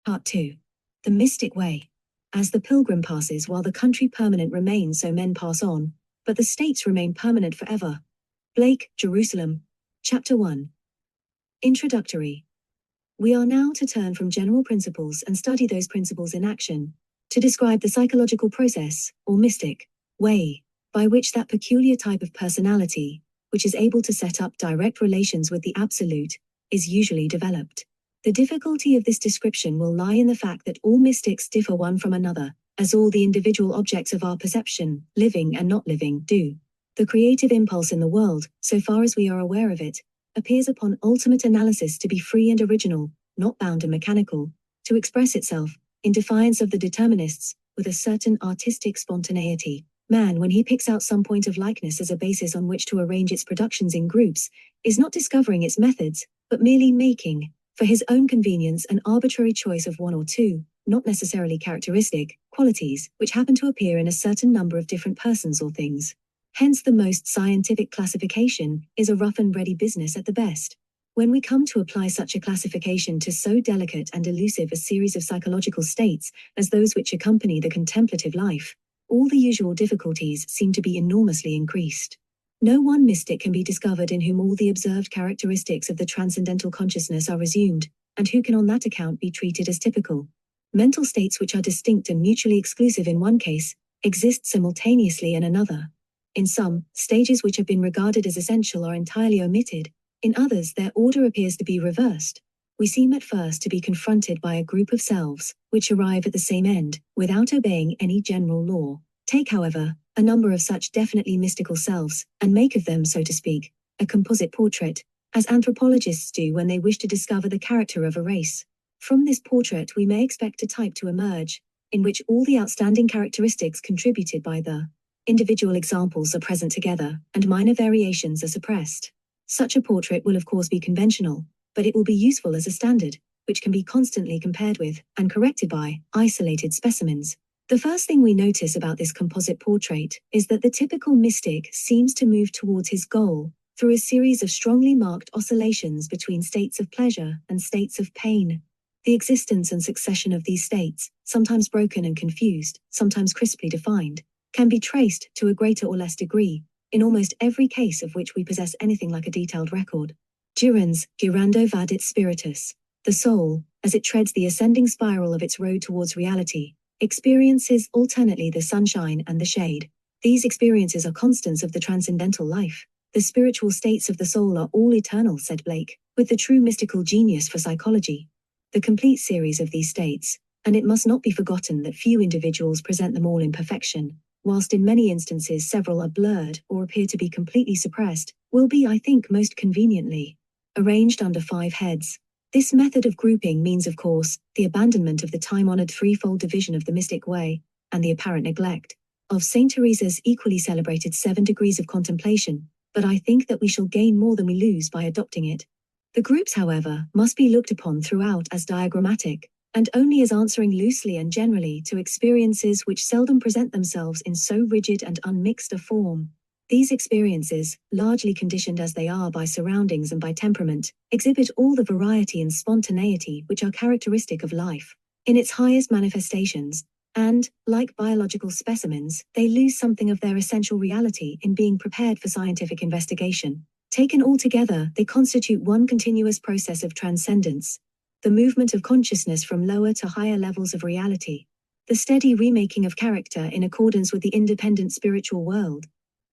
Part 2. The Mystic Way. As the pilgrim passes while the country permanent remains, so men pass on, but the states remain permanent forever. Blake, Jerusalem. Chapter 1. Introductory. We are now to turn from general principles and study those principles in action, to describe the psychological process, or mystic way, by which that peculiar type of personality, which is able to set up direct relations with the Absolute, is usually developed. The difficulty of this description will lie in the fact that all mystics differ one from another, as all the individual objects of our perception, living and not living, do. The creative impulse in the world, so far as we are aware of it, appears upon ultimate analysis to be free and original, not bound and mechanical, to express itself, in defiance of the determinists, with a certain artistic spontaneity. Man, when he picks out some point of likeness as a basis on which to arrange its productions in groups, is not discovering its methods, but merely making, for his own convenience, an arbitrary choice of one or two, not necessarily characteristic, qualities, which happen to appear in a certain number of different persons or things. Hence the most scientific classification is a rough and ready business at the best. When we come to apply such a classification to so delicate and elusive a series of psychological states as those which accompany the contemplative life, all the usual difficulties seem to be enormously increased. No one mystic can be discovered in whom all the observed characteristics of the transcendental consciousness are resumed, and who can on that account be treated as typical. Mental states which are distinct and mutually exclusive in one case, exist simultaneously in another. In some, stages which have been regarded as essential are entirely omitted. In others, their order appears to be reversed. We seem at first to be confronted by a group of selves, which arrive at the same end, without obeying any general law. Take, however, a number of such definitely mystical selves, and make of them, so to speak, a composite portrait, as anthropologists do when they wish to discover the character of a race. From this portrait we may expect a type to emerge, in which all the outstanding characteristics contributed by the individual examples are present together, and minor variations are suppressed. Such a portrait will of course be conventional, but it will be useful as a standard, which can be constantly compared with, and corrected by, isolated specimens. The first thing we notice about this composite portrait is that the typical mystic seems to move towards his goal through a series of strongly marked oscillations between states of pleasure and states of pain. The existence and succession of these states, sometimes broken and confused, sometimes crisply defined, can be traced to a greater or less degree, in almost every case of which we possess anything like a detailed record. Duran's Girando vadit spiritus, the soul, as it treads the ascending spiral of its road towards reality, experiences alternately the sunshine and the shade. These experiences are constants of the transcendental life. The spiritual states of the soul are all eternal, said Blake, with the true mystical genius for psychology. The complete series of these states, and it must not be forgotten that few individuals present them all in perfection, whilst in many instances several are blurred or appear to be completely suppressed, will be, I think, most conveniently arranged under 5 heads. This method of grouping means, of course, the abandonment of the time-honored threefold division of the mystic way, and the apparent neglect of Saint Teresa's equally celebrated 7 degrees of contemplation, but I think that we shall gain more than we lose by adopting it. The groups, however, must be looked upon throughout as diagrammatic, and only as answering loosely and generally to experiences which seldom present themselves in so rigid and unmixed a form. These experiences, largely conditioned as they are by surroundings and by temperament, exhibit all the variety and spontaneity which are characteristic of life, in its highest manifestations, and, like biological specimens, they lose something of their essential reality in being prepared for scientific investigation. Taken all together, they constitute one continuous process of transcendence, the movement of consciousness from lower to higher levels of reality, the steady remaking of character in accordance with the independent spiritual world.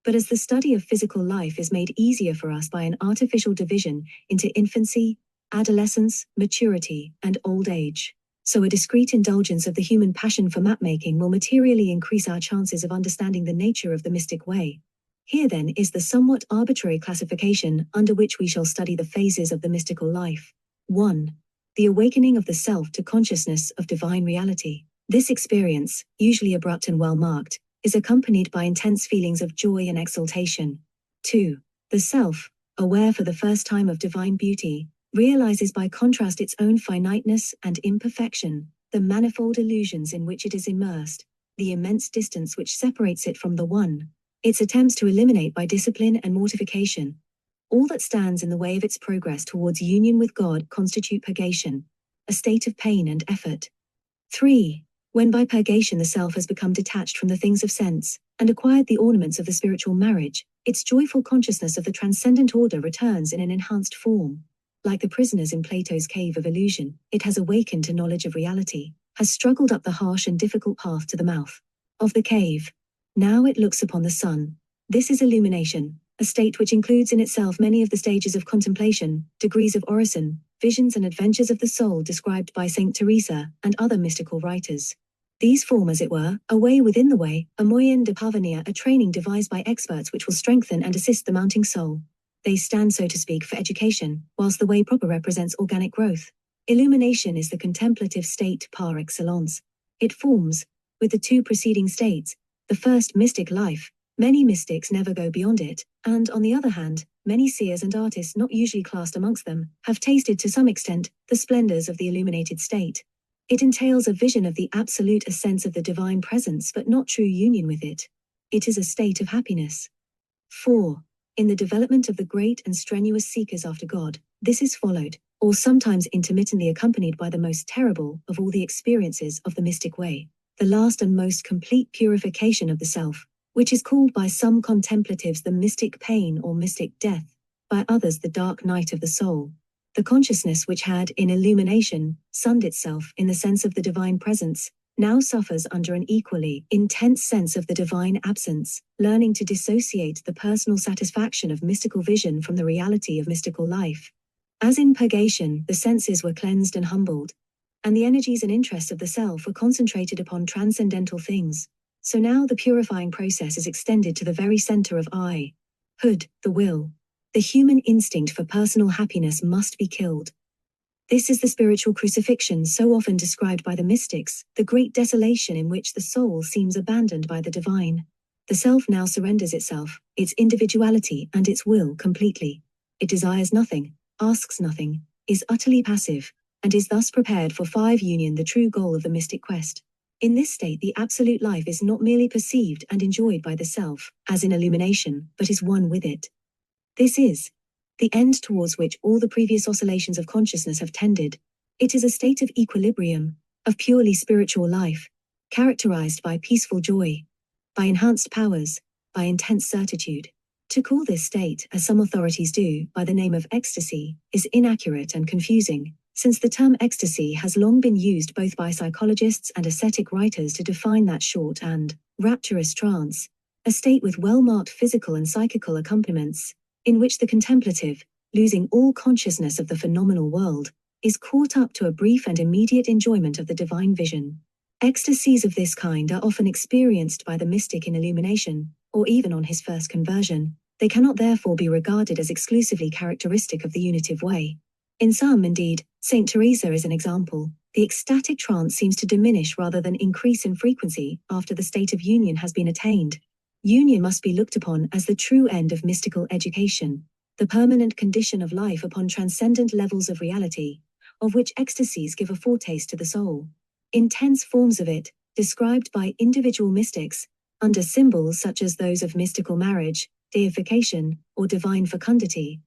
But as the study of physical life is made easier for us by an artificial division into infancy, adolescence, maturity, and old age, so a discreet indulgence of the human passion for map-making will materially increase our chances of understanding the nature of the mystic way. Here then is the somewhat arbitrary classification under which we shall study the phases of the mystical life. 1. The awakening of the self to consciousness of divine reality. This experience, usually abrupt and well-marked, is accompanied by intense feelings of joy and exaltation. 2. The self, aware for the first time of divine beauty, realizes by contrast its own finiteness and imperfection, the manifold illusions in which it is immersed, the immense distance which separates it from the One, its attempts to eliminate by discipline and mortification all that stands in the way of its progress towards union with God constitute purgation. a state of pain and effort. 3. When by purgation the self has become detached from the things of sense, and acquired the ornaments of the spiritual marriage, its joyful consciousness of the transcendent order returns in an enhanced form. Like the prisoners in Plato's cave of illusion, it has awakened to knowledge of reality, has struggled up the harsh and difficult path to the mouth of the cave. Now it looks upon the sun. This is illumination, a state which includes in itself many of the stages of contemplation, degrees of orison, visions and adventures of the soul described by Saint Teresa and other mystical writers. These form, as it were, a way within the way, a moyen de parvenir, a training devised by experts which will strengthen and assist the mounting soul. They stand, so to speak, for education, whilst the way proper represents organic growth. Illumination is the contemplative state par excellence. It forms, with the two preceding states, the first mystic life. Many mystics never go beyond it, and on the other hand, many seers and artists not usually classed amongst them, have tasted to some extent the splendors of the illuminated state. It entails a vision of the absolute, a sense of the divine presence but not true union with it. It is a state of happiness. 4. In the development of the great and strenuous seekers after God, this is followed, or sometimes intermittently accompanied by the most terrible of all the experiences of the mystic way, the last and most complete purification of the self, which is called by some contemplatives the mystic pain or mystic death, by others the dark night of the soul. The consciousness which had, in illumination, sunned itself in the sense of the divine presence, now suffers under an equally intense sense of the divine absence, learning to dissociate the personal satisfaction of mystical vision from the reality of mystical life. As in purgation, the senses were cleansed and humbled, and the energies and interests of the self were concentrated upon transcendental things. So now the purifying process is extended to the very center of I-hood, the will. The human instinct for personal happiness must be killed. This is the spiritual crucifixion so often described by the mystics, the great desolation in which the soul seems abandoned by the divine. The self now surrenders itself, its individuality and its will completely. It desires nothing, asks nothing, is utterly passive, and is thus prepared for five union, the true goal of the mystic quest. In this state the absolute life is not merely perceived and enjoyed by the self, as in illumination, but is one with it. This is the end towards which all the previous oscillations of consciousness have tended. It is a state of equilibrium, of purely spiritual life, characterized by peaceful joy, by enhanced powers, by intense certitude. To call this state, as some authorities do, by the name of ecstasy, is inaccurate and confusing, since the term ecstasy has long been used both by psychologists and ascetic writers to define that short and rapturous trance, a state with well-marked physical and psychical accompaniments, in which the contemplative, losing all consciousness of the phenomenal world, is caught up to a brief and immediate enjoyment of the divine vision. Ecstasies of this kind are often experienced by the mystic in illumination, or even on his first conversion. They cannot therefore be regarded as exclusively characteristic of the unitive way. In some, indeed, Saint Teresa is an example, the ecstatic trance seems to diminish rather than increase in frequency after the state of union has been attained. Union must be looked upon as the true end of mystical education, the permanent condition of life upon transcendent levels of reality, of which ecstasies give a foretaste to the soul. Intense forms of it, described by individual mystics, under symbols such as those of mystical marriage, deification, or divine fecundity,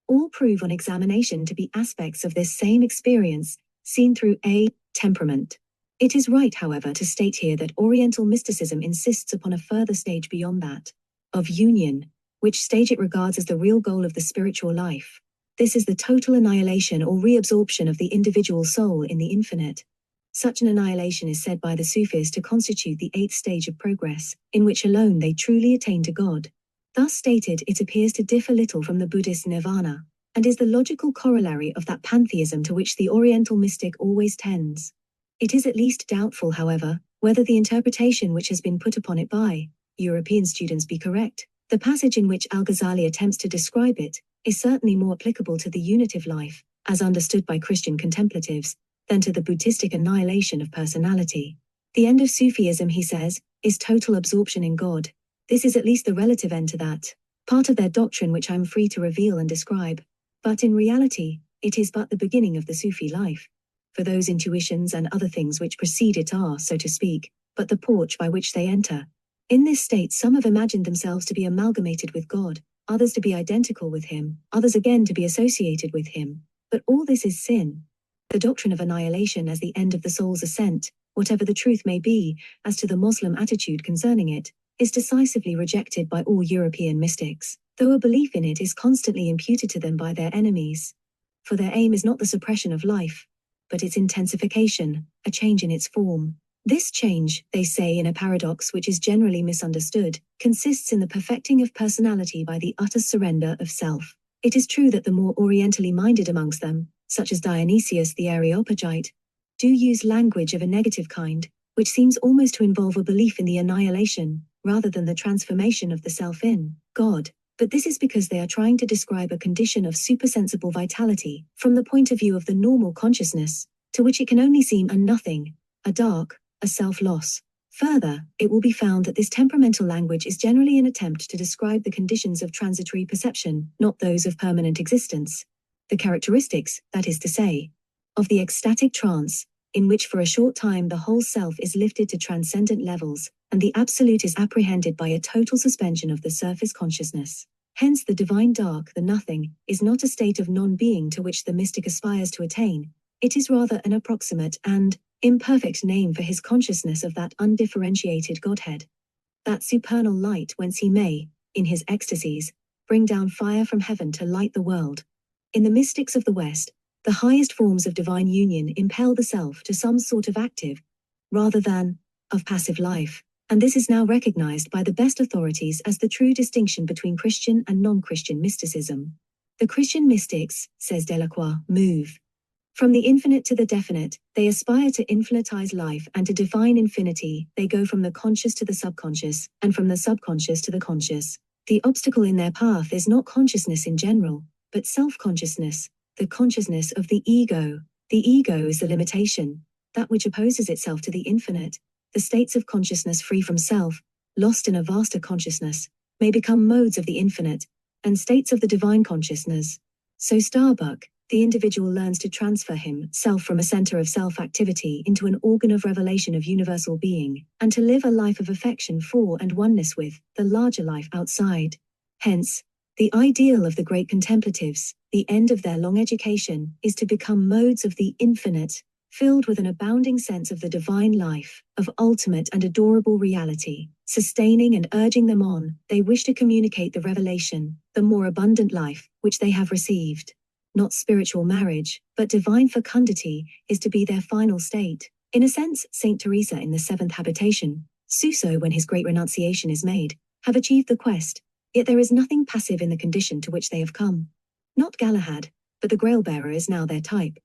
all prove on examination to be aspects of this same experience, seen through a temperament. It is right, however, to state here that Oriental mysticism insists upon a further stage beyond that, of union, which stage it regards as the real goal of the spiritual life. This is the total annihilation or reabsorption of the individual soul in the infinite. Such an annihilation is said by the Sufis to constitute the 8th stage of progress, in which alone they truly attain to God. Thus stated, it appears to differ little from the Buddhist nirvana, and is the logical corollary of that pantheism to which the Oriental mystic always tends. It is at least doubtful, however, whether the interpretation which has been put upon it by European students be correct. The passage in which Al-Ghazali attempts to describe it is certainly more applicable to the unitive life, as understood by Christian contemplatives, than to the Buddhistic annihilation of personality. The end of Sufism, he says, is total absorption in God. This is at least the relative end to that part of their doctrine which I am free to reveal and describe. But in reality, it is but the beginning of the Sufi life. For those intuitions and other things which precede it are, so to speak, but the porch by which they enter. In this state some have imagined themselves to be amalgamated with God, others to be identical with him, others again to be associated with him. But all this is sin. The doctrine of annihilation as the end of the soul's ascent, whatever the truth may be as to the Muslim attitude concerning it, is decisively rejected by all European mystics, though a belief in it is constantly imputed to them by their enemies. For their aim is not the suppression of life, but its intensification, a change in its form. This change, they say in a paradox which is generally misunderstood, consists in the perfecting of personality by the utter surrender of self. It is true that the more orientally minded amongst them, such as Dionysius the Areopagite, do use language of a negative kind, which seems almost to involve a belief in the annihilation, rather than the transformation of the self in God. But this is because they are trying to describe a condition of supersensible vitality from the point of view of the normal consciousness, to which it can only seem a nothing, a dark, a self-loss. Further, it will be found that this temperamental language is generally an attempt to describe the conditions of transitory perception, not those of permanent existence. The characteristics, that is to say, of the ecstatic trance, in which for a short time the whole self is lifted to transcendent levels, and the absolute is apprehended by a total suspension of the surface consciousness. Hence the divine dark, the nothing, is not a state of non-being to which the mystic aspires to attain. It is rather an approximate and imperfect name for his consciousness of that undifferentiated Godhead. That supernal light whence he may, in his ecstasies, bring down fire from heaven to light the world. In the mystics of the West, the highest forms of divine union impel the self to some sort of active, rather than of passive life, and this is now recognized by the best authorities as the true distinction between Christian and non-Christian mysticism. The Christian mystics, says Delacroix, move from the infinite to the definite. They aspire to infinitize life and to define infinity. They go from the conscious to the subconscious, and from the subconscious to the conscious. The obstacle in their path is not consciousness in general, but self-consciousness, the consciousness of the ego. The ego is the limitation, that which opposes itself to the infinite. The states of consciousness free from self, lost in a vaster consciousness, may become modes of the infinite, and states of the divine consciousness. So Starbuck, the individual learns to transfer himself from a center of self-activity into an organ of revelation of universal being, and to live a life of affection for and oneness with the larger life outside. Hence, the ideal of the great contemplatives, the end of their long education, is to become modes of the infinite, filled with an abounding sense of the divine life, of ultimate and adorable reality. Sustaining and urging them on, they wish to communicate the revelation, the more abundant life, which they have received. Not spiritual marriage, but divine fecundity, is to be their final state. In a sense, Saint Teresa in the seventh habitation, Suso when his great renunciation is made, have achieved the quest, yet there is nothing passive in the condition to which they have come. Not Galahad, but the Grail-bearer is now their type.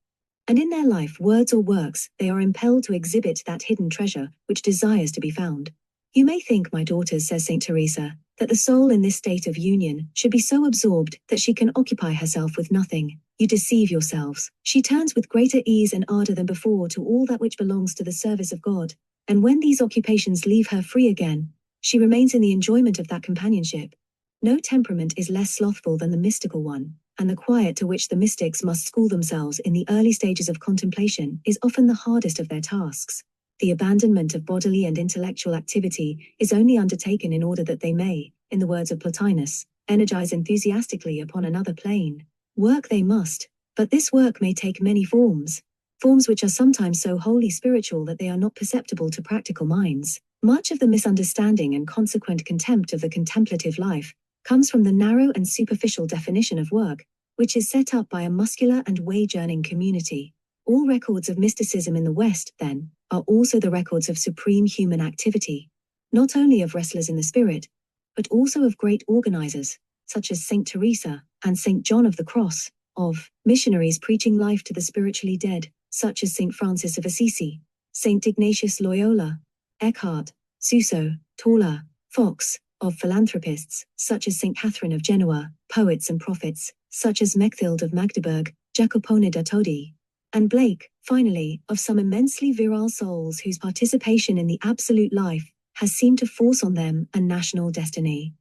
And in their life, words or works, they are impelled to exhibit that hidden treasure which desires to be found. You may think, my daughters, says Saint Teresa, that the soul in this state of union should be so absorbed that she can occupy herself with nothing. You deceive yourselves. She turns with greater ease and ardor than before to all that which belongs to the service of God, and when these occupations leave her free again, she remains in the enjoyment of that companionship. No temperament is less slothful than the mystical one, and the quiet to which the mystics must school themselves in the early stages of contemplation is often the hardest of their tasks. The abandonment of bodily and intellectual activity is only undertaken in order that they may, in the words of Plotinus, energize enthusiastically upon another plane. Work they must, but this work may take many forms which are sometimes so wholly spiritual that they are not perceptible to practical minds. Much of the misunderstanding and consequent contempt of the contemplative life comes from the narrow and superficial definition of work, which is set up by a muscular and wage-earning community. All records of mysticism in the West, then, are also the records of supreme human activity, not only of wrestlers in the spirit, but also of great organizers, such as Saint Teresa and Saint John of the Cross, of missionaries preaching life to the spiritually dead, such as Saint Francis of Assisi, Saint Ignatius Loyola, Eckhart, Suso, Tola, Fox, of philanthropists, such as Saint Catherine of Genoa, poets and prophets, such as Mechthild of Magdeburg, Jacopone da Todi, and Blake, finally, of some immensely virile souls whose participation in the absolute life has seemed to force on them a national destiny.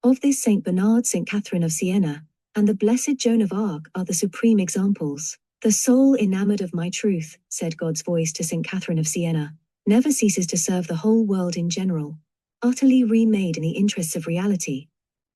Of this Saint Bernard, Saint Catherine of Siena, and the Blessed Joan of Arc are the supreme examples. The soul enamored of my truth, said God's voice to Saint Catherine of Siena, never ceases to serve the whole world in general, utterly remade in the interests of reality,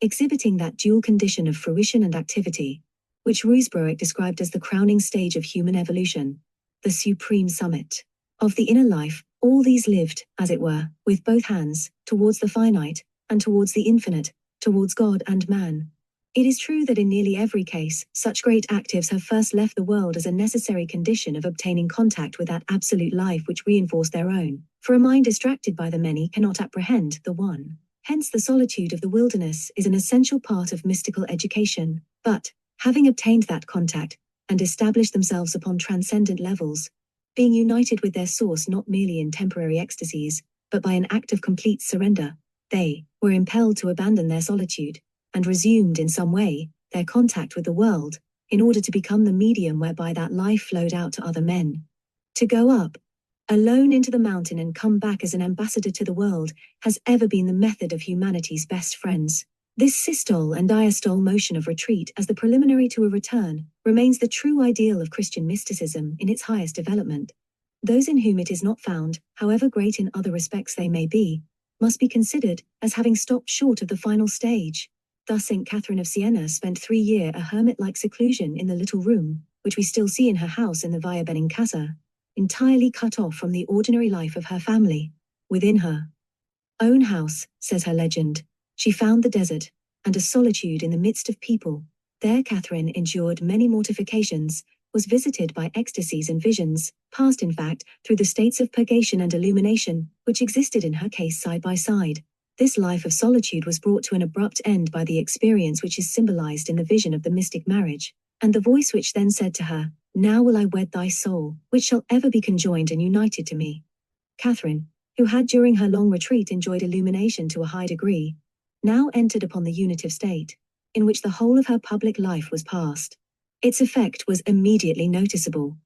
exhibiting that dual condition of fruition and activity, which Ruysbroek described as the crowning stage of human evolution. the supreme summit of the inner life. All these lived, as it were, with both hands, towards the finite, and towards the infinite, towards God and man. It is true that in nearly every case, such great actives have first left the world as a necessary condition of obtaining contact with that absolute life which reinforced their own, for a mind distracted by the many cannot apprehend the one. Hence the solitude of the wilderness is an essential part of mystical education. But, having obtained that contact, and established themselves upon transcendent levels, being united with their source not merely in temporary ecstasies, but by an act of complete surrender, they were impelled to abandon their solitude, and resumed in some way their contact with the world, in order to become the medium whereby that life flowed out to other men. To go up alone into the mountain and come back as an ambassador to the world has ever been the method of humanity's best friends. This systole and diastole motion of retreat as the preliminary to a return remains the true ideal of Christian mysticism in its highest development. Those in whom it is not found, however great in other respects they may be, must be considered as having stopped short of the final stage. Thus St. Catherine of Siena spent 3 years a hermit-like seclusion in the little room, which we still see in her house in the Via Benincasa, entirely cut off from the ordinary life of her family. Within her own house, says her legend, she found the desert, and a solitude in the midst of people. There Catherine endured many mortifications, was visited by ecstasies and visions, passed in fact through the states of purgation and illumination, which existed in her case side by side. This life of solitude was brought to an abrupt end by the experience which is symbolized in the vision of the mystic marriage, and the voice which then said to her, "Now will I wed thy soul, which shall ever be conjoined and united to me." Catherine, who had during her long retreat enjoyed illumination to a high degree, now entered upon the unitive state, in which the whole of her public life was passed. Its effect was immediately noticeable.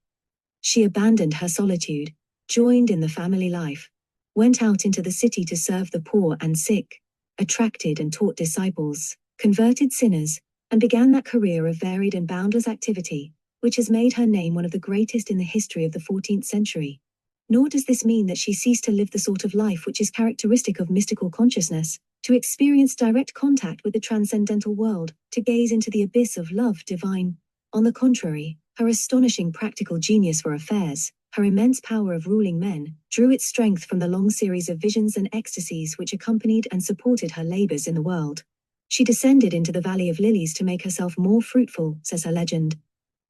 She abandoned her solitude, joined in the family life, went out into the city to serve the poor and sick, attracted and taught disciples, converted sinners, and began that career of varied and boundless activity, which has made her name one of the greatest in the history of the 14th century. Nor does this mean that she ceased to live the sort of life which is characteristic of mystical consciousness, to experience direct contact with the transcendental world, to gaze into the abyss of love divine. On the contrary, her astonishing practical genius for affairs, her immense power of ruling men, drew its strength from the long series of visions and ecstasies which accompanied and supported her labors in the world. She descended into the Valley of Lilies to make herself more fruitful, says her legend.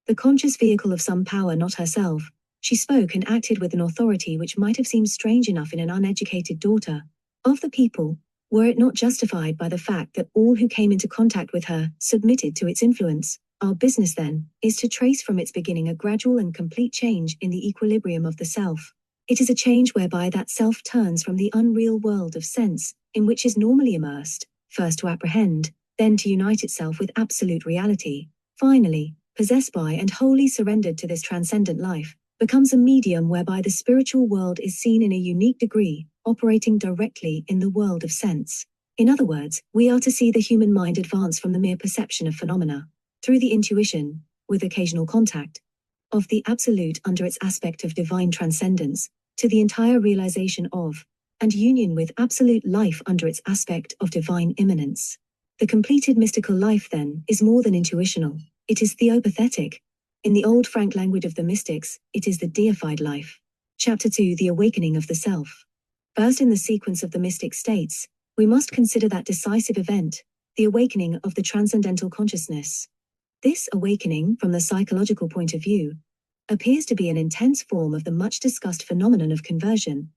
The conscious vehicle of some power not herself, she spoke and acted with an authority which might have seemed strange enough in an uneducated daughter of the people, were it not justified by the fact that all who came into contact with her submitted to its influence. Our business, then, is to trace from its beginning a gradual and complete change in the equilibrium of the self. It is a change whereby that self turns from the unreal world of sense, in which is normally immersed, first to apprehend, then to unite itself with absolute reality, finally, possessed by and wholly surrendered to this transcendent life, becomes a medium whereby the spiritual world is seen in a unique degree, operating directly in the world of sense. In other words, we are to see the human mind advance from the mere perception of phenomena, through the intuition, with occasional contact, of the absolute under its aspect of divine transcendence, to the entire realization of, and union with absolute life under its aspect of divine immanence. The completed mystical life, then, is more than intuitional, it is theopathetic. In the old Frank language of the mystics, it is the deified life. Chapter 2: The Awakening of the Self. First, in the sequence of the mystic states, we must consider that decisive event, the awakening of the transcendental consciousness. This awakening, from the psychological point of view, appears to be an intense form of the much-discussed phenomenon of conversion.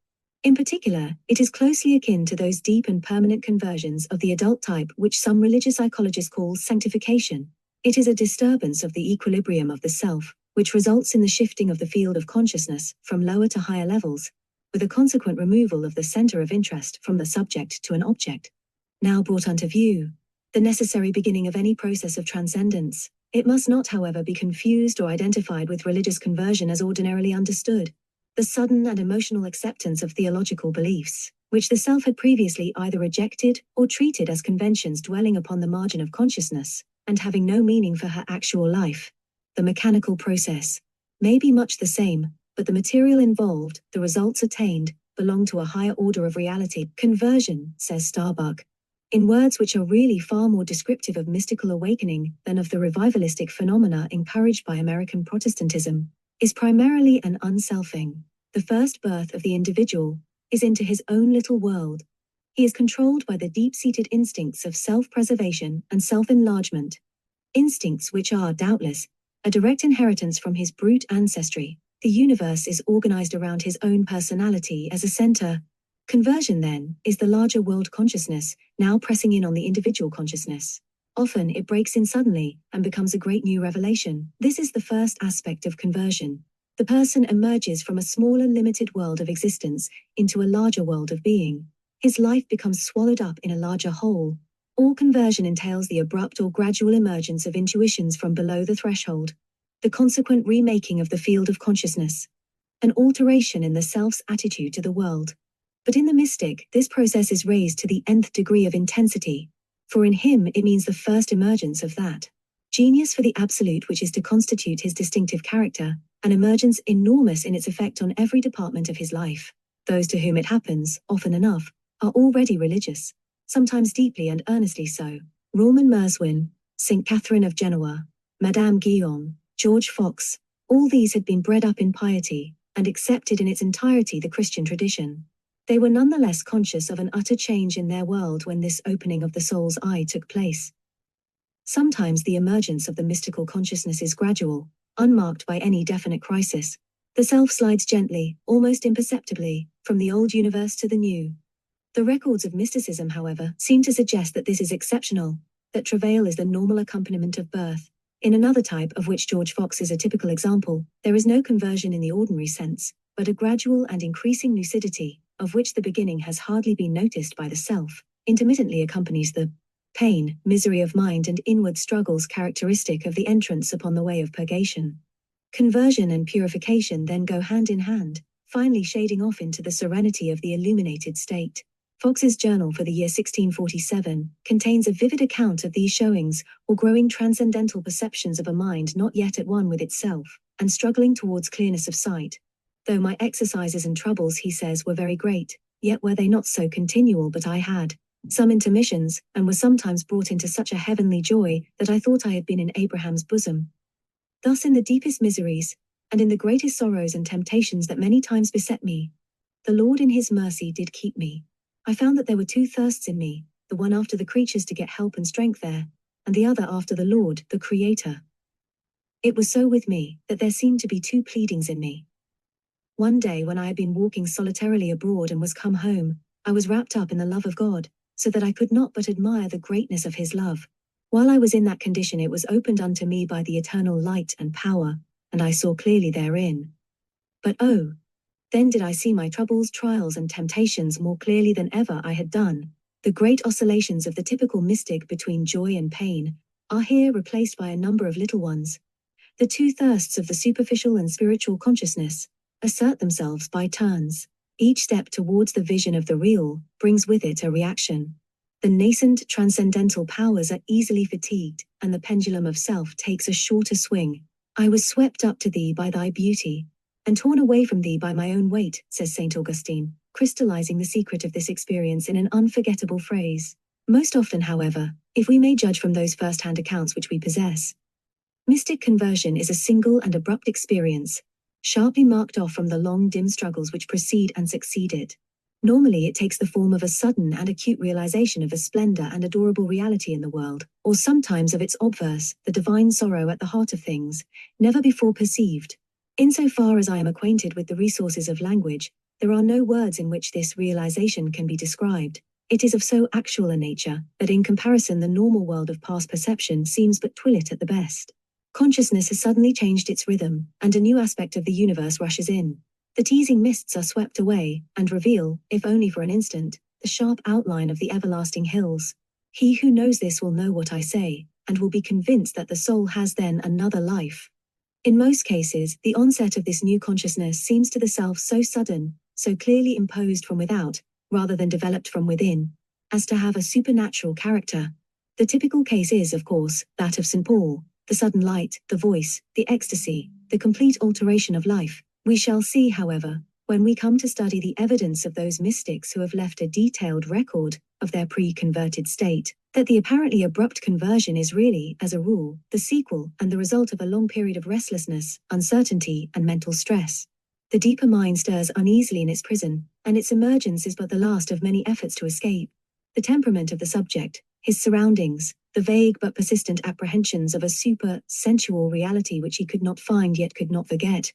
In particular, it is closely akin to those deep and permanent conversions of the adult type which some religious psychologists call sanctification. It is a disturbance of the equilibrium of the self, which results in the shifting of the field of consciousness from lower to higher levels, with a consequent removal of the center of interest from the subject to an object. Now brought unto view, the necessary beginning of any process of transcendence, it must not, however, be confused or identified with religious conversion as ordinarily understood. The sudden and emotional acceptance of theological beliefs, which the self had previously either rejected or treated as conventions dwelling upon the margin of consciousness, and having no meaning for her actual life. The mechanical process may be much the same, but the material involved, the results attained, belong to a higher order of reality. Conversion, says Starbuck, in words which are really far more descriptive of mystical awakening than of the revivalistic phenomena encouraged by American Protestantism, is primarily an unselfing. The first birth of the individual is into his own little world. He is controlled by the deep-seated instincts of self-preservation and self-enlargement, instincts which are, doubtless, a direct inheritance from his brute ancestry. The universe is organized around his own personality as a center. Conversion, then, is the larger world consciousness, now pressing in on the individual consciousness. Often it breaks in suddenly and becomes a great new revelation. This is the first aspect of conversion. The person emerges from a smaller limited world of existence into a larger world of being. His life becomes swallowed up in a larger whole. All conversion entails the abrupt or gradual emergence of intuitions from below the threshold, the consequent remaking of the field of consciousness, an alteration in the self's attitude to the world. But in the mystic, this process is raised to the nth degree of intensity, for in him it means the first emergence of that genius for the absolute which is to constitute his distinctive character, an emergence enormous in its effect on every department of his life. Those to whom it happens, often enough, are already religious, sometimes deeply and earnestly so. Roman Merswin, St. Catherine of Genoa, Madame Guyon, George Fox, all these had been bred up in piety, and accepted in its entirety the Christian tradition. They were nonetheless conscious of an utter change in their world when this opening of the soul's eye took place. Sometimes the emergence of the mystical consciousness is gradual, unmarked by any definite crisis. The self slides gently, almost imperceptibly, from the old universe to the new. The records of mysticism, however, seem to suggest that this is exceptional, that travail is the normal accompaniment of birth. In another type, of which George Fox is a typical example, there is no conversion in the ordinary sense, but a gradual and increasing lucidity, of which the beginning has hardly been noticed by the self, intermittently accompanies the pain, misery of mind and inward struggles characteristic of the entrance upon the way of purgation. Conversion and purification then go hand in hand, finally shading off into the serenity of the illuminated state. Fox's journal for the year 1647 contains a vivid account of these showings, or growing transcendental perceptions of a mind not yet at one with itself, and struggling towards clearness of sight. Though my exercises and troubles, he says, were very great, yet were they not so continual, but I had some intermissions, and was sometimes brought into such a heavenly joy, that I thought I had been in Abraham's bosom. Thus in the deepest miseries, and in the greatest sorrows and temptations that many times beset me, the Lord in his mercy did keep me. I found that there were two thirsts in me, the one after the creatures to get help and strength there, and the other after the Lord, the Creator. It was so with me, that there seemed to be two pleadings in me. One day when I had been walking solitarily abroad and was come home, I was wrapped up in the love of God, so that I could not but admire the greatness of his love. While I was in that condition, it was opened unto me by the eternal light and power, and I saw clearly therein. But oh, then did I see my troubles, trials, and temptations more clearly than ever I had done. The great oscillations of the typical mystic between joy and pain are here replaced by a number of little ones. The two thirsts of the superficial and spiritual consciousness assert themselves by turns. Each step towards the vision of the real brings with it a reaction. The nascent transcendental powers are easily fatigued, and the pendulum of self takes a shorter swing. I was swept up to thee by thy beauty, and torn away from thee by my own weight, says St. Augustine, crystallizing the secret of this experience in an unforgettable phrase. Most often, however, if we may judge from those first-hand accounts which we possess, mystic conversion is a single and abrupt experience, sharply marked off from the long dim struggles which precede and succeed it. Normally it takes the form of a sudden and acute realization of a splendor and adorable reality in the world, or sometimes of its obverse, the divine sorrow at the heart of things, never before perceived. Insofar as I am acquainted with the resources of language, there are no words in which this realization can be described. It is of so actual a nature, that in comparison the normal world of past perception seems but twilit at the best. Consciousness has suddenly changed its rhythm, and a new aspect of the universe rushes in. The teasing mists are swept away, and reveal, if only for an instant, the sharp outline of the everlasting hills. He who knows this will know what I say, and will be convinced that the soul has then another life. In most cases, the onset of this new consciousness seems to the self so sudden, so clearly imposed from without, rather than developed from within, as to have a supernatural character. The typical case is, of course, that of St. Paul, the sudden light, the voice, the ecstasy, the complete alteration of life. We shall see, however, when we come to study the evidence of those mystics who have left a detailed record of their pre-converted state, that the apparently abrupt conversion is really, as a rule, the sequel and the result of a long period of restlessness, uncertainty, and mental stress. The deeper mind stirs uneasily in its prison, and its emergence is but the last of many efforts to escape. The temperament of the subject, his surroundings, the vague but persistent apprehensions of a super-sensual reality which he could not find yet could not forget,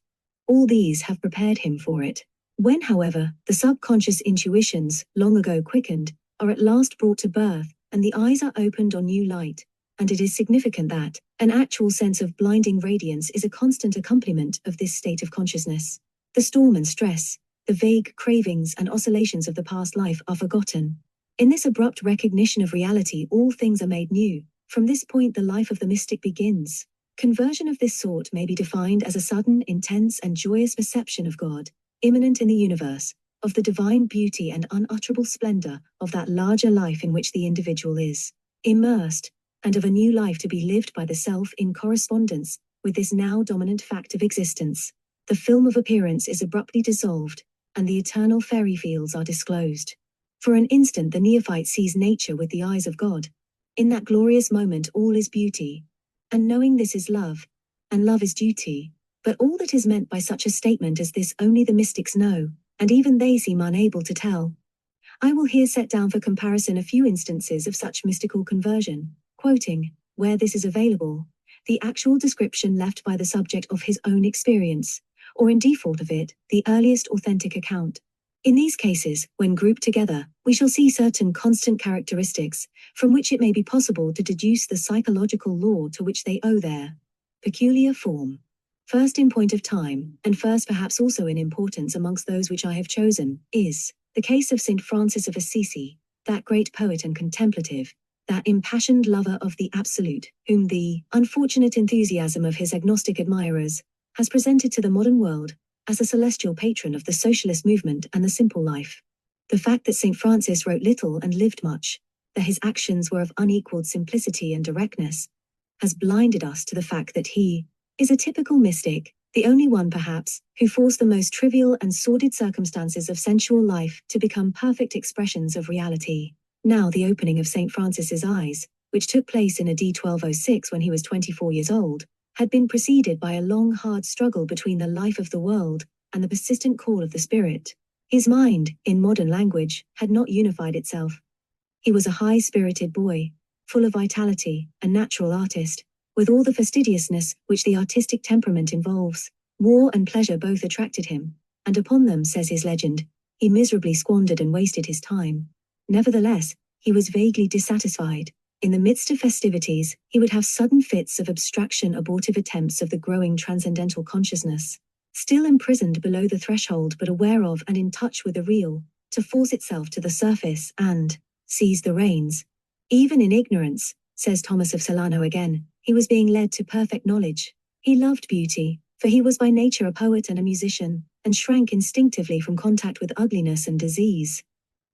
all these have prepared him for it. When, however, the subconscious intuitions, long ago quickened, are at last brought to birth, and the eyes are opened on new light, and it is significant that an actual sense of blinding radiance is a constant accompaniment of this state of consciousness. The storm and stress, the vague cravings and oscillations of the past life are forgotten. In this abrupt recognition of reality, all things are made new. From this point, the life of the mystic begins. Conversion of this sort may be defined as a sudden, intense, and joyous perception of God, immanent in the universe, of the divine beauty and unutterable splendor of that larger life in which the individual is immersed, and of a new life to be lived by the self in correspondence with this now dominant fact of existence. The film of appearance is abruptly dissolved, and the eternal fairy fields are disclosed. For an instant the neophyte sees nature with the eyes of God. In that glorious moment all is beauty, and knowing this is love, and love is duty. But all that is meant by such a statement as this only the mystics know, and even they seem unable to tell. I will here set down for comparison a few instances of such mystical conversion, quoting, where this is available, the actual description left by the subject of his own experience, or in default of it, the earliest authentic account. In these cases, when grouped together, we shall see certain constant characteristics, from which it may be possible to deduce the psychological law to which they owe their peculiar form. First in point of time, and first perhaps also in importance amongst those which I have chosen, is the case of St. Francis of Assisi, that great poet and contemplative, that impassioned lover of the absolute, whom the unfortunate enthusiasm of his agnostic admirers has presented to the modern world as a celestial patron of the socialist movement and the simple life. The fact that St. Francis wrote little and lived much, that his actions were of unequaled simplicity and directness, has blinded us to the fact that he is a typical mystic, the only one perhaps, who forced the most trivial and sordid circumstances of sensual life to become perfect expressions of reality. Now the opening of St. Francis's eyes, which took place in AD 1206 when he was 24 years old, had been preceded by a long hard struggle between the life of the world and the persistent call of the spirit. His mind, in modern language, had not unified itself. He was a high-spirited boy, full of vitality, a natural artist, with all the fastidiousness which the artistic temperament involves. War and pleasure both attracted him, and upon them, says his legend, he miserably squandered and wasted his time. Nevertheless, he was vaguely dissatisfied. In the midst of festivities, he would have sudden fits of abstraction, abortive attempts of the growing transcendental consciousness, still imprisoned below the threshold but aware of and in touch with the real, to force itself to the surface and seize the reins. Even in ignorance, says Thomas of Celano again, he was being led to perfect knowledge. He loved beauty, for he was by nature a poet and a musician, and shrank instinctively from contact with ugliness and disease.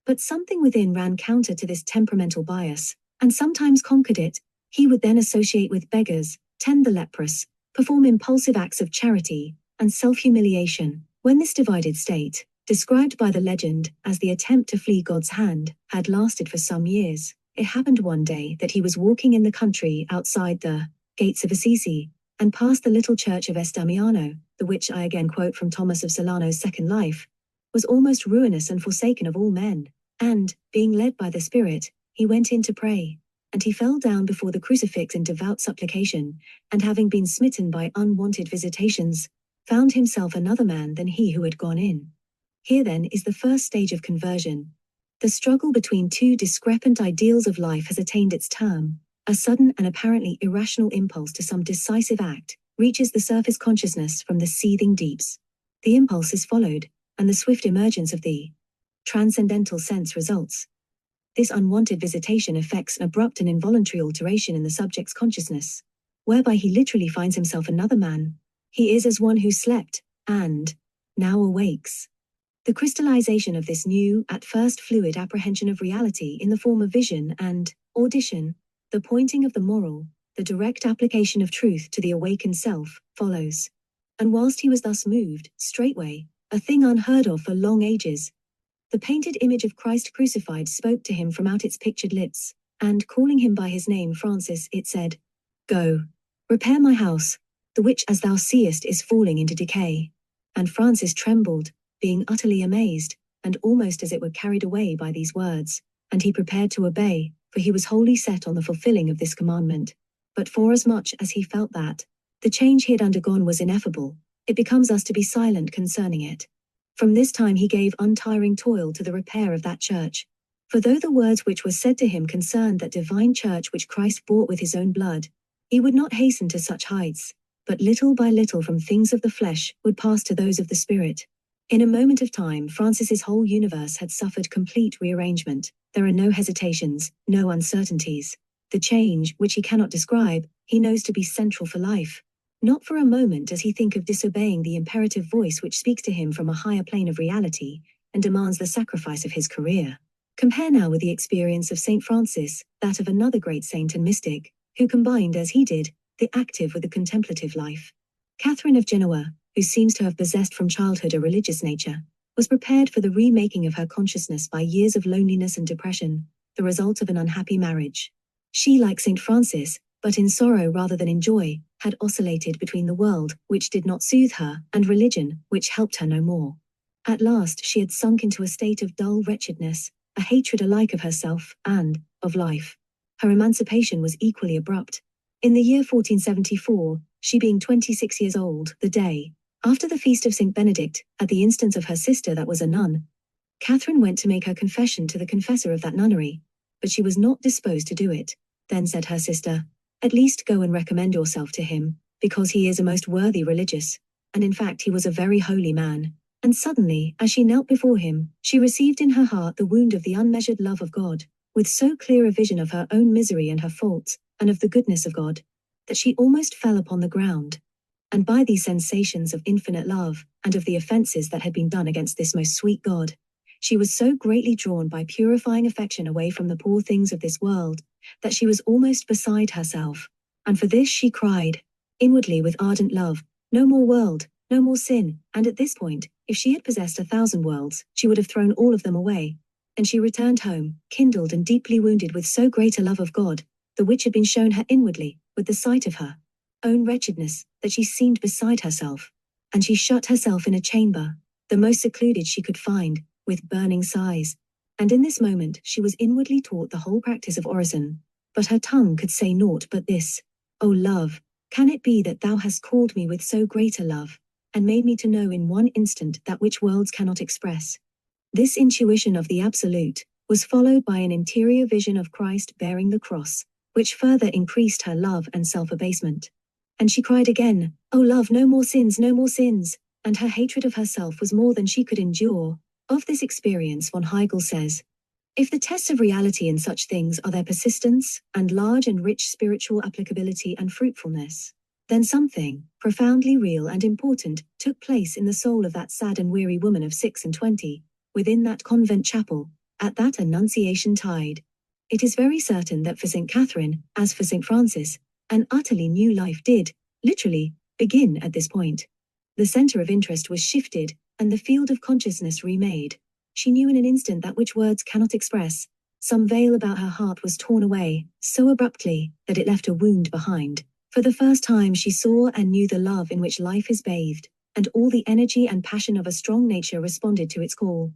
But something within ran counter to this temperamental bias, and sometimes conquered it. He would then associate with beggars, tend the leprous, perform impulsive acts of charity, and self-humiliation. When this divided state, described by the legend as the attempt to flee God's hand, had lasted for some years, it happened one day that he was walking in the country outside the gates of Assisi, and passed the little church of Estamiano, the which I again quote from Thomas of Celano's Second Life, was almost ruinous and forsaken of all men, and, being led by the Spirit, he went in to pray, and he fell down before the crucifix in devout supplication, and having been smitten by unwonted visitations, found himself another man than he who had gone in. Here then is the first stage of conversion. The struggle between two discrepant ideals of life has attained its term. A sudden and apparently irrational impulse to some decisive act reaches the surface consciousness from the seething deeps. The impulse is followed, and the swift emergence of the transcendental sense results. This unwanted visitation effects an abrupt and involuntary alteration in the subject's consciousness, whereby he literally finds himself another man. He is as one who slept, and now awakes. The crystallization of this new, at first fluid apprehension of reality in the form of vision and audition, the pointing of the moral, the direct application of truth to the awakened self, follows. And whilst he was thus moved, straightway, a thing unheard of for long ages. The painted image of Christ crucified spoke to him from out its pictured lips, and calling him by his name Francis, it said, "Go, repair my house, the which as thou seest is falling into decay." And Francis trembled, being utterly amazed, and almost as it were carried away by these words, and he prepared to obey, for he was wholly set on the fulfilling of this commandment. But forasmuch as he felt that the change he had undergone was ineffable, it becomes us to be silent concerning it. From this time he gave untiring toil to the repair of that church. For though the words which were said to him concerned that divine church which Christ bought with his own blood, he would not hasten to such heights, but little by little from things of the flesh would pass to those of the spirit. In a moment of time Francis's whole universe had suffered complete rearrangement. There are no hesitations, no uncertainties. The change, which he cannot describe, he knows to be central for life. Not for a moment does he think of disobeying the imperative voice which speaks to him from a higher plane of reality, and demands the sacrifice of his career. Compare now with the experience of St. Francis, that of another great saint and mystic, who combined, as he did, the active with the contemplative life. Catherine of Genoa, who seems to have possessed from childhood a religious nature, was prepared for the remaking of her consciousness by years of loneliness and depression, the result of an unhappy marriage. She, like St. Francis, but in sorrow rather than in joy, had oscillated between the world, which did not soothe her, and religion, which helped her no more. At last she had sunk into a state of dull wretchedness, a hatred alike of herself and of life. Her emancipation was equally abrupt. In the year 1474, she being 26 years old, the day after the feast of St. Benedict, at the instance of her sister that was a nun, Catherine went to make her confession to the confessor of that nunnery, but she was not disposed to do it. Then said her sister, "At least go and recommend yourself to him, because he is a most worthy religious." And in fact he was a very holy man. And suddenly, as she knelt before him, she received in her heart the wound of the unmeasured love of God, with so clear a vision of her own misery and her faults, and of the goodness of God, that she almost fell upon the ground. And by these sensations of infinite love, and of the offences that had been done against this most sweet God, she was so greatly drawn by purifying affection away from the poor things of this world, that she was almost beside herself. And for this she cried, inwardly with ardent love, "No more world, no more sin." And at this point, if she had possessed 1,000 worlds, she would have thrown all of them away. And she returned home, kindled and deeply wounded with so great a love of God, the which had been shown her inwardly, with the sight of her own wretchedness, that she seemed beside herself. And she shut herself in a chamber, the most secluded she could find, with burning sighs. And in this moment she was inwardly taught the whole practice of orison, but her tongue could say naught but this: "O love, can it be that thou hast called me with so great a love, and made me to know in one instant that which worlds cannot express?" This intuition of the absolute was followed by an interior vision of Christ bearing the cross, which further increased her love and self-abasement. And she cried again, "O love, no more sins, no more sins," and her hatred of herself was more than she could endure. Of this experience von Hegel says, "If the tests of reality in such things are their persistence, and large and rich spiritual applicability and fruitfulness, then something profoundly real and important took place in the soul of that sad and weary woman of 26, within that convent chapel, at that Annunciation tide." It is very certain that for St. Catherine, as for St. Francis, an utterly new life did, literally, begin at this point. The center of interest was shifted, and the field of consciousness remade. She knew in an instant that which words cannot express. Some veil about her heart was torn away, so abruptly, that it left a wound behind. For the first time she saw and knew the love in which life is bathed, and all the energy and passion of a strong nature responded to its call.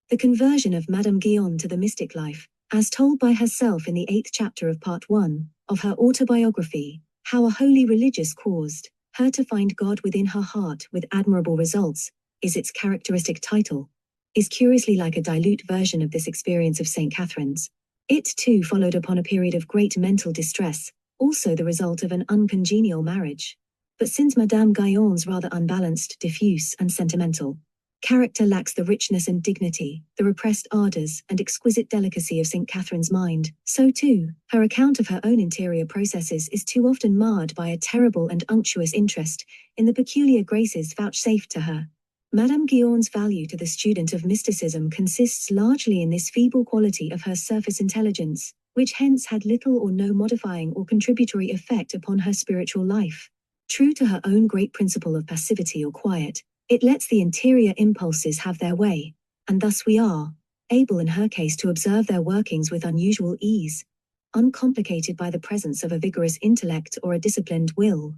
The conversion of Madame Guyon to the mystic life, as told by herself in the 8th chapter of Part 1 of her autobiography, How a Holy Religious Caused Her to Find God Within Her Heart with Admirable Results, is its characteristic title, is curiously like a dilute version of this experience of St. Catherine's. It too followed upon a period of great mental distress, also the result of an uncongenial marriage. But since Madame Guyon's rather unbalanced, diffuse, and sentimental character lacks the richness and dignity, the repressed ardors and exquisite delicacy of St. Catherine's mind, so too, her account of her own interior processes is too often marred by a terrible and unctuous interest in the peculiar graces vouchsafed to her. Madame Guyon's value to the student of mysticism consists largely in this feeble quality of her surface intelligence, which hence had little or no modifying or contributory effect upon her spiritual life. True to her own great principle of passivity or quiet, It lets the interior impulses have their way, and thus we are able in her case to observe their workings with unusual ease, uncomplicated by the presence of a vigorous intellect or a disciplined will.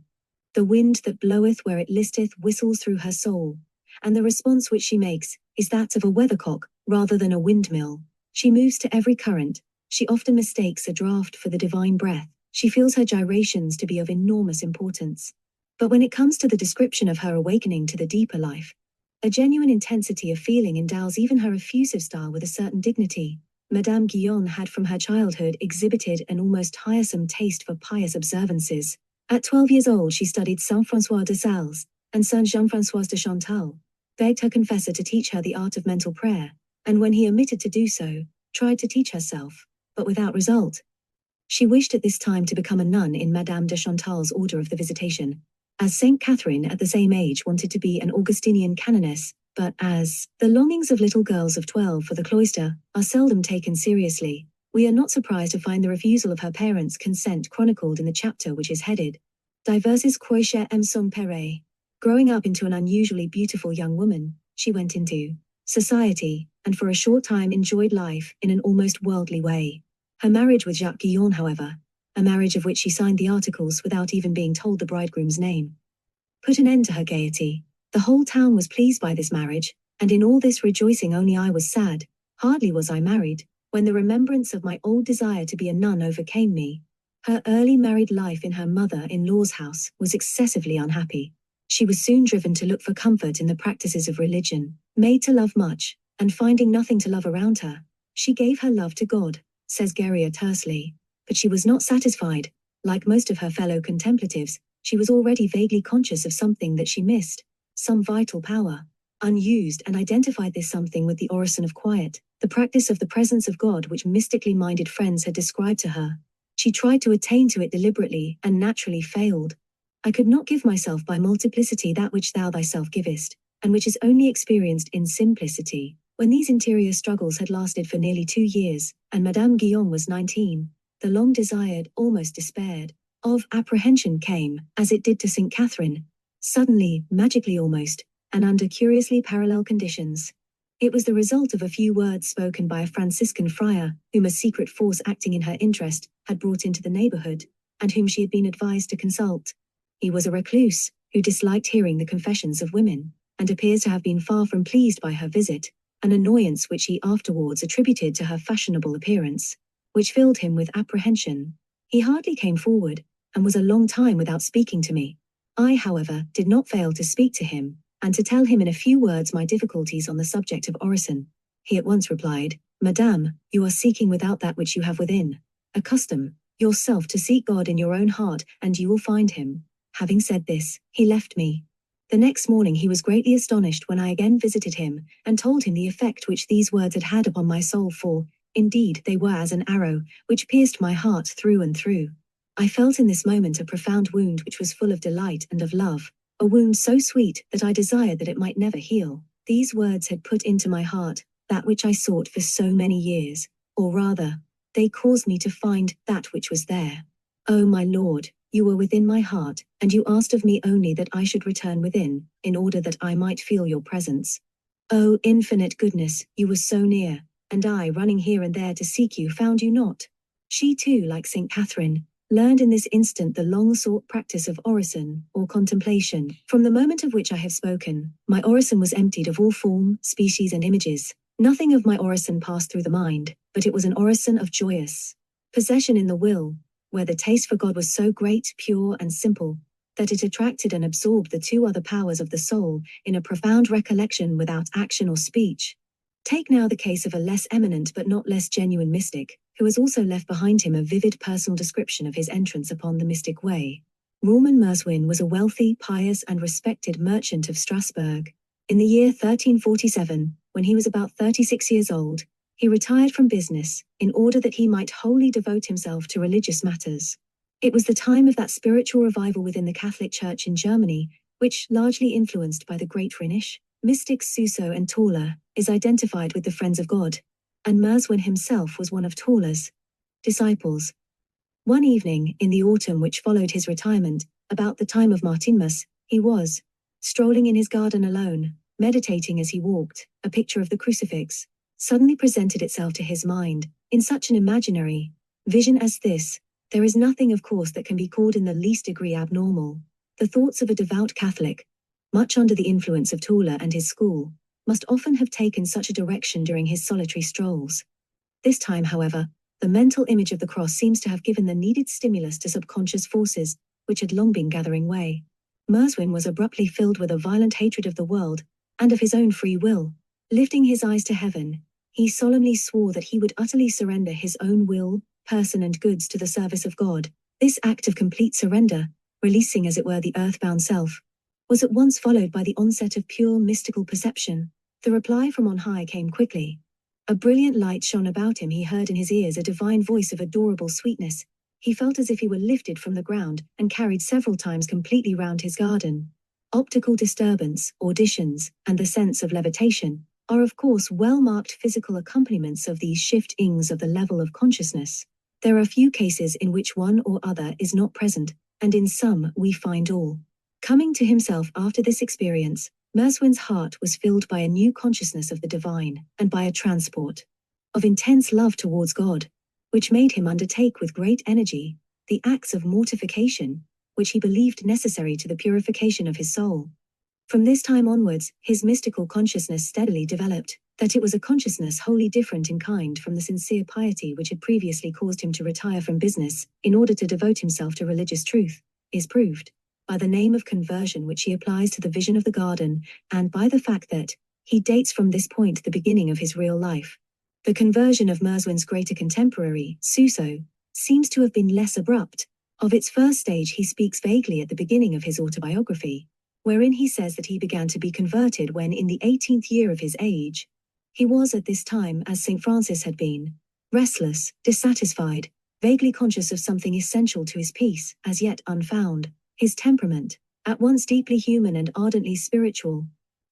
The wind that bloweth where it listeth whistles through her soul, and the response which she makes is that of a weathercock rather than a windmill. She moves to every current. She often mistakes a draught for the divine breath. She feels her gyrations to be of enormous importance. But when it comes to the description of her awakening to the deeper life, a genuine intensity of feeling endows even her effusive style with a certain dignity. Madame Guyon had from her childhood exhibited an almost tiresome taste for pious observances. At 12 years old she studied Saint François de Sales and Saint Jean-François de Chantal, begged her confessor to teach her the art of mental prayer, and when he omitted to do so, tried to teach herself, but without result. She wished at this time to become a nun in Madame de Chantal's Order of the Visitation, as Saint Catherine at the same age wanted to be an Augustinian canoness, but as the longings of little girls of 12 for the cloister are seldom taken seriously, we are not surprised to find the refusal of her parents' consent chronicled in the chapter which is headed, Diverses Croixet M. Son Pere. Growing up into an unusually beautiful young woman, she went into society, and for a short time enjoyed life in an almost worldly way. Her marriage with Jacques Guyon, however, a marriage of which she signed the articles without even being told the bridegroom's name, put an end to her gaiety. The whole town was pleased by this marriage, and in all this rejoicing only I was sad. Hardly was I married, when the remembrance of my old desire to be a nun overcame me. Her early married life in her mother-in-law's house was excessively unhappy. She was soon driven to look for comfort in the practices of religion, made to love much, and finding nothing to love around her, she gave her love to God, says Guerrier tersely. But she was not satisfied. Like most of her fellow contemplatives, she was already vaguely conscious of something that she missed, some vital power, unused, and identified this something with the orison of quiet, the practice of the presence of God which mystically minded friends had described to her. She tried to attain to it deliberately and naturally failed. I could not give myself by multiplicity that which thou thyself givest, and which is only experienced in simplicity. When these interior struggles had lasted for nearly 2 years, and Madame Guyon was 19, the long-desired, almost despaired, of apprehension came, as it did to St. Catherine, suddenly, magically almost, and under curiously parallel conditions. It was the result of a few words spoken by a Franciscan friar, whom a secret force acting in her interest had brought into the neighborhood, and whom she had been advised to consult. He was a recluse, who disliked hearing the confessions of women, and appears to have been far from pleased by her visit, an annoyance which he afterwards attributed to her fashionable appearance, which filled him with apprehension. He hardly came forward, and was a long time without speaking to me. I, however, did not fail to speak to him, and to tell him in a few words my difficulties on the subject of orison. He at once replied, Madame, you are seeking without that which you have within. Accustom yourself to seek God in your own heart, and you will find him. Having said this, he left me. The next morning he was greatly astonished when I again visited him, and told him the effect which these words had had upon my soul, for, indeed, they were as an arrow, which pierced my heart through and through. I felt in this moment a profound wound which was full of delight and of love, a wound so sweet that I desired that it might never heal. These words had put into my heart that which I sought for so many years, or rather, they caused me to find that which was there. O my Lord, you were within my heart, and you asked of me only that I should return within, in order that I might feel your presence. O infinite goodness, you were so near, and I, running here and there to seek you, found you not. She too, like St. Catherine, learned in this instant the long-sought practice of orison, or contemplation. From the moment of which I have spoken, my orison was emptied of all form, species, and images. Nothing of my orison passed through the mind, but it was an orison of joyous possession in the will, where the taste for God was so great, pure, and simple, that it attracted and absorbed the 2 other powers of the soul in a profound recollection without action or speech. Take now the case of a less eminent but not less genuine mystic, who has also left behind him a vivid personal description of his entrance upon the mystic way. Roman Merswin was a wealthy, pious, and respected merchant of Strasbourg. In the year 1347, when he was about 36 years old, he retired from business, in order that he might wholly devote himself to religious matters. It was the time of that spiritual revival within the Catholic Church in Germany, which, largely influenced by the great Rhenish mystics Suso and Tauler, is identified with the Friends of God, and Merswin himself was one of Tauler's disciples. One evening, in the autumn which followed his retirement, about the time of Martinmas, he was Strolling in his garden alone, meditating as he walked, a picture of the crucifix suddenly presented itself to his mind. In such an imaginary vision as this, there is nothing, of course, that can be called in the least degree abnormal. The thoughts of a devout Catholic, much under the influence of Tauler and his school, must often have taken such a direction during his solitary strolls. This time, however, the mental image of the cross seems to have given the needed stimulus to subconscious forces, which had long been gathering way. Merswin was abruptly filled with a violent hatred of the world, and of his own free will. Lifting his eyes to heaven, he solemnly swore that he would utterly surrender his own will, person and goods to the service of God. This act of complete surrender, releasing as it were the earthbound self, was at once followed by the onset of pure mystical perception. The reply from on high came quickly. A brilliant light shone about him. He heard in his ears a divine voice of adorable sweetness. He felt as if he were lifted from the ground and carried several times completely round his garden. Optical disturbance, auditions, and the sense of levitation are of course well-marked physical accompaniments of these shiftings of the level of consciousness. There are few cases in which one or other is not present, and in some we find all. Coming to himself after this experience, Merswin's heart was filled by a new consciousness of the divine, and by a transport of intense love towards God, which made him undertake with great energy the acts of mortification, which he believed necessary to the purification of his soul. From this time onwards, his mystical consciousness steadily developed. That it was a consciousness wholly different in kind from the sincere piety which had previously caused him to retire from business in order to devote himself to religious truth, is proved by the name of conversion which he applies to the vision of the garden, and by the fact that he dates from this point the beginning of his real life. The conversion of Merswin's greater contemporary, Suso, seems to have been less abrupt. Of its first stage he speaks vaguely at the beginning of his autobiography, wherein he says that he began to be converted when in the 18th year of his age. He was at this time, as St. Francis had been, restless, dissatisfied, vaguely conscious of something essential to his peace, as yet unfound. His temperament, at once deeply human and ardently spiritual,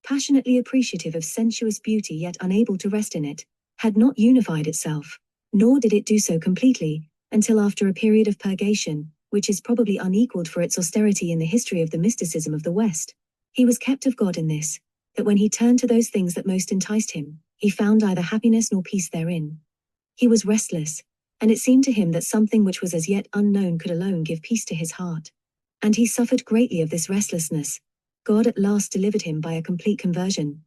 passionately appreciative of sensuous beauty yet unable to rest in it, had not unified itself, nor did it do so completely, until after a period of purgation, which is probably unequaled for its austerity in the history of the mysticism of the West. He was kept of God in this, that when he turned to those things that most enticed him, he found neither happiness nor peace therein. He was restless, and it seemed to him that something which was as yet unknown could alone give peace to his heart. And he suffered greatly of this restlessness. God at last delivered him by a complete conversion.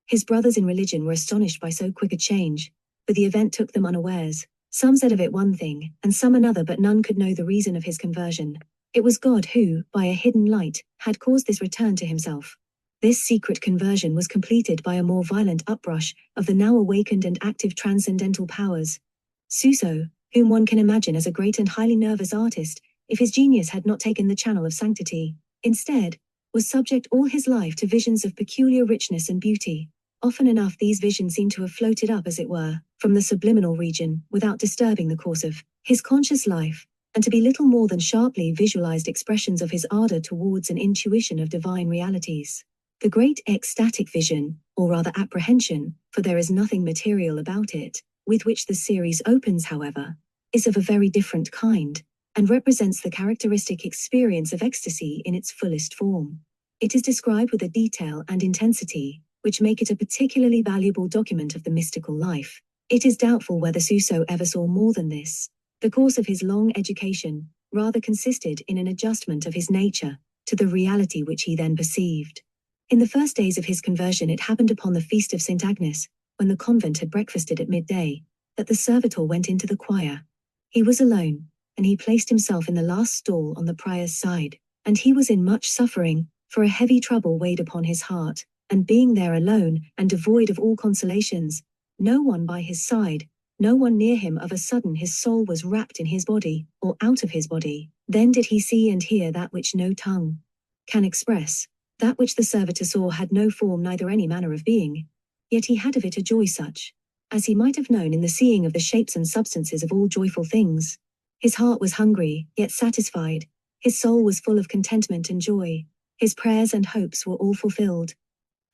His brothers in religion were astonished by so quick a change, for the event took them unawares. Some said of it one thing, and some another, but none could know the reason of his conversion. It was God who, by a hidden light, had caused this return to himself. This secret conversion was completed by a more violent uprush of the now awakened and active transcendental powers. Suso, whom one can imagine as a great and highly nervous artist, if his genius had not taken the channel of sanctity, instead, was subject all his life to visions of peculiar richness and beauty. Often enough these visions seem to have floated up, as it were, from the subliminal region, without disturbing the course of his conscious life, and to be little more than sharply visualized expressions of his ardor towards an intuition of divine realities. The great ecstatic vision, or rather apprehension, for there is nothing material about it, with which the series opens, however, is of a very different kind, and represents the characteristic experience of ecstasy in its fullest form. It is described with a detail and intensity which make it a particularly valuable document of the mystical life. It is doubtful whether Suso ever saw more than this. The course of his long education rather consisted in an adjustment of his nature to the reality which he then perceived. In the first days of his conversion it happened upon the feast of St. Agnes, when the convent had breakfasted at midday, that the servitor went into the choir. He was alone, and he placed himself in the last stall on the prior's side, and he was in much suffering, for a heavy trouble weighed upon his heart, and being there alone, and devoid of all consolations, no one by his side, no one near him, of a sudden his soul was wrapped in his body, or out of his body. Then did he see and hear that which no tongue can express. That which the servitor saw had no form, neither any manner of being, yet he had of it a joy such as he might have known in the seeing of the shapes and substances of all joyful things. His heart was hungry, yet satisfied. His soul was full of contentment and joy. His prayers and hopes were all fulfilled.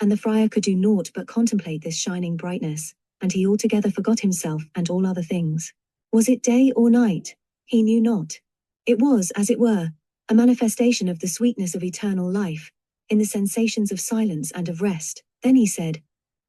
And the friar could do naught but contemplate this shining brightness, and he altogether forgot himself and all other things. Was it day or night? He knew not. It was, as it were, a manifestation of the sweetness of eternal life. in the sensations of silence and of rest. Then he said,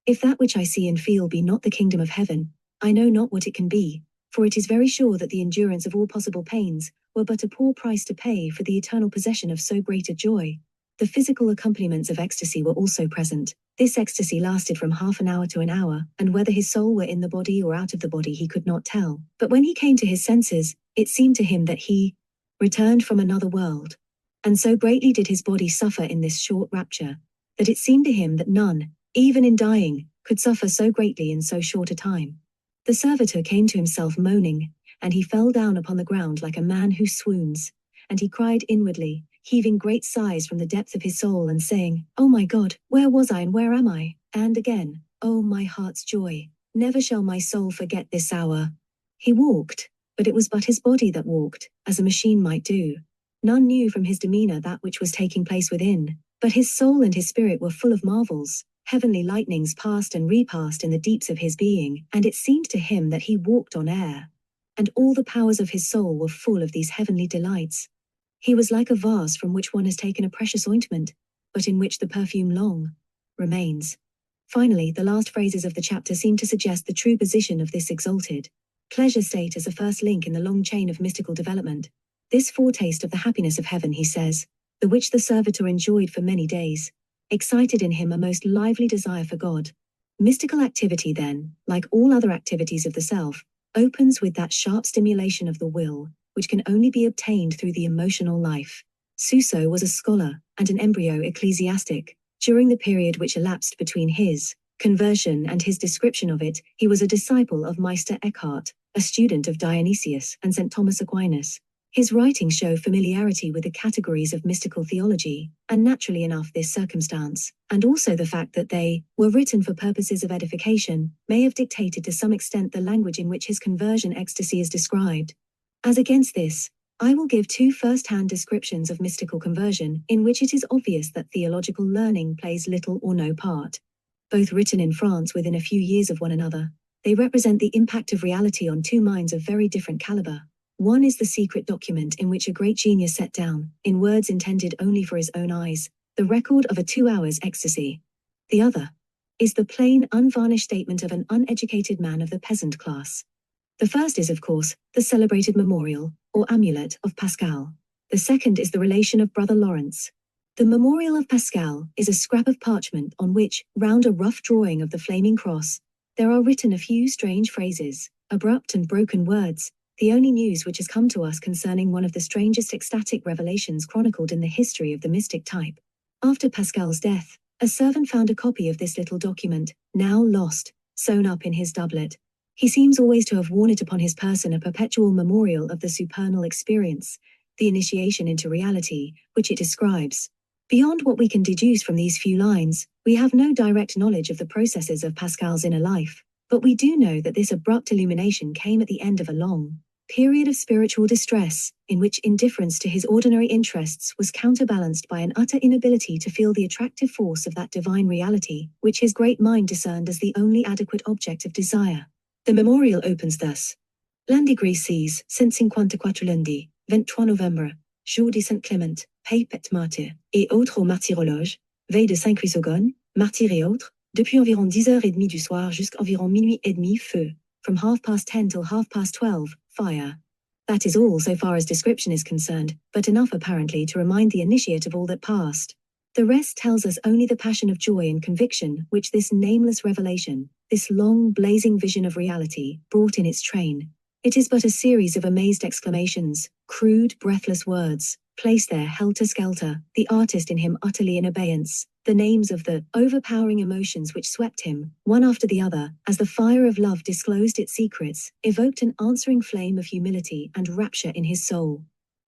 "If that which I see and feel be not the kingdom of heaven, I know not what it can be, for it is very sure that the endurance of all possible pains were but a poor price to pay for the eternal possession of so great a joy." The physical accompaniments of ecstasy were also present. This ecstasy lasted from half an hour to an hour, and whether his soul were in the body or out of the body he could not tell. But when he came to his senses, it seemed to him that he returned from another world. And so greatly did his body suffer in this short rapture, that it seemed to him that none, even in dying, could suffer so greatly in so short a time. The servitor came to himself moaning, and he fell down upon the ground like a man who swoons, and he cried inwardly, heaving great sighs from the depth of his soul and saying, "Oh my God, where was I and where am I?" And again, "Oh my heart's joy, never shall my soul forget this hour." He walked, but it was but his body that walked, as a machine might do. None knew from his demeanor that which was taking place within, but his soul and his spirit were full of marvels. Heavenly lightnings passed and repassed in the deeps of his being, and it seemed to him that he walked on air. And all the powers of his soul were full of these heavenly delights. He was like a vase from which one has taken a precious ointment, but in which the perfume long remains. Finally, the last phrases of the chapter seem to suggest the true position of this exalted pleasure state as a first link in the long chain of mystical development. This foretaste of the happiness of heaven, he says, the which the servitor enjoyed for many days, excited in him a most lively desire for God. Mystical activity then, like all other activities of the self, opens with that sharp stimulation of the will, which can only be obtained through the emotional life. Suso was a scholar and an embryo ecclesiastic. During the period which elapsed between his conversion and his description of it, he was a disciple of Meister Eckhart, a student of Dionysius and St. Thomas Aquinas. His writings show familiarity with the categories of mystical theology, and naturally enough this circumstance, and also the fact that they were written for purposes of edification, may have dictated to some extent the language in which his conversion ecstasy is described. As against this, I will give two first-hand descriptions of mystical conversion, in which it is obvious that theological learning plays little or no part. Both written in France within a few years of one another, they represent the impact of reality on two minds of very different caliber. One is the secret document in which a great genius set down, in words intended only for his own eyes, the record of a 2 hours ecstasy. The other is the plain, unvarnished statement of an uneducated man of the peasant class. The first is, of course, the celebrated memorial, or amulet, of Pascal. The second is the relation of Brother Lawrence. The memorial of Pascal is a scrap of parchment on which, round a rough drawing of the flaming cross, there are written a few strange phrases, abrupt and broken words, the only news which has come to us concerning one of the strangest ecstatic revelations chronicled in the history of the mystic type. After Pascal's death, a servant found a copy of this little document, now lost, sewn up in his doublet. He seems always to have worn it upon his person, a perpetual memorial of the supernal experience, the initiation into reality, which it describes. Beyond what we can deduce from these few lines, we have no direct knowledge of the processes of Pascal's inner life, but we do know that this abrupt illumination came at the end of a long period of spiritual distress, in which indifference to his ordinary interests was counterbalanced by an utter inability to feel the attractive force of that divine reality, which his great mind discerned as the only adequate object of desire. The memorial opens thus. Lundi Gris 154 lundi, 23 novembre, jour de Saint Clément, pape et martyr, et autres au martyrologe, veille de Saint Chrysogone, martyr et autres, depuis environ 10h30 du soir jusqu'environ minuit et demi feu, from 10:30 till 12:30, fire. That is all so far as description is concerned, but enough apparently to remind the initiate of all that passed. The rest tells us only the passion of joy and conviction which this nameless revelation, this long blazing vision of reality, brought in its train. It is but a series of amazed exclamations, crude, breathless words, placed there helter-skelter, the artist in him utterly in abeyance, the names of the overpowering emotions which swept him, one after the other, as the fire of love disclosed its secrets, evoked an answering flame of humility and rapture in his soul.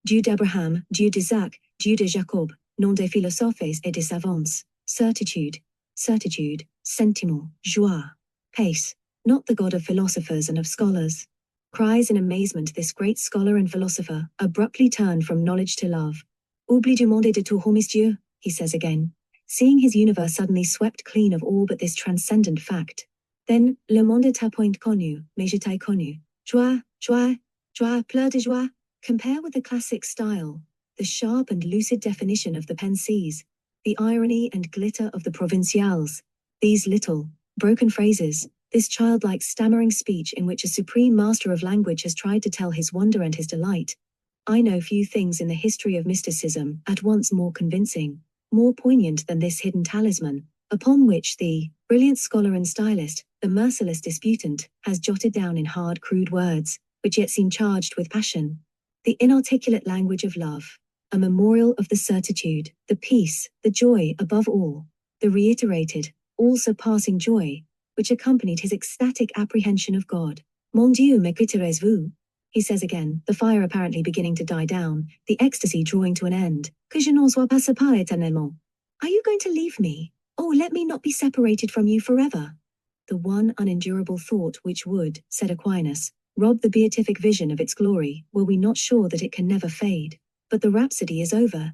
Dieu d'Abraham, Dieu d'Isaac, Dieu de Jacob, nom des philosophes et des savants, certitude, sentiment, joie, pace, not the God of philosophers and of scholars. Cries in amazement this great scholar and philosopher, abruptly turned from knowledge to love. Oubli du monde et de tout homme Dieu, he says again, seeing his universe suddenly swept clean of all but this transcendent fact. Then, le monde t'a point connu, mais je t'ai connu. Joie, joie, joie, pleurs de joie. Compare with the classic style, the sharp and lucid definition of the pen sees. the irony and glitter of the provinciales. These little, broken phrases, this childlike stammering speech in which a supreme master of language has tried to tell his wonder and his delight. I know few things in the history of mysticism at once more convincing, more poignant than this hidden talisman, upon which the brilliant scholar and stylist, the merciless disputant, has jotted down in hard, crude words, which yet seem charged with passion. The inarticulate language of love, a memorial of the certitude, the peace, the joy above all, the reiterated, all-surpassing joy, which accompanied his ecstatic apprehension of God. Mon Dieu, me quitterez-vous? He says again, the fire apparently beginning to die down, the ecstasy drawing to an end. Que je n'en sois pas séparé éternellement. Are you going to leave me? Oh, let me not be separated from you forever. The one unendurable thought which would, said Aquinas, rob the beatific vision of its glory, were we not sure that it can never fade. But the rhapsody is over.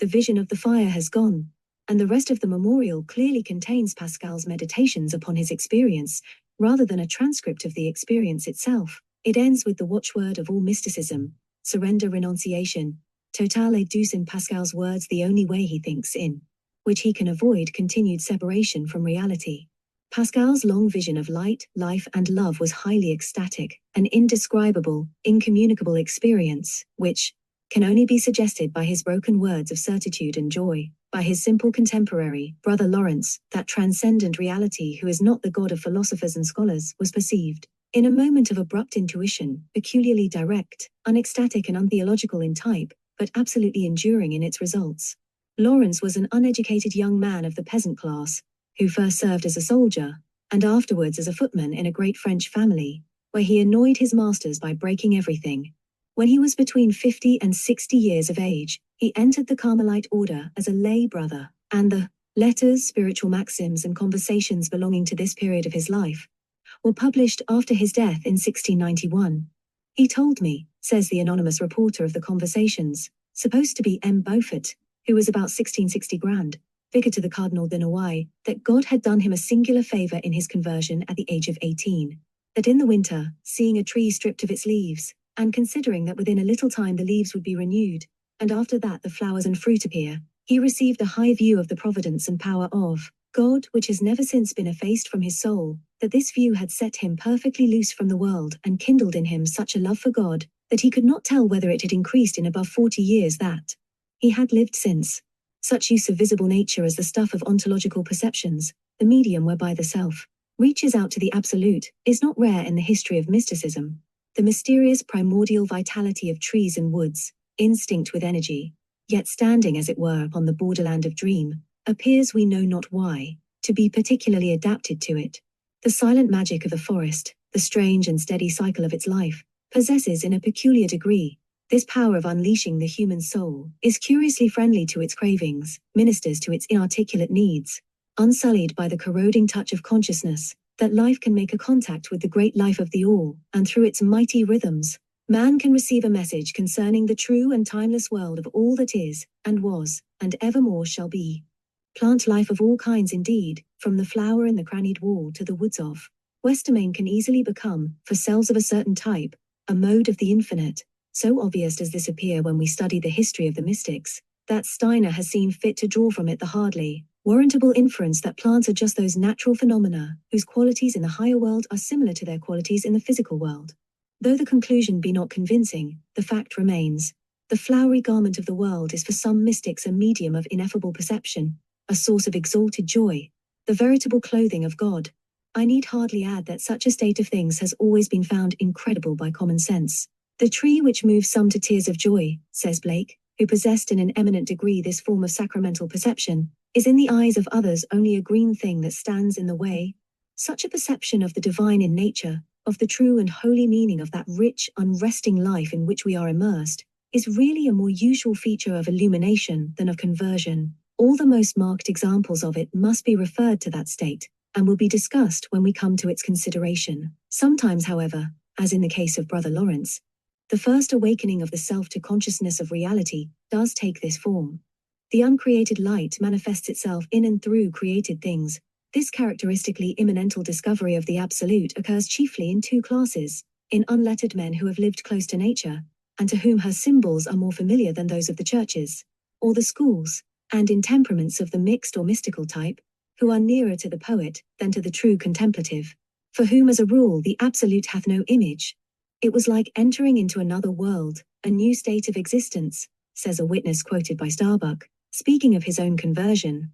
The vision of the fire has gone, and the rest of the memorial clearly contains Pascal's meditations upon his experience, rather than a transcript of the experience itself. It ends with the watchword of all mysticism, surrender, renunciation, total et douce, in Pascal's words, the only way he thinks in which he can avoid continued separation from reality. Pascal's long vision of light, life, and love was highly ecstatic, an indescribable, incommunicable experience, which can only be suggested by his broken words of certitude and joy, by his simple contemporary, Brother Lawrence, that transcendent reality who is not the God of philosophers and scholars, was perceived in a moment of abrupt intuition, peculiarly direct, unecstatic and untheological in type, but absolutely enduring in its results. Lawrence was an uneducated young man of the peasant class, who first served as a soldier, and afterwards as a footman in a great French family, where he annoyed his masters by breaking everything. When he was between 50 and 60 years of age, he entered the Carmelite order as a lay brother, and the letters, spiritual maxims, and conversations belonging to this period of his life were published after his death in 1691. He told me, says the anonymous reporter of the conversations, supposed to be M. Beaufort, who was about 1660 grand, vicar to the Cardinal de Noailles, that God had done him a singular favor in his conversion at the age of 18. That in the winter, seeing a tree stripped of its leaves, and considering that within a little time the leaves would be renewed, and after that the flowers and fruit appear, he received a high view of the providence and power of God, which has never since been effaced from his soul, that this view had set him perfectly loose from the world and kindled in him such a love for God, that he could not tell whether it had increased in above 40 years that he had lived since. Such use of visible nature as the stuff of ontological perceptions, the medium whereby the self reaches out to the absolute, is not rare in the history of mysticism. The mysterious primordial vitality of trees and woods, instinct with energy, yet standing as it were upon the borderland of dream, appears, we know not why, to be particularly adapted to it. The silent magic of the forest, the strange and steady cycle of its life, possesses in a peculiar degree this power of unleashing the human soul, is curiously friendly to its cravings, ministers to its inarticulate needs, unsullied by the corroding touch of consciousness, that life can make a contact with the great life of the all, and through its mighty rhythms, man can receive a message concerning the true and timeless world of all that is, and was, and evermore shall be. Plant life of all kinds indeed, from the flower in the crannied wall to the woods of Westermain, can easily become, for cells of a certain type, a mode of the infinite. So obvious does this appear when we study the history of the mystics, that Steiner has seen fit to draw from it the hardly warrantable inference that plants are just those natural phenomena, whose qualities in the higher world are similar to their qualities in the physical world. Though the conclusion be not convincing, the fact remains. The flowery garment of the world is for some mystics a medium of ineffable perception, a source of exalted joy, the veritable clothing of God. I need hardly add that such a state of things has always been found incredible by common sense. The tree which moves some to tears of joy, says Blake, who possessed in an eminent degree this form of sacramental perception, is in the eyes of others only a green thing that stands in the way. Such a perception of the divine in nature, of the true and holy meaning of that rich, unresting life in which we are immersed, is really a more usual feature of illumination than of conversion. All the most marked examples of it must be referred to that state, and will be discussed when we come to its consideration. Sometimes, however, as in the case of Brother Lawrence, the first awakening of the self to consciousness of reality does take this form. The uncreated light manifests itself in and through created things. This characteristically immanental discovery of the absolute occurs chiefly in two classes: in unlettered men who have lived close to nature, and to whom her symbols are more familiar than those of the churches, or the schools, and in temperaments of the mixed or mystical type, who are nearer to the poet than to the true contemplative, for whom as a rule the absolute hath no image. It was like entering into another world, a new state of existence, says a witness quoted by Starbuck, speaking of his own conversion.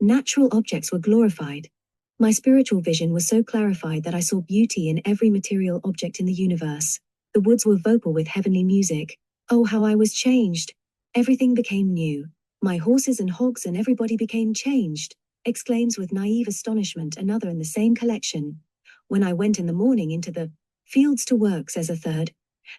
Natural objects were glorified. My spiritual vision was so clarified that I saw beauty in every material object in the universe. The woods were vocal with heavenly music. Oh, how I was changed! Everything became new. My horses and hogs and everybody became changed, exclaims with naive astonishment another in the same collection. When I went in the morning into the fields to work, says a third,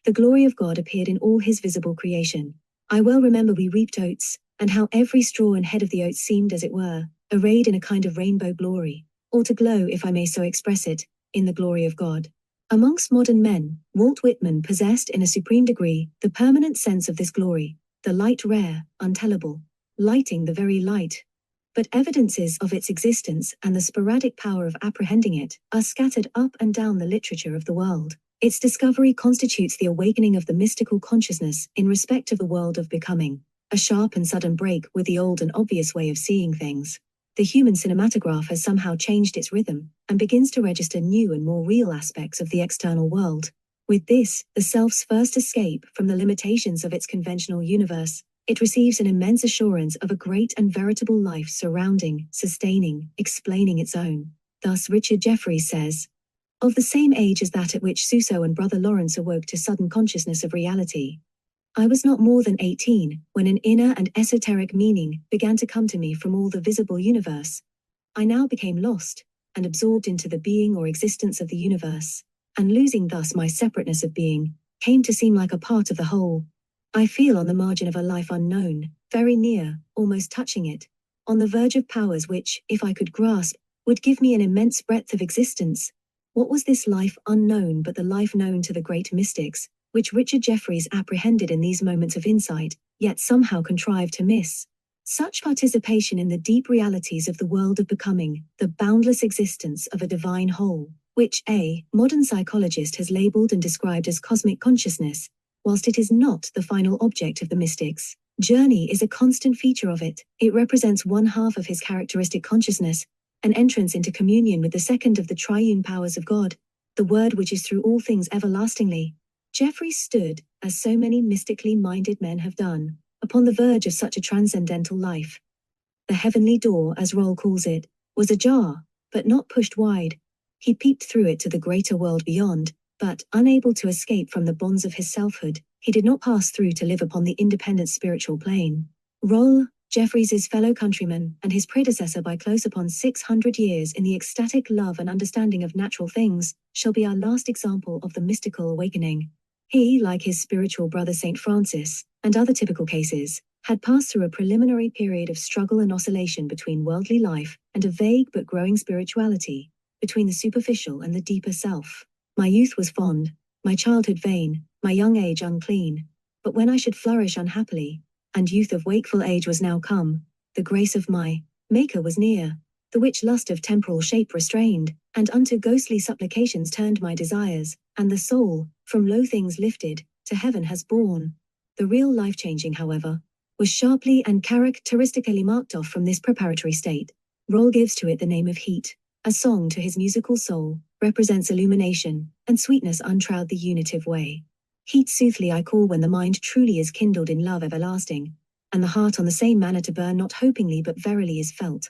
the glory of God appeared in all his visible creation. I well remember we reaped oats, and how every straw and head of the oats seemed, as it were, arrayed in a kind of rainbow glory, or to glow, if I may so express it, in the glory of God. Amongst modern men, Walt Whitman possessed in a supreme degree the permanent sense of this glory, the light rare, untellable, lighting the very light. But evidences of its existence and the sporadic power of apprehending it are scattered up and down the literature of the world. Its discovery constitutes the awakening of the mystical consciousness in respect of the world of becoming, a sharp and sudden break with the old and obvious way of seeing things. The human cinematograph has somehow changed its rhythm and begins to register new and more real aspects of the external world. With this, the self's first escape from the limitations of its conventional universe, it receives an immense assurance of a great and veritable life surrounding, sustaining, explaining its own. Thus Richard Jefferies says, of the same age as that at which Suso and Brother Lawrence awoke to sudden consciousness of reality, I was not more than 18 when an inner and esoteric meaning began to come to me from all the visible universe. I now became lost and absorbed into the being or existence of the universe, and losing thus my separateness of being, came to seem like a part of the whole. I feel on the margin of a life unknown, very near, almost touching it, on the verge of powers which, if I could grasp, would give me an immense breadth of existence. What was this life unknown but the life known to the great mystics, which Richard Jefferies apprehended in these moments of insight, yet somehow contrived to miss? Such participation in the deep realities of the world of becoming, the boundless existence of a divine whole, which a modern psychologist has labeled and described as cosmic consciousness, whilst it is not the final object of the mystics' journey, is a constant feature of it. It represents one half of his characteristic consciousness, an entrance into communion with the second of the triune powers of God, the Word which is through all things everlastingly. Jefferies stood, as so many mystically minded men have done, upon the verge of such a transcendental life. The heavenly door, as Roll calls it, was ajar, but not pushed wide. He peeped through it to the greater world beyond, but, unable to escape from the bonds of his selfhood, he did not pass through to live upon the independent spiritual plane. Roll, Jefferies' fellow countryman and his predecessor by close upon 600 years in the ecstatic love and understanding of natural things, shall be our last example of the mystical awakening. He, like his spiritual brother St. Francis, and other typical cases, had passed through a preliminary period of struggle and oscillation between worldly life and a vague but growing spirituality, between the superficial and the deeper self. My youth was fond, my childhood vain, my young age unclean, but when I should flourish unhappily, and youth of wakeful age was now come, the grace of my Maker was near, the which lust of temporal shape restrained, and unto ghostly supplications turned my desires, and the soul, from low things lifted, to heaven has borne. The real life-changing, however, was sharply and characteristically marked off from this preparatory state. Roll gives to it the name of heat. A song to his musical soul, represents illumination, and sweetness untrowed the unitive way. Heat soothly I call when the mind truly is kindled in love everlasting, and the heart on the same manner to burn not hopingly but verily is felt.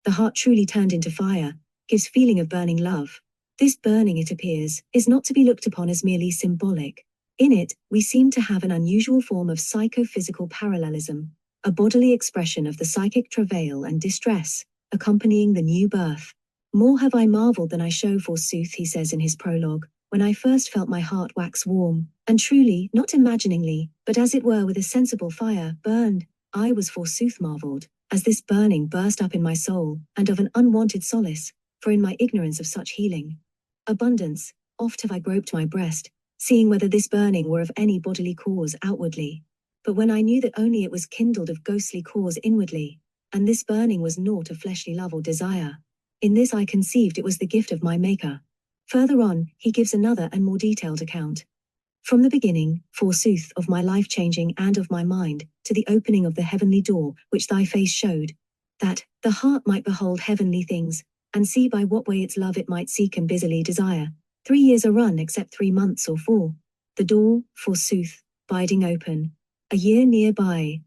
The heart truly turned into fire, gives feeling of burning love. This burning, it appears, is not to be looked upon as merely symbolic. In it, we seem to have an unusual form of psychophysical parallelism, a bodily expression of the psychic travail and distress, accompanying the new birth. More have I marveled than I show forsooth, he says in his prologue, when I first felt my heart wax warm, and truly, not imaginingly, but as it were with a sensible fire, burned, I was forsooth marveled, as this burning burst up in my soul, and of an unwonted solace, for in my ignorance of such healing abundance, oft have I groped my breast, seeing whether this burning were of any bodily cause outwardly. But when I knew that only it was kindled of ghostly cause inwardly, and this burning was naught of fleshly love or desire, in this I conceived it was the gift of my Maker. Further on, he gives another and more detailed account. From the beginning, forsooth, of my life changing and of my mind, to the opening of the heavenly door, which thy face showed, that the heart might behold heavenly things, and see by what way its love it might seek and busily desire. 3 years are run, except 3 months or 4. The door, forsooth, biding open, a year near by.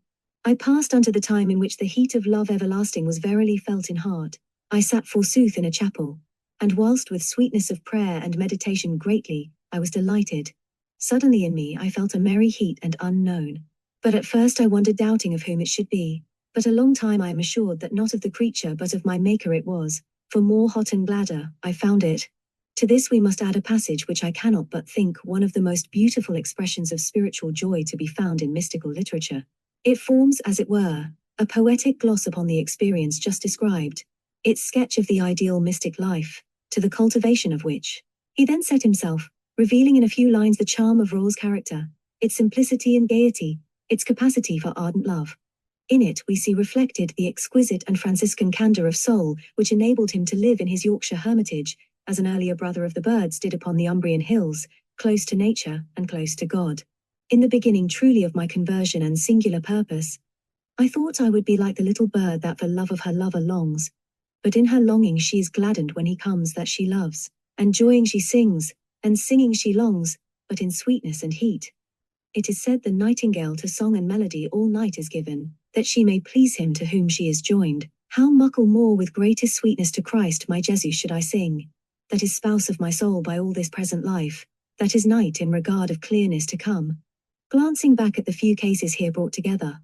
I passed unto the time in which the heat of love everlasting was verily felt in heart. I sat forsooth in a chapel, and whilst with sweetness of prayer and meditation greatly, I was delighted. Suddenly in me I felt a merry heat and unknown. But at first I wondered, doubting of whom it should be. But a long time I am assured that not of the creature but of my Maker it was, for more hot and gladder, I found it. To this we must add a passage which I cannot but think one of the most beautiful expressions of spiritual joy to be found in mystical literature. It forms, as it were, a poetic gloss upon the experience just described, its sketch of the ideal mystic life, to the cultivation of which he then set himself, revealing in a few lines the charm of Raw's character, its simplicity and gaiety, its capacity for ardent love. In it we see reflected the exquisite and Franciscan candor of soul which enabled him to live in his Yorkshire hermitage, as an earlier brother of the birds did upon the Umbrian hills, close to nature and close to God. In the beginning truly of my conversion and singular purpose, I thought I would be like the little bird that for love of her lover longs. But in her longing she is gladdened when he comes that she loves, and joying she sings, and singing she longs, but in sweetness and heat. It is said the nightingale to song and melody all night is given, that she may please him to whom she is joined. How muckle more with greatest sweetness to Christ my Jesus should I sing, that is spouse of my soul by all this present life, that is night in regard of clearness to come. Glancing back at the few cases here brought together,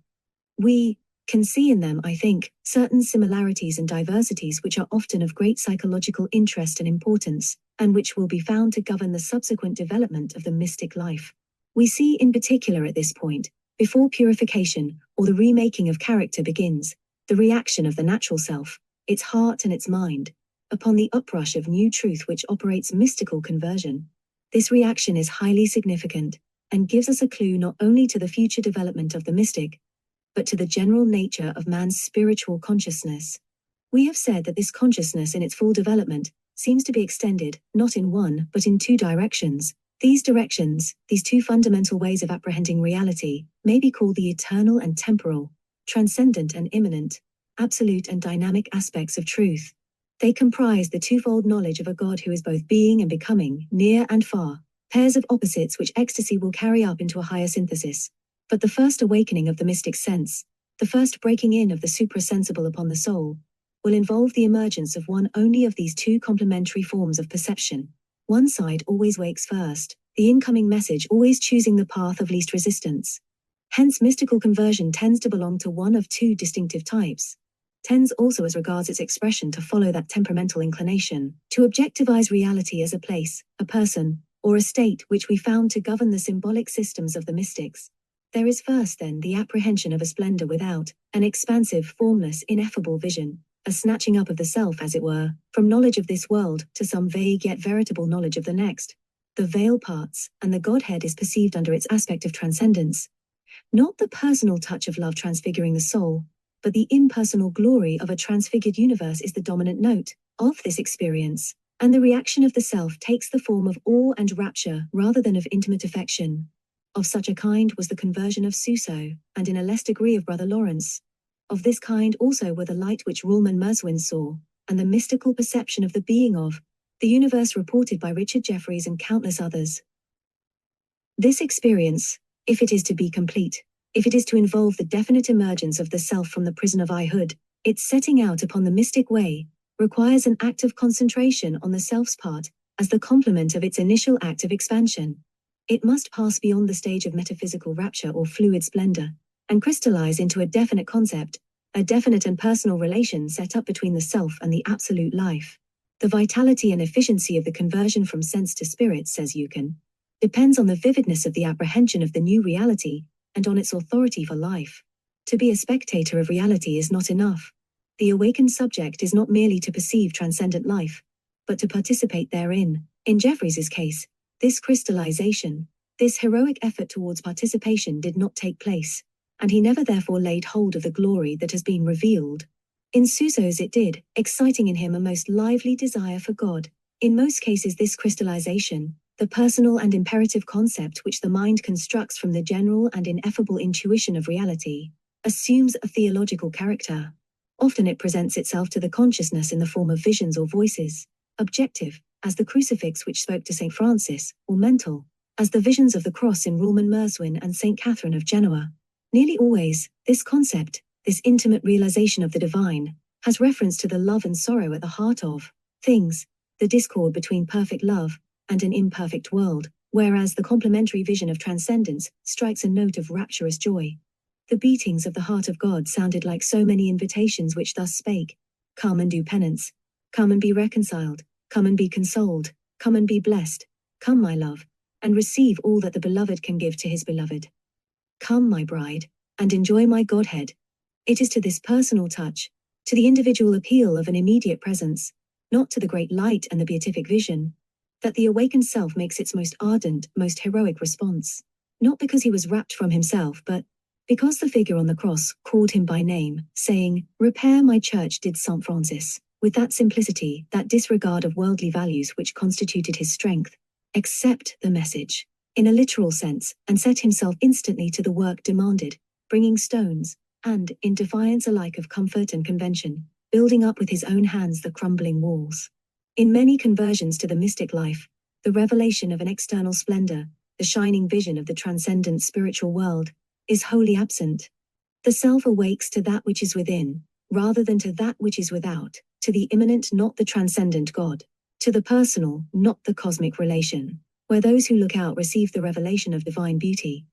we can see in them, I think, certain similarities and diversities which are often of great psychological interest and importance, and which will be found to govern the subsequent development of the mystic life. We see in particular at this point, before purification, or the remaking of character begins, the reaction of the natural self, its heart and its mind, upon the uprush of new truth which operates mystical conversion. This reaction is highly significant, and gives us a clue not only to the future development of the mystic, but to the general nature of man's spiritual consciousness. We have said that this consciousness in its full development seems to be extended, not in one, but in 2 directions. These directions, these 2 fundamental ways of apprehending reality, may be called the eternal and temporal, transcendent and immanent, absolute and dynamic aspects of truth. They comprise the twofold knowledge of a God who is both being and becoming, near and far, pairs of opposites which ecstasy will carry up into a higher synthesis. But the first awakening of the mystic sense, the first breaking in of the suprasensible upon the soul, will involve the emergence of one only of these 2 complementary forms of perception. One side always wakes first, the incoming message always choosing the path of least resistance. Hence mystical conversion tends to belong to one of 2 distinctive types. Tends also as regards its expression to follow that temperamental inclination, to objectivize reality as a place, a person, or a state which we found to govern the symbolic systems of the mystics. There is first then the apprehension of a splendor without, an expansive, formless, ineffable vision, a snatching up of the self as it were, from knowledge of this world to some vague yet veritable knowledge of the next. The veil parts, and the Godhead is perceived under its aspect of transcendence. Not the personal touch of love transfiguring the soul, but the impersonal glory of a transfigured universe is the dominant note of this experience, and the reaction of the self takes the form of awe and rapture rather than of intimate affection. Of such a kind was the conversion of Suso, and in a less degree of Brother Lawrence. Of this kind also were the light which Ruhlmann Merswin saw, and the mystical perception of the being of the universe reported by Richard Jefferies and countless others. This experience, if it is to be complete, if it is to involve the definite emergence of the self from the prison of I-hood, its setting out upon the mystic way, requires an act of concentration on the self's part, as the complement of its initial act of expansion. It must pass beyond the stage of metaphysical rapture or fluid splendor, and crystallize into a definite concept, a definite and personal relation set up between the self and the absolute life. The vitality and efficiency of the conversion from sense to spirit, says Eucken, depends on the vividness of the apprehension of the new reality, and on its authority for life. To be a spectator of reality is not enough. The awakened subject is not merely to perceive transcendent life, but to participate therein. In Jeffreys's case, this crystallization, this heroic effort towards participation did not take place, and he never therefore laid hold of the glory that has been revealed. In Suso's it did, exciting in him a most lively desire for God. In most cases this crystallization, The personal and imperative concept which the mind constructs from the general and ineffable intuition of reality assumes a theological character. Often it presents itself to the consciousness in the form of visions or voices, objective, as the crucifix which spoke to St. Francis, or mental, as the visions of the cross in Rulman Merswin and St. Catherine of Genoa. Nearly always, this concept, this intimate realization of the divine, has reference to the love and sorrow at the heart of things, the discord between perfect love and an imperfect world, whereas the complementary vision of transcendence strikes a note of rapturous joy. The beatings of the heart of God sounded like so many invitations which thus spake, "Come and do penance. Come and be reconciled. Come and be consoled. Come and be blessed. Come, my love, and receive all that the beloved can give to his beloved. Come, my bride, and enjoy my Godhead." It is to this personal touch, to the individual appeal of an immediate presence, not to the great light and the beatific vision, that the awakened self makes its most ardent, most heroic response. Not because he was rapt from himself, but because the figure on the cross called him by name, saying, "Repair my church," did St. Francis, with that simplicity, that disregard of worldly values which constituted his strength, accept the message, in a literal sense, and set himself instantly to the work demanded, bringing stones, and, in defiance alike of comfort and convention, building up with his own hands the crumbling walls. In many conversions to the mystic life, the revelation of an external splendor, the shining vision of the transcendent spiritual world, is wholly absent. The self awakes to that which is within, rather than to that which is without, to the immanent, not the transcendent God, to the personal, not the cosmic relation, where those who look out receive the revelation of divine beauty.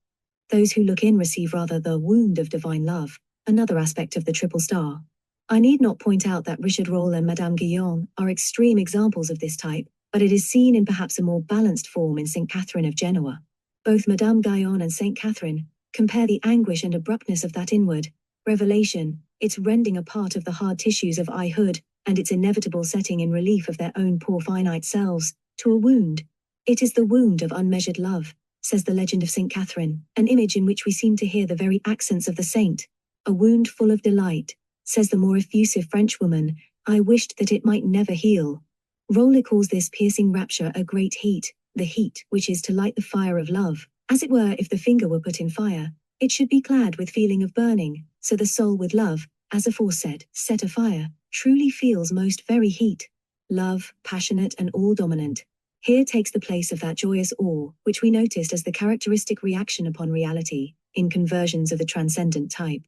Those who look in receive rather the wound of divine love, another aspect of the triple star. I need not point out that Richard Rolle and Madame Guyon are extreme examples of this type, but it is seen in perhaps a more balanced form in St. Catherine of Genoa. Both Madame Guyon and St. Catherine compare the anguish and abruptness of that inward revelation, its rending apart of the hard tissues of I-hood, and its inevitable setting in relief of their own poor finite selves, to a wound. It is the wound of unmeasured love, says the legend of St. Catherine, an image in which we seem to hear the very accents of the saint. A wound full of delight, says the more effusive Frenchwoman, I wished that it might never heal. Rolle calls this piercing rapture a great heat, the heat which is to light the fire of love. As it were, if the finger were put in fire, it should be clad with feeling of burning, so the soul with love, as aforesaid, set afire, truly feels most very heat. Love, passionate and all-dominant, here takes the place of that joyous awe, which we noticed as the characteristic reaction upon reality, in conversions of the transcendent type.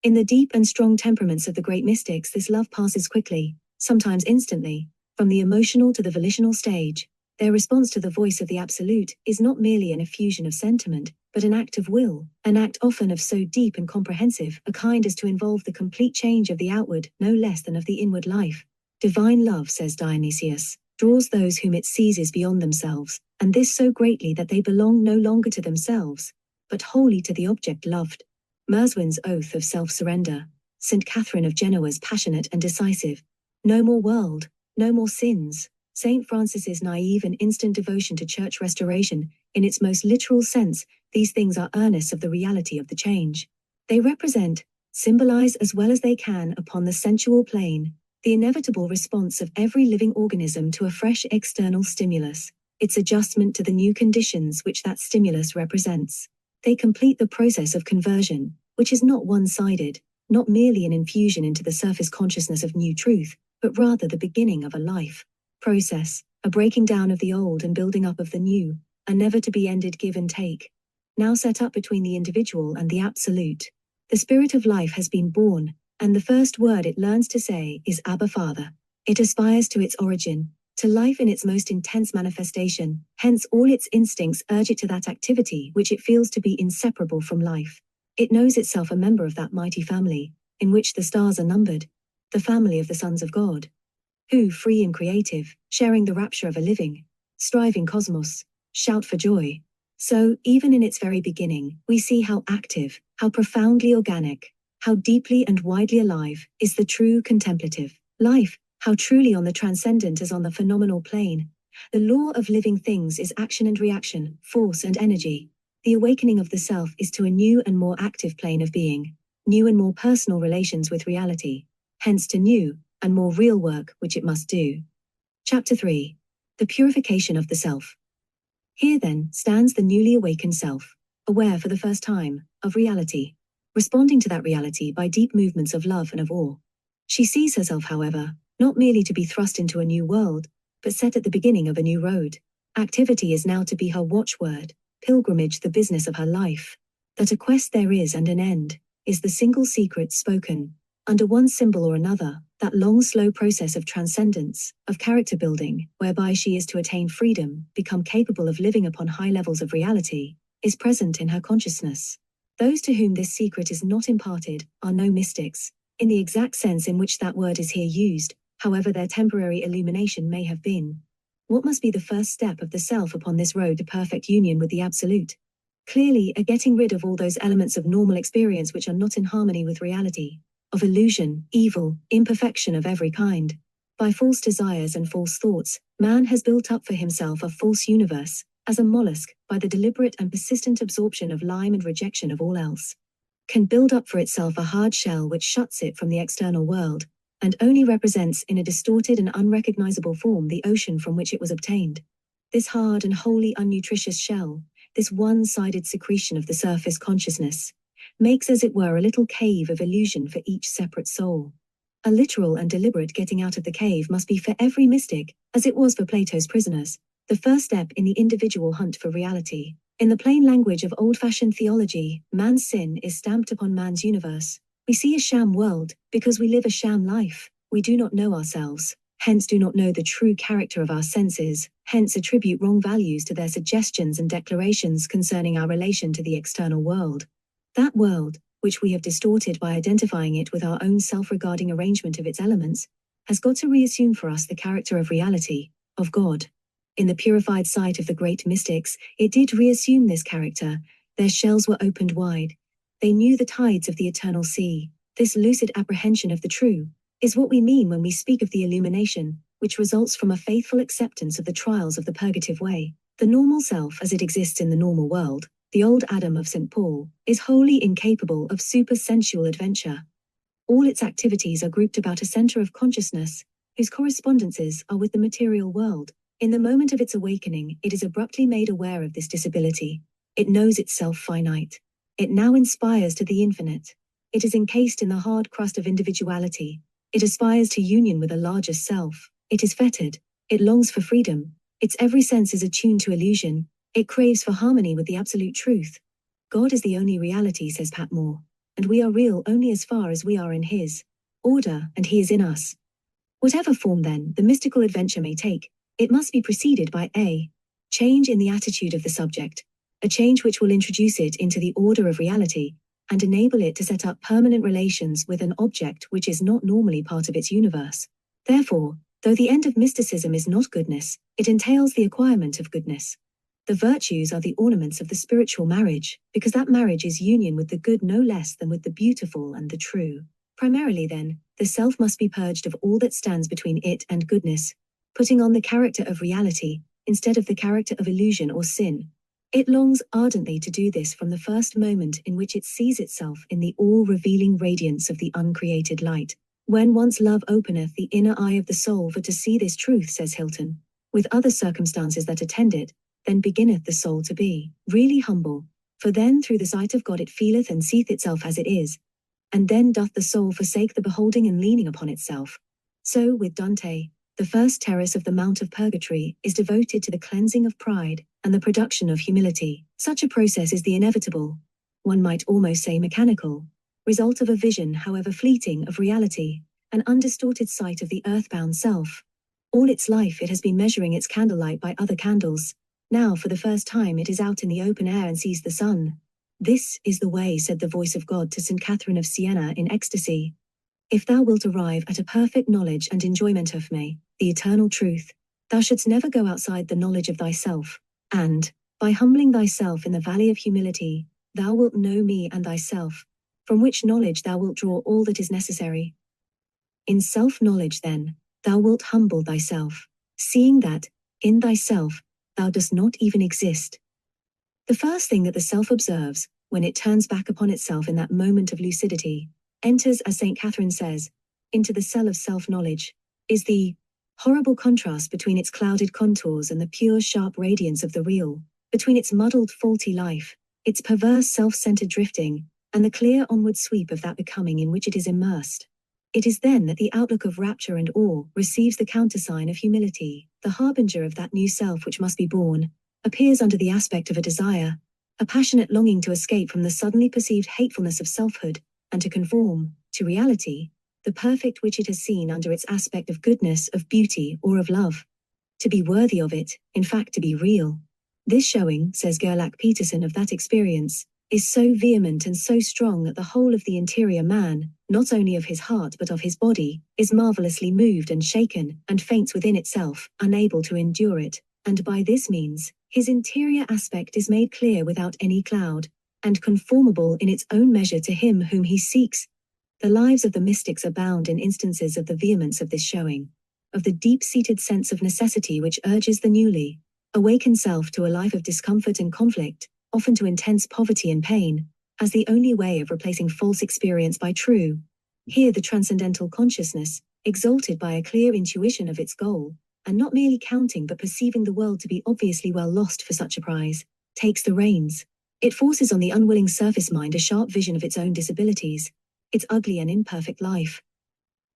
In the deep and strong temperaments of the great mystics, this love passes quickly, sometimes instantly, from the emotional to the volitional stage. Their response to the voice of the Absolute is not merely an effusion of sentiment, but an act of will, an act often of so deep and comprehensive a kind as to involve the complete change of the outward, no less than of the inward life. Divine love, says Dionysius, draws those whom it seizes beyond themselves, and this so greatly that they belong no longer to themselves, but wholly to the object loved. Merswin's oath of self-surrender, St. Catherine of Genoa's passionate and decisive, "No more world, no more sins." St. Francis's naive and instant devotion to church restoration, in its most literal sense, these things are earnests of the reality of the change. They represent, symbolize as well as they can upon the sensual plane, the inevitable response of every living organism to a fresh external stimulus, its adjustment to the new conditions which that stimulus represents. They complete the process of conversion, which is not one-sided, not merely an infusion into the surface consciousness of new truth, but rather the beginning of a life process, a breaking down of the old and building up of the new, a never-to-be-ended give and take, now set up between the individual and the Absolute. The spirit of life has been born, and the first word it learns to say is Abba, Father. It aspires to its origin, to life in its most intense manifestation, hence all its instincts urge it to that activity which it feels to be inseparable from life. It knows itself a member of that mighty family, in which the stars are numbered, the family of the sons of God, who, free and creative, sharing the rapture of a living, striving cosmos, shout for joy. So, even in its very beginning, we see how active, how profoundly organic, how deeply and widely alive is the true contemplative life, how truly on the transcendent as on the phenomenal plane. The law of living things is action and reaction, force and energy. The awakening of the self is to a new and more active plane of being, new and more personal relations with reality, hence to new and more real work which it must do. Chapter 3. The Purification of the Self. Here then stands the newly awakened self, aware for the first time of reality, responding to that reality by deep movements of love and of awe. She sees herself, however, not merely to be thrust into a new world, but set at the beginning of a new road. Activity is now to be her watchword, pilgrimage the business of her life. That a quest there is and an end, is the single secret spoken, under one symbol or another, that long slow process of transcendence, of character building, whereby she is to attain freedom, become capable of living upon high levels of reality, is present in her consciousness. Those to whom this secret is not imparted are no mystics, in the exact sense in which that word is here used, however their temporary illumination may have been. What must be the first step of the self upon this road to perfect union with the Absolute? Clearly, a getting rid of all those elements of normal experience which are not in harmony with reality, of illusion, evil, imperfection of every kind. By false desires and false thoughts, man has built up for himself a false universe, as a mollusk, by the deliberate and persistent absorption of lime and rejection of all else, can build up for itself a hard shell which shuts it from the external world, and only represents in a distorted and unrecognizable form the ocean from which it was obtained. This hard and wholly unnutritious shell, this one-sided secretion of the surface consciousness, makes as it were a little cave of illusion for each separate soul. A literal and deliberate getting out of the cave must be for every mystic, as it was for Plato's prisoners, the first step in the individual hunt for reality. In the plain language of old-fashioned theology, man's sin is stamped upon man's universe. We see a sham world, because we live a sham life. We do not know ourselves, hence do not know the true character of our senses, hence attribute wrong values to their suggestions and declarations concerning our relation to the external world. That world, which we have distorted by identifying it with our own self-regarding arrangement of its elements, has got to reassume for us the character of reality, of God. In the purified sight of the great mystics, it did reassume this character. Their shells were opened wide. They knew the tides of the eternal sea. This lucid apprehension of the true is what we mean when we speak of the illumination, which results from a faithful acceptance of the trials of the purgative way. The normal self as it exists in the normal world, the old Adam of St. Paul, is wholly incapable of supersensual adventure. All its activities are grouped about a center of consciousness, whose correspondences are with the material world. In the moment of its awakening, it is abruptly made aware of this disability. It knows itself finite. It now inspires to the infinite. It is encased in the hard crust of individuality. It aspires to union with a larger self. It is fettered. It longs for freedom. Its every sense is attuned to illusion. It craves for harmony with the absolute truth. God is the only reality, says Patmore, and we are real only as far as we are in His order and He is in us. Whatever form, then, the mystical adventure may take, it must be preceded by a change in the attitude of the subject, a change which will introduce it into the order of reality, and enable it to set up permanent relations with an object which is not normally part of its universe. Therefore, though the end of mysticism is not goodness, it entails the acquirement of goodness. The virtues are the ornaments of the spiritual marriage, because that marriage is union with the good no less than with the beautiful and the true. Primarily, then, the self must be purged of all that stands between it and goodness, putting on the character of reality, instead of the character of illusion or sin. It longs ardently to do this from the first moment in which it sees itself in the all-revealing radiance of the uncreated light. When once love openeth the inner eye of the soul for to see this truth, says Hilton, with other circumstances that attend it, then beginneth the soul to be really humble, for then through the sight of God it feeleth and seeth itself as it is, and then doth the soul forsake the beholding and leaning upon itself. So with Dante, the first terrace of the Mount of Purgatory is devoted to the cleansing of pride and the production of humility. Such a process is the inevitable, one might almost say mechanical, result of a vision, however fleeting, of reality, an undistorted sight of the earthbound self. All its life it has been measuring its candlelight by other candles. Now for the first time it is out in the open air and sees the sun. This is the way, said the voice of God to St. Catherine of Siena in Ecstasy. If thou wilt arrive at a perfect knowledge and enjoyment of me, the eternal truth, thou shouldst never go outside the knowledge of thyself, and, by humbling thyself in the valley of humility, thou wilt know me and thyself, from which knowledge thou wilt draw all that is necessary. In self-knowledge, then, thou wilt humble thyself, seeing that, in thyself, thou dost not even exist. The first thing that the self observes, when it turns back upon itself in that moment of lucidity, enters, as St. Catherine says, into the cell of self-knowledge, is the horrible contrast between its clouded contours and the pure sharp radiance of the real. between its muddled, faulty life, its perverse self-centered drifting, and the clear onward sweep of that becoming in which it is immersed. It is then that the outlook of rapture and awe receives the countersign of humility, the harbinger of that new self which must be born, appears under the aspect of a desire, a passionate longing to escape from the suddenly perceived hatefulness of selfhood, and to conform, to reality, the perfect which it has seen under its aspect of goodness, of beauty, or of love. To be worthy of it, in fact to be real. This showing, says Gerlach Peterson, of that experience, is so vehement and so strong that the whole of the interior man, not only of his heart but of his body, is marvelously moved and shaken, and faints within itself, unable to endure it, and by this means, his interior aspect is made clear without any cloud, and conformable in its own measure to him whom he seeks. The lives of the mystics abound in instances of the vehemence of this showing, of the deep-seated sense of necessity which urges the newly awakened self to a life of discomfort and conflict, often to intense poverty and pain, as the only way of replacing false experience by true. Here the transcendental consciousness, exalted by a clear intuition of its goal, and not merely counting but perceiving the world to be obviously well lost for such a prize, takes the reins. It forces on the unwilling surface mind a sharp vision of its own disabilities, its ugly and imperfect life.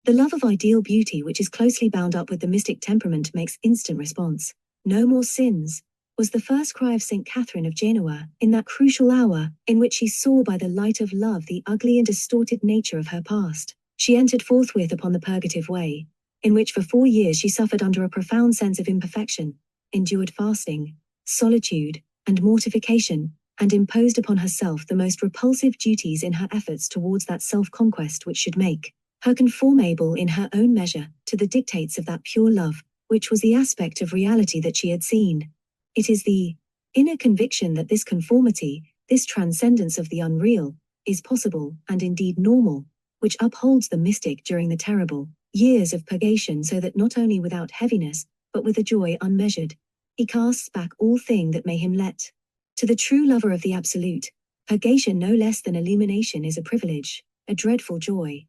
The love of ideal beauty which is closely bound up with the mystic temperament makes instant response. No more sins, was the first cry of St. Catherine of Genoa, in that crucial hour, in which she saw by the light of love the ugly and distorted nature of her past. She entered forthwith upon the purgative way, in which for 4 years she suffered under a profound sense of imperfection, endured fasting, solitude, and mortification, and imposed upon herself the most repulsive duties in her efforts towards that self-conquest which should make her conformable in her own measure to the dictates of that pure love, which was the aspect of reality that she had seen. It is the inner conviction that this conformity, this transcendence of the unreal, is possible, and indeed normal, which upholds the mystic during the terrible years of purgation, so that not only without heaviness, but with a joy unmeasured, he casts back all thing that may him let. To the true lover of the absolute, purgation no less than illumination is a privilege, a dreadful joy.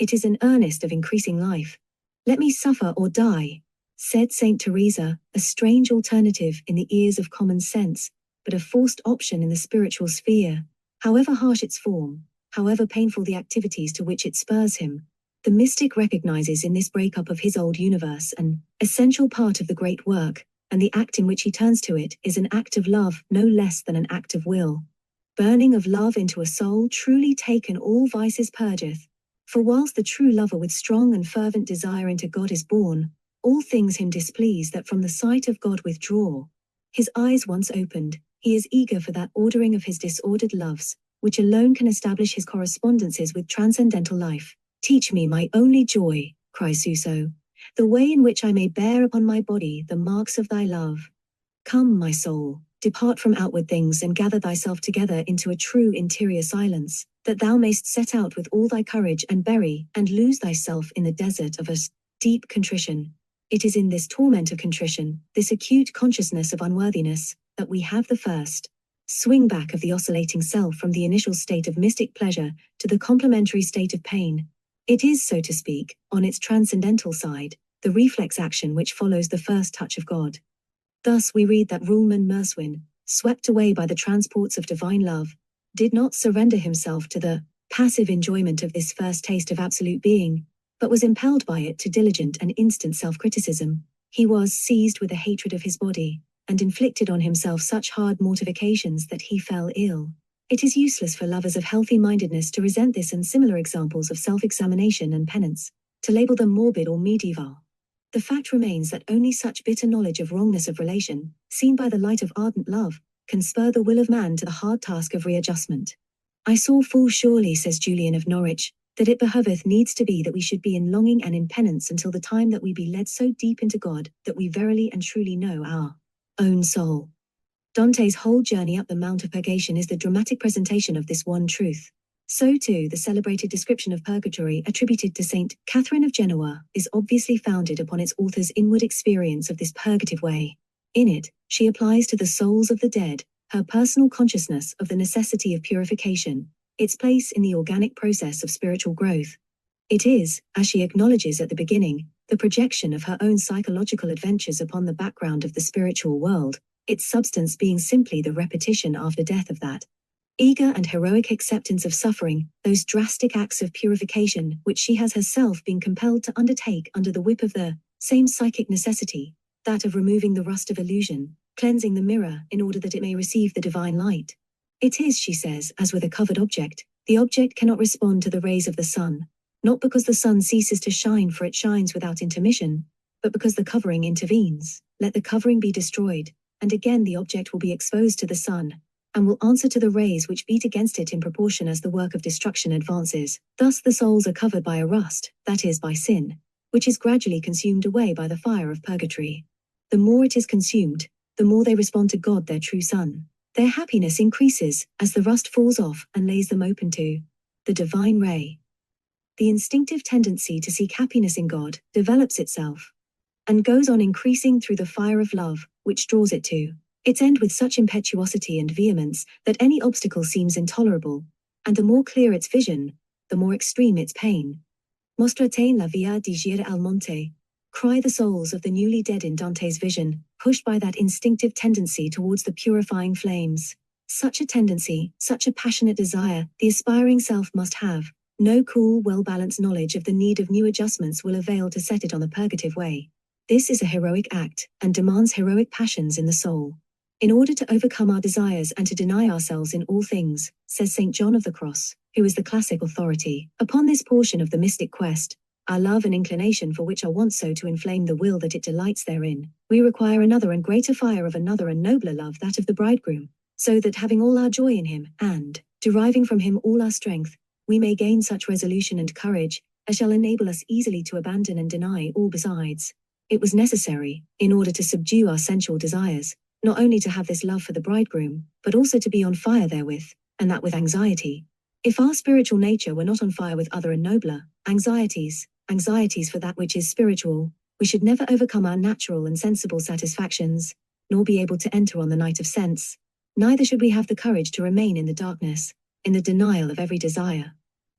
It is an earnest of increasing life. Let me suffer or die, said Saint Teresa, a strange alternative in the ears of common sense, but a forced option in the spiritual sphere. However harsh its form, however painful the activities to which it spurs him, the mystic recognizes in this breakup of his old universe an essential part of the great work, and the act in which he turns to it is an act of love no less than an act of will. Burning of love into a soul truly taken all vices purgeth, for whilst the true lover with strong and fervent desire into God is born, all things him displease that from the sight of God withdraw. His eyes once opened, he is eager for that ordering of his disordered loves, which alone can establish his correspondences with transcendental life. Teach me, my only joy, cries Suso, the way in which I may bear upon my body the marks of thy love. Come, my soul, depart from outward things and gather thyself together into a true interior silence, that thou mayst set out with all thy courage and bury and lose thyself in the desert of a deep contrition. It is in this torment of contrition, this acute consciousness of unworthiness, that we have the first swing back of the oscillating self from the initial state of mystic pleasure to the complementary state of pain. It is, so to speak, on its transcendental side, the reflex action which follows the first touch of God. Thus we read that Rulman Merswin, swept away by the transports of divine love, did not surrender himself to the passive enjoyment of this first taste of absolute being, but was impelled by it to diligent and instant self-criticism. He was seized with a hatred of his body, and inflicted on himself such hard mortifications that he fell ill. It is useless for lovers of healthy-mindedness to resent this and similar examples of self-examination and penance, to label them morbid or medieval. The fact remains that only such bitter knowledge of wrongness of relation, seen by the light of ardent love, can spur the will of man to the hard task of readjustment. I saw full surely, says Julian of Norwich, that it behoveth needs to be that we should be in longing and in penance until the time that we be led so deep into God that we verily and truly know our own soul. Dante's whole journey up the Mount of Purgation is the dramatic presentation of this one truth. So too the celebrated description of purgatory attributed to Saint Catherine of Genoa is obviously founded upon its author's inward experience of this purgative way. In it, she applies to the souls of the dead her personal consciousness of the necessity of purification, its place in the organic process of spiritual growth. It is, as she acknowledges at the beginning, the projection of her own psychological adventures upon the background of the spiritual world, its substance being simply the repetition after death of that eager and heroic acceptance of suffering, those drastic acts of purification which she has herself been compelled to undertake under the whip of the same psychic necessity, that of removing the rust of illusion, cleansing the mirror in order that it may receive the divine light. It is, she says, as with a covered object, the object cannot respond to the rays of the sun, not because the sun ceases to shine, for it shines without intermission, but because the covering intervenes. Let the covering be destroyed, and again the object will be exposed to the sun, and will answer to the rays which beat against it in proportion as the work of destruction advances. Thus the souls are covered by a rust, that is, by sin, which is gradually consumed away by the fire of purgatory. The more it is consumed, the more they respond to God, their true Son. Their happiness increases as the rust falls off and lays them open to the divine ray. The instinctive tendency to seek happiness in God develops itself and goes on increasing through the fire of love, which draws it to its end with such impetuosity and vehemence that any obstacle seems intolerable, and the more clear its vision, the more extreme its pain. Mostrate la via di gira al monte, cry the souls of the newly dead in Dante's vision, pushed by that instinctive tendency towards the purifying flames. Such a tendency, such a passionate desire, the aspiring self must have. No cool, well-balanced knowledge of the need of new adjustments will avail to set it on the purgative way. This is a heroic act, and demands heroic passions in the soul. In order to overcome our desires and to deny ourselves in all things, says St. John of the Cross, who is the classic authority upon this portion of the mystic quest, our love and inclination for which are wont so to inflame the will that it delights therein, we require another and greater fire of another and nobler love, that of the bridegroom, so that having all our joy in him, and deriving from him all our strength, we may gain such resolution and courage as shall enable us easily to abandon and deny all besides. It was necessary, in order to subdue our sensual desires, not only to have this love for the bridegroom, but also to be on fire therewith, and that with anxiety. If our spiritual nature were not on fire with other and nobler anxieties for that which is spiritual, we should never overcome our natural and sensible satisfactions, nor be able to enter on the night of sense. Neither should we have the courage to remain in the darkness, in the denial of every desire.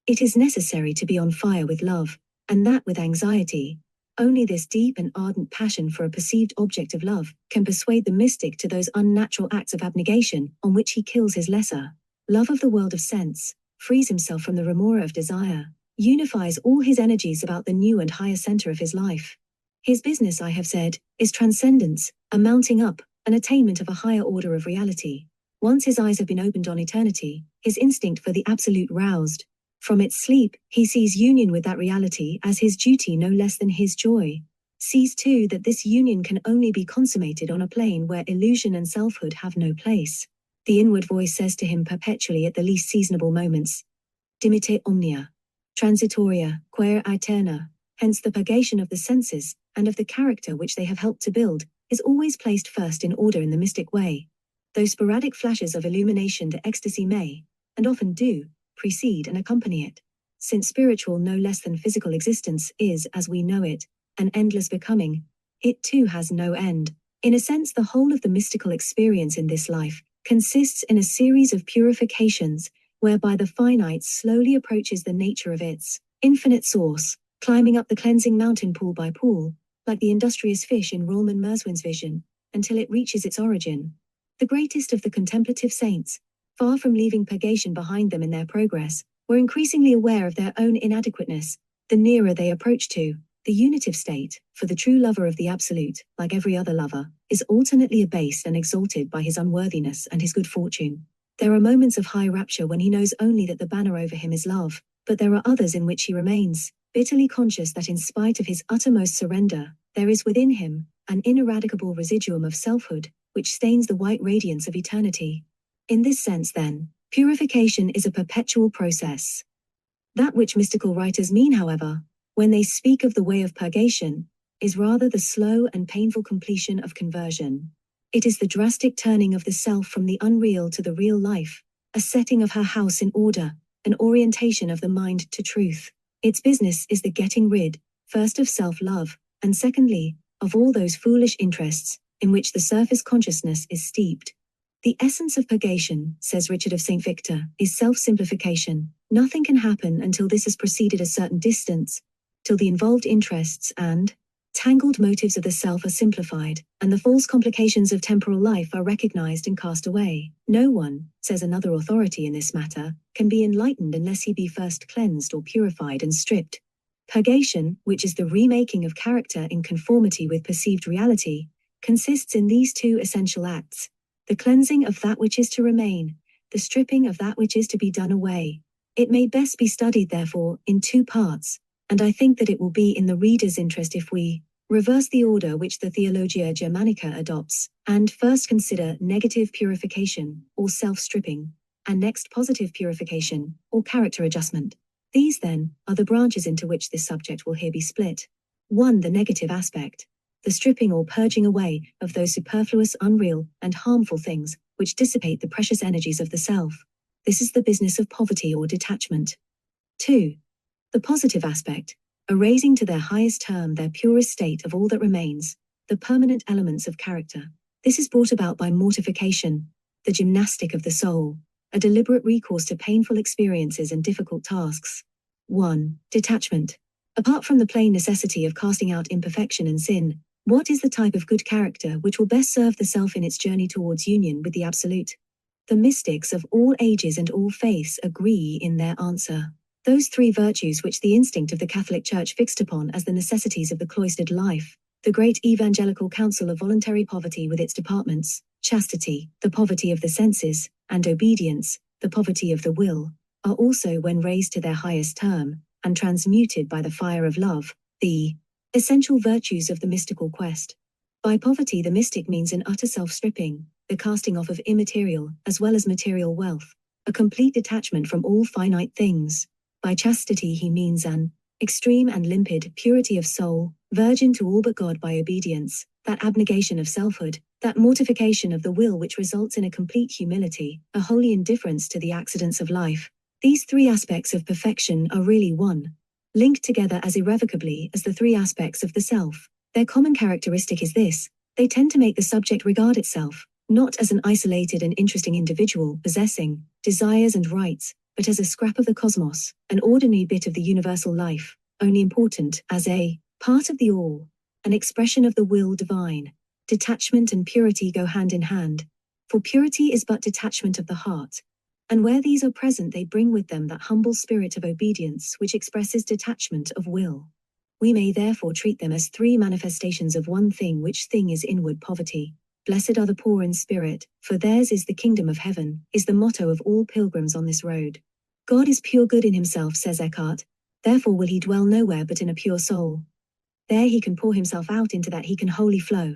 It is necessary to be on fire with love, and that with anxiety. Only this deep and ardent passion for a perceived object of love can persuade the mystic to those unnatural acts of abnegation on which he kills his lesser. Love of the world of sense, frees himself from the remora of desire, unifies all his energies about the new and higher center of his life. His business, I have said, is transcendence, a mounting up, an attainment of a higher order of reality. Once his eyes have been opened on eternity, his instinct for the absolute roused. From its sleep, he sees union with that reality as his duty no less than his joy. Sees too that this union can only be consummated on a plane where illusion and selfhood have no place. The inward voice says to him perpetually at the least seasonable moments, Dimite omnia, transitoria, quae aeterna. Hence the purgation of the senses, and of the character which they have helped to build, is always placed first in order in the mystic way. Though sporadic flashes of illumination to ecstasy may, and often do, precede and accompany it, since spiritual no less than physical existence is, as we know it, an endless becoming, it too has no end. In a sense, the whole of the mystical experience in this life consists in a series of purifications, whereby the finite slowly approaches the nature of its infinite source, climbing up the cleansing mountain pool by pool, like the industrious fish in Rollman Merswin's vision, until it reaches its origin. The greatest of the contemplative saints, far from leaving purgation behind them in their progress, were increasingly aware of their own inadequateness, the nearer they approach to the unitive state, for the true lover of the absolute, like every other lover, is alternately abased and exalted by his unworthiness and his good fortune. There are moments of high rapture when he knows only that the banner over him is love, but there are others in which he remains, bitterly conscious that in spite of his uttermost surrender, there is within him an ineradicable residuum of selfhood, which stains the white radiance of eternity. In this sense, then, purification is a perpetual process. That which mystical writers mean, however, when they speak of the way of purgation, is rather the slow and painful completion of conversion. It is the drastic turning of the self from the unreal to the real life, a setting of her house in order, an orientation of the mind to truth. Its business is the getting rid, first of self-love, and secondly, of all those foolish interests, in which the surface consciousness is steeped. The essence of purgation, says Richard of St. Victor, is self-simplification. Nothing can happen until this has proceeded a certain distance, till the involved interests and Tangled motives of the self are simplified, and the false complications of temporal life are recognized and cast away. No one, says another authority in this matter, can be enlightened unless he be first cleansed or purified and stripped. Purgation, which is the remaking of character in conformity with perceived reality, consists in these two essential acts: the cleansing of that which is to remain, the stripping of that which is to be done away. It may best be studied, therefore, in two parts, and I think that it will be in the reader's interest if we reverse the order which the Theologia Germanica adopts, and first consider negative purification, or self-stripping, and next positive purification, or character adjustment. These, then, are the branches into which this subject will here be split. 1. The negative aspect. The stripping or purging away of those superfluous, unreal, and harmful things which dissipate the precious energies of the self. This is the business of poverty or detachment. 2. The positive aspect. A raising to their highest term, their purest state of all that remains, the permanent elements of character. This is brought about by mortification, the gymnastic of the soul, a deliberate recourse to painful experiences and difficult tasks. 1. Detachment. Apart from the plain necessity of casting out imperfection and sin, what is the type of good character which will best serve the self in its journey towards union with the Absolute? The mystics of all ages and all faiths agree in their answer. Those three virtues which the instinct of the Catholic Church fixed upon as the necessities of the cloistered life, the great evangelical counsel of voluntary poverty with its departments, chastity, the poverty of the senses, and obedience, the poverty of the will, are also, when raised to their highest term, and transmuted by the fire of love, the essential virtues of the mystical quest. By poverty the mystic means an utter self-stripping, the casting off of immaterial as well as material wealth, a complete detachment from all finite things. By chastity he means an extreme and limpid purity of soul, virgin to all but God by obedience, that abnegation of selfhood, that mortification of the will which results in a complete humility, a holy indifference to the accidents of life. These three aspects of perfection are really one, linked together as irrevocably as the three aspects of the self. Their common characteristic is this: they tend to make the subject regard itself, not as an isolated and interesting individual possessing desires and rights, but as a scrap of the cosmos, an ordinary bit of the universal life, only important as a part of the all, an expression of the will divine. Detachment and purity go hand in hand, for purity is but detachment of the heart, and where these are present they bring with them that humble spirit of obedience which expresses detachment of will. We may therefore treat them as three manifestations of one thing, which thing is inward poverty. Blessed are the poor in spirit, for theirs is the kingdom of heaven, is the motto of all pilgrims on this road. God is pure good in himself, says Eckhart, therefore will he dwell nowhere but in a pure soul. There he can pour himself out, into that he can wholly flow.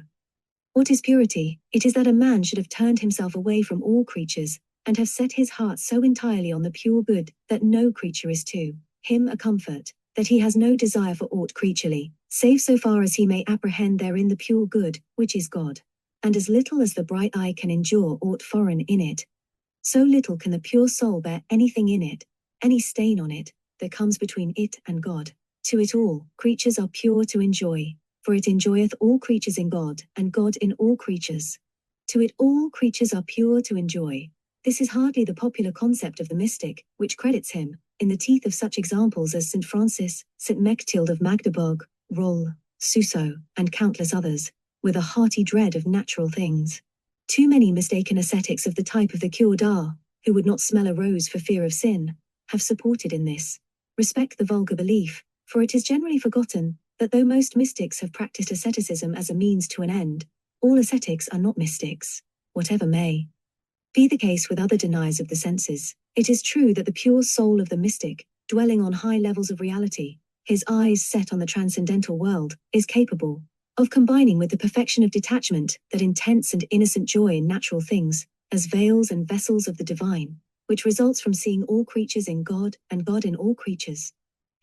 What is purity? It is that a man should have turned himself away from all creatures, and have set his heart so entirely on the pure good, that no creature is to him a comfort, that he has no desire for aught creaturely, save so far as he may apprehend therein the pure good, which is God. And as little as the bright eye can endure aught foreign in it, so little can the pure soul bear anything in it, any stain on it, that comes between it and God. To it all creatures are pure to enjoy, for it enjoyeth all creatures in God, and God in all creatures. To it all creatures are pure to enjoy. This is hardly the popular concept of the mystic, which credits him, in the teeth of such examples as St. Francis, St. Mechtilde of Magdeburg, Roll, Suso, and countless others, with a hearty dread of natural things. Too many mistaken ascetics of the type of the Cure d'Ars, who would not smell a rose for fear of sin, have supported in this respect the vulgar belief, for it is generally forgotten that though most mystics have practiced asceticism as a means to an end, all ascetics are not mystics. Whatever may be the case with other deniers of the senses, it is true that the pure soul of the mystic, dwelling on high levels of reality, his eyes set on the transcendental world, is capable of combining with the perfection of detachment that intense and innocent joy in natural things, as veils and vessels of the divine, which results from seeing all creatures in God and God in all creatures.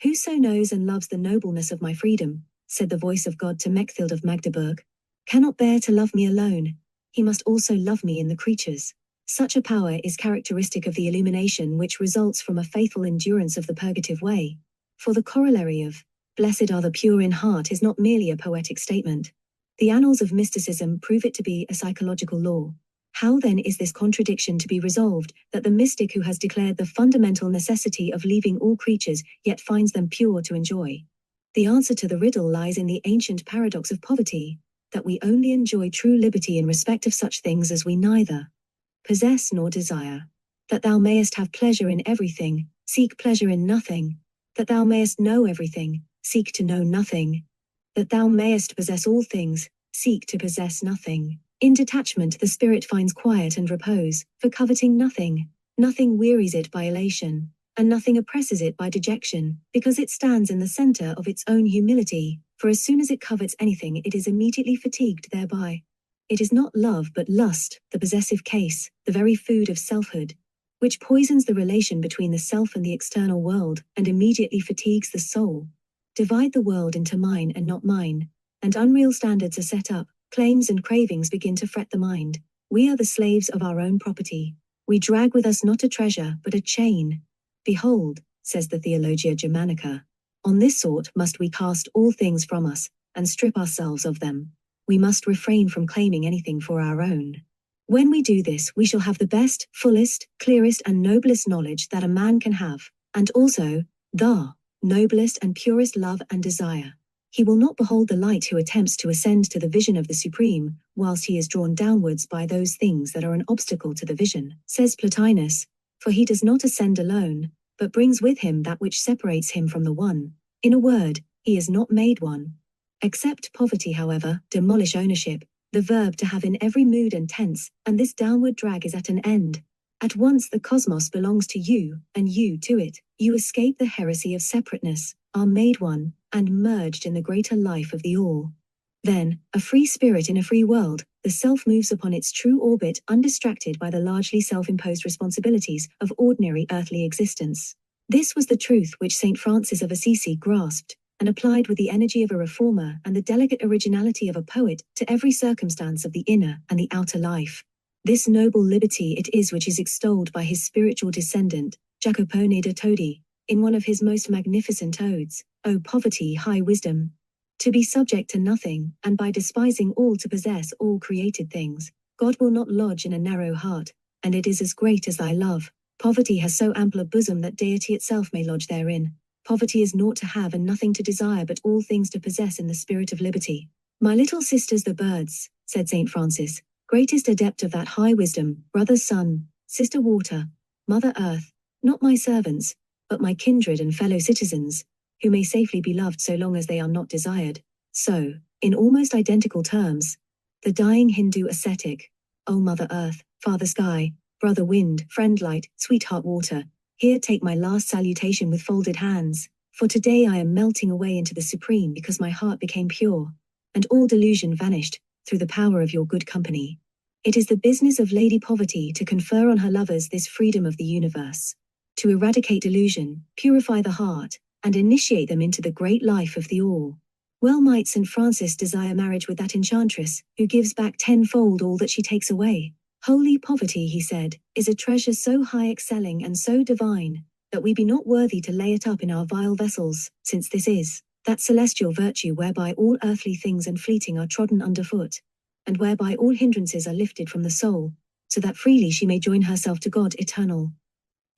Whoso knows and loves the nobleness of my freedom, said the voice of God to Mechtilde of Magdeburg, cannot bear to love me alone, he must also love me in the creatures. Such a power is characteristic of the illumination which results from a faithful endurance of the purgative way. For the corollary of "Blessed are the pure in heart" is not merely a poetic statement. The annals of mysticism prove it to be a psychological law. How then is this contradiction to be resolved, that the mystic who has declared the fundamental necessity of leaving all creatures yet finds them pure to enjoy? The answer to the riddle lies in the ancient paradox of poverty, that we only enjoy true liberty in respect of such things as we neither possess nor desire. That thou mayest have pleasure in everything, seek pleasure in nothing. That thou mayest know everything, seek to know nothing. That thou mayest possess all things, seek to possess nothing. In detachment the spirit finds quiet and repose, for coveting nothing. Nothing wearies it by elation, and nothing oppresses it by dejection, because it stands in the center of its own humility, for as soon as it covets anything it is immediately fatigued thereby. It is not love but lust, the possessive case, the very food of selfhood, which poisons the relation between the self and the external world, and immediately fatigues the soul. Divide the world into mine and not mine, and unreal standards are set up, claims and cravings begin to fret the mind. We are the slaves of our own property. We drag with us not a treasure, but a chain. Behold, says the Theologia Germanica, on this sort must we cast all things from us, and strip ourselves of them. We must refrain from claiming anything for our own. When we do this, we shall have the best, fullest, clearest, and noblest knowledge that a man can have, and also the noblest and purest love and desire. He will not behold the light who attempts to ascend to the vision of the Supreme, whilst he is drawn downwards by those things that are an obstacle to the vision, says Plotinus, for he does not ascend alone, but brings with him that which separates him from the one. In a word, he is not made one. Accept poverty, however, demolish ownership, the verb to have in every mood and tense, and this downward drag is at an end. At once the cosmos belongs to you, and you to it. You escape the heresy of separateness, are made one, and merged in the greater life of the all. Then, a free spirit in a free world, the self moves upon its true orbit undistracted by the largely self-imposed responsibilities of ordinary earthly existence. This was the truth which St. Francis of Assisi grasped, and applied with the energy of a reformer and the delicate originality of a poet to every circumstance of the inner and the outer life. This noble liberty it is which is extolled by his spiritual descendant, Jacopone da Todi, in one of his most magnificent odes, O poverty, high wisdom! To be subject to nothing, and by despising all to possess all created things. God will not lodge in a narrow heart, and it is as great as thy love. Poverty has so ample a bosom that deity itself may lodge therein. Poverty is naught to have and nothing to desire but all things to possess in the spirit of liberty. My little sisters the birds, said St. Francis, greatest adept of that high wisdom, brother sun, sister water, mother earth, not my servants, but my kindred and fellow citizens, who may safely be loved so long as they are not desired. So, in almost identical terms, the dying Hindu ascetic, O Mother Earth, Father Sky, Brother Wind, Friend Light, Sweetheart Water, here take my last salutation with folded hands, for today I am melting away into the Supreme because my heart became pure, and all delusion vanished, through the power of your good company. It is the business of Lady Poverty to confer on her lovers this freedom of the universe, to eradicate delusion, purify the heart, and initiate them into the great life of the all. Well might St. Francis desire marriage with that enchantress, who gives back tenfold all that she takes away. Holy poverty, he said, is a treasure so high excelling and so divine, that we be not worthy to lay it up in our vile vessels, since this is that celestial virtue whereby all earthly things and fleeting are trodden underfoot, and whereby all hindrances are lifted from the soul, so that freely she may join herself to God eternal.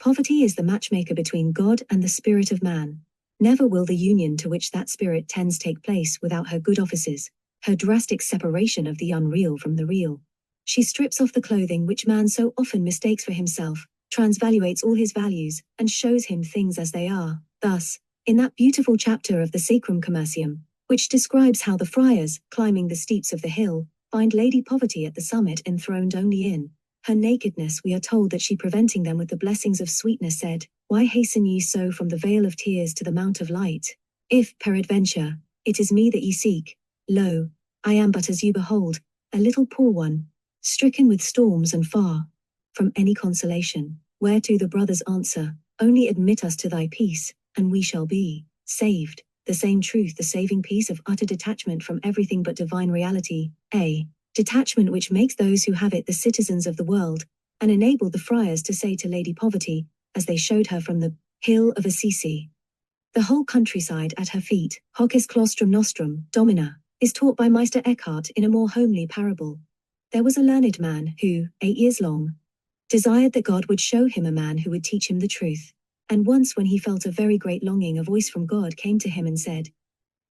Poverty is the matchmaker between God and the spirit of man. Never will the union to which that spirit tends take place without her good offices, her drastic separation of the unreal from the real. She strips off the clothing which man so often mistakes for himself, transvaluates all his values, and shows him things as they are. Thus, in that beautiful chapter of the Sacrum Commercium, which describes how the friars, climbing the steeps of the hill, find Lady Poverty at the summit enthroned only in her nakedness, we are told that she, preventing them with the blessings of sweetness, said, Why hasten ye so from the vale of tears to the mount of light? If, peradventure, it is me that ye seek, lo, I am but as you behold, a little poor one, stricken with storms and far from any consolation, whereto the brothers answer, Only admit us to thy peace, and we shall be saved. The same truth, the saving peace of utter detachment from everything but divine reality, a detachment which makes those who have it the citizens of the world, and enabled the friars to say to Lady Poverty, as they showed her from the hill of Assisi, the whole countryside at her feet, hoc est claustrum nostrum, Domina, is taught by Meister Eckhart in a more homely parable. There was a learned man who, 8 years long, desired that God would show him a man who would teach him the truth. And once when he felt a very great longing, a voice from God came to him and said,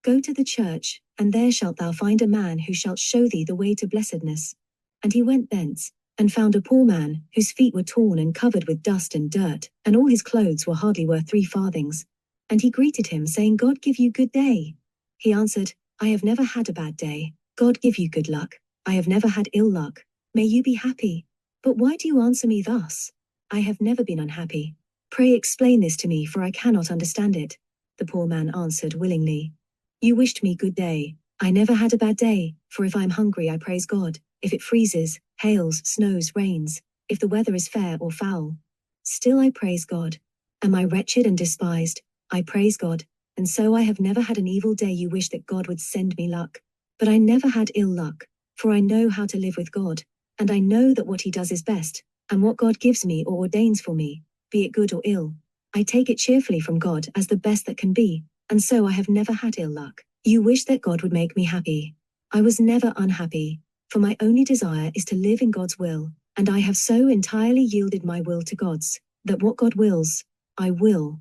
Go to the church, and there shalt thou find a man who shalt show thee the way to blessedness. And he went thence, and found a poor man, whose feet were torn and covered with dust and dirt, and all his clothes were hardly worth 3 farthings. And he greeted him, saying, God give you good day. He answered, I have never had a bad day. God give you good luck. I have never had ill luck. May you be happy. But why do you answer me thus? I have never been unhappy. Pray explain this to me, for I cannot understand it. The poor man answered willingly. You wished me good day. I never had a bad day, for if I am hungry I praise God, if it freezes, hails, snows, rains, if the weather is fair or foul. Still I praise God. Am I wretched and despised? I praise God, and so I have never had an evil day. You wish that God would send me luck. But I never had ill luck, for I know how to live with God, and I know that what He does is best, and what God gives me or ordains for me, be it good or ill, I take it cheerfully from God as the best that can be, and so I have never had ill luck. You wish that God would make me happy. I was never unhappy, for my only desire is to live in God's will, and I have so entirely yielded my will to God's, that what God wills, I will.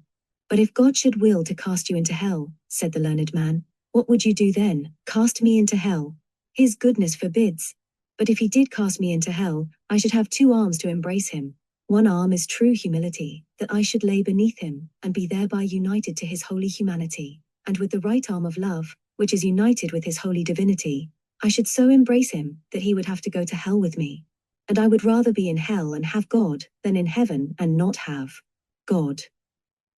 But if God should will to cast you into hell, said the learned man, what would you do then? Cast me into hell? His goodness forbids. But if He did cast me into hell, I should have 2 arms to embrace Him. One arm is true humility, that I should lay beneath Him, and be thereby united to His holy humanity, and with the right arm of love, which is united with His holy divinity, I should so embrace Him, that He would have to go to hell with me. And I would rather be in hell and have God, than in heaven and not have God.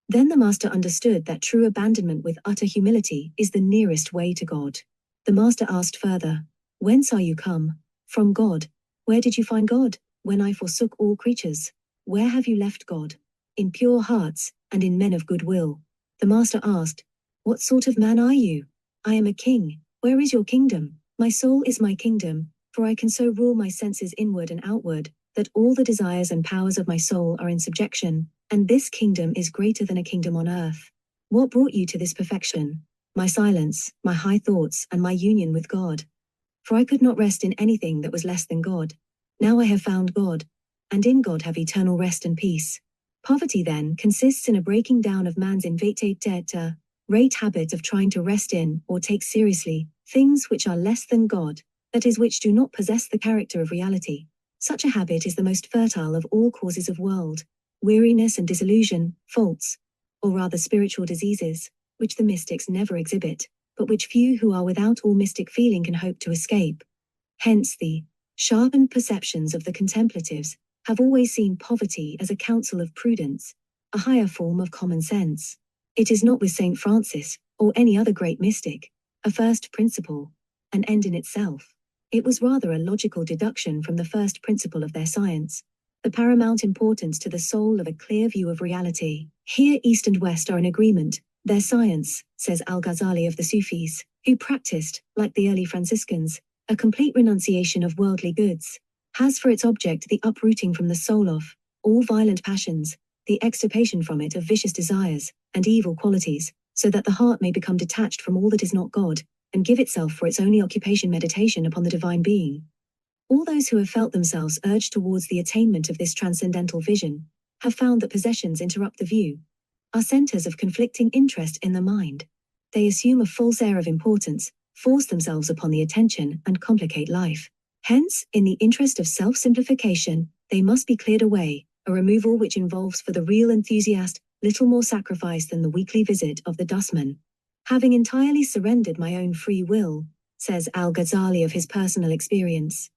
Then the Master understood that true abandonment with utter humility is the nearest way to God. The Master asked further, Whence are you come? From God. Where did you find God? When I forsook all creatures. Where have you left God? In pure hearts, and in men of good will. The Master asked, What sort of man are you? I am a king. Where is your kingdom? My soul is my kingdom, for I can so rule my senses inward and outward, that all the desires and powers of my soul are in subjection, and this kingdom is greater than a kingdom on earth. What brought you to this perfection? My silence, my high thoughts, and my union with God. For I could not rest in anything that was less than God. Now I have found God, and in God have eternal rest and peace. Poverty then consists in a breaking down of man's inveterate rate habit of trying to rest in, or take seriously, things which are less than God, that is, which do not possess the character of reality. Such a habit is the most fertile of all causes of world, weariness and disillusion, faults, or rather spiritual diseases, which the mystics never exhibit, but which few who are without all mystic feeling can hope to escape. Hence the sharpened perceptions of the contemplatives have always seen poverty as a counsel of prudence, a higher form of common sense. It is not with Saint Francis, or any other great mystic, a first principle, an end in itself. It was rather a logical deduction from the first principle of their science, the paramount importance to the soul of a clear view of reality. Here East and West are in agreement. Their science, says Al-Ghazali of the Sufis, who practiced, like the early Franciscans, a complete renunciation of worldly goods, has for its object the uprooting from the soul of all violent passions, the extirpation from it of vicious desires and evil qualities, so that the heart may become detached from all that is not God, and give itself for its only occupation meditation upon the divine being. All those who have felt themselves urged towards the attainment of this transcendental vision have found that possessions interrupt the view, are centers of conflicting interest in the mind. They assume a false air of importance, force themselves upon the attention, and complicate life. Hence, in the interest of self-simplification, they must be cleared away, a removal which involves for the real enthusiast little more sacrifice than the weekly visit of the dustman. Having entirely surrendered my own free will, says Al-Ghazali of his personal experience,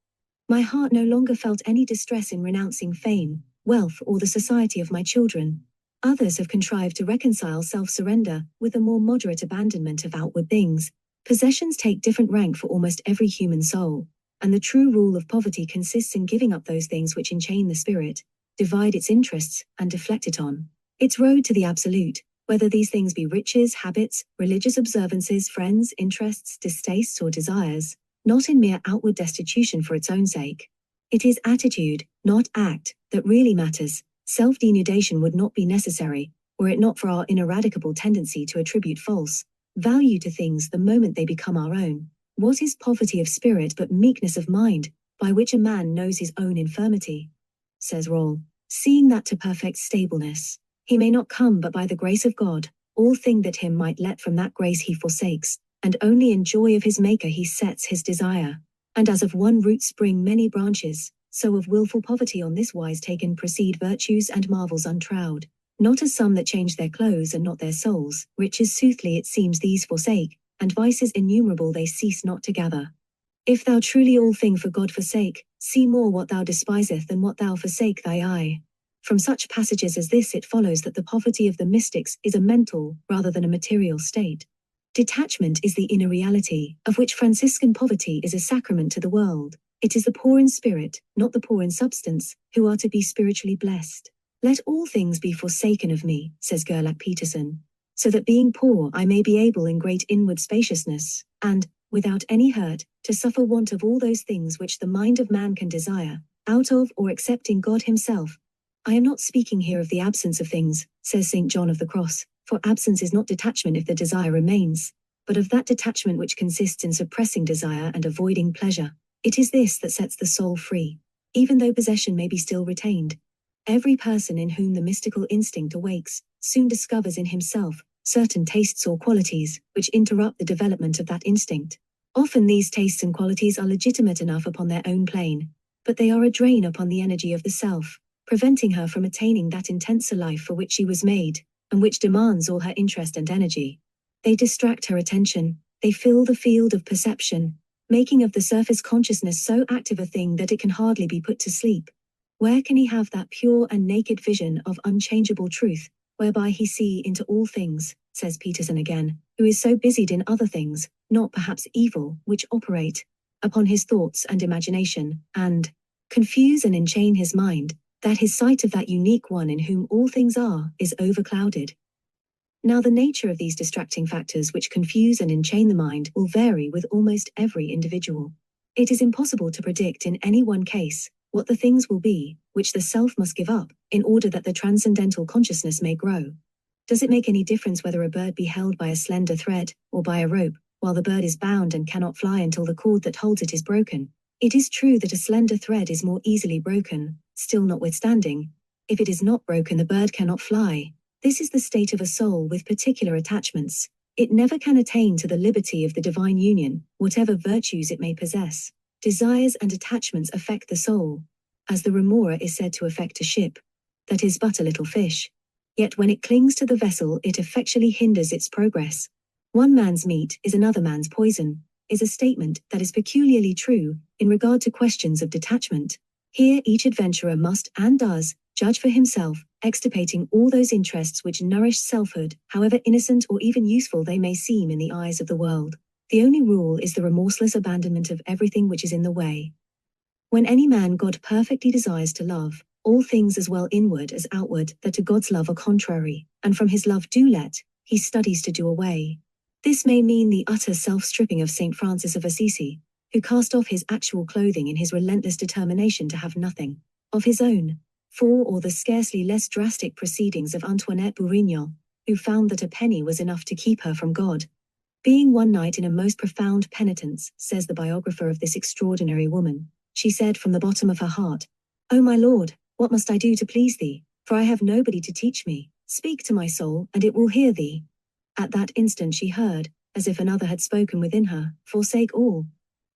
my heart no longer felt any distress in renouncing fame, wealth, or the society of my children. Others have contrived to reconcile self-surrender with a more moderate abandonment of outward things. Possessions take different rank for almost every human soul, and the true rule of poverty consists in giving up those things which enchain the spirit, divide its interests, and deflect it on its road to the absolute, whether these things be riches, habits, religious observances, friends, interests, distastes, or desires, not in mere outward destitution for its own sake. It is attitude, not act, that really matters. Self-denudation would not be necessary, were it not for our ineradicable tendency to attribute false value to things the moment they become our own. What is poverty of spirit but meekness of mind, by which a man knows his own infirmity? Says Roll, seeing that to perfect stableness he may not come but by the grace of God, all thing that him might let from that grace he forsakes, and only in joy of his Maker he sets his desire. And as of one root spring many branches, so of wilful poverty on this wise taken proceed virtues and marvels untrowed. Not as some that change their clothes and not their souls, riches soothly it seems these forsake, and vices innumerable they cease not to gather. If thou truly all thing for God forsake, see more what thou despiseth than what thou forsake thy eye. From such passages as this it follows that the poverty of the mystics is a mental rather than a material state. Detachment is the inner reality, of which Franciscan poverty is a sacrament to the world. It is the poor in spirit, not the poor in substance, who are to be spiritually blessed. Let all things be forsaken of me, says Gerlach Peterson, so that being poor I may be able in great inward spaciousness, and, without any hurt, to suffer want of all those things which the mind of man can desire, out of or excepting God himself. I am not speaking here of the absence of things, says St. John of the Cross, for absence is not detachment if the desire remains, but of that detachment which consists in suppressing desire and avoiding pleasure. It is this that sets the soul free, even though possession may be still retained. Every person in whom the mystical instinct awakes, soon discovers in himself certain tastes or qualities which interrupt the development of that instinct. Often these tastes and qualities are legitimate enough upon their own plane, but they are a drain upon the energy of the self, preventing her from attaining that intenser life for which she was made, and which demands all her interest and energy. They distract her attention, they fill the field of perception, making of the surface consciousness so active a thing that it can hardly be put to sleep. Where can he have that pure and naked vision of unchangeable truth, whereby he see into all things, says Peterson again, who is so busied in other things, not perhaps evil, which operate upon his thoughts and imagination, and confuse and enchain his mind, that his sight of that unique one in whom all things are, is overclouded. Now the nature of these distracting factors which confuse and enchain the mind will vary with almost every individual. It is impossible to predict in any one case what the things will be, which the self must give up, in order that the transcendental consciousness may grow. Does it make any difference whether a bird be held by a slender thread, or by a rope, while the bird is bound and cannot fly until the cord that holds it is broken? It is true that a slender thread is more easily broken, still notwithstanding, if it is not broken the bird cannot fly. This is the state of a soul with particular attachments. It never can attain to the liberty of the divine union, whatever virtues it may possess. Desires and attachments affect the soul, as the remora is said to affect a ship, that is but a little fish. Yet when it clings to the vessel it effectually hinders its progress. One man's meat is another man's poison, is a statement that is peculiarly true in regard to questions of detachment. Here each adventurer must and does judge for himself, extirpating all those interests which nourish selfhood, however innocent or even useful they may seem in the eyes of the world. The only rule is the remorseless abandonment of everything which is in the way. When any man God perfectly desires to love, all things as well inward as outward that to God's love are contrary, and from his love do let, he studies to do away. This may mean the utter self-stripping of St. Francis of Assisi, who cast off his actual clothing in his relentless determination to have nothing of his own, or the scarcely less drastic proceedings of Antoinette Bourignon, who found that a penny was enough to keep her from God. Being one night in a most profound penitence, says the biographer of this extraordinary woman, she said from the bottom of her heart, "O my Lord, what must I do to please thee? For I have nobody to teach me. Speak to my soul, and it will hear thee." At that instant she heard, as if another had spoken within her, "Forsake all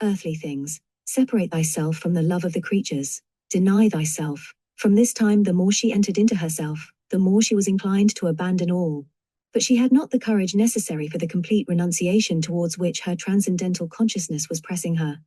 earthly things. Separate thyself from the love of the creatures. Deny thyself." From this time the more she entered into herself, the more she was inclined to abandon all. But she had not the courage necessary for the complete renunciation towards which her transcendental consciousness was pressing her.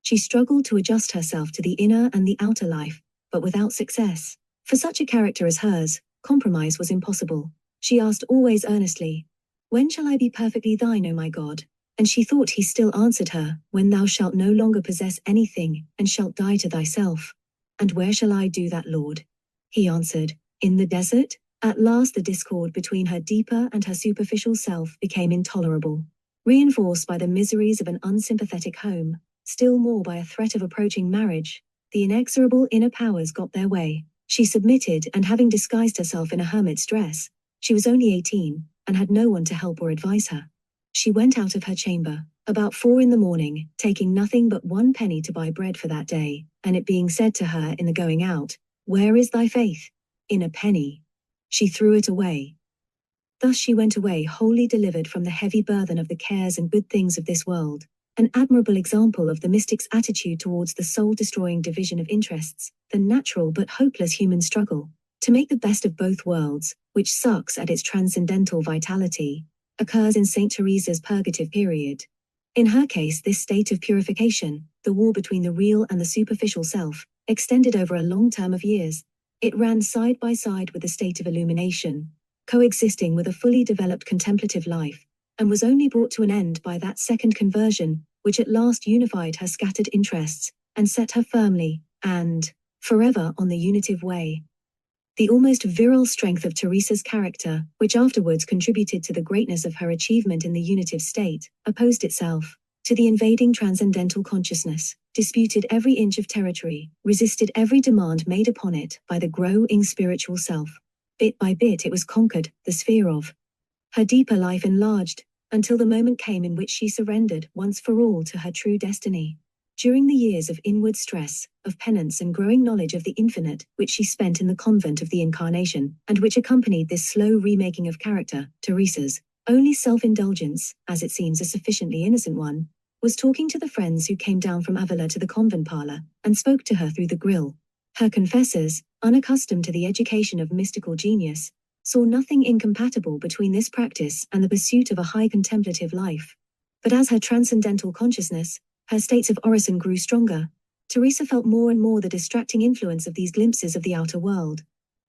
She struggled to adjust herself to the inner and the outer life, but without success. For such a character as hers, compromise was impossible. She asked always earnestly, "When shall I be perfectly thine, O my God?" And she thought he still answered her, "When thou shalt no longer possess anything, and shalt die to thyself." "And where shall I do that, Lord?" He answered, "In the desert." At last the discord between her deeper and her superficial self became intolerable. Reinforced by the miseries of an unsympathetic home, still more by a threat of approaching marriage, the inexorable inner powers got their way. She submitted, and having disguised herself in a hermit's dress, she was only 18, and had no one to help or advise her. She went out of her chamber, about 4 in the morning, taking nothing but 1 penny to buy bread for that day, and it being said to her in the going out, "Where is thy faith?" "In a penny." She threw it away. Thus she went away wholly delivered from the heavy burthen of the cares and good things of this world, an admirable example of the mystic's attitude towards the soul-destroying division of interests, the natural but hopeless human struggle to make the best of both worlds, which sucks at its transcendental vitality, occurs in Saint Teresa's purgative period. In her case, this state of purification, the war between the real and the superficial self, extended over a long term of years. It ran side by side with the state of illumination, coexisting with a fully developed contemplative life, and was only brought to an end by that second conversion, which at last unified her scattered interests, and set her firmly, and forever on the unitive way. The almost virile strength of Teresa's character, which afterwards contributed to the greatness of her achievement in the unitive state, opposed itself to the invading transcendental consciousness, disputed every inch of territory, resisted every demand made upon it by the growing spiritual self. Bit by bit it was conquered, the sphere of her deeper life enlarged, until the moment came in which she surrendered once for all to her true destiny. During the years of inward stress, of penance and growing knowledge of the infinite, which she spent in the convent of the Incarnation, and which accompanied this slow remaking of character, Teresa's only self-indulgence, as it seems a sufficiently innocent one, was talking to the friends who came down from Avila to the convent parlor, and spoke to her through the grille. Her confessors, unaccustomed to the education of mystical genius, saw nothing incompatible between this practice and the pursuit of a high contemplative life. But as her transcendental consciousness, her states of orison grew stronger, Teresa felt more and more the distracting influence of these glimpses of the outer world.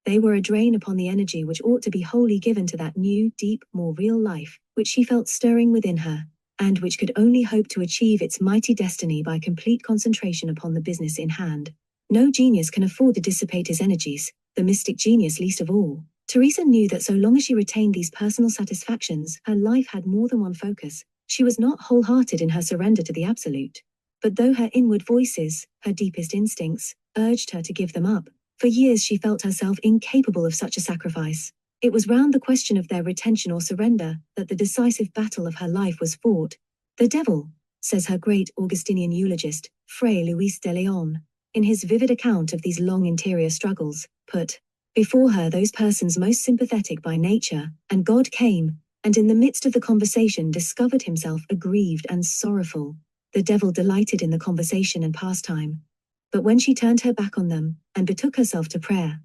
They were a drain upon the energy which ought to be wholly given to that new, deep, more real life, which she felt stirring within her, and which could only hope to achieve its mighty destiny by complete concentration upon the business in hand. No genius can afford to dissipate his energies, the mystic genius least of all. Teresa knew that so long as she retained these personal satisfactions, her life had more than one focus. She was not wholehearted in her surrender to the absolute. But though her inward voices, her deepest instincts, urged her to give them up, for years she felt herself incapable of such a sacrifice. It was round the question of their retention or surrender that the decisive battle of her life was fought. The devil, says her great Augustinian eulogist, Fray Luis de Leon, in his vivid account of these long interior struggles, put before her those persons most sympathetic by nature, and God came, and in the midst of the conversation discovered himself aggrieved and sorrowful. The devil delighted in the conversation and pastime. But when she turned her back on them, and betook herself to prayer,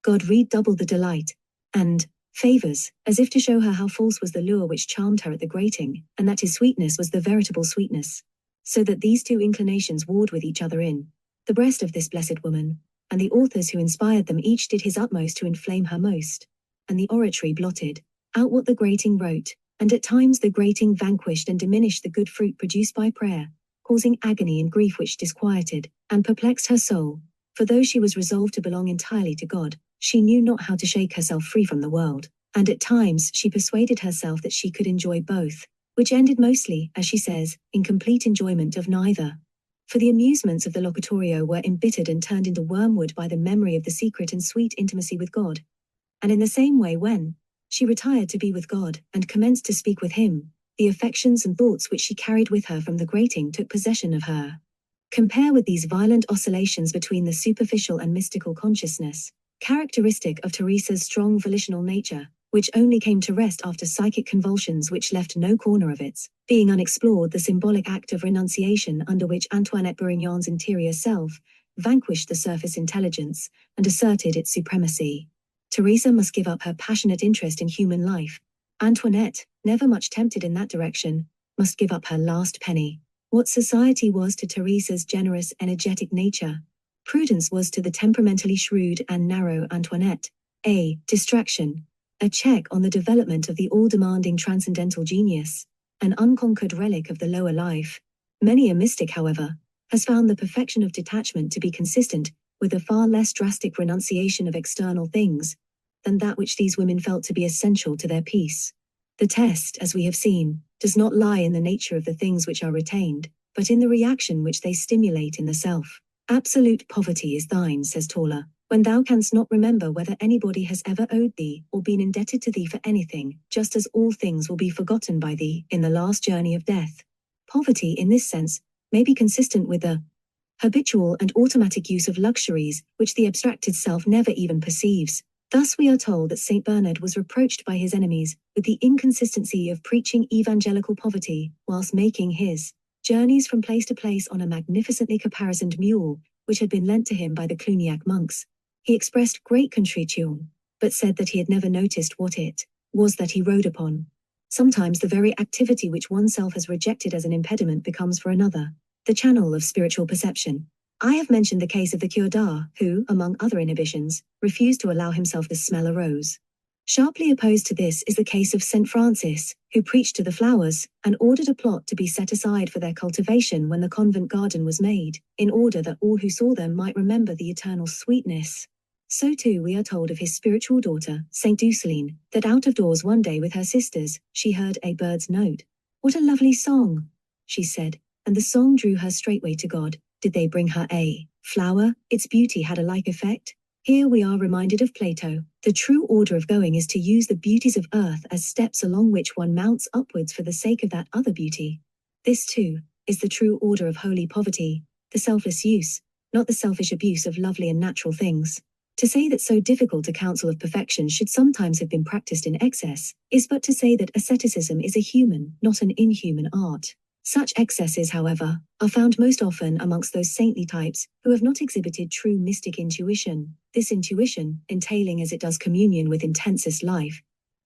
God redoubled the delight, and favors, as if to show her how false was the lure which charmed her at the grating, and that his sweetness was the veritable sweetness. So that these two inclinations warred with each other in the breast of this blessed woman, and the authors who inspired them each did his utmost to inflame her most, and the oratory blotted out what the grating wrote, and at times the grating vanquished and diminished the good fruit produced by prayer, causing agony and grief which disquieted and perplexed her soul. For though she was resolved to belong entirely to God, she knew not how to shake herself free from the world, and at times she persuaded herself that she could enjoy both, which ended mostly, as she says, in complete enjoyment of neither. For the amusements of the locatorio were embittered and turned into wormwood by the memory of the secret and sweet intimacy with God. And in the same way when she retired to be with God, and commenced to speak with him, the affections and thoughts which she carried with her from the grating took possession of her. Compare with these violent oscillations between the superficial and mystical consciousness, characteristic of Teresa's strong volitional nature, which only came to rest after psychic convulsions which left no corner of its being unexplored, the symbolic act of renunciation under which Antoinette Bourignon's interior self vanquished the surface intelligence and asserted its supremacy. Teresa must give up her passionate interest in human life. Antoinette, never much tempted in that direction, must give up her last penny. What society was to Teresa's generous, energetic nature, prudence was to the temperamentally shrewd and narrow Antoinette a distraction, a check on the development of the all-demanding transcendental genius, an unconquered relic of the lower life. Many a mystic, however, has found the perfection of detachment to be consistent with a far less drastic renunciation of external things than that which these women felt to be essential to their peace. The test, as we have seen, does not lie in the nature of the things which are retained, but in the reaction which they stimulate in the self. Absolute poverty is thine, says Tauler, when thou canst not remember whether anybody has ever owed thee or been indebted to thee for anything, just as all things will be forgotten by thee in the last journey of death. Poverty, in this sense, may be consistent with the habitual and automatic use of luxuries, which the abstracted self never even perceives. Thus we are told that St. Bernard was reproached by his enemies with the inconsistency of preaching evangelical poverty whilst making his journeys from place to place on a magnificently caparisoned mule, which had been lent to him by the Cluniac monks. He expressed great contrition, but said that he had never noticed what it was that he rode upon. Sometimes the very activity which oneself has rejected as an impediment becomes for another the channel of spiritual perception. I have mentioned the case of the Cure who, among other inhibitions, refused to allow himself to smell a rose. Sharply opposed to this is the case of St. Francis, who preached to the flowers, and ordered a plot to be set aside for their cultivation when the convent garden was made, in order that all who saw them might remember the eternal sweetness. So too we are told of his spiritual daughter, St. Duceline, that out of doors one day with her sisters, she heard a bird's note. "What a lovely song," she said, and the song drew her straightway to God. Did they bring her a flower? Its beauty had a like effect. Here we are reminded of Plato. The true order of going is to use the beauties of earth as steps along which one mounts upwards for the sake of that other beauty. This, too, is the true order of holy poverty, the selfless use, not the selfish abuse of lovely and natural things. To say that so difficult a counsel of perfection should sometimes have been practiced in excess, is but to say that asceticism is a human, not an inhuman art. Such excesses, however, are found most often amongst those saintly types who have not exhibited true mystic intuition. This intuition, entailing as it does communion with intensest life,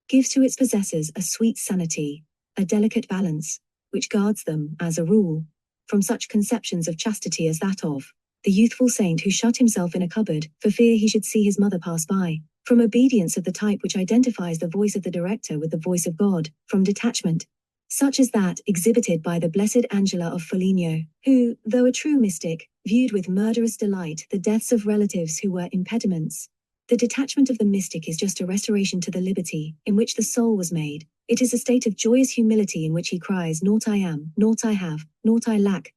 gives to its possessors a sweet sanity, a delicate balance, which guards them, as a rule, from such conceptions of chastity as that of the youthful saint who shut himself in a cupboard for fear he should see his mother pass by, from obedience of the type which identifies the voice of the director with the voice of God, from detachment, such as that exhibited by the Blessed Angela of Foligno, who, though a true mystic, viewed with murderous delight the deaths of relatives who were impediments. The detachment of the mystic is just a restoration to the liberty in which the soul was made. It is a state of joyous humility in which he cries, "Naught I am, naught I have, naught I lack."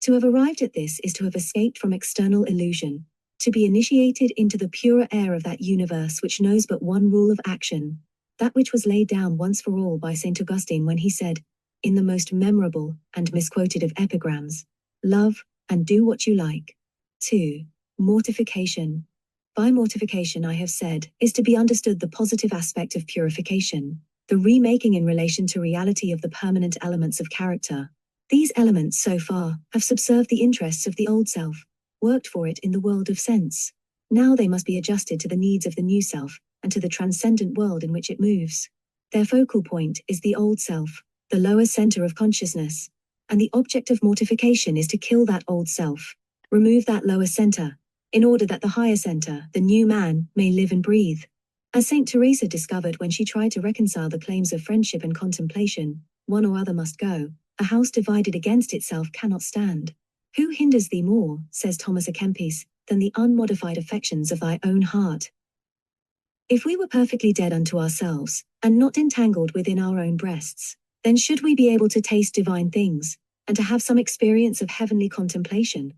To have arrived at this is to have escaped from external illusion, to be initiated into the purer air of that universe which knows but one rule of action, that which was laid down once for all by St. Augustine when he said, in the most memorable and misquoted of epigrams, "Love and do what you like." 2. Mortification. By mortification, I have said, is to be understood the positive aspect of purification, the remaking in relation to reality of the permanent elements of character. These elements, so far, have subserved the interests of the old self, worked for it in the world of sense. Now they must be adjusted to the needs of the new self, and to the transcendent world in which it moves. Their focal point is the old self, the lower center of consciousness, and the object of mortification is to kill that old self, remove that lower center, in order that the higher center, the new man, may live and breathe. As St. Teresa discovered when she tried to reconcile the claims of friendship and contemplation, one or other must go. A house divided against itself cannot stand. Who hinders thee more, says Thomas à Kempis, than the unmodified affections of thy own heart? If we were perfectly dead unto ourselves, and not entangled within our own breasts, then should we be able to taste divine things, and to have some experience of heavenly contemplation.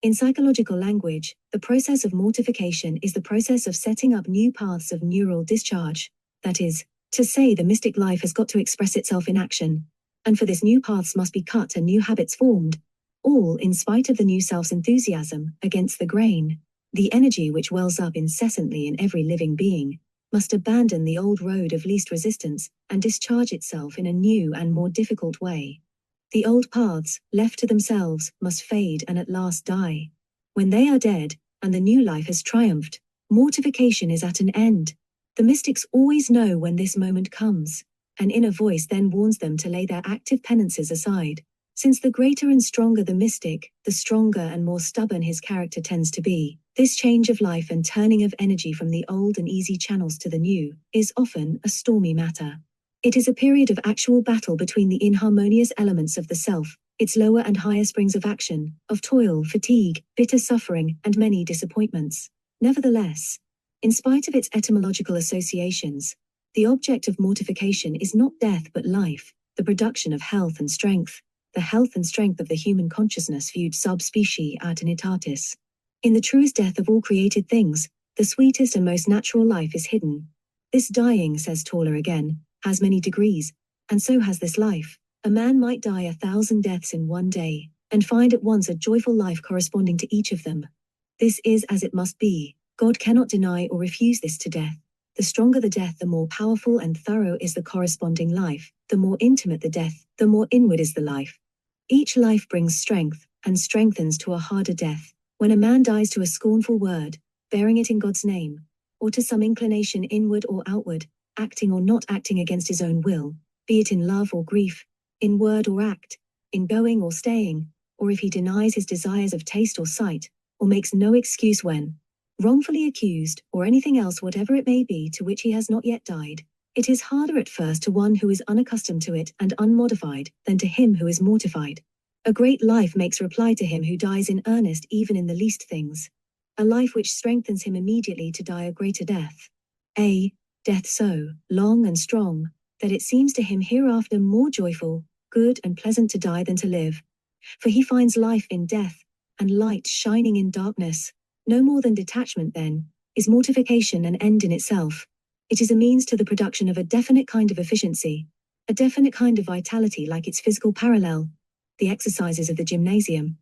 In psychological language, the process of mortification is the process of setting up new paths of neural discharge. That is, to say the mystic life has got to express itself in action, and for this new paths must be cut and new habits formed, all in spite of the new self's enthusiasm against the grain. The energy which wells up incessantly in every living being must abandon the old road of least resistance and discharge itself in a new and more difficult way. The old paths, left to themselves, must fade and at last die. When they are dead, and the new life has triumphed, mortification is at an end. The mystics always know when this moment comes. An inner voice then warns them to lay their active penances aside. Since the greater and stronger the mystic, the stronger and more stubborn his character tends to be. This change of life and turning of energy from the old and easy channels to the new is often a stormy matter. It is a period of actual battle between the inharmonious elements of the self, its lower and higher springs of action, of toil, fatigue, bitter suffering, and many disappointments. Nevertheless, in spite of its etymological associations, the object of mortification is not death but life, the production of health and strength, the health and strength of the human consciousness viewed sub specie aeternitatis. In the truest death of all created things, the sweetest and most natural life is hidden. This dying, says Tauler again, has many degrees, and so has this life. A man might die 1,000 deaths in one day, and find at once a joyful life corresponding to each of them. This is as it must be. God cannot deny or refuse this to death. The stronger the death, the more powerful and thorough is the corresponding life. The more intimate the death, the more inward is the life. Each life brings strength, and strengthens to a harder death. When a man dies to a scornful word, bearing it in God's name, or to some inclination inward or outward, acting or not acting against his own will, be it in love or grief, in word or act, in going or staying, or if he denies his desires of taste or sight, or makes no excuse when wrongfully accused, or anything else whatever it may be to which he has not yet died, it is harder at first to one who is unaccustomed to it and unmodified, than to him who is mortified. A great life makes reply to him who dies in earnest even in the least things. A life which strengthens him immediately to die a greater death. A death so long and strong, that it seems to him hereafter more joyful, good and pleasant to die than to live. For he finds life in death, and light shining in darkness. No more than detachment, then, is mortification an end in itself. It is a means to the production of a definite kind of efficiency, a definite kind of vitality like its physical parallel, the exercises of the gymnasium.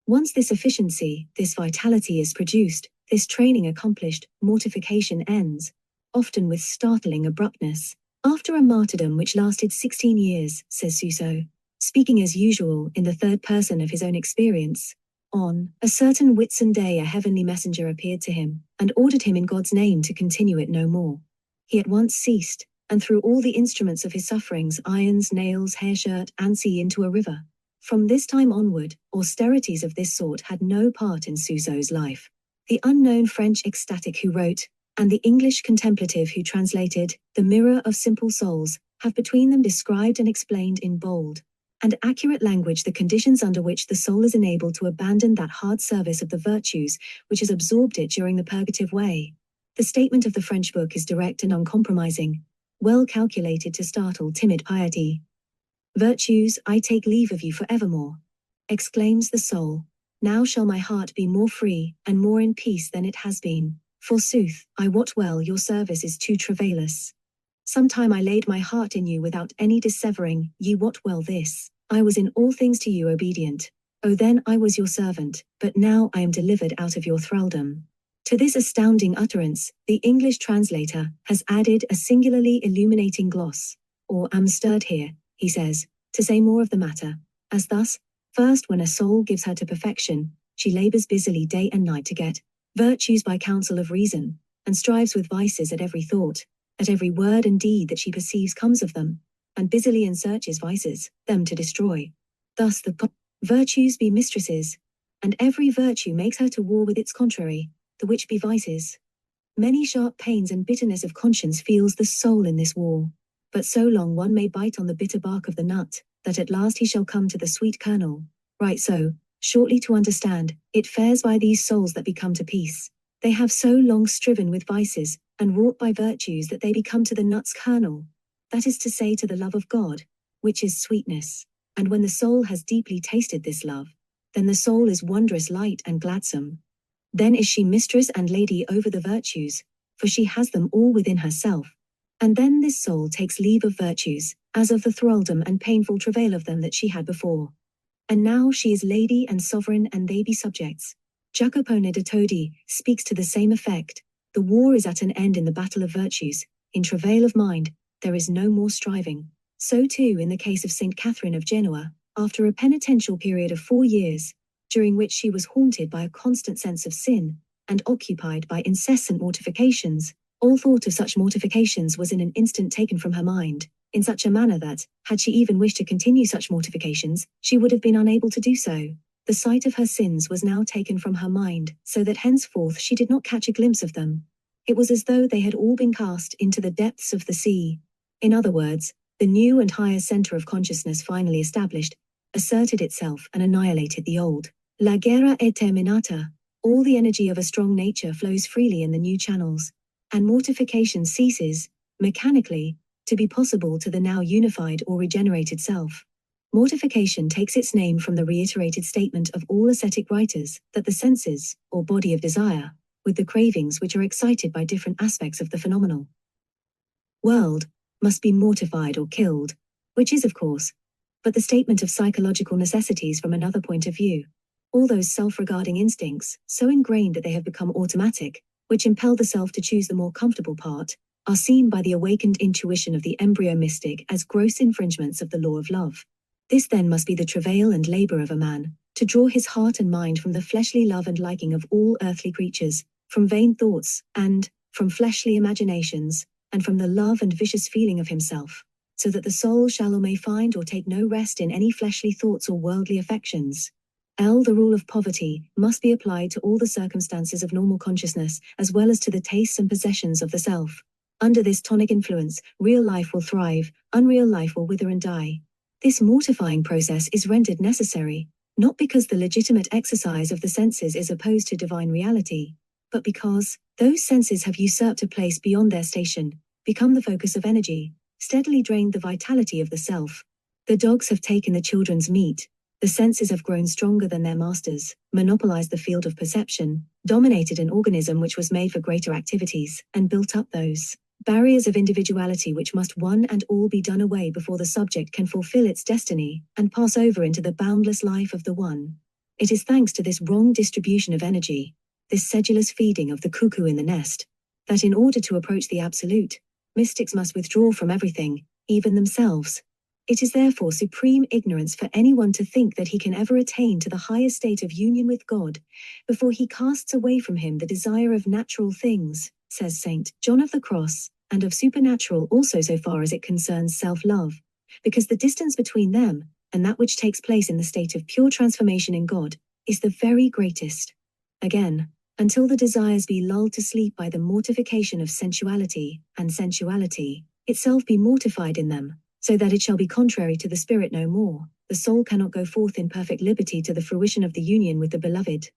Once this efficiency, this vitality is produced, this training accomplished, mortification ends, often with startling abruptness. After a martyrdom which lasted 16 years, says Suso, speaking as usual in the third person of his own experience, on a certain Whitsun day a heavenly messenger appeared to him, and ordered him in God's name to continue it no more. He at once ceased, and threw all the instruments of his sufferings, irons, nails, hair shirt, and sea, into a river. From this time onward, austerities of this sort had no part in Suso's life. The unknown French ecstatic who wrote, and the English contemplative who translated, The Mirror of Simple Souls, have between them described and explained in bold and accurate language the conditions under which the soul is enabled to abandon that hard service of the virtues which has absorbed it during the purgative way. The statement of the French book is direct and uncompromising, well calculated to startle timid piety. Virtues, I take leave of you for evermore, exclaims the soul. Now shall my heart be more free, and more in peace than it has been. Forsooth, I wot well your service is too travailous. Sometime I laid my heart in you without any dissevering, ye wot well this. I was in all things to you obedient. O then I was your servant, but now I am delivered out of your thraldom. To this astounding utterance, the English translator has added a singularly illuminating gloss, or am stirred here, he says, to say more of the matter, as thus, first when a soul gives her to perfection, she labors busily day and night to get virtues by counsel of reason, and strives with vices at every thought, at every word and deed that she perceives comes of them, and busily ensearches vices, them to destroy. Thus the virtues be mistresses, and every virtue makes her to war with its contrary, the which be vices. Many sharp pains and bitterness of conscience feels the soul in this war, but so long one may bite on the bitter bark of the nut, that at last he shall come to the sweet kernel. Right so, shortly to understand, it fares by these souls that become to peace. They have so long striven with vices, and wrought by virtues that they become to the nut's kernel, that is to say to the love of God, which is sweetness. And when the soul has deeply tasted this love, then the soul is wondrous light and gladsome. Then is she mistress and lady over the virtues, for she has them all within herself. And then this soul takes leave of virtues, as of the thraldom and painful travail of them that she had before. And now she is lady and sovereign, and they be subjects. Jacopone de Todi speaks to the same effect. The war is at an end in the battle of virtues. In travail of mind, there is no more striving. So too in the case of Saint Catherine of Genoa, after a penitential period of 4 years, during which she was haunted by a constant sense of sin, and occupied by incessant mortifications, all thought of such mortifications was in an instant taken from her mind, in such a manner that, had she even wished to continue such mortifications, she would have been unable to do so. The sight of her sins was now taken from her mind, so that henceforth she did not catch a glimpse of them. It was as though they had all been cast into the depths of the sea. In other words, the new and higher center of consciousness finally established, asserted itself and annihilated the old. La guerra è terminata. All the energy of a strong nature flows freely in the new channels, and mortification ceases, mechanically, to be possible to the now unified or regenerated self. Mortification takes its name from the reiterated statement of all ascetic writers that the senses, or body of desire, with the cravings which are excited by different aspects of the phenomenal world, must be mortified or killed, which is, of course, but the statement of psychological necessities from another point of view. All those self-regarding instincts, so ingrained that they have become automatic, which impel the self to choose the more comfortable part, are seen by the awakened intuition of the embryo mystic as gross infringements of the law of love. This then must be the travail and labor of a man, to draw his heart and mind from the fleshly love and liking of all earthly creatures, from vain thoughts, and from fleshly imaginations, and from the love and vicious feeling of himself, so that the soul shall or may find or take no rest in any fleshly thoughts or worldly affections. The rule of poverty must be applied to all the circumstances of normal consciousness, as well as to the tastes and possessions of the self. Under this tonic influence, real life will thrive, unreal life will wither and die. This mortifying process is rendered necessary, not because the legitimate exercise of the senses is opposed to divine reality, but because those senses have usurped a place beyond their station, become the focus of energy, steadily drained the vitality of the self. The dogs have taken the children's meat. The senses have grown stronger than their masters, monopolized the field of perception, dominated an organism which was made for greater activities, and built up those barriers of individuality which must one and all be done away before the subject can fulfill its destiny and pass over into the boundless life of the One. It is thanks to this wrong distribution of energy, this sedulous feeding of the cuckoo in the nest, that in order to approach the Absolute, mystics must withdraw from everything, even themselves. It is therefore supreme ignorance for anyone to think that he can ever attain to the highest state of union with God before he casts away from him the desire of natural things, says St. John of the Cross, and of supernatural also so far as it concerns self-love, because the distance between them and that which takes place in the state of pure transformation in God is the very greatest. Again, until the desires be lulled to sleep by the mortification of sensuality, and sensuality itself be mortified in them, so that it shall be contrary to the spirit no more, the soul cannot go forth in perfect liberty to the fruition of the union with the Beloved.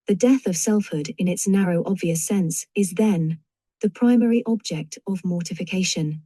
The death of selfhood in its narrow obvious sense is then the primary object of mortification.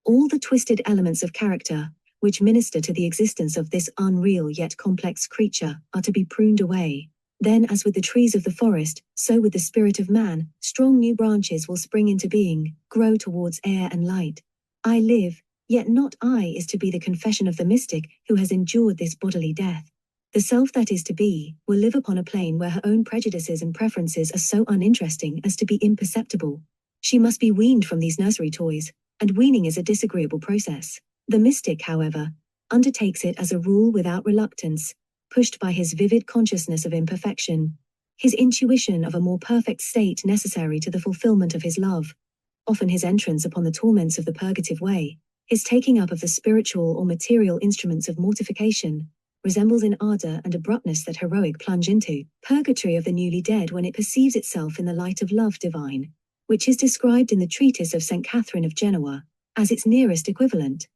All the twisted elements of character, which minister to the existence of this unreal yet complex creature, are to be pruned away. Then, as with the trees of the forest, so with the spirit of man, strong new branches will spring into being, grow towards air and light. I live, yet not I is to be the confession of the mystic who has endured this bodily death. The self that is to be will live upon a plane where her own prejudices and preferences are so uninteresting as to be imperceptible. She must be weaned from these nursery toys, and weaning is a disagreeable process. The mystic, however, undertakes it as a rule without reluctance, pushed by his vivid consciousness of imperfection, his intuition of a more perfect state necessary to the fulfillment of his love, often his entrance upon the torments of the purgative way, his taking up of the spiritual or material instruments of mortification, resembles in ardor and abruptness that heroic plunge into purgatory of the newly dead when it perceives itself in the light of love divine, which is described in the treatise of St. Catherine of Genoa as its nearest equivalent.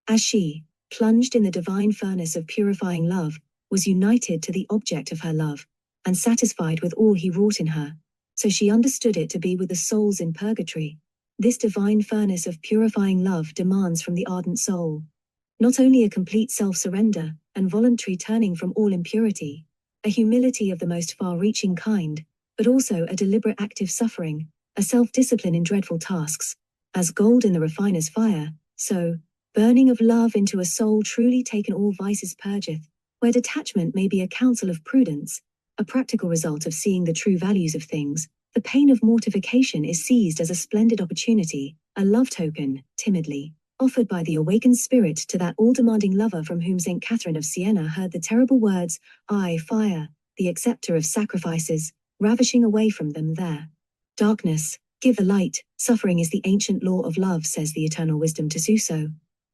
As she, plunged in the divine furnace of purifying love, was united to the object of her love, and satisfied with all he wrought in her, so she understood it to be with the souls in purgatory. This divine furnace of purifying love demands from the ardent soul not only a complete self-surrender and voluntary turning from all impurity, a humility of the most far-reaching kind, but also a deliberate active suffering, a self-discipline in dreadful tasks. As gold in the refiner's fire, so, burning of love into a soul truly taken all vices purgeth, where detachment may be a counsel of prudence, a practical result of seeing the true values of things. The pain of mortification is seized as a splendid opportunity, a love token, timidly offered by the awakened spirit to that all-demanding lover from whom St. Catherine of Siena heard the terrible words, I, fire, the acceptor of sacrifices, ravishing away from them there. Darkness, give the light, suffering is the ancient law of love, says the eternal wisdom to Suso.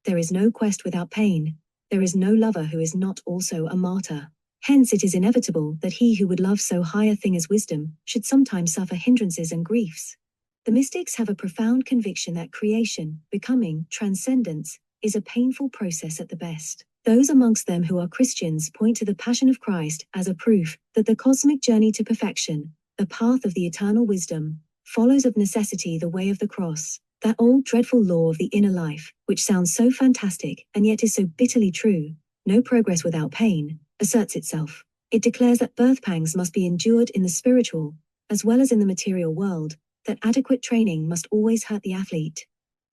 There is no quest without pain. There is no lover who is not also a martyr. Hence it is inevitable that he who would love so high a thing as wisdom should sometimes suffer hindrances and griefs. The mystics have a profound conviction that creation, becoming, transcendence, is a painful process at the best. Those amongst them who are Christians point to the Passion of Christ as a proof that the cosmic journey to perfection, the path of the eternal wisdom, follows of necessity the way of the cross. That old dreadful law of the inner life, which sounds so fantastic and yet is so bitterly true, no progress without pain, asserts itself. It declares that birth pangs must be endured in the spiritual, as well as in the material world, that adequate training must always hurt the athlete.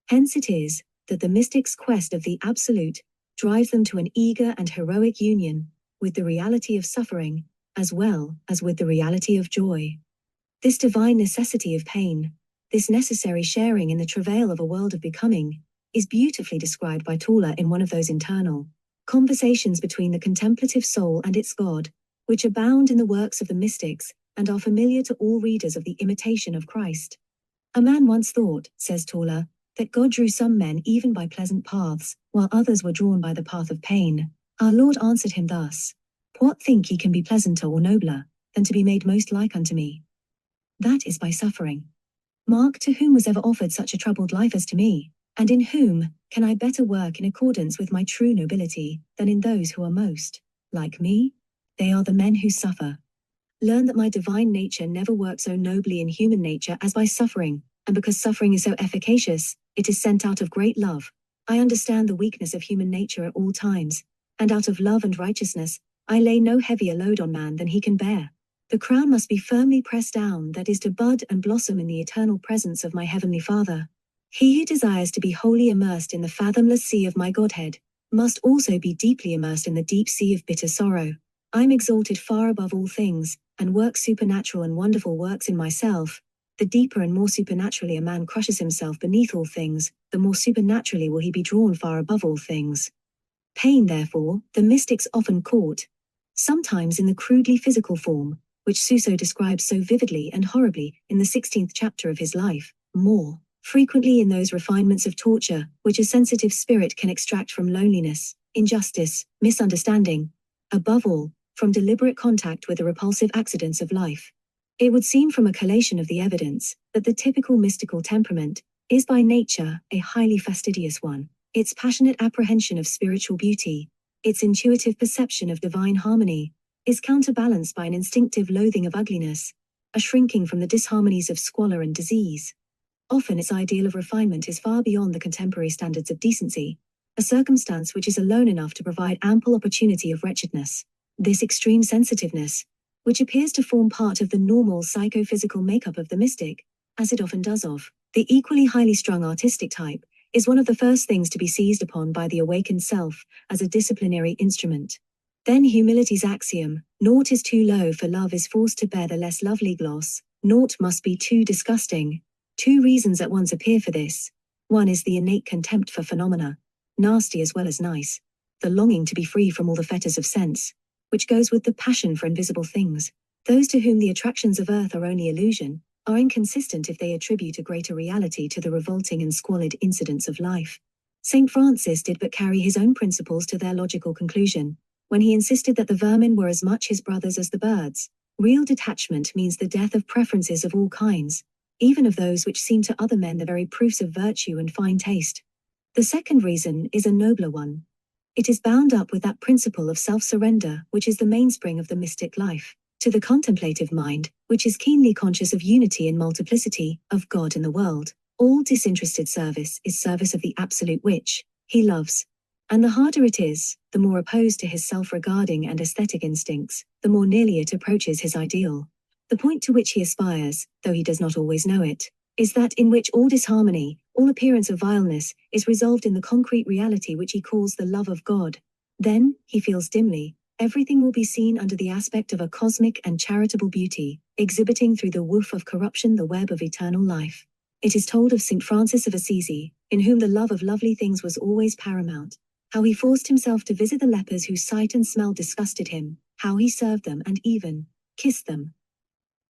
Hence it is that the mystic's quest of the absolute drives them to an eager and heroic union with the reality of suffering, as well as with the reality of joy. This divine necessity of pain, This necessary sharing in the travail of a world of becoming is beautifully described by Tauler in one of those internal conversations between the contemplative soul and its God, which abound in the works of the mystics and are familiar to all readers of the Imitation of Christ. A man once thought, says Tauler, that God drew some men even by pleasant paths, while others were drawn by the path of pain. Our Lord answered him thus: What think ye can be pleasanter or nobler than to be made most like unto me? That is by suffering. Mark, to whom was ever offered such a troubled life as to me, and in whom can I better work in accordance with my true nobility than in those who are most like me? They are the men who suffer. Learn that my divine nature never works so nobly in human nature as by suffering, and because suffering is so efficacious, it is sent out of great love. I understand the weakness of human nature at all times, and out of love and righteousness, I lay no heavier load on man than he can bear. The crown must be firmly pressed down that is to bud and blossom in the eternal presence of my heavenly Father. He who desires to be wholly immersed in the fathomless sea of my Godhead must also be deeply immersed in the deep sea of bitter sorrow. I am exalted far above all things, and work supernatural and wonderful works in myself. The deeper and more supernaturally a man crushes himself beneath all things, the more supernaturally will he be drawn far above all things. Pain, therefore, the mystics often court, sometimes in the crudely physical form, which Suso describes so vividly and horribly in the 16th chapter of his life, more frequently in those refinements of torture which a sensitive spirit can extract from loneliness, injustice, misunderstanding, above all, from deliberate contact with the repulsive accidents of life. It would seem from a collation of the evidence that the typical mystical temperament is by nature a highly fastidious one. Its passionate apprehension of spiritual beauty, its intuitive perception of divine harmony, is counterbalanced by an instinctive loathing of ugliness, a shrinking from the disharmonies of squalor and disease. Often its ideal of refinement is far beyond the contemporary standards of decency, a circumstance which is alone enough to provide ample opportunity of wretchedness. This extreme sensitiveness, which appears to form part of the normal psychophysical makeup of the mystic, as it often does of the equally highly strung artistic type, is one of the first things to be seized upon by the awakened self as a disciplinary instrument. Then humility's axiom, naught is too low for love is forced to bear the less lovely gloss, naught must be too disgusting. Two reasons at once appear for this. One is the innate contempt for phenomena, nasty as well as nice, the longing to be free from all the fetters of sense, which goes with the passion for invisible things. Those to whom the attractions of earth are only illusion, are inconsistent if they attribute a greater reality to the revolting and squalid incidents of life. St. Francis did but carry his own principles to their logical conclusion, when he insisted that the vermin were as much his brothers as the birds. Real detachment means the death of preferences of all kinds, even of those which seem to other men the very proofs of virtue and fine taste. The second reason is a nobler one. It is bound up with that principle of self-surrender which is the mainspring of the mystic life. To the contemplative mind, which is keenly conscious of unity and multiplicity, of God in the world, all disinterested service is service of the Absolute which he loves. And the harder it is, the more opposed to his self-regarding and aesthetic instincts, the more nearly it approaches his ideal. The point to which he aspires, though he does not always know it, is that in which all disharmony, all appearance of vileness, is resolved in the concrete reality which he calls the love of God. Then, he feels dimly, everything will be seen under the aspect of a cosmic and charitable beauty, exhibiting through the woof of corruption the web of eternal life. It is told of St. Francis of Assisi, in whom the love of lovely things was always paramount, how he forced himself to visit the lepers whose sight and smell disgusted him, how he served them and even kissed them.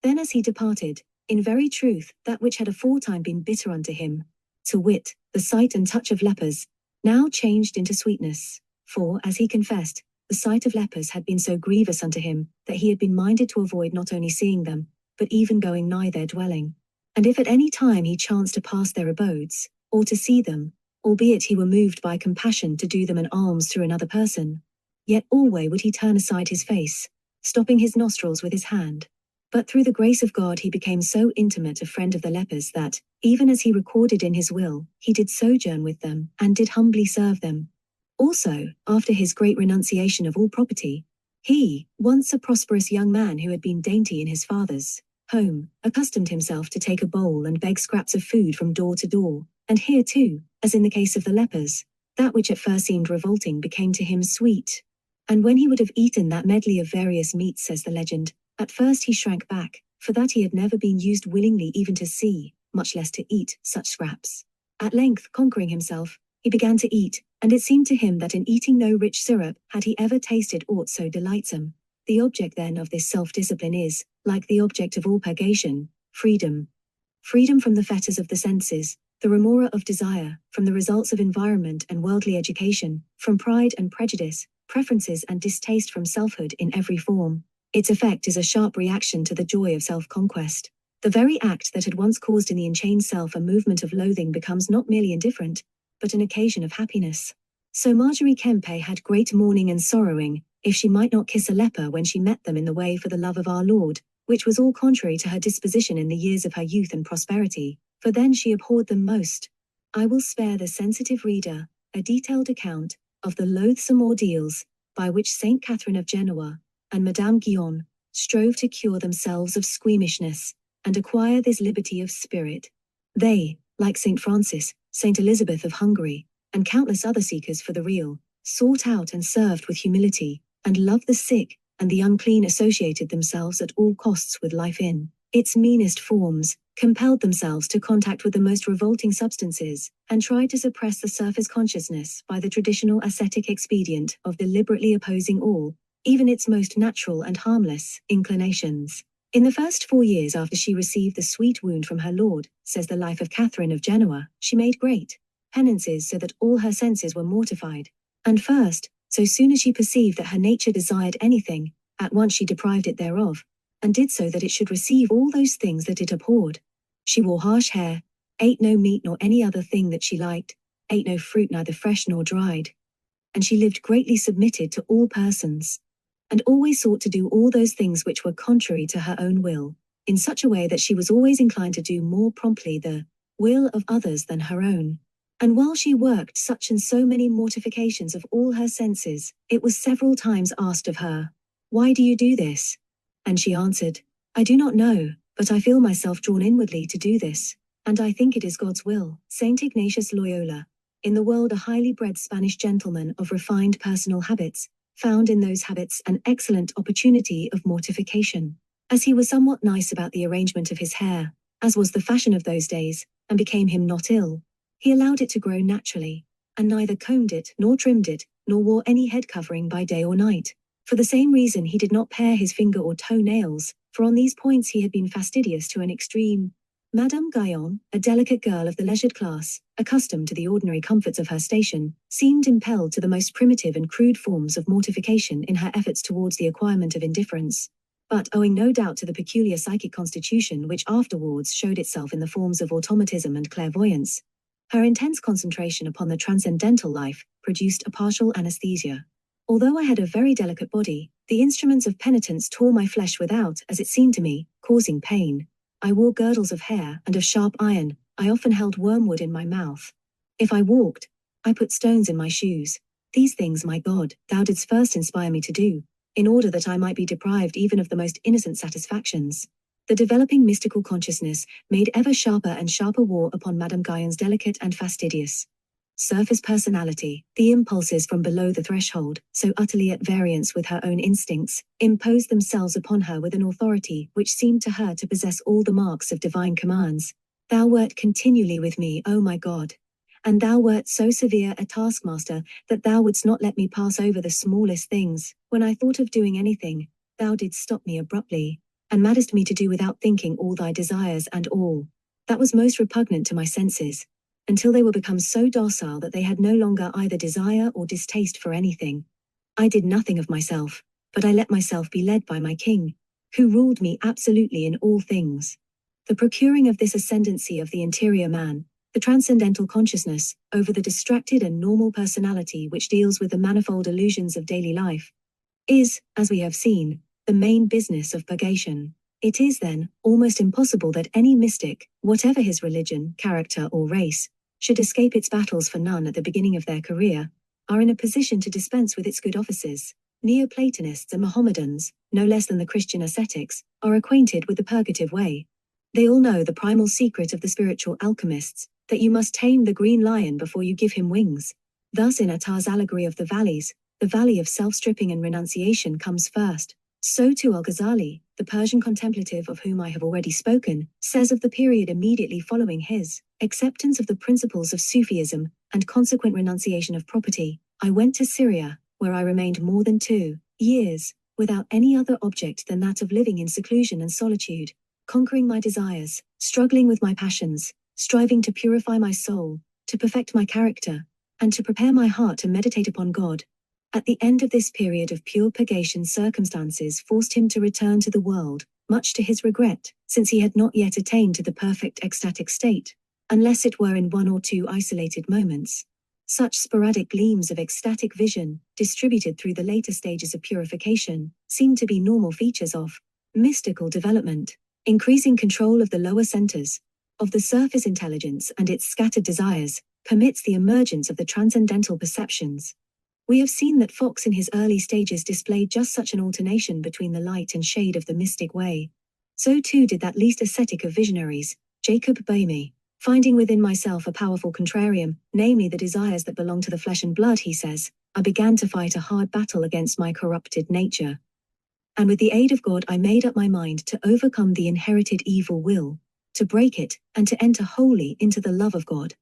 Then as he departed, in very truth, that which had aforetime been bitter unto him, to wit, the sight and touch of lepers, now changed into sweetness. For, as he confessed, the sight of lepers had been so grievous unto him, that he had been minded to avoid not only seeing them, but even going nigh their dwelling. And if at any time he chanced to pass their abodes, or to see them, albeit he were moved by compassion to do them an alms through another person, yet alway would he turn aside his face, stopping his nostrils with his hand. But through the grace of God he became so intimate a friend of the lepers that, even as he recorded in his will, he did sojourn with them, and did humbly serve them. Also, after his great renunciation of all property, he, once a prosperous young man who had been dainty in his father's home, accustomed himself to take a bowl and beg scraps of food from door to door, and here too, as in the case of the lepers, that which at first seemed revolting became to him sweet. And when he would have eaten that medley of various meats, says the legend, at first he shrank back, for that he had never been used willingly even to see much less to eat such scraps. At length, conquering himself, he began to eat, and it seemed to him that in eating no rich syrup had he ever tasted aught so delightsome. The object then of this self-discipline is, like the object of all purgation, freedom. Freedom from the fetters of the senses, the remora of desire, from the results of environment and worldly education, from pride and prejudice, preferences and distaste from selfhood in every form. Its effect is a sharp reaction to the joy of self-conquest. The very act that had once caused in the enchained self a movement of loathing becomes not merely indifferent, but an occasion of happiness. So Marjorie Kempe had great mourning and sorrowing, if she might not kiss a leper when she met them in the way for the love of our Lord, which was all contrary to her disposition in the years of her youth and prosperity, for then she abhorred them most. I will spare the sensitive reader a detailed account of the loathsome ordeals by which Saint Catherine of Genoa and Madame Guyon strove to cure themselves of squeamishness and acquire this liberty of spirit. They, like Saint Francis, Saint Elizabeth of Hungary, and countless other seekers for the real, sought out and served with humility, and loved the sick and the unclean, associated themselves at all costs with life in its meanest forms, compelled themselves to contact with the most revolting substances, and tried to suppress the surface consciousness by the traditional ascetic expedient of deliberately opposing all, even its most natural and harmless, inclinations. In the first 4 years after she received the sweet wound from her Lord, says the Life of Catherine of Genoa, she made great penances so that all her senses were mortified. And first, so soon as she perceived that her nature desired anything, at once she deprived it thereof, and did so that it should receive all those things that it abhorred. She wore harsh hair, ate no meat nor any other thing that she liked, ate no fruit neither fresh nor dried. And she lived greatly submitted to all persons, and always sought to do all those things which were contrary to her own will, in such a way that she was always inclined to do more promptly the will of others than her own. And while she worked such and so many mortifications of all her senses, it was several times asked of her, "Why do you do this?" And she answered, "I do not know, but I feel myself drawn inwardly to do this, and I think it is God's will." Saint Ignatius Loyola, in the world a highly bred Spanish gentleman of refined personal habits, found in those habits an excellent opportunity of mortification. As he was somewhat nice about the arrangement of his hair, as was the fashion of those days, and became him not ill, he allowed it to grow naturally, and neither combed it nor trimmed it, nor wore any head covering by day or night. For the same reason he did not pare his finger or toe nails, for on these points he had been fastidious to an extreme. Madame Guyon, a delicate girl of the leisured class, accustomed to the ordinary comforts of her station, seemed impelled to the most primitive and crude forms of mortification in her efforts towards the acquirement of indifference. But owing no doubt to the peculiar psychic constitution which afterwards showed itself in the forms of automatism and clairvoyance, her intense concentration upon the transcendental life produced a partial anesthesia. Although I had a very delicate body, the instruments of penitence tore my flesh without, as it seemed to me, causing pain. I wore girdles of hair and of sharp iron. I often held wormwood in my mouth. If I walked, I put stones in my shoes. These things, my God, thou didst first inspire me to do, in order that I might be deprived even of the most innocent satisfactions. The developing mystical consciousness made ever sharper and sharper war upon Madame Guyon's delicate and fastidious surface personality. The impulses from below the threshold, so utterly at variance with her own instincts, imposed themselves upon her with an authority which seemed to her to possess all the marks of divine commands. Thou wert continually with me, O my God, and thou wert so severe a taskmaster that thou wouldst not let me pass over the smallest things. When I thought of doing anything, thou didst stop me abruptly, and maddest me to do without thinking all thy desires and all that was most repugnant to my senses, until they were become so docile that they had no longer either desire or distaste for anything. I did nothing of myself, but I let myself be led by my King, who ruled me absolutely in all things. The procuring of this ascendancy of the interior man, the transcendental consciousness, over the distracted and normal personality which deals with the manifold illusions of daily life, is, as we have seen, the main business of purgation. It is, then, almost impossible that any mystic, whatever his religion, character, or race, should escape its battles, for none at the beginning of their career are in a position to dispense with its good offices. Neoplatonists and Mohammedans, no less than the Christian ascetics, are acquainted with the purgative way. They all know the primal secret of the spiritual alchemists, that you must tame the green lion before you give him wings. Thus in Attar's allegory of the valleys, the valley of self-stripping and renunciation comes first, So too Al-Ghazali, the Persian contemplative of whom I have already spoken, says of the period immediately following his acceptance of the principles of Sufism and consequent renunciation of property. I went to Syria, where I remained more than 2 years, without any other object than that of living in seclusion and solitude, conquering my desires, struggling with my passions, striving to purify my soul, to perfect my character, and to prepare my heart to meditate upon God. At the end of this period of pure purgation, circumstances forced him to return to the world, much to his regret, since he had not yet attained to the perfect ecstatic state, unless it were in 1 or 2 isolated moments. Such sporadic gleams of ecstatic vision, distributed through the later stages of purification, seem to be normal features of mystical development. Increasing control of the lower centers, of the surface intelligence and its scattered desires, permits the emergence of the transcendental perceptions. We have seen that Fox in his early stages displayed just such an alternation between the light and shade of the mystic way. So too did that least ascetic of visionaries, Jacob Boehme. Finding within myself a powerful contrarium, namely the desires that belong to the flesh and blood, he says, I began to fight a hard battle against my corrupted nature. And with the aid of God I made up my mind to overcome the inherited evil will, to break it, and to enter wholly into the love of God.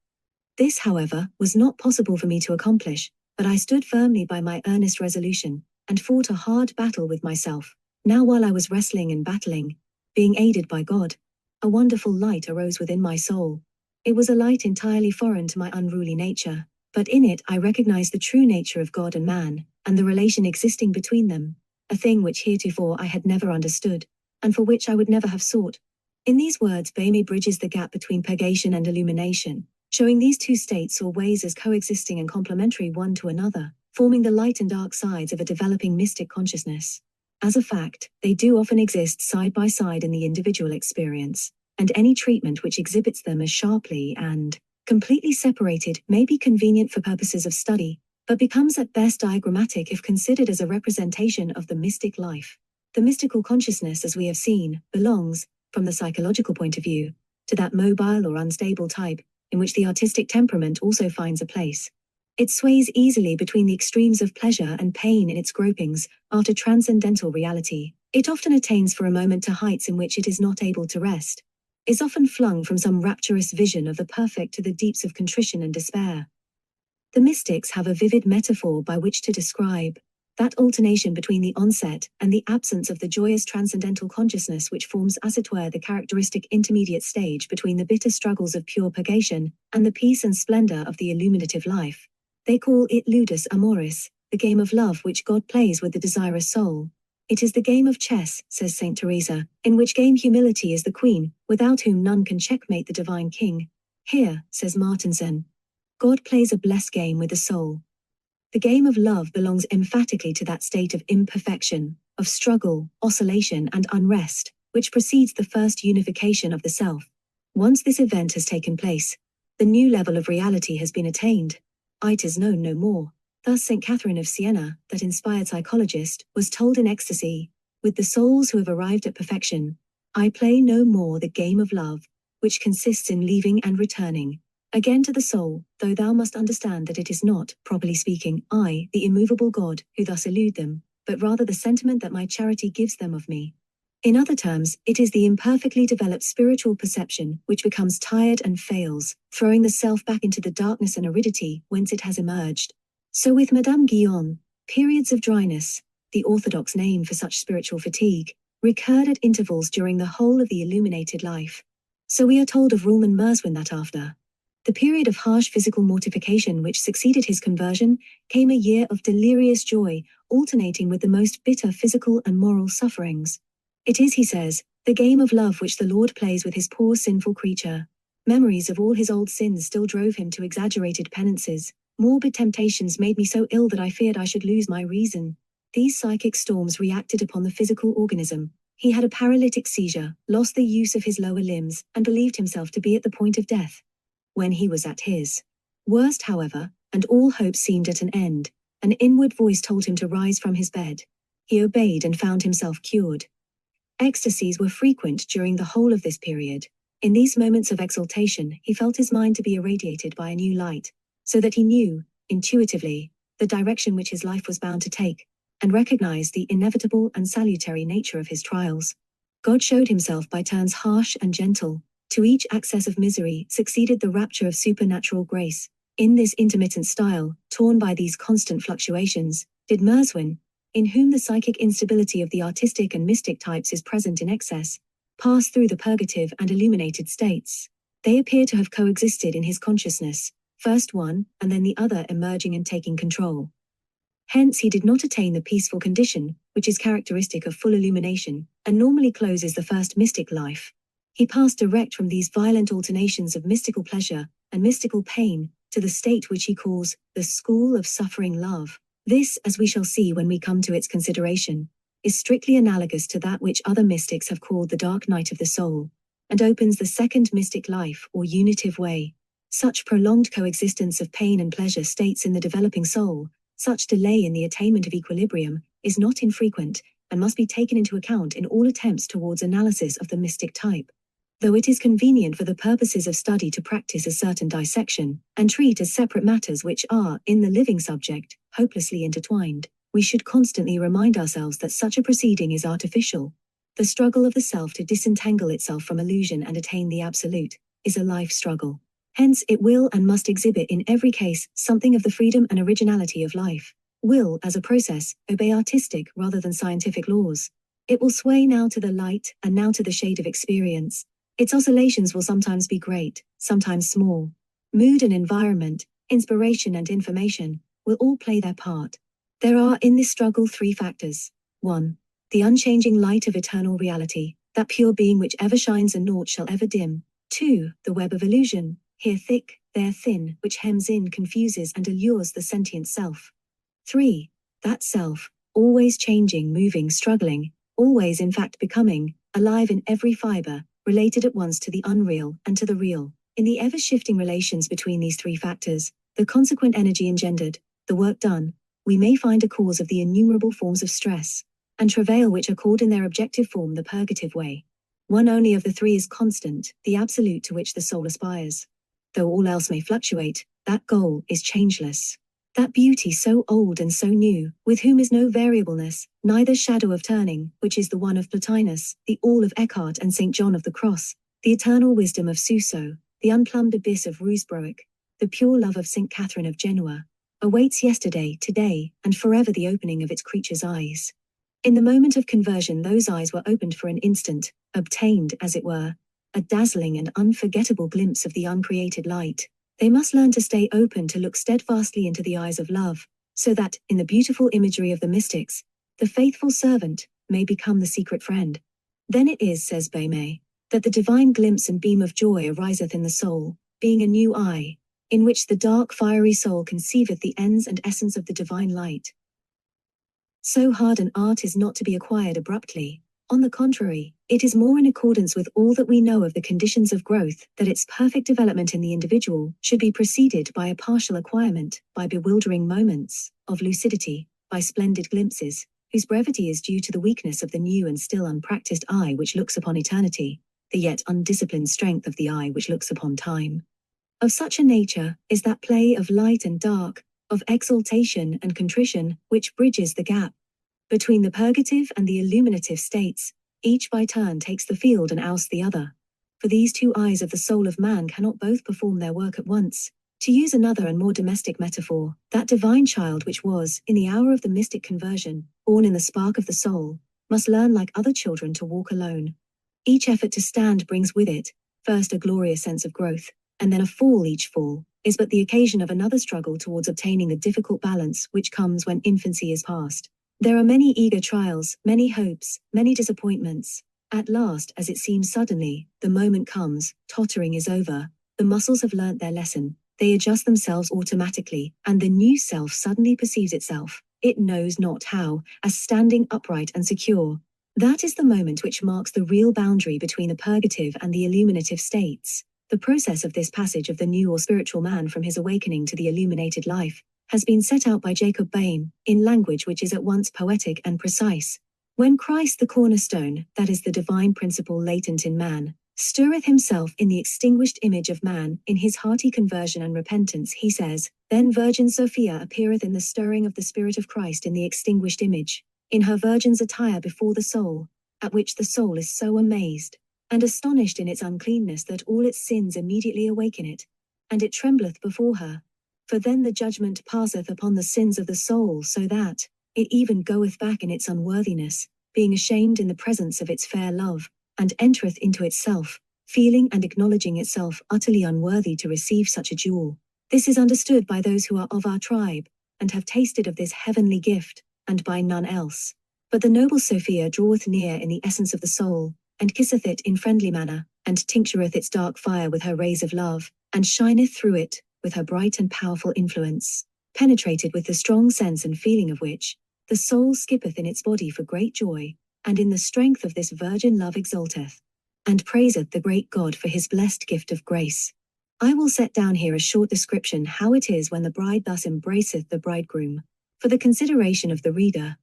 This, however, was not possible for me to accomplish, but I stood firmly by my earnest resolution, and fought a hard battle with myself. Now while I was wrestling and battling, being aided by God, a wonderful light arose within my soul. It was a light entirely foreign to my unruly nature, but in it I recognized the true nature of God and man, and the relation existing between them, a thing which heretofore I had never understood, and for which I would never have sought. In these words Boehme bridges the gap between purgation and illumination, showing these two states or ways as coexisting and complementary one to another, forming the light and dark sides of a developing mystic consciousness. As a fact, they do often exist side by side in the individual experience, and any treatment which exhibits them as sharply and completely separated may be convenient for purposes of study, but becomes at best diagrammatic if considered as a representation of the mystic life. The mystical consciousness, as we have seen, belongs, from the psychological point of view, to that mobile or unstable type, in which the artistic temperament also finds a place. It sways easily between the extremes of pleasure and pain in its gropings after transcendental reality. It often attains for a moment to heights in which it is not able to rest, is often flung from some rapturous vision of the perfect to the deeps of contrition and despair. The mystics have a vivid metaphor by which to describe that alternation between the onset and the absence of the joyous transcendental consciousness which forms as it were the characteristic intermediate stage between the bitter struggles of pure purgation and the peace and splendor of the illuminative life. They call it ludus amoris, the game of love which God plays with the desirous soul. It is the game of chess, says Saint Teresa, in which game humility is the queen, without whom none can checkmate the divine king. Here, says Martinson, God plays a blessed game with the soul. The game of love belongs emphatically to that state of imperfection, of struggle, oscillation, and unrest, which precedes the first unification of the self. Once this event has taken place, the new level of reality has been attained. It is known no more. Thus St. Catherine of Siena, that inspired psychologist, was told in Ecstasy, with the souls who have arrived at perfection, I play no more the game of love, which consists in leaving and returning again to the soul, though thou must understand that it is not, properly speaking, I, the immovable God, who thus elude them, but rather the sentiment that my charity gives them of me. In other terms, it is the imperfectly developed spiritual perception which becomes tired and fails, throwing the self back into the darkness and aridity whence it has emerged. So with Madame Guyon, periods of dryness, the orthodox name for such spiritual fatigue, recurred at intervals during the whole of the illuminated life. So we are told of Ruhlmann Merswin that after the period of harsh physical mortification which succeeded his conversion, came a year of delirious joy, alternating with the most bitter physical and moral sufferings. It is, he says, the game of love which the Lord plays with his poor sinful creature. Memories of all his old sins still drove him to exaggerated penances. Morbid temptations made me so ill that I feared I should lose my reason. These psychic storms reacted upon the physical organism. He had a paralytic seizure, lost the use of his lower limbs, and believed himself to be at the point of death. When he was at his worst, however, and all hope seemed at an end, an inward voice told him to rise from his bed. He obeyed and found himself cured. Ecstasies were frequent during the whole of this period. In these moments of exaltation, he felt his mind to be irradiated by a new light, so that he knew, intuitively, the direction which his life was bound to take, and recognized the inevitable and salutary nature of his trials. God showed himself by turns harsh and gentle. To each access of misery succeeded the rapture of supernatural grace. In this intermittent style, torn by these constant fluctuations, did Merswin, in whom the psychic instability of the artistic and mystic types is present in excess, pass through the purgative and illuminated states. They appear to have coexisted in his consciousness, first one and then the other emerging and taking control. Hence he did not attain the peaceful condition, which is characteristic of full illumination, and normally closes the first mystic life. He passed direct from these violent alternations of mystical pleasure and mystical pain to the state which he calls the school of suffering love. This, as we shall see when we come to its consideration, is strictly analogous to that which other mystics have called the dark night of the soul, and opens the second mystic life or unitive way. Such prolonged coexistence of pain and pleasure states in the developing soul, such delay in the attainment of equilibrium, is not infrequent, and must be taken into account in all attempts towards analysis of the mystic type. Though it is convenient for the purposes of study to practice a certain dissection, and treat as separate matters which are, in the living subject, hopelessly intertwined, we should constantly remind ourselves that such a proceeding is artificial. The struggle of the self to disentangle itself from illusion and attain the absolute is a life struggle. Hence it will and must exhibit in every case something of the freedom and originality of life. Will, as a process, obey artistic rather than scientific laws. It will sway now to the light and now to the shade of experience. Its oscillations will sometimes be great, sometimes small. Mood and environment, inspiration and information, will all play their part. There are in this struggle three factors. 1. The unchanging light of eternal reality, that pure being which ever shines and naught shall ever dim. 2. The web of illusion, here thick, there thin, which hems in, confuses and allures the sentient self. 3. That self, always changing, moving, struggling, always in fact becoming, alive in every fiber, related at once to the unreal and to the real. In the ever-shifting relations between these three factors, the consequent energy engendered, the work done, we may find a cause of the innumerable forms of stress and travail which are called in their objective form the purgative way. One only of the three is constant, the absolute to which the soul aspires. Though all else may fluctuate, that goal is changeless. That beauty so old and so new, with whom is no variableness, neither shadow of turning, which is the one of Plotinus, the all of Eckhart and St. John of the Cross, the eternal wisdom of Suso, the unplumbed abyss of Ruysbroek, the pure love of St. Catherine of Genoa, awaits yesterday, today, and forever the opening of its creature's eyes. In the moment of conversion those eyes were opened for an instant, obtained, as it were, a dazzling and unforgettable glimpse of the uncreated light. They must learn to stay open to look steadfastly into the eyes of love, so that, in the beautiful imagery of the mystics, the faithful servant may become the secret friend. Then it is, says Beme, that the divine glimpse and beam of joy ariseth in the soul, being a new eye, in which the dark fiery soul conceiveth the ends and essence of the divine light. So hard an art is not to be acquired abruptly. On the contrary, it is more in accordance with all that we know of the conditions of growth that its perfect development in the individual should be preceded by a partial acquirement, by bewildering moments of lucidity, by splendid glimpses, whose brevity is due to the weakness of the new and still unpracticed eye which looks upon eternity, the yet undisciplined strength of the eye which looks upon time. Of such a nature is that play of light and dark, of exaltation and contrition, which bridges the gap between the purgative and the illuminative states. Each by turn takes the field and ousts the other. For these two eyes of the soul of man cannot both perform their work at once. To use another and more domestic metaphor, that divine child which was, in the hour of the mystic conversion, born in the spark of the soul, must learn like other children to walk alone. Each effort to stand brings with it, first a glorious sense of growth, and then a fall. Each fall is but the occasion of another struggle towards obtaining the difficult balance which comes when infancy is past. There are many eager trials, many hopes, many disappointments. At last, as it seems suddenly, the moment comes, tottering is over, the muscles have learnt their lesson, they adjust themselves automatically, and the new self suddenly perceives itself, it knows not how, as standing upright and secure. That is the moment which marks the real boundary between the purgative and the illuminative states. The process of this passage of the new or spiritual man from his awakening to the illuminated life has been set out by Jacob Boehme, in language which is at once poetic and precise. When Christ the cornerstone, that is the divine principle latent in man, stirreth himself in the extinguished image of man, in his hearty conversion and repentance, he says, then Virgin Sophia appeareth in the stirring of the Spirit of Christ in the extinguished image, in her virgin's attire before the soul, at which the soul is so amazed and astonished in its uncleanness that all its sins immediately awaken it, and it trembleth before her. For then the judgment passeth upon the sins of the soul, so that it even goeth back in its unworthiness, being ashamed in the presence of its fair love, and entereth into itself, feeling and acknowledging itself utterly unworthy to receive such a jewel. This is understood by those who are of our tribe, and have tasted of this heavenly gift, and by none else. But the noble Sophia draweth near in the essence of the soul, and kisseth it in friendly manner, and tinctureth its dark fire with her rays of love, and shineth through it, with her bright and powerful influence, penetrated with the strong sense and feeling of which, the soul skippeth in its body for great joy, and in the strength of this virgin love exalteth, and praiseth the great God for his blessed gift of grace. I will set down here a short description how it is when the bride thus embraceth the bridegroom, for the consideration of the reader,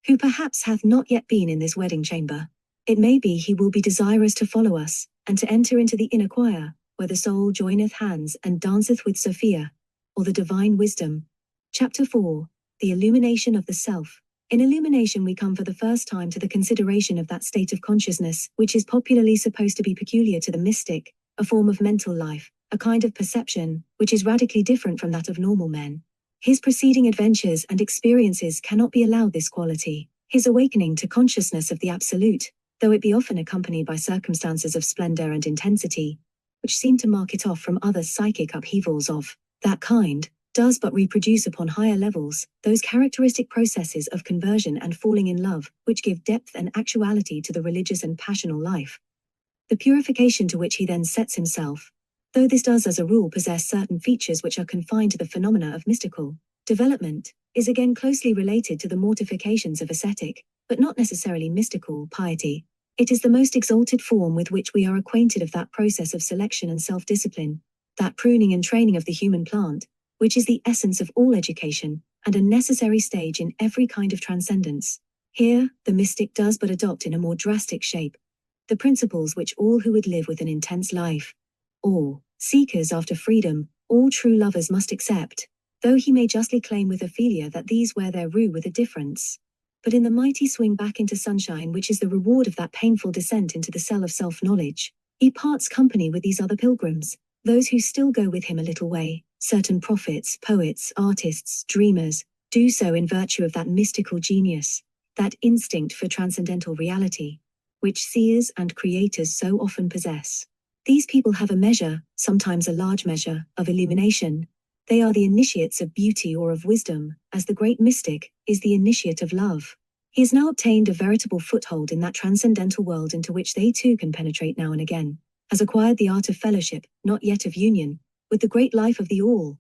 who perhaps hath not yet been in this wedding chamber. It may be he will be desirous to follow us, and to enter into the inner choir, where the soul joineth hands and danceth with Sophia, or the divine wisdom. Chapter 4. The Illumination of the Self. In illumination we come for the first time to the consideration of that state of consciousness which is popularly supposed to be peculiar to the mystic, a form of mental life, a kind of perception, which is radically different from that of normal men. His preceding adventures and experiences cannot be allowed this quality. His awakening to consciousness of the Absolute, though it be often accompanied by circumstances of splendor and intensity, which seem to mark it off from other psychic upheavals of that kind, does but reproduce upon higher levels those characteristic processes of conversion and falling in love, which give depth and actuality to the religious and passional life. The purification to which he then sets himself, though this does as a rule possess certain features which are confined to the phenomena of mystical development, is again closely related to the mortifications of ascetic, but not necessarily mystical, piety. It is the most exalted form with which we are acquainted of that process of selection and self-discipline, that pruning and training of the human plant, which is the essence of all education, and a necessary stage in every kind of transcendence. Here, the mystic does but adopt in a more drastic shape the principles which all who would live with an intense life, or seekers after freedom, all true lovers must accept, though he may justly claim with Ophelia that these wear their rue with a difference. But in the mighty swing back into sunshine which is the reward of that painful descent into the cell of self-knowledge, he parts company with these other pilgrims, those who still go with him a little way. Certain prophets, poets, artists, dreamers, do so in virtue of that mystical genius, that instinct for transcendental reality, which seers and creators so often possess. These people have a measure, sometimes a large measure, of illumination. They are the initiates of beauty or of wisdom, as the great mystic is the initiate of love. He has now obtained a veritable foothold in that transcendental world into which they too can penetrate now and again, has acquired the art of fellowship, not yet of union, with the great life of the all,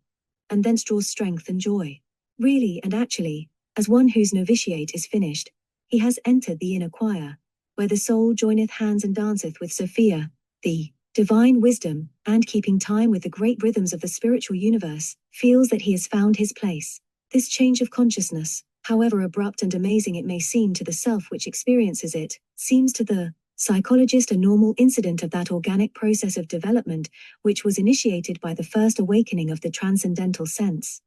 and thence draws strength and joy. Really and actually, as one whose novitiate is finished, he has entered the inner choir, where the soul joineth hands and danceth with Sophia, the divine wisdom, and keeping time with the great rhythms of the spiritual universe, feels that he has found his place. This change of consciousness, however abrupt and amazing it may seem to the self which experiences it, seems to the psychologist a normal incident of that organic process of development which was initiated by the first awakening of the transcendental sense.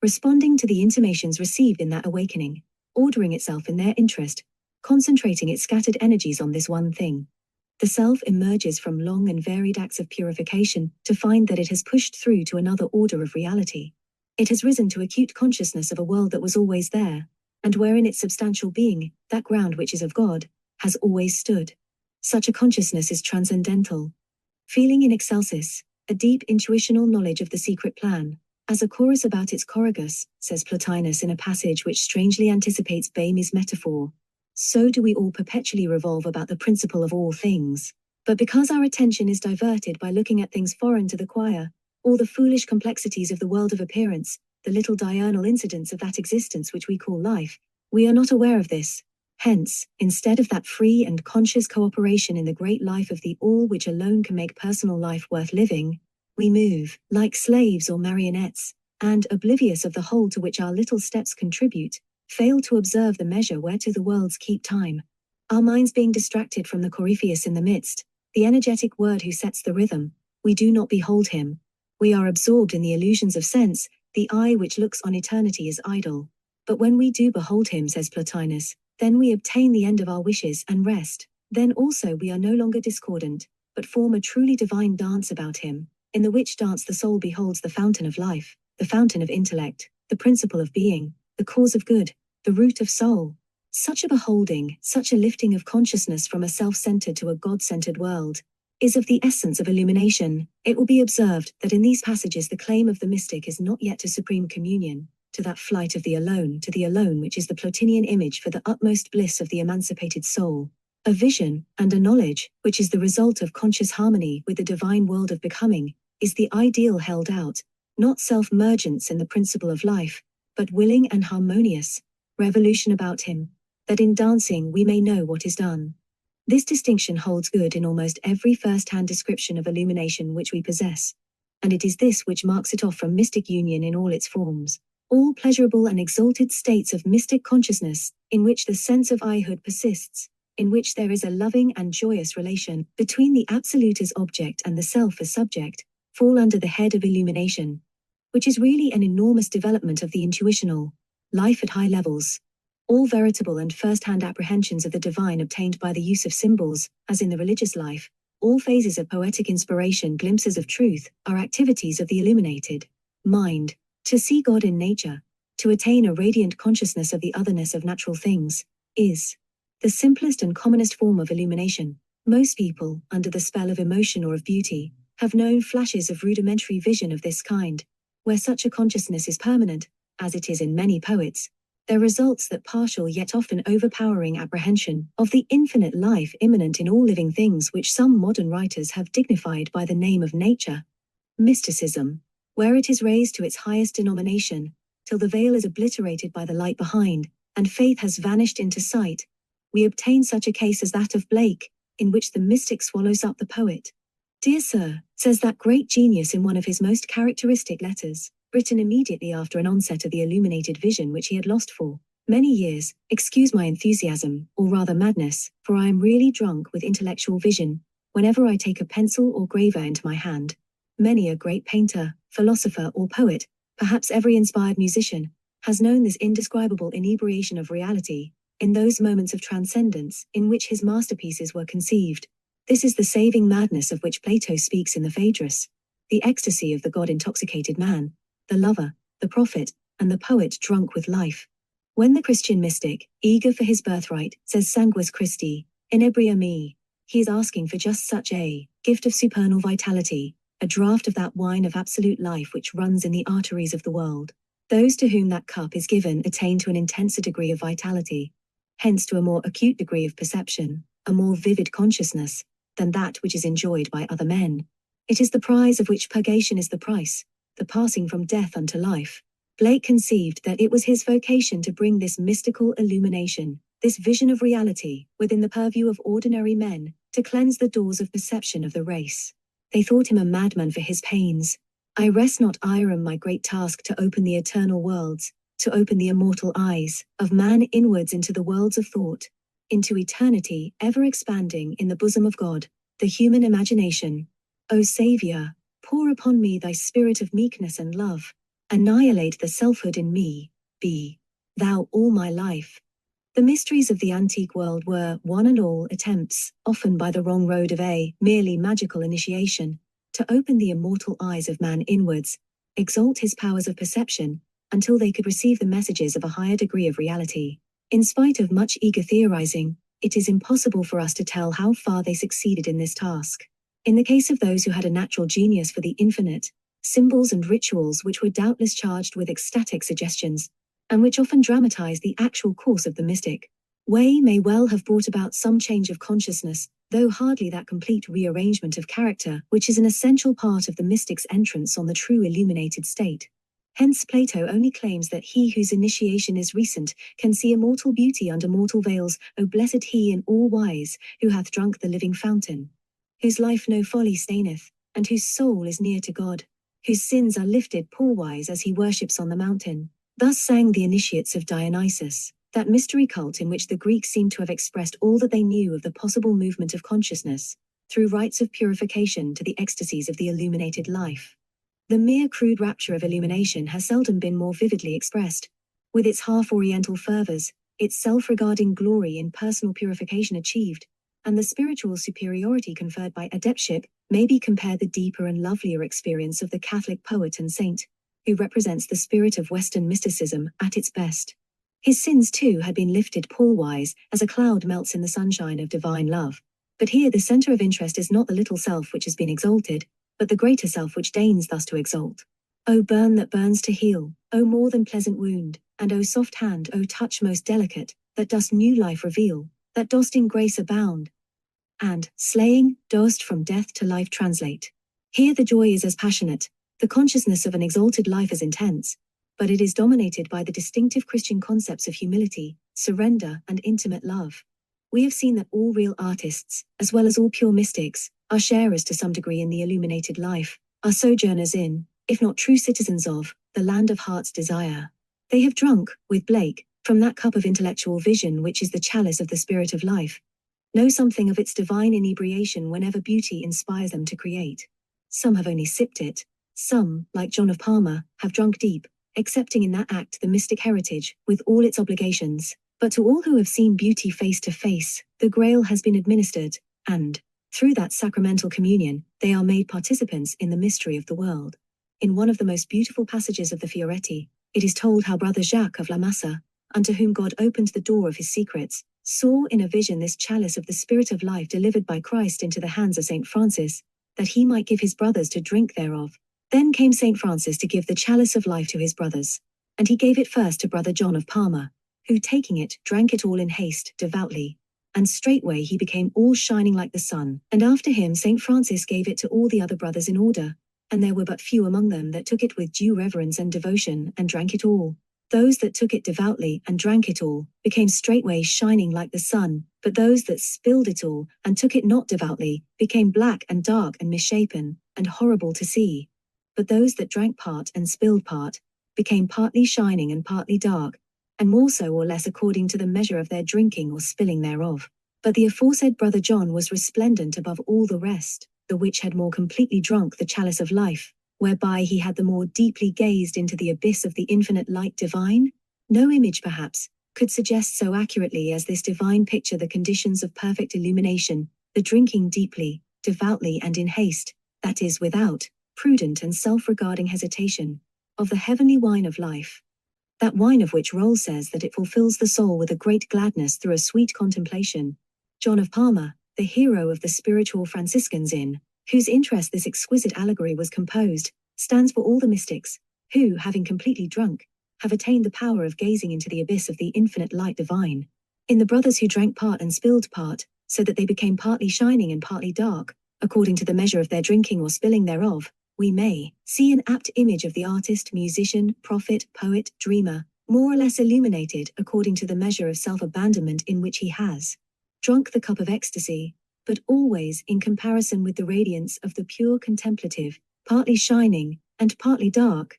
Responding to the intimations received in that awakening, ordering itself in their interest, concentrating its scattered energies on this one thing, the self emerges from long and varied acts of purification to find that it has pushed through to another order of reality. It has risen to acute consciousness of a world that was always there, and wherein its substantial being, that ground which is of God, has always stood. Such a consciousness is transcendental. Feeling in excelsis, a deep intuitional knowledge of the secret plan, as a chorus about its choragus, says Plotinus in a passage which strangely anticipates Bamy's metaphor. So do we all perpetually revolve about the principle of all things. But because our attention is diverted by looking at things foreign to the choir, all the foolish complexities of the world of appearance, the little diurnal incidents of that existence which we call life, we are not aware of this. Hence, instead of that free and conscious cooperation in the great life of the all which alone can make personal life worth living, we move, like slaves or marionettes, and, oblivious of the whole to which our little steps contribute, fail to observe the measure whereto the worlds keep time. Our minds being distracted from the Coryphaeus in the midst, the energetic word who sets the rhythm. We do not behold him. We are absorbed in the illusions of sense, the eye which looks on eternity is idle. But when we do behold him, says Plotinus, then we obtain the end of our wishes and rest. Then also we are no longer discordant, but form a truly divine dance about him, in the which dance the soul beholds the fountain of life, the fountain of intellect, the principle of being, the cause of good, the root of soul. Such a beholding, such a lifting of consciousness from a self-centered to a God-centered world, is of the essence of illumination. It will be observed that in these passages the claim of the mystic is not yet to supreme communion, to that flight of the alone, to the alone which is the Plotinian image for the utmost bliss of the emancipated soul, a vision and a knowledge, which is the result of conscious harmony with the divine world of becoming, is the ideal held out, not self-mergence in the principle of life, but willing and harmonious revolution about him, that in dancing we may know what is done. This distinction holds good in almost every first-hand description of illumination which we possess, and it is this which marks it off from mystic union in all its forms. All pleasurable and exalted states of mystic consciousness, in which the sense of I-hood persists, in which there is a loving and joyous relation between the absolute as object and the self as subject, fall under the head of illumination, which is really an enormous development of the intuitional life at high levels. All veritable and first-hand apprehensions of the divine obtained by the use of symbols, as in the religious life, all phases of poetic inspiration, glimpses of truth, are activities of the illuminated mind. To see God in nature, to attain a radiant consciousness of the otherness of natural things, is the simplest and commonest form of illumination. Most people, under the spell of emotion or of beauty, have known flashes of rudimentary vision of this kind. Where such a consciousness is permanent, as it is in many poets, there results that partial yet often overpowering apprehension of the infinite life immanent in all living things, which some modern writers have dignified by the name of nature. Mysticism, where it is raised to its highest denomination, till the veil is obliterated by the light behind, and faith has vanished into sight, we obtain such a case as that of Blake, in which the mystic swallows up the poet. Dear sir, says that great genius in one of his most characteristic letters, written immediately after an onset of the illuminated vision which he had lost for many years, excuse my enthusiasm, or rather madness, for I am really drunk with intellectual vision, whenever I take a pencil or graver into my hand. Many a great painter, philosopher or poet, perhaps every inspired musician, has known this indescribable inebriation of reality, in those moments of transcendence in which his masterpieces were conceived. This is the saving madness of which Plato speaks in the Phaedrus, the ecstasy of the God-intoxicated man, the lover, the prophet, and the poet drunk with life. When the Christian mystic, eager for his birthright, says Sanguis Christi, inebria me, he is asking for just such a gift of supernal vitality, a draught of that wine of absolute life which runs in the arteries of the world. Those to whom that cup is given attain to an intenser degree of vitality, hence to a more acute degree of perception, a more vivid consciousness, than that which is enjoyed by other men. It is the prize of which purgation is the price, the passing from death unto life. Blake conceived that it was his vocation to bring this mystical illumination, this vision of reality, within the purview of ordinary men, to cleanse the doors of perception of the race. They thought him a madman for his pains. I rest not Irem my great task to open the eternal worlds, to open the immortal eyes of man inwards into the worlds of thought, into eternity ever expanding in the bosom of God, the human imagination. O Saviour, pour upon me thy spirit of meekness and love, annihilate the selfhood in me, be thou all my life. The mysteries of the antique world were, one and all, attempts, often by the wrong road of a merely magical initiation, to open the immortal eyes of man inwards, exalt his powers of perception, until they could receive the messages of a higher degree of reality. In spite of much eager theorizing, it is impossible for us to tell how far they succeeded in this task. In the case of those who had a natural genius for the infinite, symbols and rituals which were doubtless charged with ecstatic suggestions, and which often dramatize the actual course of the mystic way, may well have brought about some change of consciousness, though hardly that complete rearrangement of character which is an essential part of the mystic's entrance on the true illuminated state. Hence Plato only claims that he whose initiation is recent can see immortal beauty under mortal veils. O blessed he in all wise, who hath drunk the living fountain, whose life no folly staineth, and whose soul is near to God, whose sins are lifted poor-wise as he worships on the mountain. Thus sang the initiates of Dionysus, that mystery cult in which the Greeks seem to have expressed all that they knew of the possible movement of consciousness. through rites of purification to the ecstasies of the illuminated life. The mere crude rapture of illumination has seldom been more vividly expressed. With its half-oriental fervors, its self-regarding glory in personal purification achieved, and the spiritual superiority conferred by adeptship, may be compared the deeper and lovelier experience of the Catholic poet and saint, who represents the spirit of Western mysticism at its best. His sins too had been lifted Paul-wise, as a cloud melts in the sunshine of divine love. But here the center of interest is not the little self which has been exalted, but the greater self which deigns thus to exalt. O burn that burns to heal, O more than pleasant wound, and O soft hand, O touch most delicate, that dost new life reveal, that dost in grace abound, and, slaying, dost from death to life translate. Here the joy is as passionate, the consciousness of an exalted life as intense, but it is dominated by the distinctive Christian concepts of humility, surrender, and intimate love. We have seen that all real artists, as well as all pure mystics, are sharers to some degree in the illuminated life, are sojourners in, if not true citizens of, the land of heart's desire. They have drunk, with Blake, from that cup of intellectual vision which is the chalice of the spirit of life, know something of its divine inebriation whenever beauty inspires them to create. Some have only sipped it, some, like John of Palma, have drunk deep, accepting in that act the mystic heritage, with all its obligations. But to all who have seen beauty face to face, the Grail has been administered, and, through that sacramental communion, they are made participants in the mystery of the world. In one of the most beautiful passages of the Fioretti, it is told how Brother Jacques of La Massa, unto whom God opened the door of his secrets, saw in a vision this chalice of the Spirit of life delivered by Christ into the hands of St. Francis, that he might give his brothers to drink thereof. Then came St. Francis to give the chalice of life to his brothers, and he gave it first to Brother John of Palma, who taking it, drank it all in haste, devoutly. And straightway he became all shining like the sun, and after him St. Francis gave it to all the other brothers in order, and there were but few among them that took it with due reverence and devotion, and drank it all. Those that took it devoutly and drank it all, became straightway shining like the sun, but those that spilled it all, and took it not devoutly, became black and dark and misshapen, and horrible to see. But those that drank part and spilled part, became partly shining and partly dark, and more so or less according to the measure of their drinking or spilling thereof. But the aforesaid Brother John was resplendent above all the rest, the which had more completely drunk the chalice of life, whereby he had the more deeply gazed into the abyss of the infinite light divine. No image, perhaps, could suggest so accurately as this divine picture the conditions of perfect illumination, the drinking deeply, devoutly and in haste, that is without, prudent and self-regarding hesitation, of the heavenly wine of life. That wine of which Roll says that it fulfills the soul with a great gladness through a sweet contemplation. John of Palma, the hero of the spiritual Franciscans in whose interest this exquisite allegory was composed, stands for all the mystics, who, having completely drunk, have attained the power of gazing into the abyss of the infinite light divine. In the brothers who drank part and spilled part, so that they became partly shining and partly dark, according to the measure of their drinking or spilling thereof, we may see an apt image of the artist, musician, prophet, poet, dreamer, more or less illuminated according to the measure of self-abandonment in which he has drunk the cup of ecstasy, but always in comparison with the radiance of the pure contemplative, partly shining and partly dark.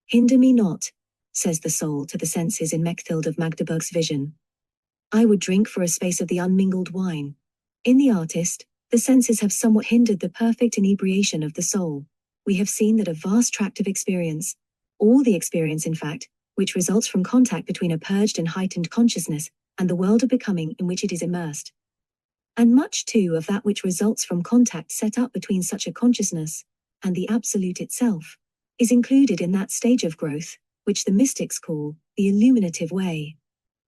Hinder me not, says the soul to the senses in Mechthild of Magdeburg's vision. I would drink for a space of the unmingled wine. In the artist, the senses have somewhat hindered the perfect inebriation of the soul. We have seen that a vast tract of experience, all the experience in fact, which results from contact between a purged and heightened consciousness and the world of becoming in which it is immersed, and much too of that which results from contact set up between such a consciousness and the Absolute itself, is included in that stage of growth, which the mystics call the illuminative way.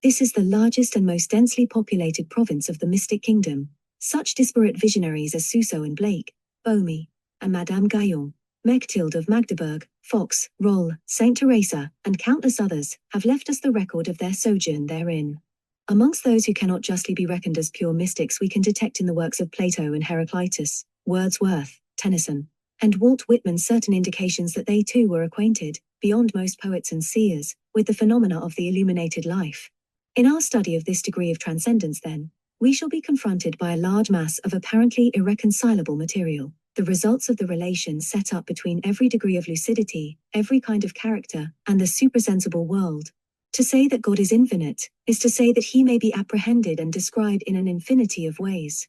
This is the largest and most densely populated province of the mystic kingdom. Such disparate visionaries as Suso and Blake, Boehme, and Madame Guyon, Mechthild of Magdeburg, Fox, Roll, Saint Teresa, and countless others, have left us the record of their sojourn therein. Amongst those who cannot justly be reckoned as pure mystics we can detect in the works of Plato and Heraclitus, Wordsworth, Tennyson, and Walt Whitman certain indications that they too were acquainted, beyond most poets and seers, with the phenomena of the illuminated life. In our study of this degree of transcendence then, we shall be confronted by a large mass of apparently irreconcilable material, the results of the relation set up between every degree of lucidity, every kind of character, and the suprasensible world. To say that God is infinite, is to say that he may be apprehended and described in an infinity of ways.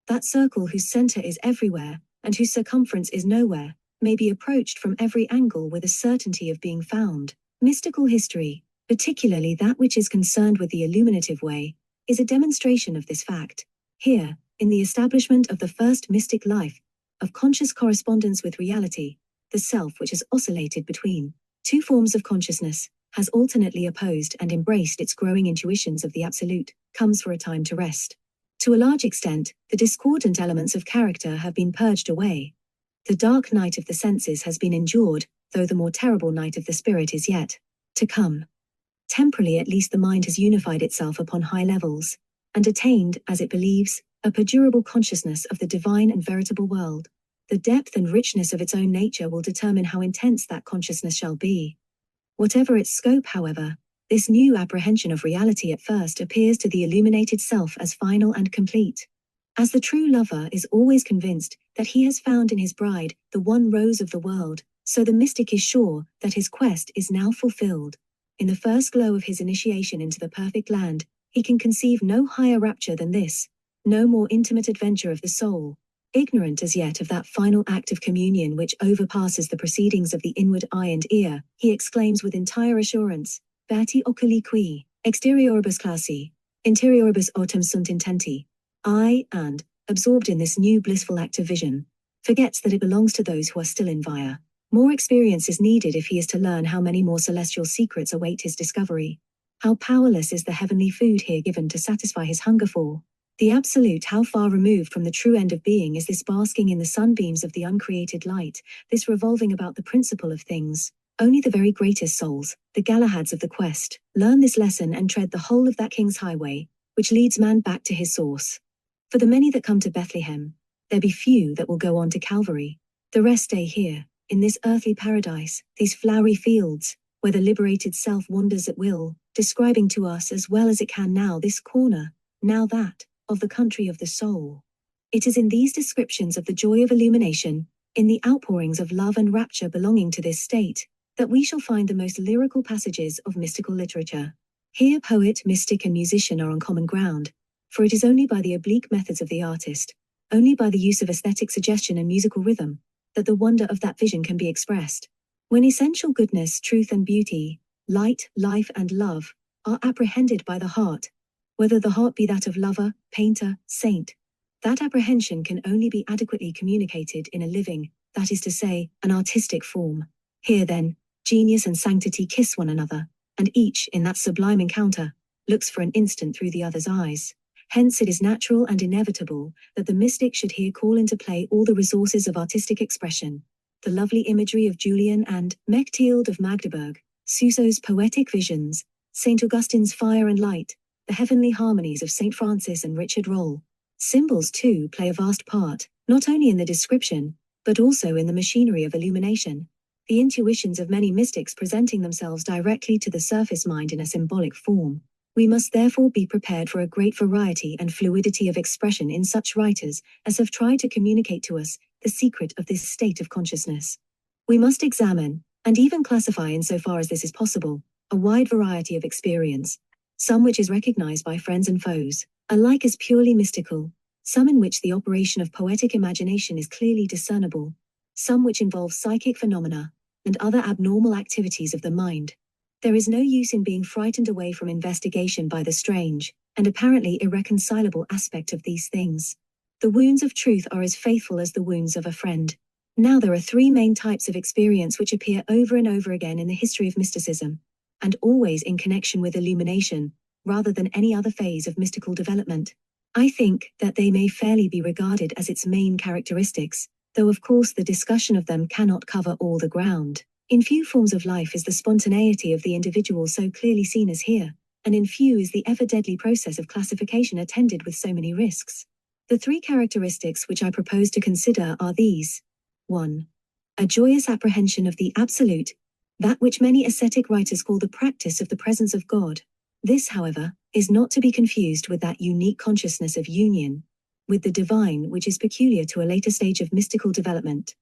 That circle whose center is everywhere, and whose circumference is nowhere, may be approached from every angle with a certainty of being found. Mystical history, particularly that which is concerned with the illuminative way, is a demonstration of this fact. Here, in the establishment of the first mystic life, of conscious correspondence with reality, the self which has oscillated between two forms of consciousness, has alternately opposed and embraced its growing intuitions of the absolute, comes for a time to rest. To a large extent, the discordant elements of character have been purged away. The dark night of the senses has been endured, though the more terrible night of the spirit is yet to come. Temporally at least the mind has unified itself upon high levels, and attained, as it believes, a perdurable consciousness of the divine and veritable world. The depth and richness of its own nature will determine how intense that consciousness shall be. Whatever its scope, however, this new apprehension of reality at first appears to the illuminated self as final and complete. As the true lover is always convinced that he has found in his bride the one rose of the world, so the mystic is sure that his quest is now fulfilled. In the first glow of his initiation into the perfect land, he can conceive no higher rapture than this, no more intimate adventure of the soul. Ignorant as yet of that final act of communion which overpasses the proceedings of the inward eye and ear, he exclaims with entire assurance, Beati oculi qui, exterioribus classi, interioribus autem sunt intenti. I, and, absorbed in this new blissful act of vision, forgets that it belongs to those who are still in via. More experience is needed if he is to learn how many more celestial secrets await his discovery. How powerless is the heavenly food here given to satisfy his hunger for the absolute. How far removed from the true end of being is this basking in the sunbeams of the uncreated light, this revolving about the principle of things. Only the very greatest souls, the Galahads of the quest, learn this lesson and tread the whole of that king's highway, which leads man back to his source. For the many that come to Bethlehem, there be few that will go on to Calvary. The rest stay here, in this earthly paradise, these flowery fields, where the liberated self wanders at will, describing to us as well as it can now this corner, now that, of the country of the soul. It is in these descriptions of the joy of illumination, in the outpourings of love and rapture belonging to this state, that we shall find the most lyrical passages of mystical literature. Here poet, mystic and musician are on common ground, for it is only by the oblique methods of the artist, only by the use of aesthetic suggestion and musical rhythm, that the wonder of that vision can be expressed. When essential goodness, truth and beauty, light, life and love, are apprehended by the heart, whether the heart be that of lover, painter, saint, that apprehension can only be adequately communicated in a living, that is to say, an artistic form. Here then, genius and sanctity kiss one another, and each, in that sublime encounter, looks for an instant through the other's eyes. Hence it is natural and inevitable that the mystic should here call into play all the resources of artistic expression. The lovely imagery of Julian and Mechtilde of Magdeburg, Suso's poetic visions, St. Augustine's fire and light, the heavenly harmonies of St. Francis and Richard Rolle. Symbols, too, play a vast part, not only in the description, but also in the machinery of illumination. The intuitions of many mystics presenting themselves directly to the surface mind in a symbolic form. We must therefore be prepared for a great variety and fluidity of expression in such writers as have tried to communicate to us the secret of this state of consciousness. We must examine, and even classify insofar as this is possible, a wide variety of experience, some which is recognized by friends and foes, alike as purely mystical, some in which the operation of poetic imagination is clearly discernible, some which involve psychic phenomena, and other abnormal activities of the mind. There is no use in being frightened away from investigation by the strange, and apparently irreconcilable aspect of these things. The wounds of truth are as faithful as the wounds of a friend. Now there are three main types of experience which appear over and over again in the history of mysticism, and always in connection with illumination, rather than any other phase of mystical development. I think that they may fairly be regarded as its main characteristics, though of course the discussion of them cannot cover all the ground. In few forms of life is the spontaneity of the individual so clearly seen as here, and in few is the ever-deadly process of classification attended with so many risks. The three characteristics which I propose to consider are these. 1. A joyous apprehension of the absolute, that which many ascetic writers call the practice of the presence of God. This, however, is not to be confused with that unique consciousness of union with the divine which is peculiar to a later stage of mystical development.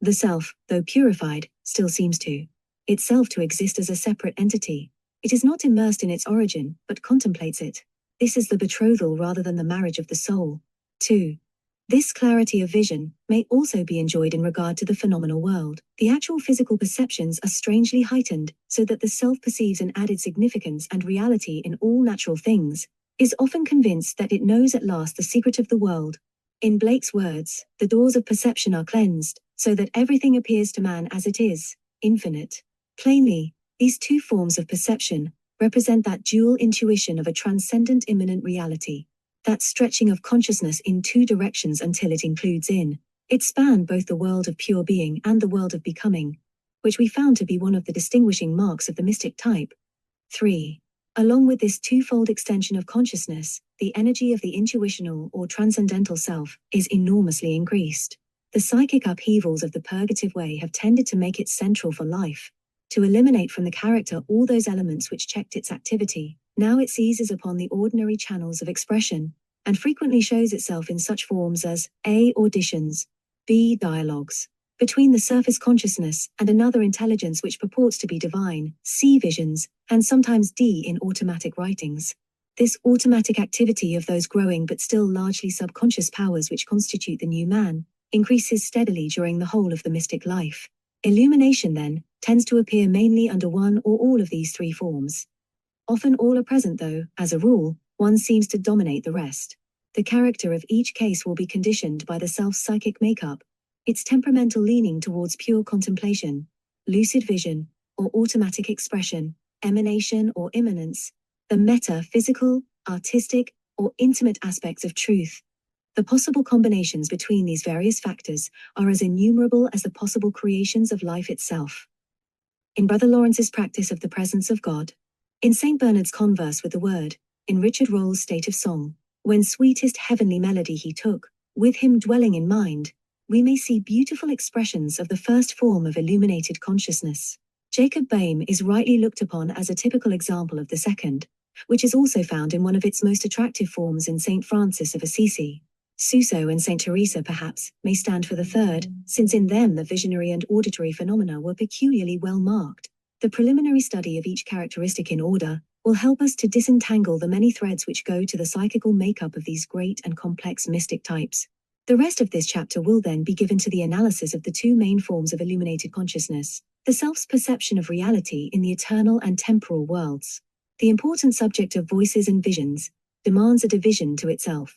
The self, though purified, still seems to itself to exist as a separate entity. It is not immersed in its origin, but contemplates it. This is the betrothal rather than the marriage of the soul. 2. This clarity of vision may also be enjoyed in regard to the phenomenal world. The actual physical perceptions are strangely heightened, so that the self perceives an added significance and reality in all natural things, is often convinced that it knows at last the secret of the world. In Blake's words, the doors of perception are cleansed, so that everything appears to man as it is, infinite. Plainly, these two forms of perception represent that dual intuition of a transcendent immanent reality. That stretching of consciousness in two directions until it includes in it span both the world of pure being and the world of becoming, which we found to be one of the distinguishing marks of the mystic type. 3. Along with this twofold extension of consciousness, the energy of the intuitional or transcendental self is enormously increased. The psychic upheavals of the purgative way have tended to make it central for life, to eliminate from the character all those elements which checked its activity. Now it seizes upon the ordinary channels of expression, and frequently shows itself in such forms as A. Auditions, B. Dialogues, between the surface consciousness and another intelligence which purports to be divine, C. Visions, and sometimes D. in automatic writings. This automatic activity of those growing but still largely subconscious powers which constitute the new man, increases steadily during the whole of the mystic life. Illumination, then, tends to appear mainly under one or all of these three forms. Often all are present though, as a rule, one seems to dominate the rest. The character of each case will be conditioned by the self's psychic makeup, its temperamental leaning towards pure contemplation, lucid vision, or automatic expression, emanation or immanence, the metaphysical, artistic, or intimate aspects of truth. The possible combinations between these various factors are as innumerable as the possible creations of life itself. In Brother Lawrence's practice of the presence of God, in St. Bernard's converse with the Word, in Richard Roll's state of song, when sweetest heavenly melody he took, with him dwelling in mind, we may see beautiful expressions of the first form of illuminated consciousness. Jacob Boehme is rightly looked upon as a typical example of the second, which is also found in one of its most attractive forms in St. Francis of Assisi. Suso and St. Teresa perhaps may stand for the third, since in them the visionary and auditory phenomena were peculiarly well marked. The preliminary study of each characteristic in order will help us to disentangle the many threads which go to the psychical makeup of these great and complex mystic types. The rest of this chapter will then be given to the analysis of the two main forms of illuminated consciousness, the self's perception of reality in the eternal and temporal worlds. The important subject of voices and visions demands a division to itself.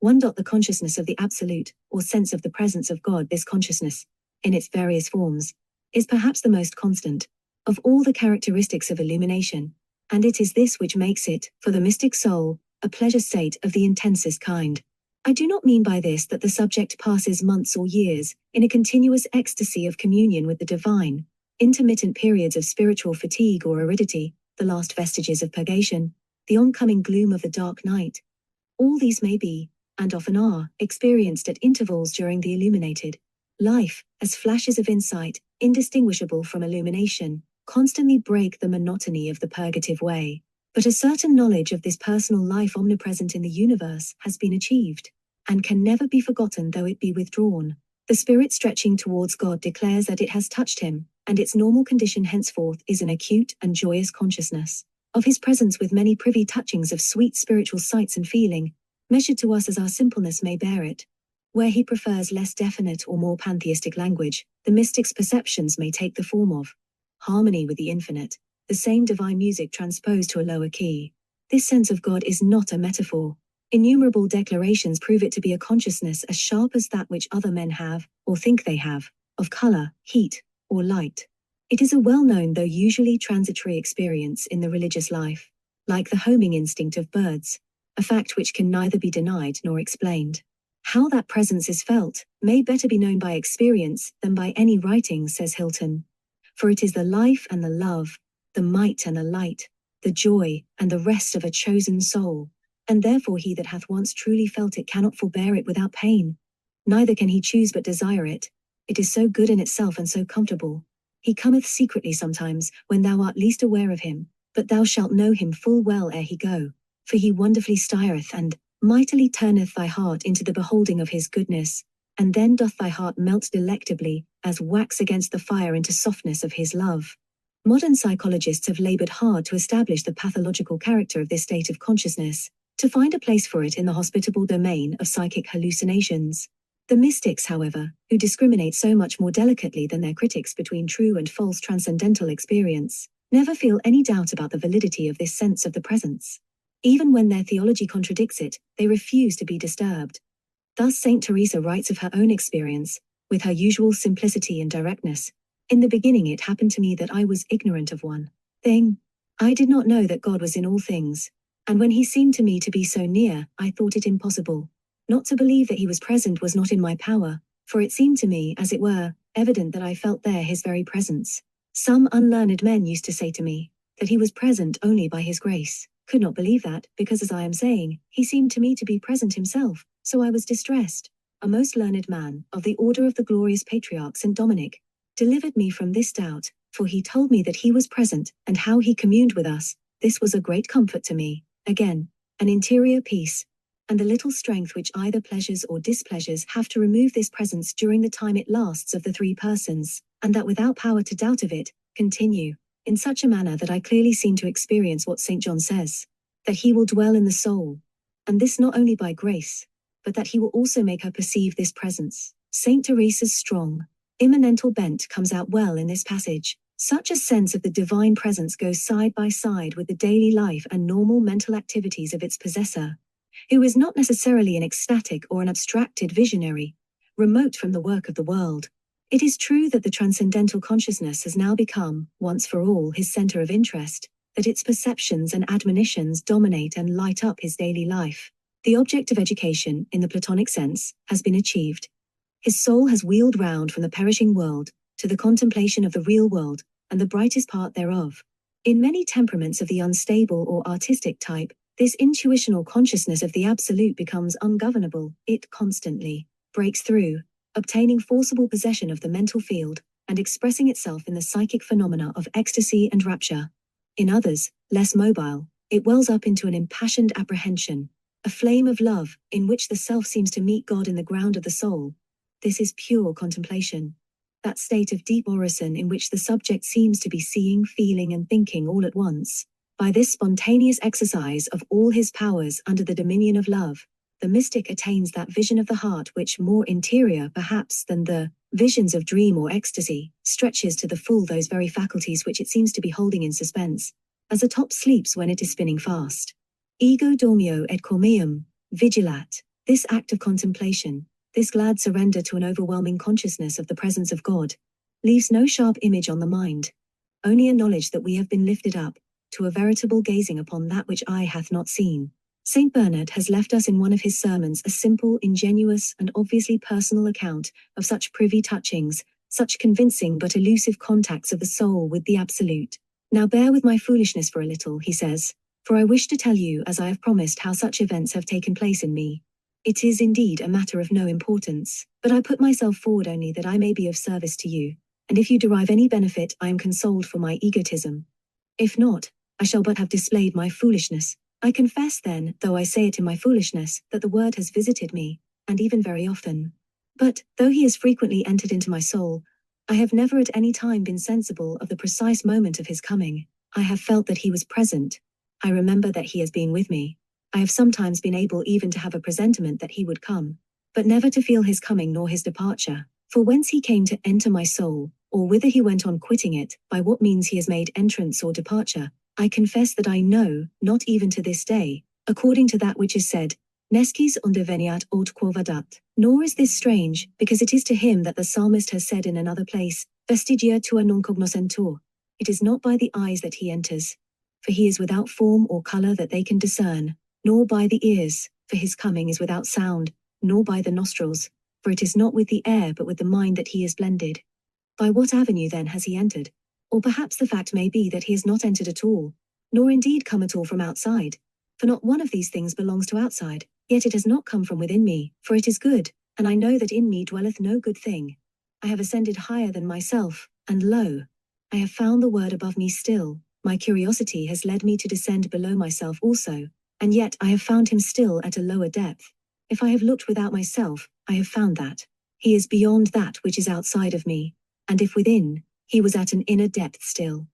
1. The consciousness of the absolute, or sense of the presence of God. This consciousness, in its various forms, is perhaps the most constant of all the characteristics of illumination, and it is this which makes it, for the mystic soul, a pleasure state of the intensest kind. I do not mean by this that the subject passes months or years in a continuous ecstasy of communion with the divine, intermittent periods of spiritual fatigue or aridity, the last vestiges of purgation, the oncoming gloom of the dark night. All these may be, and often are, experienced at intervals during the illuminated life, as flashes of insight, indistinguishable from illumination, constantly break the monotony of the purgative way. But a certain knowledge of this personal life omnipresent in the universe has been achieved, and can never be forgotten though it be withdrawn. The spirit stretching towards God declares that it has touched him, and its normal condition henceforth is an acute and joyous consciousness of his presence with many privy touchings of sweet spiritual sights and feeling, measured to us as our simpleness may bear it. Where he prefers less definite or more pantheistic language, the mystic's perceptions may take the form of harmony with the infinite, the same divine music transposed to a lower key. This sense of God is not a metaphor. Innumerable declarations prove it to be a consciousness as sharp as that which other men have, or think they have, of color, heat, or light. It is a well-known though usually transitory experience in the religious life, like the homing instinct of birds, a fact which can neither be denied nor explained. How that presence is felt may better be known by experience than by any writing, says Hilton. For it is the life and the love, the might and the light, the joy and the rest of a chosen soul, and therefore he that hath once truly felt it cannot forbear it without pain. Neither can he choose but desire it. It is so good in itself and so comfortable. He cometh secretly sometimes, when thou art least aware of him, but thou shalt know him full well ere he go. For he wonderfully stirreth and mightily turneth thy heart into the beholding of his goodness, and then doth thy heart melt delectably, as wax against the fire into softness of his love. Modern psychologists have labored hard to establish the pathological character of this state of consciousness, to find a place for it in the hospitable domain of psychic hallucinations. The mystics, however, who discriminate so much more delicately than their critics between true and false transcendental experience, never feel any doubt about the validity of this sense of the presence. Even when their theology contradicts it, they refuse to be disturbed. Thus Saint Teresa writes of her own experience, with her usual simplicity and directness. In the beginning it happened to me that I was ignorant of one thing. I did not know that God was in all things. And when he seemed to me to be so near, I thought it impossible. Not to believe that he was present was not in my power, for it seemed to me, as it were, evident that I felt there his very presence. Some unlearned men used to say to me, that he was present only by his grace. Could not believe that, because as I am saying, he seemed to me to be present himself, so I was distressed. A most learned man, of the order of the glorious patriarch St. Dominic, delivered me from this doubt, for he told me that he was present, and how he communed with us. This was a great comfort to me. Again, an interior peace, and the little strength which either pleasures or displeasures have to remove this presence during the time it lasts of the three persons, and that without power to doubt of it, continue, in such a manner that I clearly seem to experience what St. John says, that he will dwell in the soul, and this not only by grace, but that he will also make her perceive this presence. St. Teresa's strong, immanental bent comes out well in this passage. Such a sense of the divine presence goes side by side with the daily life and normal mental activities of its possessor, who is not necessarily an ecstatic or an abstracted visionary, remote from the work of the world. It is true that the transcendental consciousness has now become, once for all, his center of interest, that its perceptions and admonitions dominate and light up his daily life. The object of education, in the Platonic sense, has been achieved. His soul has wheeled round from the perishing world to the contemplation of the real world, and the brightest part thereof. In many temperaments of the unstable or artistic type, this intuitional consciousness of the absolute becomes ungovernable. It constantly breaks through, obtaining forcible possession of the mental field, and expressing itself in the psychic phenomena of ecstasy and rapture. In others, less mobile, it wells up into an impassioned apprehension, a flame of love, in which the self seems to meet God in the ground of the soul. This is pure contemplation. That state of deep orison in which the subject seems to be seeing, feeling, and thinking all at once. By this spontaneous exercise of all his powers under the dominion of love, the mystic attains that vision of the heart which, more interior perhaps than the visions of dream or ecstasy, stretches to the full those very faculties which it seems to be holding in suspense, as a top sleeps when it is spinning fast. Ego dormio et comium vigilat. This act of contemplation, this glad surrender to an overwhelming consciousness of the presence of God, leaves no sharp image on the mind, only a knowledge that we have been lifted up to a veritable gazing upon that which eye hath not seen. St. Bernard has left us in one of his sermons a simple, ingenuous, and obviously personal account of such privy touchings, such convincing but elusive contacts of the soul with the absolute. Now bear with my foolishness for a little, he says, for I wish to tell you, as I have promised, how such events have taken place in me. It is indeed a matter of no importance, but I put myself forward only that I may be of service to you, and if you derive any benefit, I am consoled for my egotism. If not, I shall but have displayed my foolishness. I confess then, though I say it in my foolishness, that the word has visited me, and even very often. But, though he has frequently entered into my soul, I have never at any time been sensible of the precise moment of his coming. I have felt that he was present. I remember that he has been with me. I have sometimes been able even to have a presentiment that he would come, but never to feel his coming nor his departure. For whence he came to enter my soul, or whither he went on quitting it, by what means he has made entrance or departure, I confess that I know, not even to this day, according to that which is said, Nescis unde veniat aut quo vadat. Nor is this strange, because it is to him that the psalmist has said in another place, Vestigia tua non cognoscentur. It is not by the eyes that he enters, for he is without form or color that they can discern, nor by the ears, for his coming is without sound, nor by the nostrils, for it is not with the air but with the mind that he is blended. By what avenue then has he entered? Or perhaps the fact may be that he has not entered at all, nor indeed come at all from outside, for not one of these things belongs to outside, yet it has not come from within me, for it is good, and I know that in me dwelleth no good thing. I have ascended higher than myself, and lo, I have found the word above me still. My curiosity has led me to descend below myself also, and yet I have found him still at a lower depth. If I have looked without myself, I have found that he is beyond that which is outside of me, and if within, he was at an inner depth still.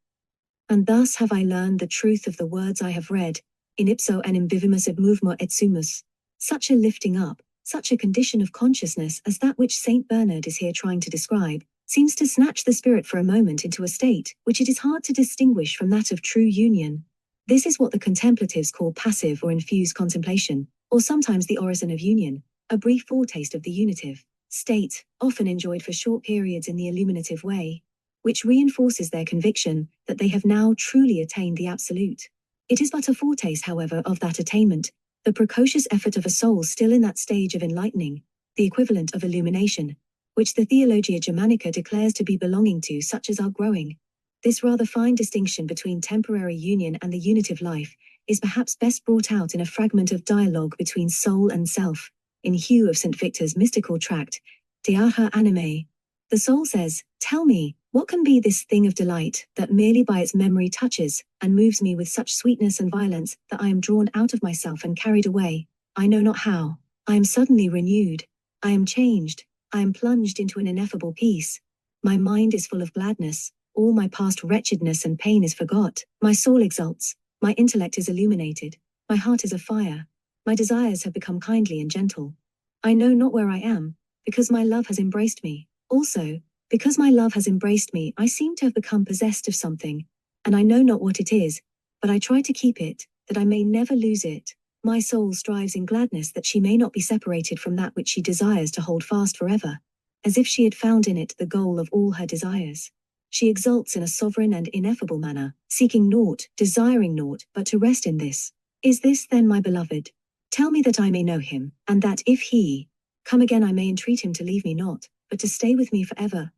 And thus have I learned the truth of the words I have read, in ipso enim vivimus et movemur et sumus. Such a lifting up, such a condition of consciousness as that which Saint Bernard is here trying to describe, seems to snatch the spirit for a moment into a state which it is hard to distinguish from that of true union. This is what the contemplatives call passive or infused contemplation, or sometimes the orison of union, a brief foretaste of the unitive state, often enjoyed for short periods in the illuminative way, which reinforces their conviction that they have now truly attained the absolute. It is but a foretaste, however, of that attainment, the precocious effort of a soul still in that stage of enlightening, the equivalent of illumination, which the Theologia Germanica declares to be belonging to such as are growing. This rather fine distinction between temporary union and the unitive life is perhaps best brought out in a fragment of dialogue between soul and self, in Hugh of St. Victor's mystical tract, De Arha Anime. The soul says, "Tell me, what can be this thing of delight that merely by its memory touches and moves me with such sweetness and violence that I am drawn out of myself and carried away? I know not how. I am suddenly renewed. I am changed. I am plunged into an ineffable peace. My mind is full of gladness. All my past wretchedness and pain is forgot. My soul exults. My intellect is illuminated. My heart is afire. My desires have become kindly and gentle. I know not where I am, because my love has embraced me. Also, because my love has embraced me, I seem to have become possessed of something, and I know not what it is, but I try to keep it, that I may never lose it. My soul strives in gladness that she may not be separated from that which she desires to hold fast forever, as if she had found in it the goal of all her desires. She exults in a sovereign and ineffable manner, seeking naught, desiring naught, but to rest in this. Is this then my beloved? Tell me that I may know him, and that if he come again I may entreat him to leave me not, but to stay with me forever.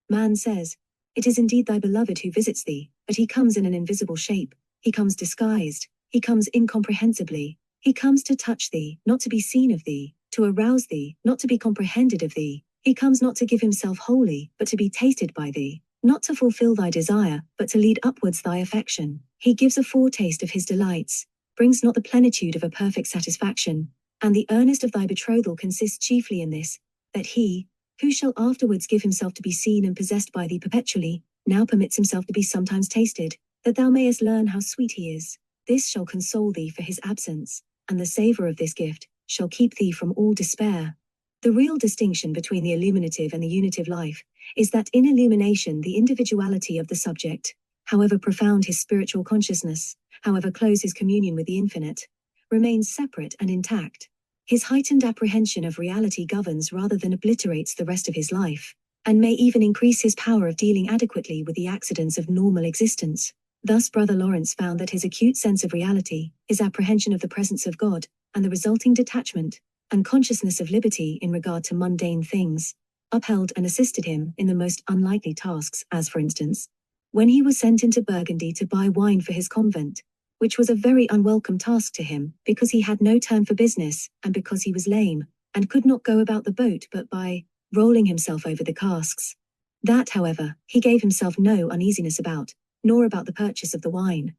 Man says, "It is indeed thy beloved who visits thee, but he comes in an invisible shape, he comes disguised, he comes incomprehensibly, he comes to touch thee, not to be seen of thee, to arouse thee, not to be comprehended of thee, he comes not to give himself wholly, but to be tasted by thee, not to fulfill thy desire, but to lead upwards thy affection. He gives a foretaste of his delights, brings not the plenitude of a perfect satisfaction, and the earnest of thy betrothal consists chiefly in this, that he, who shall afterwards give himself to be seen and possessed by thee perpetually, now permits himself to be sometimes tasted, that thou mayest learn how sweet he is. This shall console thee for his absence, and the savour of this gift shall keep thee from all despair." The real distinction between the illuminative and the unitive life is that in illumination the individuality of the subject, however profound his spiritual consciousness, however close his communion with the infinite, remains separate and intact. His heightened apprehension of reality governs rather than obliterates the rest of his life, and may even increase his power of dealing adequately with the accidents of normal existence. Thus Brother Lawrence found that his acute sense of reality, his apprehension of the presence of God, and the resulting detachment and consciousness of liberty in regard to mundane things, upheld and assisted him in the most unlikely tasks, as for instance, when he was sent into Burgundy to buy wine for his convent, which was a very unwelcome task to him, because he had no turn for business, and because he was lame, and could not go about the boat but by rolling himself over the casks. That, however, he gave himself no uneasiness about, nor about the purchase of the wine.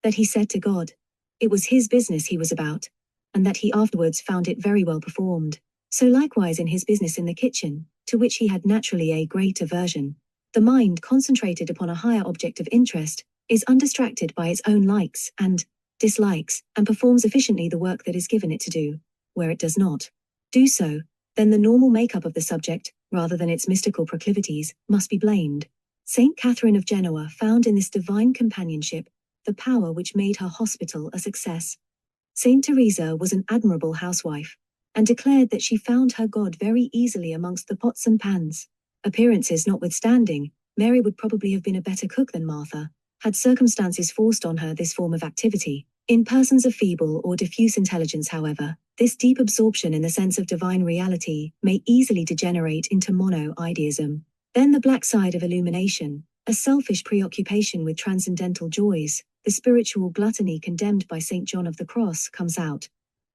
That he said to God, it was his business he was about, and that he afterwards found it very well performed. So likewise in his business in the kitchen, to which he had naturally a great aversion. The mind concentrated upon a higher object of interest, is undistracted by its own likes and dislikes, and performs efficiently the work that is given it to do. Where it does not do so, then the normal makeup of the subject, rather than its mystical proclivities, must be blamed. Saint Catherine of Genoa found in this divine companionship the power which made her hospital a success. Saint Teresa was an admirable housewife, and declared that she found her God very easily amongst the pots and pans. Appearances notwithstanding, Mary would probably have been a better cook than Martha, had circumstances forced on her this form of activity. In persons of feeble or diffuse intelligence, however, this deep absorption in the sense of divine reality may easily degenerate into mono-ideism. Then the black side of illumination, a selfish preoccupation with transcendental joys, the spiritual gluttony condemned by St. John of the Cross, comes out.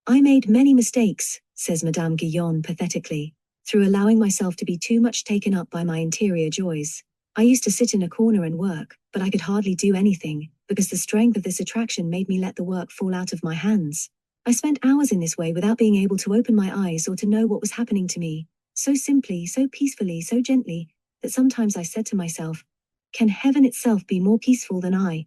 "I made many mistakes," says Madame Guyon pathetically, "through allowing myself to be too much taken up by my interior joys. I used to sit in a corner and work, but I could hardly do anything, because the strength of this attraction made me let the work fall out of my hands. I spent hours in this way without being able to open my eyes or to know what was happening to me, so simply, so peacefully, so gently, that sometimes I said to myself, can heaven itself be more peaceful than I?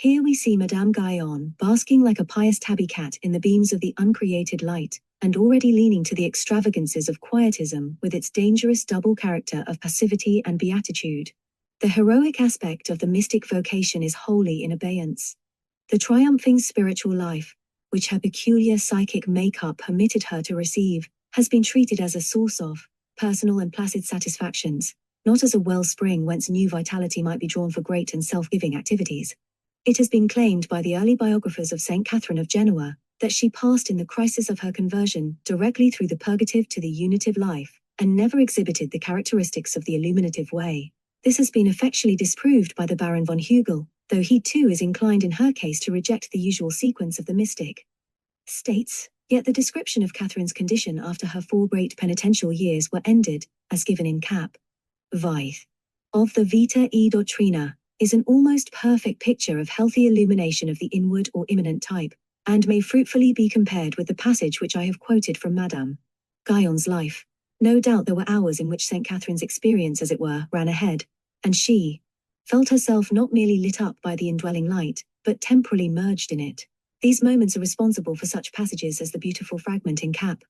Here we see Madame Guyon basking like a pious tabby cat in the beams of the uncreated light, and already leaning to the extravagances of quietism with its dangerous double character of passivity and beatitude. The heroic aspect of the mystic vocation is wholly in abeyance. The triumphing spiritual life, which her peculiar psychic makeup permitted her to receive, has been treated as a source of personal and placid satisfactions, not as a wellspring whence new vitality might be drawn for great and self-giving activities. It has been claimed by the early biographers of Saint Catherine of Genoa that she passed in the crisis of her conversion directly through the purgative to the unitive life, and never exhibited the characteristics of the illuminative way. This has been effectually disproved by the Baron von Hugel, though he too is inclined in her case to reject the usual sequence of the mystic states. Yet the description of Catherine's condition after her 4 great penitential years were ended, as given in Cap. Vith. Of the Vita e Doctrina, is an almost perfect picture of healthy illumination of the inward or immanent type, and may fruitfully be compared with the passage which I have quoted from Madame Guyon's life. No doubt there were hours in which St. Catherine's experience, as it were, ran ahead, and she felt herself not merely lit up by the indwelling light, but temporally merged in it. These moments are responsible for such passages as the beautiful fragment in Cap.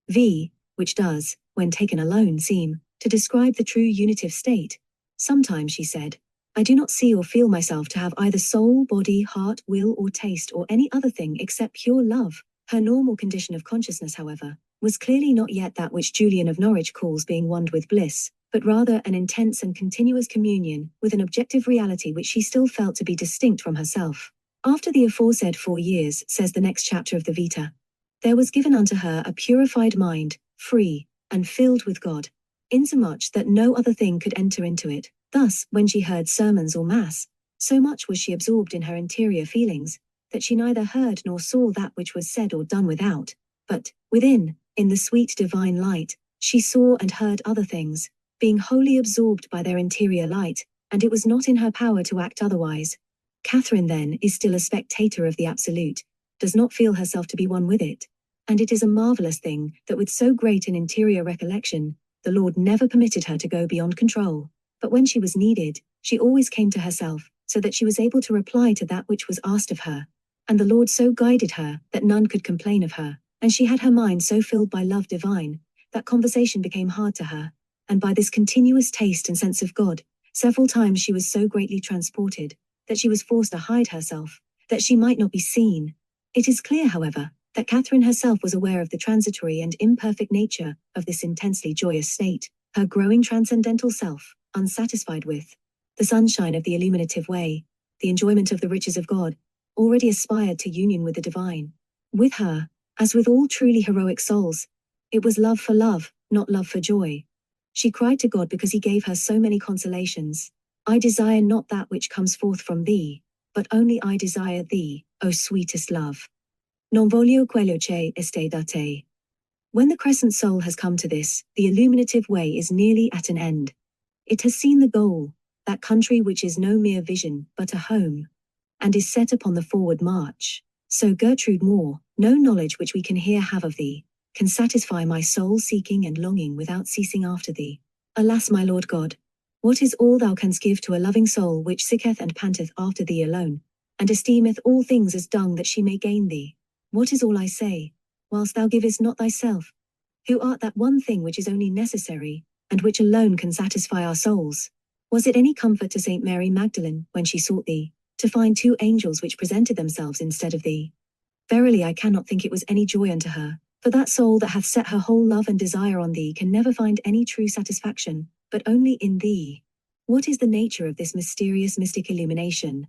V, which does, when taken alone, seem to describe the true unitive state. Sometimes, she said, I do not see or feel myself to have either soul, body, heart, will, or taste, or any other thing except pure love. Her normal condition of consciousness, however, was clearly not yet that which Julian of Norwich calls being one with bliss, but rather an intense and continuous communion with an objective reality which she still felt to be distinct from herself. After the aforesaid 4 years, says the next chapter of the Vita, there was given unto her a purified mind, free, and filled with God, insomuch that no other thing could enter into it. Thus, when she heard sermons or mass, so much was she absorbed in her interior feelings, that she neither heard nor saw that which was said or done without, but, within, in the sweet divine light, she saw and heard other things, being wholly absorbed by their interior light, and it was not in her power to act otherwise. Catherine, then, is still a spectator of the Absolute, does not feel herself to be one with it, and it is a marvelous thing that with so great an interior recollection, the Lord never permitted her to go beyond control. But when she was needed, she always came to herself, so that she was able to reply to that which was asked of her. And the Lord so guided her that none could complain of her, and she had her mind so filled by love divine, that conversation became hard to her, and by this continuous taste and sense of God, several times she was so greatly transported, that she was forced to hide herself, that she might not be seen. It is clear, however, that Catherine herself was aware of the transitory and imperfect nature of this intensely joyous state, her growing transcendental self, unsatisfied with the sunshine of the illuminative way, the enjoyment of the riches of God, already aspired to union with the divine. With her, as with all truly heroic souls, it was love for love, not love for joy. She cried to God because he gave her so many consolations. I desire not that which comes forth from thee, but only I desire thee, O sweetest love. Non voglio quello che esté da te. When the crescent soul has come to this, the illuminative way is nearly at an end. It has seen the goal, that country which is no mere vision, but a home, and is set upon the forward march. So Gertrude Moore, no knowledge which we can here have of thee, can satisfy my soul seeking and longing without ceasing after thee. Alas, my Lord God, what is all thou canst give to a loving soul which seeketh and panteth after thee alone, and esteemeth all things as dung that she may gain thee? What is all I say, whilst thou givest not thyself, who art that one thing which is only necessary, and which alone can satisfy our souls? Was it any comfort to Saint Mary Magdalene, when she sought thee, to find 2 angels which presented themselves instead of thee? Verily I cannot think it was any joy unto her, for that soul that hath set her whole love and desire on thee can never find any true satisfaction, but only in thee. What is the nature of this mysterious mystic illumination?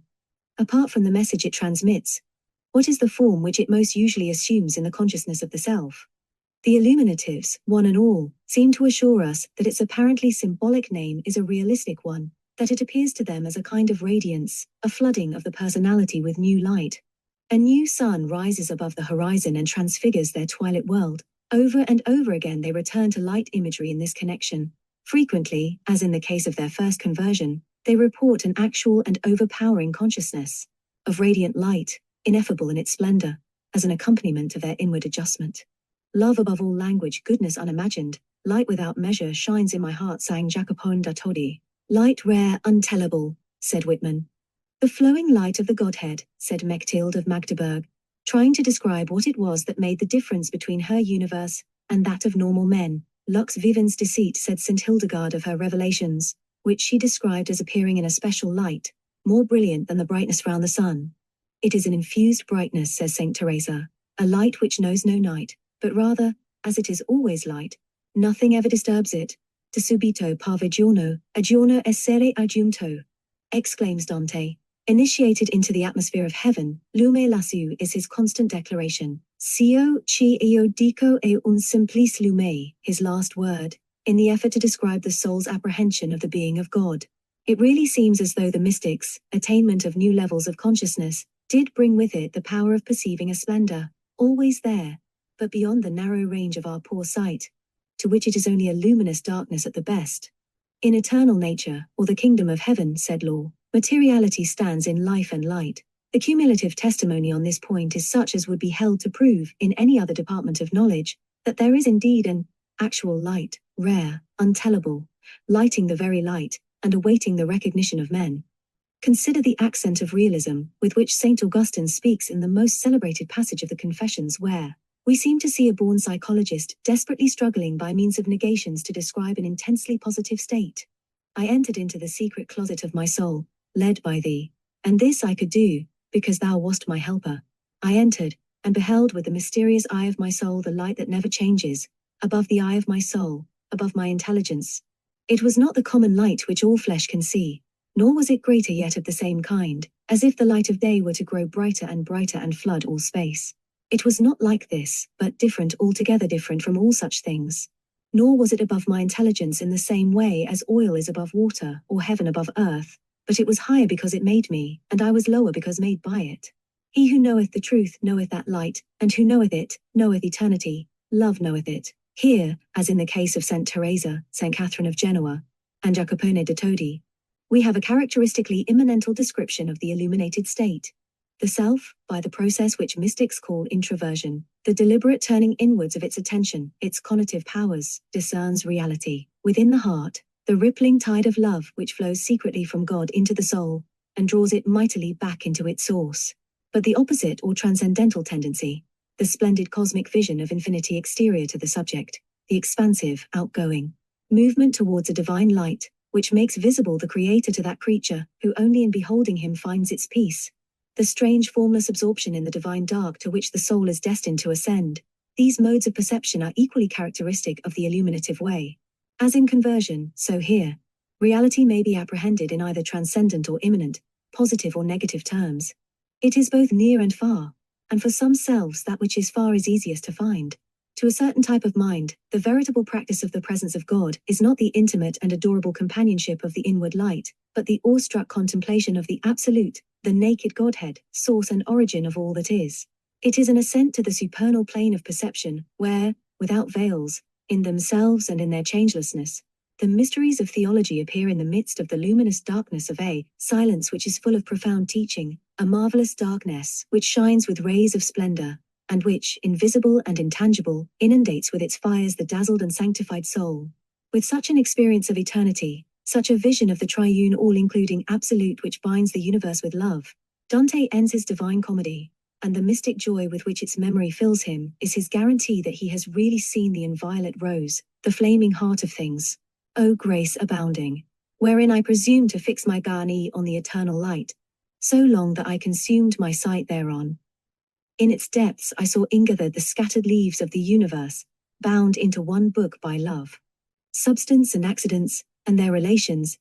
Apart from the message it transmits, what is the form which it most usually assumes in the consciousness of the self? The illuminatives, one and all, seem to assure us that its apparently symbolic name is a realistic one, that it appears to them as a kind of radiance, a flooding of the personality with new light. A new sun rises above the horizon and transfigures their twilight world. Over and over again they return to light imagery in this connection. Frequently, as in the case of their first conversion, they report an actual and overpowering consciousness of radiant light, ineffable in its splendor, as an accompaniment of their inward adjustment. Love above all language, goodness unimagined, light without measure shines in my heart, sang Jacopone da Todi. Light rare, untellable, said Whitman. The The flowing light of the Godhead, said Mechtilde of Magdeburg, trying to describe what it was that made the difference between her universe and that of normal men. Lux vivens deceit, said St. Hildegard of her revelations, which she described as appearing in a special light, more brilliant than the brightness round the sun. It is an infused brightness, says St. Teresa, a light which knows no night, but rather, as it is always light, nothing ever disturbs it. De subito parve giorno, a giorno essere aggiunto, exclaims Dante. Initiated into the atmosphere of heaven, lume lassù is his constant declaration. Sio chi io dico è un simplice lume, his last word, in the effort to describe the soul's apprehension of the being of God. It really seems as though the mystics' attainment of new levels of consciousness did bring with it the power of perceiving a splendor, always there, but beyond the narrow range of our poor sight, to which it is only a luminous darkness at the best. In eternal nature, or the kingdom of heaven, said Law, materiality stands in life and light. The cumulative testimony on this point is such as would be held to prove, in any other department of knowledge, that there is indeed an actual light, rare, untellable, lighting the very light, and awaiting the recognition of men. Consider the accent of realism with which St. Augustine speaks in the most celebrated passage of the Confessions, where we seem to see a born psychologist desperately struggling by means of negations to describe an intensely positive state. I entered into the secret closet of my soul, led by thee, and this I could do, because thou wast my helper. I entered, and beheld with the mysterious eye of my soul the light that never changes, above the eye of my soul, above my intelligence. It was not the common light which all flesh can see, nor was it greater yet of the same kind, as if the light of day were to grow brighter and flood all space. It was not like this, but different, altogether different from all such things. Nor was it above my intelligence in the same way as oil is above water, or heaven above earth, but it was higher because it made me, and I was lower because made by it. He who knoweth the truth knoweth that light, and who knoweth it, knoweth eternity. Love knoweth it. Here, as in the case of St. Teresa, St. Catherine of Genoa, and Jacopone de Todi, we have a characteristically immanental description of the illuminated state. The self, by the process which mystics call introversion, the deliberate turning inwards of its attention, its conative powers, discerns reality. Within the heart, the rippling tide of love which flows secretly from God into the soul, and draws it mightily back into its source. But the opposite or transcendental tendency, the splendid cosmic vision of infinity exterior to the subject, the expansive, outgoing movement towards a divine light, which makes visible the Creator to that creature, who only in beholding him finds its peace. The strange formless absorption in the divine dark to which the soul is destined to ascend. These modes of perception are equally characteristic of the illuminative way. As in conversion, so here, reality may be apprehended in either transcendent or immanent, positive or negative terms. It is both near and far, and for some selves that which is far is easiest to find. To a certain type of mind, the veritable practice of the presence of God is not the intimate and adorable companionship of the inward light, but the awestruck contemplation of the absolute, the naked Godhead, source and origin of all that is. It is an ascent to the supernal plane of perception, where, without veils, in themselves and in their changelessness, the mysteries of theology appear in the midst of the luminous darkness of a silence which is full of profound teaching, a marvelous darkness which shines with rays of splendor, and which, invisible and intangible, inundates with its fires the dazzled and sanctified soul. With such an experience of eternity, such a vision of the triune all-including absolute which binds the universe with love, Dante ends his Divine Comedy, and the mystic joy with which its memory fills him is his guarantee that he has really seen the inviolate rose, the flaming heart of things. O grace abounding, wherein I presume to fix my gani on the eternal light, so long that I consumed my sight thereon. In its depths I saw ingathered the scattered leaves of the universe, bound into one book by love. Substance and accidents, and their relations,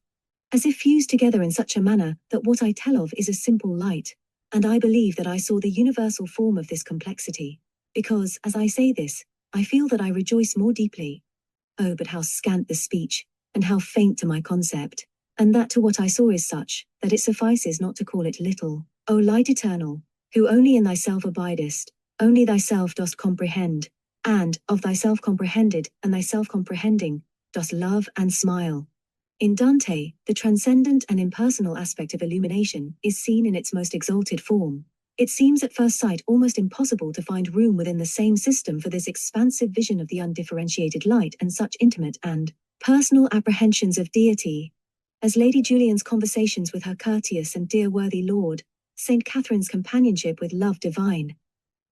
as if fused together in such a manner that what I tell of is a simple light, and I believe that I saw the universal form of this complexity, because, as I say this, I feel that I rejoice more deeply. Oh, but how scant the speech, and how faint to my concept, and that to what I saw is such, that it suffices not to call it little. O light eternal, who only in thyself abidest, only thyself dost comprehend, and, of thyself comprehended and thyself comprehending, dost love and smile. In Dante, the transcendent and impersonal aspect of illumination is seen in its most exalted form. It seems at first sight almost impossible to find room within the same system for this expansive vision of the undifferentiated light and such intimate and personal apprehensions of deity. as Lady Julian's conversations with her courteous and dear worthy lord, St. Catherine's companionship with love divine.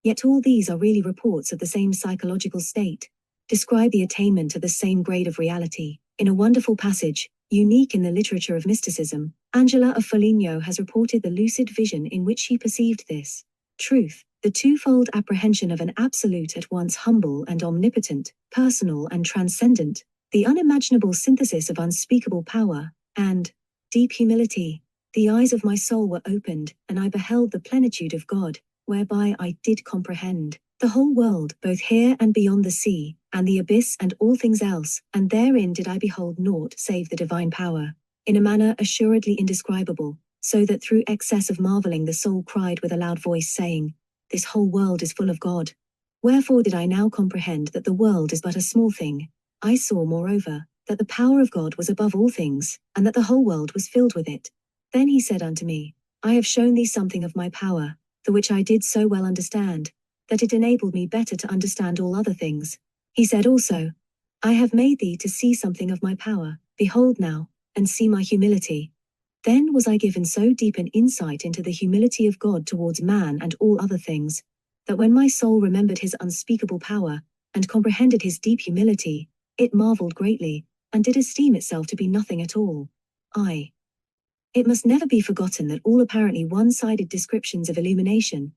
Yet all these are really reports of the same psychological state, describe the attainment of the same grade of reality. In a wonderful passage, unique in the literature of mysticism, Angela of Foligno has reported the lucid vision in which she perceived this truth, the twofold apprehension of an absolute at once humble and omnipotent, personal and transcendent, the unimaginable synthesis of unspeakable power, and deep humility. The eyes of my soul were opened, and I beheld the plenitude of God, whereby I did comprehend the whole world, both here and beyond the sea, and the abyss and all things else, and therein did I behold naught save the divine power, in a manner assuredly indescribable, so that through excess of marveling the soul cried with a loud voice, saying, This whole world is full of God. Wherefore did I now comprehend that the world is but a small thing. I saw, moreover, that the power of God was above all things, and that the whole world was filled with it. Then he said unto me, I have shown thee something of my power, the which I did so well understand, that it enabled me better to understand all other things. He said also, I have made thee to see something of my power, behold now, and see my humility. Then was I given so deep an insight into the humility of God towards man and all other things, that when my soul remembered his unspeakable power, and comprehended his deep humility, it marveled greatly, and did esteem itself to be nothing at all. It must never be forgotten that all apparently one-sided descriptions of illumination,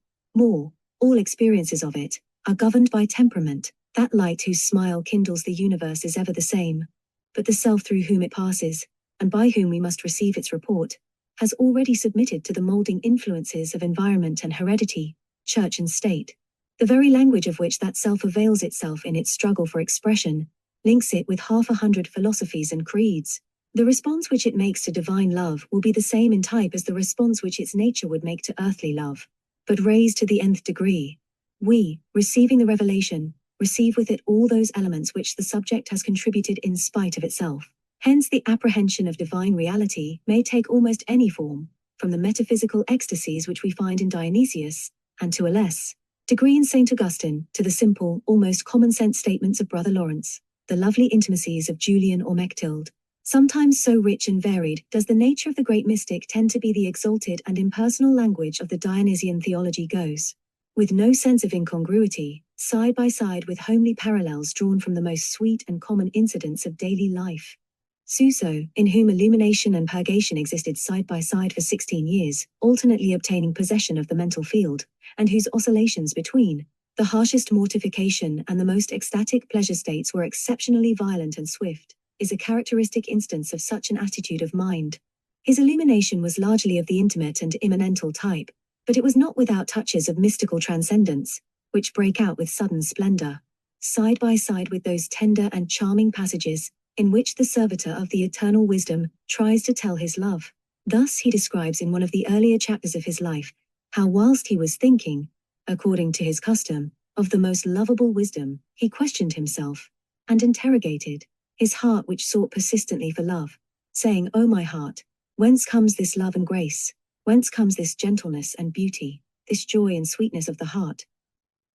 all experiences of it, are governed by temperament. That light whose smile kindles the universe is ever the same, but the self through whom it passes, and by whom we must receive its report, has already submitted to the molding influences of environment and heredity, church and state. The very language of which that self avails itself in its struggle for expression, links it with 100 philosophies and creeds. The response which it makes to divine love will be the same in type as the response which its nature would make to earthly love, but raised to the nth degree. We, receiving the revelation, receive with it all those elements which the subject has contributed in spite of itself. Hence the apprehension of divine reality may take almost any form, from the metaphysical ecstasies which we find in Dionysius, and to a less degree in St. Augustine, to the simple, almost common-sense statements of Brother Lawrence, the lovely intimacies of Julian or Mechtilde. Sometimes so rich and varied does the nature of the great mystic tend to be the exalted and impersonal language of the Dionysian theology goes, with no sense of incongruity, side by side with homely parallels drawn from the most sweet and common incidents of daily life. Suso, in whom illumination and purgation existed side by side for 16 years, alternately obtaining possession of the mental field, and whose oscillations between the harshest mortification and the most ecstatic pleasure states were exceptionally violent and swift, is a characteristic instance of such an attitude of mind. His illumination was largely of the intimate and immanental type, but it was not without touches of mystical transcendence, which break out with sudden splendor, side by side with those tender and charming passages, in which the servitor of the eternal wisdom tries to tell his love. Thus he describes in one of the earlier chapters of his life, how whilst he was thinking, according to his custom, of the most lovable wisdom, he questioned himself, and interrogated his heart which sought persistently for love, saying, O my heart, whence comes this love and grace? Whence comes this gentleness and beauty, this joy and sweetness of the heart?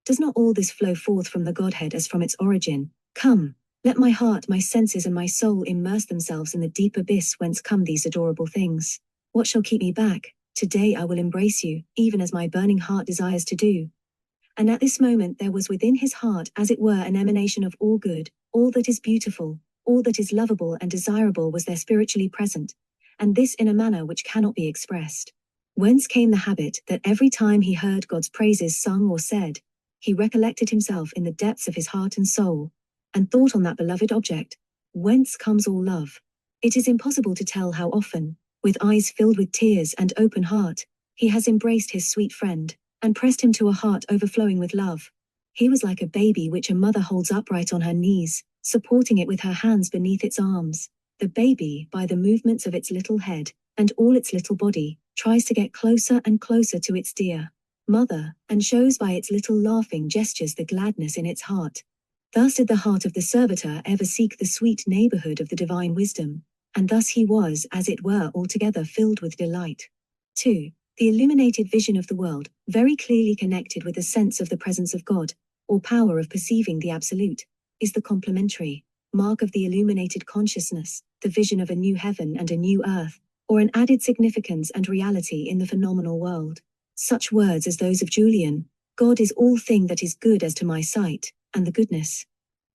Does not all this flow forth from the Godhead as from its origin? Come, let my heart, my senses, and my soul immerse themselves in the deep abyss whence come these adorable things. What shall keep me back? Today I will embrace you, even as my burning heart desires to do. And at this moment there was within his heart as it were an emanation of all good, all that is beautiful, all that is lovable and desirable was there spiritually present, and this in a manner which cannot be expressed. Whence came the habit that every time he heard God's praises sung or said, he recollected himself in the depths of his heart and soul, and thought on that beloved object. Whence comes all love? It is impossible to tell how often, with eyes filled with tears and open heart, he has embraced his sweet friend, and pressed him to a heart overflowing with love. He was like a baby which a mother holds upright on her knees, supporting it with her hands beneath its arms. The baby, by the movements of its little head, and all its little body, tries to get closer and closer to its dear mother, and shows by its little laughing gestures the gladness in its heart. Thus did the heart of the servitor ever seek the sweet neighborhood of the divine wisdom, and thus he was, as it were, altogether filled with delight. 2. The illuminated vision of the world, very clearly connected with the sense of the presence of God, or power of perceiving the absolute, is the complementary. mark of the illuminated consciousness, the vision of a new heaven and a new earth, or an added significance and reality in the phenomenal world. Such words as those of Julian, God is all thing that is good as to my sight, and the goodness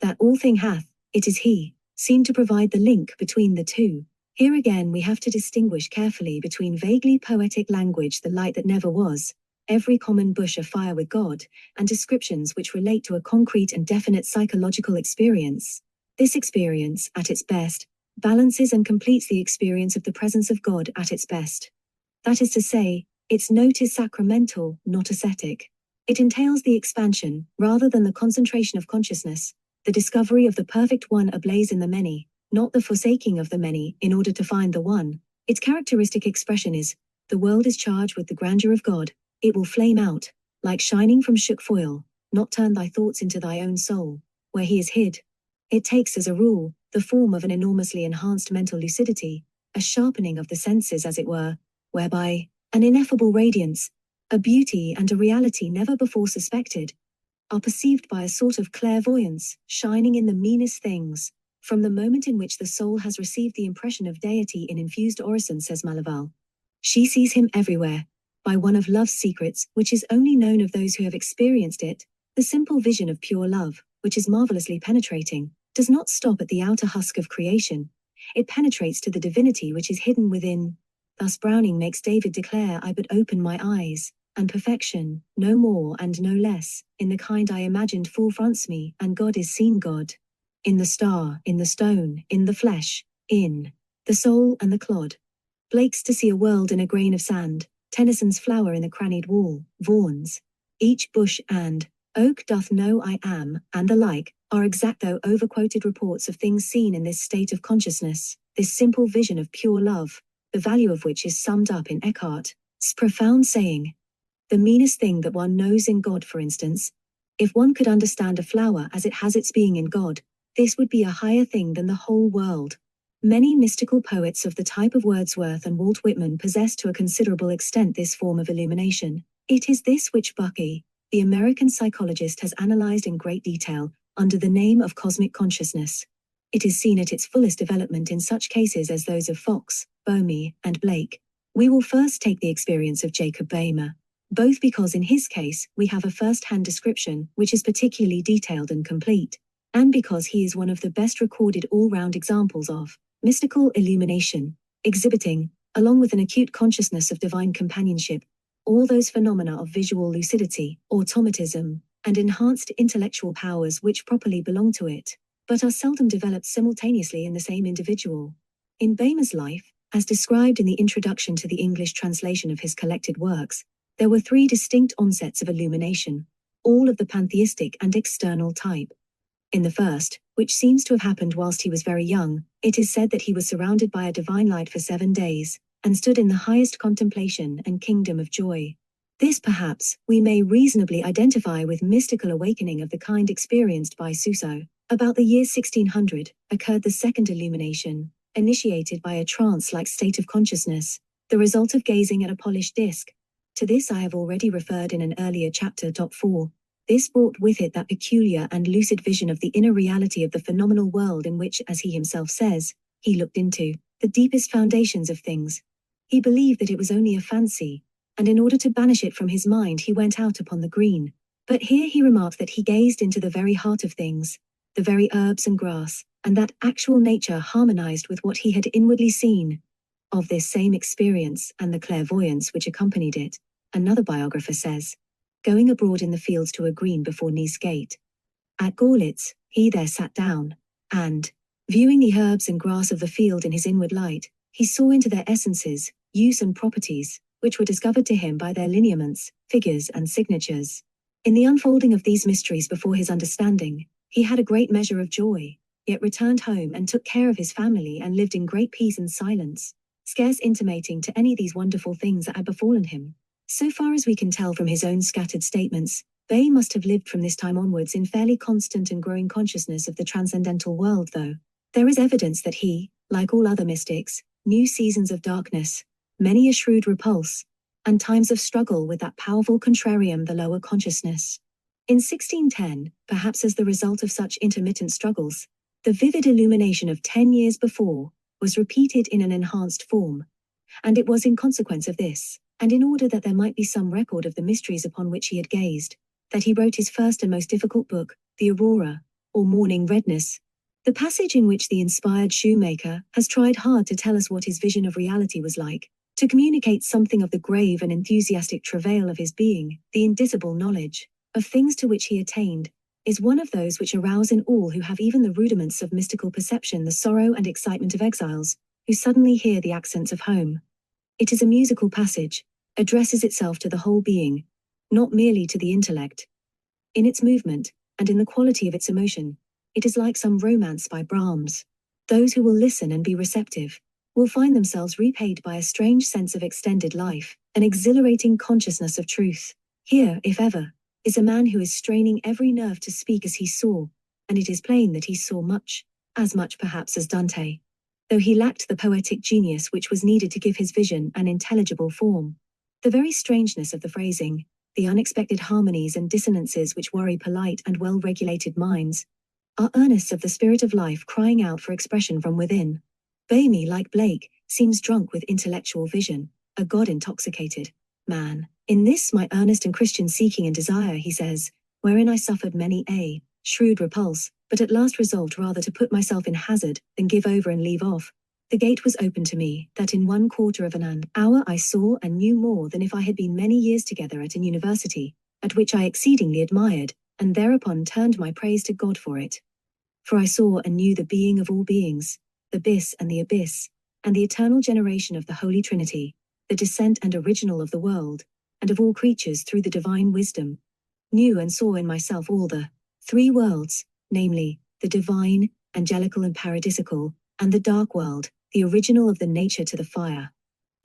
that all thing hath, it is he, seem to provide the link between the two. Here again we have to distinguish carefully between vaguely poetic language, the light that never was, every common bush afire with God, and descriptions which relate to a concrete and definite psychological experience. This experience, at its best, balances and completes the experience of the presence of God at its best. That is to say, its note is sacramental, not ascetic. It entails the expansion, rather than the concentration of consciousness, the discovery of the perfect one ablaze in the many, not the forsaking of the many in order to find the one. Its characteristic expression is, the world is charged with the grandeur of God, it will flame out, like shining from shook foil, not turn thy thoughts into thy own soul, where he is hid. It takes as a rule, the form of an enormously enhanced mental lucidity, a sharpening of the senses as it were, whereby, an ineffable radiance, a beauty and a reality never before suspected, are perceived by a sort of clairvoyance, shining in the meanest things. From the moment in which the soul has received the impression of deity in infused orison, says Malaval, she sees him everywhere, by one of love's secrets, which is only known of those who have experienced it. The simple vision of pure love, which is marvelously penetrating, does not stop at the outer husk of creation. It penetrates to the divinity which is hidden within. Thus Browning makes David declare, I but open my eyes, and perfection, no more and no less, in the kind I imagined full fronts me, and God is seen God. In the star, in the stone, in the flesh, in the soul and the clod. Blake's To See a World in a Grain of Sand, Tennyson's Flower in the Crannied Wall, Vaughan's Each Bush and Oak Doth Know I Am, and the like, are exact though overquoted reports of things seen in this state of consciousness, this simple vision of pure love, the value of which is summed up in Eckhart's profound saying, the meanest thing that one knows in God, for instance, if one could understand a flower as it has its being in God, this would be a higher thing than the whole world. Many mystical poets of the type of Wordsworth and Walt Whitman possess to a considerable extent this form of illumination. It is this which Bucky, the American psychologist, has analyzed in great detail, under the name of cosmic consciousness. It is seen at its fullest development in such cases as those of Fox, Boehme, and Blake. We will first take the experience of Jacob Boehme, both because in his case we have a first-hand description which is particularly detailed and complete, and because he is one of the best recorded all-round examples of mystical illumination, exhibiting, along with an acute consciousness of divine companionship, all those phenomena of visual lucidity, automatism, and enhanced intellectual powers which properly belong to it, but are seldom developed simultaneously in the same individual. In Boehme's life, as described in the introduction to the English translation of his collected works, there were three distinct onsets of illumination, all of the pantheistic and external type. In the first, which seems to have happened whilst he was very young, it is said that he was surrounded by a divine light for 7 days, and stood in the highest contemplation and kingdom of joy. This perhaps, we may reasonably identify with mystical awakening of the kind experienced by Suso. About the year 1600, occurred the second illumination, initiated by a trance-like state of consciousness, the result of gazing at a polished disc. To this I have already referred in an earlier chapter. 4. This brought with it that peculiar and lucid vision of the inner reality of the phenomenal world in which, as he himself says, he looked into the deepest foundations of things. He believed that it was only a fancy, and in order to banish it from his mind he went out upon the green. But here he remarked that he gazed into the very heart of things, the very herbs and grass, and that actual nature harmonized with what he had inwardly seen. Of this same experience, and the clairvoyance which accompanied it, another biographer says, going abroad in the fields to a green before Nice Gate. At Gorlitz, he there sat down, and, viewing the herbs and grass of the field in his inward light, he saw into their essences, use and properties, which were discovered to him by their lineaments, figures and signatures. In the unfolding of these mysteries before his understanding, he had a great measure of joy, yet returned home and took care of his family and lived in great peace and silence, scarce intimating to any these wonderful things that had befallen him. So far as we can tell from his own scattered statements, Bay must have lived from this time onwards in fairly constant and growing consciousness of the transcendental world, though there is evidence that he, like all other mystics, knew seasons of darkness, many a shrewd repulse, and times of struggle with that powerful contrarium, the lower consciousness. In 1610, perhaps as the result of such intermittent struggles, The vivid illumination of 10 years before was repeated in an enhanced form, and it was in consequence of this, and in order that there might be some record of the mysteries upon which he had gazed, that he wrote his first and most difficult book, the Aurora, or Morning Redness. The passage in which the inspired shoemaker has tried hard to tell us what his vision of reality was like, to communicate something of the grave and enthusiastic travail of his being, the indicible knowledge of things to which he attained, is one of those which arouse in all who have even the rudiments of mystical perception the sorrow and excitement of exiles, who suddenly hear the accents of home. It is a musical passage, addresses itself to the whole being, not merely to the intellect. In its movement, and in the quality of its emotion, it is like some romance by Brahms. Those who will listen and be receptive will find themselves repaid by a strange sense of extended life, an exhilarating consciousness of truth. Here, if ever, is a man who is straining every nerve to speak as he saw, and it is plain that he saw much, as much perhaps as Dante, though he lacked the poetic genius which was needed to give his vision an intelligible form. The very strangeness of the phrasing, the unexpected harmonies and dissonances which worry polite and well-regulated minds, are earnests of the spirit of life crying out for expression from within. Bamy, like Blake, seems drunk with intellectual vision, a God-intoxicated man. In this my earnest and Christian seeking and desire, he says, wherein I suffered many a shrewd repulse, but at last resolved rather to put myself in hazard than give over and leave off. The gate was open to me, that in 1/4 of an hour I saw and knew more than if I had been many years together at an university, at which I exceedingly admired, and thereupon turned my praise to God for it. For I saw and knew the being of all beings, the abyss, and the eternal generation of the Holy Trinity, the descent and original of the world, and of all creatures through the divine wisdom. Knew and saw in myself all the 3 worlds, namely, the divine, angelical and paradisical, and the dark world, the original of the nature to the fire.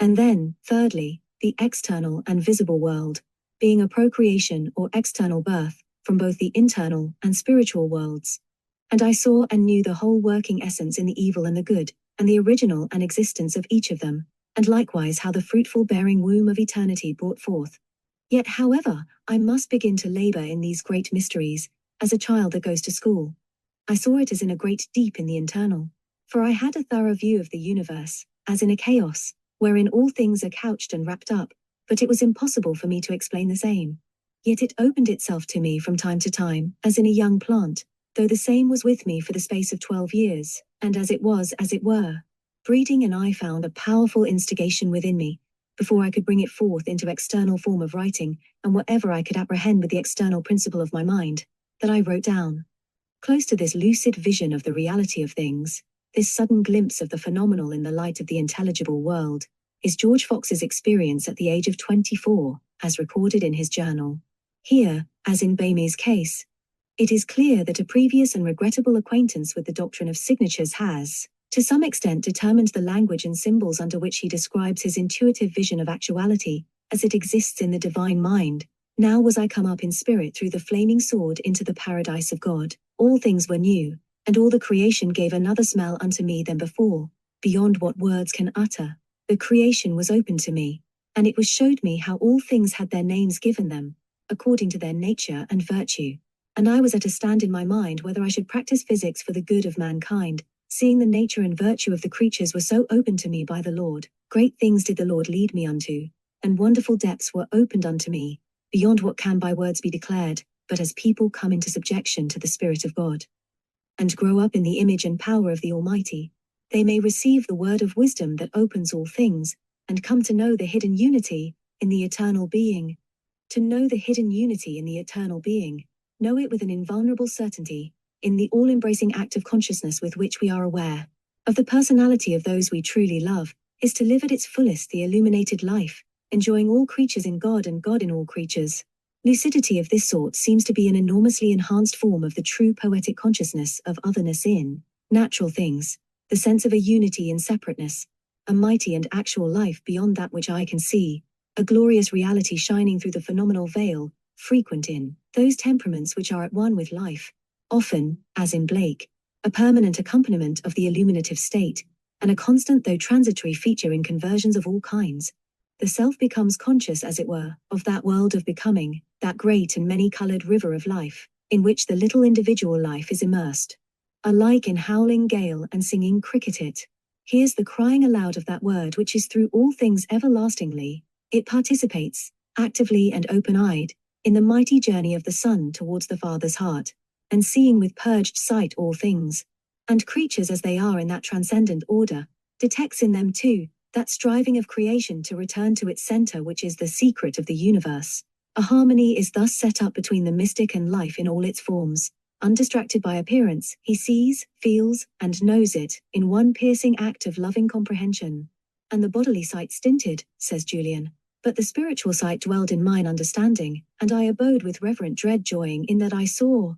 And then, thirdly, the external and visible world, being a procreation or external birth, from both the internal and spiritual worlds. And I saw and knew the whole working essence in the evil and the good, and the original and existence of each of them, and likewise how the fruitful bearing womb of eternity brought forth. Yet however, I must begin to labor in these great mysteries, as a child that goes to school. I saw it as in a great deep in the internal, for I had a thorough view of the universe, as in a chaos, wherein all things are couched and wrapped up, but it was impossible for me to explain the same. Yet it opened itself to me from time to time, as in a young plant, though the same was with me for the space of 12 years, and as it was, as it were, breeding, and I found a powerful instigation within me, before I could bring it forth into external form of writing, and whatever I could apprehend with the external principle of my mind, that I wrote down. Close to this lucid vision of the reality of things, this sudden glimpse of the phenomenal in the light of the intelligible world, is George Fox's experience at the age of 24, as recorded in his journal. Here, as in Bamy's case, it is clear that a previous and regrettable acquaintance with the doctrine of signatures has, to some extent, determined the language and symbols under which he describes his intuitive vision of actuality, as it exists in the divine mind. Now was I come up in spirit through the flaming sword into the paradise of God. All things were new, and all the creation gave another smell unto me than before, beyond what words can utter. The creation was open to me, and it was showed me how all things had their names given them, according to their nature and virtue. And I was at a stand in my mind whether I should practice physics for the good of mankind, seeing the nature and virtue of the creatures were so open to me by the Lord. Great things did the Lord lead me unto, and wonderful depths were opened unto me, beyond what can by words be declared, but as people come into subjection to the Spirit of God, and grow up in the image and power of the Almighty, they may receive the word of wisdom that opens all things, and come to know the hidden unity in the eternal being. To know the hidden unity in the eternal being, know it with an invulnerable certainty, in the all-embracing act of consciousness with which we are aware of the personality of those we truly love, is to live at its fullest the illuminated life, enjoying all creatures in God and God in all creatures. Lucidity of this sort seems to be an enormously enhanced form of the true poetic consciousness of otherness in natural things, the sense of a unity in separateness, a mighty and actual life beyond that which eye can see, a glorious reality shining through the phenomenal veil, frequent in those temperaments which are at one with life, often, as in Blake, a permanent accompaniment of the illuminative state, and a constant though transitory feature in conversions of all kinds. The self becomes conscious, as it were, of that world of becoming, that great and many-colored river of life, in which the little individual life is immersed. alike in howling gale and singing cricketed. Here's the crying aloud of that word which is through all things everlastingly. It participates, actively and open-eyed, in the mighty journey of the Son towards the Father's heart, and seeing with purged sight all things, and creatures as they are in that transcendent order, detects in them too, that striving of creation to return to its center which is the secret of the universe. A harmony is thus set up between the mystic and life in all its forms. Undistracted by appearance, he sees, feels, and knows it, in one piercing act of loving comprehension. And the bodily sight stinted, says Julian, but the spiritual sight dwelled in mine understanding, and I abode with reverent dread joying in that I saw.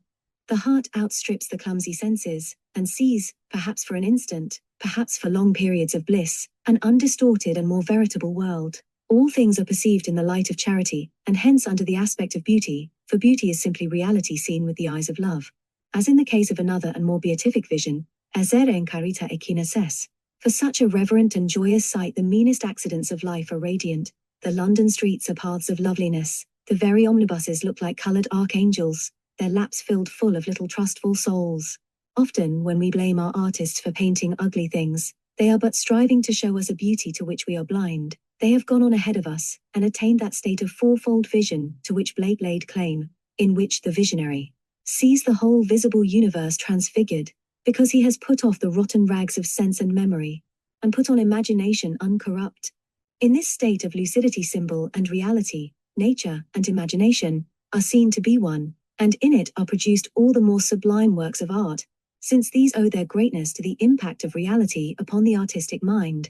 The heart outstrips the clumsy senses, and sees, perhaps for an instant, perhaps for long periods of bliss, an undistorted and more veritable world. All things are perceived in the light of charity, and hence under the aspect of beauty, for beauty is simply reality seen with the eyes of love. As in the case of another and more beatific vision, esere in carita echinaces. For such a reverent and joyous sight the meanest accidents of life are radiant, the London streets are paths of loveliness, the very omnibuses look like coloured archangels, their laps filled full of little trustful souls. Often when we blame our artists for painting ugly things, they are but striving to show us a beauty to which we are blind. They have gone on ahead of us, and attained that state of fourfold vision to which Blake laid claim, in which the visionary sees the whole visible universe transfigured, because he has put off the rotten rags of sense and memory, and put on imagination uncorrupt. In this state of lucidity symbol and reality, nature and imagination are seen to be one, and in it are produced all the more sublime works of art, since these owe their greatness to the impact of reality upon the artistic mind.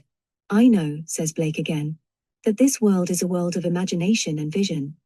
I know, says Blake again, that this world is a world of imagination and vision.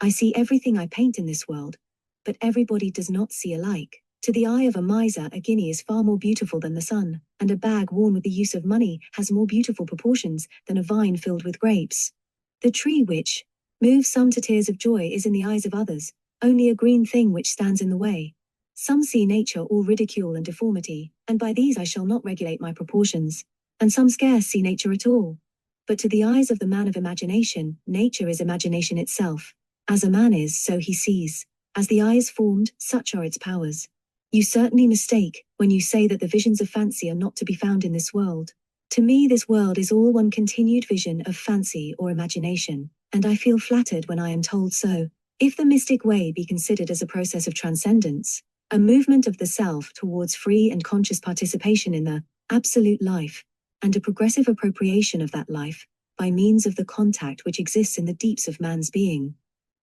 I see everything I paint in this world, but everybody does not see alike. To the eye of a miser a guinea is far more beautiful than the sun, and a bag worn with the use of money has more beautiful proportions than a vine filled with grapes. The tree which moves some to tears of joy is in the eyes of others only a green thing which stands in the way. Some see nature all ridicule and deformity, and by these I shall not regulate my proportions, and some scarce see nature at all. But to the eyes of the man of imagination, nature is imagination itself. As a man is, so he sees. As the eye is formed, such are its powers. You certainly mistake when you say that the visions of fancy are not to be found in this world. To me this world is all one continued vision of fancy or imagination, and I feel flattered when I am told so. If the mystic way be considered as a process of transcendence, a movement of the self towards free and conscious participation in the absolute life, and a progressive appropriation of that life, by means of the contact which exists in the deeps of man's being,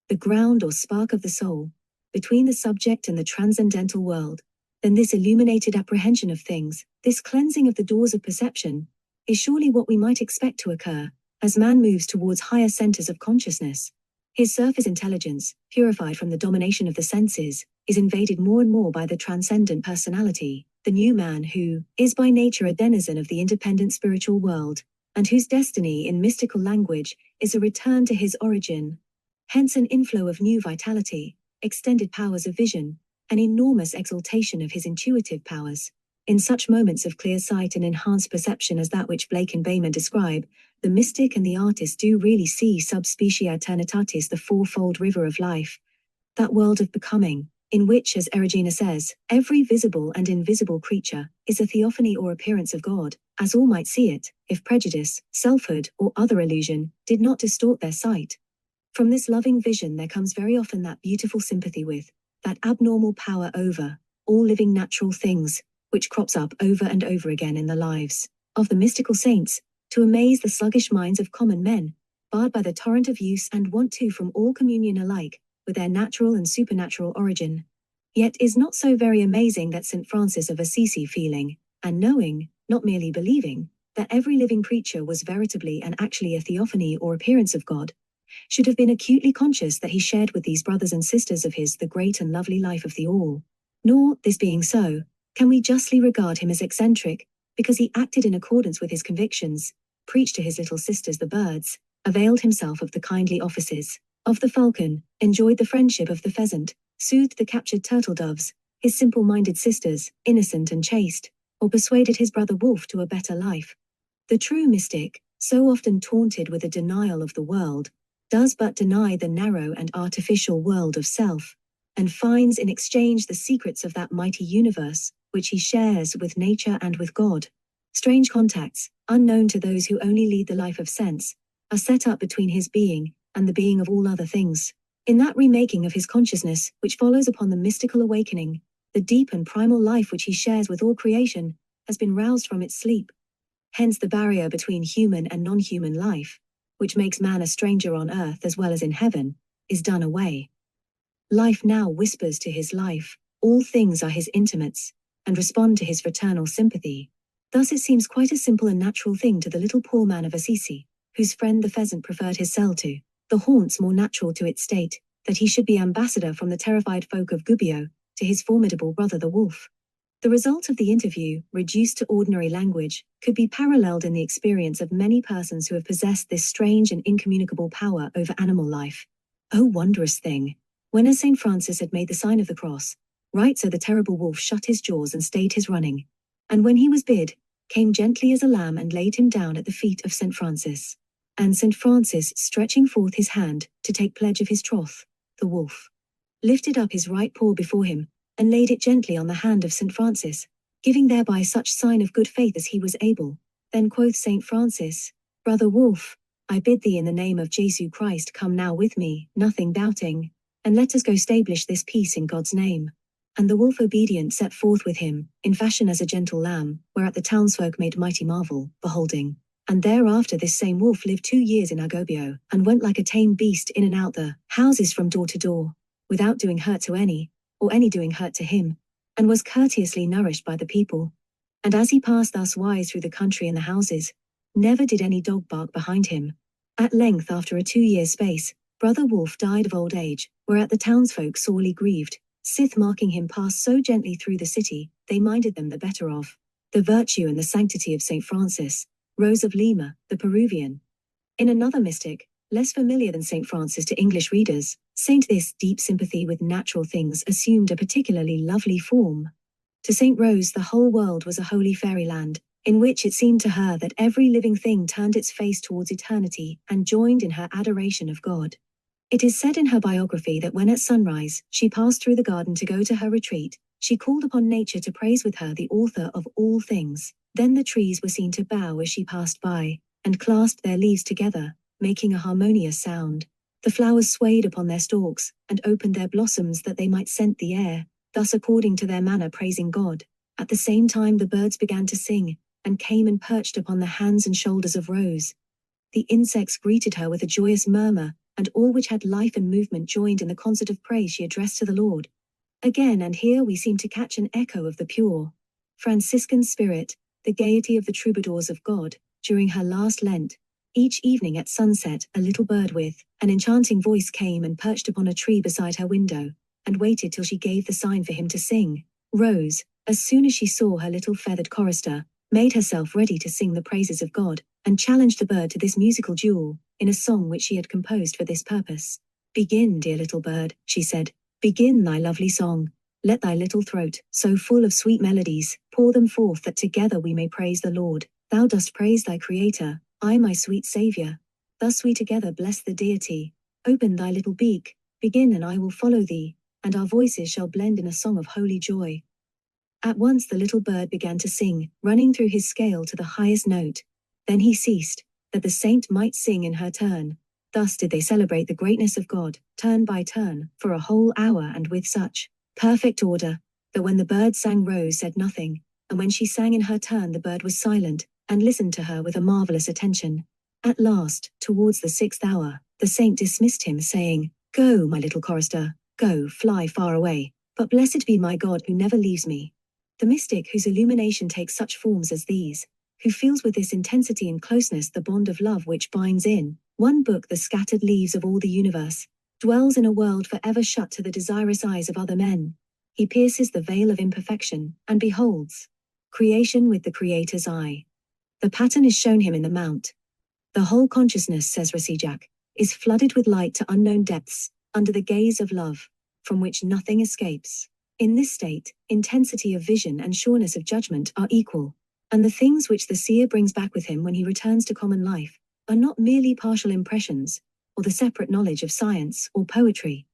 the ground or spark of the soul, between the subject and the transcendental world, then this illuminated apprehension of things, this cleansing of the doors of perception, is surely what we might expect to occur, as man moves towards higher centers of consciousness. His surface intelligence, purified from the domination of the senses, is invaded more and more by the transcendent personality, the new man who is by nature a denizen of the independent spiritual world, and whose destiny in mystical language is a return to his origin. Hence an inflow of new vitality, extended powers of vision, an enormous exaltation of his intuitive powers. In such moments of clear sight and enhanced perception as that which Blake and Bayman describe, the mystic and the artist do really see sub specie aeternitatis the fourfold river of life, that world of becoming, in which, as Erigena says, every visible and invisible creature is a theophany or appearance of God, as all might see it, if prejudice, selfhood, or other illusion did not distort their sight. From this loving vision there comes very often that beautiful sympathy with, that abnormal power over, all living natural things, which crops up over and over again in the lives of the mystical saints, to amaze the sluggish minds of common men, barred by the torrent of use and want to from all communion alike, with their natural and supernatural origin. Yet is not so very amazing that St. Francis of Assisi feeling, and knowing, not merely believing, that every living creature was veritably and actually a theophany or appearance of God, should have been acutely conscious that he shared with these brothers and sisters of his the great and lovely life of the all. Nor, this being so, can we justly regard him as eccentric, because he acted in accordance with his convictions, preached to his little sisters the birds, availed himself of the kindly offices of the falcon, enjoyed the friendship of the pheasant, soothed the captured turtle doves, his simple-minded sisters, innocent and chaste, or persuaded his brother wolf to a better life. The true mystic, so often taunted with a denial of the world, does but deny the narrow and artificial world of self, and finds in exchange the secrets of that mighty universe, which he shares with nature and with God. Strange contacts, unknown to those who only lead the life of sense, are set up between his being and the being of all other things. In that remaking of his consciousness, which follows upon the mystical awakening, the deep and primal life which he shares with all creation has been roused from its sleep. Hence the barrier between human and non-human life, which makes man a stranger on earth as well as in heaven, is done away. Life now whispers to his life, all things are his intimates, and respond to his fraternal sympathy. Thus it seems quite a simple and natural thing to the little poor man of Assisi, whose friend the pheasant preferred his cell to, the haunts more natural to its state, that he should be ambassador from the terrified folk of Gubbio, to his formidable brother the wolf. The result of the interview, reduced to ordinary language, could be paralleled in the experience of many persons who have possessed this strange and incommunicable power over animal life. Oh wondrous thing! When as St. Francis had made the sign of the cross, right so the terrible wolf shut his jaws and stayed his running, and when he was bid, came gently as a lamb and laid him down at the feet of St. Francis. And St. Francis, stretching forth his hand to take pledge of his troth, the wolf lifted up his right paw before him, and laid it gently on the hand of St. Francis, giving thereby such sign of good faith as he was able. Then quoth St. Francis, Brother Wolf, I bid thee in the name of Jesu Christ come now with me, nothing doubting, and let us go stablish this peace in God's name. And the wolf obedient set forth with him, in fashion as a gentle lamb, whereat the townsfolk made mighty marvel, beholding. And thereafter this same wolf lived 2 years in Agobbio, and went like a tame beast in and out the houses from door to door, without doing hurt to any, or any doing hurt to him, and was courteously nourished by the people. And as he passed thus wise through the country and the houses, never did any dog bark behind him. At length after a 2 years' space, Brother Wolf died of old age, whereat the townsfolk sorely grieved, sith marking him pass so gently through the city, they minded them the better of the virtue and the sanctity of St. Francis, Rose of Lima, the Peruvian. In another mystic, less familiar than St. Francis to English readers, This deep sympathy with natural things assumed a particularly lovely form. To St. Rose the whole world was a holy fairyland, in which it seemed to her that every living thing turned its face towards eternity and joined in her adoration of God. It is said in her biography that when at sunrise she passed through the garden to go to her retreat, she called upon nature to praise with her the author of all things. Then the trees were seen to bow as she passed by, and clasped their leaves together, making a harmonious sound. The flowers swayed upon their stalks, and opened their blossoms that they might scent the air, thus according to their manner praising God. At the same time the birds began to sing, and came and perched upon the hands and shoulders of Rose. The insects greeted her with a joyous murmur, and all which had life and movement joined in the concert of praise she addressed to the Lord. Again and here we seem to catch an echo of the pure Franciscan spirit, the gaiety of the troubadours of God, during her last Lent. Each evening at sunset a little bird with an enchanting voice came and perched upon a tree beside her window, and waited till she gave the sign for him to sing. Rose, as soon as she saw her little feathered chorister, made herself ready to sing the praises of God, and challenged the bird to this musical duel, in a song which she had composed for this purpose. Begin, dear little bird, she said, begin thy lovely song. Let thy little throat, so full of sweet melodies, pour them forth that together we may praise the Lord. Thou dost praise thy Creator, I my sweet Saviour. Thus we together bless the Deity. Open thy little beak, begin and I will follow thee, and our voices shall blend in a song of holy joy. At once the little bird began to sing, running through his scale to the highest note. Then he ceased, that the saint might sing in her turn. Thus did they celebrate the greatness of God, turn by turn, for a whole hour, and with such perfect order, that when the bird sang Rose said nothing, and when she sang in her turn the bird was silent, and listened to her with a marvelous attention. At last, towards the 6th hour, the saint dismissed him, saying, Go, my little chorister, go, fly far away, but blessed be my God who never leaves me. The mystic whose illumination takes such forms as these, who feels with this intensity and closeness the bond of love which binds in one book the scattered leaves of all the universe, dwells in a world forever shut to the desirous eyes of other men. He pierces the veil of imperfection, and beholds creation with the Creator's eye. The pattern is shown him in the mount. The whole consciousness, says Rasijak, is flooded with light to unknown depths, under the gaze of love, from which nothing escapes. In this state, intensity of vision and sureness of judgment are equal, and the things which the seer brings back with him when he returns to common life are not merely partial impressions, or the separate knowledge of science or poetry.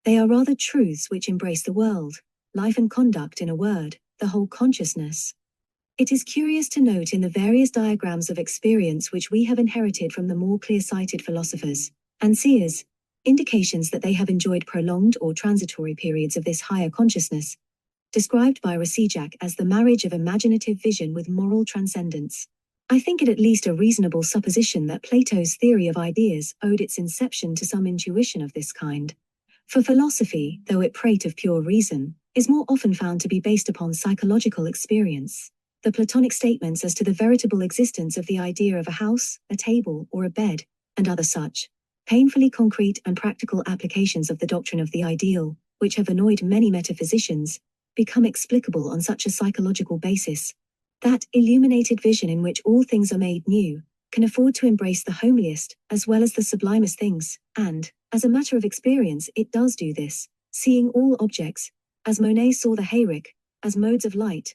They are rather truths which embrace the world, life and conduct, in a word, the whole consciousness. It is curious to note in the various diagrams of experience which we have inherited from the more clear-sighted philosophers and seers, indications that they have enjoyed prolonged or transitory periods of this higher consciousness, described by Rasijak as the marriage of imaginative vision with moral transcendence. I think it at least a reasonable supposition that Plato's theory of ideas owed its inception to some intuition of this kind. For philosophy, though it prate of pure reason, is more often found to be based upon psychological experience. The Platonic statements as to the veritable existence of the idea of a house, a table, or a bed, and other such painfully concrete and practical applications of the doctrine of the ideal, which have annoyed many metaphysicians, become explicable on such a psychological basis. That illuminated vision in which all things are made new can afford to embrace the homeliest as well as the sublimest things, and, as a matter of experience, it does do this, seeing all objects, as Monet saw the hayrick, as modes of light.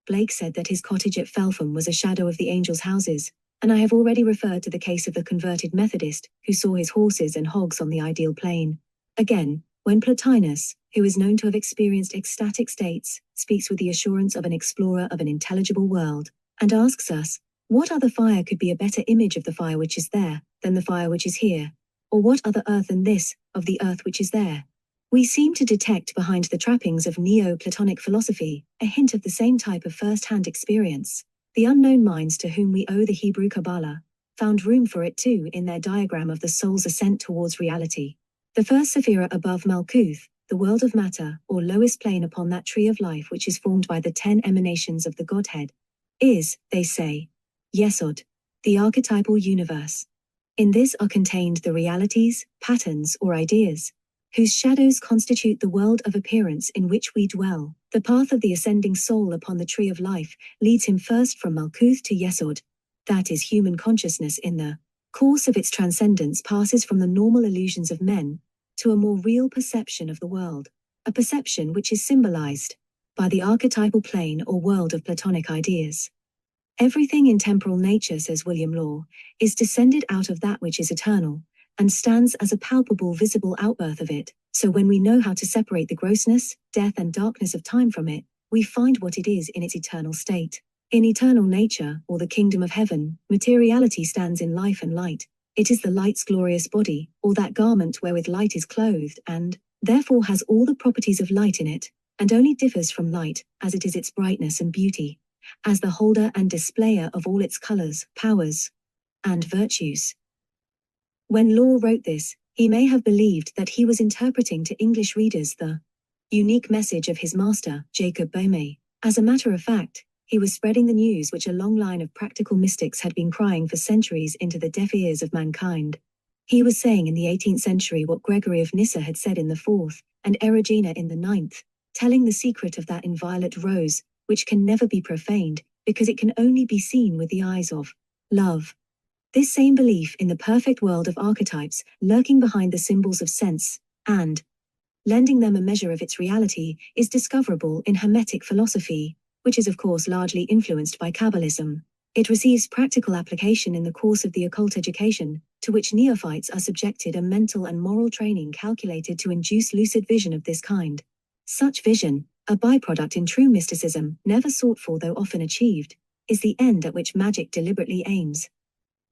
Blake said that his cottage at Felpham was a shadow of the angels' houses, and I have already referred to the case of the converted Methodist, who saw his horses and hogs on the ideal plane. Again, when Plotinus, who is known to have experienced ecstatic states, speaks with the assurance of an explorer of an intelligible world, and asks us, what other fire could be a better image of the fire which is there, than the fire which is here? Or what other earth than this, of the earth which is there? We seem to detect behind the trappings of Neo-Platonic philosophy a hint of the same type of first-hand experience. The unknown minds to whom we owe the Hebrew Kabbalah found room for it too in their diagram of the soul's ascent towards reality. The first Sephirah above Malkuth, the world of matter, or lowest plane upon that tree of life which is formed by the 10 emanations of the Godhead, is, they say, Yesod, the archetypal universe. In this are contained the realities, patterns, or ideas, whose shadows constitute the world of appearance in which we dwell. The path of the ascending soul upon the tree of life leads him first from Malkuth to Yesod, that is human consciousness. In the course of its transcendence passes from the normal illusions of men to a more real perception of the world, a perception which is symbolized by the archetypal plane or world of Platonic ideas. Everything in temporal nature, says William Law, is descended out of that which is eternal, and stands as a palpable visible outbirth of it. So when we know how to separate the grossness, death, and darkness of time from it, we find what it is in its eternal state. In eternal nature, or the kingdom of heaven, materiality stands in life and light. It is the light's glorious body, or that garment wherewith light is clothed, and, therefore, has all the properties of light in it, and only differs from light, as it is its brightness and beauty, as the holder and displayer of all its colors, powers, and virtues. When Law wrote this, he may have believed that he was interpreting to English readers the unique message of his master, Jacob Boehme. As a matter of fact, he was spreading the news which a long line of practical mystics had been crying for centuries into the deaf ears of mankind. He was saying in the 18th century what Gregory of Nyssa had said in the 4th, and Erigena in the 9th, telling the secret of that inviolate rose, which can never be profaned, because it can only be seen with the eyes of love. This same belief in the perfect world of archetypes, lurking behind the symbols of sense, and lending them a measure of its reality, is discoverable in Hermetic philosophy, which is of course largely influenced by Kabbalism. It receives practical application in the course of the occult education, to which neophytes are subjected a mental and moral training calculated to induce lucid vision of this kind. Such vision, a byproduct in true mysticism, never sought for though often achieved, is the end at which magic deliberately aims.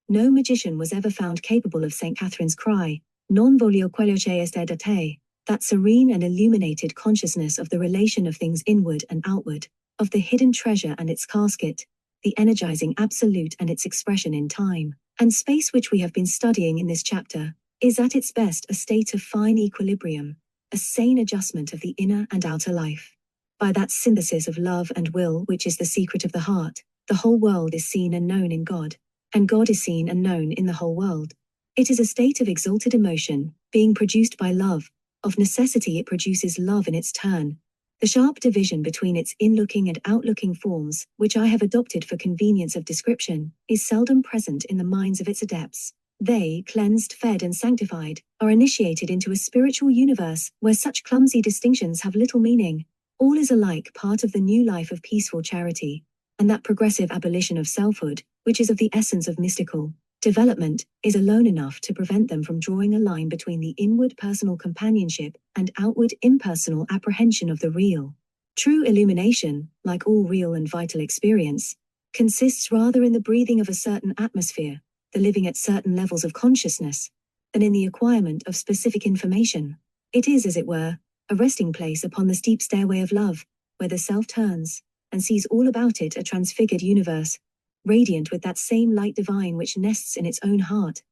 No magician was ever found capable of St. Catherine's cry, non voglio quello che est da te, that serene and illuminated consciousness of the relation of things inward and outward, of the hidden treasure and its casket, the energizing absolute and its expression in time and space which we have been studying in this chapter, is at its best a state of fine equilibrium, a sane adjustment of the inner and outer life. By that synthesis of love and will which is the secret of the heart, the whole world is seen and known in God, and God is seen and known in the whole world. It is a state of exalted emotion, being produced by love. Of necessity it produces love in its turn. The sharp division between its in-looking and out-looking forms, which I have adopted for convenience of description, is seldom present in the minds of its adepts. They, cleansed, fed, and sanctified, are initiated into a spiritual universe where such clumsy distinctions have little meaning. All is alike part of the new life of peaceful charity, and that progressive abolition of selfhood, which is of the essence of mystical Development is alone enough to prevent them from drawing a line between the inward personal companionship and outward impersonal apprehension of the real. True illumination, like all real and vital experience, consists rather in the breathing of a certain atmosphere, the living at certain levels of consciousness, than in the acquirement of specific information. It is, as it were, a resting place upon the steep stairway of love, where the self turns, and sees all about it a transfigured universe, radiant with that same light divine which nests in its own heart,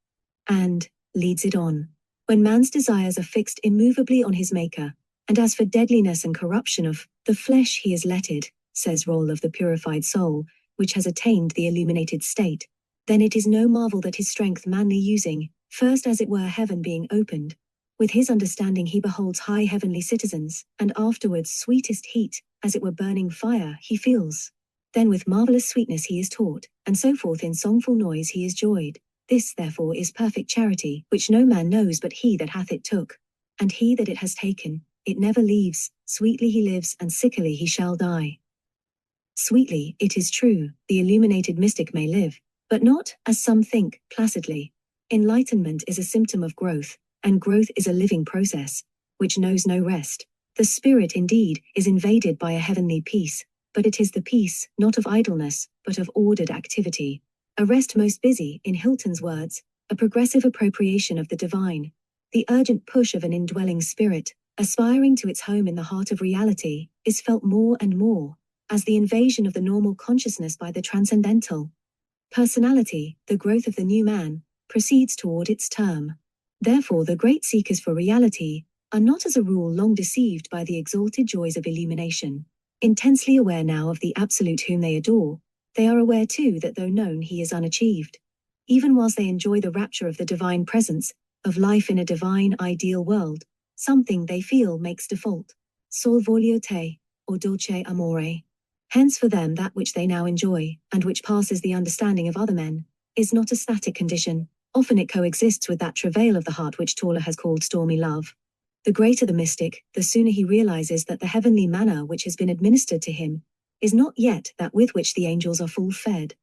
and leads it on. When man's desires are fixed immovably on his Maker, and as for deadliness and corruption of the flesh he is letted, says Roll of the purified soul, which has attained the illuminated state, then it is no marvel that his strength manly using, first as it were heaven being opened, with his understanding he beholds high heavenly citizens, and afterwards sweetest heat, as it were burning fire, he feels. Then with marvellous sweetness he is taught, and so forth in songful noise he is joyed. This therefore is perfect charity, which no man knows but he that hath it took. And he that it has taken, it never leaves, sweetly he lives and sickly he shall die. Sweetly, it is true, the illuminated mystic may live, but not, as some think, placidly. Enlightenment is a symptom of growth, and growth is a living process, which knows no rest. The spirit indeed is invaded by a heavenly peace, but it is the peace, not of idleness, but of ordered activity. A rest most busy, in Hilton's words, a progressive appropriation of the divine, the urgent push of an indwelling spirit, aspiring to its home in the heart of reality, is felt more and more, as the invasion of the normal consciousness by the transcendental personality, the growth of the new man, proceeds toward its term. Therefore the great seekers for reality are not as a rule long deceived by the exalted joys of illumination. Intensely aware now of the Absolute whom they adore, they are aware too that though known he is unachieved. Even whilst they enjoy the rapture of the divine presence, of life in a divine ideal world, something they feel makes default. Sol voglio te, or dolce amore. Hence for them that which they now enjoy, and which passes the understanding of other men, is not a static condition. Often it coexists with that travail of the heart which Tauler has called stormy love. The greater the mystic, the sooner he realizes that the heavenly manna which has been administered to him is not yet that with which the angels are full fed.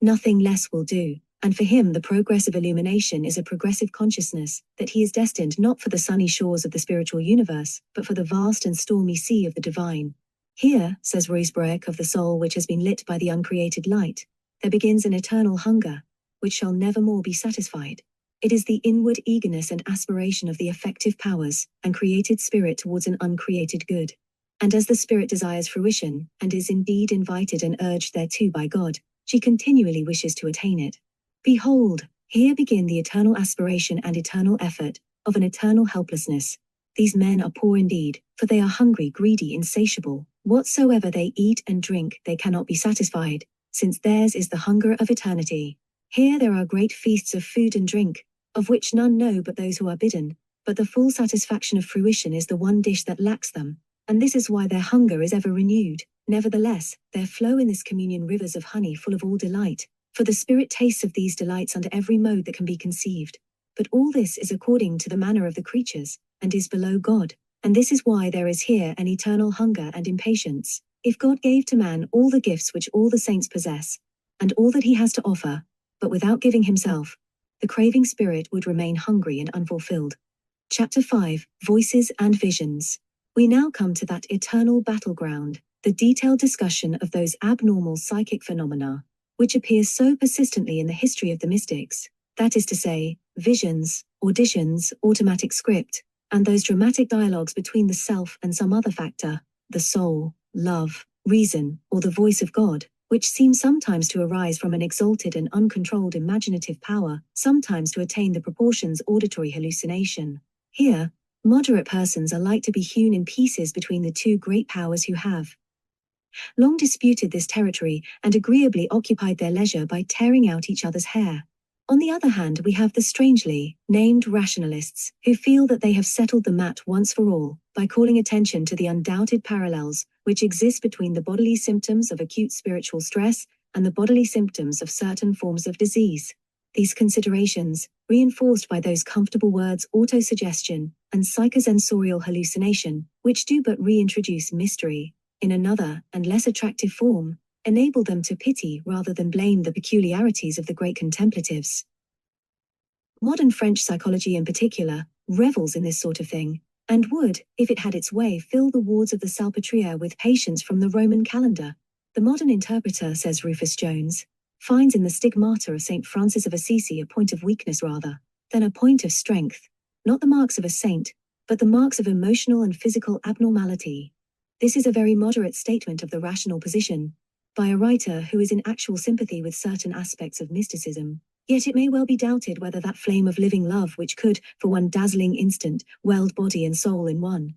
Nothing less will do, and for him the progress of illumination is a progressive consciousness that he is destined not for the sunny shores of the spiritual universe, but for the vast and stormy sea of the divine. Here, says Ruysbroek of the soul which has been lit by the uncreated light, there begins an eternal hunger, which shall never more be satisfied. It is the inward eagerness and aspiration of the effective powers and created spirit towards an uncreated good. And as the spirit desires fruition, and is indeed invited and urged thereto by God, she continually wishes to attain it. Behold, here begin the eternal aspiration and eternal effort of an eternal helplessness. These men are poor indeed, for they are hungry, greedy, insatiable. Whatsoever they eat and drink, they cannot be satisfied, since theirs is the hunger of eternity. Here there are great feasts of food and drink, of which none know but those who are bidden, but the full satisfaction of fruition is the one dish that lacks them, and this is why their hunger is ever renewed. Nevertheless, there flow in this communion rivers of honey full of all delight, for the spirit tastes of these delights under every mode that can be conceived. But all this is according to the manner of the creatures, and is below God, and this is why there is here an eternal hunger and impatience. If God gave to man all the gifts which all the saints possess, and all that he has to offer, but without giving himself, the craving spirit would remain hungry and unfulfilled. Chapter 5, Voices and Visions. We now come to that eternal battleground, the detailed discussion of those abnormal psychic phenomena, which appear so persistently in the history of the mystics, that is to say, visions, auditions, automatic script, and those dramatic dialogues between the self and some other factor, the soul, love, reason, or the voice of God, which seem sometimes to arise from an exalted and uncontrolled imaginative power, sometimes to attain the proportions auditory hallucination. Here, moderate persons are like to be hewn in pieces between the two great powers who have long disputed this territory and agreeably occupied their leisure by tearing out each other's hair. On the other hand, we have the strangely named rationalists, who feel that they have settled the mat once for all, by calling attention to the undoubted parallels which exist between the bodily symptoms of acute spiritual stress and the bodily symptoms of certain forms of disease. These considerations, reinforced by those comfortable words autosuggestion and psychosensorial hallucination, which do but reintroduce mystery in another and less attractive form, enable them to pity rather than blame the peculiarities of the great contemplatives. Modern French psychology in particular revels in this sort of thing, and would, if it had its way, fill the wards of the Salpêtrière with patients from the Roman calendar. The modern interpreter, says Rufus Jones, finds in the stigmata of St. Francis of Assisi a point of weakness rather than a point of strength, not the marks of a saint, but the marks of emotional and physical abnormality. This is a very moderate statement of the rational position, by a writer who is in actual sympathy with certain aspects of mysticism. Yet it may well be doubted whether that flame of living love which could, for one dazzling instant, weld body and soul in one,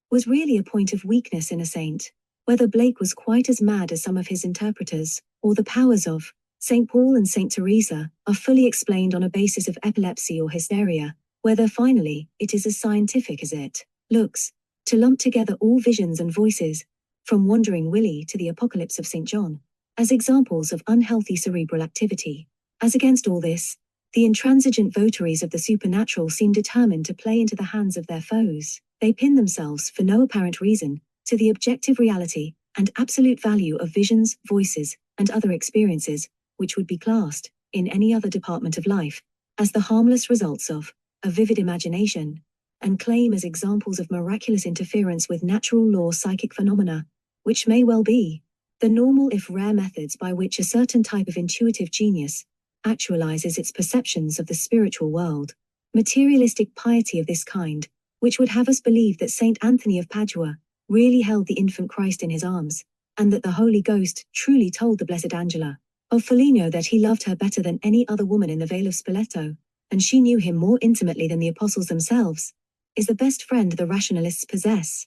was really a point of weakness in a saint, whether Blake was quite as mad as some of his interpreters, or the powers of St. Paul and St. Teresa are fully explained on a basis of epilepsy or hysteria, whether finally it is as scientific as it looks, to lump together all visions and voices, from Wandering Willie to the Apocalypse of St. John, as examples of unhealthy cerebral activity. As against all this, the intransigent votaries of the supernatural seem determined to play into the hands of their foes. They pin themselves, for no apparent reason, to the objective reality and absolute value of visions, voices, and other experiences, which would be classed, in any other department of life, as the harmless results of a vivid imagination, and claim as examples of miraculous interference with natural law psychic phenomena, which may well be the normal if rare methods by which a certain type of intuitive genius actualizes its perceptions of the spiritual world. Materialistic piety of this kind, which would have us believe that Saint Anthony of Padua really held the infant Christ in his arms, and that the Holy Ghost truly told the Blessed Angela of Foligno that he loved her better than any other woman in the Vale of Spoleto, and she knew him more intimately than the apostles themselves, is the best friend the rationalists possess.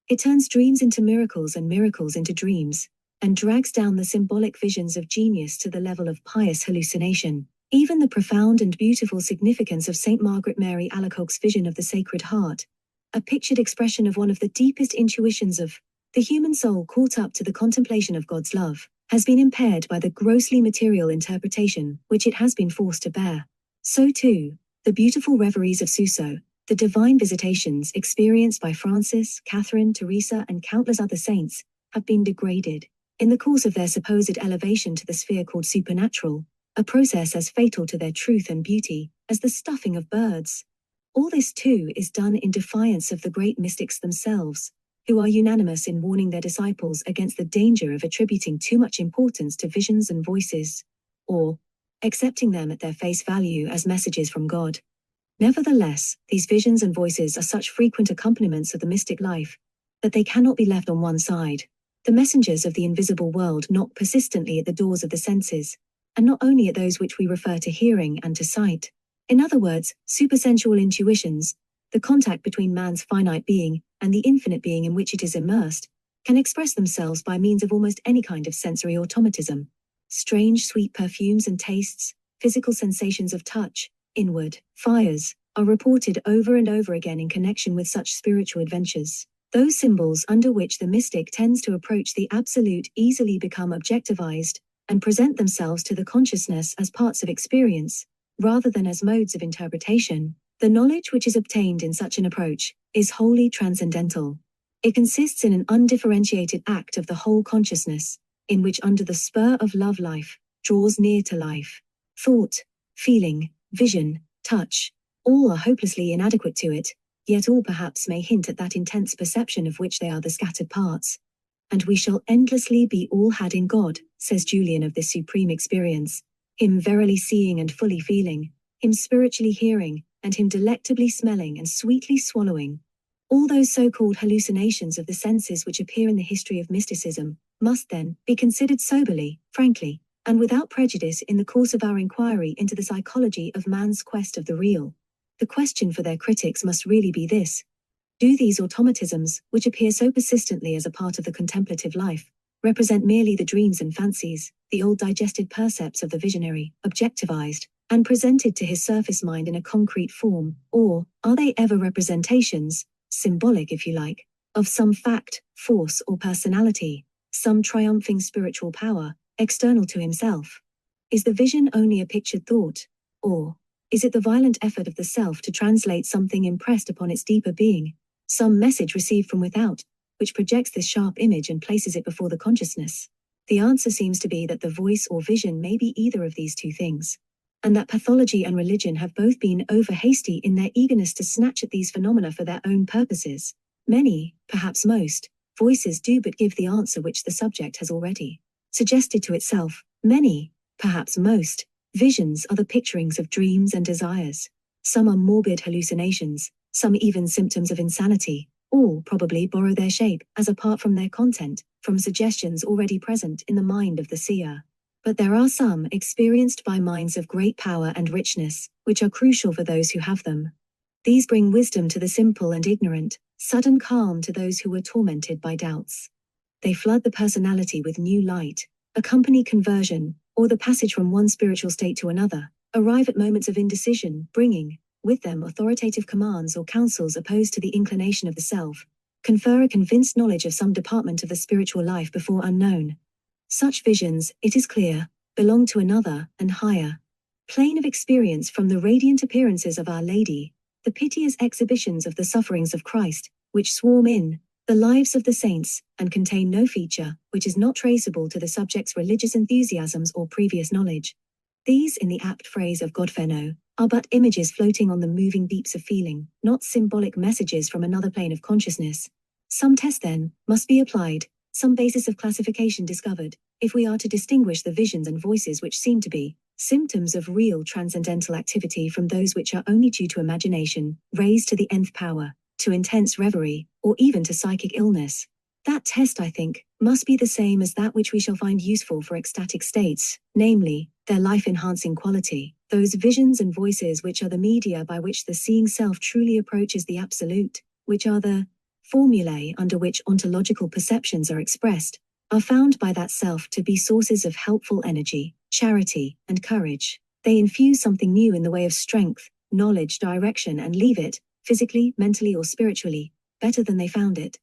It turns dreams into miracles and miracles into dreams, and drags down the symbolic visions of genius to the level of pious hallucination. Even the profound and beautiful significance of St. Margaret Mary Alacoque's vision of the Sacred Heart, a pictured expression of one of the deepest intuitions of the human soul caught up to the contemplation of God's love, has been impaired by the grossly material interpretation which it has been forced to bear. So too, the beautiful reveries of Suso, the divine visitations experienced by Francis, Catherine, Teresa, and countless other saints, have been degraded, in the course of their supposed elevation to the sphere called supernatural, a process as fatal to their truth and beauty as the stuffing of birds. All this too is done in defiance of the great mystics themselves, who are unanimous in warning their disciples against the danger of attributing too much importance to visions and voices, or accepting them at their face value as messages from God. Nevertheless, these visions and voices are such frequent accompaniments of the mystic life that they cannot be left on one side. The messengers of the invisible world knock persistently at the doors of the senses, and not only at those which we refer to hearing and to sight. In other words, supersensual intuitions, the contact between man's finite being and the infinite being in which it is immersed, can express themselves by means of almost any kind of sensory automatism. Strange sweet perfumes and tastes, physical sensations of touch, inward fires, are reported over and over again in connection with such spiritual adventures. Those symbols under which the mystic tends to approach the absolute easily become objectivized and present themselves to the consciousness as parts of experience, rather than as modes of interpretation. The knowledge which is obtained in such an approach is wholly transcendental. It consists in an undifferentiated act of the whole consciousness, in which under the spur of love life draws near to life. Thought, feeling, vision, touch, all are hopelessly inadequate to it, yet all perhaps may hint at that intense perception of which they are the scattered parts. And we shall endlessly be all had in God, says Julian of this supreme experience, him verily seeing and fully feeling, him spiritually hearing, and him delectably smelling and sweetly swallowing. All those so-called hallucinations of the senses which appear in the history of mysticism must then be considered soberly, frankly, and without prejudice in the course of our inquiry into the psychology of man's quest of the real. The question for their critics must really be this: do these automatisms, which appear so persistently as a part of the contemplative life, represent merely the dreams and fancies, the old digested percepts of the visionary, objectivized, and presented to his surface mind in a concrete form, or are they ever representations, symbolic if you like, of some fact, force or personality, some triumphing spiritual power, external to himself? Is the vision only a pictured thought, or is it the violent effort of the self to translate something impressed upon its deeper being, some message received from without, which projects this sharp image and places it before the consciousness? The answer seems to be that the voice or vision may be either of these two things. and that pathology and religion have both been over-hasty in their eagerness to snatch at these phenomena for their own purposes. Many, perhaps most, voices do but give the answer which the subject has already suggested to itself. Many, perhaps most, visions are the picturings of dreams and desires. Some are morbid hallucinations, some even symptoms of insanity. All probably borrow their shape, as apart from their content, from suggestions already present in the mind of the seer. But there are some experienced by minds of great power and richness, which are crucial for those who have them. These bring wisdom to the simple and ignorant, sudden calm to those who were tormented by doubts. They flood the personality with new light, accompany conversion, or the passage from one spiritual state to another, arrive at moments of indecision, bringing with them authoritative commands or counsels opposed to the inclination of the self, confer a convinced knowledge of some department of the spiritual life before unknown. Such visions, it is clear, belong to another, and higher plane of experience from the radiant appearances of Our Lady, the piteous exhibitions of the sufferings of Christ, which swarm in the lives of the saints, and contain no feature which is not traceable to the subject's religious enthusiasms or previous knowledge. These, in the apt phrase of Godfrey, are but images floating on the moving deeps of feeling, not symbolic messages from another plane of consciousness. Some test, then, must be applied, some basis of classification discovered, if we are to distinguish the visions and voices which seem to be symptoms of real transcendental activity from those which are only due to imagination, raised to the nth power, to intense reverie, or even to psychic illness. That test, I think, must be the same as that which we shall find useful for ecstatic states, namely, their life-enhancing quality, those visions and voices which are the media by which the seeing self truly approaches the Absolute, which are the formulae under which ontological perceptions are expressed, are found by that self to be sources of helpful energy, charity, and courage. They infuse something new in the way of strength, knowledge, direction, and leave it, physically, mentally, or spiritually, better than they found it.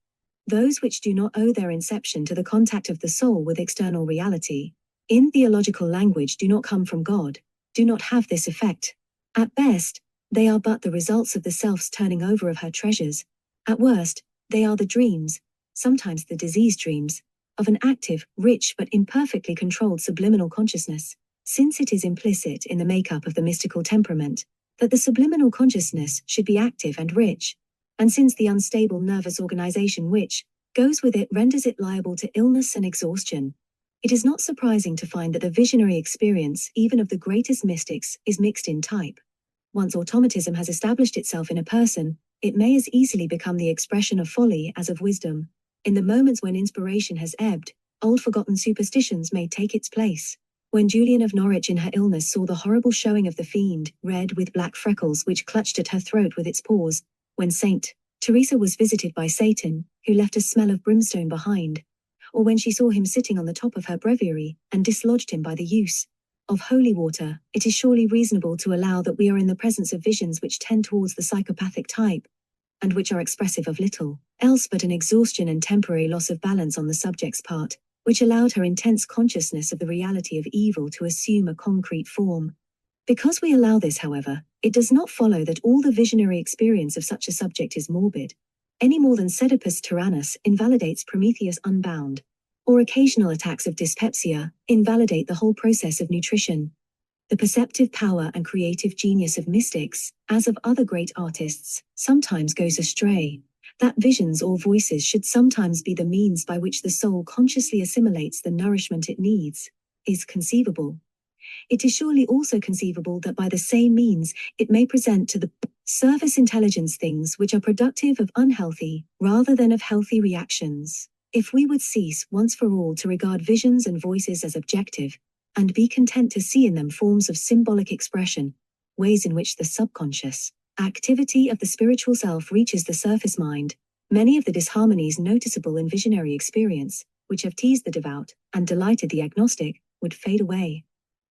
Those which do not owe their inception to the contact of the soul with external reality, in theological language, do not come from God, do not have this effect. At best, they are but the results of the self's turning over of her treasures. At worst, they are the dreams, sometimes the diseased dreams, of an active, rich but imperfectly controlled subliminal consciousness, since it is implicit in the makeup of the mystical temperament that the subliminal consciousness should be active and rich, and since the unstable nervous organization which goes with it renders it liable to illness and exhaustion, it is not surprising to find that the visionary experience, even of the greatest mystics, is mixed in type. Once automatism has established itself in a person, it may as easily become the expression of folly as of wisdom. In the moments when inspiration has ebbed, old forgotten superstitions may take its place. When Julian of Norwich in her illness saw the horrible showing of the fiend, red with black freckles which clutched at her throat with its paws, when Saint Teresa was visited by Satan, who left a smell of brimstone behind, or when she saw him sitting on the top of her breviary, and dislodged him by the use of holy water, it is surely reasonable to allow that we are in the presence of visions which tend towards the psychopathic type, and which are expressive of little else but an exhaustion and temporary loss of balance on the subject's part, which allowed her intense consciousness of the reality of evil to assume a concrete form. Because we allow this, however, it does not follow that all the visionary experience of such a subject is morbid, any more than Oedipus Tyrannus invalidates Prometheus Unbound, or occasional attacks of dyspepsia invalidate the whole process of nutrition. The perceptive power and creative genius of mystics, as of other great artists, sometimes goes astray. That visions or voices should sometimes be the means by which the soul consciously assimilates the nourishment it needs, is conceivable. It is surely also conceivable that by the same means it may present to the surface intelligence things which are productive of unhealthy, rather than of healthy reactions. If we would cease once for all to regard visions and voices as objective, and be content to see in them forms of symbolic expression, ways in which the subconscious activity of the spiritual self reaches the surface mind, many of the disharmonies noticeable in visionary experience, which have teased the devout and delighted the agnostic, would fade away.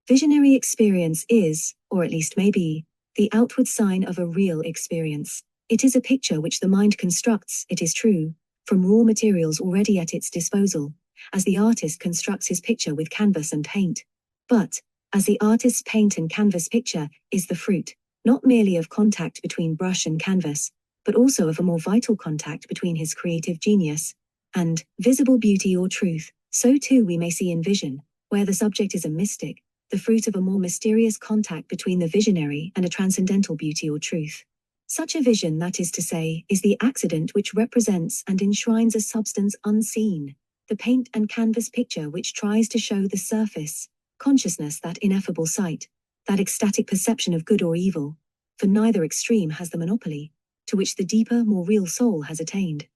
Visionary experience is, or at least may be, the outward sign of a real experience. It is a picture which the mind constructs, it is true, from raw materials already at its disposal, as the artist constructs his picture with canvas and paint. But, as the artist's paint and canvas picture is the fruit, not merely of contact between brush and canvas, but also of a more vital contact between his creative genius and visible beauty or truth, so too we may see in vision, where the subject is a mystic, the fruit of a more mysterious contact between the visionary and a transcendental beauty or truth. Such a vision, that is to say, is the accident which represents and enshrines a substance unseen, the paint and canvas picture which tries to show the surface, consciousness, that ineffable sight, that ecstatic perception of good or evil, for neither extreme has the monopoly, to which the deeper, more real soul has attained.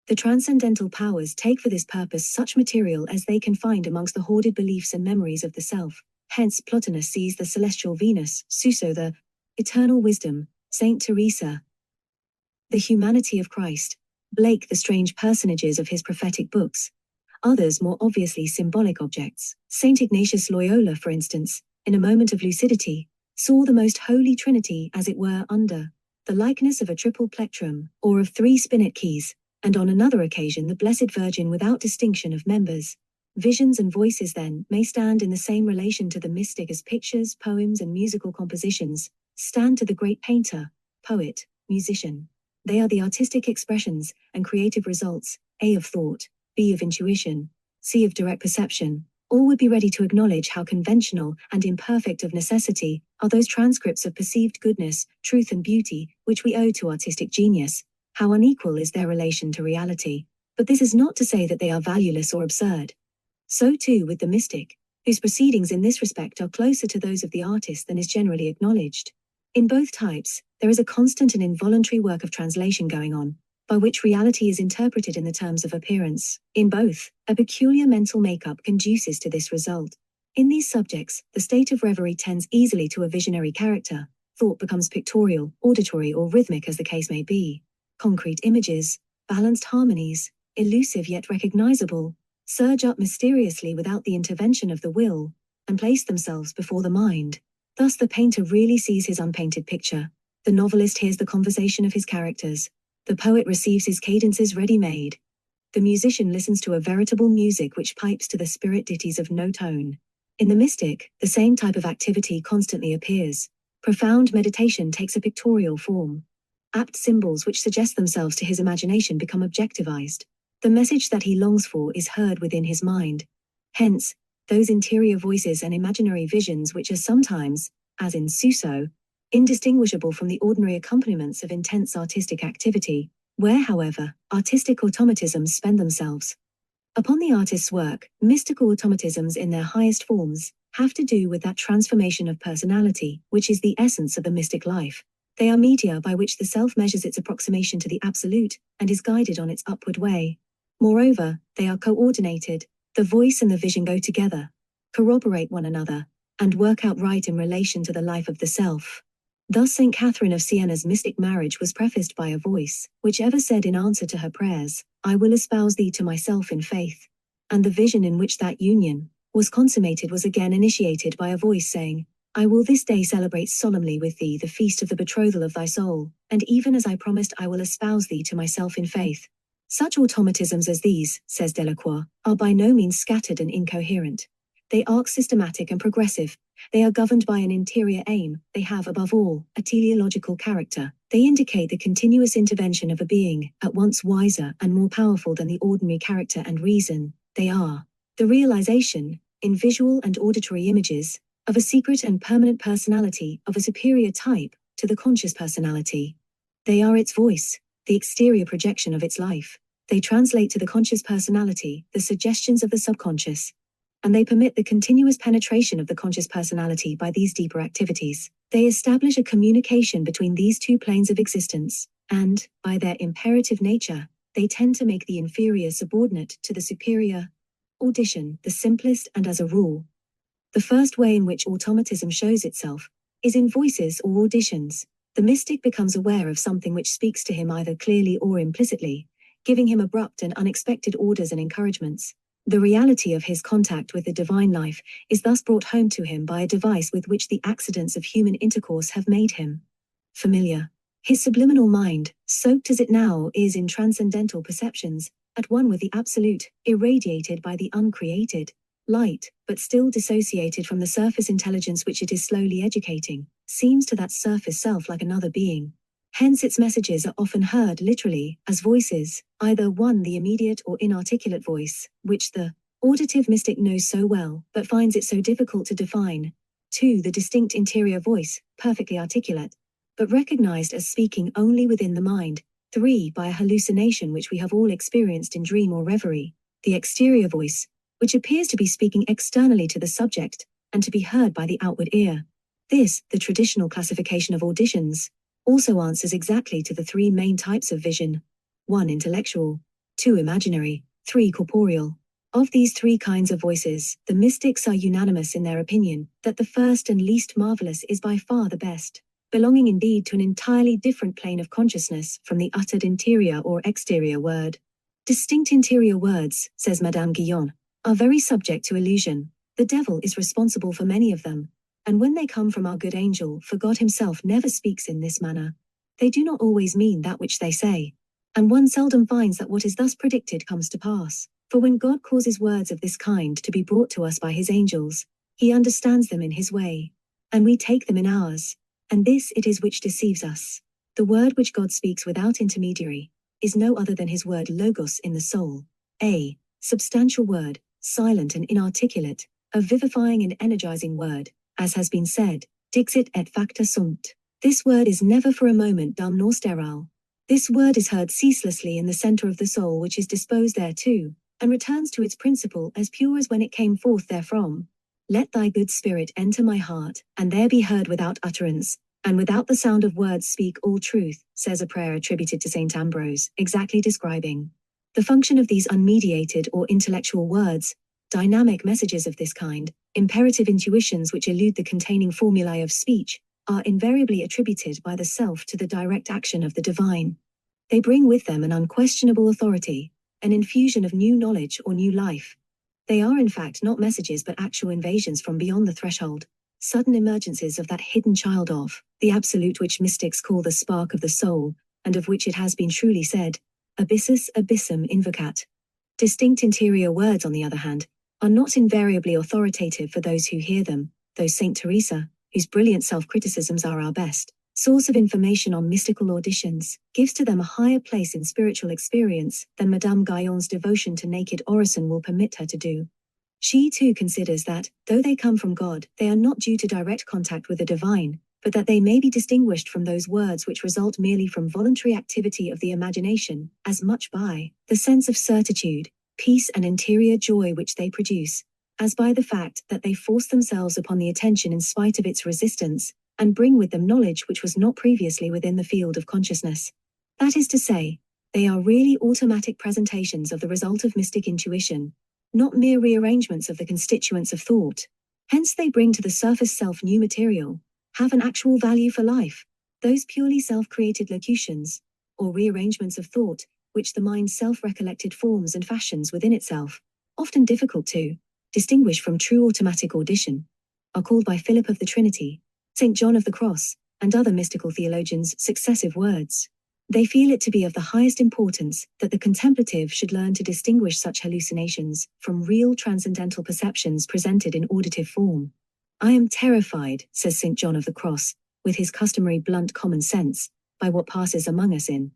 The transcendental powers take for this purpose such material as they can find amongst the hoarded beliefs and memories of the self. Hence Plotinus sees the celestial Venus, Suso the eternal wisdom, Saint Teresa, the humanity of Christ, Blake the strange personages of his prophetic books, others more obviously symbolic objects. Saint Ignatius Loyola, for instance, in a moment of lucidity, saw the most holy Trinity as it were under the likeness of a triple plectrum, or of 3 spinet keys, and on another occasion the Blessed Virgin without distinction of members. Visions and voices, then, may stand in the same relation to the mystic as pictures, poems, and musical compositions stand to the great painter, poet, musician. They are the artistic expressions and creative results, A of thought, B of intuition, C of direct perception. All would be ready to acknowledge how conventional and imperfect of necessity are those transcripts of perceived goodness, truth, and beauty which we owe to artistic genius. How unequal is their relation to reality. But this is not to say that they are valueless or absurd. So too with the mystic, whose proceedings in this respect are closer to those of the artist than is generally acknowledged. In both types, there is a constant and involuntary work of translation going on, by which reality is interpreted in the terms of appearance. In both, a peculiar mental makeup conduces to this result. In these subjects, the state of reverie tends easily to a visionary character. Thought becomes pictorial, auditory, or rhythmic as the case may be. Concrete images, balanced harmonies, elusive yet recognizable, surge up mysteriously without the intervention of the will, and place themselves before the mind. Thus the painter really sees his unpainted picture. The novelist hears the conversation of his characters. The poet receives his cadences ready-made. The musician listens to a veritable music which pipes to the spirit ditties of no tone. In the mystic, the same type of activity constantly appears. Profound meditation takes a pictorial form. Apt symbols which suggest themselves to his imagination become objectivized. The message that he longs for is heard within his mind. Hence, those interior voices and imaginary visions which are sometimes, as in Suso, indistinguishable from the ordinary accompaniments of intense artistic activity, where, however, artistic automatisms spend themselves. Upon the artist's work, mystical automatisms in their highest forms have to do with that transformation of personality, which is the essence of the mystic life. They are media by which the self measures its approximation to the absolute and is guided on its upward way. Moreover, they are coordinated. The voice and the vision go together, corroborate one another, and work out right in relation to the life of the self. Thus St. Catherine of Siena's mystic marriage was prefaced by a voice, which ever said in answer to her prayers, "I will espouse thee to myself in faith." And the vision in which that union was consummated was again initiated by a voice saying, "I will this day celebrate solemnly with thee the feast of the betrothal of thy soul, and even as I promised I will espouse thee to myself in faith." Such automatisms as these, says Delacroix, are by no means scattered and incoherent. They are systematic and progressive. They are governed by an interior aim. They have, above all, a teleological character. They indicate the continuous intervention of a being, at once wiser and more powerful than the ordinary character and reason. They are the realization, in visual and auditory images, of a secret and permanent personality of a superior type to the conscious personality. They are its voice, the exterior projection of its life. They translate to the conscious personality the suggestions of the subconscious, and they permit the continuous penetration of the conscious personality by these deeper activities. They establish a communication between these two planes of existence, and, by their imperative nature, they tend to make the inferior subordinate to the superior. Audition, the simplest and as a rule. The first way in which automatism shows itself is in voices or auditions. The mystic becomes aware of something which speaks to him either clearly or implicitly, giving him abrupt and unexpected orders and encouragements. The reality of his contact with the divine life is thus brought home to him by a device with which the accidents of human intercourse have made him familiar. His subliminal mind, soaked as it now is in transcendental perceptions, at one with the absolute, irradiated by the uncreated light, but still dissociated from the surface intelligence which it is slowly educating, seems to that surface self like another being. Hence its messages are often heard literally, as voices, either one the immediate or inarticulate voice, which the auditive mystic knows so well, but finds it so difficult to define, 2. The distinct interior voice, perfectly articulate, but recognized as speaking only within the mind. 3. By a hallucination which we have all experienced in dream or reverie, the exterior voice, which appears to be speaking externally to the subject, and to be heard by the outward ear. This, the traditional classification of auditions, also answers exactly to the three main types of vision. 1. Intellectual. 2. Imaginary. 3. Corporeal. Of these three kinds of voices, the mystics are unanimous in their opinion that the first and least marvelous is by far the best, belonging indeed to an entirely different plane of consciousness from the uttered interior or exterior word. Distinct interior words, says Madame Guyon, are very subject to illusion. The devil is responsible for many of them, and when they come from our good angel, for God himself never speaks in this manner, they do not always mean that which they say, and one seldom finds that what is thus predicted comes to pass. For when God causes words of this kind to be brought to us by his angels, he understands them in his way, and we take them in ours, and this it is which deceives us. The word which God speaks without intermediary is no other than his word logos in the soul, a substantial word, silent and inarticulate, a vivifying and energizing word, as has been said, dixit et facta sunt. This word is never for a moment dumb nor sterile. This word is heard ceaselessly in the center of the soul which is disposed thereto, and returns to its principle as pure as when it came forth therefrom. Let thy good spirit enter my heart, and there be heard without utterance, and without the sound of words speak all truth, says a prayer attributed to St. Ambrose, exactly describing the function of these unmediated or intellectual words. Dynamic messages of this kind, imperative intuitions which elude the containing formulae of speech, are invariably attributed by the self to the direct action of the divine. They bring with them an unquestionable authority, an infusion of new knowledge or new life. They are in fact not messages but actual invasions from beyond the threshold, sudden emergences of that hidden child of the absolute which mystics call the spark of the soul, and of which it has been truly said, abyssus abyssum invocat. Distinct interior words, on the other hand, are not invariably authoritative for those who hear them, though St. Teresa, whose brilliant self-criticisms are our best source of information on mystical auditions, gives to them a higher place in spiritual experience than Madame Guyon's devotion to naked orison will permit her to do. She too considers that, though they come from God, they are not due to direct contact with the divine, but that they may be distinguished from those words which result merely from voluntary activity of the imagination, as much by the sense of certitude, peace and interior joy which they produce, as by the fact that they force themselves upon the attention in spite of its resistance, and bring with them knowledge which was not previously within the field of consciousness. That is to say, they are really automatic presentations of the result of mystic intuition, not mere rearrangements of the constituents of thought. Hence they bring to the surface self new material, have an actual value for life. Those purely self-created locutions, or rearrangements of thought, which the mind self-recollected forms and fashions within itself, often difficult to distinguish from true automatic audition, are called by Philip of the Trinity, St. John of the Cross, and other mystical theologians successive words. They feel it to be of the highest importance that the contemplative should learn to distinguish such hallucinations from real transcendental perceptions presented in auditive form. I am terrified, says St. John of the Cross, with his customary blunt common sense, by what passes among us in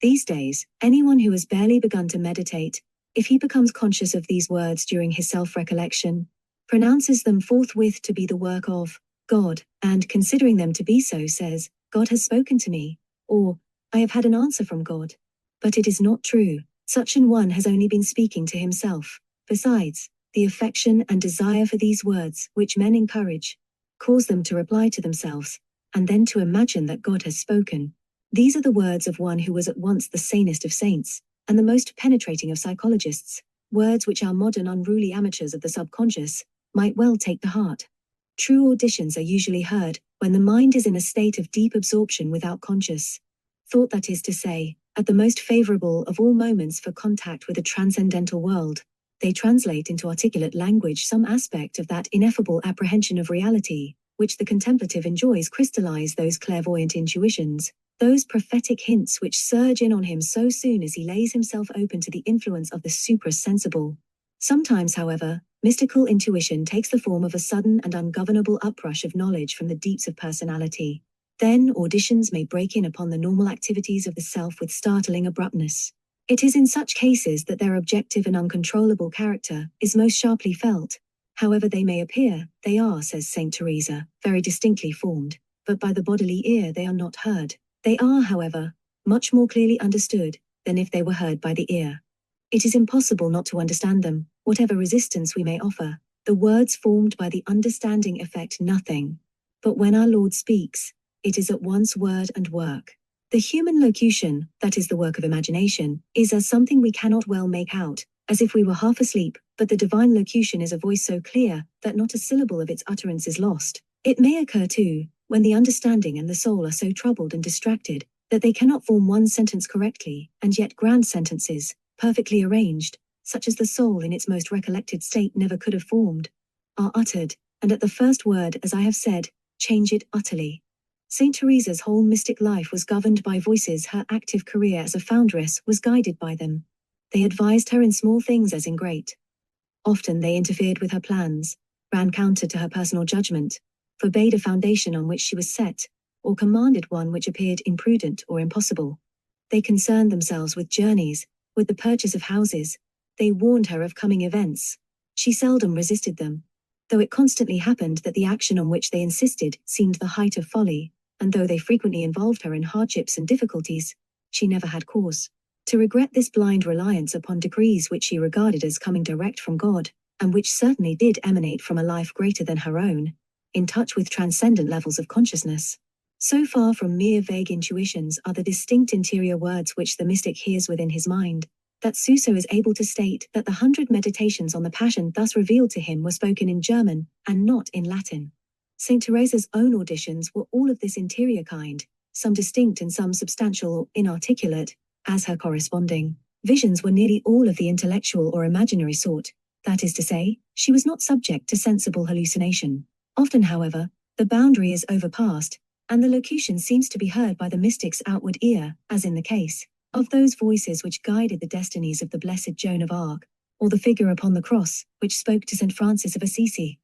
these days. Anyone who has barely begun to meditate, if he becomes conscious of these words during his self-recollection, pronounces them forthwith to be the work of God, and considering them to be so says, God has spoken to me, or, I have had an answer from God. But it is not true. Such an one has only been speaking to himself. Besides, the affection and desire for these words, which men encourage, cause them to reply to themselves, and then to imagine that God has spoken. These are the words of one who was at once the sanest of saints, and the most penetrating of psychologists, words which our modern unruly amateurs of the subconscious might well take to heart. True auditions are usually heard when the mind is in a state of deep absorption without conscious thought, that is to say, at the most favorable of all moments for contact with the transcendental world. They translate into articulate language some aspect of that ineffable apprehension of reality, which the contemplative enjoys, crystallize those clairvoyant intuitions, those prophetic hints which surge in on him so soon as he lays himself open to the influence of the suprasensible. Sometimes, however, mystical intuition takes the form of a sudden and ungovernable uprush of knowledge from the deeps of personality. Then auditions may break in upon the normal activities of the self with startling abruptness. It is in such cases that their objective and uncontrollable character is most sharply felt. However they may appear, they are, says Saint Teresa, very distinctly formed, but by the bodily ear they are not heard. They are, however, much more clearly understood than if they were heard by the ear. It is impossible not to understand them, whatever resistance we may offer. The words formed by the understanding effect nothing. But when our Lord speaks, it is at once word and work. The human locution, that is the work of imagination, is as something we cannot well make out, as if we were half asleep, but the divine locution is a voice so clear that not a syllable of its utterance is lost. It may occur too, when the understanding and the soul are so troubled and distracted, that they cannot form one sentence correctly, and yet grand sentences, perfectly arranged, such as the soul in its most recollected state never could have formed, are uttered, and at the first word, as I have said, change it utterly. Saint Teresa's whole mystic life was governed by voices. Her active career as a foundress was guided by them. They advised her in small things as in great. Often they interfered with her plans, ran counter to her personal judgment, forbade a foundation on which she was set, or commanded one which appeared imprudent or impossible. They concerned themselves with journeys, with the purchase of houses. They warned her of coming events. She seldom resisted them, though it constantly happened that the action on which they insisted seemed the height of folly, and though they frequently involved her in hardships and difficulties, she never had cause to regret this blind reliance upon decrees which she regarded as coming direct from God, and which certainly did emanate from a life greater than her own, in touch with transcendent levels of consciousness. So far from mere vague intuitions are the distinct interior words which the mystic hears within his mind, that Suso is able to state that the 100 meditations on the Passion thus revealed to him were spoken in German, and not in Latin. Saint Teresa's own auditions were all of this interior kind, some distinct and some substantial or inarticulate, as her corresponding visions were nearly all of the intellectual or imaginary sort, that is to say, she was not subject to sensible hallucination. Often, however, the boundary is overpassed, and the locution seems to be heard by the mystic's outward ear, as in the case of those voices which guided the destinies of the blessed Joan of Arc, or the figure upon the cross, which spoke to St. Francis of Assisi.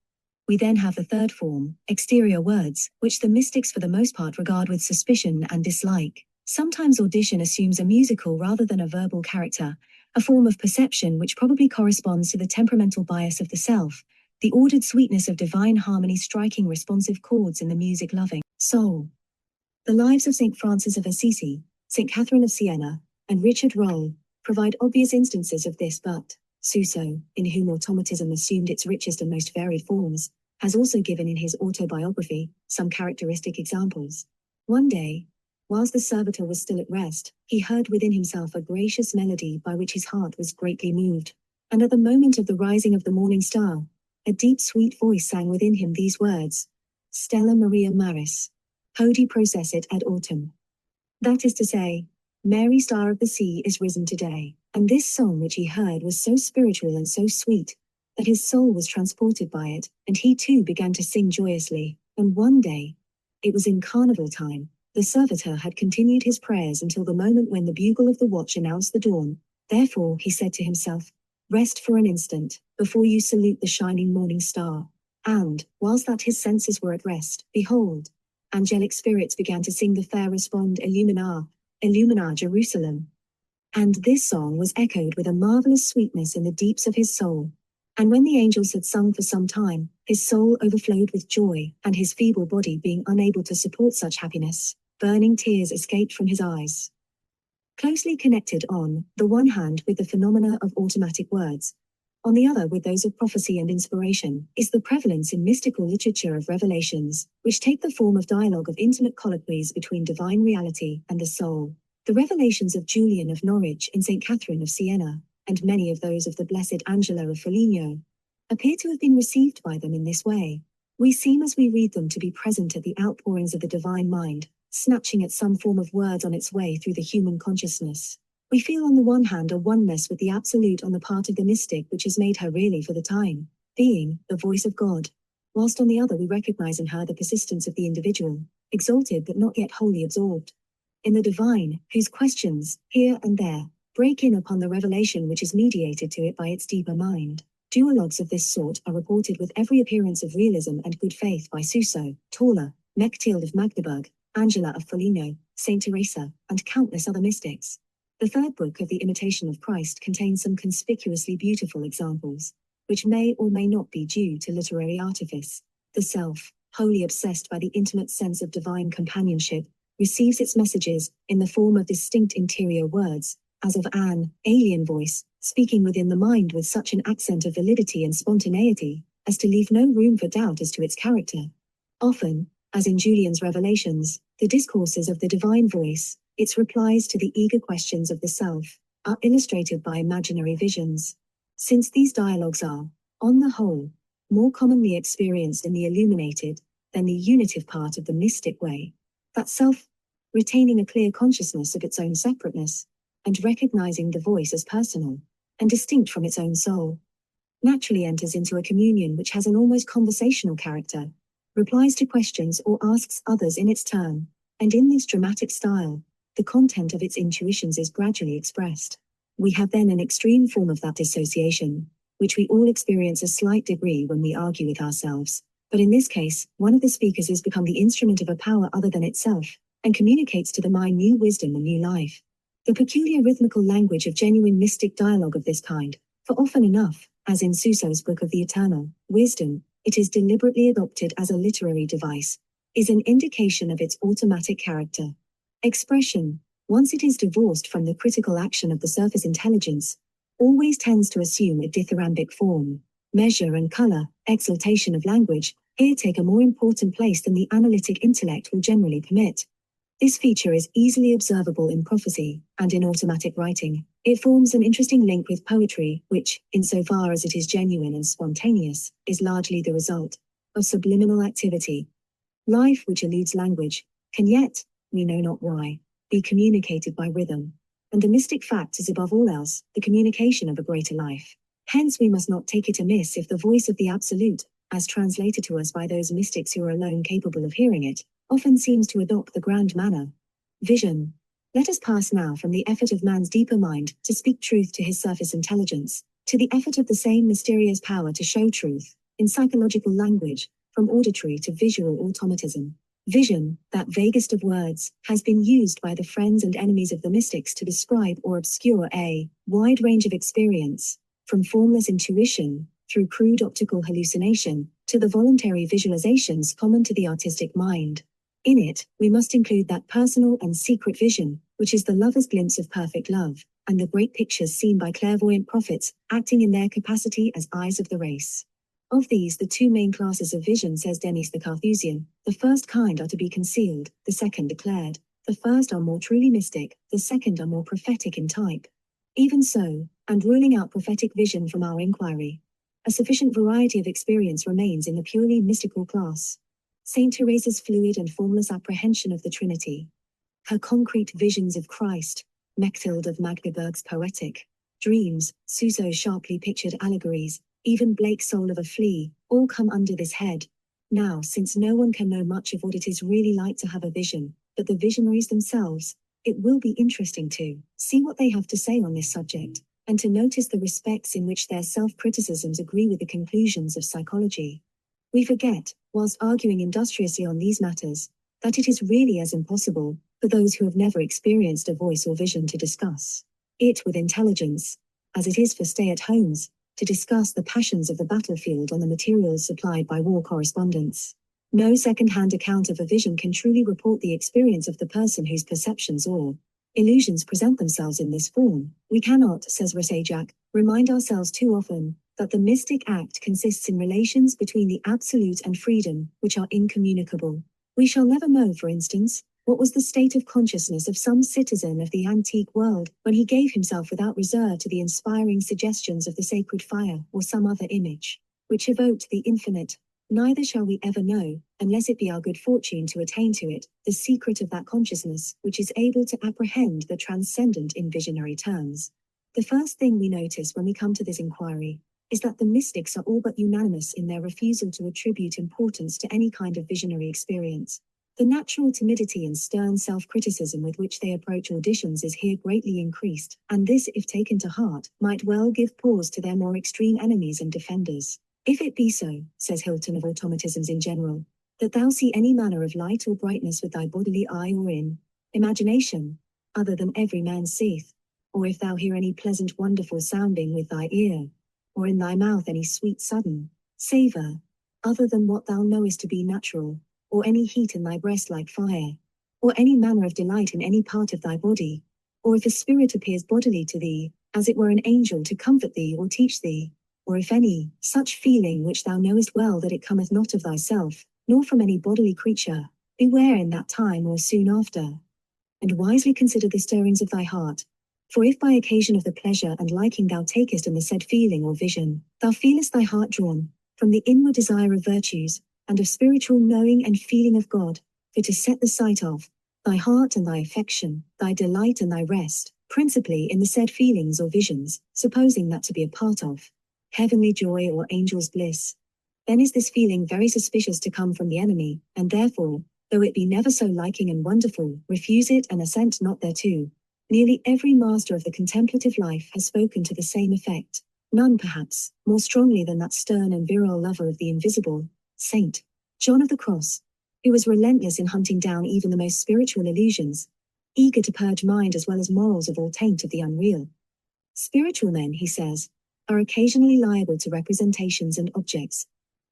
We then have the third form, exterior words, which the mystics for the most part regard with suspicion and dislike. Sometimes audition assumes a musical rather than a verbal character, a form of perception which probably corresponds to the temperamental bias of the self, the ordered sweetness of divine harmony striking responsive chords in the music-loving soul. The lives of St. Francis of Assisi, St. Catherine of Siena, and Richard Rolle provide obvious instances of this, but Suso, in whom automatism assumed its richest and most varied forms, has also given in his autobiography some characteristic examples. One day, whilst the servitor was still at rest, he heard within himself a gracious melody by which his heart was greatly moved, and at the moment of the rising of the morning star, a deep sweet voice sang within him these words, Stella Maria Maris, Hodie processit ad autumn. That is to say, Mary, star of the sea, is risen today. And this song which he heard was so spiritual and so sweet, that his soul was transported by it, and he too began to sing joyously. And one day, it was in carnival time, the servitor had continued his prayers until the moment when the bugle of the watch announced the dawn. Therefore, he said to himself, rest for an instant, before you salute the shining morning star. And, whilst that his senses were at rest, behold, angelic spirits began to sing the fair respond, Illumina, Illumina Jerusalem. And this song was echoed with a marvelous sweetness in the deeps of his soul. And when the angels had sung for some time, his soul overflowed with joy, and his feeble body being unable to support such happiness, burning tears escaped from his eyes. Closely connected on the one hand with the phenomena of automatic words, on the other with those of prophecy and inspiration, is the prevalence in mystical literature of revelations, which take the form of dialogue of intimate colloquies between divine reality and the soul. The revelations of Julian of Norwich and St. Catherine of Siena, and many of those of the blessed Angela of Foligno, appear to have been received by them in this way. We seem as we read them to be present at the outpourings of the divine mind, snatching at some form of words on its way through the human consciousness. We feel on the one hand a oneness with the Absolute on the part of the mystic which has made her really for the time, being the voice of God, whilst on the other we recognize in her the persistence of the individual, exalted but not yet wholly absorbed in the divine, whose questions, here and there, break in upon the revelation which is mediated to it by its deeper mind. Duologues of this sort are reported with every appearance of realism and good faith by Suso, Tauler, Mechtilde of Magdeburg, Angela of Foligno, Saint Teresa, and countless other mystics. The third book of the Imitation of Christ contains some conspicuously beautiful examples. which may or may not be due to literary artifice. The self, wholly obsessed by the intimate sense of divine companionship, receives its messages in the form of distinct interior words, as of an alien voice, speaking within the mind with such an accent of validity and spontaneity, as to leave no room for doubt as to its character. Often, as in Julian's revelations, the discourses of the divine voice, its replies to the eager questions of the self, are illustrated by imaginary visions. Since these dialogues are, on the whole, more commonly experienced in the illuminated than the unitive part of the mystic way, that self, retaining a clear consciousness of its own separateness, and recognizing the voice as personal and distinct from its own soul, naturally enters into a communion which has an almost conversational character, replies to questions or asks others in its turn, and in this dramatic style, the content of its intuitions is gradually expressed. We have then an extreme form of that dissociation, which we all experience a slight degree when we argue with ourselves, but in this case, one of the speakers has become the instrument of a power other than itself, and communicates to the mind new wisdom and new life. The peculiar rhythmical language of genuine mystic dialogue of this kind, for often enough, as in Suso's Book of the Eternal Wisdom, it is deliberately adopted as a literary device, is an indication of its automatic character. Expression, once it is divorced from the critical action of the surface intelligence, always tends to assume a dithyrambic form. Measure and color, exaltation of language, here take a more important place than the analytic intellect will generally permit. This feature is easily observable in prophecy and in automatic writing. It forms an interesting link with poetry, which, insofar as it is genuine and spontaneous, is largely the result of subliminal activity. Life which eludes language can yet, we know not why, be communicated by rhythm, and the mystic fact is above all else the communication of a greater life. Hence we must not take it amiss if the voice of the Absolute, as translated to us by those mystics who are alone capable of hearing it, often seems to adopt the grand manner. Vision. Let us pass now from the effort of man's deeper mind to speak truth to his surface intelligence, to the effort of the same mysterious power to show truth, in psychological language, from auditory to visual automatism. Vision, that vaguest of words, has been used by the friends and enemies of the mystics to describe or obscure a wide range of experience, from formless intuition, through crude optical hallucination, to the voluntary visualizations common to the artistic mind. In it, we must include that personal and secret vision, which is the lover's glimpse of perfect love, and the great pictures seen by clairvoyant prophets, acting in their capacity as eyes of the race. Of these, the two main classes of vision, says Denis the Carthusian, the first kind are to be concealed, the second declared. The first are more truly mystic, the second are more prophetic in type. Even so, and ruling out prophetic vision from our inquiry, a sufficient variety of experience remains in the purely mystical class. Saint Teresa's fluid and formless apprehension of the Trinity, her concrete visions of Christ, Mechthild of Magdeburg's poetic dreams, Suso's sharply pictured allegories, even Blake's soul of a flea, all come under this head. Now, since no one can know much of what it is really like to have a vision, but the visionaries themselves, it will be interesting to see what they have to say on this subject, and to notice the respects in which their self-criticisms agree with the conclusions of psychology. We forget, whilst arguing industriously on these matters, that it is really as impossible for those who have never experienced a voice or vision to discuss it with intelligence, as it is for stay-at-homes to discuss the passions of the battlefield on the materials supplied by war correspondents. No second-hand account of a vision can truly report the experience of the person whose perceptions or illusions present themselves in this form. We cannot, says Rasajak, remind ourselves too often that the mystic act consists in relations between the absolute and freedom, which are incommunicable. We shall never know, for instance, what was the state of consciousness of some citizen of the antique world when he gave himself without reserve to the inspiring suggestions of the sacred fire or some other image, which evoked the infinite. Neither shall we ever know, unless it be our good fortune to attain to it, the secret of that consciousness which is able to apprehend the transcendent in visionary terms. The first thing we notice when we come to this inquiry is that the mystics are all but unanimous in their refusal to attribute importance to any kind of visionary experience. The natural timidity and stern self-criticism with which they approach auditions is here greatly increased, and this, if taken to heart, might well give pause to their more extreme enemies and defenders. If it be so, says Hilton of automatisms in general, that thou see any manner of light or brightness with thy bodily eye or in imagination, other than every man seeth, or if thou hear any pleasant wonderful sounding with thy ear, or in thy mouth any sweet sudden savour, other than what thou knowest to be natural, or any heat in thy breast like fire, or any manner of delight in any part of thy body, or if a spirit appears bodily to thee, as it were an angel to comfort thee or teach thee, or if any such feeling which thou knowest well that it cometh not of thyself, nor from any bodily creature, beware in that time or soon after, and wisely consider the stirrings of thy heart. For if by occasion of the pleasure and liking thou takest in the said feeling or vision, thou feelest thy heart drawn from the inward desire of virtues, and of spiritual knowing and feeling of God, for to set the sight of thy heart and thy affection, thy delight and thy rest, principally in the said feelings or visions, supposing that to be a part of heavenly joy or angels' bliss, then is this feeling very suspicious to come from the enemy, and therefore, though it be never so liking and wonderful, refuse it and assent not thereto. Nearly every master of the contemplative life has spoken to the same effect, none perhaps more strongly than that stern and virile lover of the invisible, Saint John of the Cross, who was relentless in hunting down even the most spiritual illusions, eager to purge mind as well as morals of all taint of the unreal. Spiritual men, he says, are occasionally liable to representations and objects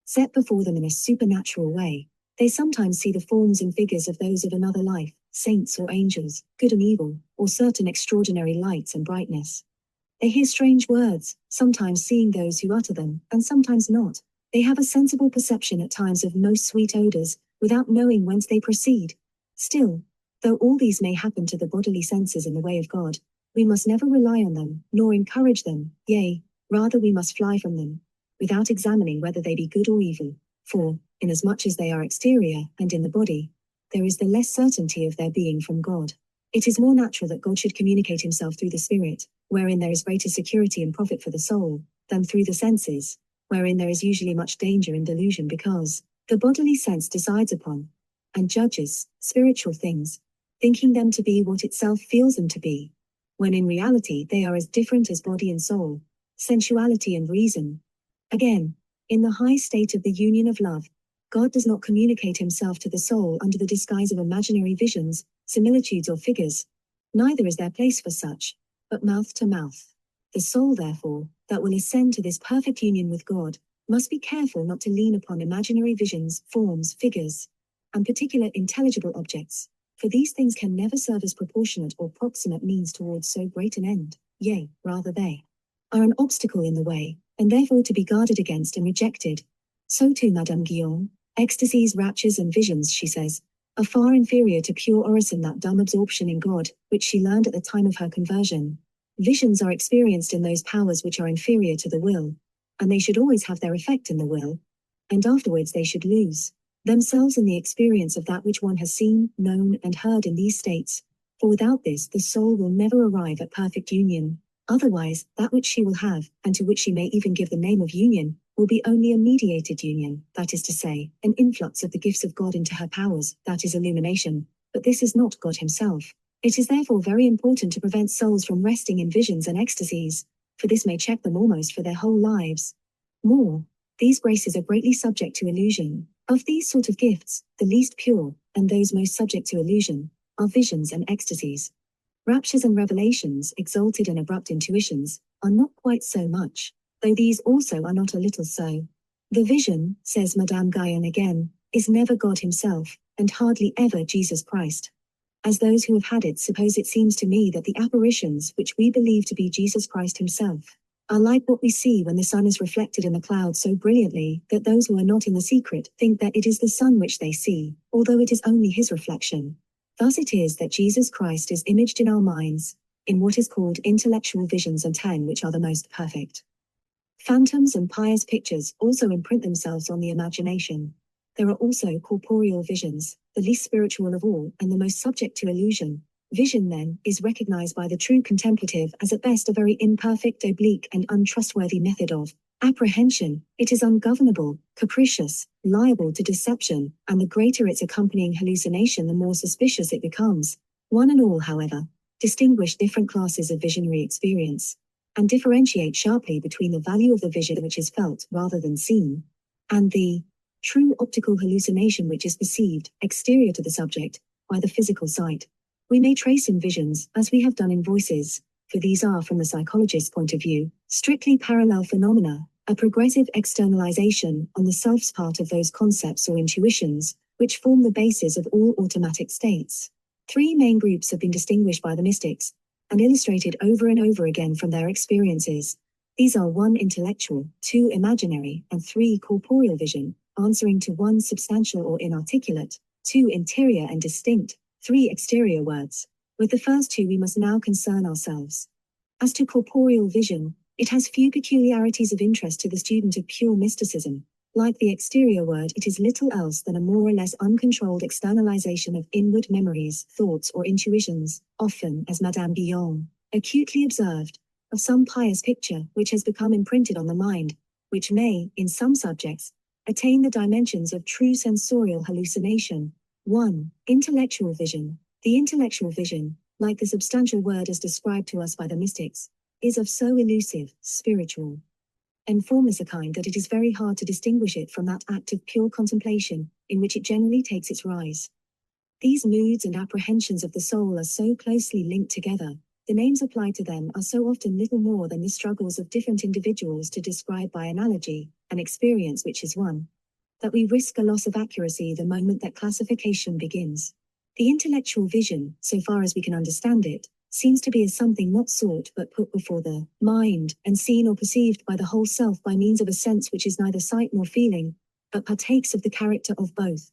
set before them in a supernatural way. They sometimes see the forms and figures of those of another life, saints or angels, good and evil, or certain extraordinary lights and brightness. They hear strange words, sometimes seeing those who utter them, and sometimes not. They have a sensible perception at times of most sweet odors, without knowing whence they proceed. Still, though all these may happen to the bodily senses in the way of God, we must never rely on them, nor encourage them, yea, rather we must fly from them, without examining whether they be good or evil. For, inasmuch as they are exterior, and in the body, there is the less certainty of their being from God. It is more natural that God should communicate himself through the Spirit, wherein there is greater security and profit for the soul, than through the senses, wherein there is usually much danger and delusion, because the bodily sense decides upon, and judges, spiritual things, thinking them to be what itself feels them to be, when in reality they are as different as body and soul, sensuality and reason. Again, in the high state of the union of love, God does not communicate himself to the soul under the disguise of imaginary visions, similitudes or figures. Neither is there place for such, but mouth to mouth. The soul, therefore, that will ascend to this perfect union with God, must be careful not to lean upon imaginary visions, forms, figures, and particular intelligible objects, for these things can never serve as proportionate or proximate means towards so great an end, yea, rather they are an obstacle in the way, and therefore to be guarded against and rejected. So too Madame Guyon, ecstasies, raptures and visions, she says, are far inferior to pure orison, that dumb absorption in God, which she learned at the time of her conversion. Visions are experienced in those powers which are inferior to the will, and they should always have their effect in the will, and afterwards they should lose themselves in the experience of that which one has seen, known, and heard in these states, for without this the soul will never arrive at perfect union. Otherwise, that which she will have, and to which she may even give the name of union, will be only a mediated union, that is to say, an influx of the gifts of God into her powers, that is illumination, but this is not God himself. It is therefore very important to prevent souls from resting in visions and ecstasies, for this may check them almost for their whole lives. More, these graces are greatly subject to illusion. Of these sort of gifts, the least pure, and those most subject to illusion, are visions and ecstasies. Raptures and revelations, exalted and abrupt intuitions, are not quite so much, though these also are not a little so. The vision, says Madame Guyon again, is never God himself, and hardly ever Jesus Christ. As those who have had it suppose, it seems to me that the apparitions which we believe to be Jesus Christ himself are like what we see when the sun is reflected in the clouds so brilliantly that those who are not in the secret think that it is the sun which they see, although it is only his reflection. Thus it is that Jesus Christ is imaged in our minds, in what is called intellectual visions, and 10 which are the most perfect. Phantoms and pious pictures also imprint themselves on the imagination. There are also corporeal visions, the least spiritual of all, and the most subject to illusion. Vision, then, is recognized by the true contemplative as at best a very imperfect, oblique, and untrustworthy method of apprehension. It is ungovernable, capricious, liable to deception, and the greater its accompanying hallucination, the more suspicious it becomes. One and all, however, distinguish different classes of visionary experience, and differentiate sharply between the value of the vision which is felt rather than seen, and the true optical hallucination which is perceived, exterior to the subject, by the physical sight. We may trace in visions, as we have done in voices, for these are, from the psychologist's point of view, strictly parallel phenomena, a progressive externalization on the self's part of those concepts or intuitions, which form the basis of all automatic states. Three main groups have been distinguished by the mystics, and illustrated over and over again from their experiences. These are 1. Intellectual, 2. Imaginary, and 3. Corporeal vision, answering to 1. Substantial or inarticulate, 2. Interior and distinct, 3. Exterior words. With the first two we must now concern ourselves. As to corporeal vision, it has few peculiarities of interest to the student of pure mysticism. Like the exterior word, it is little else than a more or less uncontrolled externalization of inward memories, thoughts, or intuitions, often, as Madame Guyon acutely observed, of some pious picture which has become imprinted on the mind, which may, in some subjects, attain the dimensions of true sensorial hallucination. 1. Intellectual vision. The intellectual vision, like the substantial word as described to us by the mystics, is of so elusive, spiritual, and formless a kind that it is very hard to distinguish it from that act of pure contemplation, in which it generally takes its rise. These moods and apprehensions of the soul are so closely linked together, the names applied to them are so often little more than the struggles of different individuals to describe by analogy an experience which is one, that we risk a loss of accuracy the moment that classification begins. The intellectual vision, so far as we can understand it, seems to be as something not sought but put before the mind, and seen or perceived by the whole self by means of a sense which is neither sight nor feeling, but partakes of the character of both.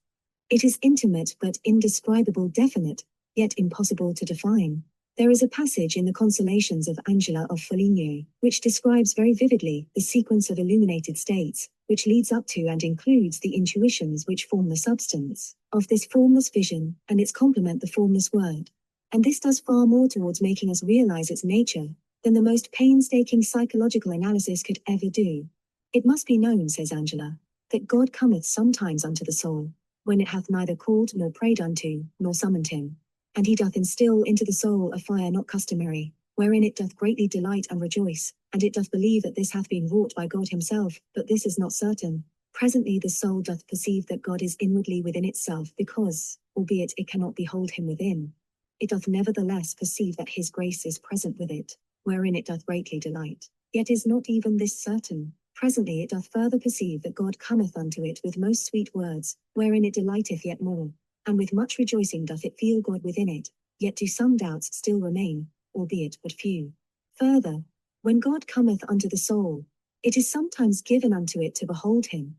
It is intimate but indescribable, definite, yet impossible to define. There is a passage in the Consolations of Angela of Foligno, which describes very vividly the sequence of illuminated states, which leads up to and includes the intuitions which form the substance of this formless vision, and its complement the formless word. And this does far more towards making us realize its nature than the most painstaking psychological analysis could ever do. It must be known, says Angela, that God cometh sometimes unto the soul, when it hath neither called nor prayed unto, nor summoned him. And he doth instill into the soul a fire not customary, wherein it doth greatly delight and rejoice, and it doth believe that this hath been wrought by God himself, but this is not certain. Presently the soul doth perceive that God is inwardly within itself, because, albeit it cannot behold him within, it doth nevertheless perceive that his grace is present with it, wherein it doth greatly delight. Yet is not even this certain. Presently it doth further perceive that God cometh unto it with most sweet words, wherein it delighteth yet more, and with much rejoicing doth it feel God within it, yet do some doubts still remain, albeit but few. Further, when God cometh unto the soul, it is sometimes given unto it to behold him,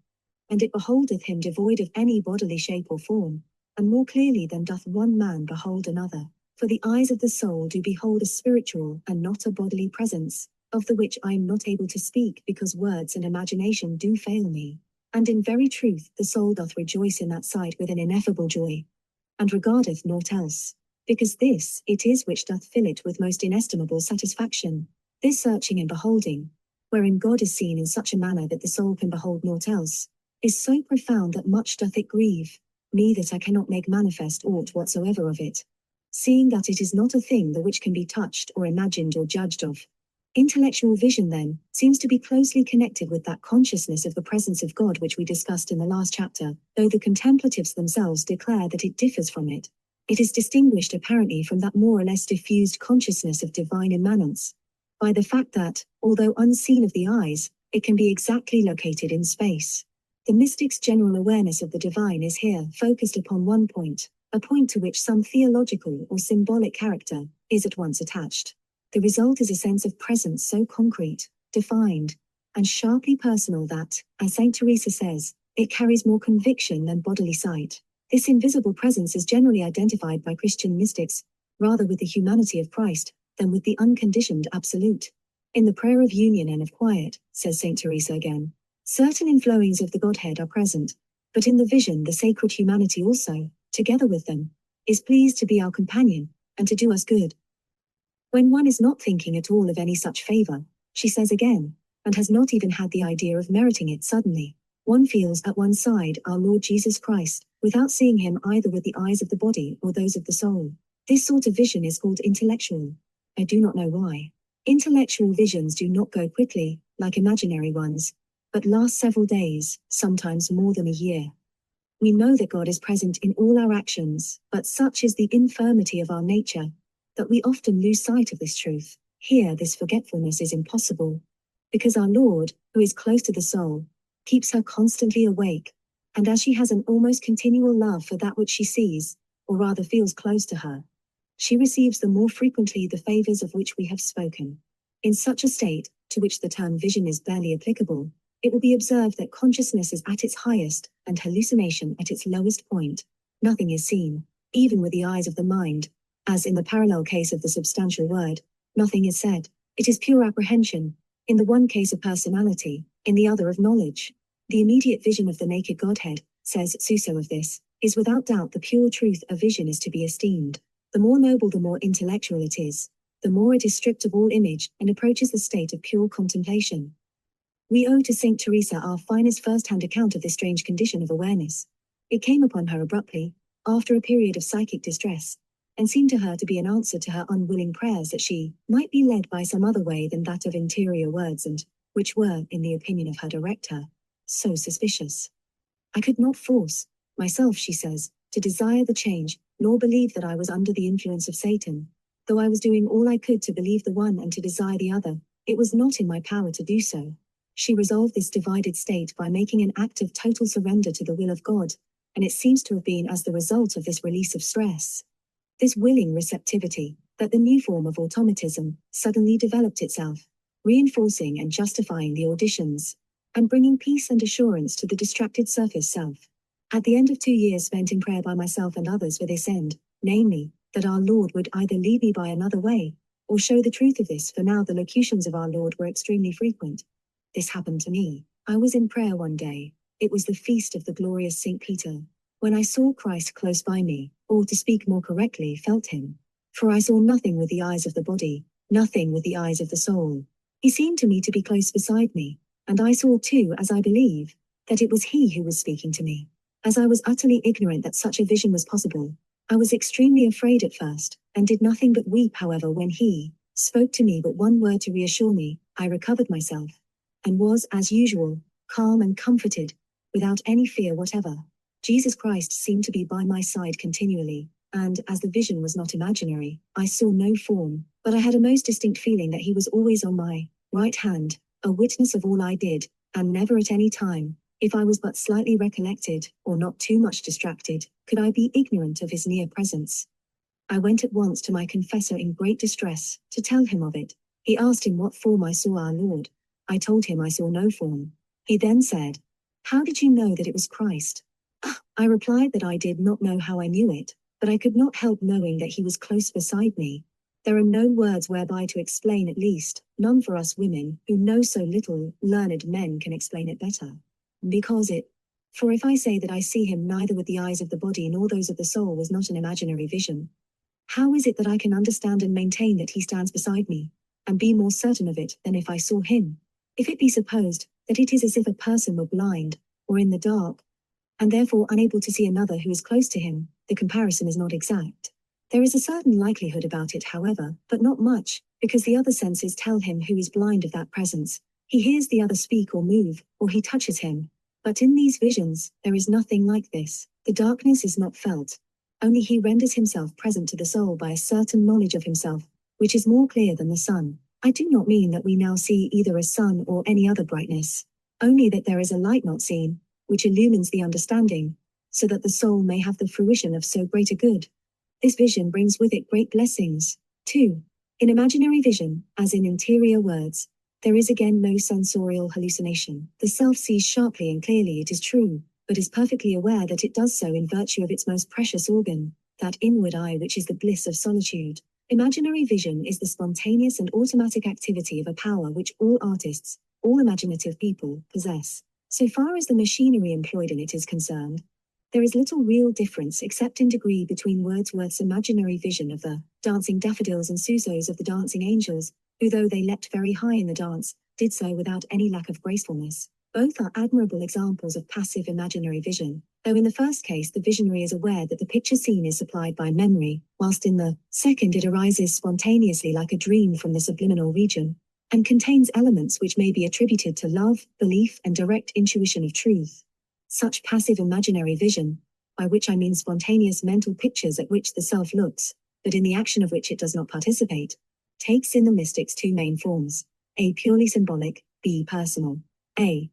and it beholdeth him devoid of any bodily shape or form, and more clearly than doth one man behold another. For the eyes of the soul do behold a spiritual and not a bodily presence, of the which I am not able to speak because words and imagination do fail me. And in very truth the soul doth rejoice in that sight with an ineffable joy, and regardeth naught else, because this it is which doth fill it with most inestimable satisfaction. This searching and beholding, wherein God is seen in such a manner that the soul can behold naught else, is so profound that much doth it grieve me that I cannot make manifest aught whatsoever of it, seeing that it is not a thing the which can be touched or imagined or judged of. Intellectual vision, then, seems to be closely connected with that consciousness of the presence of God which we discussed in the last chapter, though the contemplatives themselves declare that it differs from it. It is distinguished apparently from that more or less diffused consciousness of divine immanence by the fact that, although unseen of the eyes, it can be exactly located in space. The mystic's general awareness of the divine is here focused upon one point, a point to which some theological or symbolic character is at once attached. The result is a sense of presence so concrete, defined, and sharply personal that, as Saint Teresa says, it carries more conviction than bodily sight. This invisible presence is generally identified by Christian mystics, rather with the humanity of Christ, than with the unconditioned absolute. In the prayer of union and of quiet, says Saint Teresa again, certain inflowings of the Godhead are present, but in the vision the sacred humanity also, together with them, is pleased to be our companion, and to do us good. When one is not thinking at all of any such favor, she says again, and has not even had the idea of meriting it suddenly, one feels at one side our Lord Jesus Christ, without seeing him either with the eyes of the body or those of the soul. This sort of vision is called intellectual. I do not know why. Intellectual visions do not go quickly, like imaginary ones, but last several days, sometimes more than a year. We know that God is present in all our actions, but such is the infirmity of our nature, that we often lose sight of this truth. Here this forgetfulness is impossible, because our Lord, who is close to the soul, keeps her constantly awake, and as she has an almost continual love for that which she sees, or rather feels close to her, she receives the more frequently the favors of which we have spoken. In such a state, to which the term vision is barely applicable, it will be observed that consciousness is at its highest, and hallucination at its lowest point. Nothing is seen, even with the eyes of the mind, as in the parallel case of the substantial word. Nothing is said. It is pure apprehension, in the one case of personality, in the other of knowledge. The immediate vision of the naked Godhead, says Suso of this, is without doubt the pure truth a vision is to be esteemed. The more noble, the more intellectual it is, the more it is stripped of all image and approaches the state of pure contemplation. We owe to Saint Teresa our finest first-hand account of this strange condition of awareness. It came upon her abruptly, after a period of psychic distress, and seemed to her to be an answer to her unwilling prayers that she might be led by some other way than that of interior words, and which were, in the opinion of her director, so suspicious. I could not force myself, she says, to desire the change, nor believe that I was under the influence of Satan. Though I was doing all I could to believe the one and to desire the other, it was not in my power to do so. She resolved this divided state by making an act of total surrender to the will of God, and it seems to have been as the result of this release of stress, this willing receptivity, that the new form of automatism suddenly developed itself, reinforcing and justifying the auditions, and bringing peace and assurance to the distracted surface self. At the end of 2 years spent in prayer by myself and others for this end, namely, that our Lord would either lead me by another way, or show the truth of this, for now the locutions of our Lord were extremely frequent. This happened to me. I was in prayer one day. It was the feast of the glorious St. Peter, when I saw Christ close by me, or to speak more correctly, felt him. For I saw nothing with the eyes of the body, nothing with the eyes of the soul. He seemed to me to be close beside me, and I saw too, as I believe, that it was he who was speaking to me. As I was utterly ignorant that such a vision was possible, I was extremely afraid at first, and did nothing but weep. However, when he spoke to me but one word to reassure me, I recovered myself, and was, as usual, calm and comforted, without any fear whatever. Jesus Christ seemed to be by my side continually, and, as the vision was not imaginary, I saw no form, but I had a most distinct feeling that he was always on my right hand, a witness of all I did, and never at any time, if I was but slightly recollected, or not too much distracted, could I be ignorant of his near presence. I went at once to my confessor in great distress, to tell him of it. He asked in what form I saw our Lord. I told him I saw no form. He then said, "How did you know that it was Christ?" I replied that I did not know how I knew it, but I could not help knowing that he was close beside me. There are no words whereby to explain, at least, none for us women, who know so little. Learned men can explain it better. For if I say that I see him neither with the eyes of the body nor those of the soul was not an imaginary vision, how is it that I can understand and maintain that he stands beside me, and be more certain of it than if I saw him? If it be supposed that it is as if a person were blind, or in the dark, and therefore unable to see another who is close to him, the comparison is not exact. There is a certain likelihood about it, however, but not much, because the other senses tell him who is blind of that presence. He hears the other speak or move, or he touches him. But in these visions, there is nothing like this. The darkness is not felt. Only he renders himself present to the soul by a certain knowledge of himself, which is more clear than the sun. I do not mean that we now see either a sun or any other brightness, only that there is a light not seen, which illumines the understanding, so that the soul may have the fruition of so great a good. This vision brings with it great blessings. 2. In imaginary vision, as in interior words, there is again no sensorial hallucination. The self sees sharply and clearly, it is true, but is perfectly aware that it does so in virtue of its most precious organ, that inward eye which is the bliss of solitude. Imaginary vision is the spontaneous and automatic activity of a power which all artists, all imaginative people, possess. So far as the machinery employed in it is concerned, there is little real difference except in degree between Wordsworth's imaginary vision of the dancing daffodils and Suso's of the dancing angels, who, though they leapt very high in the dance, did so without any lack of gracefulness. Both are admirable examples of passive imaginary vision, though in the first case the visionary is aware that the picture seen is supplied by memory, whilst in the second it arises spontaneously like a dream from the subliminal region, and contains elements which may be attributed to love, belief, and direct intuition of truth. Such passive imaginary vision, by which I mean spontaneous mental pictures at which the self looks, but in the action of which it does not participate, takes in the mystic's two main forms, A. Purely symbolic, B. Personal. A.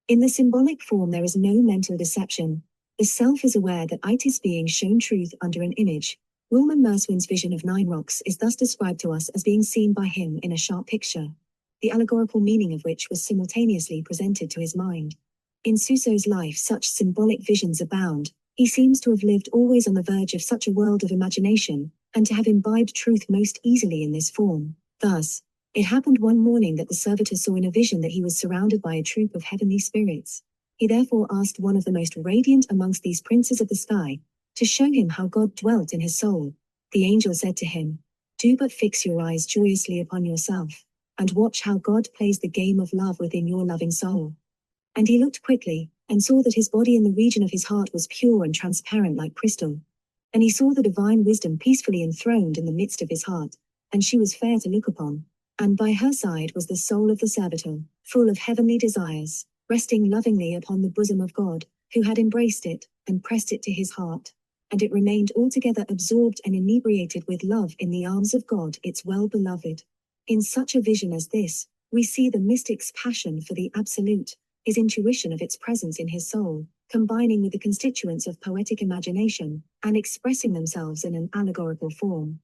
In the symbolic form there is no mental deception. The self is aware that it is being shown truth under an image. Wilman Merswin's vision of 9 rocks is thus described to us as being seen by him in a sharp picture, the allegorical meaning of which was simultaneously presented to his mind. In Suso's life such symbolic visions abound. He seems to have lived always on the verge of such a world of imagination, and to have imbibed truth most easily in this form. Thus, it happened one morning that the servitor saw in a vision that he was surrounded by a troop of heavenly spirits. He therefore asked one of the most radiant amongst these princes of the sky to show him how God dwelt in his soul. The angel said to him, "Do but fix your eyes joyously upon yourself, and watch how God plays the game of love within your loving soul." And he looked quickly, and saw that his body in the region of his heart was pure and transparent like crystal. And he saw the divine wisdom peacefully enthroned in the midst of his heart, and she was fair to look upon. And by her side was the soul of the servitor, full of heavenly desires, resting lovingly upon the bosom of God, who had embraced it, and pressed it to his heart. And it remained altogether absorbed and inebriated with love in the arms of God its well-beloved. In such a vision as this, we see the mystic's passion for the absolute, his intuition of its presence in his soul, combining with the constituents of poetic imagination, and expressing themselves in an allegorical form.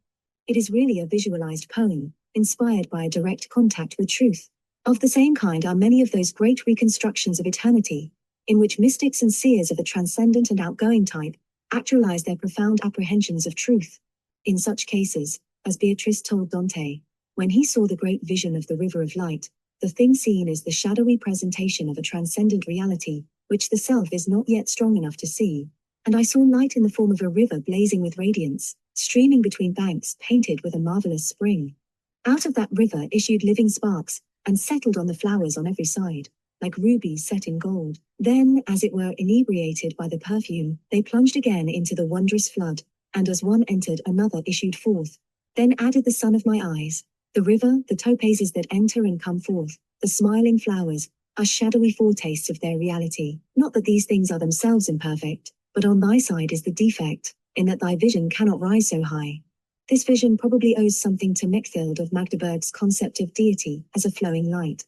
It is really a visualized poem, inspired by a direct contact with truth. Of the same kind are many of those great reconstructions of eternity, in which mystics and seers of the transcendent and outgoing type actualize their profound apprehensions of truth. In such cases, as Beatrice told Dante, when he saw the great vision of the river of light, the thing seen is the shadowy presentation of a transcendent reality, which the self is not yet strong enough to see. And I saw light in the form of a river blazing with radiance, streaming between banks painted with a marvelous spring. Out of that river issued living sparks, and settled on the flowers on every side, like rubies set in gold. Then, as it were inebriated by the perfume, they plunged again into the wondrous flood, and as one entered another issued forth. Then added the sun of my eyes, the river, the topazes that enter and come forth, the smiling flowers, are shadowy foretastes of their reality. Not that these things are themselves imperfect, but on thy side is the defect, in that thy vision cannot rise so high. This vision probably owes something to Mechthild of Magdeburg's concept of deity as a flowing light.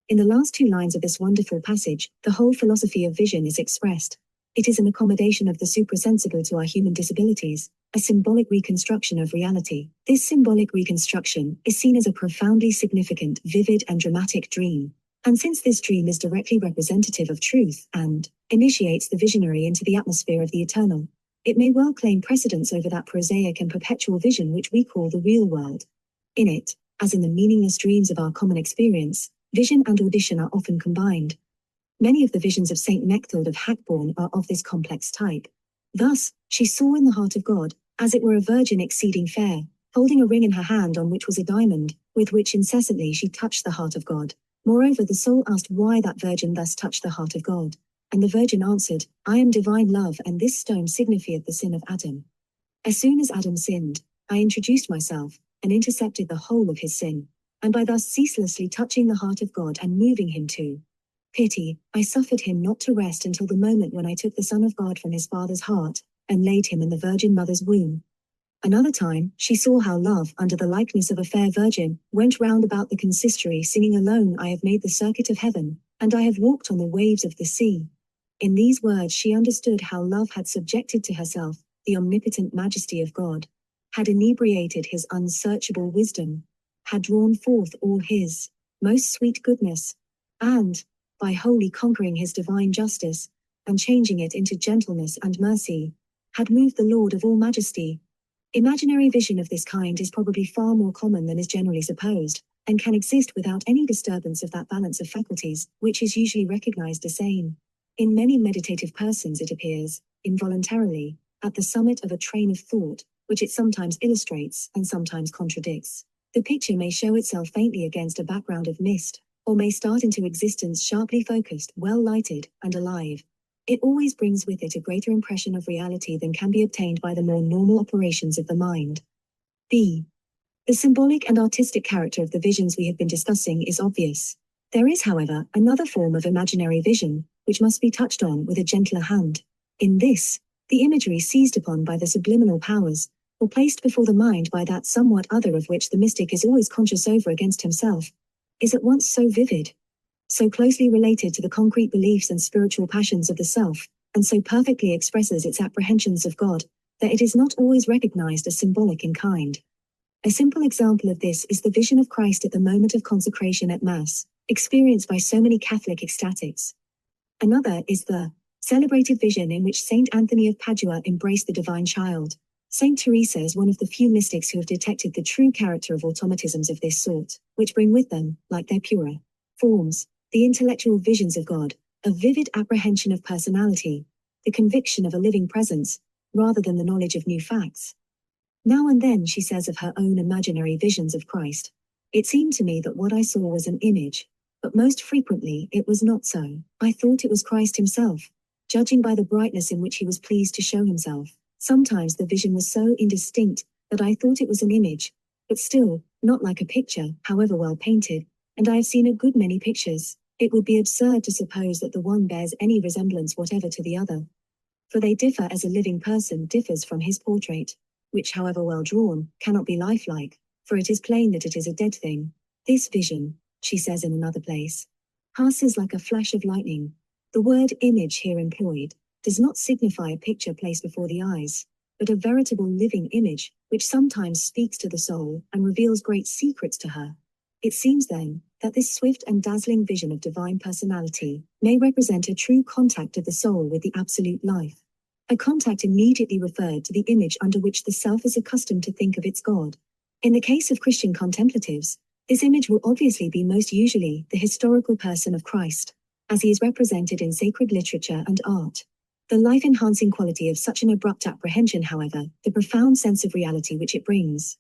In the last 2 lines of this wonderful passage, the whole philosophy of vision is expressed. It is an accommodation of the suprasensible to our human disabilities, a symbolic reconstruction of reality. This symbolic reconstruction is seen as a profoundly significant, vivid and dramatic dream. And since this dream is directly representative of truth and initiates the visionary into the atmosphere of the eternal, it may well claim precedence over that prosaic and perpetual vision which we call the real world. In it, as in the meaningless dreams of our common experience, vision and audition are often combined. Many of the visions of Saint Mechthild of Hackborn are of this complex type. Thus, she saw in the heart of God, as it were a virgin exceeding fair, holding a ring in her hand on which was a diamond, with which incessantly she touched the heart of God. Moreover, the soul asked why that virgin thus touched the heart of God. And the virgin answered, "I am divine love, and this stone signifieth the sin of Adam. As soon as Adam sinned, I introduced myself, and intercepted the whole of his sin. And by thus ceaselessly touching the heart of God and moving him to pity, I suffered him not to rest until the moment when I took the Son of God from his father's heart, and laid him in the Virgin Mother's womb." Another time, she saw how love, under the likeness of a fair virgin, went round about the consistory singing alone, "I have made the circuit of heaven, and I have walked on the waves of the sea." In these words she understood how love had subjected to herself the omnipotent majesty of God, had inebriated his unsearchable wisdom, had drawn forth all his most sweet goodness, and, by wholly conquering his divine justice, and changing it into gentleness and mercy, had moved the Lord of all majesty. Imaginary vision of this kind is probably far more common than is generally supposed, and can exist without any disturbance of that balance of faculties, which is usually recognized as sane. In many meditative persons it appears, involuntarily, at the summit of a train of thought, which it sometimes illustrates and sometimes contradicts. The picture may show itself faintly against a background of mist, or may start into existence sharply focused, well-lighted, and alive. It always brings with it a greater impression of reality than can be obtained by the more normal operations of the mind. B. The symbolic and artistic character of the visions we have been discussing is obvious. There is, however, another form of imaginary vision, which must be touched on with a gentler hand. In this, the imagery seized upon by the subliminal powers or placed before the mind by that somewhat other of which the mystic is always conscious over against himself, is at once so vivid, so closely related to the concrete beliefs and spiritual passions of the self, and so perfectly expresses its apprehensions of God, that it is not always recognized as symbolic in kind. A simple example of this is the vision of Christ at the moment of consecration at Mass, experienced by so many Catholic ecstatics. Another is the celebrated vision in which Saint Anthony of Padua embraced the divine child. Saint Teresa is one of the few mystics who have detected the true character of automatisms of this sort, which bring with them, like their purer forms, the intellectual visions of God, a vivid apprehension of personality, the conviction of a living presence, rather than the knowledge of new facts. Now and then she says of her own imaginary visions of Christ, "It seemed to me that what I saw was an image, but most frequently it was not so. I thought it was Christ himself, judging by the brightness in which he was pleased to show himself. Sometimes the vision was so indistinct that I thought it was an image, but still, not like a picture, however well painted, and I have seen a good many pictures. It would be absurd to suppose that the one bears any resemblance whatever to the other, for they differ as a living person differs from his portrait, which, however well drawn, cannot be lifelike, for it is plain that it is a dead thing. This vision," she says in another place, "passes like a flash of lightning. The word image here employed does not signify a picture placed before the eyes, but a veritable living image, which sometimes speaks to the soul and reveals great secrets to her. It seems then, that this swift and dazzling vision of divine personality may represent a true contact of the soul with the absolute life, a contact immediately referred to the image under which the self is accustomed to think of its God. In the case of Christian contemplatives, this image will obviously be most usually the historical person of Christ, as he is represented in sacred literature and art. The life-enhancing quality of such an abrupt apprehension, however, the profound sense of reality which it brings,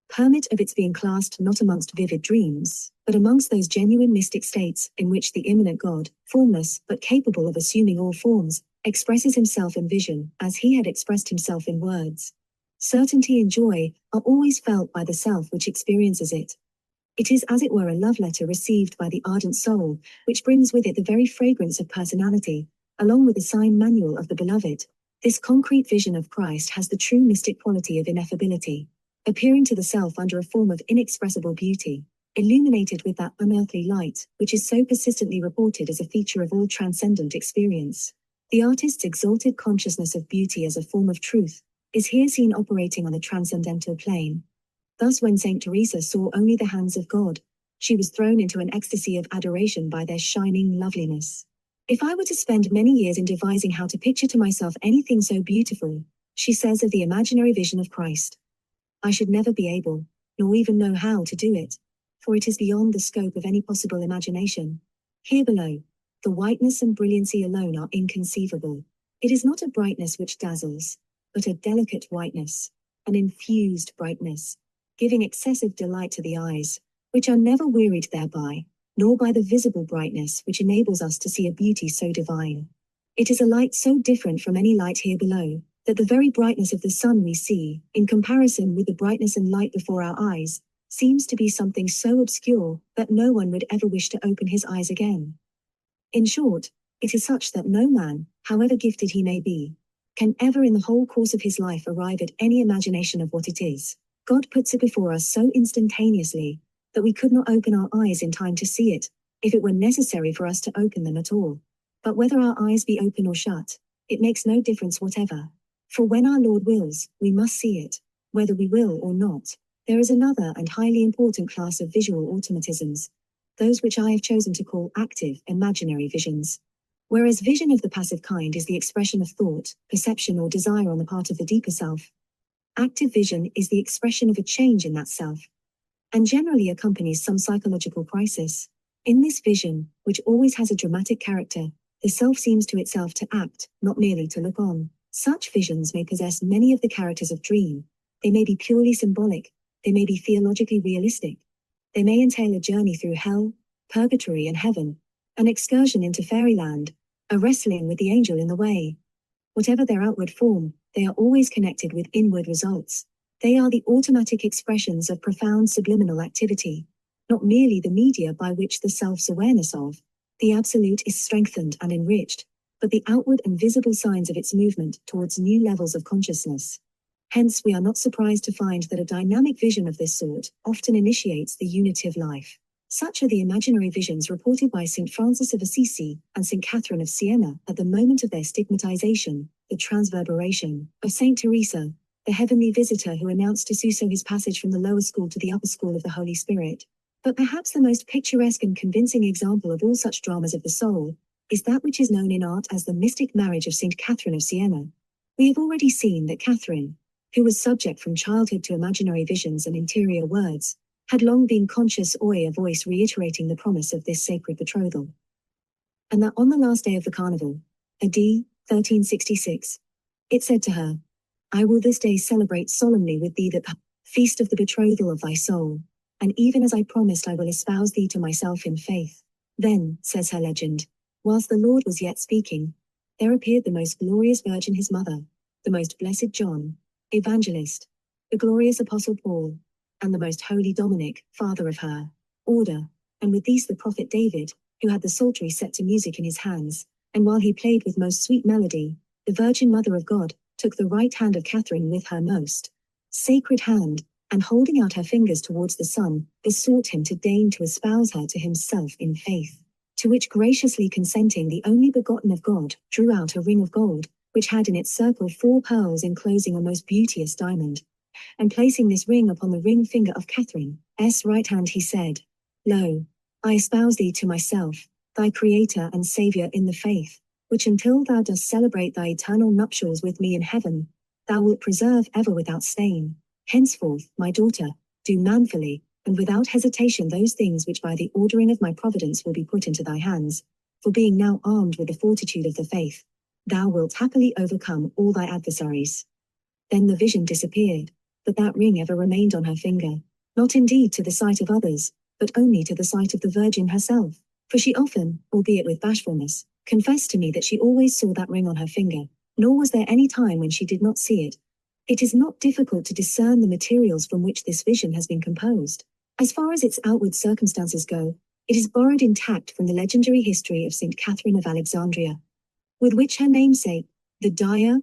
permit of its being classed not amongst vivid dreams, but amongst those genuine mystic states in which the immanent God, formless but capable of assuming all forms, expresses himself in vision, as he had expressed himself in words. Certainty and joy are always felt by the self which experiences it. It is as it were a love letter received by the ardent soul, which brings with it the very fragrance of personality, along with the sign manual of the beloved. This concrete vision of Christ has the true mystic quality of ineffability, appearing to the self under a form of inexpressible beauty, illuminated with that unearthly light, which is so persistently reported as a feature of all transcendent experience. The artist's exalted consciousness of beauty as a form of truth is here seen operating on a transcendental plane. Thus, when Saint Teresa saw only the hands of God, she was thrown into an ecstasy of adoration by their shining loveliness. "If I were to spend many years in devising how to picture to myself anything so beautiful," she says of the imaginary vision of Christ, "I should never be able, nor even know how to do it, for it is beyond the scope of any possible imagination. Here below, the whiteness and brilliancy alone are inconceivable. It is not a brightness which dazzles, but a delicate whiteness, an infused brightness, giving excessive delight to the eyes, which are never wearied thereby, nor by the visible brightness which enables us to see a beauty so divine. It is a light so different from any light here below, that the very brightness of the sun we see, in comparison with the brightness and light before our eyes, seems to be something so obscure that no one would ever wish to open his eyes again. In short, it is such that no man, however gifted he may be, can ever in the whole course of his life arrive at any imagination of what it is. God puts it before us so instantaneously, that we could not open our eyes in time to see it, if it were necessary for us to open them at all. But whether our eyes be open or shut, it makes no difference whatever. For when our Lord wills, we must see it, whether we will or not. There is another and highly important class of visual automatisms, those which I have chosen to call active, imaginary visions. Whereas vision of the passive kind is the expression of thought, perception, or desire on the part of the deeper self, active vision is the expression of a change in that self, and generally accompanies some psychological crisis. In this vision, which always has a dramatic character, the self seems to itself to act, not merely to look on. Such visions may possess many of the characters of dream. They may be purely symbolic, they may be theologically realistic, they may entail a journey through hell, purgatory, and heaven, an excursion into fairyland, a wrestling with the angel in the way. Whatever their outward form, they are always connected with inward results. They are the automatic expressions of profound subliminal activity, not merely the media by which the self's awareness of the absolute is strengthened and enriched, but the outward and visible signs of its movement towards new levels of consciousness. Hence, we are not surprised to find that a dynamic vision of this sort often initiates the unitive life. Such are the imaginary visions reported by St. Francis of Assisi and St. Catherine of Siena at the moment of their stigmatization, the transverberation of St. Teresa, the heavenly visitor who announced to Suso his passage from the lower school to the upper school of the Holy Spirit. But perhaps the most picturesque and convincing example of all such dramas of the soul is that which is known in art as the mystic marriage of St. Catherine of Siena. We have already seen that Catherine, who was subject from childhood to imaginary visions and interior words, had long been conscious a voice reiterating the promise of this sacred betrothal. And that on the last day of the carnival, A.D. 1366, it said to her, I will this day celebrate solemnly with thee the feast of the betrothal of thy soul, and even as I promised I will espouse thee to myself in faith. Then, says her legend, whilst the Lord was yet speaking, there appeared the most glorious Virgin his mother, the most blessed John, Evangelist, the glorious Apostle Paul, and the most holy Dominic, father of her order, and with these the prophet David, who had the psaltery set to music in his hands, and while he played with most sweet melody, the Virgin Mother of God took the right hand of Catherine with her most sacred hand, and holding out her fingers towards the sun, besought him to deign to espouse her to himself in faith. To which graciously consenting the only begotten of God drew out a ring of gold, which had in its circle 4 pearls enclosing a most beauteous diamond. And placing this ring upon the ring finger of Catherine's right hand, he said, Lo, I espouse thee to myself, thy Creator and Saviour in the faith, which until thou dost celebrate thy eternal nuptials with me in heaven, thou wilt preserve ever without stain. Henceforth, my daughter, do manfully, and without hesitation those things which by the ordering of my providence will be put into thy hands, for being now armed with the fortitude of the faith, thou wilt happily overcome all thy adversaries. Then the vision disappeared, but that ring ever remained on her finger, not indeed to the sight of others, but only to the sight of the Virgin herself, for she often, albeit with bashfulness, confessed to me that she always saw that ring on her finger, nor was there any time when she did not see it. It is not difficult to discern the materials from which this vision has been composed. As far as its outward circumstances go, it is borrowed intact from the legendary history of St. Catherine of Alexandria, with which her namesake, the Dia,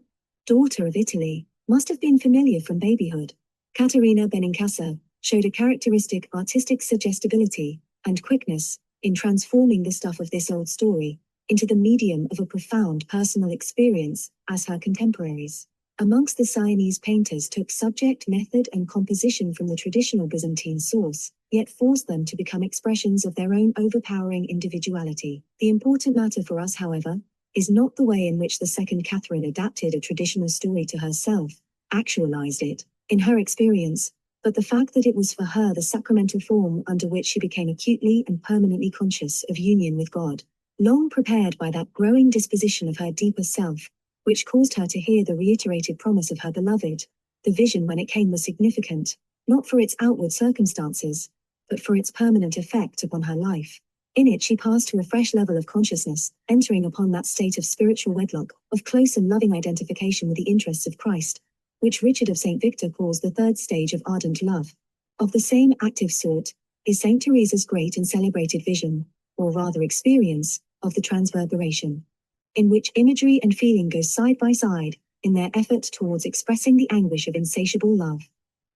daughter of Italy, must have been familiar from babyhood. Caterina Benincasa showed a characteristic artistic suggestibility and quickness in transforming the stuff of this old story into the medium of a profound personal experience as her contemporaries. Amongst the Sienese painters took subject, method, and composition from the traditional Byzantine source, yet forced them to become expressions of their own overpowering individuality. The important matter for us, however, is not the way in which the second Catherine adapted a traditional story to herself, actualized it, in her experience, but the fact that it was for her the sacramental form under which she became acutely and permanently conscious of union with God, long prepared by that growing disposition of her deeper self, which caused her to hear the reiterated promise of her beloved. The vision when it came was significant, not for its outward circumstances, but for its permanent effect upon her life. In it she passed to a fresh level of consciousness, entering upon that state of spiritual wedlock, of close and loving identification with the interests of Christ, which Richard of St. Victor calls the third stage of ardent love. Of the same active sort is St. Teresa's great and celebrated vision, or rather experience, of the transverberation, in which imagery and feeling go side by side, in their effort towards expressing the anguish of insatiable love.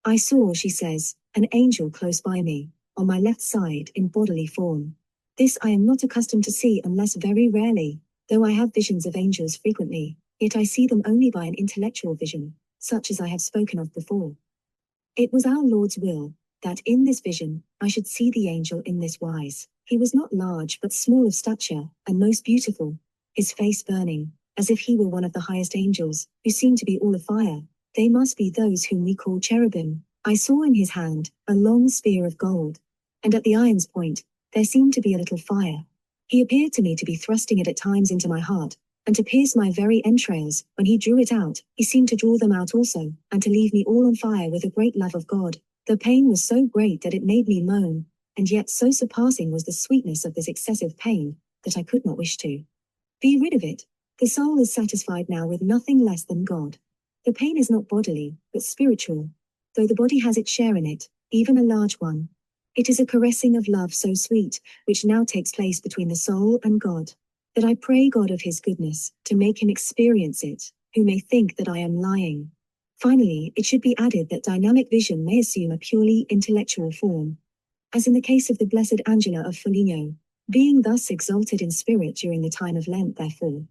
I saw, she says, an angel close by me, on my left side in bodily form. This I am not accustomed to see unless very rarely, though I have visions of angels frequently, yet I see them only by an intellectual vision, such as I have spoken of before. It was our Lord's will, that in this vision, I should see the angel in this wise. He was not large but small of stature, and most beautiful, his face burning, as if he were one of the highest angels, who seemed to be all afire. They must be those whom we call cherubim. I saw in his hand a long spear of gold, and at the iron's point, there seemed to be a little fire. He appeared to me to be thrusting it at times into my heart, and to pierce my very entrails. When he drew it out, he seemed to draw them out also, and to leave me all on fire with a great love of God. The pain was so great that it made me moan, and yet so surpassing was the sweetness of this excessive pain, that I could not wish to be rid of it. The soul is satisfied now with nothing less than God. The pain is not bodily, but spiritual, though the body has its share in it, even a large one. It is a caressing of love so sweet, which now takes place between the soul and God, that I pray God of his goodness, to make him experience it, who may think that I am lying. Finally, it should be added that dynamic vision may assume a purely intellectual form, as in the case of the Blessed Angela of Foligno, being thus exalted in spirit during the time of Lent. Therefore,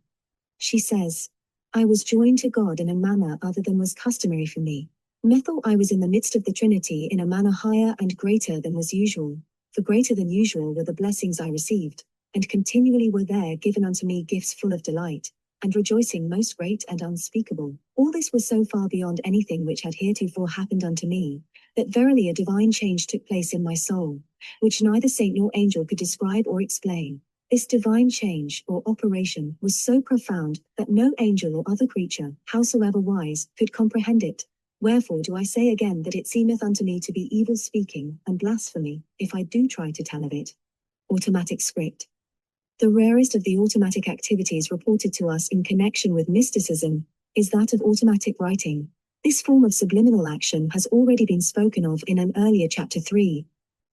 she says, I was joined to God in a manner other than was customary for me. Methought I was in the midst of the Trinity in a manner higher and greater than was usual, for greater than usual were the blessings I received, and continually were there given unto me gifts full of delight, and rejoicing most great and unspeakable. All this was so far beyond anything which had heretofore happened unto me, that verily a divine change took place in my soul, which neither saint nor angel could describe or explain. This divine change, or operation, was so profound, that no angel or other creature, howsoever wise, could comprehend it. Wherefore do I say again that it seemeth unto me to be evil speaking, and blasphemy, if I do try to tell of it. Automatic script. The rarest of the automatic activities reported to us in connection with mysticism is that of automatic writing. This form of subliminal action has already been spoken of in an earlier chapter 3,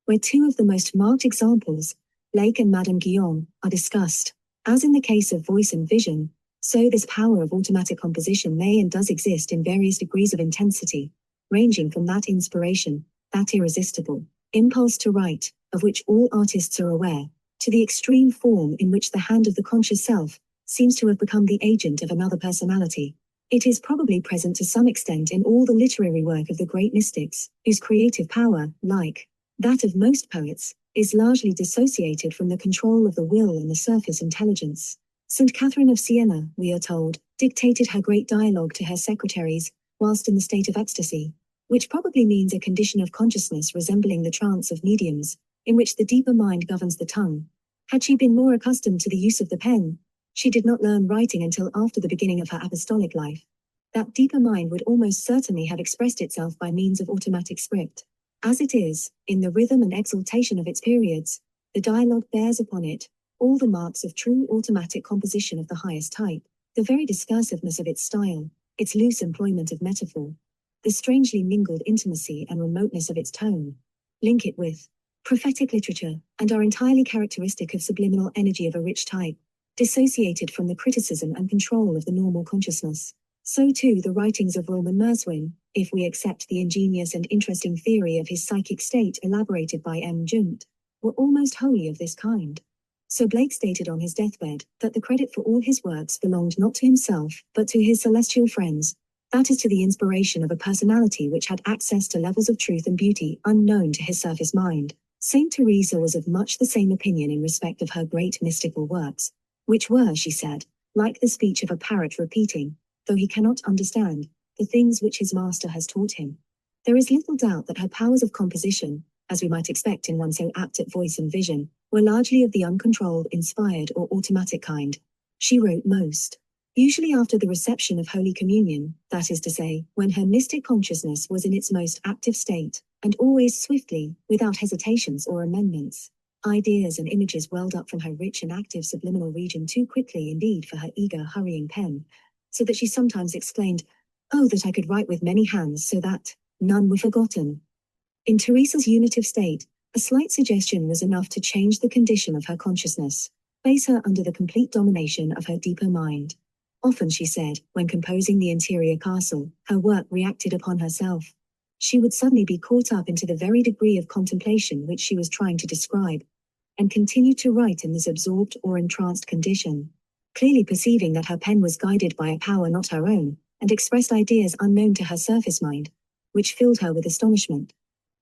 where two of the most marked examples, Blake and Madame Guyon, are discussed. As in the case of voice and vision, so this power of automatic composition may and does exist in various degrees of intensity, ranging from that inspiration, that irresistible impulse to write, of which all artists are aware, to the extreme form in which the hand of the conscious self seems to have become the agent of another personality. It is probably present to some extent in all the literary work of the great mystics, whose creative power, like that of most poets, is largely dissociated from the control of the will and the surface intelligence. St. Catherine of Siena, we are told, dictated her great dialogue to her secretaries, whilst in the state of ecstasy, which probably means a condition of consciousness resembling the trance of mediums, in which the deeper mind governs the tongue. Had she been more accustomed to the use of the pen, she did not learn writing until after the beginning of her apostolic life. That deeper mind would almost certainly have expressed itself by means of automatic script. As it is, in the rhythm and exaltation of its periods, the dialogue bears upon it all the marks of true automatic composition of the highest type, the very discursiveness of its style, its loose employment of metaphor, the strangely mingled intimacy and remoteness of its tone, link it with prophetic literature, and are entirely characteristic of subliminal energy of a rich type, dissociated from the criticism and control of the normal consciousness. So too the writings of Roman Merswin, if we accept the ingenious and interesting theory of his psychic state elaborated by M. Junt, were almost wholly of this kind. So Blake stated on his deathbed that the credit for all his works belonged not to himself, but to his celestial friends, that is to the inspiration of a personality which had access to levels of truth and beauty unknown to his surface mind. Saint Teresa was of much the same opinion in respect of her great mystical works, which were, she said, like the speech of a parrot repeating, though he cannot understand, the things which his master has taught him. There is little doubt that her powers of composition, as we might expect in one so apt at voice and vision, were largely of the uncontrolled, inspired, or automatic kind. She wrote most, usually after the reception of Holy Communion, that is to say, when her mystic consciousness was in its most active state, and always swiftly, without hesitations or amendments. Ideas and images welled up from her rich and active subliminal region too quickly indeed for her eager, hurrying pen, so that she sometimes exclaimed, "Oh, that I could write with many hands so that none were forgotten." In Teresa's unitive state, a slight suggestion was enough to change the condition of her consciousness, place her under the complete domination of her deeper mind. Often, she said, when composing the interior castle, her work reacted upon herself. She would suddenly be caught up into the very degree of contemplation which she was trying to describe, and continued to write in this absorbed or entranced condition, clearly perceiving that her pen was guided by a power not her own, and expressed ideas unknown to her surface mind, which filled her with astonishment.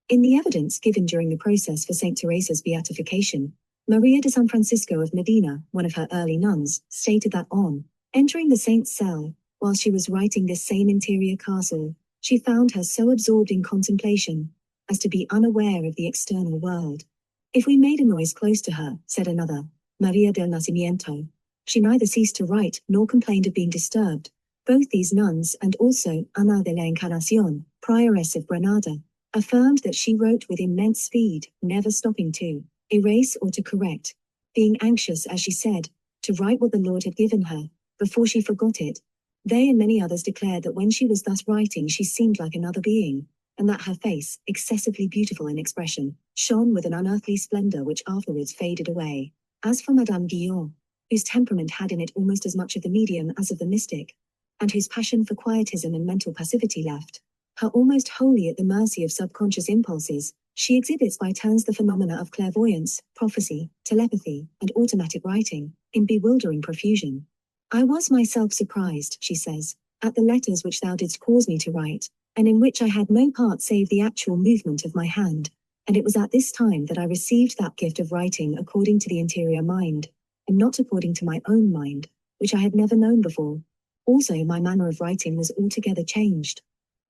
In the evidence given during the process for St. Teresa's beatification, Maria de San Francisco of Medina, one of her early nuns, stated that on entering the saint's cell, while she was writing this same interior castle, she found her so absorbed in contemplation as to be unaware of the external world. If we made a noise close to her, said another, Maria del Nacimiento, she neither ceased to write nor complained of being disturbed. Both these nuns and also Ana de la Encarnacion, prioress of Granada, affirmed that she wrote with immense speed, never stopping to erase or to correct, being anxious, as she said, to write what the Lord had given her, before she forgot it. They and many others declared that when she was thus writing she seemed like another being, and that her face, excessively beautiful in expression, shone with an unearthly splendor which afterwards faded away. As for Madame Guyon, whose temperament had in it almost as much of the medium as of the mystic, and whose passion for quietism and mental passivity left her almost wholly at the mercy of subconscious impulses, she exhibits by turns the phenomena of clairvoyance, prophecy, telepathy, and automatic writing, in bewildering profusion. I was myself surprised, she says, at the letters which thou didst cause me to write, and in which I had no part save the actual movement of my hand, and it was at this time that I received that gift of writing according to the interior mind, and not according to my own mind, which I had never known before. Also my manner of writing was altogether changed.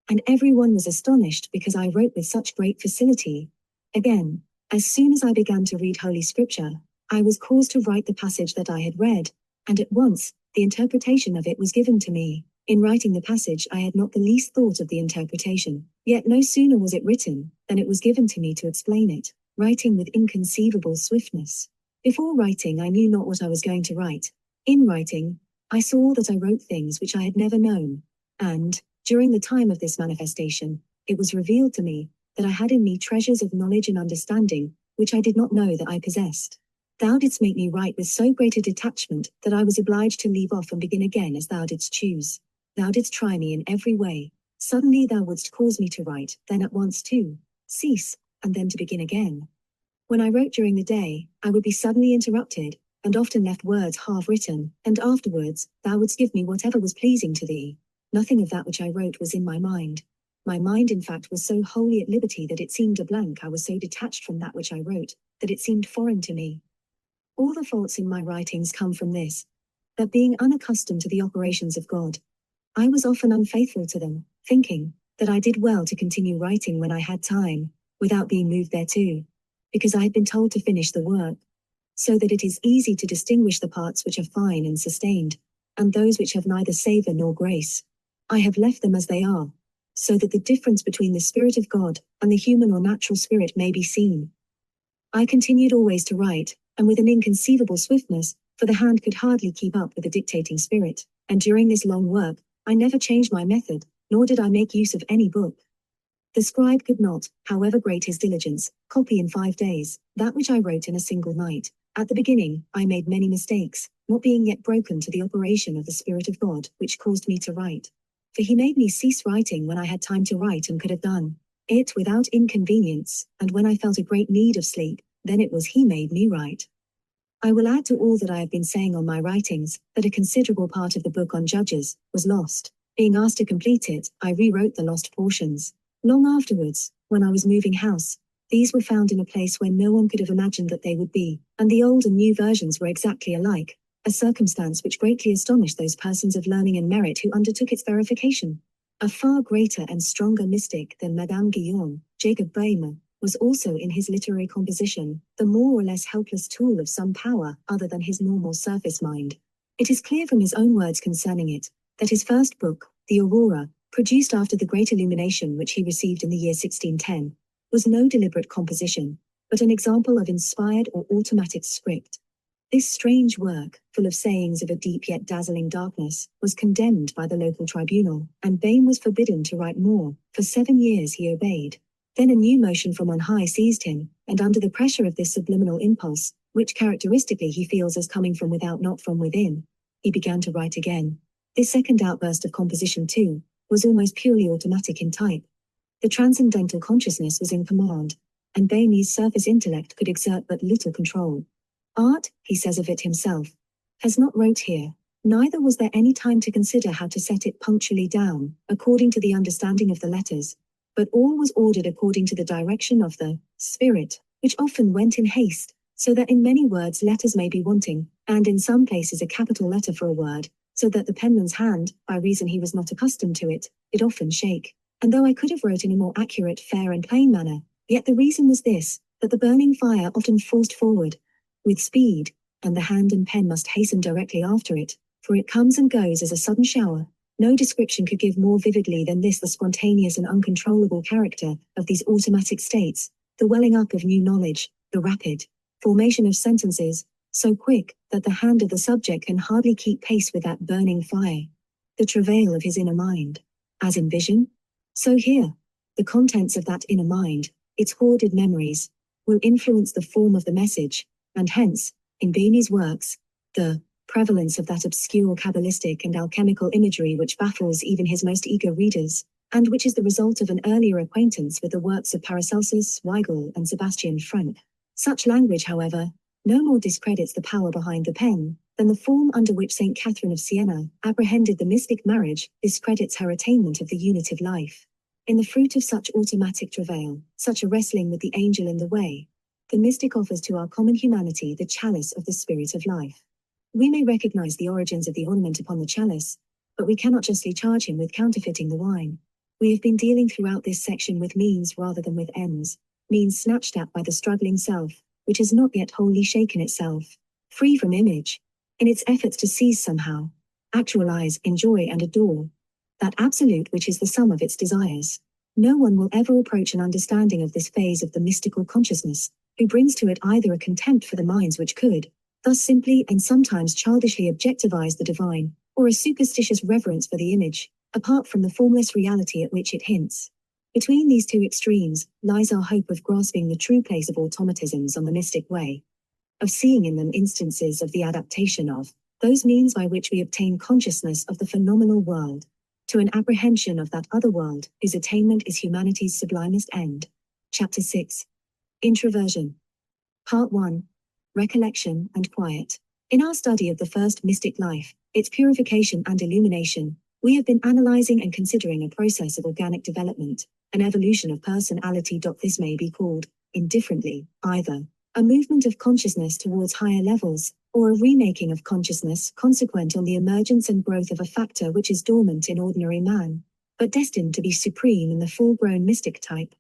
And everyone was astonished because I wrote with such great facility. Again, as soon as I began to read Holy Scripture, I was caused to write the passage that I had read, and at once, the interpretation of it was given to me. In writing the passage I had not the least thought of the interpretation, yet no sooner was it written, than it was given to me to explain it, writing with inconceivable swiftness. Before writing I knew not what I was going to write. In writing, I saw that I wrote things which I had never known, and, during the time of this manifestation, it was revealed to me that I had in me treasures of knowledge and understanding, which I did not know that I possessed. Thou didst make me write with so great a detachment that I was obliged to leave off and begin again as thou didst choose. Thou didst try me in every way. Suddenly thou wouldst cause me to write, then at once to cease, and then to begin again. When I wrote during the day, I would be suddenly interrupted, and often left words half written, and afterwards, thou wouldst give me whatever was pleasing to thee. Nothing of that which I wrote was in my mind. My mind, in fact, was so wholly at liberty that it seemed a blank. I was so detached from that which I wrote, that it seemed foreign to me. All the faults in my writings come from this, that being unaccustomed to the operations of God, I was often unfaithful to them, thinking that I did well to continue writing when I had time, without being moved thereto, because I had been told to finish the work, so that it is easy to distinguish the parts which are fine and sustained, and those which have neither savour nor grace. I have left them as they are, so that the difference between the Spirit of God and the human or natural spirit may be seen. I continued always to write, and with an inconceivable swiftness, for the hand could hardly keep up with the dictating spirit, and during this long work, I never changed my method, nor did I make use of any book. The scribe could not, however great his diligence, copy in 5 days that which I wrote in a single night. At the beginning, I made many mistakes, not being yet broken to the operation of the Spirit of God, which caused me to write. For he made me cease writing when I had time to write and could have done it without inconvenience, and when I felt a great need of sleep, then it was he made me write. I will add to all that I have been saying on my writings, that a considerable part of the book on Judges was lost. Being asked to complete it, I rewrote the lost portions. Long afterwards, when I was moving house, these were found in a place where no one could have imagined that they would be, and the old and new versions were exactly alike, a circumstance which greatly astonished those persons of learning and merit who undertook its verification. A far greater and stronger mystic than Madame Guyon, Jacob Boehme, was also in his literary composition, the more or less helpless tool of some power other than his normal surface mind. It is clear from his own words concerning it, that his first book, The Aurora, produced after the Great Illumination which he received in the year 1610, was no deliberate composition, but an example of inspired or automatic script. This strange work, full of sayings of a deep yet dazzling darkness, was condemned by the local tribunal, and Boehme was forbidden to write more. For 7 years he obeyed. Then a new motion from on high seized him, and under the pressure of this subliminal impulse, which characteristically he feels as coming from without not from within, he began to write again. This second outburst of composition, too, was almost purely automatic in type. The transcendental consciousness was in command, and Boehme's surface intellect could exert but little control. Art, he says of it himself, has not wrote here, neither was there any time to consider how to set it punctually down, according to the understanding of the letters, but all was ordered according to the direction of the Spirit, which often went in haste, so that in many words letters may be wanting, and in some places a capital letter for a word, so that the penman's hand, by reason he was not accustomed to it, did often shake. And though I could have wrote in a more accurate, fair and plain manner, yet the reason was this, that the burning fire often forced forward, with speed, and the hand and pen must hasten directly after it, for it comes and goes as a sudden shower. No description could give more vividly than this the spontaneous and uncontrollable character of these automatic states, the welling up of new knowledge, the rapid formation of sentences, so quick that the hand of the subject can hardly keep pace with that burning fire. The travail of his inner mind. As in vision, so here, the contents of that inner mind, its hoarded memories, will influence the form of the message, and hence, in Boehme's works, the prevalence of that obscure Kabbalistic and alchemical imagery which baffles even his most eager readers, and which is the result of an earlier acquaintance with the works of Paracelsus, Weigel, and Sebastian Frank. Such language, however, no more discredits the power behind the pen than the form under which St. Catherine of Siena apprehended the mystic marriage discredits her attainment of the unitive life. In the fruit of such automatic travail, such a wrestling with the angel in the way, the mystic offers to our common humanity the chalice of the spirit of life. We may recognize the origins of the ornament upon the chalice, but we cannot justly charge him with counterfeiting the wine. We have been dealing throughout this section with means rather than with ends, means snatched at by the struggling self, which has not yet wholly shaken itself, free from image, in its efforts to seize somehow, actualize, enjoy, and adore that absolute which is the sum of its desires. No one will ever approach an understanding of this phase of the mystical consciousness who brings to it either a contempt for the minds which could, thus simply and sometimes childishly objectivize the divine, or a superstitious reverence for the image, apart from the formless reality at which it hints. Between these two extremes lies our hope of grasping the true place of automatisms on the mystic way, of seeing in them instances of the adaptation of those means by which we obtain consciousness of the phenomenal world, to an apprehension of that other world whose attainment is humanity's sublimest end. Chapter 6. Introversion. Part 1. Recollection and Quiet. In our study of the first mystic life, its purification and illumination, we have been analyzing and considering a process of organic development, an evolution of personality. This may be called, indifferently, either a movement of consciousness towards higher levels, or a remaking of consciousness consequent on the emergence and growth of a factor which is dormant in ordinary man, but destined to be supreme in the full-grown mystic type.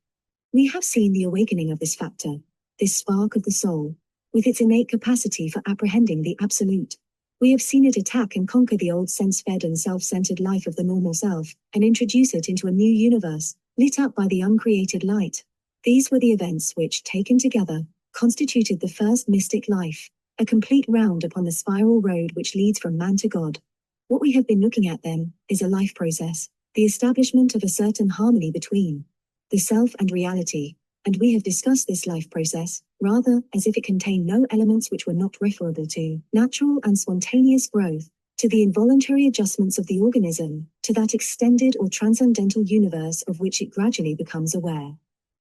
We have seen the awakening of this factor, this spark of the soul, with its innate capacity for apprehending the absolute. We have seen it attack and conquer the old sense-fed and self-centered life of the normal self, and introduce it into a new universe, lit up by the uncreated light. These were the events which, taken together, constituted the first mystic life, a complete round upon the spiral road which leads from man to God. What we have been looking at then is a life process, the establishment of a certain harmony between the self and reality, and we have discussed this life process, rather as if it contained no elements which were not referable to natural and spontaneous growth, to the involuntary adjustments of the organism, to that extended or transcendental universe of which it gradually becomes aware.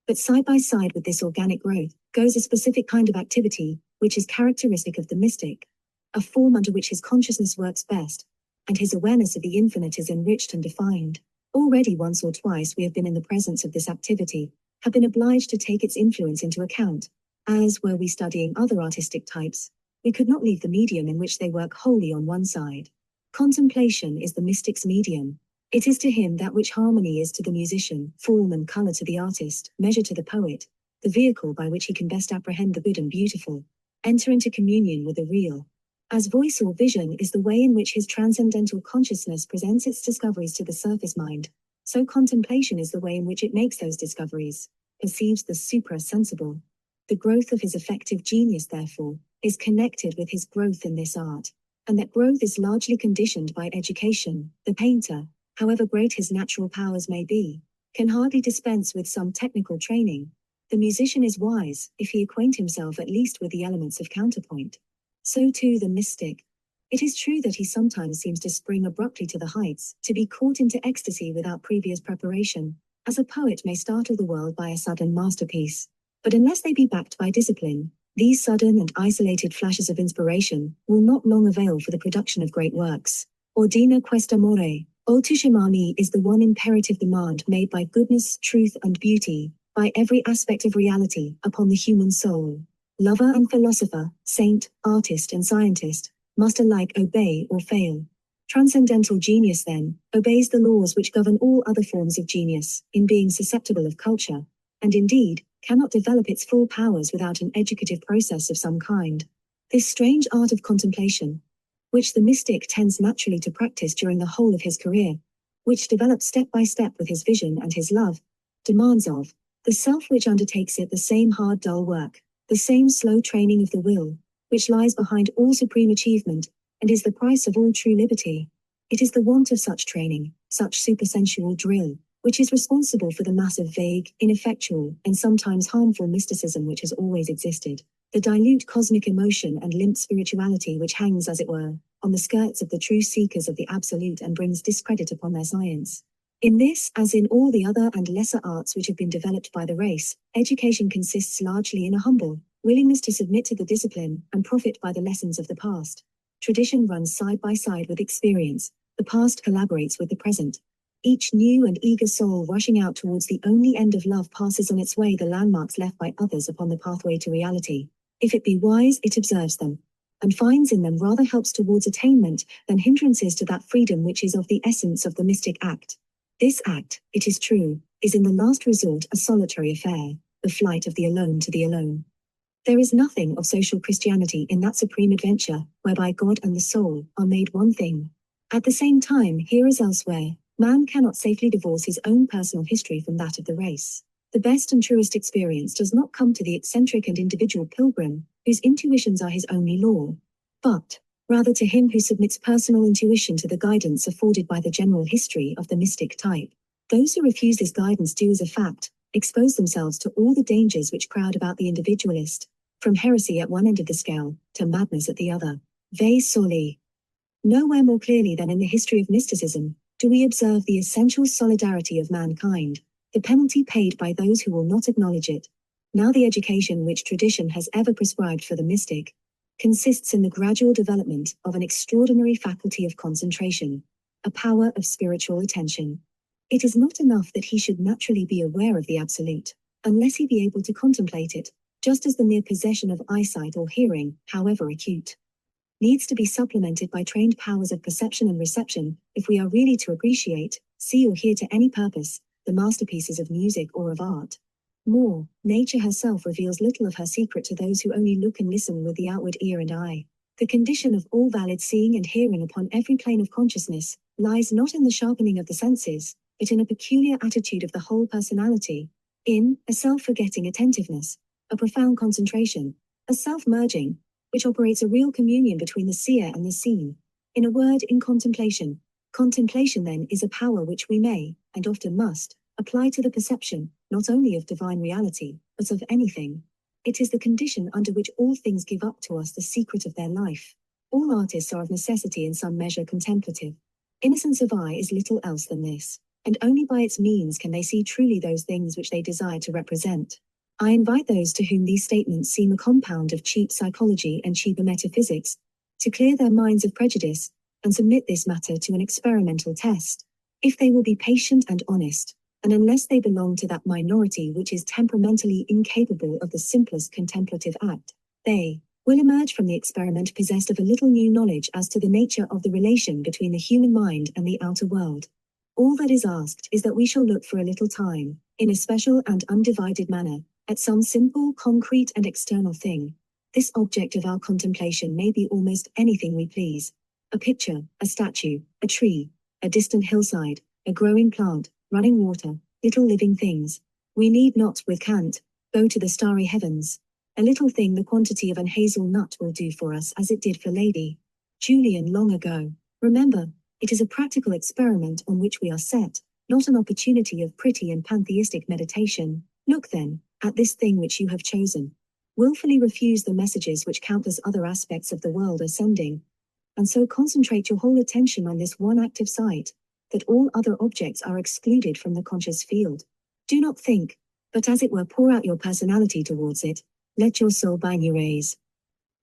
But side by side with this organic growth goes a specific kind of activity, which is characteristic of the mystic, a form under which his consciousness works best, and his awareness of the infinite is enriched and defined. Already once or twice we have been in the presence of this activity, have been obliged to take its influence into account, as, were we studying other artistic types, we could not leave the medium in which they work wholly on one side. Contemplation is the mystic's medium. It is to him that which harmony is to the musician, form and color to the artist, measure to the poet, the vehicle by which he can best apprehend the good and beautiful, enter into communion with the real. As voice or vision is the way in which his transcendental consciousness presents its discoveries to the surface mind, so contemplation is the way in which it makes those discoveries, perceives the supra-sensible. The growth of his effective genius, therefore, is connected with his growth in this art, and that growth is largely conditioned by education. The painter, however great his natural powers may be, can hardly dispense with some technical training. The musician is wise if he acquaint himself at least with the elements of counterpoint. So too the mystic. It is true that he sometimes seems to spring abruptly to the heights, to be caught into ecstasy without previous preparation, as a poet may startle the world by a sudden masterpiece. But unless they be backed by discipline, these sudden and isolated flashes of inspiration will not long avail for the production of great works. Ordina questa more. Oltushimami is the one imperative demand made by goodness, truth, and beauty, by every aspect of reality, upon the human soul. Lover and philosopher, saint, artist, and scientist must alike obey or fail. Transcendental genius, then, obeys the laws which govern all other forms of genius, in being susceptible of culture, and indeed, cannot develop its full powers without an educative process of some kind. This strange art of contemplation, which the mystic tends naturally to practice during the whole of his career, which develops step by step with his vision and his love, demands of the self which undertakes it the same hard dull work, the same slow training of the will, which lies behind all supreme achievement, and is the price of all true liberty. It is the want of such training, such supersensual drill, which is responsible for the mass of vague, ineffectual, and sometimes harmful mysticism which has always existed, the dilute cosmic emotion and limp spirituality which hangs, as it were, on the skirts of the true seekers of the absolute and brings discredit upon their science. In this, as in all the other and lesser arts which have been developed by the race, education consists largely in a humble willingness to submit to the discipline and profit by the lessons of the past. Tradition runs side by side with experience. The past collaborates with the present. Each new and eager soul rushing out towards the only end of love passes on its way the landmarks left by others upon the pathway to reality. If it be wise, it observes them, and finds in them rather helps towards attainment than hindrances to that freedom which is of the essence of the mystic act. This act, it is true, is in the last resort a solitary affair, the flight of the alone to the alone. There is nothing of social Christianity in that supreme adventure, whereby God and the soul are made one thing. At the same time, here as elsewhere, man cannot safely divorce his own personal history from that of the race. The best and truest experience does not come to the eccentric and individual pilgrim, whose intuitions are his only law, but rather to him who submits personal intuition to the guidance afforded by the general history of the mystic type. Those who refuse this guidance do as a fact expose themselves to all the dangers which crowd about the individualist, from heresy at one end of the scale to madness at the other. Ve soli. Nowhere more clearly than in the history of mysticism do we observe the essential solidarity of mankind, the penalty paid by those who will not acknowledge it. Now the education which tradition has ever prescribed for the mystic consists in the gradual development of an extraordinary faculty of concentration, a power of spiritual attention. It is not enough that he should naturally be aware of the absolute, unless he be able to contemplate it, just as the mere possession of eyesight or hearing, however acute, needs to be supplemented by trained powers of perception and reception, if we are really to appreciate, see or hear to any purpose, the masterpieces of music or of art. More, nature herself reveals little of her secret to those who only look and listen with the outward ear and eye. The condition of all valid seeing and hearing upon every plane of consciousness lies not in the sharpening of the senses, but in a peculiar attitude of the whole personality, in a self-forgetting attentiveness, a profound concentration, a self-merging, which operates a real communion between the seer and the seen. In a word, in contemplation. Contemplation then is a power which we may, and often must, apply to the perception, not only of divine reality, but of anything. It is the condition under which all things give up to us the secret of their life. All artists are of necessity in some measure contemplative. Innocence of eye is little else than this, and only by its means can they see truly those things which they desire to represent. I invite those to whom these statements seem a compound of cheap psychology and cheaper metaphysics, to clear their minds of prejudice, and submit this matter to an experimental test. If they will be patient and honest, and unless they belong to that minority which is temperamentally incapable of the simplest contemplative act, they will emerge from the experiment possessed of a little new knowledge as to the nature of the relation between the human mind and the outer world. All that is asked is that we shall look for a little time, in a special and undivided manner, at some simple, concrete and external thing. This object of our contemplation may be almost anything we please. A picture, a statue, a tree, a distant hillside, a growing plant, running water, little living things. We need not, with Kant, go to the starry heavens. A little thing the quantity of an hazel nut will do for us as it did for Lady Julian long ago. Remember, it is a practical experiment on which we are set, not an opportunity of pretty and pantheistic meditation. Look then, at this thing which you have chosen. Willfully refuse the messages which countless other aspects of the world are sending, and so concentrate your whole attention on this one active sight, that all other objects are excluded from the conscious field. Do not think, but as it were pour out your personality towards it, let your soul raise.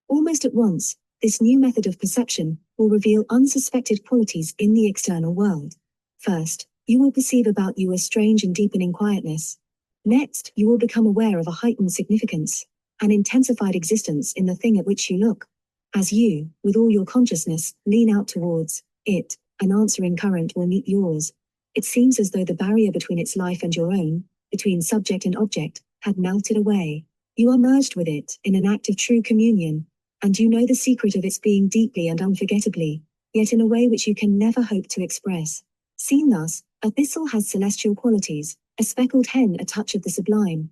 Almost at once, this new method of perception will reveal unsuspected qualities in the external world. First, you will perceive about you a strange and deepening quietness. Next, you will become aware of a heightened significance, an intensified existence in the thing at which you look. As you, with all your consciousness, lean out towards it, an answering current will meet yours. It seems as though the barrier between its life and your own, between subject and object, had melted away. You are merged with it in an act of true communion, and you know the secret of its being deeply and unforgettably, yet in a way which you can never hope to express. Seen thus, a thistle has celestial qualities, a speckled hen a touch of the sublime.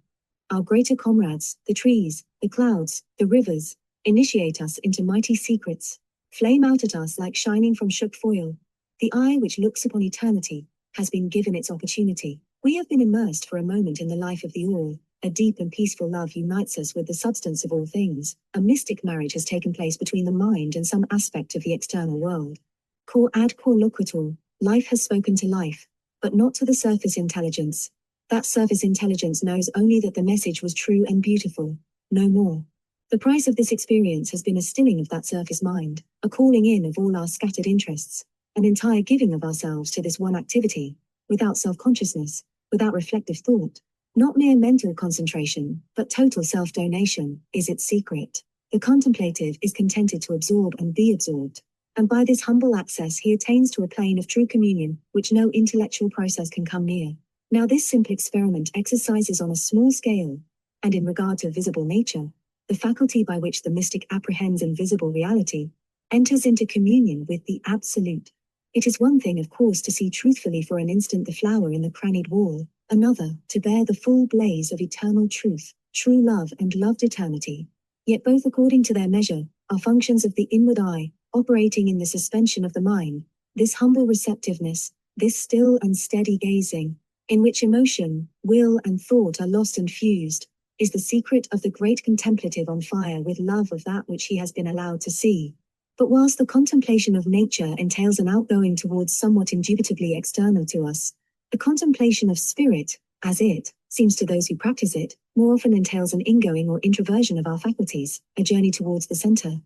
Our greater comrades, the trees, the clouds, the rivers, initiate us into mighty secrets, flame out at us like shining from shook foil. The eye which looks upon eternity has been given its opportunity. We have been immersed for a moment in the life of the all, A deep and peaceful love unites us with the substance of all things. A mystic marriage has taken place between the mind and some aspect of the external world. Cor ad cor loquitur, life has spoken to life, but not to the surface intelligence. That surface intelligence knows only that the message was true and beautiful, no more. The price of this experience has been a stilling of that surface mind, a calling in of all our scattered interests, an entire giving of ourselves to this one activity, without self-consciousness, without reflective thought. Not mere mental concentration, but total self-donation, is its secret. The contemplative is contented to absorb and be absorbed, and by this humble access he attains to a plane of true communion, which no intellectual process can come near. Now this simple experiment exercises on a small scale, and in regard to visible nature, the faculty by which the mystic apprehends invisible reality, enters into communion with the Absolute. It is one thing, of course, to see truthfully for an instant the flower in the crannied wall, another, to bear the full blaze of eternal truth, true love and loved eternity. Yet both according to their measure, are functions of the inward eye, operating in the suspension of the mind, this humble receptiveness, this still and steady gazing, in which emotion, will and thought are lost and fused, is the secret of the great contemplative on fire with love of that which he has been allowed to see. But whilst the contemplation of nature entails an outgoing towards somewhat indubitably external to us, the contemplation of spirit, as it seems to those who practice it, more often entails an ingoing or introversion of our faculties, a journey towards the center.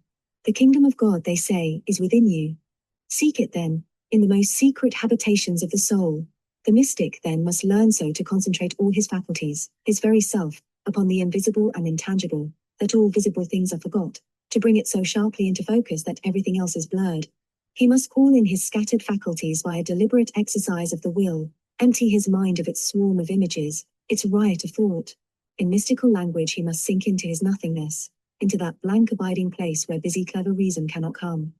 The kingdom of God, they say, is within you. Seek it then, in the most secret habitations of the soul. The mystic then must learn so to concentrate all his faculties, his very self, upon the invisible and intangible, that all visible things are forgot, to bring it so sharply into focus that everything else is blurred. He must call in his scattered faculties by a deliberate exercise of the will, empty his mind of its swarm of images, its riot of thought. In mystical language he must sink into his nothingness, into that blank abiding place where busy clever reason cannot come.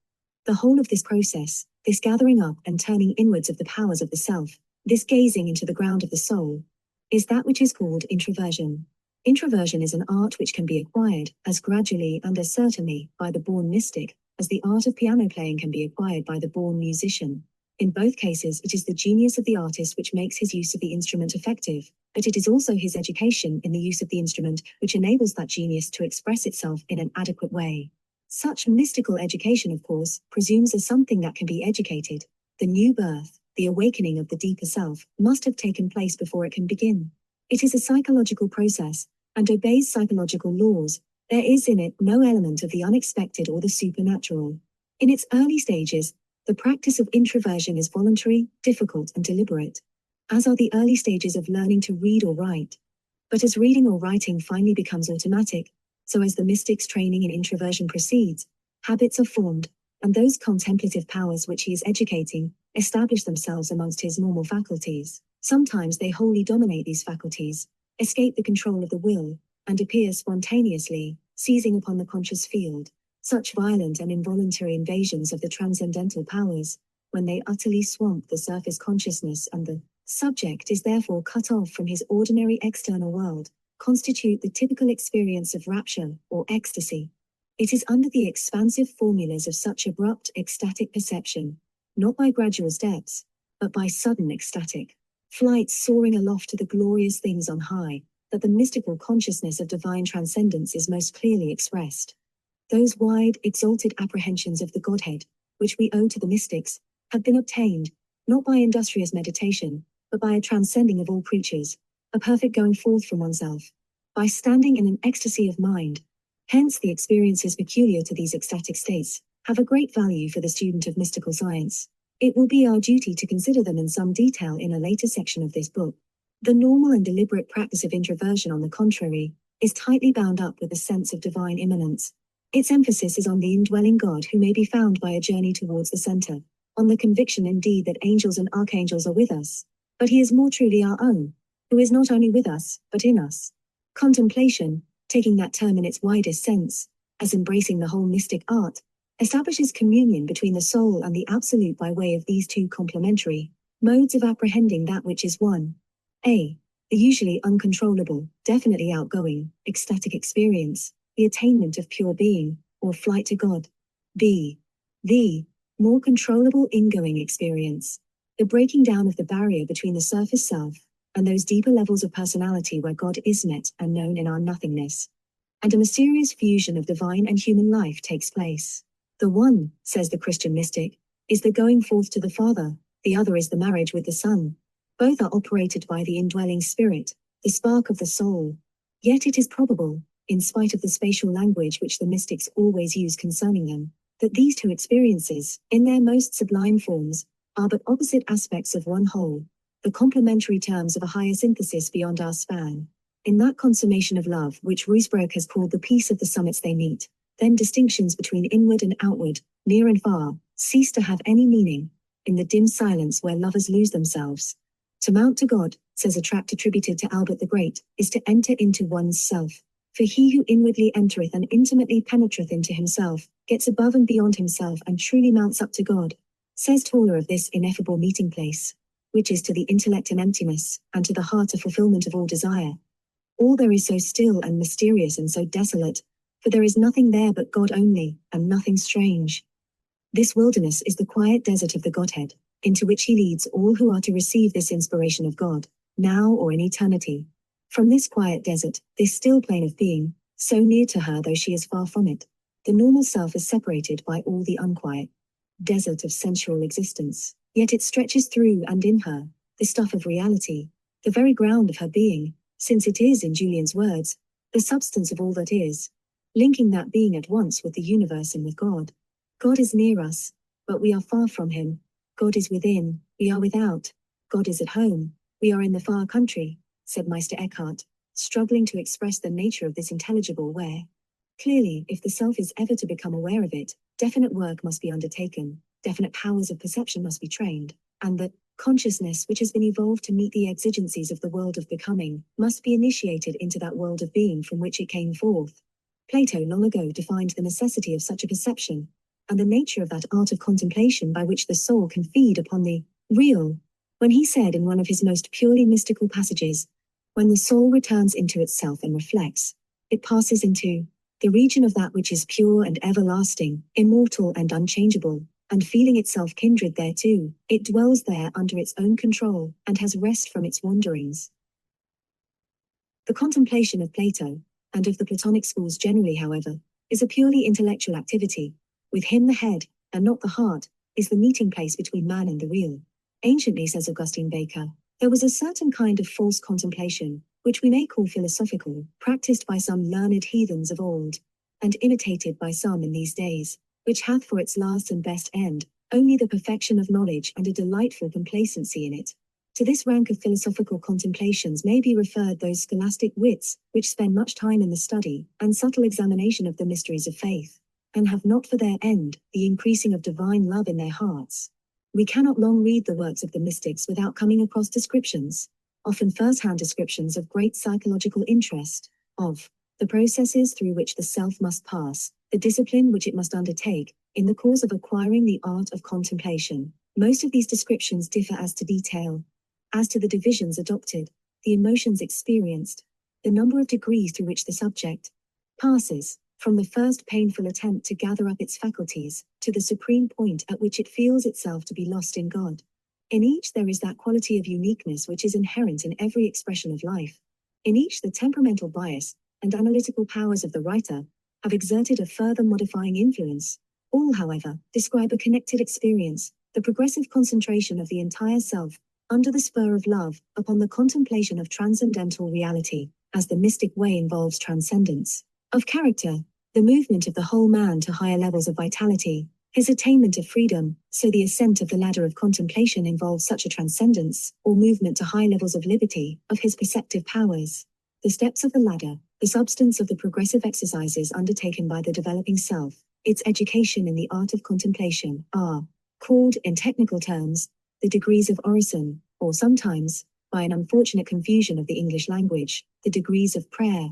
The whole of this process, this gathering up and turning inwards of the powers of the self, this gazing into the ground of the soul, is that which is called introversion. Introversion is an art which can be acquired, as gradually and as certainly, by the born mystic, as the art of piano playing can be acquired by the born musician. In both cases it is the genius of the artist which makes his use of the instrument effective, but it is also his education in the use of the instrument which enables that genius to express itself in an adequate way. Such mystical education, of course, presumes as something that can be educated. The new birth, the awakening of the deeper self, must have taken place before it can begin. It is a psychological process, and obeys psychological laws. There is in it no element of the unexpected or the supernatural. In its early stages, the practice of introversion is voluntary, difficult, and deliberate, as are the early stages of learning to read or write. But as reading or writing finally becomes automatic, so as the mystic's training in introversion proceeds, habits are formed, and those contemplative powers which he is educating establish themselves amongst his normal faculties. Sometimes they wholly dominate these faculties, escape the control of the will, and appear spontaneously, seizing upon the conscious field. Such violent and involuntary invasions of the transcendental powers, when they utterly swamp the surface consciousness and the subject is therefore cut off from his ordinary external world, constitute the typical experience of rapture or ecstasy. It is under the expansive formulas of such abrupt ecstatic perception, not by gradual steps, but by sudden ecstatic flights soaring aloft to the glorious things on high, that the mystical consciousness of divine transcendence is most clearly expressed. Those wide, exalted apprehensions of the Godhead, which we owe to the mystics, have been obtained, not by industrious meditation, but by a transcending of all creatures, a perfect going forth from oneself, by standing in an ecstasy of mind. Hence the experiences peculiar to these ecstatic states have a great value for the student of mystical science. It will be our duty to consider them in some detail in a later section of this book. The normal and deliberate practice of introversion, on the contrary, is tightly bound up with a sense of divine immanence. Its emphasis is on the indwelling God who may be found by a journey towards the center, on the conviction indeed that angels and archangels are with us, but he is more truly our own, who is not only with us, but in us. Contemplation, taking that term in its widest sense, as embracing the whole mystic art, establishes communion between the soul and the absolute by way of these two complementary modes of apprehending that which is one. A. The usually uncontrollable, definitely outgoing, ecstatic experience, the attainment of pure being, or flight to God. B. The more controllable ingoing experience, the breaking down of the barrier between the surface self and those deeper levels of personality where God is met and known in our nothingness. And a mysterious fusion of divine and human life takes place. The one, says the Christian mystic, is the going forth to the Father, the other is the marriage with the Son. Both are operated by the indwelling Spirit, the spark of the soul. Yet it is probable, in spite of the spatial language which the mystics always use concerning them, that these two experiences, in their most sublime forms, are but opposite aspects of one whole, the complementary terms of a higher synthesis beyond our span. In that consummation of love which Ruysbroeck has called the peace of the summits they meet, then distinctions between inward and outward, near and far, cease to have any meaning, in the dim silence where lovers lose themselves. To mount to God, says a tract attributed to Albert the Great, is to enter into one's self. For he who inwardly entereth and intimately penetreth into himself, gets above and beyond himself and truly mounts up to God. Says Tauler of this ineffable meeting place, which is to the intellect an emptiness, and to the heart a fulfillment of all desire. All there is so still and mysterious and so desolate, for there is nothing there but God only, and nothing strange. This wilderness is the quiet desert of the Godhead, into which he leads all who are to receive this inspiration of God, now or in eternity. From this quiet desert, this still plane of being, so near to her though she is far from it, the normal self is separated by all the unquiet desert of sensual existence, yet it stretches through and in her, the stuff of reality, the very ground of her being, since it is, in Julian's words, the substance of all that is, linking that being at once with the universe and with God. God is near us, but we are far from him. God is within, we are without. God is at home, we are in the far country, said Meister Eckhart, struggling to express the nature of this intelligible where. Clearly, if the self is ever to become aware of it, definite work must be undertaken, definite powers of perception must be trained, and that consciousness which has been evolved to meet the exigencies of the world of becoming must be initiated into that world of being from which it came forth. Plato long ago defined the necessity of such a perception, and the nature of that art of contemplation by which the soul can feed upon the real, when he said in one of his most purely mystical passages, when the soul returns into itself and reflects, it passes into the region of that which is pure and everlasting, immortal and unchangeable, and feeling itself kindred thereto, it dwells there under its own control, and has rest from its wanderings. The contemplation of Plato, and of the Platonic schools generally, however, is a purely intellectual activity. With him the head, and not the heart, is the meeting place between man and the real. Anciently, says Augustine Baker, there was a certain kind of false contemplation, which we may call philosophical, practiced by some learned heathens of old, and imitated by some in these days, which hath for its last and best end only the perfection of knowledge and a delightful complacency in it. To this rank of philosophical contemplations may be referred those scholastic wits, which spend much time in the study and subtle examination of the mysteries of faith, and have not for their end the increasing of divine love in their hearts. We cannot long read the works of the mystics without coming across descriptions, often first-hand descriptions of great psychological interest, of the processes through which the self must pass, the discipline which it must undertake, in the course of acquiring the art of contemplation. Most of these descriptions differ as to detail, as to the divisions adopted, the emotions experienced, the number of degrees through which the subject passes, from the first painful attempt to gather up its faculties, to the supreme point at which it feels itself to be lost in God. In each there is that quality of uniqueness which is inherent in every expression of life. In each the temperamental bias and analytical powers of the writer have exerted a further modifying influence. All, however, describe a connected experience, the progressive concentration of the entire self, under the spur of love, upon the contemplation of transcendental reality, as the mystic way involves transcendence of character, the movement of the whole man to higher levels of vitality, his attainment of freedom, so the ascent of the ladder of contemplation involves such a transcendence, or movement to high levels of liberty, of his perceptive powers. The steps of the ladder, the substance of the progressive exercises undertaken by the developing self, its education in the art of contemplation, are called, in technical terms, the degrees of orison, or sometimes, by an unfortunate confusion of the English language, the degrees of prayer.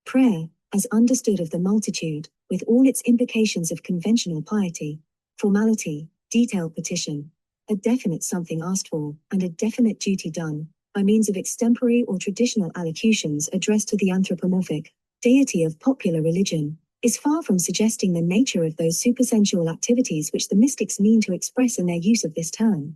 Prayer, as understood of the multitude, with all its implications of conventional piety, formality, detailed petition, a definite something asked for, and a definite duty done, by means of extempore or traditional allocutions addressed to the anthropomorphic deity of popular religion, is far from suggesting the nature of those supersensual activities which the mystics mean to express in their use of this term.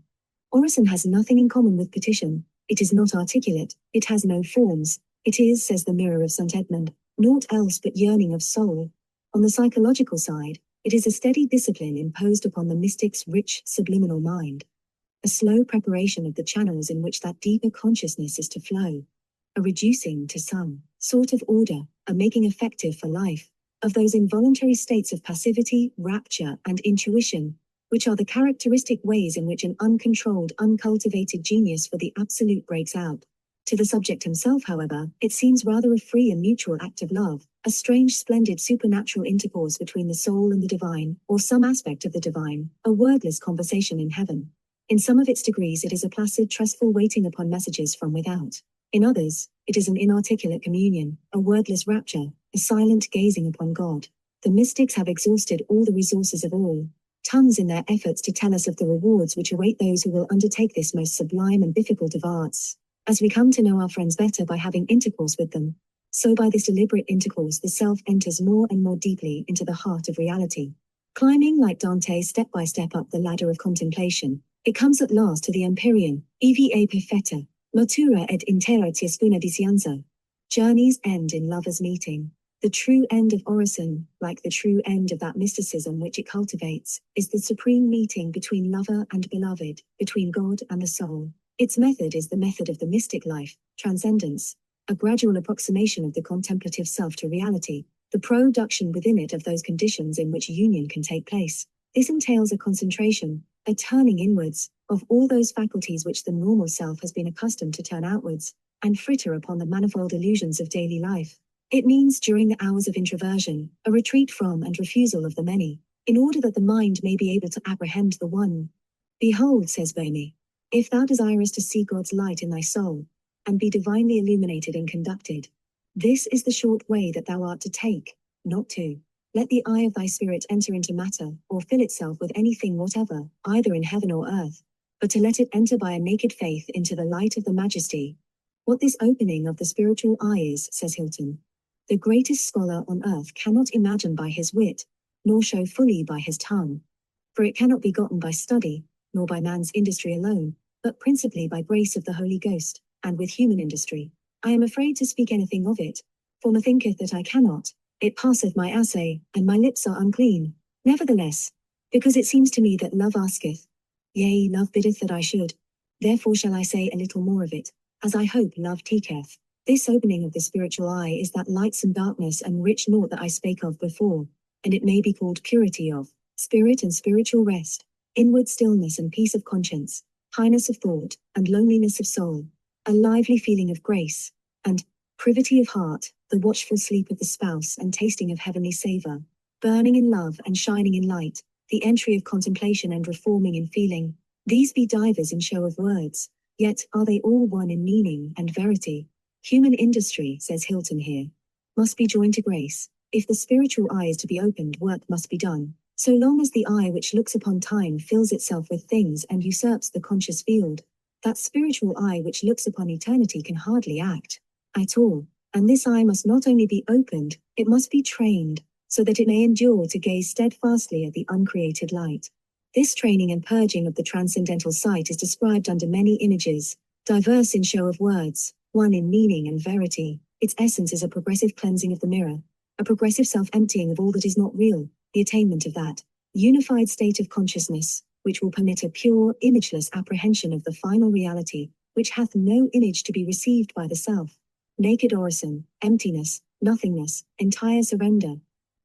Orison has nothing in common with petition, It is not articulate, it has no forms, it is, says the Mirror of St. Edmund, naught else but yearning of soul. On the psychological side, it is a steady discipline imposed upon the mystic's rich, subliminal mind. A slow preparation of the channels in which that deeper consciousness is to flow. A reducing to some sort of order, a making effective for life, of those involuntary states of passivity, rapture, and intuition, which are the characteristic ways in which an uncontrolled, uncultivated genius for the absolute breaks out. To the subject himself, however, it seems rather a free and mutual act of love, a strange, splendid supernatural intercourse between the soul and the divine, or some aspect of the divine, a wordless conversation in heaven. In some of its degrees it is a placid, trustful waiting upon messages from without. In others, it is an inarticulate communion, a wordless rapture, a silent gazing upon God. The mystics have exhausted all the resources of all tongues in their efforts to tell us of the rewards which await those who will undertake this most sublime and difficult of arts. As we come to know our friends better by having intercourse with them, so by this deliberate intercourse the self enters more and more deeply into the heart of reality. Climbing like Dante step by step up the ladder of contemplation, it comes at last to the Empyrean, eva perfetta, natura et intera ciascuna disianza. Journey's end in lovers' meeting. The true end of orison, like the true end of that mysticism which it cultivates, is the supreme meeting between lover and beloved, between God and the soul. Its method is the method of the mystic life, transcendence, a gradual approximation of the contemplative self to reality, the production within it of those conditions in which union can take place. This entails a concentration, a turning inwards, of all those faculties which the normal self has been accustomed to turn outwards, and fritter upon the manifold illusions of daily life. It means, during the hours of introversion, a retreat from and refusal of the many, in order that the mind may be able to apprehend the one. Behold, says Bami, if thou desirest to see God's light in thy soul, and be divinely illuminated and conducted, this is the short way that thou art to take, not to let the eye of thy spirit enter into matter, or fill itself with anything whatever, either in heaven or earth, but to let it enter by a naked faith into the light of the majesty. What this opening of the spiritual eye is, says Hilton, the greatest scholar on earth cannot imagine by his wit, nor show fully by his tongue. For it cannot be gotten by study, nor by man's industry alone, but principally by grace of the Holy Ghost, and with human industry. I am afraid to speak anything of it, for methinketh that I cannot. It passeth my assay, and my lips are unclean. Nevertheless, because it seems to me that love asketh, yea, love biddeth that I should, therefore shall I say a little more of it, as I hope love teacheth. This opening of the spiritual eye is that lightsome darkness and rich naught that I spake of before, and it may be called purity of spirit and spiritual rest, inward stillness and peace of conscience, highness of thought, and loneliness of soul, a lively feeling of grace, and privity of heart, the watchful sleep of the spouse and tasting of heavenly savour, burning in love and shining in light, the entry of contemplation and reforming in feeling. These be divers in show of words, yet are they all one in meaning and verity. Human industry, says Hilton here, must be joined to grace. If the spiritual eye is to be opened, work must be done. So long as the eye which looks upon time fills itself with things and usurps the conscious field, that spiritual eye which looks upon eternity can hardly act at all. And this eye must not only be opened, it must be trained, so that it may endure to gaze steadfastly at the uncreated light. This training and purging of the transcendental sight is described under many images, diverse in show of words, one in meaning and verity. Its essence is a progressive cleansing of the mirror, a progressive self-emptying of all that is not real, the attainment of that unified state of consciousness, which will permit a pure, imageless apprehension of the final reality, which hath no image to be received by the self. Naked orison, emptiness, nothingness, entire surrender,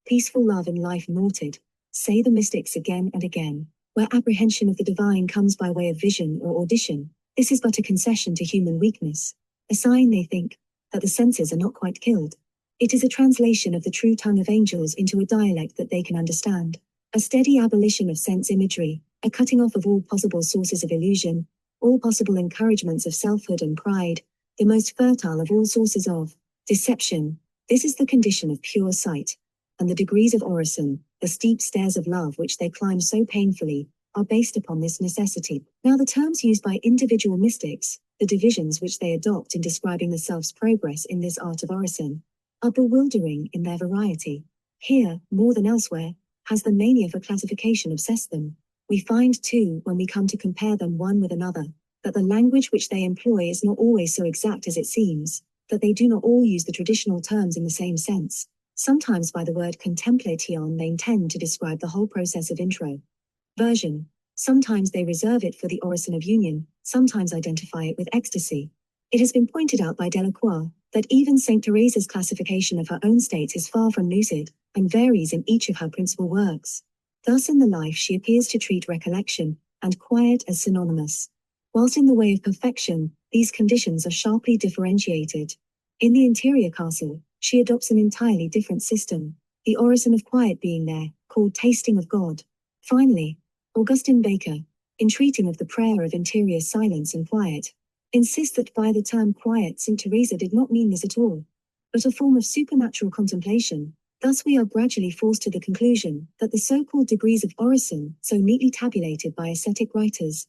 peaceful love in life naughted, say the mystics again and again, where apprehension of the divine comes by way of vision or audition. This is but a concession to human weakness, a sign, they think, that the senses are not quite killed. It is a translation of the true tongue of angels into a dialect that they can understand, a steady abolition of sense imagery, a cutting off of all possible sources of illusion, all possible encouragements of selfhood and pride, the most fertile of all sources of deception. This is the condition of pure sight, and the degrees of orison, the steep stairs of love which they climb so painfully, are based upon this necessity. Now the terms used by individual mystics, the divisions which they adopt in describing the self's progress in this art of orison, are bewildering in their variety. Here, more than elsewhere, has the mania for classification obsessed them. We find, too, when we come to compare them one with another, that the language which they employ is not always so exact as it seems, that they do not all use the traditional terms in the same sense. Sometimes by the word contemplation they intend to describe the whole process of introversion. Sometimes they reserve it for the orison of union, sometimes identify it with ecstasy. It has been pointed out by Delacroix that even Saint Teresa's classification of her own states is far from lucid, and varies in each of her principal works. Thus in the life she appears to treat recollection and quiet as synonymous, whilst in the way of perfection, these conditions are sharply differentiated. In the interior castle, she adopts an entirely different system, the orison of quiet being there, called tasting of God. Finally, Augustine Baker, in treating of the prayer of interior silence and quiet, insists that by the term quiet St. Teresa did not mean this at all, but a form of supernatural contemplation. Thus we are gradually forced to the conclusion that the so-called degrees of orison, so neatly tabulated by ascetic writers,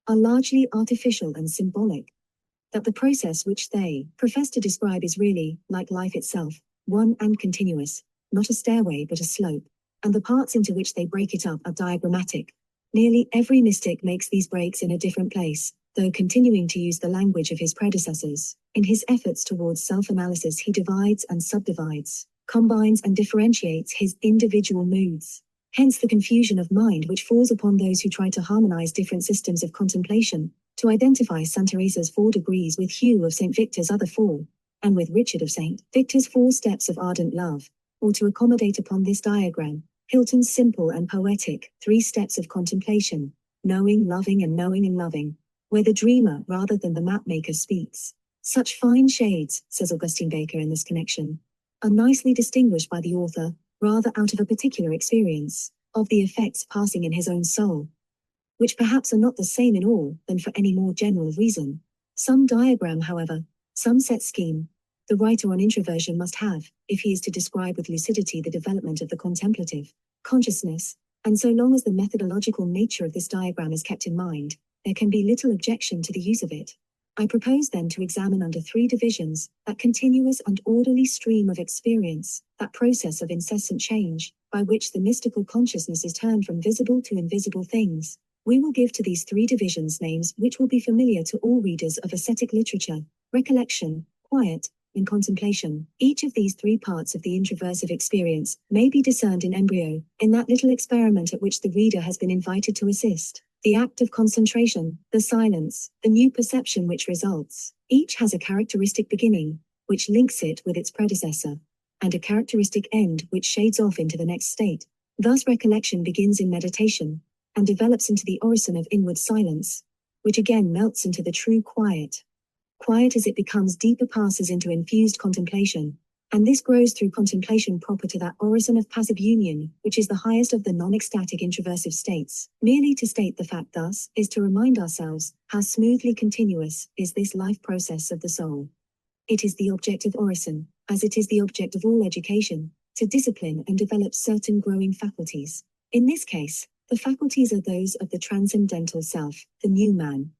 are largely artificial and symbolic, that the process which they profess to describe is really, like life itself, one and continuous, not a stairway but a slope, and the parts into which they break it up are diagrammatic. Nearly every mystic makes these breaks in a different place, though continuing to use the language of his predecessors. In his efforts towards self-analysis he divides and subdivides, combines and differentiates his individual moods. Hence the confusion of mind which falls upon those who try to harmonize different systems of contemplation, to identify St. Teresa's 4 degrees with Hugh of St. Victor's other 4, and with Richard of St. Victor's 4 steps of ardent love, or to accommodate upon this diagram, Hilton's simple and poetic 3 steps of contemplation, knowing, loving and loving, where the dreamer rather than the mapmaker speaks. Such fine shades, says Augustine Baker in this connection, are nicely distinguished by the author, rather out of a particular experience, of the effects passing in his own soul, which perhaps are not the same in all, than for any more general reason. Some diagram, however, some set scheme, the writer on introversion must have, if he is to describe with lucidity the development of the contemplative consciousness, and so long as the methodological nature of this diagram is kept in mind, there can be little objection to the use of it. I propose then to examine under 3 divisions, that continuous and orderly stream of experience, that process of incessant change, by which the mystical consciousness is turned from visible to invisible things. We will give to these 3 divisions names which will be familiar to all readers of ascetic literature: recollection, quiet, and contemplation. Each of these 3 parts of the introversive experience may be discerned in embryo, in that little experiment at which the reader has been invited to assist. The act of concentration, the silence, the new perception which results. Each has a characteristic beginning, which links it with its predecessor, and a characteristic end which shades off into the next state. Thus recollection begins in meditation, and develops into the orison of inward silence, which again melts into the true quiet. Quiet as it becomes deeper passes into infused contemplation, and this grows through contemplation proper to that orison of passive union, which is the highest of the non-ecstatic introversive states. Merely to state the fact thus, is to remind ourselves, how smoothly continuous is this life process of the soul. It is the object of orison, as it is the object of all education, to discipline and develop certain growing faculties. In this case, the faculties are those of the transcendental self, the new man.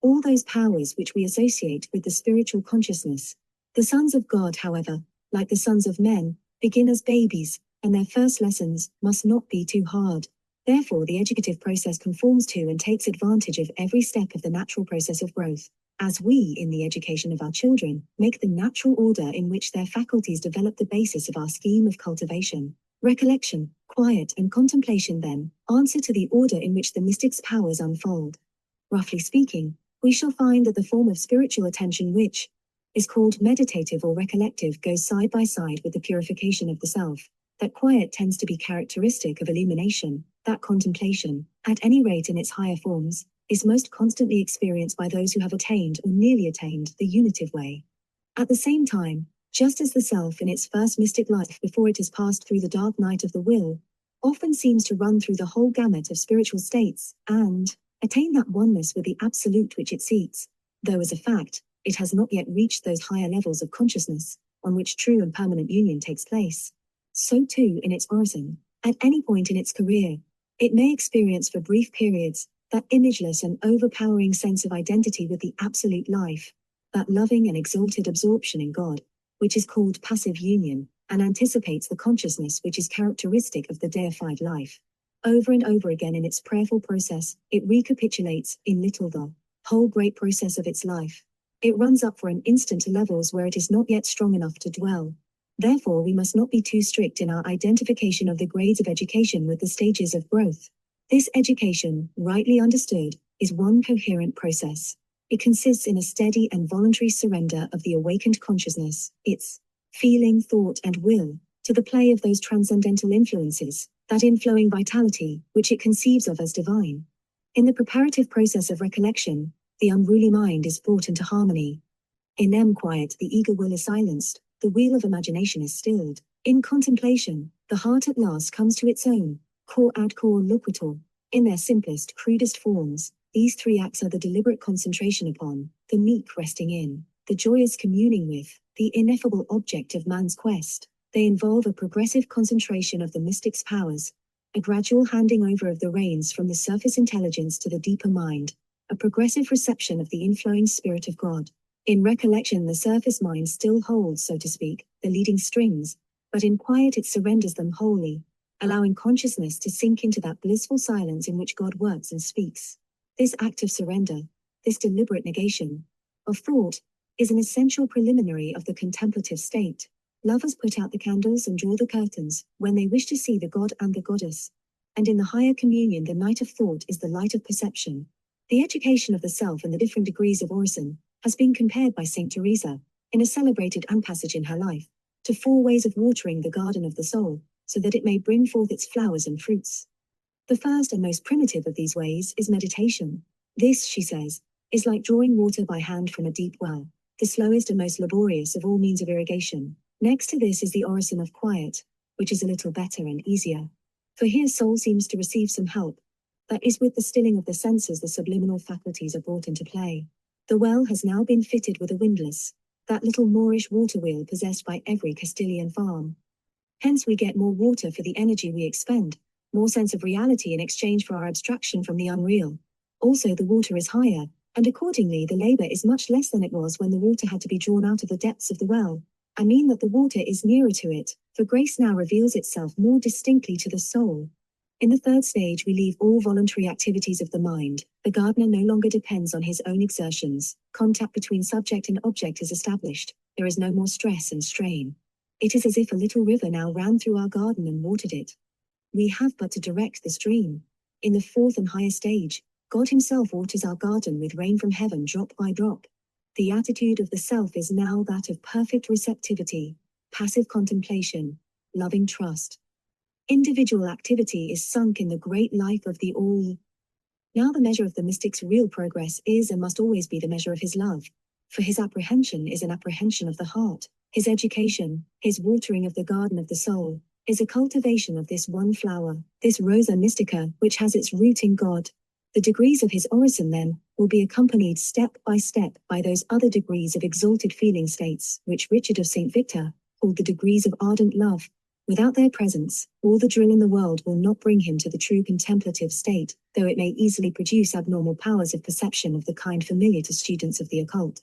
All those powers which we associate with the spiritual consciousness. The sons of God, however, like the sons of men, begin as babies, and their first lessons must not be too hard. Therefore the educative process conforms to and takes advantage of every step of the natural process of growth, as we, in the education of our children, make the natural order in which their faculties develop the basis of our scheme of cultivation. Recollection, quiet and contemplation then, answer to the order in which the mystic's powers unfold. Roughly speaking, we shall find that the form of spiritual attention which is called meditative or recollective goes side by side with the purification of the self. That quiet tends to be characteristic of illumination, that contemplation, at any rate in its higher forms, is most constantly experienced by those who have attained or nearly attained the unitive way. At the same time, just as the self in its first mystic life before it has passed through the dark night of the will, often seems to run through the whole gamut of spiritual states, and attain that oneness with the absolute which it seeks, though as a fact, it has not yet reached those higher levels of consciousness, on which true and permanent union takes place. So too in its origin, at any point in its career, it may experience for brief periods, that imageless and overpowering sense of identity with the absolute life, that loving and exalted absorption in God, which is called passive union, and anticipates the consciousness which is characteristic of the deified life. Over and over again in its prayerful process, it recapitulates, in little the whole great process of its life. It runs up for an instant to levels where it is not yet strong enough to dwell. Therefore, we must not be too strict in our identification of the grades of education with the stages of growth. This education, rightly understood, is one coherent process. It consists in a steady and voluntary surrender of the awakened consciousness, its feeling, thought, and will, to the play of those transcendental influences, that inflowing vitality, which it conceives of as divine. In the preparative process of recollection, the unruly mind is brought into harmony. In quiet, the eager will is silenced, the wheel of imagination is stilled. In contemplation, the heart at last comes to its own, cor ad cor loquitur. In their simplest, crudest forms, these three acts are the deliberate concentration upon, the meek resting in, the joyous communing with, the ineffable object of man's quest. They involve a progressive concentration of the mystic's powers, a gradual handing over of the reins from the surface intelligence to the deeper mind, a progressive reception of the inflowing Spirit of God. In recollection, the surface mind still holds, so to speak, the leading strings, but in quiet it surrenders them wholly, allowing consciousness to sink into that blissful silence in which God works and speaks. This act of surrender, this deliberate negation of thought, is an essential preliminary of the contemplative state. Lovers put out the candles and draw the curtains when they wish to see the god and the goddess. And in the higher communion, the night of thought is the light of perception. The education of the self and the different degrees of orison has been compared by Saint Teresa, in a celebrated passage in her life, to 4 ways of watering the garden of the soul, so that it may bring forth its flowers and fruits. The first and most primitive of these ways is meditation. This, she says, is like drawing water by hand from a deep well, the slowest and most laborious of all means of irrigation. Next to this is the orison of quiet, which is a little better and easier. For here soul seems to receive some help. That is, with the stilling of the senses, the subliminal faculties are brought into play. The well has now been fitted with a windlass, that little Moorish water wheel possessed by every Castilian farm. Hence we get more water for the energy we expend, more sense of reality in exchange for our abstraction from the unreal. Also the water is higher, and accordingly the labor is much less than it was when the water had to be drawn out of the depths of the well. I mean that the water is nearer to it, for grace now reveals itself more distinctly to the soul. In the third stage we leave all voluntary activities of the mind. The gardener no longer depends on his own exertions. Contact between subject and object is established. There is no more stress and strain. It is as if a little river now ran through our garden and watered it. We have but to direct the stream. In the fourth and higher stage, God himself waters our garden with rain from heaven drop by drop. The attitude of the self is now that of perfect receptivity, passive contemplation, loving trust. Individual activity is sunk in the great life of the all. Now the measure of the mystic's real progress is and must always be the measure of his love, for his apprehension is an apprehension of the heart. His education, his watering of the garden of the soul, is a cultivation of this one flower, this rosa mystica, which has its root in God. The degrees of his orison, then, will be accompanied step by those other degrees of exalted feeling states, which Richard of St. Victor called the degrees of ardent love. Without their presence, all the drill in the world will not bring him to the true contemplative state, though it may easily produce abnormal powers of perception of the kind familiar to students of the occult.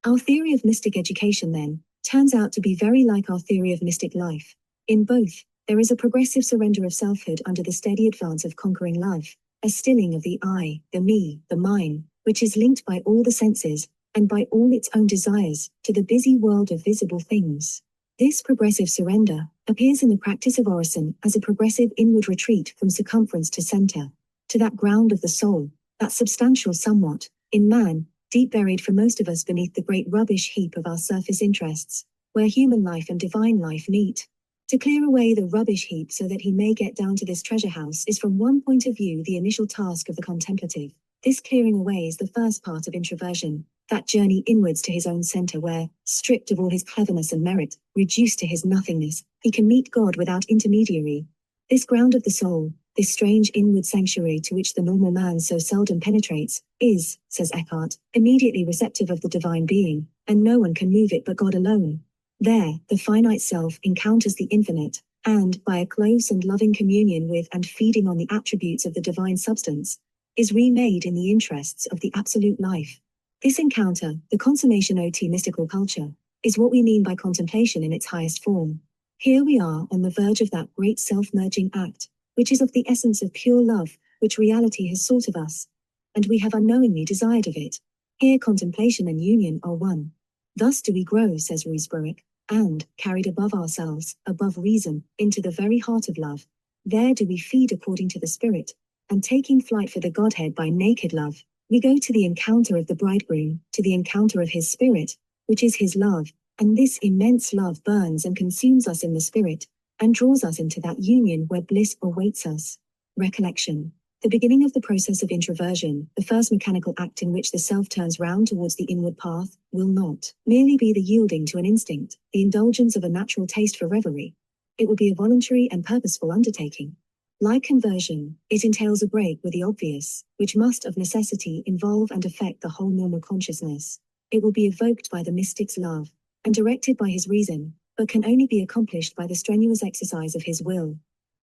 Our theory of mystic education, then, turns out to be very like our theory of mystic life. In both, there is a progressive surrender of selfhood under the steady advance of conquering love, a stilling of the I, the me, the mine, which is linked by all the senses, and by all its own desires, to the busy world of visible things. This progressive surrender appears in the practice of orison as a progressive inward retreat from circumference to center, to that ground of the soul, that substantial somewhat, in man, deep buried for most of us beneath the great rubbish heap of our surface interests, where human life and divine life meet. To clear away the rubbish heap so that he may get down to this treasure house is from one point of view the initial task of the contemplative. This clearing away is the first part of introversion, that journey inwards to his own center where, stripped of all his cleverness and merit, reduced to his nothingness, he can meet God without intermediary. This ground of the soul, this strange inward sanctuary to which the normal man so seldom penetrates, is, says Eckhart, immediately receptive of the divine being, and no one can move it but God alone. There, the finite self encounters the infinite, and, by a close and loving communion with and feeding on the attributes of the divine substance, is remade in the interests of the absolute life. This encounter, the consummation OT mystical culture, is what we mean by contemplation in its highest form. Here we are on the verge of that great self-merging act, which is of the essence of pure love, which reality has sought of us. and we have unknowingly desired of it. Here contemplation and union are one. Thus do we grow, says Ruysbroek, and, carried above ourselves, above reason, into the very heart of love. There do we feed according to the Spirit, and taking flight for the Godhead by naked love, we go to the encounter of the bridegroom, to the encounter of his Spirit, which is his love, and this immense love burns and consumes us in the Spirit, and draws us into that union where bliss awaits us. Recollection. The beginning of the process of introversion, the first mechanical act in which the self turns round towards the inward path, will not merely be the yielding to an instinct, the indulgence of a natural taste for reverie. It will be a voluntary and purposeful undertaking. Like conversion, it entails a break with the obvious, which must of necessity involve and affect the whole normal consciousness. It will be evoked by the mystic's love, and directed by his reason, but can only be accomplished by the strenuous exercise of his will.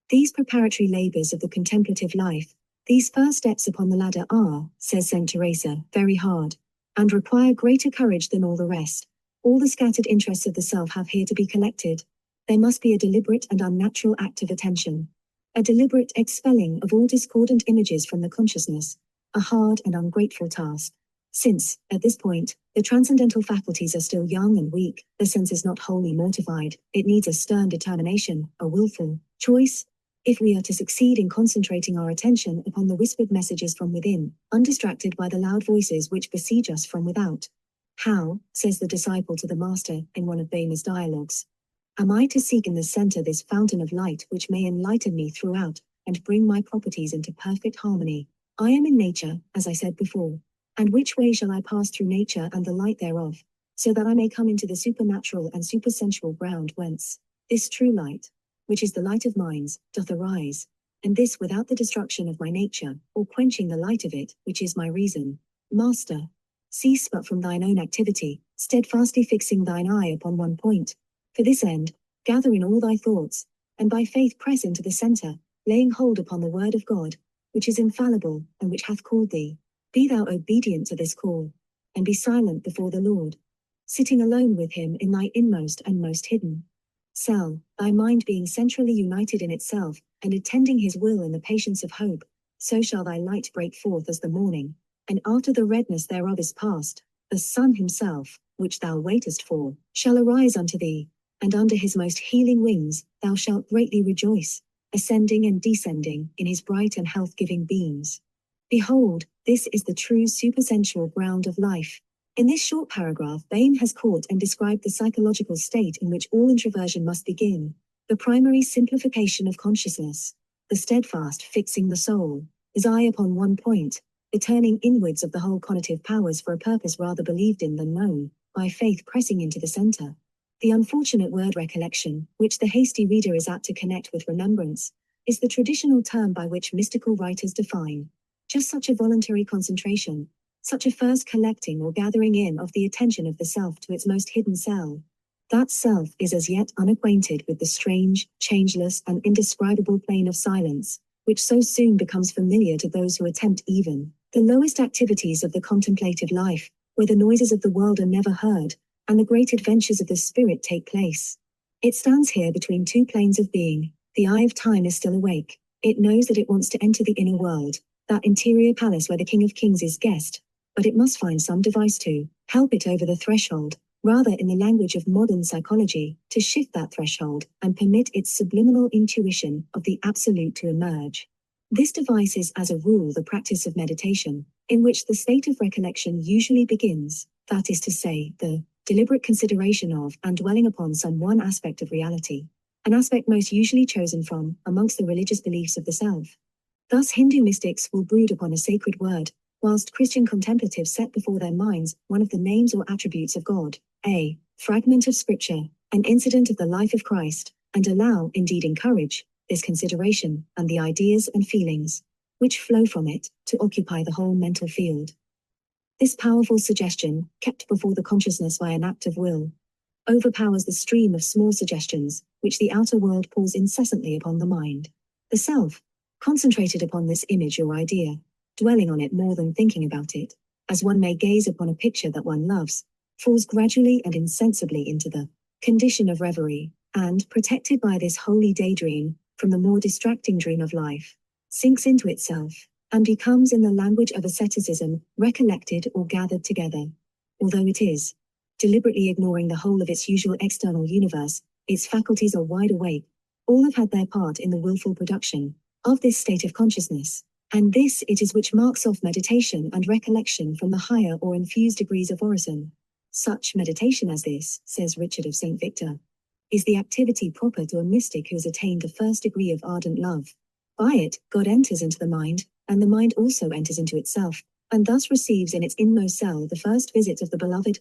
These preparatory labors of the contemplative life, these first steps upon the ladder are, says St. Teresa, very hard, and require greater courage than all the rest. All the scattered interests of the self have here to be collected. There must be a deliberate and unnatural act of attention, a deliberate expelling of all discordant images from the consciousness, a hard and ungrateful task. Since, at this point, the transcendental faculties are still young and weak, the sense is not wholly mortified, it needs a stern determination, a willful choice, if we are to succeed in concentrating our attention upon the whispered messages from within, undistracted by the loud voices which besiege us from without. How, says the disciple to the master in one of Boehmer's dialogues, am I to seek in the center this fountain of light which may enlighten me throughout, and bring my properties into perfect harmony? I am in nature, as I said before, and which way shall I pass through nature and the light thereof, so that I may come into the supernatural and supersensual ground whence this true light, which is the light of minds, doth arise, and this without the destruction of my nature, or quenching the light of it, which is my reason. Master, cease but from thine own activity, steadfastly fixing thine eye upon one point. For this end, gather in all thy thoughts, and by faith press into the center, laying hold upon the word of God, which is infallible, and which hath called thee. Be thou obedient to this call, and be silent before the Lord, sitting alone with him in thy inmost and most hidden cell, thy mind being centrally united in itself, and attending his will in the patience of hope, so shall thy light break forth as the morning, and after the redness thereof is past, the sun himself, which thou waitest for, shall arise unto thee, and under his most healing wings thou shalt greatly rejoice, ascending and descending in his bright and health-giving beams. Behold, this is the true supersensual ground of life. In this short paragraph, Bain has caught and described the psychological state in which all introversion must begin, the primary simplification of consciousness, the steadfast fixing the soul, his eye upon one point, the turning inwards of the whole cognitive powers for a purpose rather believed in than known, by faith pressing into the center. The unfortunate word recollection, which the hasty reader is apt to connect with remembrance, is the traditional term by which mystical writers define just such a voluntary concentration, such a first collecting or gathering in of the attention of the self to its most hidden cell. That self is as yet unacquainted with the strange, changeless, and indescribable plane of silence, which so soon becomes familiar to those who attempt even the lowest activities of the contemplative life, where the noises of the world are never heard, and the great adventures of the spirit take place. It stands here between two planes of being. The eye of time is still awake. It knows that it wants to enter the inner world, that interior palace where the King of Kings is guest, but it must find some device to help it over the threshold, rather in the language of modern psychology, to shift that threshold and permit its subliminal intuition of the absolute to emerge. This device is, as a rule, the practice of meditation, in which the state of recollection usually begins, that is to say, the deliberate consideration of and dwelling upon some one aspect of reality, an aspect most usually chosen from amongst the religious beliefs of the self. Thus Hindu mystics will brood upon a sacred word, whilst Christian contemplatives set before their minds one of the names or attributes of God, a fragment of scripture, an incident of the life of Christ, and allow, indeed encourage, this consideration and the ideas and feelings which flow from it to occupy the whole mental field. This powerful suggestion, kept before the consciousness by an act of will, overpowers the stream of small suggestions which the outer world pours incessantly upon the mind. The self, concentrated upon this image or idea, dwelling on it more than thinking about it, as one may gaze upon a picture that one loves, falls gradually and insensibly into the condition of reverie, and, protected by this holy daydream from the more distracting dream of life, sinks into itself, and becomes, in the language of asceticism, recollected or gathered together. Although it is deliberately ignoring the whole of its usual external universe, its faculties are wide awake. All have had their part in the willful production of this state of consciousness, and this it is which marks off meditation and recollection from the higher or infused degrees of orison. Such meditation as this, says Richard of St. Victor, is the activity proper to a mystic who has attained the first degree of ardent love. By it, God enters into the mind, and the mind also enters into itself, and thus receives in its inmost cell the first visit of the beloved.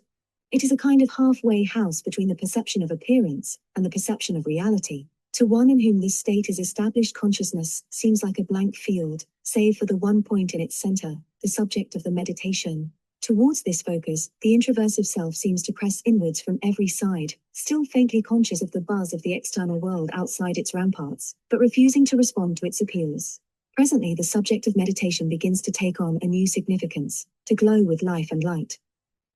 It is a kind of halfway house between the perception of appearance and the perception of reality. To one in whom this state is established, consciousness seems like a blank field, save for the one point in its center, the subject of the meditation. Towards this focus, the introversive self seems to press inwards from every side, still faintly conscious of the buzz of the external world outside its ramparts, but refusing to respond to its appeals. Presently, the subject of meditation begins to take on a new significance, to glow with life and light.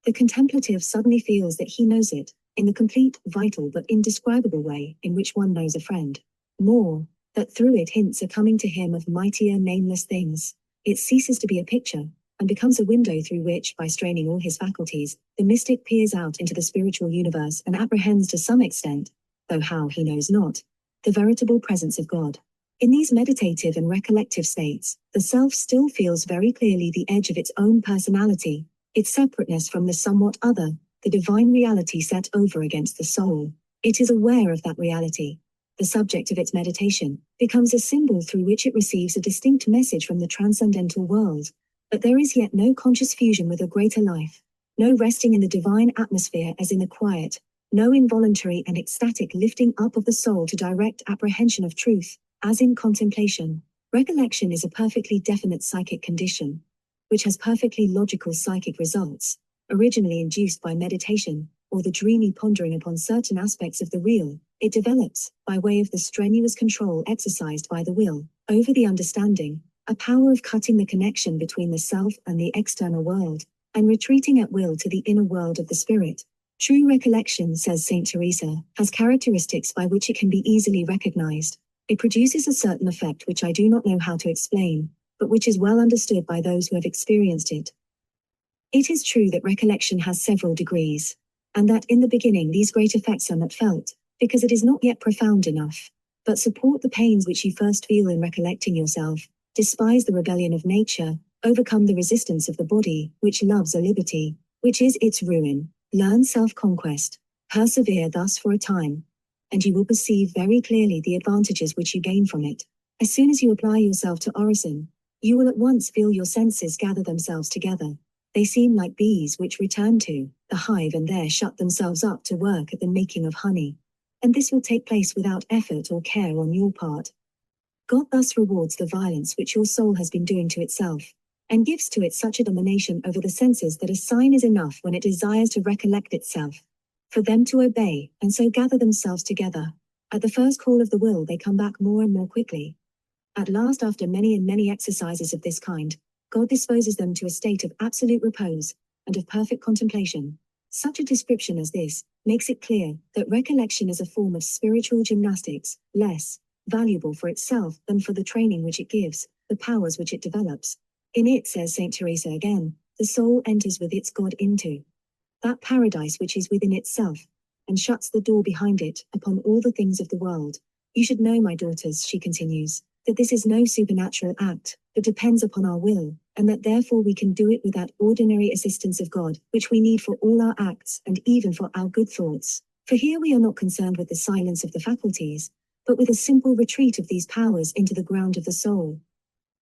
The contemplative suddenly feels that he knows it, in the complete, vital but indescribable way in which one knows a friend. More, that through it hints are coming to him of mightier, nameless things. It ceases to be a picture, and becomes a window through which, by straining all his faculties, the mystic peers out into the spiritual universe and apprehends to some extent, though how he knows not, the veritable presence of God. In these meditative and recollective states, the self still feels very clearly the edge of its own personality, its separateness from the somewhat other, the divine reality set over against the soul. It is aware of that reality. The subject of its meditation becomes a symbol through which it receives a distinct message from the transcendental world. But there is yet no conscious fusion with a greater life, no resting in the divine atmosphere as in the quiet, no involuntary and ecstatic lifting up of the soul to direct apprehension of truth, as in contemplation. Recollection is a perfectly definite psychic condition, which has perfectly logical psychic results, originally induced by meditation, or the dreamy pondering upon certain aspects of the real. It develops, by way of the strenuous control exercised by the will, over the understanding, a power of cutting the connection between the self and the external world, and retreating at will to the inner world of the spirit. True recollection, says Saint Teresa, has characteristics by which it can be easily recognized. It produces a certain effect which I do not know how to explain, but which is well understood by those who have experienced it. It is true that recollection has several degrees, and that in the beginning these great effects are not felt, because it is not yet profound enough. But support the pains which you first feel in recollecting yourself, despise the rebellion of nature, overcome the resistance of the body, which loves a liberty, which is its ruin, learn self-conquest, persevere thus for a time, and you will perceive very clearly the advantages which you gain from it. As soon as you apply yourself to orison, you will at once feel your senses gather themselves together. They seem like bees which return to the hive and there shut themselves up to work at the making of honey. And this will take place without effort or care on your part. God thus rewards the violence which your soul has been doing to itself, and gives to it such a domination over the senses that a sign is enough when it desires to recollect itself, for them to obey, and so gather themselves together. At the first call of the will they come back more and more quickly. At last, after many and many exercises of this kind, God disposes them to a state of absolute repose, and of perfect contemplation. Such a description as this makes it clear that recollection is a form of spiritual gymnastics, less valuable for itself than for the training which it gives, the powers which it develops. In it, says Saint Teresa again, the soul enters with its God into that paradise which is within itself, and shuts the door behind it upon all the things of the world. You should know, my daughters, she continues, that this is no supernatural act, but depends upon our will, and that therefore we can do it with that ordinary assistance of God, which we need for all our acts and even for our good thoughts. For here we are not concerned with the silence of the faculties, but with a simple retreat of these powers into the ground of the soul.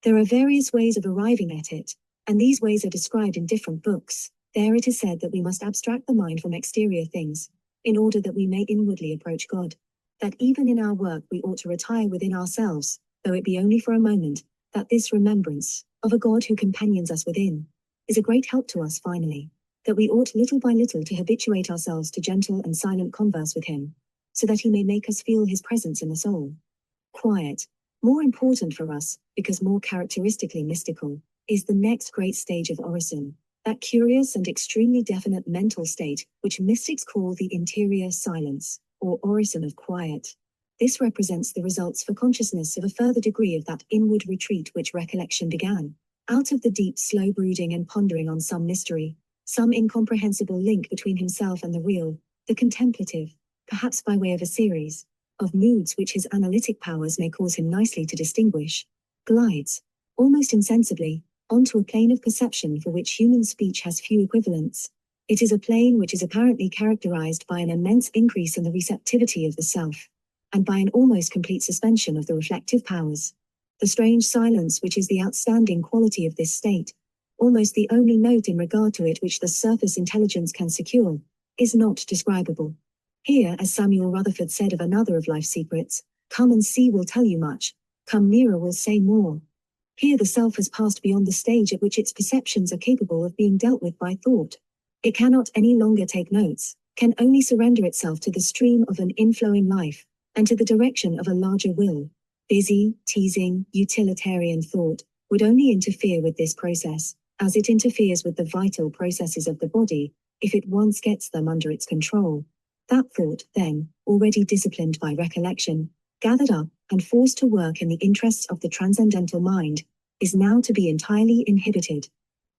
There are various ways of arriving at it, and these ways are described in different books. There it is said that we must abstract the mind from exterior things, in order that we may inwardly approach God. That even in our work we ought to retire within ourselves, though it be only for a moment, that this remembrance of a God who companions us within is a great help to us finally, that we ought little by little to habituate ourselves to gentle and silent converse with him, so that he may make us feel his presence in the soul. Quiet, more important for us, because more characteristically mystical, is the next great stage of orison, that curious and extremely definite mental state which mystics call the interior silence, or orison of quiet. This represents the results for consciousness of a further degree of that inward retreat which recollection began. Out of the deep, slow brooding and pondering on some mystery, some incomprehensible link between himself and the real, the contemplative, perhaps by way of a series of moods which his analytic powers may cause him nicely to distinguish, glides, almost insensibly, onto a plane of perception for which human speech has few equivalents. It is a plane which is apparently characterized by an immense increase in the receptivity of the self, and by an almost complete suspension of the reflective powers. The strange silence which is the outstanding quality of this state, almost the only note in regard to it which the surface intelligence can secure, is not describable. Here, as Samuel Rutherford said of another of life's secrets, "Come and see will tell you much, come nearer will say more." Here the self has passed beyond the stage at which its perceptions are capable of being dealt with by thought. It cannot any longer take notes, can only surrender itself to the stream of an inflowing life, and to the direction of a larger will. Busy, teasing, utilitarian thought would only interfere with this process, as it interferes with the vital processes of the body, if it once gets them under its control. That thought, then, already disciplined by recollection, gathered up, and forced to work in the interests of the transcendental mind, is now to be entirely inhibited.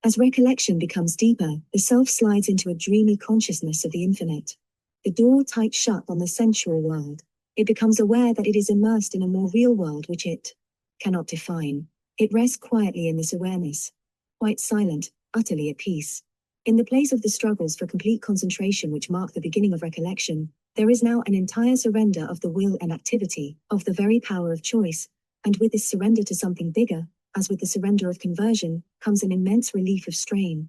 As recollection becomes deeper, the self slides into a dreamy consciousness of the infinite. The door tight shut on the sensual world, it becomes aware that it is immersed in a more real world which it cannot define. It rests quietly in this awareness, quite silent, utterly at peace. In the place of the struggles for complete concentration which mark the beginning of recollection, there is now an entire surrender of the will and activity, of the very power of choice, and with this surrender to something bigger, as with the surrender of conversion, comes an immense relief of strain.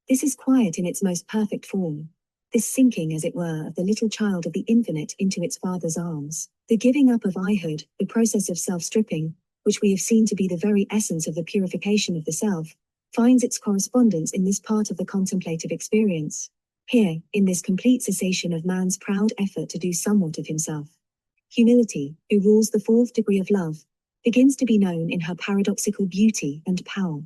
This is quiet in its most perfect form. This sinking, as it were, of the little child of the infinite into its father's arms, the giving up of I-hood, the process of self-stripping, which we have seen to be the very essence of the purification of the self, finds its correspondence in this part of the contemplative experience. Here, in this complete cessation of man's proud effort to do somewhat of himself, humility, who rules the fourth degree of love, begins to be known in her paradoxical beauty and power.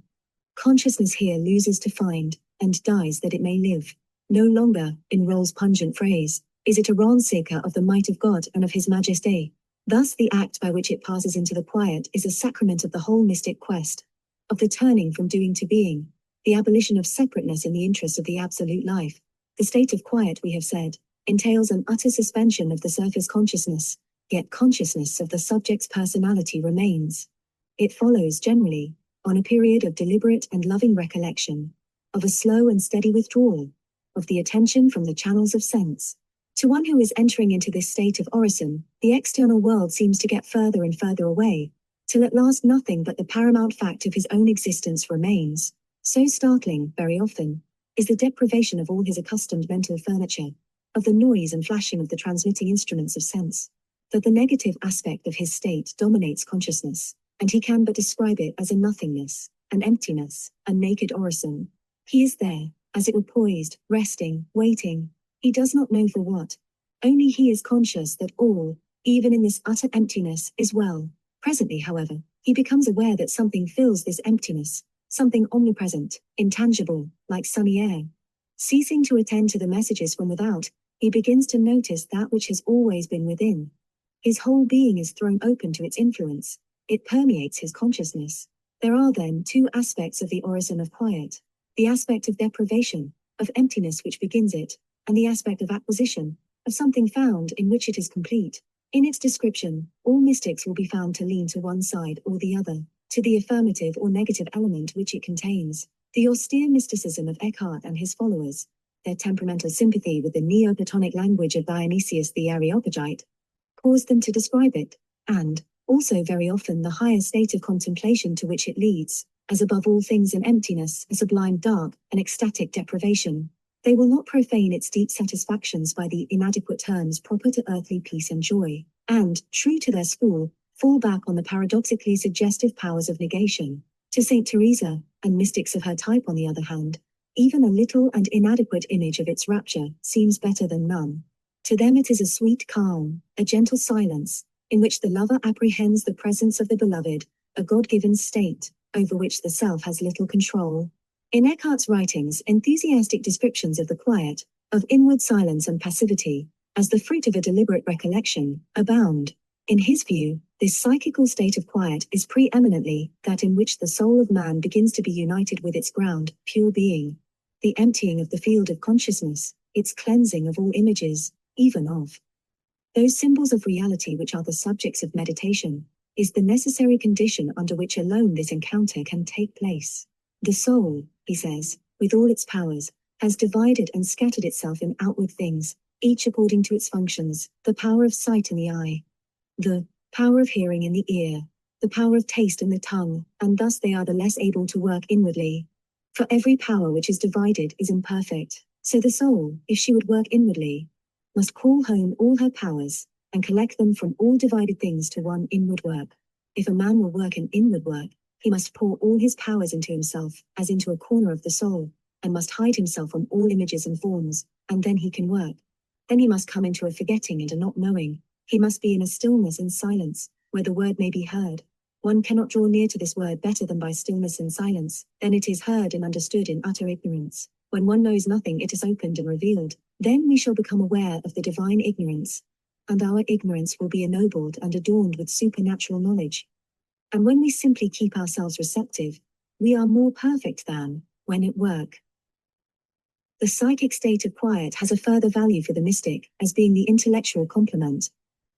Consciousness here loses to find, and dies that it may live. No longer, in Roll's pungent phrase, is it a ransaker of the might of God and of his majesty. Thus the act by which it passes into the quiet is a sacrament of the whole mystic quest, of the turning from doing to being, the abolition of separateness in the interests of the absolute life. The state of quiet, we have said, entails an utter suspension of the surface consciousness, yet consciousness of the subject's personality remains. It follows, generally, on a period of deliberate and loving recollection, of a slow and steady withdrawal, of the attention from the channels of sense. To one who is entering into this state of orison, the external world seems to get further and further away, till at last nothing but the paramount fact of his own existence remains. So startling, very often, is the deprivation of all his accustomed mental furniture, of the noise and flashing of the transmitting instruments of sense, that the negative aspect of his state dominates consciousness, and he can but describe it as a nothingness, an emptiness, a naked orison. He is there, as it were poised, resting, waiting. He does not know for what. Only he is conscious that all, even in this utter emptiness, is well. Presently, however, he becomes aware that something fills this emptiness, something omnipresent, intangible, like sunny air. Ceasing to attend to the messages from without, he begins to notice that which has always been within. His whole being is thrown open to its influence. It permeates his consciousness. There are then two aspects of the orison of quiet: the aspect of deprivation, of emptiness which begins it, and the aspect of acquisition, of something found in which it is complete. In its description, all mystics will be found to lean to one side or the other, to the affirmative or negative element which it contains. The austere mysticism of Eckhart and his followers, their temperamental sympathy with the Neoplatonic language of Dionysius the Areopagite, caused them to describe it, and, also very often the higher state of contemplation to which it leads, as above all things an emptiness, a sublime dark, an ecstatic deprivation. They will not profane its deep satisfactions by the inadequate terms proper to earthly peace and joy, and, true to their school, fall back on the paradoxically suggestive powers of negation. To Saint Teresa, and mystics of her type on the other hand, even a little and inadequate image of its rapture seems better than none. To them it is a sweet calm, a gentle silence, in which the lover apprehends the presence of the beloved, a God-given state, over which the self has little control. In Eckhart's writings, enthusiastic descriptions of the quiet, of inward silence and passivity, as the fruit of a deliberate recollection, abound. In his view, this psychical state of quiet is preeminently that in which the soul of man begins to be united with its ground, pure being. The emptying of the field of consciousness, its cleansing of all images, even of those symbols of reality which are the subjects of meditation, is the necessary condition under which alone this encounter can take place. The soul, he says, with all its powers, has divided and scattered itself in outward things, each according to its functions, the power of sight in the eye, the power of hearing in the ear, the power of taste in the tongue, and thus they are the less able to work inwardly. For every power which is divided is imperfect, so the soul, if she would work inwardly, must call home all her powers, and collect them from all divided things to one inward work. If a man will work an inward work, he must pour all his powers into himself, as into a corner of the soul, and must hide himself from all images and forms, and then he can work. Then he must come into a forgetting and a not knowing. He must be in a stillness and silence, where the word may be heard. One cannot draw near to this word better than by stillness and silence, then it is heard and understood in utter ignorance. When one knows nothing, it is opened and revealed. Then we shall become aware of the divine ignorance, and our ignorance will be ennobled and adorned with supernatural knowledge. And when we simply keep ourselves receptive, we are more perfect than when at work. The psychic state of quiet has a further value for the mystic, as being the intellectual complement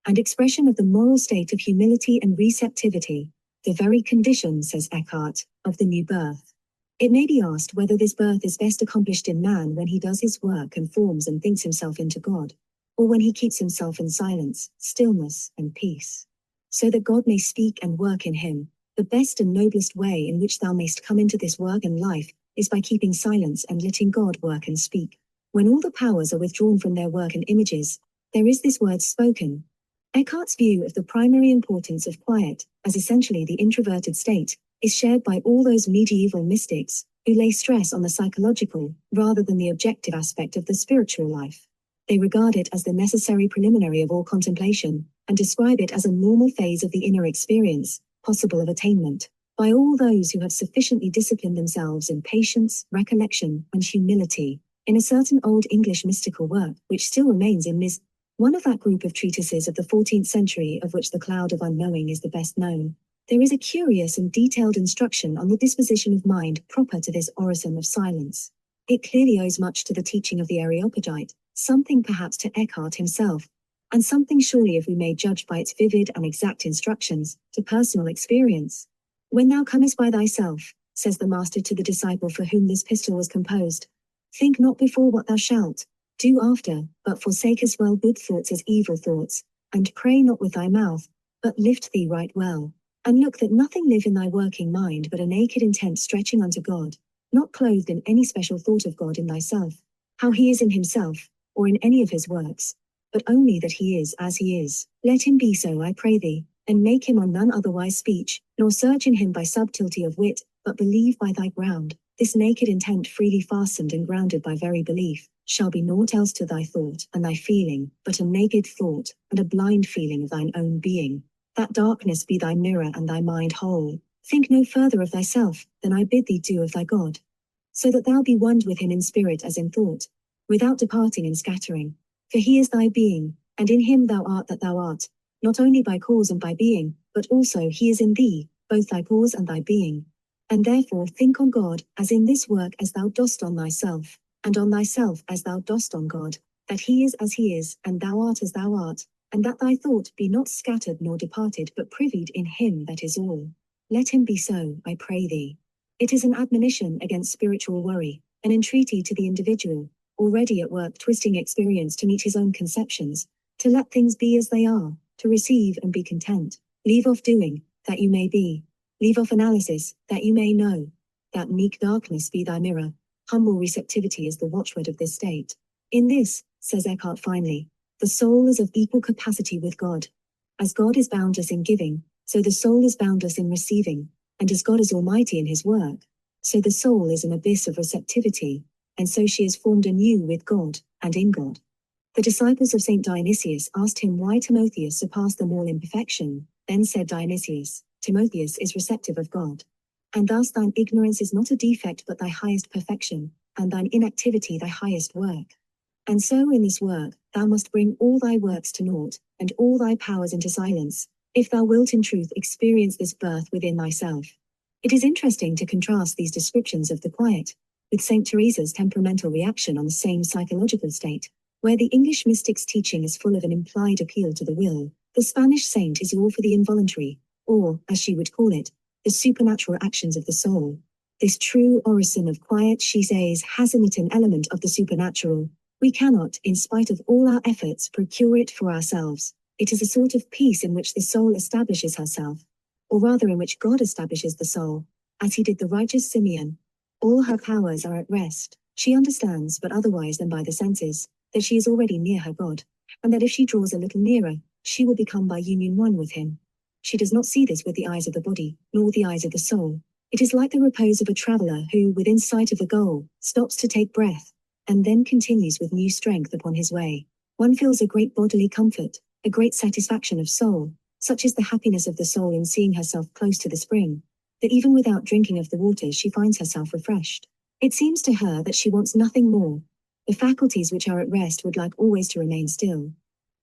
and expression of the moral state of humility and receptivity, the very condition, says Eckhart, of the new birth. It may be asked whether this birth is best accomplished in man when he does his work and forms and thinks himself into God, or when he keeps himself in silence, stillness, and peace, so that God may speak and work in him. The best and noblest way in which thou mayst come into this work and life is by keeping silence and letting God work and speak. When all the powers are withdrawn from their work and images, there is this word spoken. Eckhart's view of the primary importance of quiet, as essentially the introverted state, is shared by all those medieval mystics who lay stress on the psychological rather than the objective aspect of the spiritual life. They regard it as the necessary preliminary of all contemplation, and describe it as a normal phase of the inner experience, possible of attainment, by all those who have sufficiently disciplined themselves in patience, recollection, and humility. In a certain Old English mystical work, which still remains in one of that group of treatises of the 14th century of which the Cloud of Unknowing is the best known, there is a curious and detailed instruction on the disposition of mind proper to this orison of silence. It clearly owes much to the teaching of the Areopagite, something perhaps to Eckhart himself, and something surely, if we may judge by its vivid and exact instructions, to personal experience. When thou comest by thyself, says the Master to the disciple for whom this epistle was composed, think not before what thou shalt do after, but forsake as well good thoughts as evil thoughts, and pray not with thy mouth, but lift thee right well, and look that nothing live in thy working mind but a naked intent stretching unto God, not clothed in any special thought of God in thyself, how he is in himself, or in any of his works, but only that he is as he is. Let him be so, I pray thee, and make him on none otherwise speech, nor search in him by subtlety of wit, but believe by thy ground. This naked intent freely fastened and grounded by very belief, shall be naught else to thy thought and thy feeling, but a naked thought, and a blind feeling of thine own being. That darkness be thy mirror and thy mind whole. Think no further of thyself, than I bid thee do of thy God. So that thou be one with him in spirit as in thought, without departing and scattering. For he is thy being, and in him thou art that thou art, not only by cause and by being, but also he is in thee, both thy cause and thy being. And therefore think on God, as in this work as thou dost on thyself, and on thyself as thou dost on God, that he is as he is, and thou art as thou art, and that thy thought be not scattered nor departed, but privied in him that is all. Let him be so, I pray thee. It is an admonition against spiritual worry, an entreaty to the individual, already at work twisting experience to meet his own conceptions, to let things be as they are, to receive and be content. Leave off doing, that you may be. Leave off analysis, that you may know. That meek darkness be thy mirror. Humble receptivity is the watchword of this state. In this, says Eckhart finally, the soul is of equal capacity with God. As God is boundless in giving, so the soul is boundless in receiving, and as God is almighty in his work, so the soul is an abyss of receptivity, and so she is formed anew with God, and in God. The disciples of St. Dionysius asked him why Timotheus surpassed them all in perfection. Then said Dionysius, Timotheus is receptive of God. And thus thine ignorance is not a defect but thy highest perfection, and thine inactivity thy highest work. And so in this work, thou must bring all thy works to naught, and all thy powers into silence, if thou wilt in truth experience this birth within thyself. It is interesting to contrast these descriptions of the quiet with St. Teresa's temperamental reaction on the same psychological state. Where the English mystic's teaching is full of an implied appeal to the will, the Spanish saint is all for the involuntary, or, as she would call it, the supernatural actions of the soul. This true orison of quiet, she says, has in it an element of the supernatural. We cannot, in spite of all our efforts, procure it for ourselves. It is a sort of peace in which the soul establishes herself, or rather in which God establishes the soul, as he did the righteous Simeon. All her powers are at rest. She understands, but otherwise than by the senses, that she is already near her God, and that if she draws a little nearer, she will become by union one with him. She does not see this with the eyes of the body, nor with the eyes of the soul. It is like the repose of a traveler who, within sight of the goal, stops to take breath, and then continues with new strength upon his way. One feels a great bodily comfort, a great satisfaction of soul. Such is the happiness of the soul in seeing herself close to the spring, that even without drinking of the waters she finds herself refreshed. It seems to her that she wants nothing more. The faculties which are at rest would like always to remain still,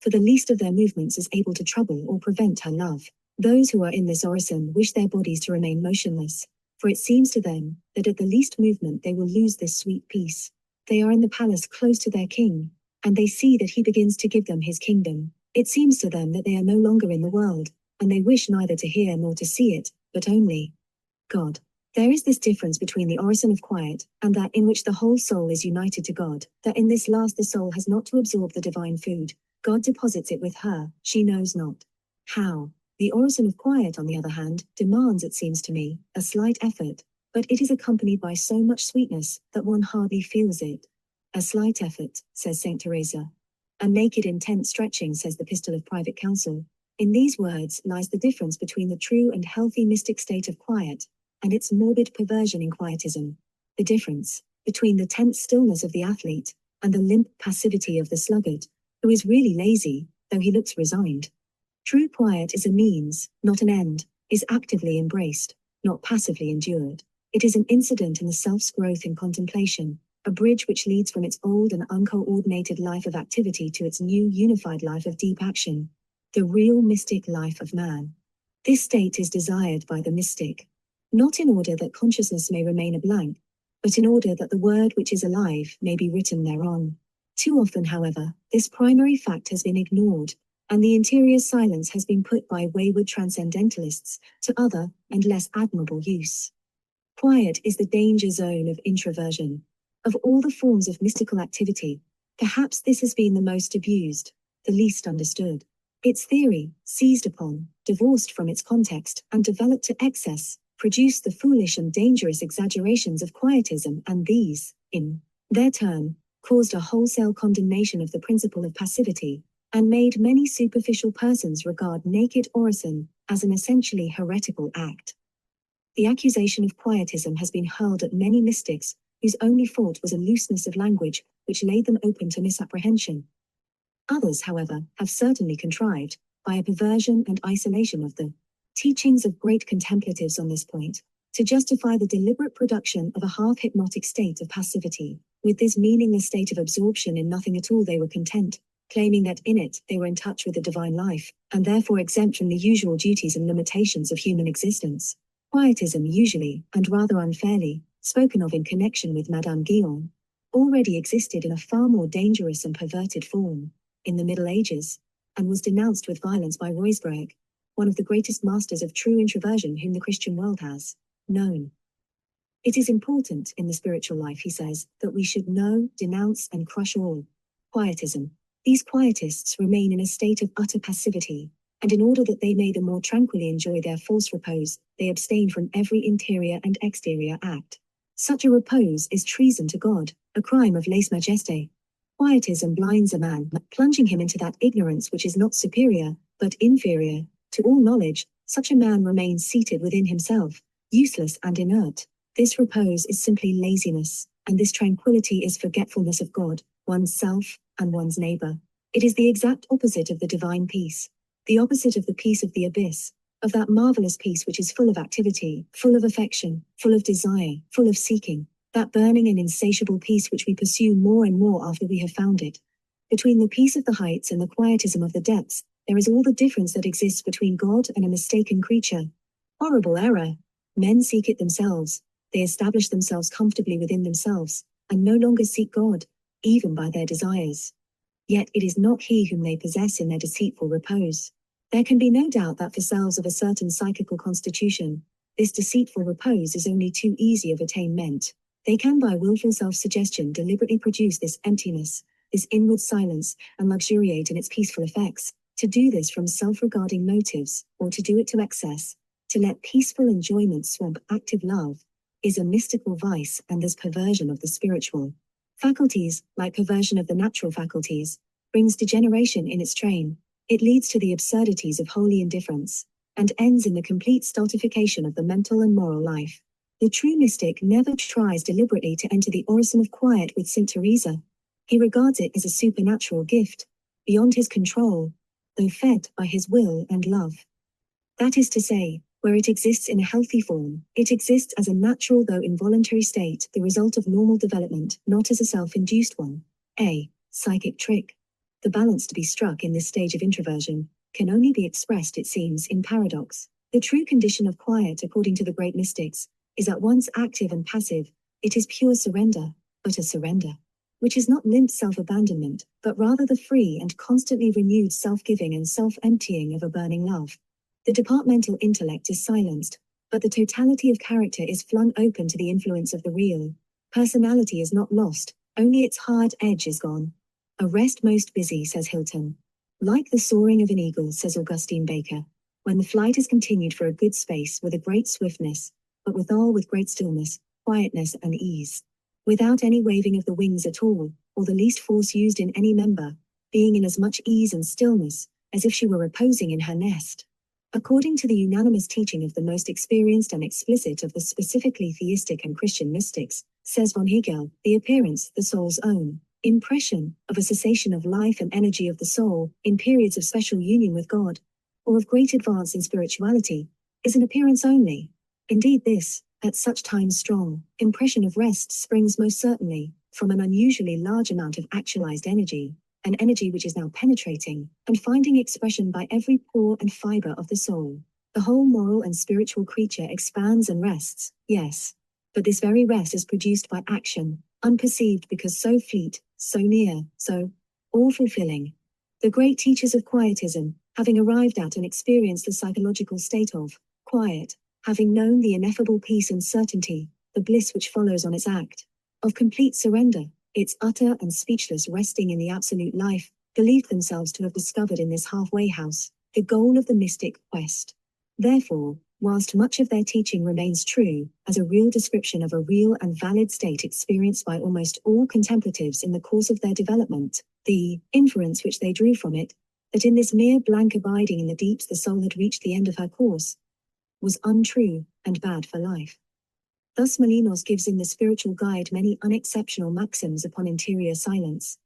for the least of their movements is able to trouble or prevent her love. Those who are in this orison wish their bodies to remain motionless, for it seems to them that at the least movement they will lose this sweet peace. They are in the palace close to their king, and they see that he begins to give them his kingdom. It seems to them that they are no longer in the world, and they wish neither to hear nor to see it, but only God. There is this difference between the orison of quiet and that in which the whole soul is united to God, that in this last the soul has not to absorb the divine food. God deposits it with her, she knows not how. The orison of quiet, on the other hand, demands, it seems to me, a slight effort, but it is accompanied by so much sweetness that one hardly feels it. A slight effort, says St. Teresa. A naked intense stretching, says the Epistle of Private Counsel. In these words lies the difference between the true and healthy mystic state of quiet and its morbid perversion in quietism. The difference between the tense stillness of the athlete and the limp passivity of the sluggard, who is really lazy, though he looks resigned. True quiet is a means, not an end, is actively embraced, not passively endured. It is an incident in the self's growth in contemplation, a bridge which leads from its old and uncoordinated life of activity to its new unified life of deep action, the real mystic life of man. This state is desired by the mystic, not in order that consciousness may remain a blank, but in order that the word which is alive may be written thereon. Too often, however, this primary fact has been ignored, and the interior silence has been put by wayward transcendentalists to other and less admirable use. Quiet is the danger zone of introversion. Of all the forms of mystical activity, perhaps this has been the most abused, the least understood. Its theory, seized upon, divorced from its context, and developed to excess, produced the foolish and dangerous exaggerations of quietism, and these, in their turn, caused a wholesale condemnation of the principle of passivity, and made many superficial persons regard naked orison as an essentially heretical act. The accusation of quietism has been hurled at many mystics, whose only fault was a looseness of language, which laid them open to misapprehension. Others, however, have certainly contrived, by a perversion and isolation of the teachings of great contemplatives on this point, to justify the deliberate production of a half-hypnotic state of passivity. With this meaningless state of absorption in nothing at all they were content, claiming that in it they were in touch with the divine life, and therefore exempt from the usual duties and limitations of human existence. Quietism usually, and rather unfairly, spoken of in connection with Madame Guyon, already existed in a far more dangerous and perverted form, in the Middle Ages, and was denounced with violence by Ruysbroek, one of the greatest masters of true introversion whom the Christian world has known. It is important in the spiritual life, he says, that we should know, denounce, and crush all quietism. These quietists remain in a state of utter passivity, and in order that they may the more tranquilly enjoy their false repose, they abstain from every interior and exterior act. Such a repose is treason to God, a crime of lèse majesté. Quietism blinds a man, plunging him into that ignorance which is not superior, but inferior to all knowledge. Such a man remains seated within himself, useless and inert. This repose is simply laziness, and this tranquility is forgetfulness of God, one's self, and one's neighbor. It is the exact opposite of the divine peace, the opposite of the peace of the abyss, of that marvelous peace which is full of activity, full of affection, full of desire, full of seeking. that burning and insatiable peace which we pursue more and more after we have found it. Between the peace of the heights and the quietism of the depths, there is all the difference that exists between God and a mistaken creature. Horrible error! Men seek it themselves, they establish themselves comfortably within themselves, and no longer seek God, even by their desires. Yet it is not He whom they possess in their deceitful repose. There can be no doubt that for selves of a certain psychical constitution, this deceitful repose is only too easy of attainment. They can by willful self-suggestion deliberately produce this emptiness, this inward silence, and luxuriate in its peaceful effects. To do this from self-regarding motives, or to do it to excess, to let peaceful enjoyment swamp active love, is a mystical vice and thus perversion of the spiritual faculties, like perversion of the natural faculties, brings degeneration in its train. It leads to the absurdities of holy indifference, and ends in the complete stultification of the mental and moral life. The true mystic never tries deliberately to enter the orison of quiet with St. Teresa. He regards it as a supernatural gift, beyond his control, though fed by his will and love. That is to say, where it exists in a healthy form, it exists as a natural though involuntary state, the result of normal development, not as a self-induced one. A psychic trick. The balance to be struck in this stage of introversion can only be expressed, it seems, in paradox. The true condition of quiet, according to the great mystics, is at once active and passive. It is pure surrender, but a surrender which is not limp self-abandonment, but rather the free and constantly renewed self-giving and self-emptying of a burning love. The departmental intellect is silenced, but the totality of character is flung open to the influence of the real. Personality is not lost, only its hard edge is gone. A rest most busy, says Hilton. Like the soaring of an eagle, says Augustine Baker, when the flight is continued for a good space with a great swiftness, but withal with great stillness, quietness and ease. Without any waving of the wings at all, or the least force used in any member, being in as much ease and stillness, as if she were reposing in her nest. According to the unanimous teaching of the most experienced and explicit of the specifically theistic and Christian mystics, says von Hegel, the appearance, the soul's own impression, of a cessation of life and energy of the soul, in periods of special union with God, or of great advance in spirituality, is an appearance only. Indeed this, at such times strong, impression of rest springs most certainly from an unusually large amount of actualized energy, an energy which is now penetrating and finding expression by every pore and fiber of the soul. The whole moral and spiritual creature expands and rests, yes, but this very rest is produced by action, unperceived because so fleet, so near, so all-fulfilling. The great teachers of quietism, having arrived at and experienced the psychological state of quiet, having known the ineffable peace and certainty, the bliss which follows on its act of complete surrender, its utter and speechless resting in the absolute life, believed themselves to have discovered in this halfway house the goal of the mystic quest. Therefore, whilst much of their teaching remains true, as a real description of a real and valid state experienced by almost all contemplatives in the course of their development, the inference which they drew from it, that in this mere blank abiding in the deeps the soul had reached the end of her course, was untrue and bad for life. Thus Molinos gives in the Spiritual Guide many unexceptional maxims upon interior silence.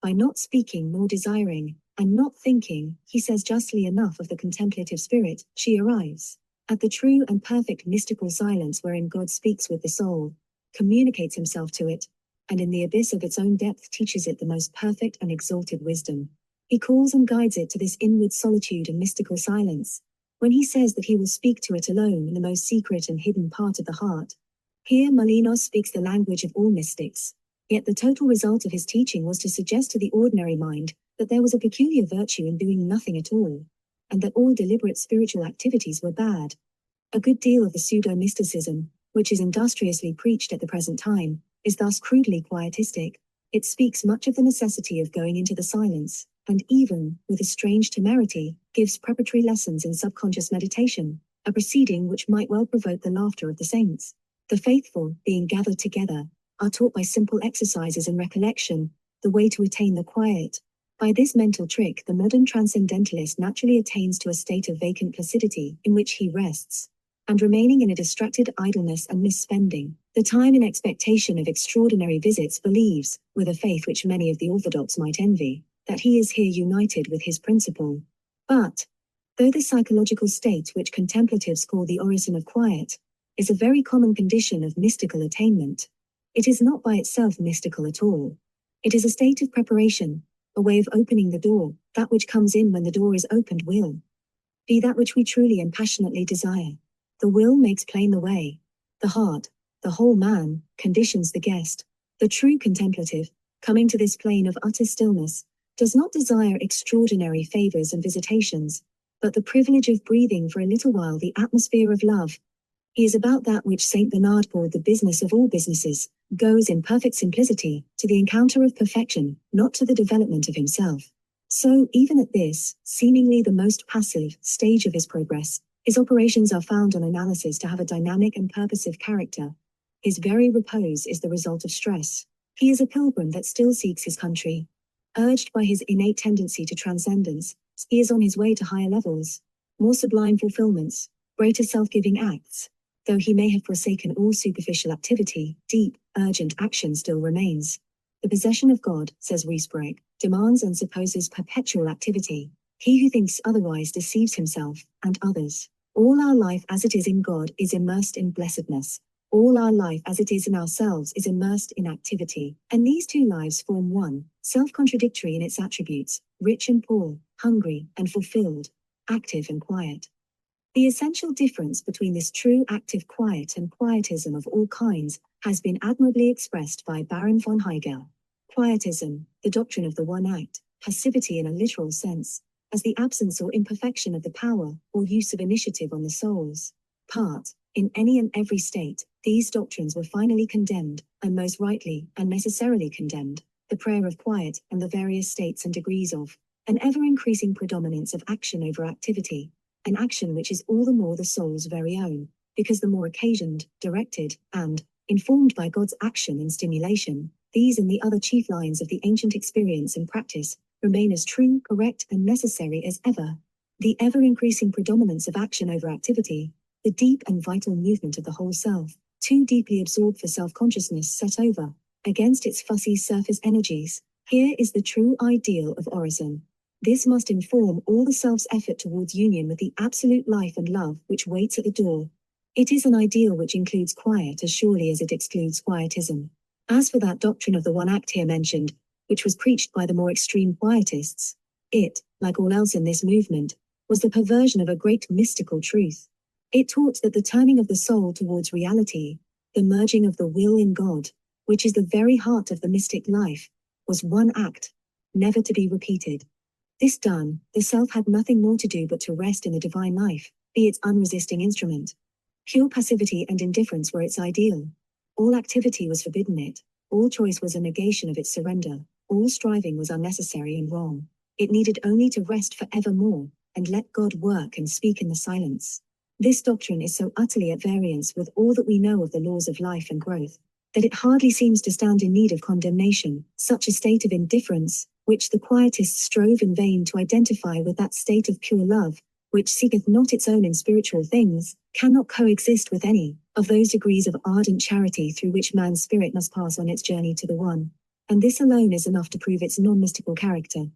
By not speaking nor desiring, and not thinking, he says justly enough of the contemplative spirit, she arrives at the true and perfect mystical silence wherein God speaks with the soul, communicates himself to it, and in the abyss of its own depth teaches it the most perfect and exalted wisdom. He calls and guides it to this inward solitude and mystical silence, when he says that he will speak to it alone in the most secret and hidden part of the heart. Here Molinos speaks the language of all mystics, yet the total result of his teaching was to suggest to the ordinary mind that there was a peculiar virtue in doing nothing at all, and that all deliberate spiritual activities were bad. A good deal of the pseudo-mysticism, which is industriously preached at the present time, is thus crudely quietistic. It speaks much of the necessity of going into the silence, and even, with a strange temerity, gives preparatory lessons in subconscious meditation, a proceeding which might well provoke the laughter of the saints. The faithful, being gathered together, are taught by simple exercises in recollection, the way to attain the quiet. By this mental trick the modern transcendentalist naturally attains to a state of vacant placidity in which he rests, and remaining in a distracted idleness and misspending the time in expectation of extraordinary visits believes, with a faith which many of the orthodox might envy, that he is here united with his principle. But, though the psychological state which contemplatives call the orison of quiet, is a very common condition of mystical attainment, It is not by itself mystical at all. It is a state of preparation, a way of opening the door. That which comes in when the door is opened will be that which we truly and passionately desire. The will makes plain the way. The heart, the whole man, conditions the guest. The true contemplative, coming to this plane of utter stillness, does not desire extraordinary favors and visitations, but the privilege of breathing for a little while the atmosphere of love. He is about that which Saint Bernard called the business of all businesses, goes in perfect simplicity to the encounter of perfection, not to the development of himself. So, even at this, seemingly the most passive stage of his progress, his operations are found on analysis to have a dynamic and purposive character. His very repose is the result of stress. He is a pilgrim that still seeks his country. Urged by his innate tendency to transcendence, he is on his way to higher levels, more sublime fulfillments, greater self-giving acts. Though he may have forsaken all superficial activity, deep, urgent action still remains. The possession of God, says Riesbrek, demands and supposes perpetual activity. He who thinks otherwise deceives himself and others. All our life as it is in God is immersed in blessedness. All our life as it is in ourselves is immersed in activity, and these two lives form one, self-contradictory in its attributes, rich and poor, hungry and fulfilled, active and quiet. The essential difference between this true active quiet and quietism of all kinds has been admirably expressed by Baron von Hegel. Quietism, the doctrine of the one act, passivity in a literal sense, as the absence or imperfection of the power or use of initiative on the soul's part. In any and every state, these doctrines were finally condemned, and most rightly and necessarily condemned, the prayer of quiet and the various states and degrees of an ever-increasing predominance of action over activity, an action which is all the more the soul's very own, because the more occasioned, directed, and informed by God's action and stimulation, these and the other chief lines of the ancient experience and practice remain as true, correct, and necessary as ever. The ever-increasing predominance of action over activity, the deep and vital movement of the whole self, too deeply absorbed for self-consciousness set over, against its fussy surface energies. Here is the true ideal of orison. This must inform all the self's effort towards union with the absolute life and love which waits at the door. It is an ideal which includes quiet as surely as it excludes quietism. As for that doctrine of the one act here mentioned, which was preached by the more extreme quietists, it, like all else in this movement, was the perversion of a great mystical truth. It taught that the turning of the soul towards reality, the merging of the will in God, which is the very heart of the mystic life, was one act, never to be repeated. This done, the self had nothing more to do but to rest in the divine life, be its unresisting instrument. Pure passivity and indifference were its ideal. All activity was forbidden it, all choice was a negation of its surrender, all striving was unnecessary and wrong. It needed only to rest for evermore, and let God work and speak in the silence. This doctrine is so utterly at variance with all that we know of the laws of life and growth, that it hardly seems to stand in need of condemnation. Such a state of indifference, which the quietists strove in vain to identify with that state of pure love, which seeketh not its own in spiritual things, cannot coexist with any of those degrees of ardent charity through which man's spirit must pass on its journey to the one. And this alone is enough to prove its non-mystical character.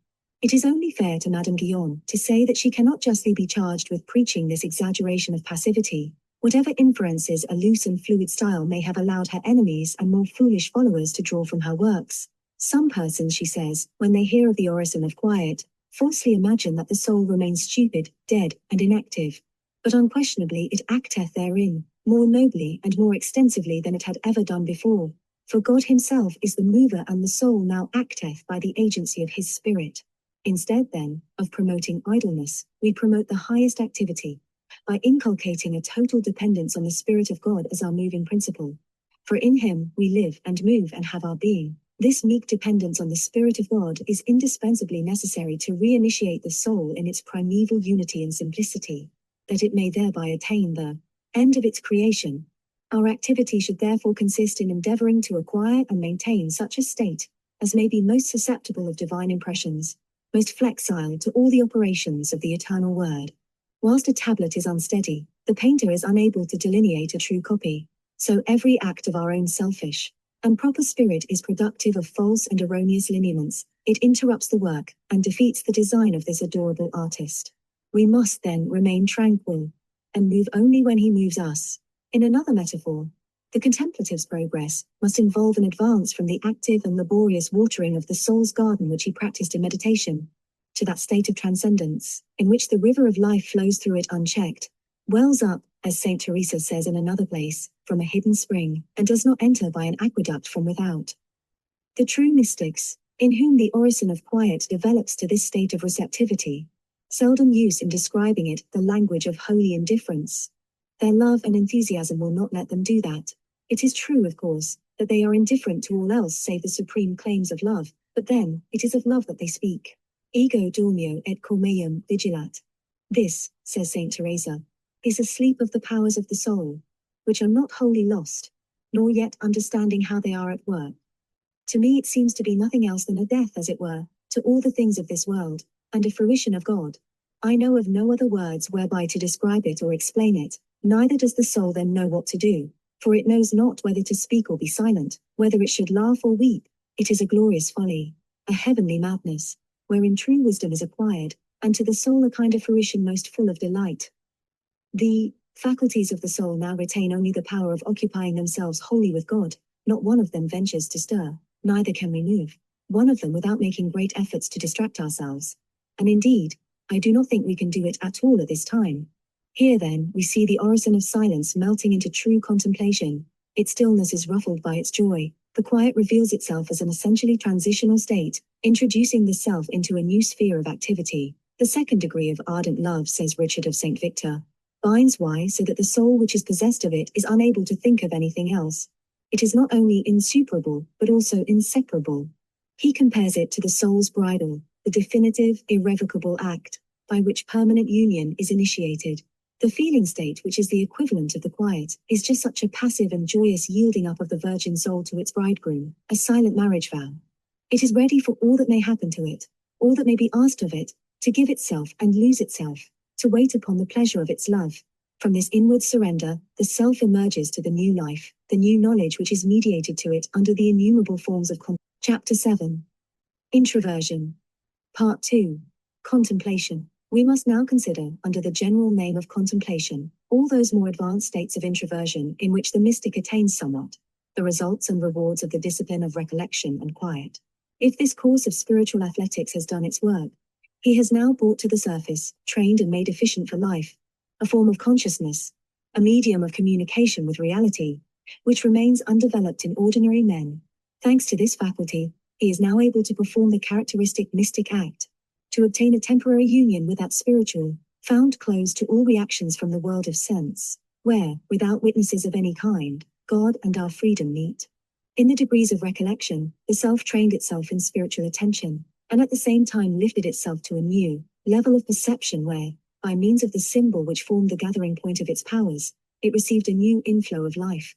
It is only fair to Madame Guyon to say that she cannot justly be charged with preaching this exaggeration of passivity, whatever inferences a loose and fluid style may have allowed her enemies and more foolish followers to draw from her works. Some persons, she says, when they hear of the orison of quiet, falsely imagine that the soul remains stupid, dead, and inactive. But unquestionably it acteth therein, more nobly and more extensively than it had ever done before. For God himself is the mover, and the soul now acteth by the agency of his spirit. Instead, then, of promoting idleness, we promote the highest activity, by inculcating a total dependence on the Spirit of God as our moving principle. For in him we live and move and have our being. This meek dependence on the Spirit of God is indispensably necessary to reinitiate the soul in its primeval unity and simplicity, that it may thereby attain the end of its creation. Our activity should therefore consist in endeavoring to acquire and maintain such a state as may be most susceptible of divine impressions, most flexile to all the operations of the eternal word. Whilst a tablet is unsteady, the painter is unable to delineate a true copy, so every act of our own selfish and proper spirit is productive of false and erroneous lineaments. It interrupts the work and defeats the design of this adorable artist. We must then remain tranquil and move only when he moves us. In another metaphor, The contemplative's progress must involve an advance from the active and laborious watering of the soul's garden which he practiced in meditation, to that state of transcendence, in which the river of life flows through it unchecked, wells up, as Saint Teresa says in another place, from a hidden spring, and does not enter by an aqueduct from without. The true mystics, in whom the orison of quiet develops to this state of receptivity, seldom use in describing it the language of holy indifference. Their love and enthusiasm will not let them do that. It is true, of course, that they are indifferent to all else save the supreme claims of love, but then, it is of love that they speak. Ego dormio et cor meum vigilat. This, says Saint Teresa, is a sleep of the powers of the soul, which are not wholly lost, nor yet understanding how they are at work. To me it seems to be nothing else than a death, as it were, to all the things of this world, and a fruition of God. I know of no other words whereby to describe it or explain it, neither does the soul then know what to do, for it knows not whether to speak or be silent, whether it should laugh or weep. It is a glorious folly, a heavenly madness, wherein true wisdom is acquired, and to the soul a kind of fruition most full of delight. The faculties of the soul now retain only the power of occupying themselves wholly with God. Not one of them ventures to stir, neither can we move one of them without making great efforts to distract ourselves. And indeed, I do not think we can do it at all at this time. Here then, we see the orison of silence melting into true contemplation. Its stillness is ruffled by its joy. The quiet reveals itself as an essentially transitional state, introducing the self into a new sphere of activity. The second degree of ardent love, says Richard of St. Victor, binds why so that the soul which is possessed of it is unable to think of anything else. It is not only insuperable, but also inseparable. He compares it to the soul's bridal, the definitive, irrevocable act, by which permanent union is initiated. The feeling state, which is the equivalent of the quiet, is just such a passive and joyous yielding up of the virgin soul to its bridegroom, a silent marriage vow. It is ready for all that may happen to it, all that may be asked of it, to give itself and lose itself, to wait upon the pleasure of its love. From this inward surrender, the self emerges to the new life, the new knowledge which is mediated to it under the innumerable forms of Chapter 7. Introversion. Part 2. Contemplation. We must now consider, under the general name of contemplation, all those more advanced states of introversion in which the mystic attains somewhat, the results and rewards of the discipline of recollection and quiet. If this course of spiritual athletics has done its work, he has now brought to the surface, trained and made efficient for life, a form of consciousness, a medium of communication with reality, which remains undeveloped in ordinary men. Thanks to this faculty, he is now able to perform the characteristic mystic act, to obtain a temporary union with that spiritual, found closed to all reactions from the world of sense, where, without witnesses of any kind, God and our freedom meet. In the degrees of recollection, the self trained itself in spiritual attention, and at the same time lifted itself to a new level of perception where, by means of the symbol which formed the gathering point of its powers, it received a new inflow of life.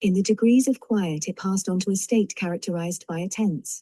In the degrees of quiet it passed on to a state characterized by a tense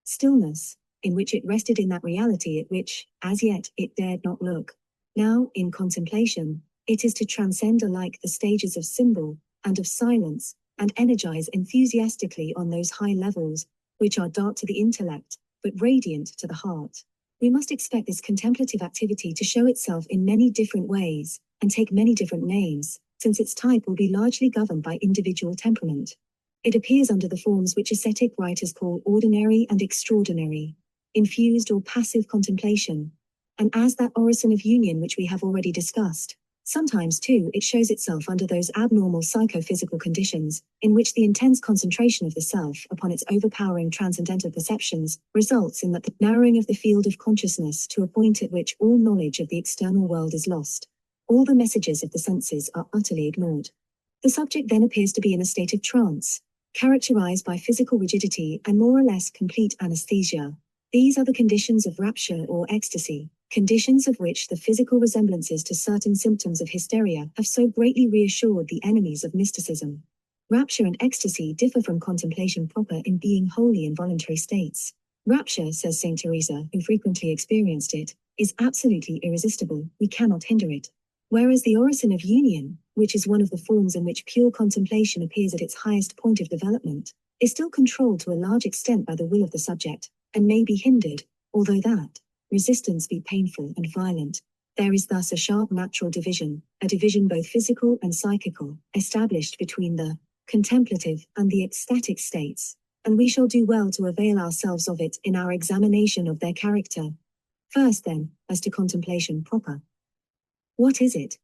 stillness, in which it rested in that reality at which, as yet, it dared not look. Now, in contemplation, it is to transcend alike the stages of symbol and of silence, and energize enthusiastically on those high levels, which are dark to the intellect, but radiant to the heart. We must expect this contemplative activity to show itself in many different ways, and take many different names, since its type will be largely governed by individual temperament. It appears under the forms which ascetic writers call ordinary and extraordinary, infused or passive contemplation, and as that orison of union which we have already discussed. Sometimes, too, it shows itself under those abnormal psychophysical conditions, in which the intense concentration of the self upon its overpowering transcendental perceptions results in the narrowing of the field of consciousness to a point at which all knowledge of the external world is lost. All the messages of the senses are utterly ignored. The subject then appears to be in a state of trance, characterized by physical rigidity and more or less complete anesthesia. These are the conditions of rapture or ecstasy, conditions of which the physical resemblances to certain symptoms of hysteria have so greatly reassured the enemies of mysticism. Rapture and ecstasy differ from contemplation proper in being wholly involuntary states. Rapture, says Saint Teresa, who frequently experienced it, is absolutely irresistible, we cannot hinder it. Whereas the orison of union, which is one of the forms in which pure contemplation appears at its highest point of development, is still controlled to a large extent by the will of the subject, and may be hindered, although that resistance be painful and violent. There is thus a sharp natural division, a division both physical and psychical, established between the contemplative, and the ecstatic states, and we shall do well to avail ourselves of it in our examination of their character. First then, as to contemplation proper. What is it?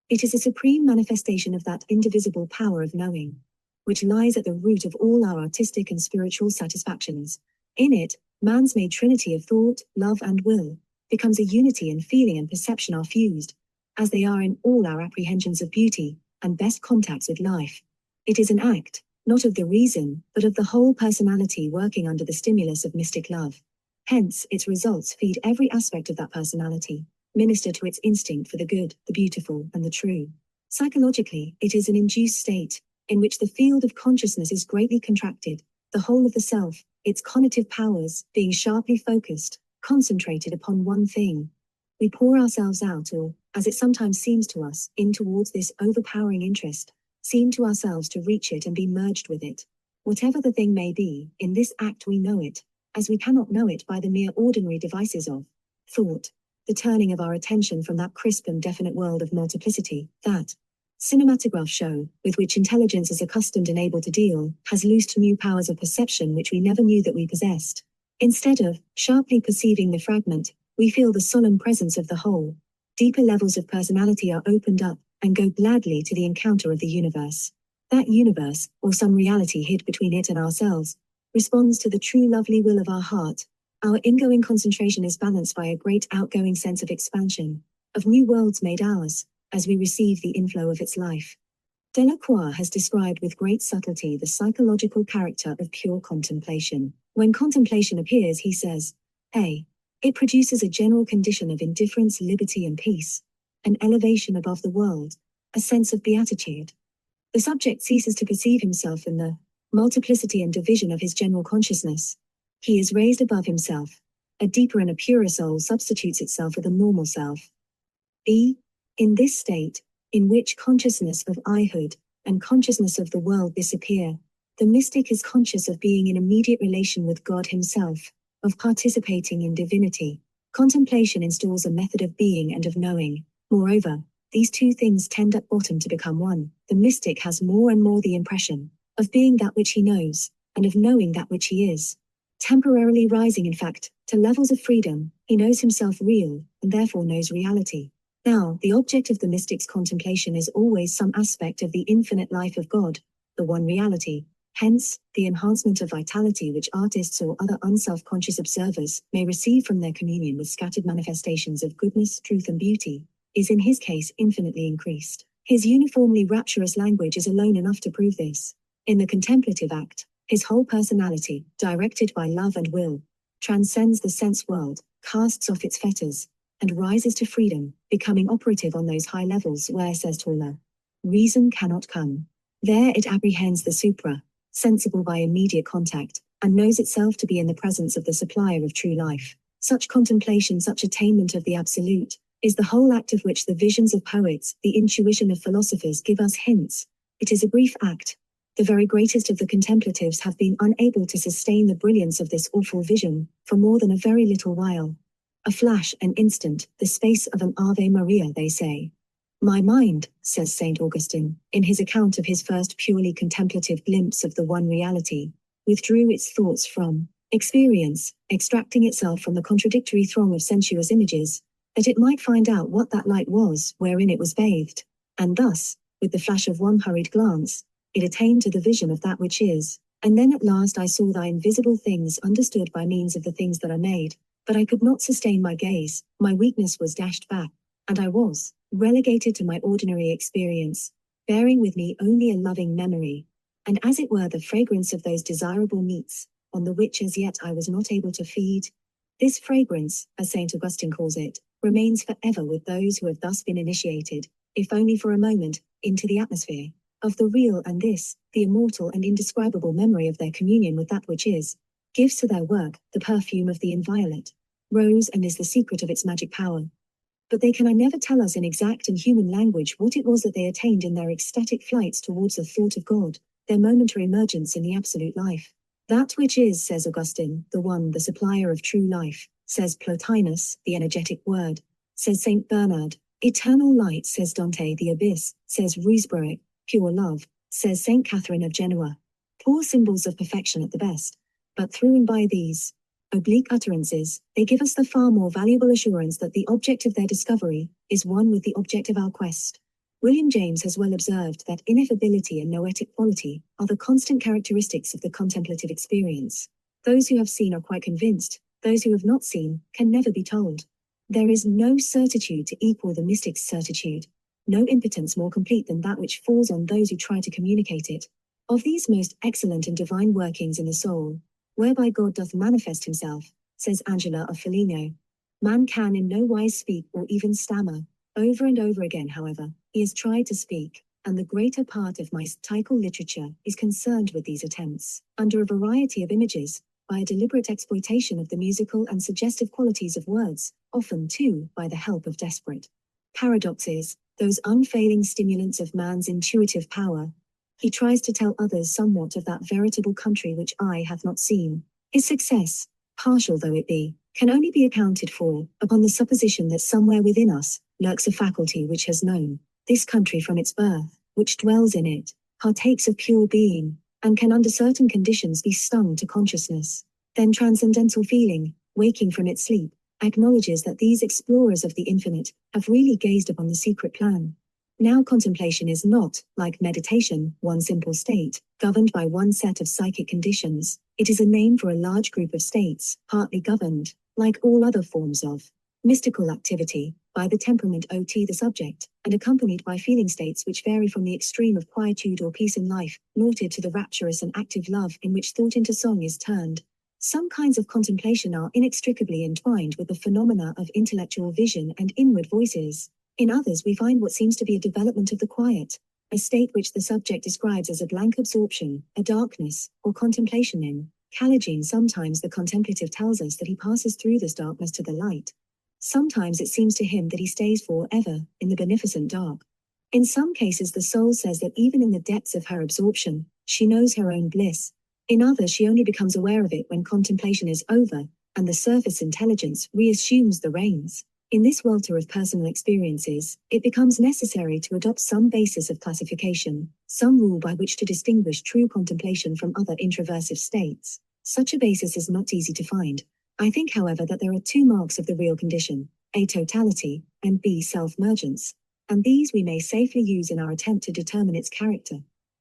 It is a supreme manifestation of that indivisible power of knowing, which lies at the root of all our artistic and spiritual satisfactions. In it, man's made trinity of thought, love, and will becomes a unity in feeling and perception are fused, as they are in all our apprehensions of beauty and best contacts with life. It is an act, not of the reason, but of the whole personality working under the stimulus of mystic love. Hence, its results feed every aspect of that personality, minister to its instinct for the good, the beautiful, and the true. Psychologically, it is an induced state, in which the field of consciousness is greatly contracted, the whole of the self, its cognitive powers, being sharply focused, concentrated upon one thing. We pour ourselves out, or, as it sometimes seems to us, in towards this overpowering interest, seem to ourselves to reach it and be merged with it. Whatever the thing may be, in this act we know it, as we cannot know it by the mere ordinary devices of thought, the turning of our attention from that crisp and definite world of multiplicity, that cinematograph show, with which intelligence is accustomed and able to deal, has loosed new powers of perception which we never knew that we possessed. Instead of sharply perceiving the fragment, we feel the solemn presence of the whole. Deeper levels of personality are opened up, and go gladly to the encounter of the universe. That universe, or some reality hid between it and ourselves, responds to the true lovely will of our heart. Our ingoing concentration is balanced by a great outgoing sense of expansion, of new worlds made ours, as we receive the inflow of its life. Delacroix has described with great subtlety the psychological character of pure contemplation. When contemplation appears, he says, A. It produces a general condition of indifference, liberty, and peace, an elevation above the world, a sense of beatitude. The subject ceases to perceive himself in the multiplicity and division of his general consciousness. He is raised above himself. A deeper and a purer soul substitutes itself for the normal self. B. In this state, in which consciousness of I-hood and consciousness of the world disappear, the mystic is conscious of being in immediate relation with God himself, of participating in divinity. Contemplation installs a method of being and of knowing. Moreover, these two things tend at bottom to become one. The mystic has more and more the impression of being that which he knows, and of knowing that which he is. Temporarily rising, in fact, to levels of freedom, he knows himself real, and therefore knows reality. Now, the object of the mystic's contemplation is always some aspect of the infinite life of God, the one reality. Hence, the enhancement of vitality which artists or other unself-conscious observers may receive from their communion with scattered manifestations of goodness, truth, and beauty, is in his case infinitely increased. His uniformly rapturous language is alone enough to prove this. In the contemplative act, his whole personality, directed by love and will, transcends the sense world, casts off its fetters, and rises to freedom, becoming operative on those high levels where, says Tauler, reason cannot come. There it apprehends the supra, sensible by immediate contact, and knows itself to be in the presence of the supplier of true life. Such contemplation, such attainment of the absolute, is the whole act of which the visions of poets, the intuition of philosophers give us hints. It is a brief act. The very greatest of the contemplatives have been unable to sustain the brilliance of this awful vision for more than a very little while. A flash, an instant, the space of an Ave Maria, they say. My mind, says St. Augustine, in his account of his first purely contemplative glimpse of the one reality, withdrew its thoughts from experience, extracting itself from the contradictory throng of sensuous images, that it might find out what that light was wherein it was bathed, and thus, with the flash of one hurried glance, it attained to the vision of that which is. And then at last I saw thy invisible things understood by means of the things that are made, but I could not sustain my gaze, my weakness was dashed back, and I was relegated to my ordinary experience, bearing with me only a loving memory, and as it were the fragrance of those desirable meats, on the which as yet I was not able to feed. This fragrance, as St. Augustine calls it, remains forever with those who have thus been initiated, if only for a moment, into the atmosphere of the real, and this, the immortal and indescribable memory of their communion with that which is, gives to their work the perfume of the inviolate rose, and is the secret of its magic power. But they can never tell us in exact and human language what it was that they attained in their ecstatic flights towards the thought of God, their momentary emergence in the absolute life. That which is, says Augustine, the one, the supplier of true life, says Plotinus, the energetic word, says St. Bernard, eternal light, says Dante, the abyss, says Ruysbroek, pure love, says Saint Catherine of Genoa. Poor symbols of perfection at the best, but through and by these oblique utterances, they give us the far more valuable assurance that the object of their discovery is one with the object of our quest. William James has well observed that ineffability and noetic quality are the constant characteristics of the contemplative experience. Those who have seen are quite convinced, those who have not seen can never be told. There is no certitude to equal the mystic's certitude, no impotence more complete than that which falls on those who try to communicate it. Of these most excellent and divine workings in the soul, whereby God doth manifest himself, says Angela of Foligno, man can in no wise speak or even stammer. Over and over again, however, he has tried to speak, and the greater part of mystical literature is concerned with these attempts, under a variety of images, by a deliberate exploitation of the musical and suggestive qualities of words, often, too, by the help of desperate paradoxes, those unfailing stimulants of man's intuitive power. He tries to tell others somewhat of that veritable country which eye hath not seen. His success, partial though it be, can only be accounted for upon the supposition that somewhere within us lurks a faculty which has known this country from its birth, which dwells in it, partakes of pure being, and can under certain conditions be stung to consciousness. Then transcendental feeling, waking from its sleep, acknowledges that these explorers of the infinite have really gazed upon the secret plan. Now contemplation is not, like meditation, one simple state, governed by one set of psychic conditions. It is a name for a large group of states, partly governed, like all other forms of mystical activity, by the temperament ot the subject, and accompanied by feeling states which vary from the extreme of quietude or peace in life, noted to the rapturous and active love in which thought into song is turned. Some kinds of contemplation are inextricably entwined with the phenomena of intellectual vision and inward voices. In others we find what seems to be a development of the quiet, a state which the subject describes as a blank absorption, a darkness, or contemplation in. Calogene sometimes the contemplative tells us that he passes through this darkness to the light. Sometimes it seems to him that he stays for ever in the beneficent dark. In some cases the soul says that even in the depths of her absorption, she knows her own bliss. In others she only becomes aware of it when contemplation is over, and the surface intelligence reassumes the reins. In this welter of personal experiences, it becomes necessary to adopt some basis of classification, some rule by which to distinguish true contemplation from other introversive states. Such a basis is not easy to find. I think, however, that there are two marks of the real condition, A, totality, and B, self-mergence, and these we may safely use in our attempt to determine its character.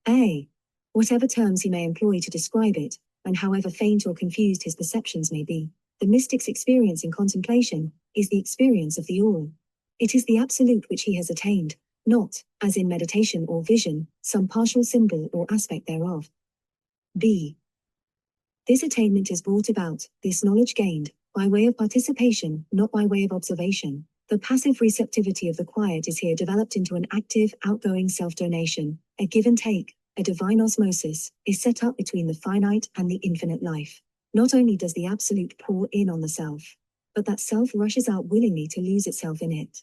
A. Whatever terms he may employ to describe it, and however faint or confused his perceptions may be, the mystic's experience in contemplation is the experience of the all. It is the absolute which he has attained, not, as in meditation or vision, some partial symbol or aspect thereof. B. This attainment is brought about, this knowledge gained, by way of participation, not by way of observation. The passive receptivity of the quiet is here developed into an active, outgoing self-donation, a give and take, a divine osmosis, is set up between the finite and the infinite life. Not only does the absolute pour in on the self, but that self rushes out willingly to lose itself in it.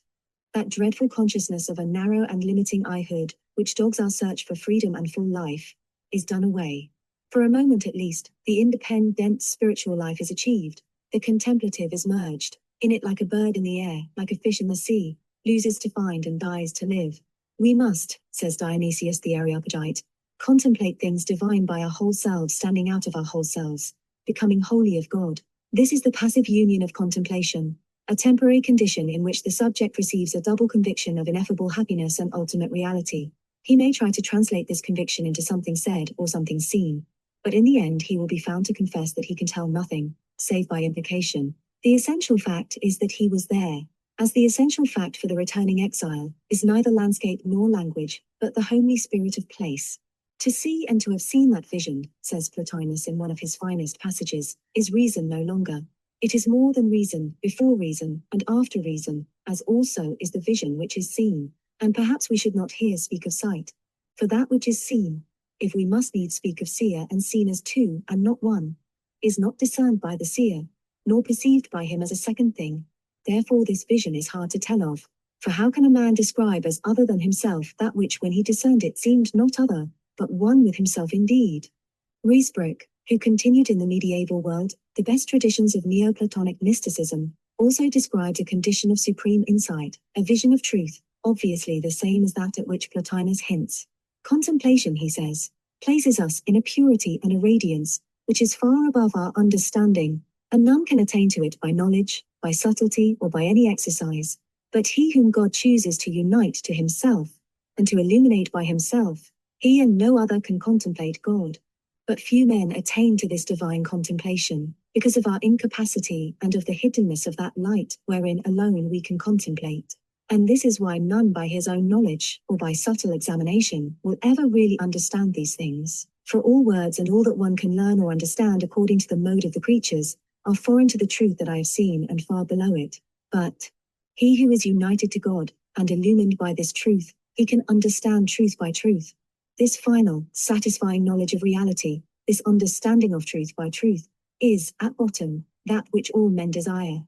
That dreadful consciousness of a narrow and limiting I-hood, which dogs our search for freedom and full life, is done away. For a moment at least, the independent spiritual life is achieved. The contemplative is merged. In it, like a bird in the air, like a fish in the sea, loses to find and dies to live. We must, says Dionysius the Areopagite, contemplate things divine by our whole selves standing out of our whole selves, becoming wholly of God. This is the passive union of contemplation, a temporary condition in which the subject receives a double conviction of ineffable happiness and ultimate reality. He may try to translate this conviction into something said or something seen, but in the end he will be found to confess that he can tell nothing, save by implication. The essential fact is that he was there, as the essential fact for the returning exile is neither landscape nor language, but the homely spirit of place. To see and to have seen that vision, says Plotinus in one of his finest passages, is reason no longer. It is more than reason, before reason, and after reason, as also is the vision which is seen, and perhaps we should not here speak of sight. For that which is seen, if we must needs speak of seer and seen as two and not one, is not discerned by the seer, nor perceived by him as a second thing. Therefore this vision is hard to tell of. For how can a man describe as other than himself that which when he discerned it seemed not other, but one with himself indeed? Ruysbroek, who continued in the medieval world, the best traditions of Neoplatonic mysticism, also described a condition of supreme insight, a vision of truth, obviously the same as that at which Plotinus hints. Contemplation, he says, places us in a purity and a radiance, which is far above our understanding, and none can attain to it by knowledge, by subtlety, or by any exercise. But he whom God chooses to unite to himself, and to illuminate by himself, he and no other can contemplate God. But few men attain to this divine contemplation, because of our incapacity and of the hiddenness of that light wherein alone we can contemplate. And this is why none by his own knowledge, or by subtle examination, will ever really understand these things. For all words and all that one can learn or understand according to the mode of the creatures, are foreign to the truth that I have seen and far below it. But he who is united to God, and illumined by this truth, he can understand truth by truth. This final, satisfying knowledge of reality, this understanding of truth by truth, is, at bottom, that which all men desire.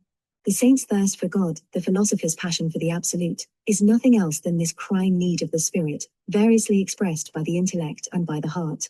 The saint's thirst for God, the philosopher's passion for the absolute, is nothing else than this crying need of the spirit, variously expressed by the intellect and by the heart.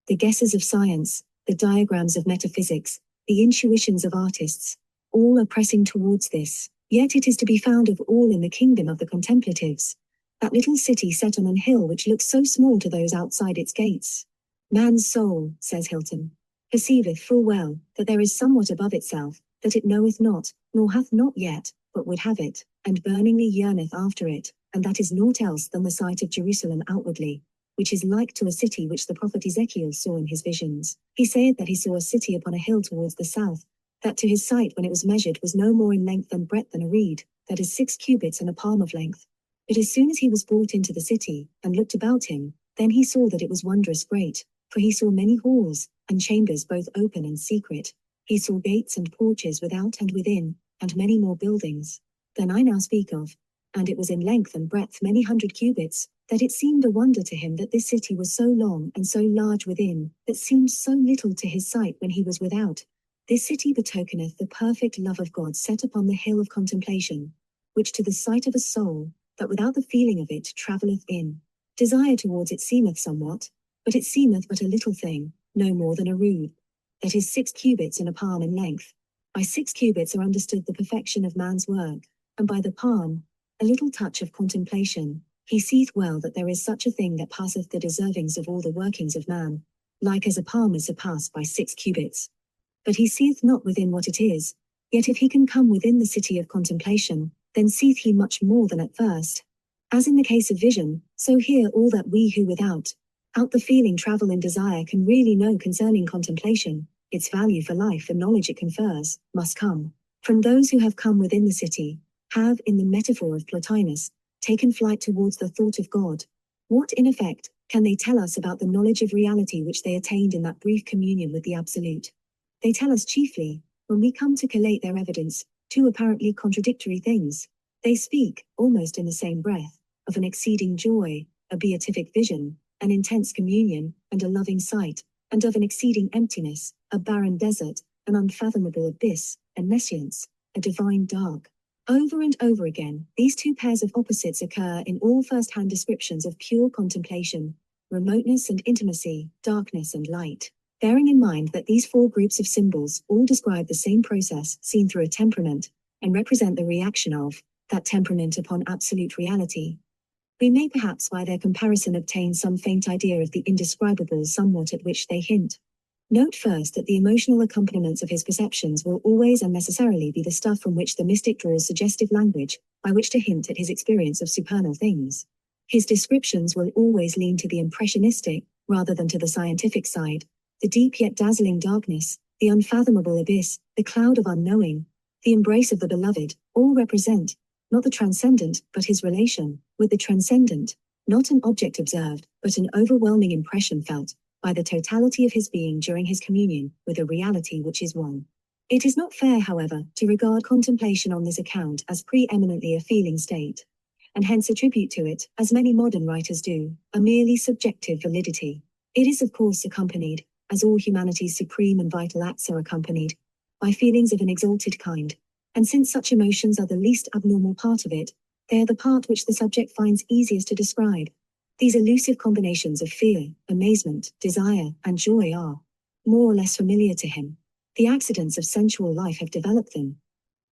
The guesses of science, the diagrams of metaphysics, the intuitions of artists, all are pressing towards this, yet it is to be found of all in the kingdom of the contemplatives, that little city set on an hill which looks so small to those outside its gates. Man's soul, says Hilton, perceiveth full well that there is somewhat above itself, that it knoweth not, nor hath not yet, but would have it, and burningly yearneth after it, and that is naught else than the sight of Jerusalem outwardly, which is like to a city which the prophet Ezekiel saw in his visions. He saith that he saw a city upon a hill towards the south, that to his sight when it was measured was no more in length and breadth than a reed, that is 6 cubits and a palm of length. But as soon as he was brought into the city, and looked about him, then he saw that it was wondrous great, for he saw many halls, and chambers both open and secret. He saw gates and porches without and within, and many more buildings than I now speak of, and it was in length and breadth many 100 cubits, that it seemed a wonder to him that this city was so long and so large within, that seemed so little to his sight when he was without. This city betokeneth the perfect love of God set upon the hill of contemplation, which to the sight of a soul, that without the feeling of it travelleth in. Desire towards it seemeth somewhat, but it seemeth but a little thing, no more than a rood, that is 6 cubits and a palm in length. By 6 cubits are understood the perfection of man's work, and by the palm, a little touch of contemplation. He seeth well that there is such a thing that passeth the deservings of all the workings of man, like as a palm is surpassed by 6 cubits. But he seeth not within what it is, yet if he can come within the city of contemplation, then seeth he much more than at first. As in the case of vision, so here all that we who without out the feeling travel in desire can really know concerning contemplation, its value for life and knowledge it confers, must come from those who have come within the city, have, in the metaphor of Plotinus, taken flight towards the thought of God. What, in effect, can they tell us about the knowledge of reality which they attained in that brief communion with the Absolute? They tell us chiefly, when we come to collate their evidence, 2 apparently contradictory things. They speak, almost in the same breath, of an exceeding joy, a beatific vision, an intense communion, and a loving sight, and of an exceeding emptiness, a barren desert, an unfathomable abyss, a nescience, a divine dark. Over and over again, these 2 pairs of opposites occur in all first-hand descriptions of pure contemplation, remoteness and intimacy, darkness and light. Bearing in mind that these 4 groups of symbols all describe the same process seen through a temperament, and represent the reaction of that temperament upon absolute reality, we may perhaps by their comparison obtain some faint idea of the indescribable somewhat at which they hint. Note first that the emotional accompaniments of his perceptions will always and necessarily be the stuff from which the mystic draws suggestive language, by which to hint at his experience of supernal things. His descriptions will always lean to the impressionistic, rather than to the scientific side. The deep yet dazzling darkness, the unfathomable abyss, the cloud of unknowing, the embrace of the beloved, all represent, not the transcendent, but his relation with the transcendent, not an object observed, but an overwhelming impression felt by the totality of his being during his communion with a reality which is one. It is not fair, however, to regard contemplation on this account as preeminently a feeling state, and hence attribute to it, as many modern writers do, a merely subjective validity. It is of course accompanied, as all humanity's supreme and vital acts are accompanied, by feelings of an exalted kind, and since such emotions are the least abnormal part of it, they are the part which the subject finds easiest to describe. These elusive combinations of fear, amazement, desire, and joy are more or less familiar to him. The accidents of sensual life have developed them.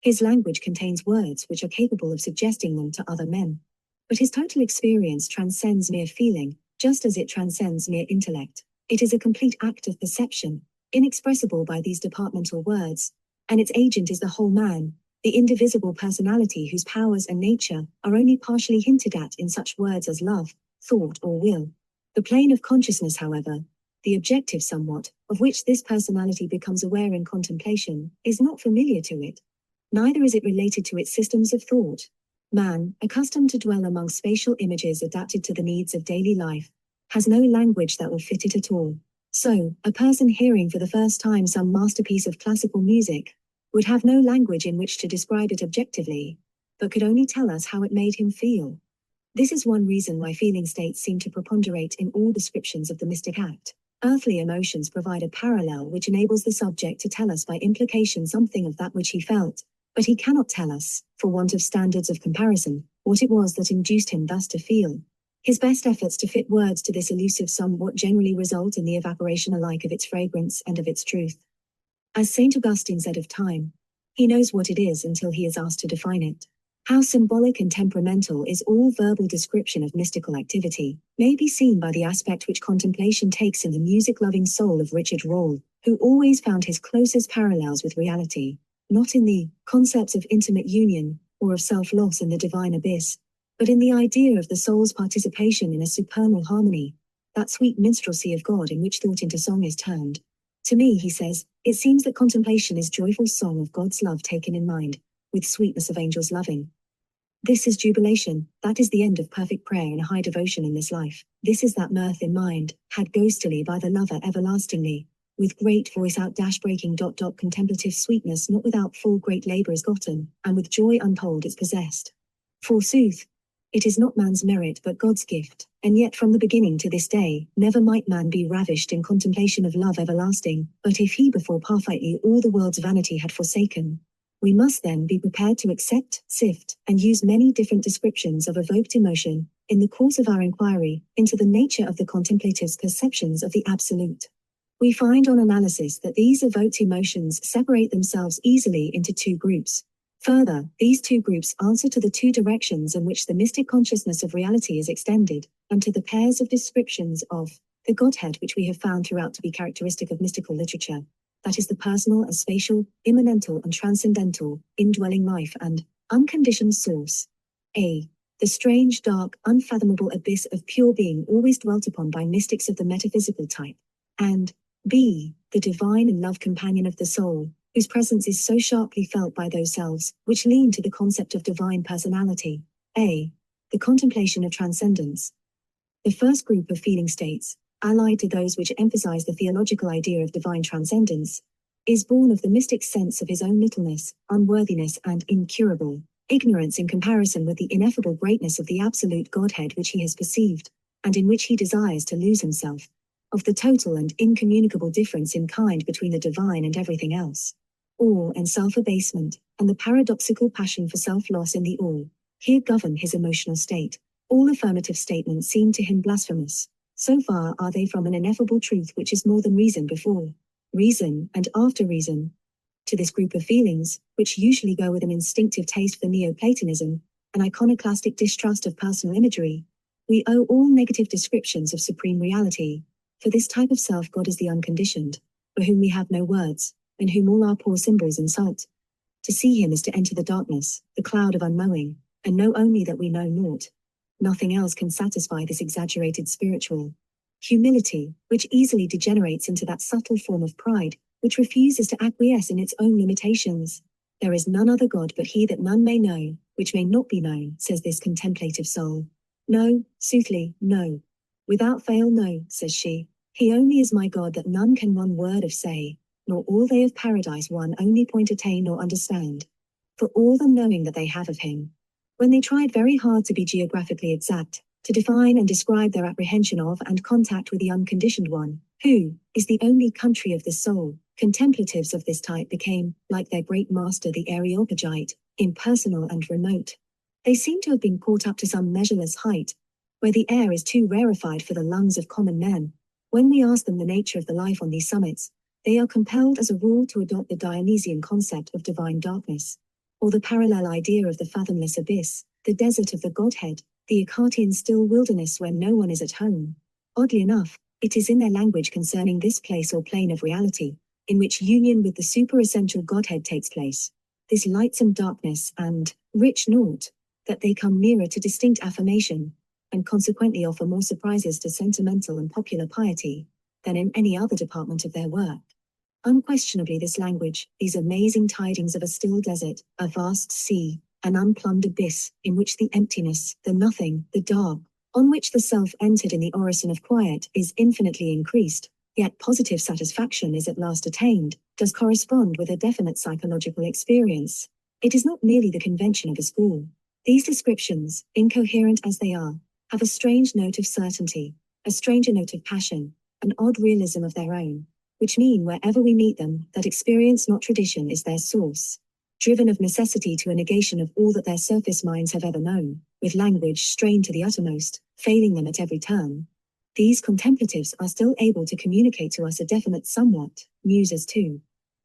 His language contains words which are capable of suggesting them to other men. But his total experience transcends mere feeling, Just as it transcends mere intellect, it is a complete act of perception, inexpressible by these departmental words, and its agent is the whole man, the indivisible personality whose powers and nature are only partially hinted at in such words as love, thought, or will. The plane of consciousness, however, the objective somewhat, of which this personality becomes aware in contemplation, is not familiar to it. Neither is it related to its systems of thought. Man, accustomed to dwell among spatial images adapted to the needs of daily life, has no language that will fit it at all. So, a person hearing for the first time some masterpiece of classical music would have no language in which to describe it objectively, but could only tell us how it made him feel. This is one reason why feeling states seem to preponderate in all descriptions of the mystic act. Earthly emotions provide a parallel which enables the subject to tell us by implication something of that which he felt, but he cannot tell us, for want of standards of comparison, what it was that induced him thus to feel. His best efforts to fit words to this elusive somewhat generally result in the evaporation alike of its fragrance and of its truth. As St. Augustine said of time, he knows what it is until he is asked to define it. How symbolic and temperamental is all verbal description of mystical activity may be seen by the aspect which contemplation takes in the music-loving soul of Richard Rolle, who always found his closest parallels with reality, not in the concepts of intimate union or of self-loss in the divine abyss, but in the idea of the soul's participation in a supernal harmony, that sweet minstrelsy of God in which thought into song is turned. To me, he says, it seems that contemplation is joyful song of God's love taken in mind, with sweetness of angels loving. This is jubilation, that is the end of perfect prayer in high devotion in this life. This is that mirth in mind, had ghostily by the lover everlastingly, with great voice breaking contemplative sweetness not without full great labour is gotten, and with joy untold is possessed. Forsooth, it is not man's merit but God's gift, and yet from the beginning to this day, never might man be ravished in contemplation of love everlasting, but if he before perfectly all the world's vanity had forsaken. We must then be prepared to accept, sift, and use many different descriptions of evoked emotion, in the course of our inquiry, into the nature of the contemplative's perceptions of the absolute. We find on analysis that these evoked emotions separate themselves easily into two groups. Further, these two groups answer to the two directions in which the mystic consciousness of reality is extended, and to the pairs of descriptions of the Godhead which we have found throughout to be characteristic of mystical literature. That is the personal and spatial, immanental and transcendental, indwelling life and unconditioned source. A. The strange, dark, unfathomable abyss of pure being always dwelt upon by mystics of the metaphysical type. And B. The divine and love companion of the soul, whose presence is so sharply felt by those selves which lean to the concept of divine personality. A. The contemplation of transcendence. The first group of feeling states, allied to those which emphasize the theological idea of divine transcendence, is born of the mystic's sense of his own littleness, unworthiness and incurable ignorance in comparison with the ineffable greatness of the absolute Godhead which he has perceived, and in which he desires to lose himself, of the total and incommunicable difference in kind between the divine and everything else. Awe and self-abasement, and the paradoxical passion for self-loss in the all, here govern his emotional state. All affirmative statements seem to him blasphemous. So far are they from an ineffable truth which is more than reason before, reason and after reason. To this group of feelings, which usually go with an instinctive taste for Neoplatonism, an iconoclastic distrust of personal imagery, we owe all negative descriptions of supreme reality. For this type of self God is the unconditioned, for whom we have no words, and whom all our poor symbols insult. To see him is to enter the darkness, the cloud of unknowing, and know only that we know naught. Nothing else can satisfy this exaggerated spiritual humility, which easily degenerates into that subtle form of pride, which refuses to acquiesce in its own limitations. There is none other God but he that none may know, which may not be known, says this contemplative soul. No, soothly, no. Without fail, no, says she. He only is my God that none can one word of say, nor all they of paradise one only point attain nor understand. For all them knowing that they have of him, when they tried very hard to be geographically exact, to define and describe their apprehension of and contact with the unconditioned one, who is the only country of the soul, contemplatives of this type became, like their great master the Areopagite, impersonal and remote. They seem to have been caught up to some measureless height, where the air is too rarefied for the lungs of common men. When we ask them the nature of the life on these summits, they are compelled as a rule to adopt the Dionysian concept of divine darkness, or the parallel idea of the fathomless abyss, the desert of the Godhead, the Acartian still wilderness where no one is at home. Oddly enough, it is in their language concerning this place or plane of reality, in which union with the superessential Godhead takes place, this lightsome darkness and rich naught, that they come nearer to distinct affirmation, and consequently offer more surprises to sentimental and popular piety, than in any other department of their work. Unquestionably this language, these amazing tidings of a still desert, a vast sea, an unplumbed abyss, in which the emptiness, the nothing, the dark, on which the self entered in the orison of quiet, is infinitely increased, yet positive satisfaction is at last attained, does correspond with a definite psychological experience. It is not merely the convention of a school. These descriptions, incoherent as they are, have a strange note of certainty, a stranger note of passion, an odd realism of their own, which mean wherever we meet them, that experience not tradition is their source. Driven of necessity to a negation of all that their surface minds have ever known, with language strained to the uttermost, failing them at every turn, these contemplatives are still able to communicate to us a definite somewhat, muses too,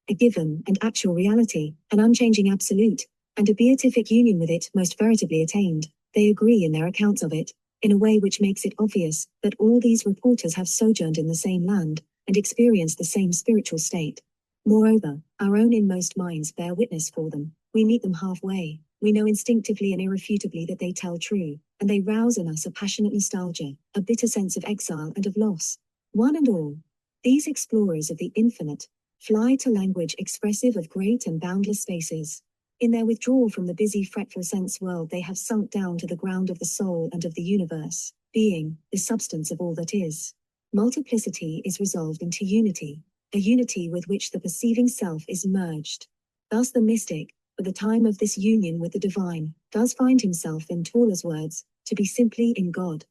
a given and actual reality, an unchanging absolute, and a beatific union with it most veritably attained. They agree in their accounts of it, in a way which makes it obvious that all these reporters have sojourned in the same land, and experienced the same spiritual state. Moreover, our own inmost minds bear witness for them. We meet them halfway. We know instinctively and irrefutably that they tell true, and they rouse in us a passionate nostalgia, a bitter sense of exile and of loss. One and all, these explorers of the infinite fly to language expressive of great and boundless spaces. In their withdrawal from the busy, fretful sense world, they have sunk down to the ground of the soul and of the universe, being the substance of all that is. Multiplicity is resolved into unity, a unity with which the perceiving self is merged. Thus the mystic, for the time of this union with the divine, does find himself, in Tauler's words, to be simply in God.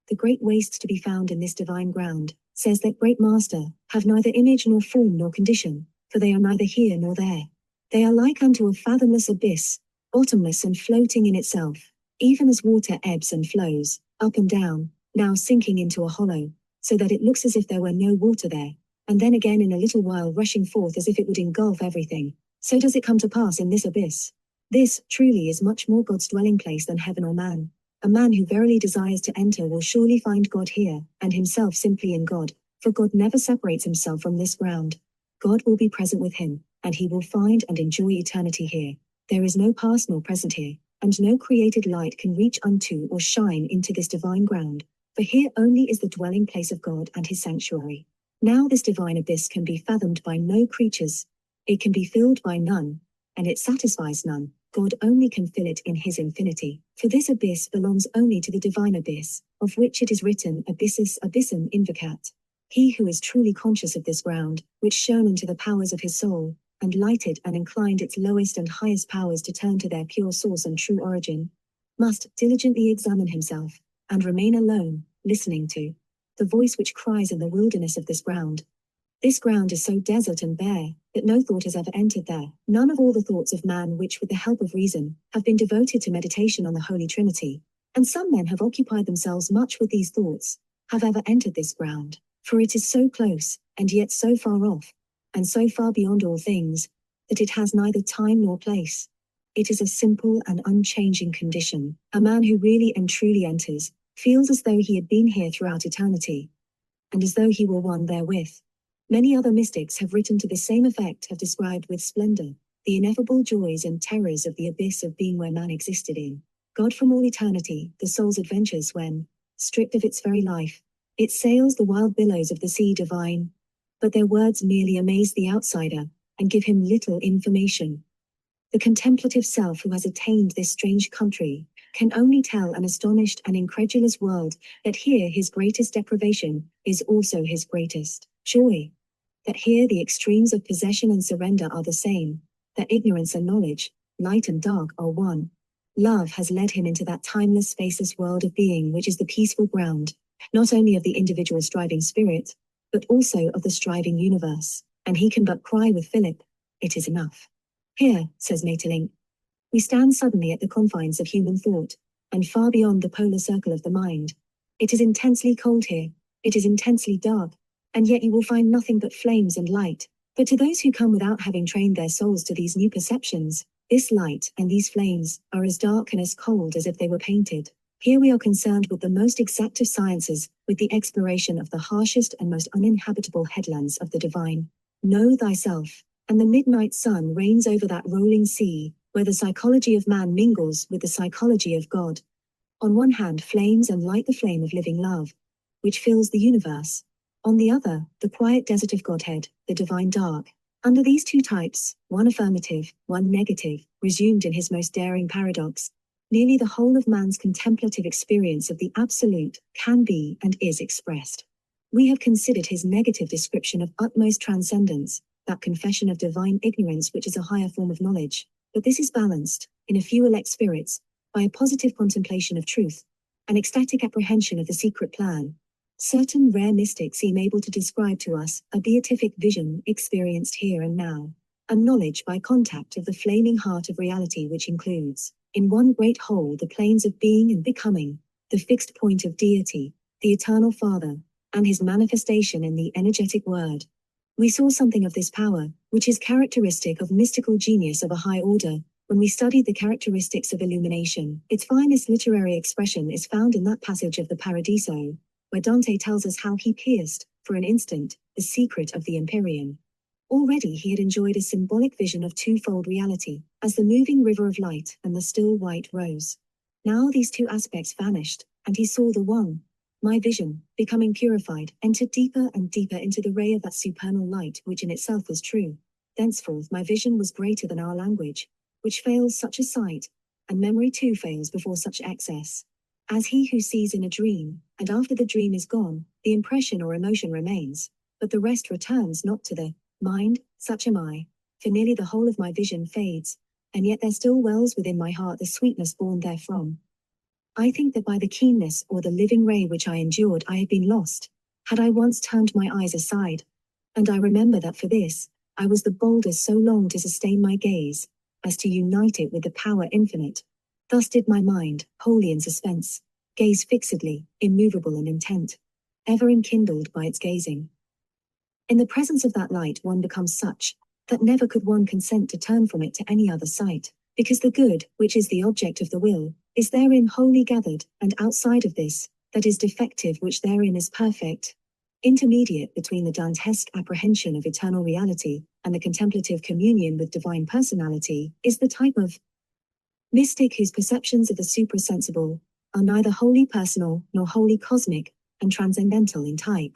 The great waste to be found in this divine ground, says that great master, have neither image nor form nor condition, for they are neither here nor there. They are like unto a fathomless abyss, bottomless and floating in itself, even as water ebbs and flows, up and down, now sinking into a hollow, so that it looks as if there were no water there, and then again in a little while rushing forth as if it would engulf everything. So does it come to pass in this abyss. This, truly, is much more God's dwelling place than heaven or man. A man who verily desires to enter will surely find God here, and himself simply in God, for God never separates himself from this ground. God will be present with him, and he will find and enjoy eternity here. There is no past nor present here, and no created light can reach unto or shine into this divine ground, for here only is the dwelling place of God and his sanctuary. Now this divine abyss can be fathomed by no creatures, it can be filled by none, and it satisfies none. God only can fill it in his infinity, for this abyss belongs only to the divine abyss, of which it is written, abyssus abyssum invocat. He who is truly conscious of this ground, which shone into the powers of his soul, and lighted and inclined its lowest and highest powers to turn to their pure source and true origin, must diligently examine himself, and remain alone, listening to the voice which cries in the wilderness of this ground. This ground is so desert and bare, that no thought has ever entered there. None of all the thoughts of man which, with the help of reason, have been devoted to meditation on the Holy Trinity, and some men have occupied themselves much with these thoughts, have ever entered this ground, for it is so close, and yet so far off, and so far beyond all things, that it has neither time nor place. It is a simple and unchanging condition. A man who really and truly enters, feels as though he had been here throughout eternity, and as though he were one therewith. Many other mystics have written to the same effect, have described with splendor the ineffable joys and terrors of the abyss of being where man existed in God from all eternity, the soul's adventures when, stripped of its very life, it sails the wild billows of the sea divine. But their words merely amaze the outsider, and give him little information. The contemplative self who has attained this strange country, can only tell an astonished and incredulous world that here his greatest deprivation is also his greatest joy. That here the extremes of possession and surrender are the same, that ignorance and knowledge, light and dark are one. Love has led him into that timeless, spaceless world of being which is the peaceful ground, not only of the individual striving spirit, but also of the striving universe, and he can but cry with Philip, "It is enough." Here, says Maeterlinck, we stand suddenly at the confines of human thought, and far beyond the polar circle of the mind. It is intensely cold here, it is intensely dark, and yet you will find nothing but flames and light. But to those who come without having trained their souls to these new perceptions, this light and these flames are as dark and as cold as if they were painted. Here we are concerned with the most exact of sciences, with the exploration of the harshest and most uninhabitable headlands of the divine. Know thyself, and the midnight sun reigns over that rolling sea, where the psychology of man mingles with the psychology of God. On one hand flames and light the flame of living love, which fills the universe. On the other, the quiet desert of Godhead, the divine dark. Under these two types, one affirmative, one negative, resumed in his most daring paradox, nearly the whole of man's contemplative experience of the absolute can be and is expressed. We have considered his negative description of utmost transcendence, that confession of divine ignorance which is a higher form of knowledge, but this is balanced, in a few elect spirits, by a positive contemplation of truth, an ecstatic apprehension of the secret plan. Certain rare mystics seem able to describe to us a beatific vision experienced here and now, a knowledge by contact of the flaming heart of reality which includes, in one great whole, the planes of being and becoming, the fixed point of deity, the eternal Father, and his manifestation in the energetic word. We saw something of this power, which is characteristic of mystical genius of a high order, when we studied the characteristics of illumination. Its finest literary expression is found in that passage of the Paradiso, where Dante tells us how he pierced, for an instant, the secret of the Empyrean. Already he had enjoyed a symbolic vision of twofold reality, as the moving river of light and the still white rose. Now these two aspects vanished, and he saw the one. My vision, becoming purified, entered deeper and deeper into the ray of that supernal light which in itself was true. Thenceforth my vision was greater than our language, which fails such a sight, and memory too fails before such excess. As he who sees in a dream, and after the dream is gone, the impression or emotion remains, but the rest returns not to the mind, such am I, for nearly the whole of my vision fades, and yet there still wells within my heart the sweetness born therefrom. I think that by the keenness or the living ray which I endured I had been lost, had I once turned my eyes aside, and I remember that for this, I was the bolder so long to sustain my gaze, as to unite it with the power infinite. Thus did my mind, wholly in suspense, gaze fixedly, immovable and intent, ever enkindled by its gazing. In the presence of that light one becomes such, that never could one consent to turn from it to any other sight, because the good, which is the object of the will, is therein wholly gathered, and outside of this, that is defective which therein is perfect. Intermediate between the Dantesque apprehension of eternal reality, and the contemplative communion with divine personality, is the type of mystic whose perceptions of the suprasensible are neither wholly personal nor wholly cosmic, and transcendental in type.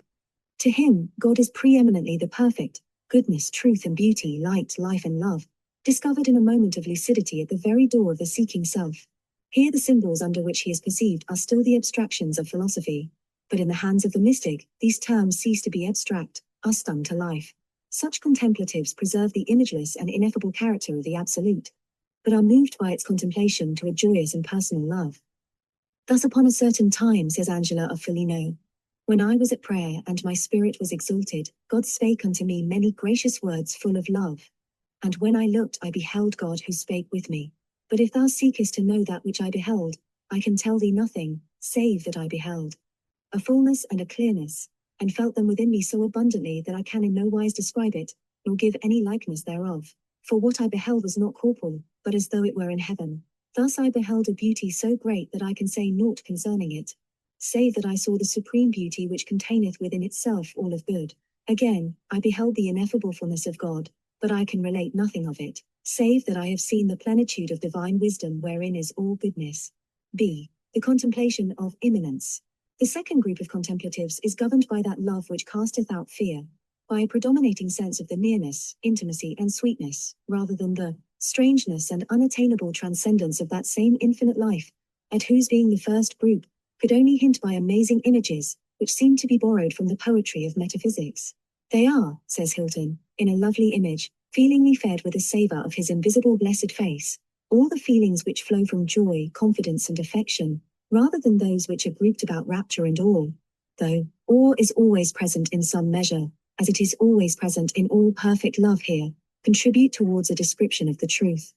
To him, God is preeminently the perfect, goodness, truth and beauty, light, life and love, discovered in a moment of lucidity at the very door of the seeking self. Here the symbols under which he is perceived are still the abstractions of philosophy, but in the hands of the mystic, these terms cease to be abstract, are stung to life. Such contemplatives preserve the imageless and ineffable character of the absolute, but are moved by its contemplation to a joyous and personal love. Thus upon a certain time, says Angela of Foligno, when I was at prayer and my spirit was exalted, God spake unto me many gracious words full of love. And when I looked, I beheld God who spake with me. But if thou seekest to know that which I beheld, I can tell thee nothing, save that I beheld a fullness and a clearness, and felt them within me so abundantly that I can in no wise describe it, nor give any likeness thereof. For what I beheld was not corporal, but as though it were in heaven. Thus I beheld a beauty so great that I can say naught concerning it, save that I saw the supreme beauty which containeth within itself all of good. Again, I beheld the ineffable fullness of God, but I can relate nothing of it, save that I have seen the plenitude of divine wisdom wherein is all goodness. B. The contemplation of immanence. The second group of contemplatives is governed by that love which casteth out fear, by a predominating sense of the nearness, intimacy and sweetness, rather than the strangeness and unattainable transcendence of that same infinite life, at whose being the first group could only hint by amazing images, which seem to be borrowed from the poetry of metaphysics. They are, says Hilton, in a lovely image, feelingly fed with the savour of his invisible blessed face, all the feelings which flow from joy, confidence and affection, rather than those which are grouped about rapture and awe, though awe is always present in some measure, as it is always present in all perfect love here, contribute towards a description of the truth.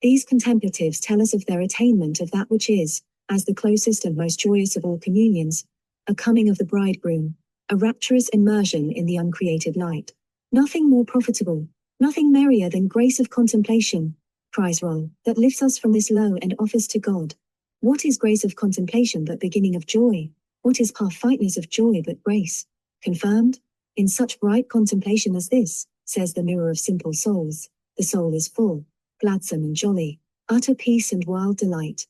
These contemplatives tell us of their attainment of that which is, as the closest and most joyous of all communions, a coming of the bridegroom, a rapturous immersion in the uncreated light. Nothing more profitable, nothing merrier than grace of contemplation, cries Roll, that lifts us from this low and offers to God What is grace of contemplation but beginning of joy? What is half-fightness of joy but grace? Confirmed? In such bright contemplation as this, says the mirror of simple souls, the soul is full, gladsome and jolly, utter peace and wild delight.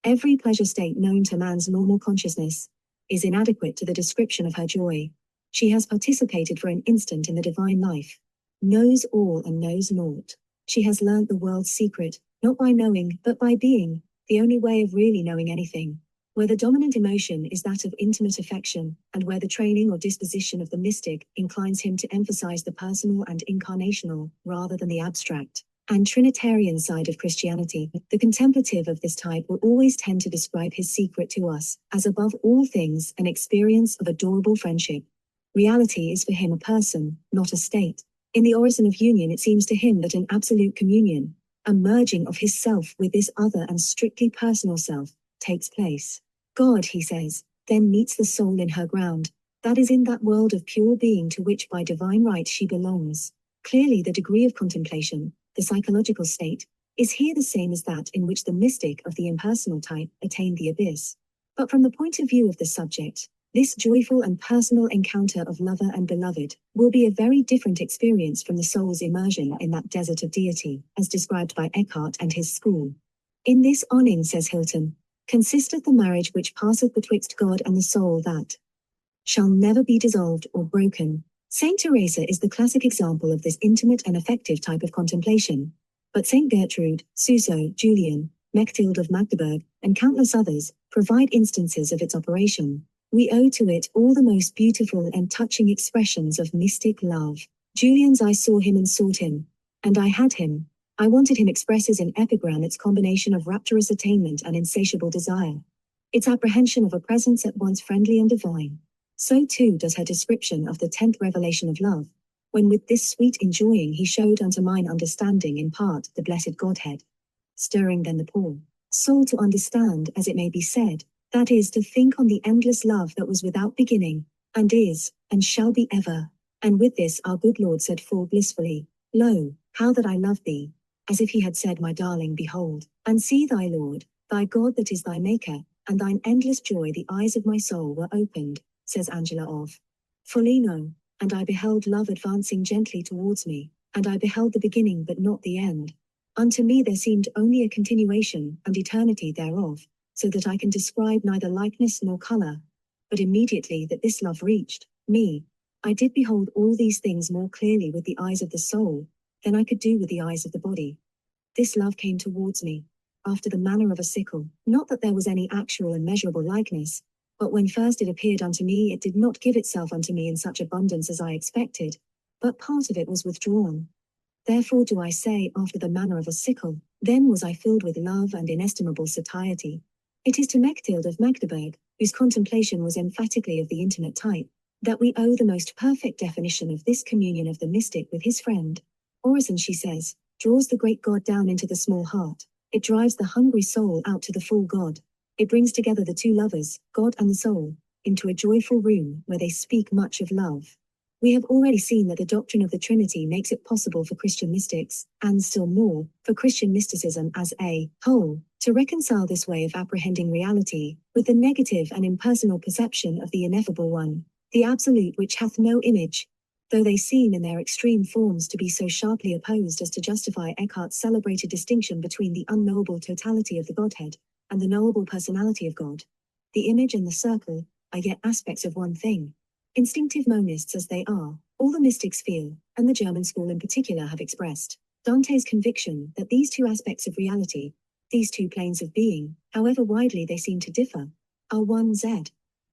Every pleasure state known to man's normal consciousness is inadequate to the description of her joy. She has participated for an instant in the divine life, knows all and knows naught. She has learnt the world's secret, not by knowing, but by being, the only way of really knowing anything. Where the dominant emotion is that of intimate affection, and where the training or disposition of the mystic inclines him to emphasize the personal and incarnational, rather than the abstract and Trinitarian side of Christianity, the contemplative of this type will always tend to describe his secret to us as above all things an experience of adorable friendship. Reality is for him a person, not a state. In the orison of union it seems to him that an absolute communion, a merging of his self with this other and strictly personal self, takes place. God, he says, then meets the soul in her ground, that is in that world of pure being to which by divine right she belongs. Clearly the degree of contemplation, the psychological state, is here the same as that in which the mystic of the impersonal type attained the abyss. But from the point of view of the subject, this joyful and personal encounter of lover and beloved will be a very different experience from the soul's immersion in that desert of deity, as described by Eckhart and his school. In this awning, says Hilton, consisteth the marriage which passeth betwixt God and the soul that shall never be dissolved or broken. Saint Teresa is the classic example of this intimate and effective type of contemplation. But Saint Gertrude, Suso, Julian, Mechtild of Magdeburg, and countless others provide instances of its operation. We owe to it all the most beautiful and touching expressions of mystic love. Julian's I saw him and sought him, and I had him. I wanted him expresses in epigram its combination of rapturous attainment and insatiable desire, its apprehension of a presence at once friendly and divine. So too does her description of the 10th revelation of love, when with this sweet enjoying he showed unto mine understanding in part the blessed Godhead, stirring then the poor soul to understand, as it may be said, that is, to think on the endless love that was without beginning, and is, and shall be ever. And with this our good Lord said full blissfully, Lo, how that I love thee, as if he had said, My darling, behold, and see thy Lord, thy God that is thy Maker, and thine endless joy the eyes of my soul were opened, says Angela of Foligno, and I beheld love advancing gently towards me, and I beheld the beginning but not the end. Unto me there seemed only a continuation and eternity thereof, so that I can describe neither likeness nor color. But immediately that this love reached me, I did behold all these things more clearly with the eyes of the soul than I could do with the eyes of the body. This love came towards me, after the manner of a sickle, not that there was any actual and measurable likeness, but when first it appeared unto me it did not give itself unto me in such abundance as I expected, but part of it was withdrawn. Therefore do I say, after the manner of a sickle, then was I filled with love and inestimable satiety. It is to Mechtild of Magdeburg, whose contemplation was emphatically of the intimate type, that we owe the most perfect definition of this communion of the mystic with his friend. Orison, she says, draws the great God down into the small heart. It drives the hungry soul out to the full God. It brings together the two lovers, God and the soul, into a joyful room where they speak much of love. We have already seen that the doctrine of the Trinity makes it possible for Christian mystics, and still more, for Christian mysticism as a whole, to reconcile this way of apprehending reality with the negative and impersonal perception of the ineffable one, the absolute which hath no image, though they seem in their extreme forms to be so sharply opposed as to justify Eckhart's celebrated distinction between the unknowable totality of the Godhead and the knowable personality of God. The image and the circle are yet aspects of one thing. Instinctive monists as they are, all the mystics feel, and the German school in particular have expressed, Dante's conviction that these two aspects of reality, these two planes of being, however widely they seem to differ, are one Z.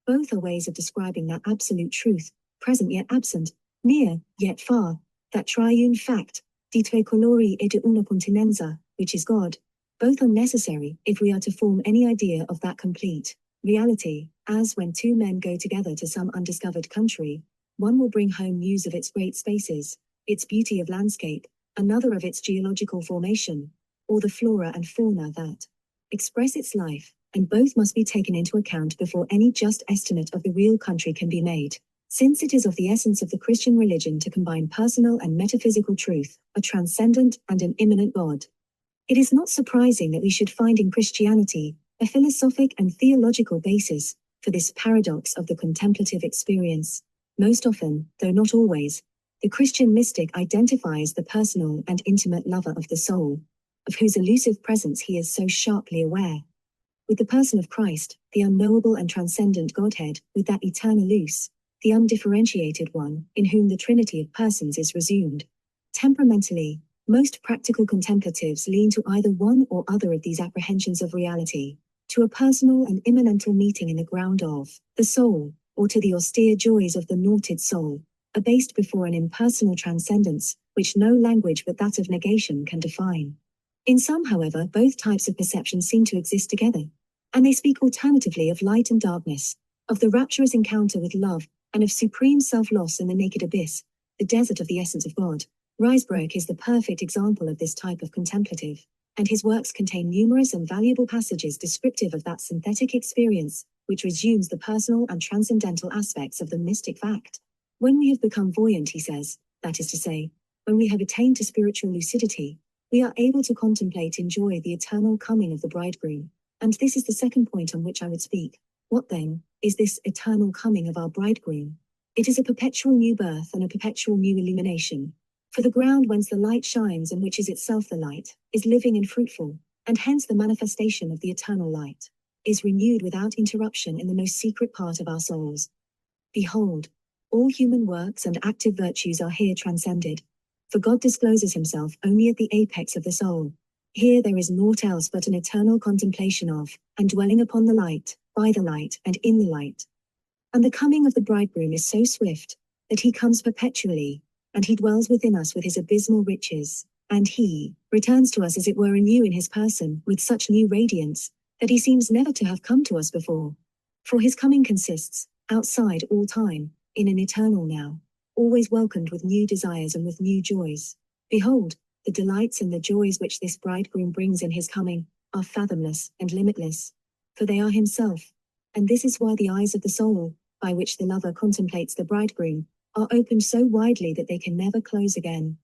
Both are ways of describing that absolute truth, present yet absent, near yet far, that triune fact, di tre colori e di una continenza, which is God. Both are necessary if we are to form any idea of that complete reality, as when two men go together to some undiscovered country, one will bring home news of its great spaces, its beauty of landscape, another of its geological formation, or the flora and fauna that express its life, and both must be taken into account before any just estimate of the real country can be made. Since it is of the essence of the Christian religion to combine personal and metaphysical truth, a transcendent and an immanent God, it is not surprising that we should find in Christianity a philosophic and theological basis for this paradox of the contemplative experience. Most often, though not always, the Christian mystic identifies the personal and intimate lover of the soul, of whose elusive presence he is so sharply aware. With the person of Christ, the unknowable and transcendent Godhead, with that eternal nous, the undifferentiated one, in whom the Trinity of persons is resumed. Temperamentally, most practical contemplatives lean to either one or other of these apprehensions of reality, to a personal and immanental meeting in the ground of the soul, or to the austere joys of the naughted soul, abased before an impersonal transcendence, which no language but that of negation can define. In some, however, both types of perception seem to exist together, and they speak alternatively of light and darkness, of the rapturous encounter with love, and of supreme self-loss in the naked abyss, the desert of the essence of God. Ruysbroeck is the perfect example of this type of contemplative, and his works contain numerous and valuable passages descriptive of that synthetic experience, which resumes the personal and transcendental aspects of the mystic fact. When we have become voyant, he says, that is to say, when we have attained to spiritual lucidity, we are able to contemplate in joy the eternal coming of the bridegroom. And this is the second point on which I would speak. What then is this eternal coming of our bridegroom? It is a perpetual new birth and a perpetual new illumination. For the ground whence the light shines and which is itself the light, is living and fruitful, and hence the manifestation of the eternal light, is renewed without interruption in the most secret part of our souls. Behold, all human works and active virtues are here transcended, for God discloses himself only at the apex of the soul. Here there is naught else but an eternal contemplation of, and dwelling upon the light, by the light, and in the light. And the coming of the bridegroom is so swift, that he comes perpetually, and he dwells within us with his abysmal riches, and he returns to us as it were anew in his person, with such new radiance, that he seems never to have come to us before. For his coming consists, outside all time, in an eternal now, always welcomed with new desires and with new joys. Behold, the delights and the joys which this bridegroom brings in his coming, are fathomless and limitless, for they are himself, and this is why the eyes of the soul, by which the lover contemplates the bridegroom, are opened so widely that they can never close again.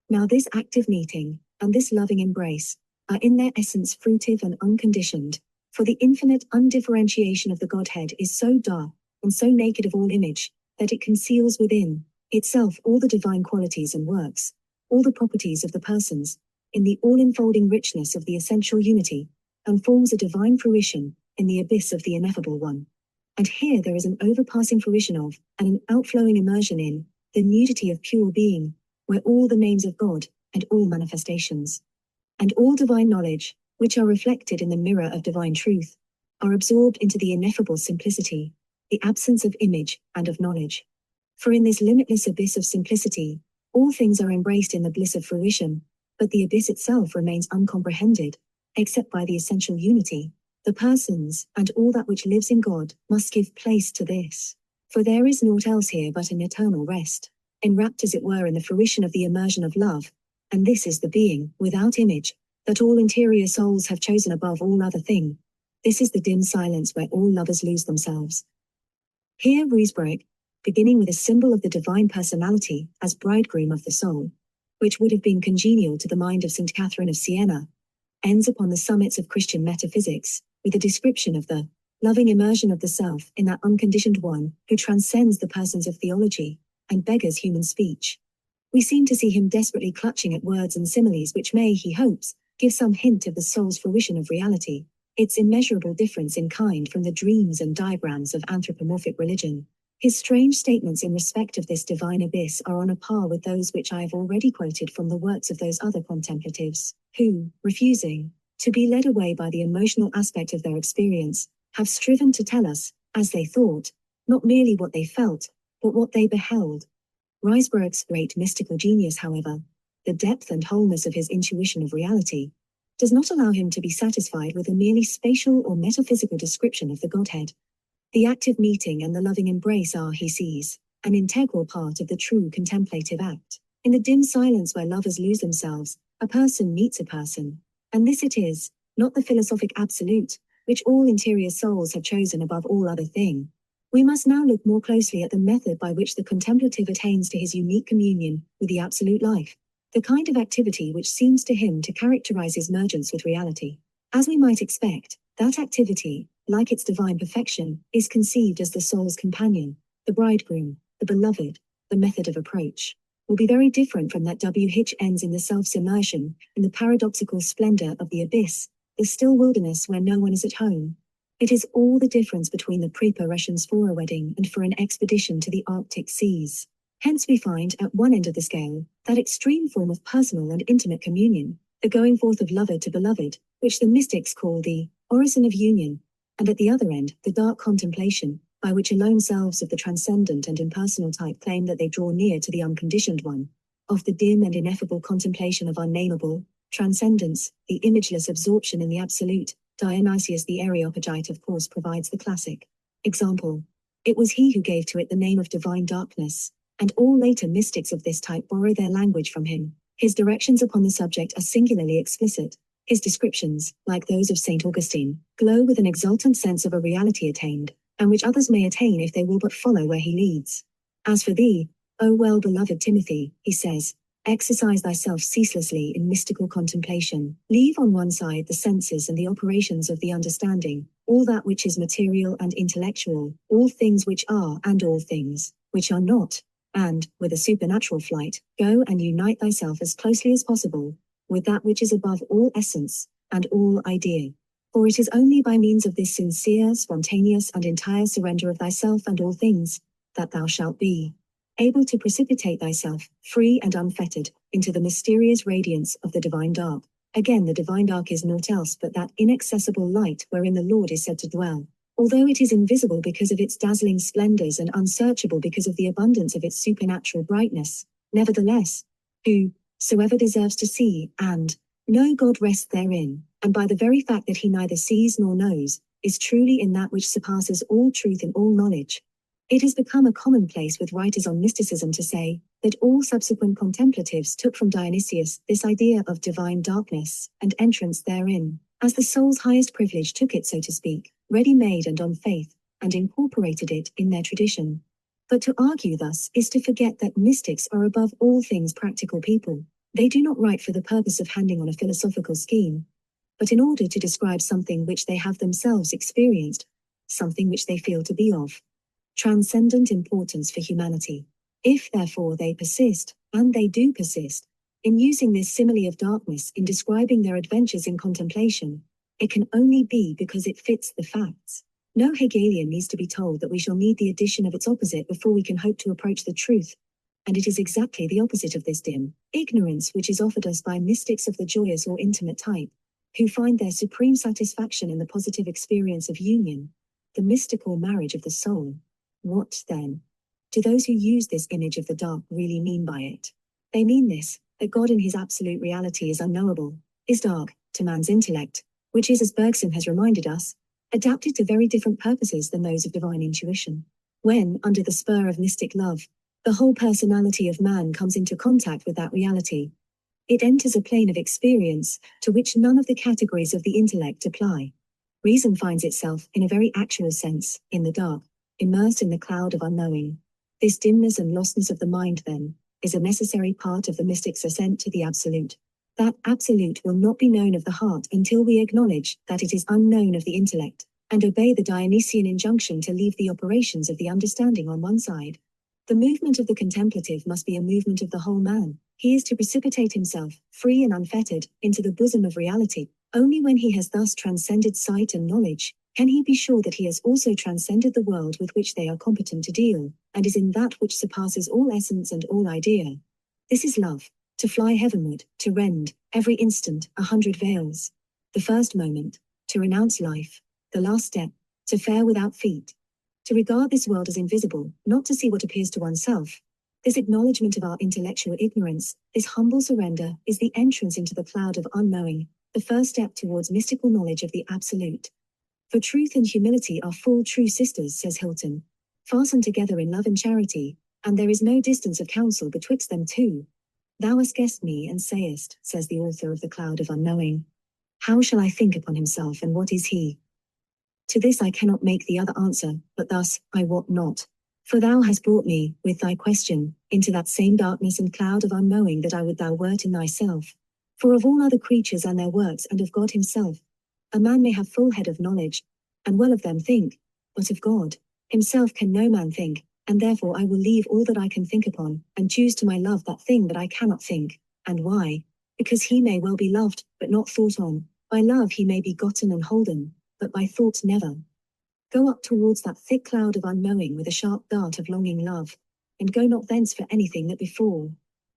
Now this active meeting, and this loving embrace, are in their essence fruitive and unconditioned, for the infinite undifferentiation of the Godhead is so dark, and so naked of all image, that it conceals within itself all the divine qualities and works, all the properties of the persons, in the all-enfolding richness of the essential unity, and forms a divine fruition, in the abyss of the ineffable one. And here there is an overpassing fruition of, and an outflowing immersion in, the nudity of pure being, where all the names of God, and all manifestations, and all divine knowledge, which are reflected in the mirror of divine truth, are absorbed into the ineffable simplicity, the absence of image and of knowledge. For in this limitless abyss of simplicity, all things are embraced in the bliss of fruition, but the abyss itself remains uncomprehended, except by the essential unity. The persons, and all that which lives in God, must give place to this. For there is naught else here but an eternal rest, enwrapped as it were in the fruition of the immersion of love, and this is the being, without image, that all interior souls have chosen above all other thing. This is the dim silence where all lovers lose themselves. Here Ruysbroeck, beginning with a symbol of the divine personality as bridegroom of the soul, which would have been congenial to the mind of St. Catherine of Siena, ends upon the summits of Christian metaphysics, with a description of the loving immersion of the self in that unconditioned one who transcends the persons of theology, and beggars human speech. We seem to see him desperately clutching at words and similes which may, he hopes, give some hint of the soul's fruition of reality, its immeasurable difference in kind from the dreams and diagrams of anthropomorphic religion. His strange statements in respect of this divine abyss are on a par with those which I have already quoted from the works of those other contemplatives, who, refusing to be led away by the emotional aspect of their experience, have striven to tell us, as they thought, not merely what they felt, but what they beheld. Ruysbroeck's great mystical genius, however, the depth and wholeness of his intuition of reality, does not allow him to be satisfied with a merely spatial or metaphysical description of the Godhead. The active meeting and the loving embrace are, he sees, an integral part of the true contemplative act. In the dim silence where lovers lose themselves, a person meets a person, and this it is, not the philosophic absolute, which all interior souls have chosen above all other thing. We must now look more closely at the method by which the contemplative attains to his unique communion with the absolute life, the kind of activity which seems to him to characterize his mergence with reality. As we might expect, That activity, like its divine perfection, is conceived as the soul's companion, the bridegroom, the beloved. The method of approach will be very different from that which ends in the self-submersion, in the paradoxical splendor of the abyss, the still wilderness where no one is at home. It is all the difference between the preparations for a wedding and for an expedition to the Arctic seas. Hence we find, at one end of the scale, that extreme form of personal and intimate communion, the going forth of lover to beloved, which the mystics call the orison of union, and at the other end, the dark contemplation, by which alone selves of the transcendent and impersonal type claim that they draw near to the unconditioned one, of the dim and ineffable contemplation of unnameable transcendence, the imageless absorption in the absolute. Dionysius the Areopagite of course provides the classic example. It was he who gave to it the name of divine darkness, and all later mystics of this type borrow their language from him. His directions upon the subject are singularly explicit. His descriptions, like those of St. Augustine, glow with an exultant sense of a reality attained, and which others may attain if they will but follow where he leads. As for thee, O well-beloved Timothy, he says, exercise thyself ceaselessly in mystical contemplation. Leave on one side the senses and the operations of the understanding, all that which is material and intellectual, all things which are and all things which are not, and, with a supernatural flight, go and unite thyself as closely as possible with that which is above all essence and all idea. For it is only by means of this sincere, spontaneous, and entire surrender of thyself and all things that thou shalt be able to precipitate thyself, free and unfettered, into the mysterious radiance of the divine dark. Again, the divine dark is naught else but that inaccessible light wherein the Lord is said to dwell. Although it is invisible because of its dazzling splendors and unsearchable because of the abundance of its supernatural brightness, nevertheless, whosoever deserves to see and know God rests therein, and by the very fact that he neither sees nor knows, is truly in that which surpasses all truth and all knowledge. It has become a commonplace with writers on mysticism to say that all subsequent contemplatives took from Dionysius this idea of divine darkness and entrance therein, as the soul's highest privilege, took it, so to speak, ready-made and on faith, and incorporated it in their tradition. But to argue thus is to forget that mystics are above all things practical people. They do not write for the purpose of handing on a philosophical scheme, but in order to describe something which they have themselves experienced, something which they feel to be of transcendent importance for humanity. If therefore they persist, and they do persist, in using this simile of darkness in describing their adventures in contemplation, it can only be because it fits the facts. No Hegelian needs to be told that we shall need the addition of its opposite before we can hope to approach the truth, and it is exactly the opposite of this dim ignorance which is offered us by mystics of the joyous or intimate type, who find their supreme satisfaction in the positive experience of union, the mystical marriage of the soul. What, then, do those who use this image of the dark really mean by it? They mean this, that God in his absolute reality is unknowable, is dark, to man's intellect, which is, as Bergson has reminded us, adapted to very different purposes than those of divine intuition. When, under the spur of mystic love, the whole personality of man comes into contact with that reality, it enters a plane of experience to which none of the categories of the intellect apply. Reason finds itself, in a very actual sense, in the dark, immersed in the cloud of unknowing. This dimness and lostness of the mind, then, is a necessary part of the mystic's ascent to the absolute. That absolute will not be known of the heart until we acknowledge that it is unknown of the intellect, and obey the Dionysian injunction to leave the operations of the understanding on one side. The movement of the contemplative must be a movement of the whole man. He is to precipitate himself, free and unfettered, into the bosom of reality. Only when he has thus transcended sight and knowledge, can he be sure that he has also transcended the world with which they are competent to deal, and is in that which surpasses all essence and all idea. This is love, to fly heavenward, to rend, every instant, 100 veils. The first moment, to renounce life, the last step, to fare without feet. To regard this world as invisible, not to see what appears to oneself. This acknowledgement of our intellectual ignorance, this humble surrender, is the entrance into the cloud of unknowing, the first step towards mystical knowledge of the absolute. For truth and humility are full true sisters, says Hilton, fastened together in love and charity, and there is no distance of counsel betwixt them two. Thou askest me and sayest, says the author of The Cloud of Unknowing, how shall I think upon himself, and what is he? To this I cannot make the other answer, but thus, I wot not. For thou hast brought me, with thy question, into that same darkness and cloud of unknowing that I would thou wert in thyself. For of all other creatures and their works and of God himself, A man may have full head of knowledge, and well of them think, but of God himself can no man think, and therefore I will leave all that I can think upon, and choose to my love that thing that I cannot think. And why? Because he may well be loved, but not thought on. By love he may be gotten and holden, but by thought never. Go up towards that thick cloud of unknowing with a sharp dart of longing love, and go not thence for anything that befall.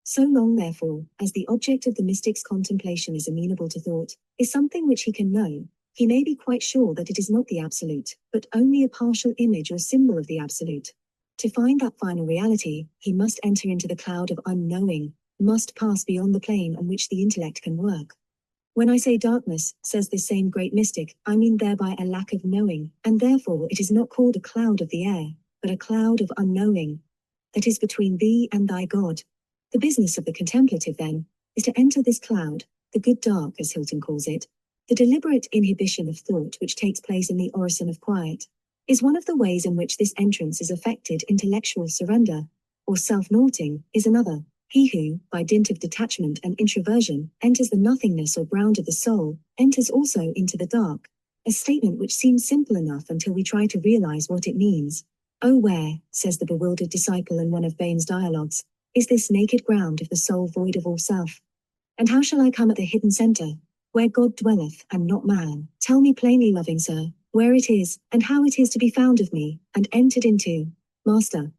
So long, therefore, as the object of the mystic's contemplation is amenable to thought, is something which he can know, he may be quite sure that it is not the absolute, but only a partial image or symbol of the absolute. To find that final reality, he must enter into the cloud of unknowing, must pass beyond the plane on which the intellect can work. When I say darkness, says this same great mystic, I mean thereby a lack of knowing, and therefore it is not called a cloud of the air, but a cloud of unknowing, that is between thee and thy God. The business of the contemplative, then, is to enter this cloud, the good dark, as Hilton calls it. The deliberate inhibition of thought which takes place in the orison of quiet is one of the ways in which this entrance is effected. Intellectual surrender, or self-naughting, is another. He who, by dint of detachment and introversion, enters the nothingness or ground of the soul, enters also into the dark, a statement which seems simple enough until we try to realize what it means. Oh, where, says the bewildered disciple in one of Bain's dialogues, is this naked ground of the soul void of all self? And how shall I come at the hidden center, where God dwelleth and not man? Tell me plainly, loving sir, where it is, and how it is to be found of me, and entered into. Master.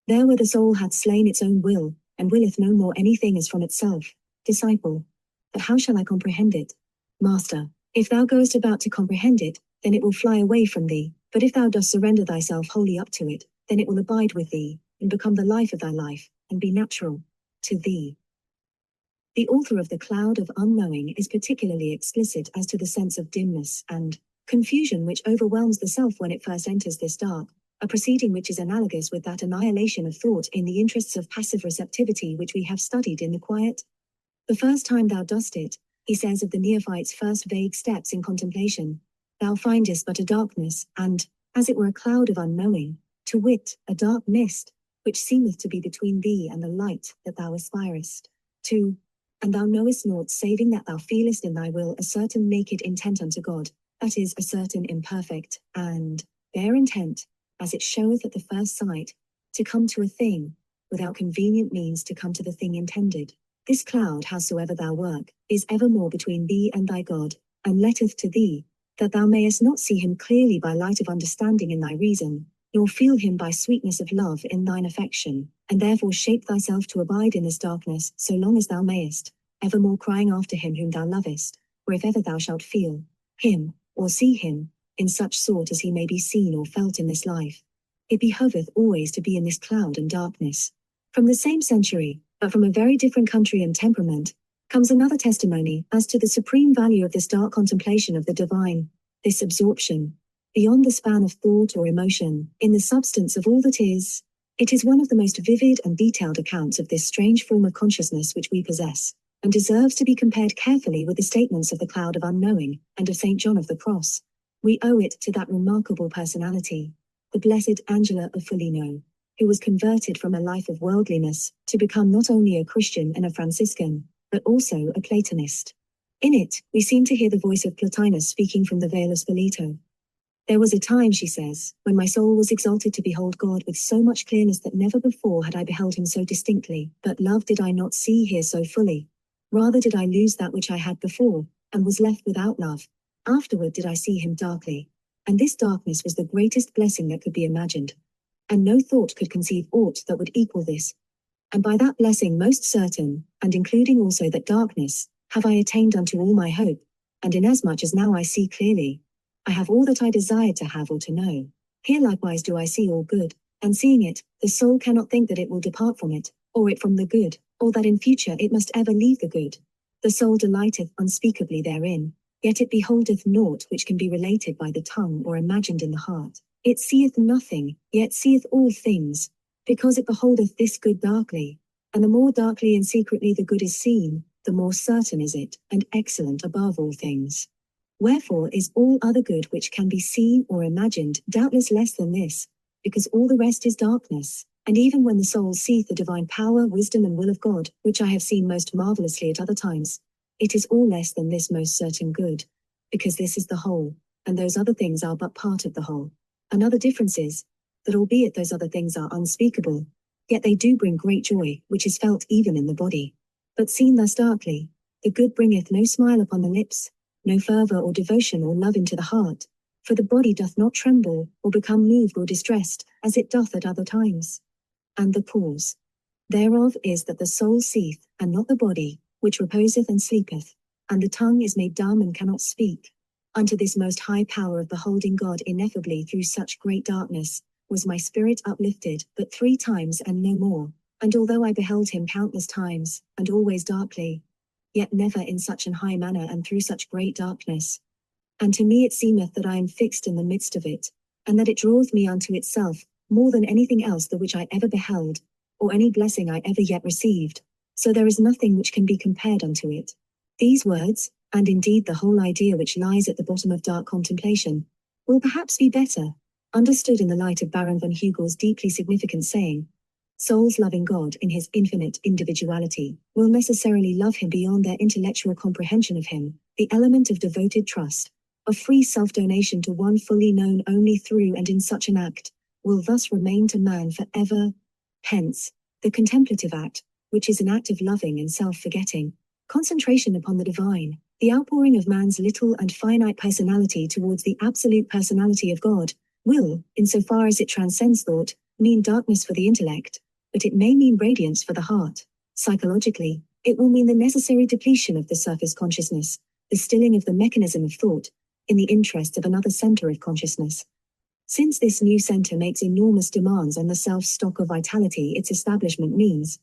There where the soul hath slain its own will, and willeth no more anything as from itself. Disciple. But how shall I comprehend it? Master. If thou goest about to comprehend it, then it will fly away from thee, but if thou dost surrender thyself wholly up to it, then it will abide with thee, and become the life of thy life, and be natural to thee. The author of the Cloud of Unknowing is particularly explicit as to the sense of dimness and confusion which overwhelms the self when it first enters this dark, a proceeding which is analogous with that annihilation of thought in the interests of passive receptivity which we have studied in the quiet. The first time thou dost it, he says of the neophyte's first vague steps in contemplation, thou findest but a darkness, and, as it were a cloud of unknowing, to wit, a dark mist, which seemeth to be between thee and the light that thou aspirest to, and thou knowest naught saving that thou feelest in thy will a certain naked intent unto God, that is, a certain imperfect and bare intent, as it showeth at the first sight, to come to a thing, without convenient means to come to the thing intended. This cloud, howsoever thou work, is evermore between thee and thy God, and letteth to thee, that thou mayest not see him clearly by light of understanding in thy reason, nor feel him by sweetness of love in thine affection, and therefore shape thyself to abide in this darkness so long as thou mayest, evermore crying after him whom thou lovest, or if ever thou shalt feel him, or see him, in such sort as he may be seen or felt in this life. It behoveth always to be in this cloud and darkness. From the same century, but from a very different country and temperament, comes another testimony as to the supreme value of this dark contemplation of the divine, this absorption, beyond the span of thought or emotion, in the substance of all that is. It is one of the most vivid and detailed accounts of this strange form of consciousness which we possess, and deserves to be compared carefully with the statements of the Cloud of Unknowing and of St. John of the Cross. We owe it to that remarkable personality, the Blessed Angela of Foligno, who was converted from a life of worldliness to become not only a Christian and a Franciscan, but also a Platonist. In it, we seem to hear the voice of Plotinus speaking from the veil of Spoleto. There was a time, she says, when my soul was exalted to behold God with so much clearness that never before had I beheld him so distinctly, but love did I not see here so fully. Rather did I lose that which I had before, and was left without love. Afterward did I see him darkly, and this darkness was the greatest blessing that could be imagined. And no thought could conceive aught that would equal this. And by that blessing most certain, and including also that darkness, have I attained unto all my hope, and inasmuch as now I see clearly, I have all that I desired to have or to know. Here likewise do I see all good, and seeing it, the soul cannot think that it will depart from it, or it from the good, or that in future it must ever leave the good. The soul delighteth unspeakably therein, yet it beholdeth naught which can be related by the tongue or imagined in the heart. It seeth nothing, yet seeth all things, because it beholdeth this good darkly, and the more darkly and secretly the good is seen, the more certain is it, and excellent above all things. Wherefore is all other good which can be seen or imagined doubtless less than this, because all the rest is darkness. And even when the soul seeth the divine power, wisdom, and will of God, which I have seen most marvelously at other times, it is all less than this most certain good, because this is the whole, and those other things are but part of the whole. Another difference is, that albeit those other things are unspeakable, yet they do bring great joy, which is felt even in the body. But seen thus darkly, the good bringeth no smile upon the lips, no fervour or devotion or love into the heart, for the body doth not tremble, or become moved or distressed, as it doth at other times. And the cause thereof is that the soul seeth, and not the body, which reposeth and sleepeth, and the tongue is made dumb and cannot speak. Unto this most high power of beholding God ineffably through such great darkness, was my spirit uplifted, but 3 times and no more. And although I beheld him countless times, and always darkly, yet never in such an high manner and through such great darkness. And to me it seemeth that I am fixed in the midst of it, and that it draweth me unto itself, more than anything else the which I ever beheld, or any blessing I ever yet received. So there is nothing which can be compared unto it. These words, and indeed the whole idea which lies at the bottom of dark contemplation, will perhaps be better understood in the light of Baron von Hugel's deeply significant saying, souls loving God in his infinite individuality will necessarily love him beyond their intellectual comprehension of him. The element of devoted trust, of free self-donation to one fully known only through and in such an act, will thus remain to man forever. Hence, the contemplative act, which is an act of loving and self-forgetting, concentration upon the divine, the outpouring of man's little and finite personality towards the absolute personality of God, will, insofar as it transcends thought, mean darkness for the intellect, but it may mean radiance for the heart. Psychologically, it will mean the necessary depletion of the surface consciousness, the stilling of the mechanism of thought, in the interest of another center of consciousness. Since this new center makes enormous demands on the self-stock of vitality its establishment means,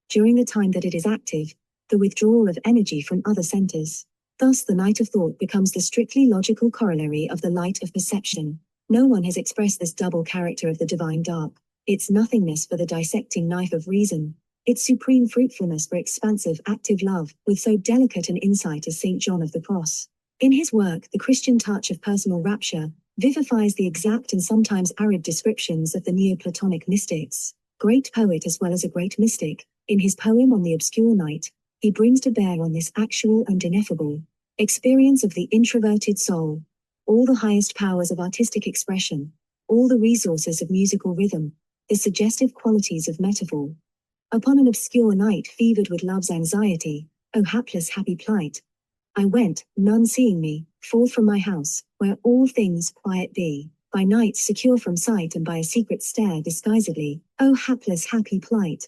during the time that it is active, the withdrawal of energy from other centers. Thus the night of thought becomes the strictly logical corollary of the light of perception. No one has expressed this double character of the divine dark, its nothingness for the dissecting knife of reason, its supreme fruitfulness for expansive active love, with so delicate an insight as St. John of the Cross. In his work, The Christian Touch of Personal Rapture, vivifies the exact and sometimes arid descriptions of the Neoplatonic mystics. Great poet as well as a great mystic, in his poem on the obscure night, he brings to bear on this actual and ineffable experience of the introverted soul, all the highest powers of artistic expression, all the resources of musical rhythm, the suggestive qualities of metaphor. Upon an obscure night fevered with love's anxiety, O hapless happy plight, I went, none seeing me, forth from my house, where all things quiet be, by night secure from sight and by a secret stair disguisedly, O hapless happy plight.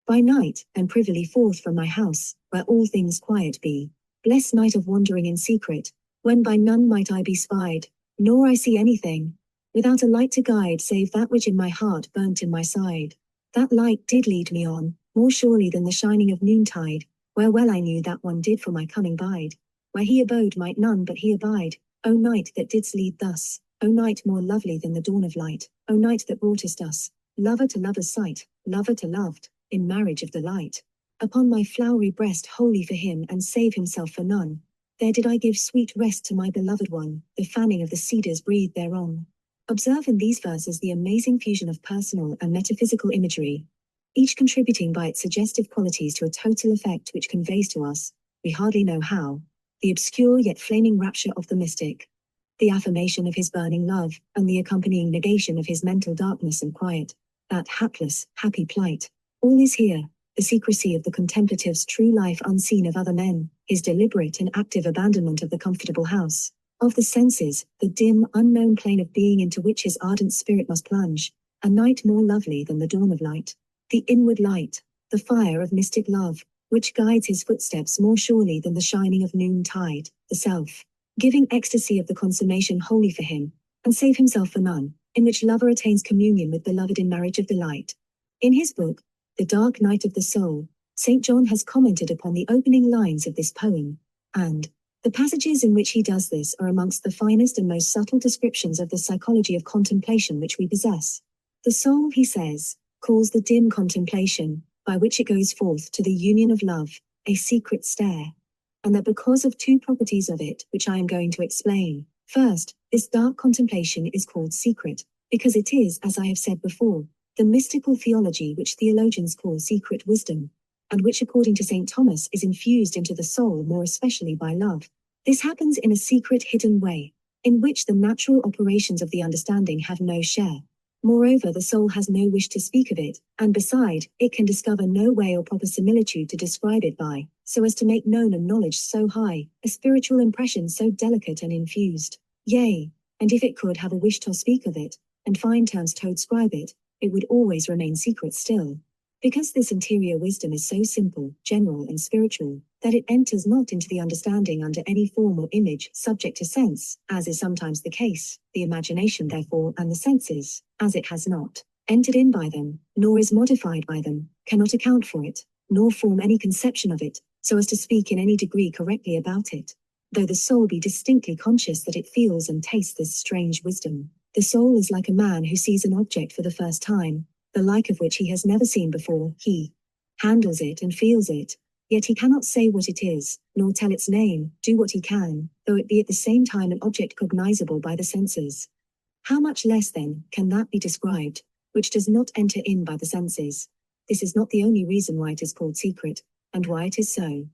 By night, and privily forth from my house, where all things quiet be, blessed night of wandering in secret, when by none might I be spied, nor I see anything, without a light to guide save that which in my heart burnt in my side. That light did lead me on, more surely than the shining of noontide, where well I knew that one did for my coming bide. Where he abode might none but he abide, O night that didst lead thus, O night more lovely than the dawn of light, O night that broughtest us, lover to lover's sight, lover to loved, in marriage of delight. Upon my flowery breast wholly for him and save himself for none, there did I give sweet rest to my beloved one, the fanning of the cedars breathed thereon. Observe in these verses the amazing fusion of personal and metaphysical imagery, each contributing by its suggestive qualities to a total effect which conveys to us, we hardly know how, the obscure yet flaming rapture of the mystic, the affirmation of his burning love, and the accompanying negation of his mental darkness and quiet, that hapless, happy plight. All is here, the secrecy of the contemplative's true life unseen of other men, his deliberate and active abandonment of the comfortable house, of the senses, the dim, unknown plane of being into which his ardent spirit must plunge, a night more lovely than the dawn of light, the inward light, the fire of mystic love, which guides his footsteps more surely than the shining of noontide, the self, giving ecstasy of the consummation wholly for him, and save himself for none, in which lover attains communion with beloved in marriage of delight. In his book, The Dark Night of the Soul, St. John has commented upon the opening lines of this poem, and the passages in which he does this are amongst the finest and most subtle descriptions of the psychology of contemplation which we possess. The soul, he says, calls the dim contemplation, by which it goes forth to the union of love, a secret stair, and that because of 2 properties of it, which I am going to explain. First, this dark contemplation is called secret, because it is, as I have said before, the mystical theology which theologians call secret wisdom, and which according to St. Thomas is infused into the soul more especially by love. This happens in a secret, hidden way, in which the natural operations of the understanding have no share. Moreover, the soul has no wish to speak of it, and beside, it can discover no way or proper similitude to describe it by, so as to make known a knowledge so high, a spiritual impression so delicate and infused. Yea, and if it could have a wish to speak of it, and find terms to describe it, it would always remain secret still. Because this interior wisdom is so simple, general and spiritual, that it enters not into the understanding under any form or image subject to sense, as is sometimes the case, the imagination therefore and the senses, as it has not entered in by them, nor is modified by them, cannot account for it, nor form any conception of it, so as to speak in any degree correctly about it. Though the soul be distinctly conscious that it feels and tastes this strange wisdom, the soul is like a man who sees an object for the first time, the like of which he has never seen before. He handles it and feels it, yet he cannot say what it is, nor tell its name, do what he can, though it be at the same time an object cognizable by the senses. How much less, then, can that be described, which does not enter in by the senses? This is not the only reason why it is called secret, and why it is so.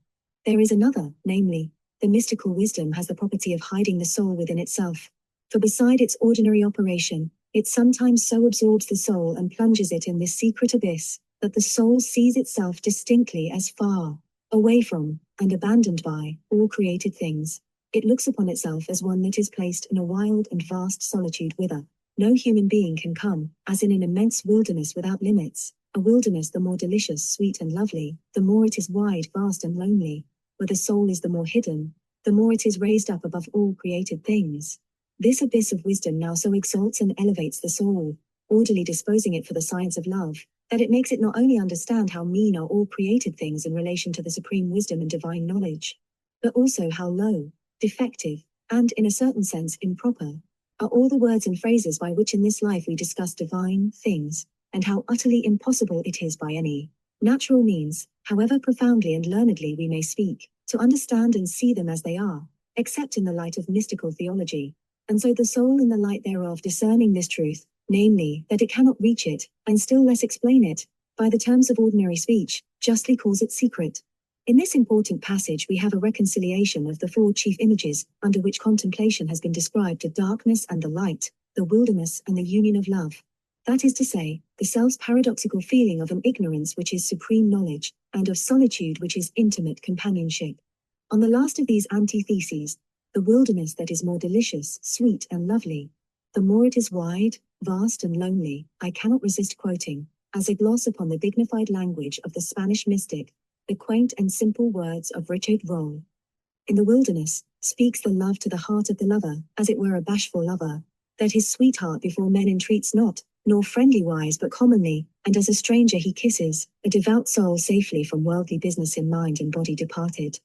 There is another, namely, the mystical wisdom has the property of hiding the soul within itself. For beside its ordinary operation, it sometimes so absorbs the soul and plunges it in this secret abyss, that the soul sees itself distinctly as far away from, and abandoned by, all created things. It looks upon itself as one that is placed in a wild and vast solitude whither no human being can come, as in an immense wilderness without limits, a wilderness the more delicious, sweet and lovely, the more it is wide, vast and lonely, where the soul is the more hidden, the more it is raised up above all created things. This abyss of wisdom now so exalts and elevates the soul, orderly disposing it for the science of love, that it makes it not only understand how mean are all created things in relation to the supreme wisdom and divine knowledge, but also how low, defective, and in a certain sense improper, are all the words and phrases by which in this life we discuss divine things, and how utterly impossible it is by any natural means, however profoundly and learnedly we may speak, to understand and see them as they are, except in the light of mystical theology. And so the soul in the light thereof discerning this truth, namely, that it cannot reach it, and still less explain it, by the terms of ordinary speech, justly calls it secret. In this important passage we have a reconciliation of the four chief images, under which contemplation has been described: the darkness and the light, the wilderness and the union of love. That is to say, the self's paradoxical feeling of an ignorance which is supreme knowledge, and of solitude which is intimate companionship. On the last of these antitheses, the wilderness that is more delicious, sweet and lovely, the more it is wide, vast and lonely, I cannot resist quoting, as a gloss upon the dignified language of the Spanish mystic, the quaint and simple words of Richard Rolle. In the wilderness, speaks the love to the heart of the lover, as it were a bashful lover, that his sweetheart before men entreats not, nor friendly wise but commonly, and as a stranger he kisses, a devout soul safely from worldly business in mind and body departed.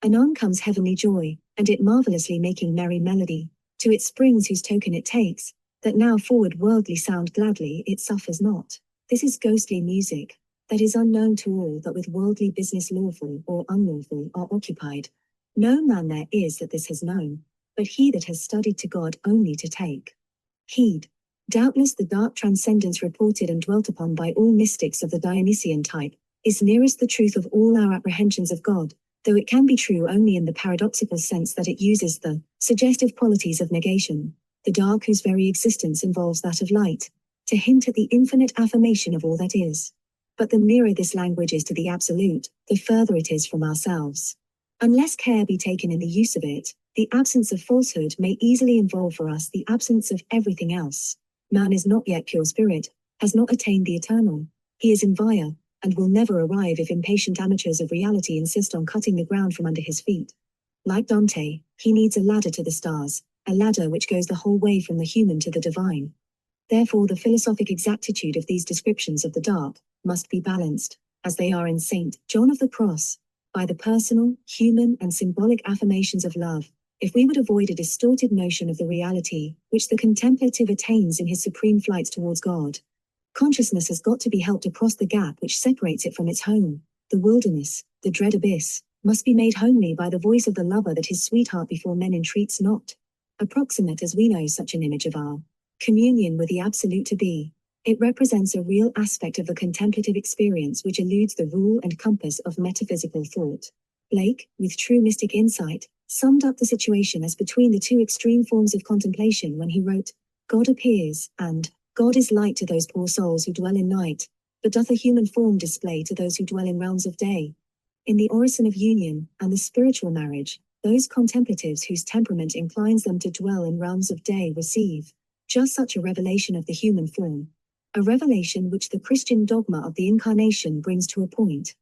Anon comes heavenly joy, and it marvellously making merry melody, to its springs whose token it takes, that now forward worldly sound gladly it suffers not. This is ghostly music, that is unknown to all that with worldly business lawful or unlawful are occupied. No man there is that this has known, but he that has studied to God only to take heed. Doubtless the dark transcendence reported and dwelt upon by all mystics of the Dionysian type, is nearest the truth of all our apprehensions of God, though it can be true only in the paradoxical sense that it uses the suggestive qualities of negation, the dark whose very existence involves that of light, to hint at the infinite affirmation of all that is. But the nearer this language is to the absolute, the further it is from ourselves. Unless care be taken in the use of it, the absence of falsehood may easily involve for us the absence of everything else. Man is not yet pure spirit, has not attained the eternal. He is in via, and will never arrive if impatient amateurs of reality insist on cutting the ground from under his feet. Like Dante, he needs a ladder to the stars, a ladder which goes the whole way from the human to the divine. Therefore the philosophic exactitude of these descriptions of the dark must be balanced, as they are in St. John of the Cross, by the personal, human and symbolic affirmations of love, if we would avoid a distorted notion of the reality which the contemplative attains in his supreme flights towards God. Consciousness has got to be helped across the gap which separates it from its home. The wilderness, the dread abyss, must be made homely by the voice of the lover that his sweetheart before men entreats not. Approximate as we know such an image of our communion with the absolute to be, it represents a real aspect of the contemplative experience which eludes the rule and compass of metaphysical thought. Blake, with true mystic insight, summed up the situation as between the two extreme forms of contemplation when he wrote, God appears, and God is light to those poor souls who dwell in night, but doth a human form display to those who dwell in realms of day. In the orison of union and the spiritual marriage, those contemplatives whose temperament inclines them to dwell in realms of day receive just such a revelation of the human form, a revelation which the Christian dogma of the Incarnation brings to a point.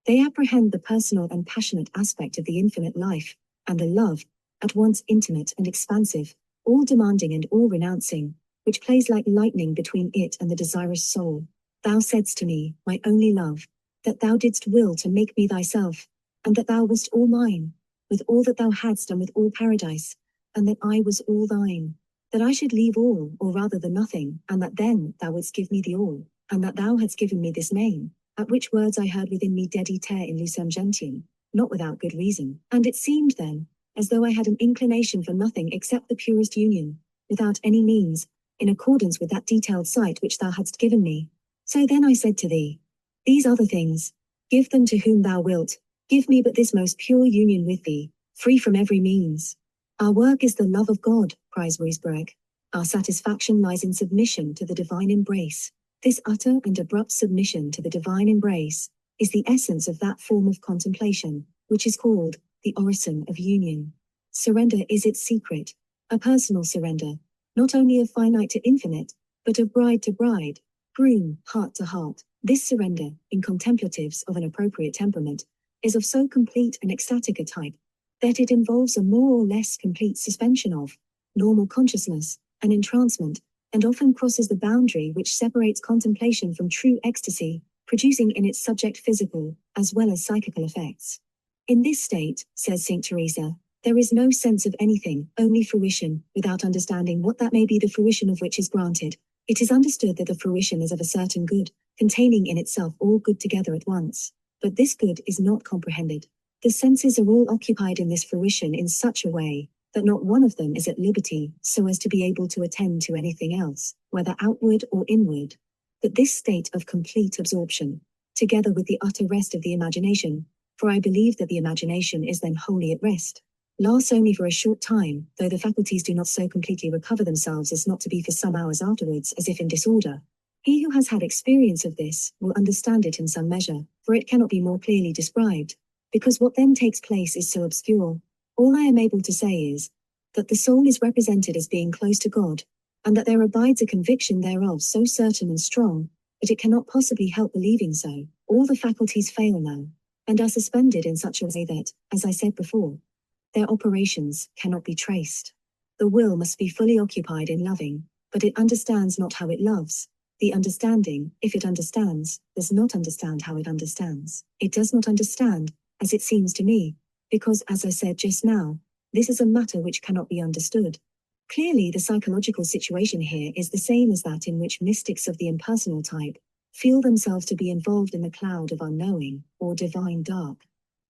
They apprehend the personal and passionate aspect of the infinite life, and the love, at once intimate and expansive, all demanding and all renouncing, which plays like lightning between it and the desirous soul. Thou saidst to me, my only love, that thou didst will to make me thyself, and that thou wast all mine, with all that thou hadst and with all paradise, and that I was all thine, that I should leave all, or rather the nothing, and that then thou wouldst give me the all, and that thou hadst given me this name, at which words I heard within me dediter in lucem gentium, not without good reason, and it seemed then, as though I had an inclination for nothing except the purest union, without any means, in accordance with that detailed sight which thou hadst given me. So then I said to thee, these other things, give them to whom thou wilt, give me but this most pure union with thee, free from every means. Our work is the love of God, cries Ruysbroek. Our satisfaction lies in submission to the divine embrace. This utter and abrupt submission to the divine embrace is the essence of that form of contemplation, which is called the orison of union. Surrender is its secret, a personal surrender, not only of finite to infinite, but of bride to bride, groom, heart to heart. This surrender, in contemplatives of an appropriate temperament, is of so complete and ecstatic a type, that it involves a more or less complete suspension of normal consciousness, an entrancement, and often crosses the boundary which separates contemplation from true ecstasy, producing in its subject physical, as well as psychical effects. In this state, says St. Teresa, there is no sense of anything, only fruition, without understanding what that may be the fruition of which is granted. It is understood that the fruition is of a certain good, containing in itself all good together at once. But this good is not comprehended. The senses are all occupied in this fruition in such a way, that not one of them is at liberty so as to be able to attend to anything else, whether outward or inward. But this state of complete absorption, together with the utter rest of the imagination, for I believe that the imagination is then wholly at rest, lasts only for a short time, though the faculties do not so completely recover themselves as not to be for some hours afterwards as if in disorder. He who has had experience of this will understand it in some measure, for it cannot be more clearly described, because what then takes place is so obscure. All I am able to say is, that the soul is represented as being close to God, and that there abides a conviction thereof so certain and strong, that it cannot possibly help believing so. All the faculties fail now, and are suspended in such a way that, as I said before, their operations cannot be traced. The will must be fully occupied in loving, but it understands not how it loves. The understanding, if it understands, does not understand how it understands. It does not understand, as it seems to me, because, as I said just now, this is a matter which cannot be understood. Clearly, the psychological situation here is the same as that in which mystics of the impersonal type feel themselves to be involved in the cloud of unknowing, or divine dark.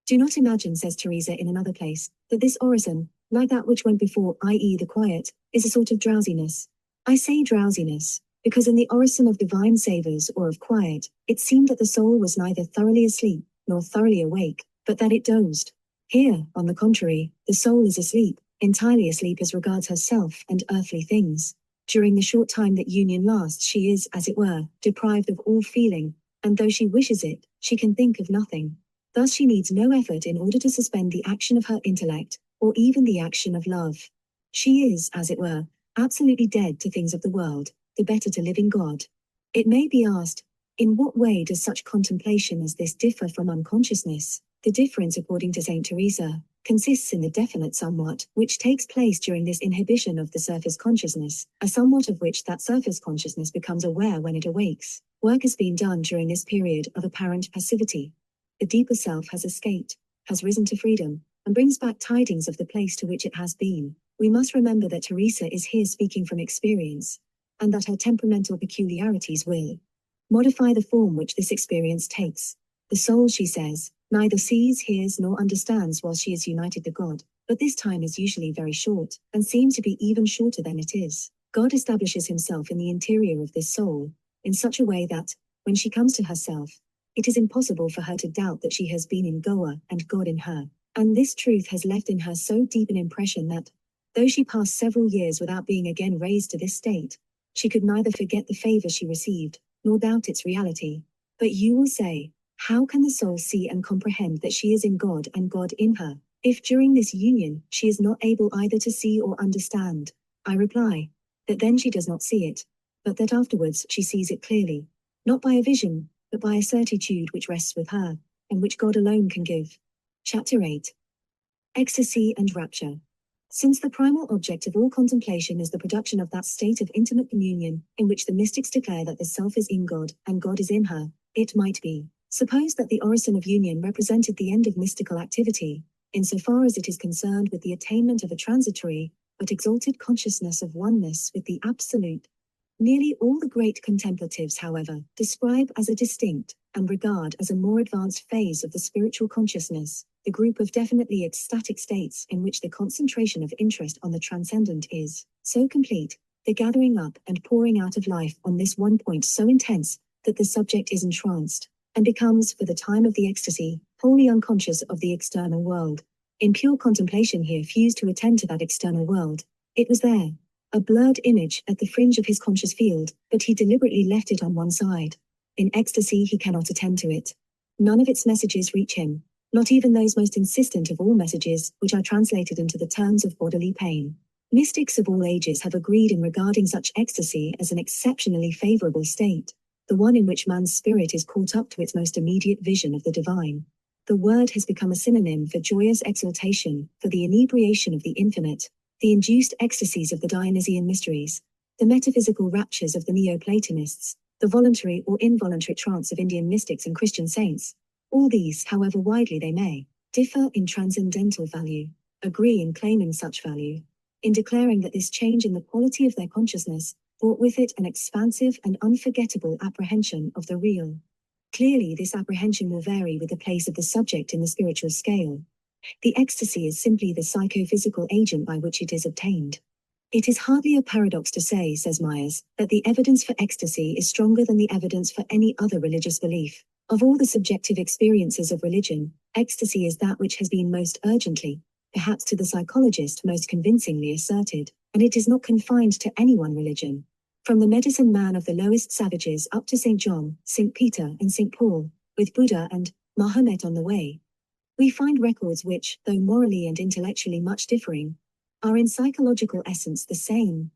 Do not imagine, says Teresa in another place, that this orison, like that which went before, i.e. the quiet, is a sort of drowsiness. I say drowsiness, because in the orison of divine savours or of quiet, it seemed that the soul was neither thoroughly asleep, nor thoroughly awake, but that it dozed. Here, on the contrary, the soul is asleep, entirely asleep as regards herself and earthly things. During the short time that union lasts, she is, as it were, deprived of all feeling, and though she wishes it, she can think of nothing. Thus she needs no effort in order to suspend the action of her intellect, or even the action of love. She is, as it were, absolutely dead to things of the world, the better to live in God. It may be asked, in what way does such contemplation as this differ from unconsciousness? The difference, according to St. Teresa, consists in the definite somewhat, which takes place during this inhibition of the surface consciousness, a somewhat of which that surface consciousness becomes aware when it awakes. Work has been done during this period of apparent passivity. The deeper self has escaped, has risen to freedom, and brings back tidings of the place to which it has been. We must remember that Teresa is here speaking from experience, and that her temperamental peculiarities will modify the form which this experience takes. The soul, she says, neither sees, hears, nor understands while she is united to God, but this time is usually very short, and seems to be even shorter than it is. God establishes himself in the interior of this soul, in such a way that, when she comes to herself, it is impossible for her to doubt that she has been in Goa and God in her. And this truth has left in her so deep an impression that, though she passed several years without being again raised to this state, she could neither forget the favor she received, nor doubt its reality. But you will say, how can the soul see and comprehend that she is in God and God in her, if during this union she is not able either to see or understand? I reply, that then she does not see it, but that afterwards she sees it clearly, not by a vision, but by a certitude which rests with her, and which God alone can give. Chapter 8. Ecstasy and Rapture. Since the primal object of all contemplation is the production of that state of intimate communion, in which the mystics declare that the self is in God, and God is in her, it might be supposed that the orison of union represented the end of mystical activity, insofar as it is concerned with the attainment of a transitory, but exalted consciousness of oneness with the Absolute. Nearly all the great contemplatives, however, describe as a distinct, and regard as a more advanced phase of the spiritual consciousness, the group of definitely ecstatic states in which the concentration of interest on the transcendent is so complete, the gathering up and pouring out of life on this one point so intense, that the subject is entranced, and becomes, for the time of the ecstasy, wholly unconscious of the external world. In pure contemplation he refused to attend to that external world. It was there, a blurred image at the fringe of his conscious field, but he deliberately left it on one side. In ecstasy he cannot attend to it. None of its messages reach him, not even those most insistent of all messages, which are translated into the terms of bodily pain. Mystics of all ages have agreed in regarding such ecstasy as an exceptionally favorable state, the one in which man's spirit is caught up to its most immediate vision of the divine. The word has become a synonym for joyous exaltation, for the inebriation of the infinite, the induced ecstasies of the Dionysian mysteries, the metaphysical raptures of the Neoplatonists, the voluntary or involuntary trance of Indian mystics and Christian saints. All these, however widely they may differ in transcendental value, agree in claiming such value, in declaring that this change in the quality of their consciousness brought with it an expansive and unforgettable apprehension of the real. Clearly, this apprehension will vary with the place of the subject in the spiritual scale. The ecstasy is simply the psychophysical agent by which it is obtained. It is hardly a paradox to say, says Myers, that the evidence for ecstasy is stronger than the evidence for any other religious belief. Of all the subjective experiences of religion, ecstasy is that which has been most urgently, perhaps to the psychologist most convincingly asserted, and it is not confined to any one religion. From the medicine man of the lowest savages up to St. John, St. Peter, and St. Paul, with Buddha and Mahomet on the way, we find records which, though morally and intellectually much differing, are in psychological essence the same.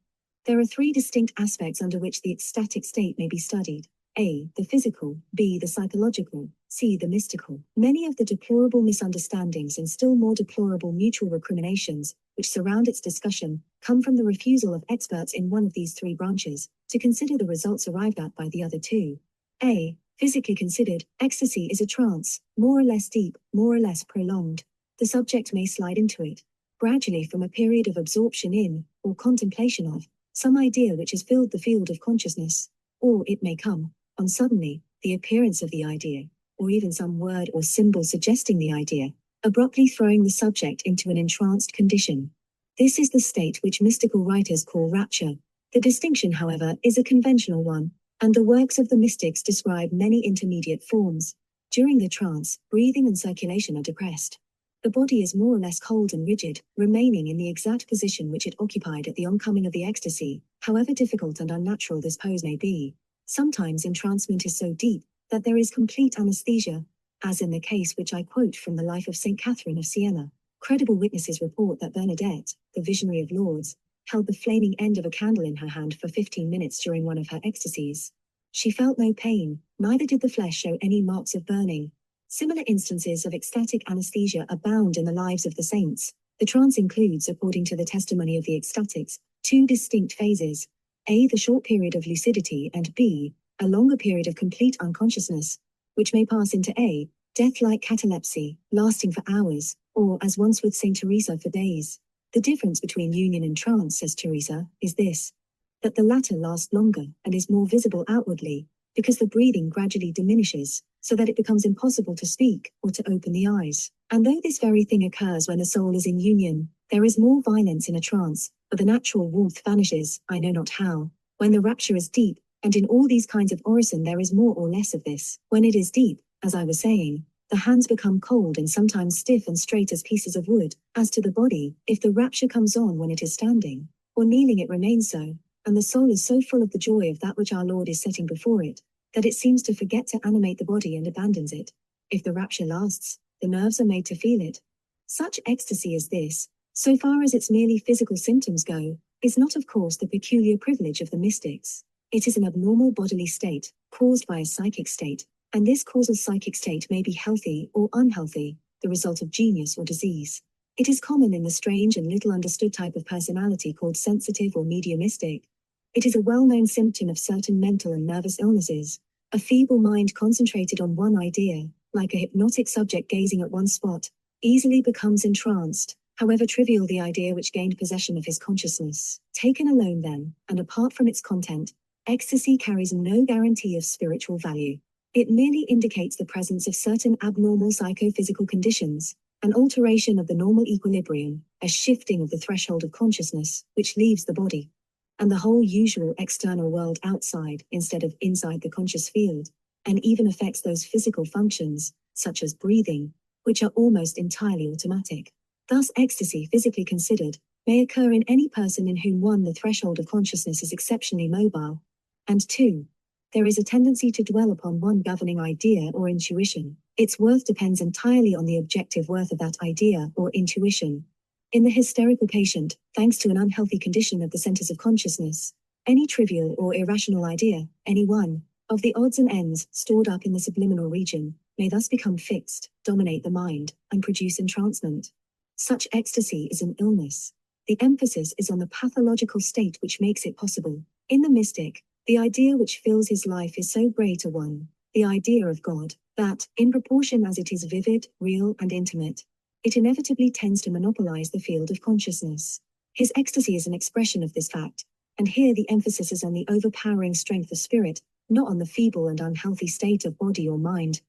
There are three distinct aspects under which the ecstatic state may be studied. A. The physical, B. The psychological, C. The mystical. Many of the deplorable misunderstandings and still more deplorable mutual recriminations, which surround its discussion, come from the refusal of experts in one of these three branches to consider the results arrived at by the other two. A. Physically considered, ecstasy is a trance, more or less deep, more or less prolonged. The subject may slide into it, gradually from a period of absorption in, or contemplation of, some idea which has filled the field of consciousness, or it may come, on suddenly, the appearance of the idea, or even some word or symbol suggesting the idea, abruptly throwing the subject into an entranced condition. This is the state which mystical writers call rapture. The distinction, however, is a conventional one, and the works of the mystics describe many intermediate forms. During the trance, breathing and circulation are depressed. The body is more or less cold and rigid, remaining in the exact position which it occupied at the oncoming of the ecstasy, however difficult and unnatural this pose may be. Sometimes entrancement is so deep that there is complete anesthesia, as in the case which I quote from the life of St. Catherine of Siena. Credible witnesses report that Bernadette, the visionary of Lourdes, held the flaming end of a candle in her hand for 15 minutes during one of her ecstasies. She felt no pain, neither did the flesh show any marks of burning. Similar instances of ecstatic anesthesia abound in the lives of the saints. The trance includes, according to the testimony of the ecstatics, two distinct phases: A. The short period of lucidity, and B. A longer period of complete unconsciousness, which may pass into A. Death-like catalepsy, lasting for hours, or, as once with St. Teresa, for days. The difference between union and trance, says Teresa, is this: that the latter lasts longer and is more visible outwardly, because the breathing gradually diminishes, so that it becomes impossible to speak or to open the eyes. And though this very thing occurs when the soul is in union, there is more violence in a trance, for the natural warmth vanishes, I know not how. When the rapture is deep, and in all these kinds of orison there is more or less of this, when it is deep, as I was saying, The hands become cold and sometimes stiff and straight as pieces of wood. As to the body, if the rapture comes on when it is standing, or kneeling it remains so, and the soul is so full of the joy of that which our Lord is setting before it, that it seems to forget to animate the body and abandons it. If the rapture lasts, the nerves are made to feel it. Such ecstasy as this, so far as its merely physical symptoms go, is not of course the peculiar privilege of the mystics. It is an abnormal bodily state, caused by a psychic state, and this causal psychic state may be healthy or unhealthy, the result of genius or disease. It is common in the strange and little understood type of personality called sensitive or mediumistic. It is a well-known symptom of certain mental and nervous illnesses. A feeble mind concentrated on one idea, like a hypnotic subject gazing at one spot, easily becomes entranced, however trivial the idea which gained possession of his consciousness. Taken alone then, and apart from its content, ecstasy carries no guarantee of spiritual value. It merely indicates the presence of certain abnormal psychophysical conditions, an alteration of the normal equilibrium, a shifting of the threshold of consciousness, which leaves the body, and the whole usual external world outside instead of inside the conscious field, and even affects those physical functions, such as breathing, which are almost entirely automatic. Thus ecstasy, physically considered, may occur in any person in whom 1. The threshold of consciousness is exceptionally mobile, and 2. There is a tendency to dwell upon one governing idea or intuition. Its worth depends entirely on the objective worth of that idea or intuition. In the hysterical patient, thanks to an unhealthy condition of the centers of consciousness, any trivial or irrational idea, any one, of the odds and ends stored up in the subliminal region, may thus become fixed, dominate the mind, and produce entrancement. Such ecstasy is an illness. The emphasis is on the pathological state which makes it possible. In the mystic, the idea which fills his life is so great a one, the idea of God, that, in proportion as it is vivid, real, and intimate, it inevitably tends to monopolize the field of consciousness. His ecstasy is an expression of this fact, and here the emphasis is on the overpowering strength of spirit, not on the feeble and unhealthy state of body or mind.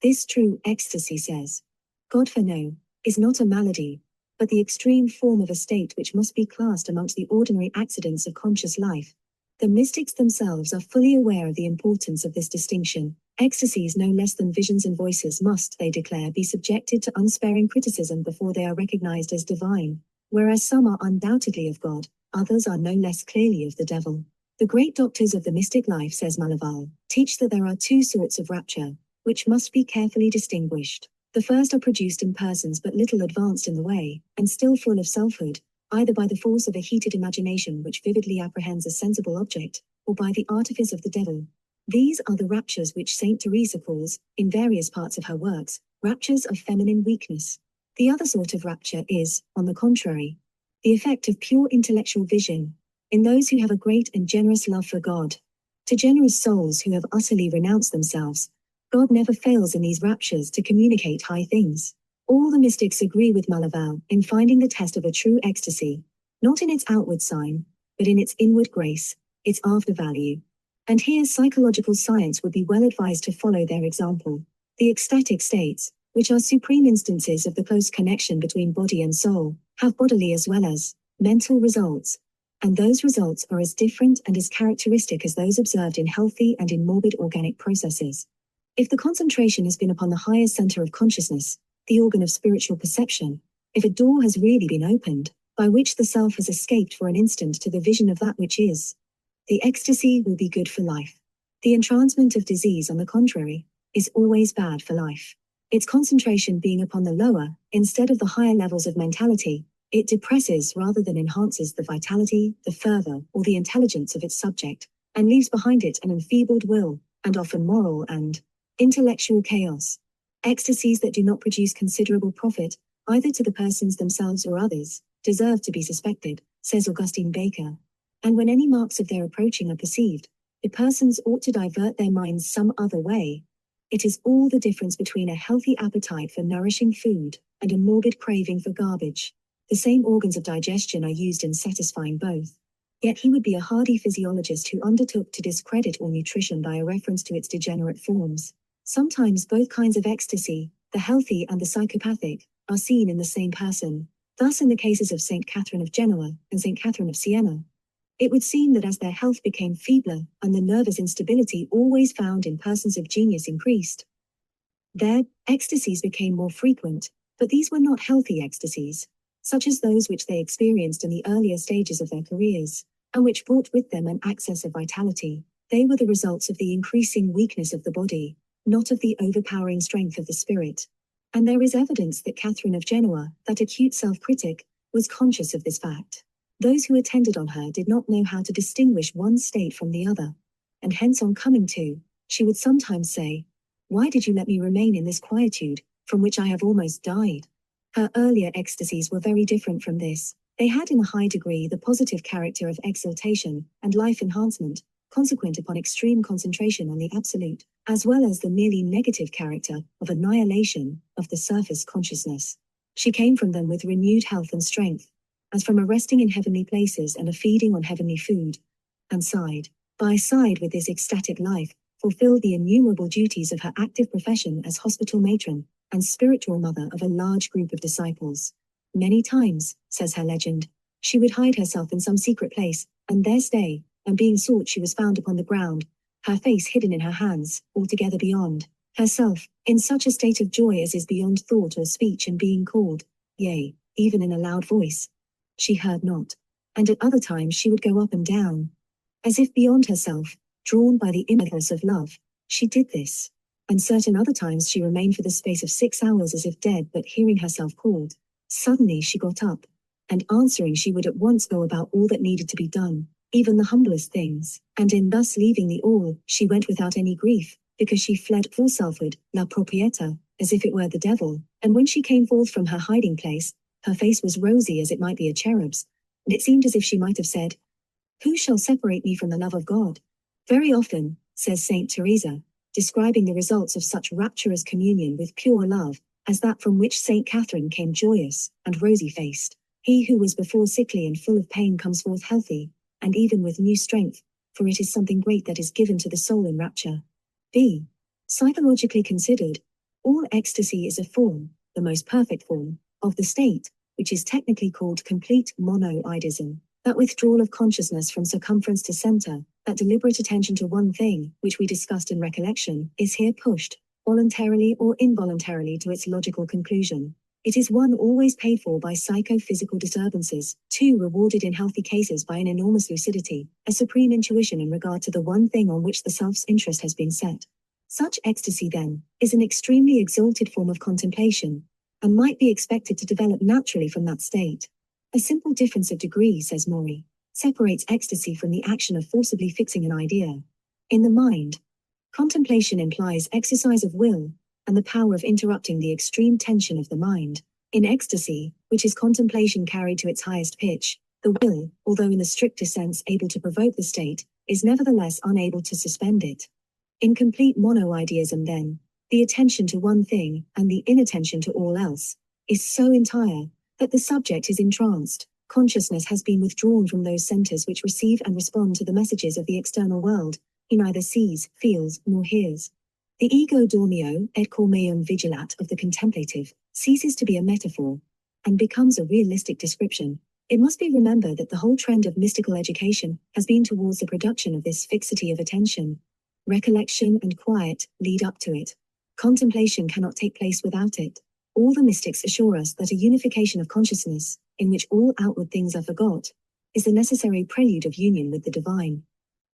This true ecstasy, says God for no, is not a malady, but the extreme form of a state which must be classed amongst the ordinary accidents of conscious life. The mystics themselves are fully aware of the importance of this distinction. Ecstasies no less than visions and voices must, they declare, be subjected to unsparing criticism before they are recognized as divine. Whereas some are undoubtedly of God, others are no less clearly of the devil. The great doctors of the mystic life, says Malaval, teach that there are 2 sorts of rapture, which must be carefully distinguished. The first are produced in persons but little advanced in the way, and still full of selfhood, either by the force of a heated imagination which vividly apprehends a sensible object, or by the artifice of the devil. These are the raptures which Saint Teresa calls, in various parts of her works, raptures of feminine weakness. The other sort of rapture is, on the contrary, the effect of pure intellectual vision, in those who have a great and generous love for God. To generous souls who have utterly renounced themselves, God never fails in these raptures to communicate high things. All the mystics agree with Malaval in finding the test of a true ecstasy, not in its outward sign, but in its inward grace, its after value. And here psychological science would be well advised to follow their example. The ecstatic states, which are supreme instances of the close connection between body and soul, have bodily as well as mental results, and those results are as different and as characteristic as those observed in healthy and in morbid organic processes. If the concentration has been upon the highest center of consciousness, the organ of spiritual perception, if a door has really been opened, by which the self has escaped for an instant to the vision of that which is, the ecstasy will be good for life. The entrancement of disease, on the contrary, is always bad for life. Its concentration being upon the lower, instead of the higher levels of mentality, it depresses rather than enhances the vitality, the fervor, or the intelligence of its subject, and leaves behind it an enfeebled will, and often moral and intellectual chaos. Ecstasies that do not produce considerable profit, either to the persons themselves or others, deserve to be suspected, says Augustine Baker. And when any marks of their approaching are perceived, the persons ought to divert their minds some other way. It is all the difference between a healthy appetite for nourishing food and a morbid craving for garbage. The same organs of digestion are used in satisfying both. Yet he would be a hardy physiologist who undertook to discredit all nutrition by a reference to its degenerate forms. Sometimes both kinds of ecstasy, the healthy and the psychopathic, are seen in the same person. Thus in the cases of St. Catherine of Genoa and St. Catherine of Siena, it would seem that as their health became feebler and the nervous instability always found in persons of genius increased, Their ecstasies became more frequent, but these were not healthy ecstasies, such as those which they experienced in the earlier stages of their careers, and which brought with them an access of vitality. They were the results of the increasing weakness of the body, not of the overpowering strength of the spirit. And there is evidence that Catherine of Genoa, that acute self-critic, was conscious of this fact. Those who attended on her did not know how to distinguish one state from the other, and hence on coming to, she would sometimes say, "Why did you let me remain in this quietude, from which I have almost died?" Her earlier ecstasies were very different from this. They had in a high degree the positive character of exaltation and life enhancement, consequent upon extreme concentration on the absolute, as well as the merely negative character of annihilation of the surface consciousness. She came from them with renewed health and strength, as from a resting in heavenly places and a feeding on heavenly food, and side by side with this ecstatic life, fulfilled the innumerable duties of her active profession as hospital matron and spiritual mother of a large group of disciples. Many times, says her legend, she would hide herself in some secret place, and there stay, and being sought she was found upon the ground, her face hidden in her hands, altogether beyond herself, in such a state of joy as is beyond thought or speech, and being called, yea, even in a loud voice, she heard not. And at other times she would go up and down, as if beyond herself, drawn by the impulse of love. She did this. And certain other times she remained for the space of 6 hours as if dead, but hearing herself called. Suddenly she got up, and answering she would at once go about all that needed to be done, even the humblest things, and in thus leaving the all, she went without any grief, because she fled all selfhood, la proprieta, as if it were the devil, and when she came forth from her hiding place, her face was rosy as it might be a cherub's, and it seemed as if she might have said, "Who shall separate me from the love of God?" Very often, says Saint Teresa, describing the results of such rapturous communion with pure love, as that from which Saint Catherine came joyous and rosy-faced. He who was before sickly and full of pain comes forth healthy, and even with new strength, for it is something great that is given to the soul in rapture. b. Psychologically considered, all ecstasy is a form, the most perfect form, of the state, which is technically called complete monoidism. That withdrawal of consciousness from circumference to center, that deliberate attention to one thing, which we discussed in Recollection, is here pushed, voluntarily or involuntarily, to its logical conclusion. It is one always paid for by psychophysical disturbances, two rewarded in healthy cases by an enormous lucidity, a supreme intuition in regard to the one thing on which the self's interest has been set. Such ecstasy, then, is an extremely exalted form of contemplation, and might be expected to develop naturally from that state. A simple difference of degree, says Maury, separates ecstasy from the action of forcibly fixing an idea. In the mind, contemplation implies exercise of will, and the power of interrupting the extreme tension of the mind. In ecstasy, which is contemplation carried to its highest pitch, the will, although in the strictest sense able to provoke the state, is nevertheless unable to suspend it. In complete monoideism, then, the attention to one thing, and the inattention to all else, is so entire, that the subject is entranced. Consciousness has been withdrawn from those centers which receive and respond to the messages of the external world. He neither sees, feels, nor hears. The ego dormio et cor meum vigilat of the contemplative ceases to be a metaphor, and becomes a realistic description. It must be remembered that the whole trend of mystical education has been towards the production of this fixity of attention. Recollection and quiet lead up to it. Contemplation cannot take place without it. All the mystics assure us that a unification of consciousness, in which all outward things are forgot, is the necessary prelude of union with the divine.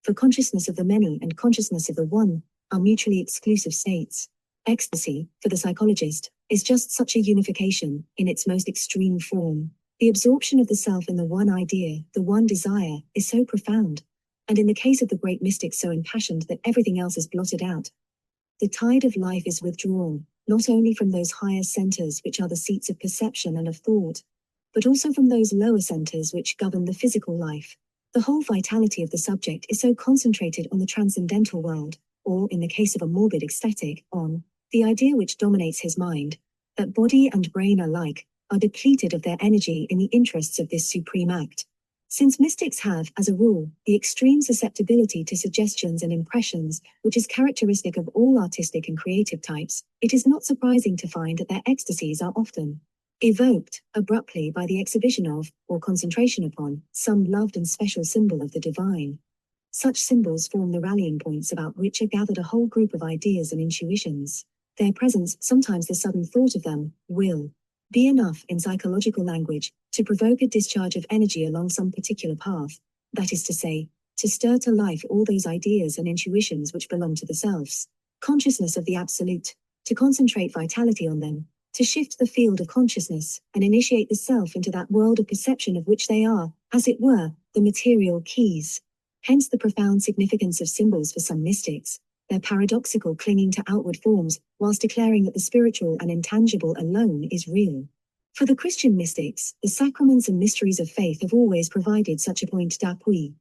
For consciousness of the many and consciousness of the one are mutually exclusive states. Ecstasy, for the psychologist, is just such a unification, in its most extreme form. The absorption of the self in the one idea, the one desire, is so profound, and in the case of the great mystics so impassioned that everything else is blotted out. The tide of life is withdrawn, not only from those higher centers which are the seats of perception and of thought, but also from those lower centers which govern the physical life. The whole vitality of the subject is so concentrated on the transcendental world, or in the case of a morbid ecstatic, on the idea which dominates his mind, that body and brain alike are depleted of their energy in the interests of this supreme act. Since mystics have, as a rule, the extreme susceptibility to suggestions and impressions, which is characteristic of all artistic and creative types, it is not surprising to find that their ecstasies are often evoked abruptly by the exhibition of, or concentration upon, some loved and special symbol of the divine. Such symbols form the rallying points about which are gathered a whole group of ideas and intuitions. Their presence, sometimes the sudden thought of them, will be enough in psychological language to provoke a discharge of energy along some particular path, that is to say, to stir to life all those ideas and intuitions which belong to the selves consciousness of the Absolute, to concentrate vitality on them, to shift the field of consciousness, and initiate the self into that world of perception of which they are, as it were, the material keys. Hence the profound significance of symbols for some mystics, their paradoxical clinging to outward forms, whilst declaring that the spiritual and intangible alone is real. For the Christian mystics, the sacraments and mysteries of faith have always provided such a point d'appui,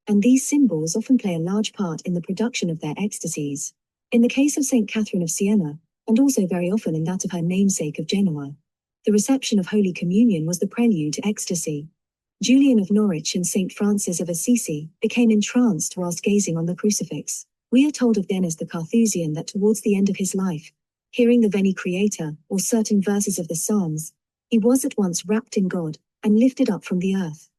and these symbols often play a large part in the production of their ecstasies. In the case of St. Catherine of Siena, and also very often in that of her namesake of Genoa, the reception of Holy Communion was the prelude to ecstasy. Julian of Norwich and St. Francis of Assisi became entranced whilst gazing on the crucifix. We are told of Denis the Carthusian that towards the end of his life, hearing the Veni Creator, or certain verses of the Psalms, he was at once wrapped in God, and lifted up from the earth.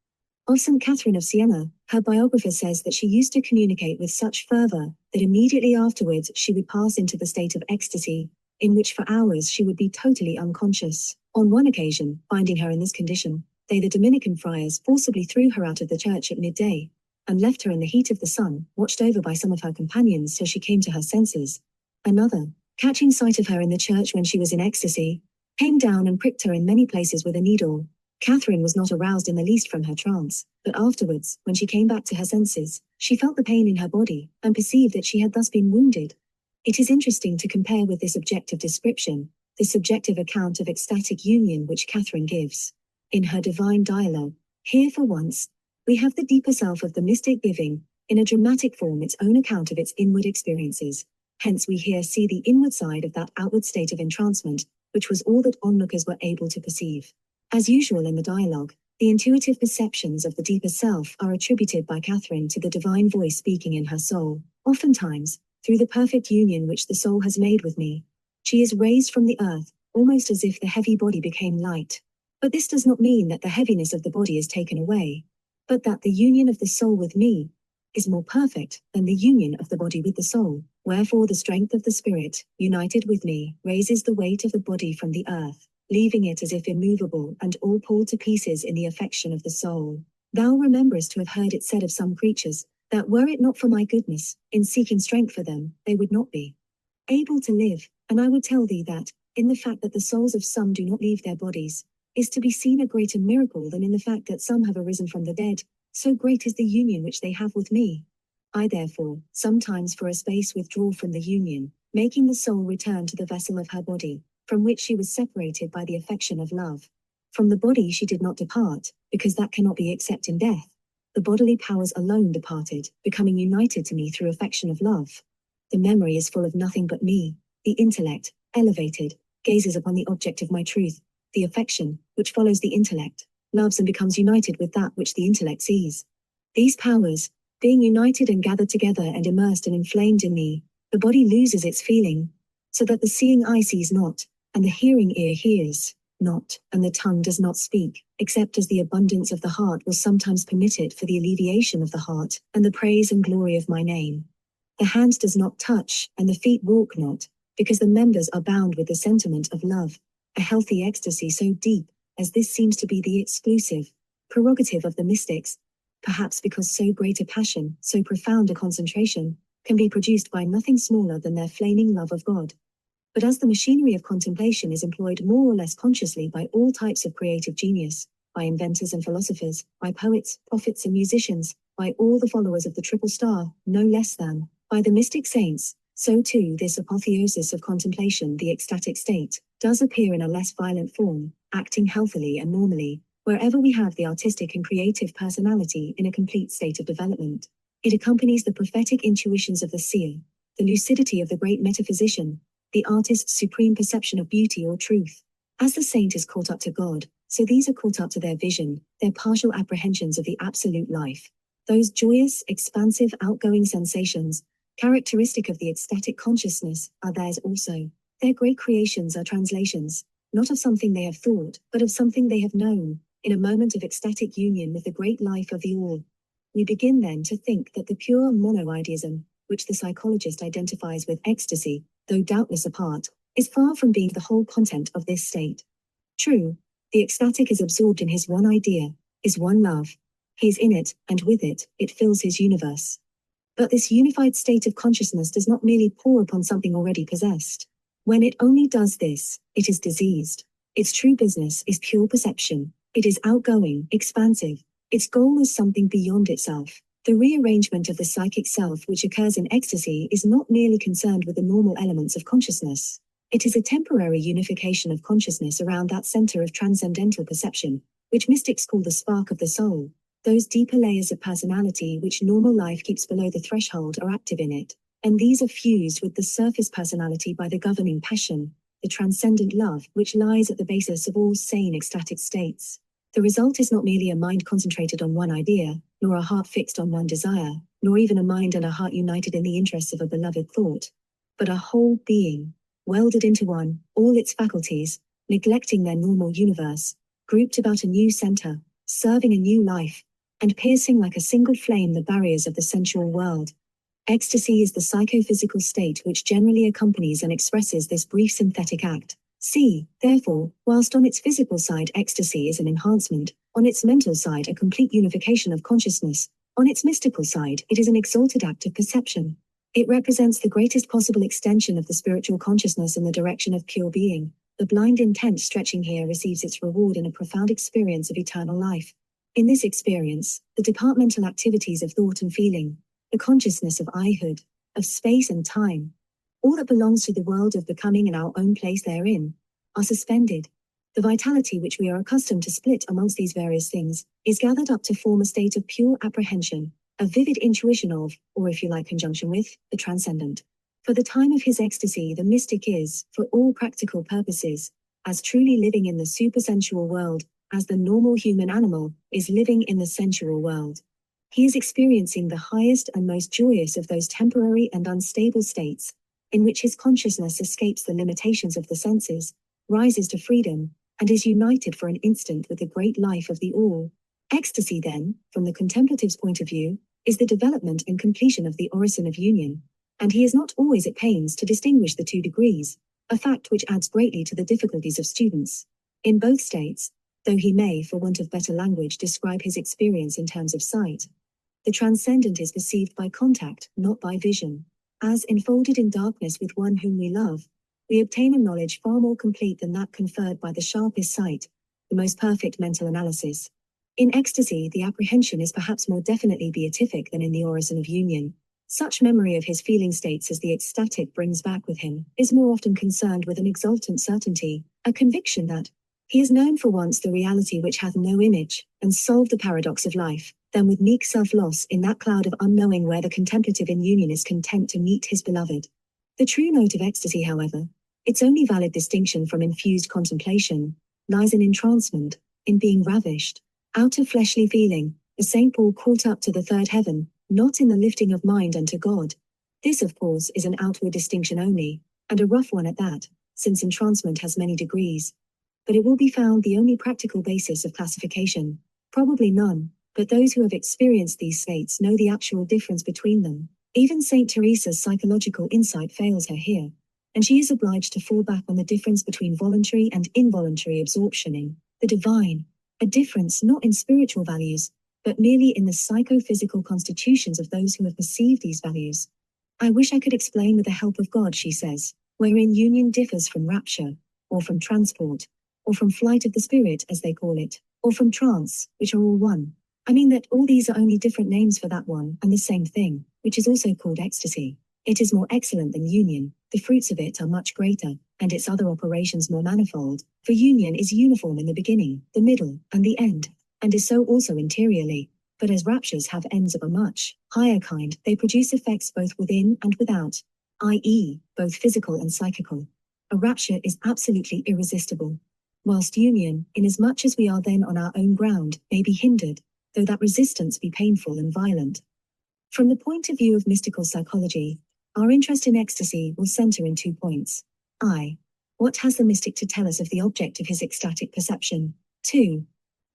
Of St. Catherine of Siena, her biographer says that she used to communicate with such fervor that immediately afterwards she would pass into the state of ecstasy, in which for hours she would be totally unconscious. On one occasion, finding her in this condition, the Dominican friars forcibly threw her out of the church at midday, and left her in the heat of the sun, watched over by some of her companions till she came to her senses. Another, catching sight of her in the church when she was in ecstasy, came down and pricked her in many places with a needle. Catherine was not aroused in the least from her trance, but afterwards, when she came back to her senses, she felt the pain in her body, and perceived that she had thus been wounded. It is interesting to compare with this objective description, the subjective account of ecstatic union which Catherine gives. In her divine dialogue, here for once, we have the deeper self of the mystic giving, in a dramatic form, its own account of its inward experiences. Hence we here see the inward side of that outward state of entrancement, which was all that onlookers were able to perceive. As usual in the dialogue, the intuitive perceptions of the deeper self are attributed by Catherine to the divine voice speaking in her soul. Oftentimes, through the perfect union which the soul has made with me, she is raised from the earth, almost as if the heavy body became light. But this does not mean that the heaviness of the body is taken away, but that the union of the soul with me is more perfect than the union of the body with the soul. Wherefore the strength of the spirit, united with me, raises the weight of the body from the earth, leaving it as if immovable and all pulled to pieces in the affection of the soul. Thou rememberest to have heard it said of some creatures, that were it not for my goodness, in seeking strength for them, they would not be able to live. And I would tell thee that, in the fact that the souls of some do not leave their bodies, is to be seen a greater miracle than in the fact that some have arisen from the dead, so great is the union which they have with me. I therefore, sometimes for a space withdraw from the union, making the soul return to the vessel of her body, from which she was separated by the affection of love. From the body she did not depart, because that cannot be except in death. The bodily powers alone departed, becoming united to me through affection of love. The memory is full of nothing but me. The intellect, elevated, gazes upon the object of my truth. The affection, which follows the intellect, loves and becomes united with that which the intellect sees. These powers, being united and gathered together and immersed and inflamed in me, the body loses its feeling, so that the seeing eye sees not, and the hearing ear hears not, and the tongue does not speak, except as the abundance of the heart was sometimes permitted for the alleviation of the heart, and the praise and glory of my name. The hand does not touch, and the feet walk not, because the members are bound with the sentiment of love. A healthy ecstasy so deep, as this seems to be the exclusive prerogative of the mystics, perhaps because so great a passion, so profound a concentration, can be produced by nothing smaller than their flaming love of God. But as the machinery of contemplation is employed more or less consciously by all types of creative genius, by inventors and philosophers, by poets, prophets and musicians, by all the followers of the triple star, no less than by the mystic saints, so too this apotheosis of contemplation, the ecstatic state, does appear in a less violent form, acting healthily and normally, wherever we have the artistic and creative personality in a complete state of development. It accompanies the prophetic intuitions of the seer, the lucidity of the great metaphysician, the artist's supreme perception of beauty or truth. As the saint is caught up to God, so these are caught up to their vision, their partial apprehensions of the absolute life. Those joyous, expansive, outgoing sensations, characteristic of the ecstatic consciousness, are theirs also. Their great creations are translations, not of something they have thought, but of something they have known, in a moment of ecstatic union with the great life of the all. We begin then to think that the pure monoideism, which the psychologist identifies with ecstasy, though doubtless apart, is far from being the whole content of this state. True, the ecstatic is absorbed in his one idea, his one love. He is in it, and with it, it fills his universe. But this unified state of consciousness does not merely pour upon something already possessed. When it only does this, it is diseased. Its true business is pure perception. It is outgoing, expansive. Its goal is something beyond itself. The rearrangement of the psychic self which occurs in ecstasy is not merely concerned with the normal elements of consciousness. It is a temporary unification of consciousness around that center of transcendental perception, which mystics call the spark of the soul. Those deeper layers of personality which normal life keeps below the threshold are active in it, and these are fused with the surface personality by the governing passion, the transcendent love which lies at the basis of all sane ecstatic states. The result is not merely a mind concentrated on one idea, nor a heart fixed on one desire, nor even a mind and a heart united in the interests of a beloved thought, but a whole being, welded into one, all its faculties, neglecting their normal universe, grouped about a new center, serving a new life, and piercing like a single flame the barriers of the sensual world. Ecstasy is the psychophysical state which generally accompanies and expresses this brief synthetic act. See, therefore, whilst on its physical side ecstasy is an enhancement, on its mental side a complete unification of consciousness, on its mystical side it is an exalted act of perception. It represents the greatest possible extension of the spiritual consciousness in the direction of pure being. The blind intent stretching here receives its reward in a profound experience of eternal life. In this experience, the departmental activities of thought and feeling, the consciousness of I-hood, of space and time, all that belongs to the world of becoming and our own place therein, are suspended. The vitality which we are accustomed to split amongst these various things, is gathered up to form a state of pure apprehension, a vivid intuition of, or if you like conjunction with, the transcendent. For the time of his ecstasy the mystic is, for all practical purposes, as truly living in the supersensual world, as the normal human animal is living in the sensual world. He is experiencing the highest and most joyous of those temporary and unstable states, in which his consciousness escapes the limitations of the senses, rises to freedom, and is united for an instant with the great life of the all. Ecstasy then, from the contemplative's point of view, is the development and completion of the orison of union, and he is not always at pains to distinguish the two degrees, a fact which adds greatly to the difficulties of students. In both states, though he may, for want of better language, describe his experience in terms of sight, the transcendent is perceived by contact, not by vision. As enfolded in darkness with one whom we love, we obtain a knowledge far more complete than that conferred by the sharpest sight, the most perfect mental analysis. In ecstasy, the apprehension is perhaps more definitely beatific than in the orison of union. Such memory of his feeling states as the ecstatic brings back with him is more often concerned with an exultant certainty, a conviction that he has known for once the reality which hath no image, and solved the paradox of life, than with meek self-loss in that cloud of unknowing where the contemplative in union is content to meet his beloved. The true note of ecstasy, however, its only valid distinction from infused contemplation, lies in entrancement, in being ravished, out of fleshly feeling, as St. Paul caught up to the third heaven, not in the lifting of mind unto God. This, of course, is an outward distinction only, and a rough one at that, since entrancement has many degrees. But it will be found the only practical basis of classification. Probably none, but those who have experienced these states know the actual difference between them. Even St. Teresa's psychological insight fails her here, and she is obliged to fall back on the difference between voluntary and involuntary absorption in the divine, a difference not in spiritual values, but merely in the psychophysical constitutions of those who have perceived these values. I wish I could explain with the help of God, she says, wherein union differs from rapture, or from transport, or from flight of the spirit as they call it, or from trance, which are all one. I mean that all these are only different names for that one and the same thing, which is also called ecstasy. It is more excellent than union, the fruits of it are much greater, and its other operations more manifold, for union is uniform in the beginning, the middle, and the end, and is so also interiorly. But as raptures have ends of a much higher kind, they produce effects both within and without, i.e., both physical and psychical. A rapture is absolutely irresistible, whilst union, inasmuch as we are then on our own ground, may be hindered, though that resistance be painful and violent. From the point of view of mystical psychology, our interest in ecstasy will center in 2 points. I. What has the mystic to tell us of the object of his ecstatic perception? 2.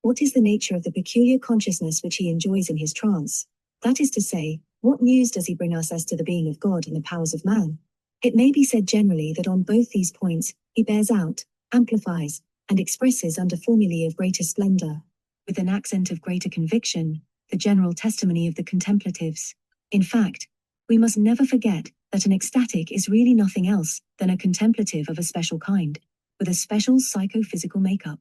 What is the nature of the peculiar consciousness which he enjoys in his trance? That is to say, what news does he bring us as to the being of God and the powers of man? It may be said generally that on both these points, he bears out, amplifies, and expresses under formulae of greater splendor, with an accent of greater conviction, the general testimony of the contemplatives. In fact, we must never forget that an ecstatic is really nothing else than a contemplative of a special kind, with a special psychophysical makeup.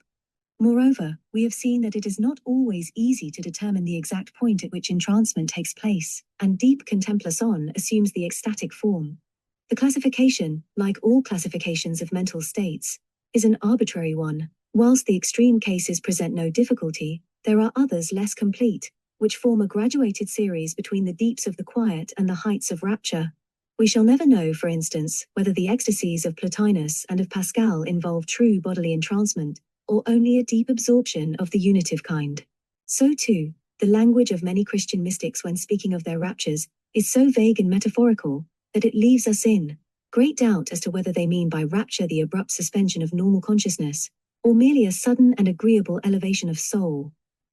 Moreover, we have seen that it is not always easy to determine the exact point at which entrancement takes place, and deep contemplation assumes the ecstatic form. The classification, like all classifications of mental states, is an arbitrary one. Whilst the extreme cases present no difficulty, there are others less complete, which form a graduated series between the deeps of the quiet and the heights of rapture. We shall never know, for instance, whether the ecstasies of Plotinus and of Pascal involve true bodily entrancement, or only a deep absorption of the unitive kind. So too, the language of many Christian mystics when speaking of their raptures is so vague and metaphorical that it leaves us in great doubt as to whether they mean by rapture the abrupt suspension of normal consciousness, or merely a sudden and agreeable elevation of soul.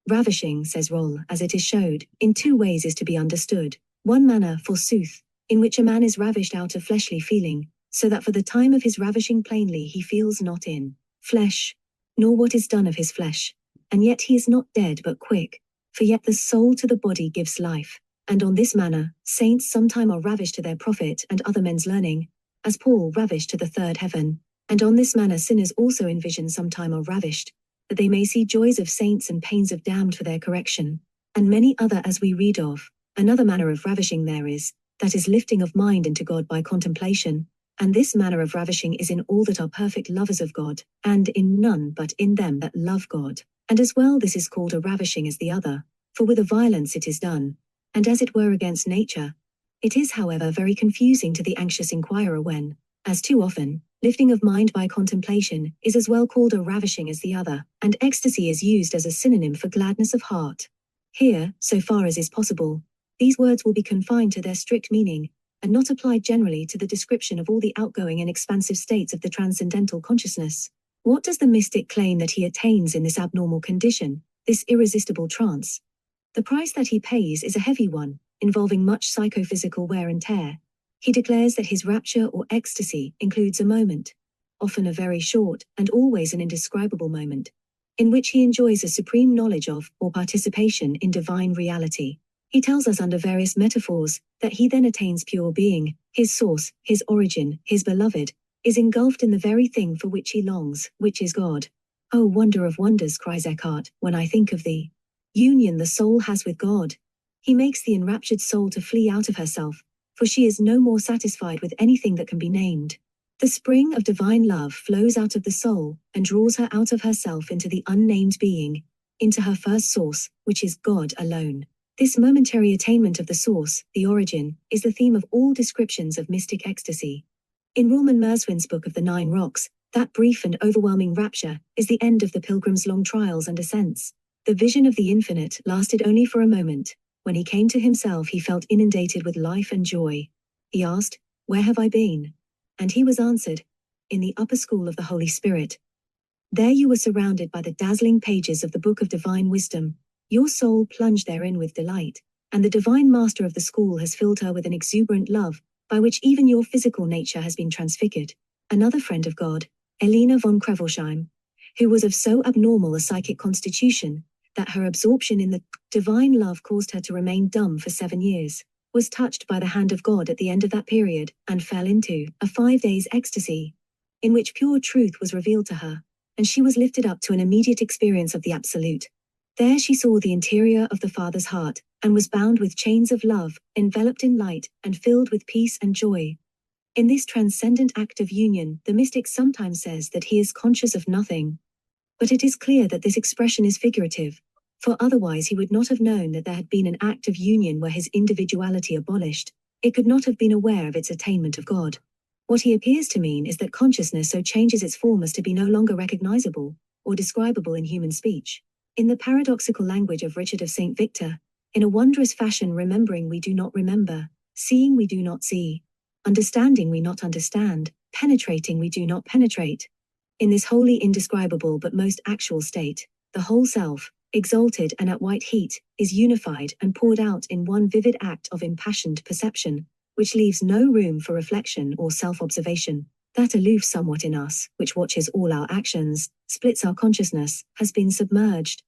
Ravishing, says Roll, as it is showed, in two ways is to be understood. One manner, forsooth, in which a man is ravished out of fleshly feeling, so that for the time of his ravishing plainly he feels not in flesh, nor what is done of his flesh, and yet he is not dead but quick, for yet the soul to the body gives life, and on this manner, saints sometime are ravished to their profit and other men's learning, as Paul ravished to the third heaven, and on this manner sinners also in vision sometime are ravished, that they may see joys of saints and pains of damned for their correction, and many other as we read of. Another manner of ravishing there is, that is lifting of mind into God by contemplation, and this manner of ravishing is in all that are perfect lovers of God, and in none but in them that love God. And as well this is called a ravishing as the other, for with a violence it is done, and as it were against nature. It is however very confusing to the anxious inquirer when, as too often, lifting of mind by contemplation is as well called a ravishing as the other, and ecstasy is used as a synonym for gladness of heart. Here, so far as is possible, these words will be confined to their strict meaning, and not applied generally to the description of all the outgoing and expansive states of the transcendental consciousness. What does the mystic claim that he attains in this abnormal condition, this irresistible trance? The price that he pays is a heavy one, involving much psychophysical wear and tear. He declares that his rapture or ecstasy includes a moment, often a very short and always an indescribable moment, in which he enjoys a supreme knowledge of or participation in divine reality. He tells us under various metaphors that he then attains pure being, his source, his origin, his beloved, is engulfed in the very thing for which he longs, which is God. Oh, wonder of wonders, cries Eckhart, when I think of the union the soul has with God. He makes the enraptured soul to flee out of herself, for she is no more satisfied with anything that can be named. The spring of divine love flows out of the soul and draws her out of herself into the unnamed being, into her first source, which is God alone. This momentary attainment of the source, the origin, is the theme of all descriptions of mystic ecstasy. In Roman Merswin's Book of the Nine Rocks, that brief and overwhelming rapture is the end of the pilgrim's long trials and ascents. The vision of the infinite lasted only for a moment. When he came to himself, he felt inundated with life and joy. He asked, "Where have I been?" And he was answered, "In the upper school of the Holy Spirit. There you were surrounded by the dazzling pages of the Book of Divine Wisdom. Your soul plunged therein with delight, and the divine master of the school has filled her with an exuberant love, by which even your physical nature has been transfigured." Another friend of God, Elena von Krevelsheim, who was of so abnormal a psychic constitution that her absorption in the divine love caused her to remain dumb for 7 years, was touched by the hand of God at the end of that period, and fell into a 5 days ecstasy, in which pure truth was revealed to her, and she was lifted up to an immediate experience of the Absolute. There she saw the interior of the Father's heart, and was bound with chains of love, enveloped in light, and filled with peace and joy. In this transcendent act of union, the mystic sometimes says that he is conscious of nothing. But it is clear that this expression is figurative, for otherwise he would not have known that there had been an act of union where his individuality abolished. It could not have been aware of its attainment of God. What he appears to mean is that consciousness so changes its form as to be no longer recognizable, or describable in human speech. In the paradoxical language of Richard of St. Victor, in a wondrous fashion remembering we do not remember, seeing we do not see, understanding we not understand, penetrating we do not penetrate. In this wholly indescribable but most actual state, the whole self, exalted and at white heat, is unified and poured out in one vivid act of impassioned perception. which leaves no room for reflection or self-observation. That aloof somewhat in us, which watches all our actions, splits our consciousness, has been submerged.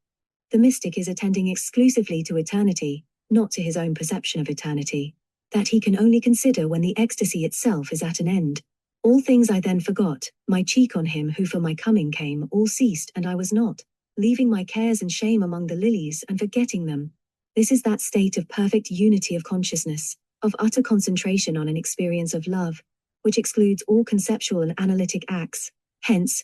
The mystic is attending exclusively to eternity, not to his own perception of eternity, that he can only consider when the ecstasy itself is at an end. All things I then forgot, my cheek on him who for my coming came, all ceased and I was not, leaving my cares and shame among the lilies and forgetting them. This is that state of perfect unity of consciousness, of utter concentration on an experience of love, which excludes all conceptual and analytic acts. Hence,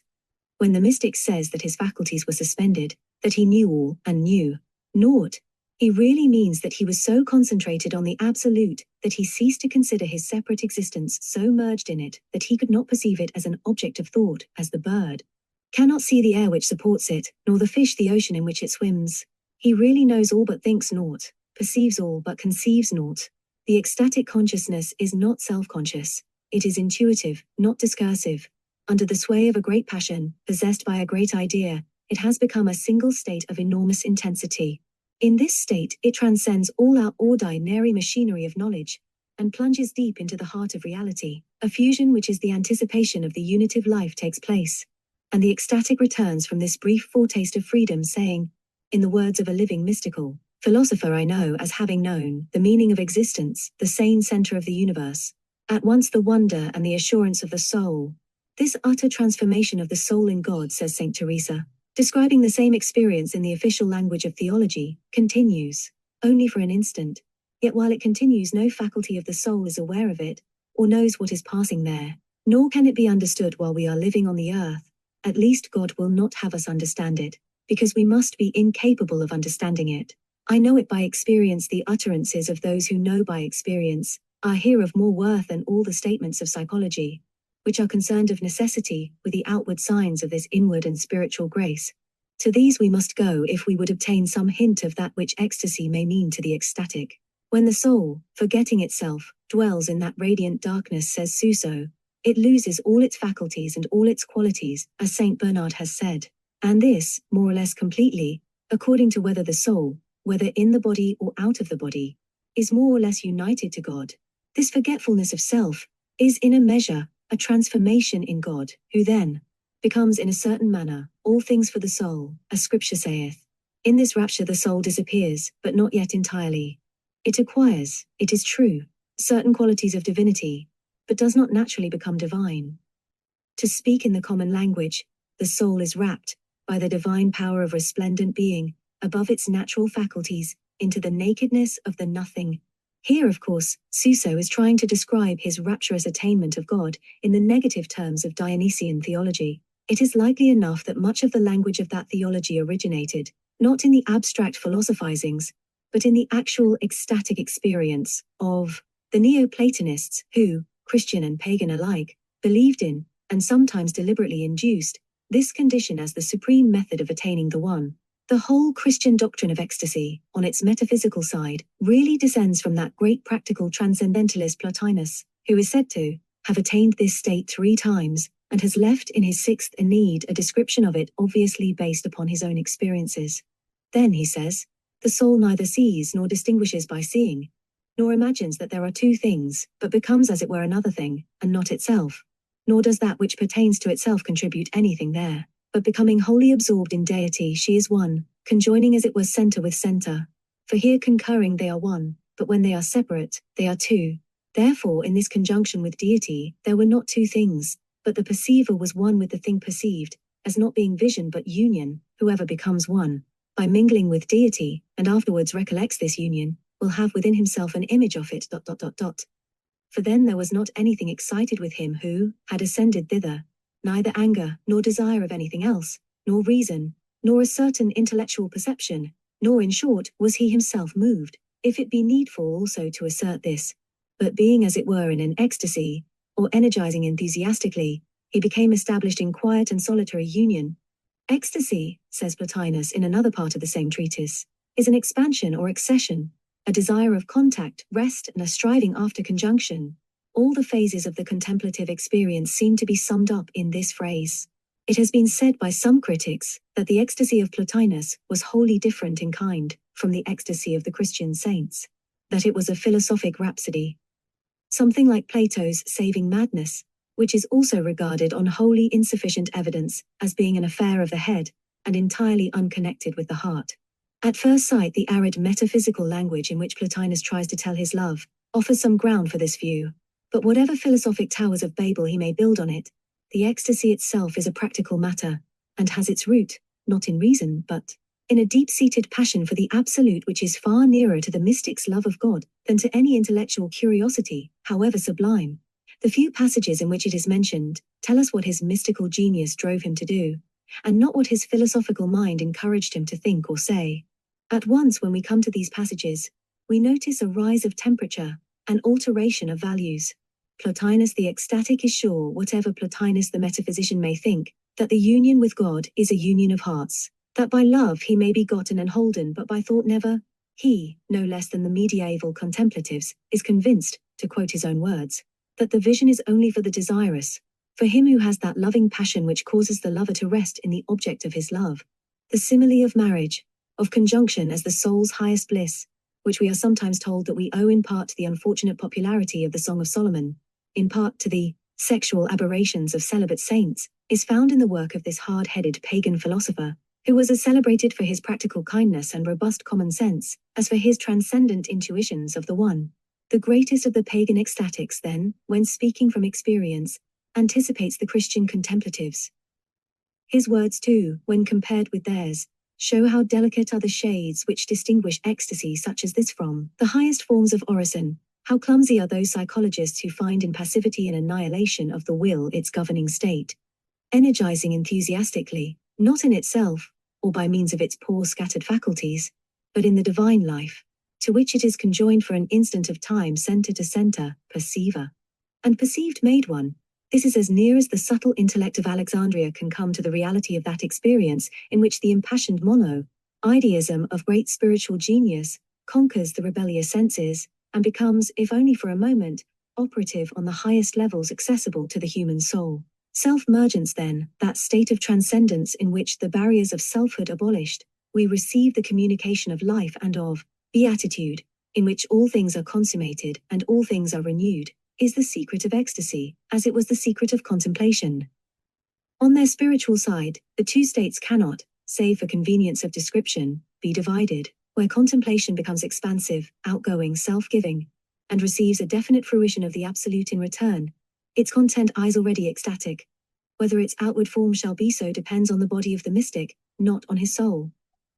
when the mystic says that his faculties were suspended, that he knew all and knew naught, he really means that he was so concentrated on the absolute that he ceased to consider his separate existence, so merged in it that he could not perceive it as an object of thought, as the bird cannot see the air which supports it, nor the fish the ocean in which it swims. He really knows all but thinks naught, perceives all but conceives naught. The ecstatic consciousness is not self-conscious. It is intuitive, not discursive. Under the sway of a great passion, possessed by a great idea, it has become a single state of enormous intensity. In this state, it transcends all our ordinary machinery of knowledge, and plunges deep into the heart of reality. A fusion which is the anticipation of the unitive life takes place. And the ecstatic returns from this brief foretaste of freedom, saying, in the words of a living mystical philosopher I know as having known the meaning of existence, the sane center of the universe, at once the wonder and the assurance of the soul. This utter transformation of the soul in God, says Saint Teresa, describing the same experience in the official language of theology, continues, only for an instant, yet while it continues no faculty of the soul is aware of it, or knows what is passing there, nor can it be understood while we are living on the earth. At least God will not have us understand it, because we must be incapable of understanding it. I know it by experience. The utterances of those who know by experience are here of more worth than all the statements of psychology, which are concerned of necessity with the outward signs of this inward and spiritual grace. To these we must go if we would obtain some hint of that which ecstasy may mean to the ecstatic. When the soul, forgetting itself, dwells in that radiant darkness, says Suso, it loses all its faculties and all its qualities, as Saint Bernard has said, and this, more or less completely, according to whether the soul, whether in the body or out of the body, is more or less united to God. This forgetfulness of self is in a measure a transformation in God, who then becomes in a certain manner all things for the soul, as Scripture saith. In this rapture the soul disappears, but not yet entirely. It acquires, it is true, certain qualities of divinity, but does not naturally become divine. To speak in the common language, the soul is wrapped, by the divine power of resplendent being, above its natural faculties, into the nakedness of the nothing. Here, of course, Suso is trying to describe his rapturous attainment of God in the negative terms of Dionysian theology. It is likely enough that much of the language of that theology originated, not in the abstract philosophizings, but in the actual ecstatic experience of the Neoplatonists who, Christian and pagan alike, believed in, and sometimes deliberately induced, this condition as the supreme method of attaining the one. The whole Christian doctrine of ecstasy, on its metaphysical side, really descends from that great practical transcendentalist Plotinus, who is said to have attained this state 3 times, and has left in his 6th Aeneid a description of it obviously based upon his own experiences. Then, he says, the soul neither sees nor distinguishes by seeing, nor imagines that there are 2 things, but becomes as it were another thing, and not itself. Nor does that which pertains to itself contribute anything there. But becoming wholly absorbed in deity, she is one, conjoining as it were center with center. For here concurring they are one, but when they are separate, they are 2. Therefore in this conjunction with deity, there were not 2 things, but the perceiver was one with the thing perceived, as not being vision but union. Whoever becomes one, by mingling with deity, and afterwards recollects this union, will have within himself an image of it. For then there was not anything excited with him who had ascended thither, neither anger, nor desire of anything else, nor reason, nor a certain intellectual perception, nor in short was he himself moved, if it be needful also to assert this. But being as it were in an ecstasy, or energizing enthusiastically, he became established in quiet and solitary union. Ecstasy, says Plotinus in another part of the same treatise, is an expansion or accession, a desire of contact, rest, and a striving after conjunction. All the phases of the contemplative experience seem to be summed up in this phrase. It has been said by some critics that the ecstasy of Plotinus was wholly different in kind from the ecstasy of the Christian saints, that it was a philosophic rhapsody. something like Plato's saving madness, which is also regarded on wholly insufficient evidence as being an affair of the head and entirely unconnected with the heart. At first sight, the arid metaphysical language in which Plotinus tries to tell his love offers some ground for this view. But whatever philosophic towers of Babel he may build on it, the ecstasy itself is a practical matter, and has its root, not in reason, but in a deep-seated passion for the absolute, which is far nearer to the mystic's love of God than to any intellectual curiosity, however sublime. The few passages in which it is mentioned tell us what his mystical genius drove him to do, and not what his philosophical mind encouraged him to think or say. At once, when we come to these passages, we notice a rise of temperature, an alteration of values. Plotinus the ecstatic is sure, whatever Plotinus the metaphysician may think, that the union with God is a union of hearts, that by love he may be gotten and holden, but by thought never. He, no less than the medieval contemplatives, is convinced, to quote his own words, that the vision is only for the desirous, for him who has that loving passion which causes the lover to rest in the object of his love. The simile of marriage, of conjunction as the soul's highest bliss, which we are sometimes told that we owe in part to the unfortunate popularity of the Song of Solomon, in part to the sexual aberrations of celibate saints, is found in the work of this hard-headed pagan philosopher, who was as celebrated for his practical kindness and robust common sense as for his transcendent intuitions of the one. The greatest of the pagan ecstatics, then, when speaking from experience, anticipates the Christian contemplatives. His words, too, when compared with theirs, show how delicate are the shades which distinguish ecstasy such as this from the highest forms of orison, how clumsy are those psychologists who find in passivity and annihilation of the will its governing state, energizing enthusiastically, not in itself, or by means of its poor scattered faculties, but in the divine life, to which it is conjoined for an instant of time, center to center, perceiver, and perceived made one. This is as near as the subtle intellect of Alexandria can come to the reality of that experience in which the impassioned mono-ideism of great spiritual genius conquers the rebellious senses, and becomes, if only for a moment, operative on the highest levels accessible to the human soul. Self-mergence, then, that state of transcendence in which the barriers of selfhood abolished, we receive the communication of life and of beatitude, in which all things are consummated and all things are renewed, is the secret of ecstasy, as it was the secret of contemplation. On their spiritual side, the two states cannot, save for convenience of description, be divided, where contemplation becomes expansive, outgoing, self-giving, and receives a definite fruition of the absolute in return. Its content is already ecstatic. Whether its outward form shall be so depends on the body of the mystic, not on his soul.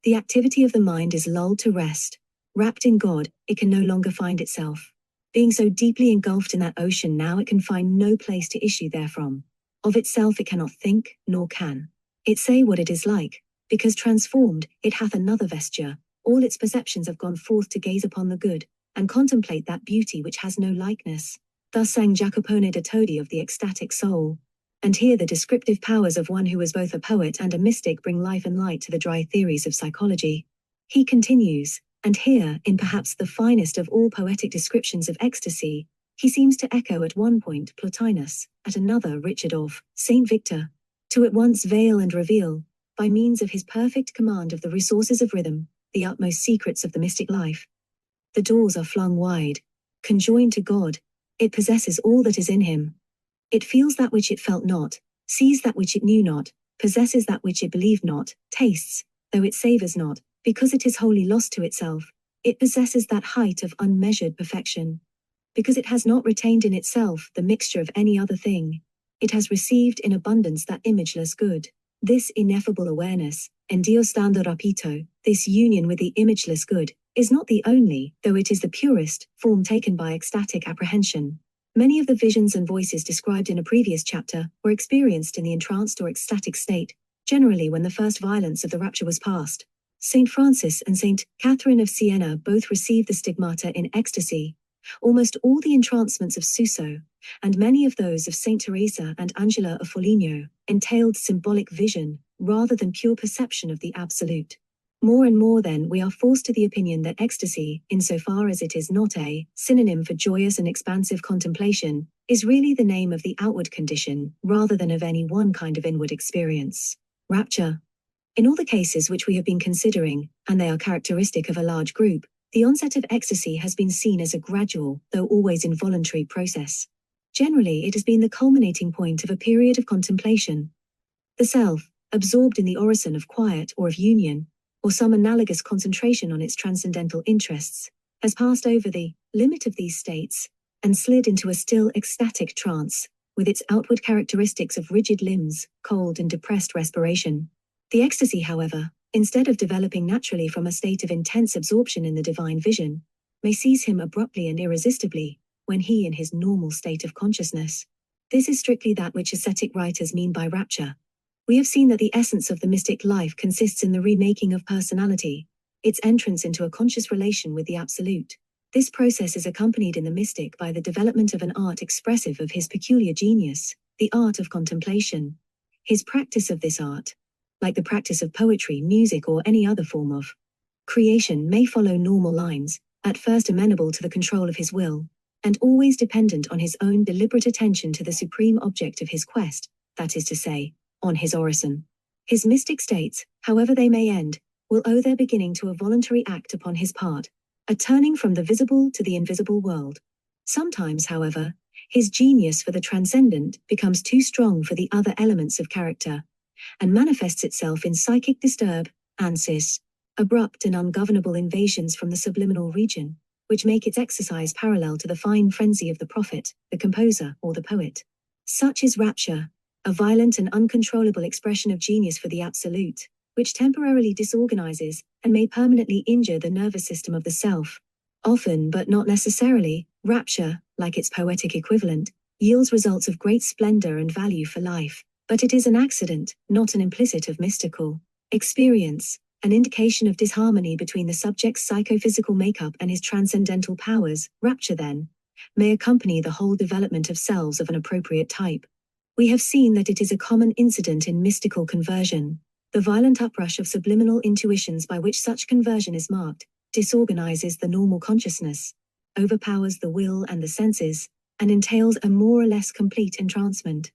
The activity of the mind is lulled to rest. Wrapped in God, it can no longer find itself. Being so deeply engulfed in that ocean now, it can find no place to issue therefrom. Of itself it cannot think, nor can it say what it is like, because transformed, it hath another vesture. All its perceptions have gone forth to gaze upon the good, and contemplate that beauty which has no likeness. Thus sang Jacopone da Todi of the ecstatic soul. And here the descriptive powers of one who was both a poet and a mystic bring life and light to the dry theories of psychology. He continues, and here, in perhaps the finest of all poetic descriptions of ecstasy, he seems to echo at one point Plotinus, at another Richard of St. Victor, to at once veil and reveal, by means of his perfect command of the resources of rhythm, the utmost secrets of the mystic life. The doors are flung wide. Conjoined to God, it possesses all that is in him. It feels that which it felt not, sees that which it knew not, possesses that which it believed not, tastes, though it savors not, because it is wholly lost to itself. It possesses that height of unmeasured perfection. Because it has not retained in itself the mixture of any other thing, it has received in abundance that imageless good. This ineffable awareness, en Dios stando rapito, this union with the imageless good, is not the only, though it is the purest, form taken by ecstatic apprehension. Many of the visions and voices described in a previous chapter were experienced in the entranced or ecstatic state, generally when the first violence of the rapture was past. St. Francis and St. Catherine of Siena both received the stigmata in ecstasy. Almost all the entrancements of Suso, and many of those of St. Teresa and Angela of Foligno, entailed symbolic vision, rather than pure perception of the absolute. More and more then we are forced to the opinion that ecstasy, insofar as it is not a synonym for joyous and expansive contemplation, is really the name of the outward condition, rather than of any one kind of inward experience. Rapture. In all the cases which we have been considering, and they are characteristic of a large group, The onset of ecstasy has been seen as a gradual, though always involuntary process. Generally, it has been the culminating point of a period of contemplation. The self, absorbed in the orison of quiet or of union, or some analogous concentration on its transcendental interests, has passed over the limit of these states and slid into a still ecstatic trance, with its outward characteristics of rigid limbs, cold and depressed respiration. The ecstasy, however, instead of developing naturally from a state of intense absorption in the divine vision, may seize him abruptly and irresistibly, when he in his normal state of consciousness. This is strictly that which ascetic writers mean by rapture. We have seen that the essence of the mystic life consists in the remaking of personality, its entrance into a conscious relation with the Absolute. This process is accompanied in the mystic by the development of an art expressive of his peculiar genius, the art of contemplation. His practice of this art, like the practice of poetry, music, or any other form of creation, may follow normal lines, at first amenable to the control of his will, and always dependent on his own deliberate attention to the supreme object of his quest, that is to say, on his orison. His mystic states, however they may end, will owe their beginning to a voluntary act upon his part, a turning from the visible to the invisible world. Sometimes, however, his genius for the transcendent becomes too strong for the other elements of character, and manifests itself in psychic disturbances, abrupt and ungovernable invasions from the subliminal region, which make its exercise parallel to the fine frenzy of the prophet, the composer, or the poet. Such is rapture, a violent and uncontrollable expression of genius for the Absolute, which temporarily disorganizes and may permanently injure the nervous system of the self. Often, but not necessarily, rapture, like its poetic equivalent, yields results of great splendor and value for life, but it is an accident, not an implicit of mystical experience, an indication of disharmony between the subject's psychophysical makeup and his transcendental powers. Rapture, then, may accompany the whole development of selves of an appropriate type. We have seen that it is a common incident in mystical conversion. The violent uprush of subliminal intuitions by which such conversion is marked, disorganizes the normal consciousness, overpowers the will and the senses, and entails a more or less complete entrancement.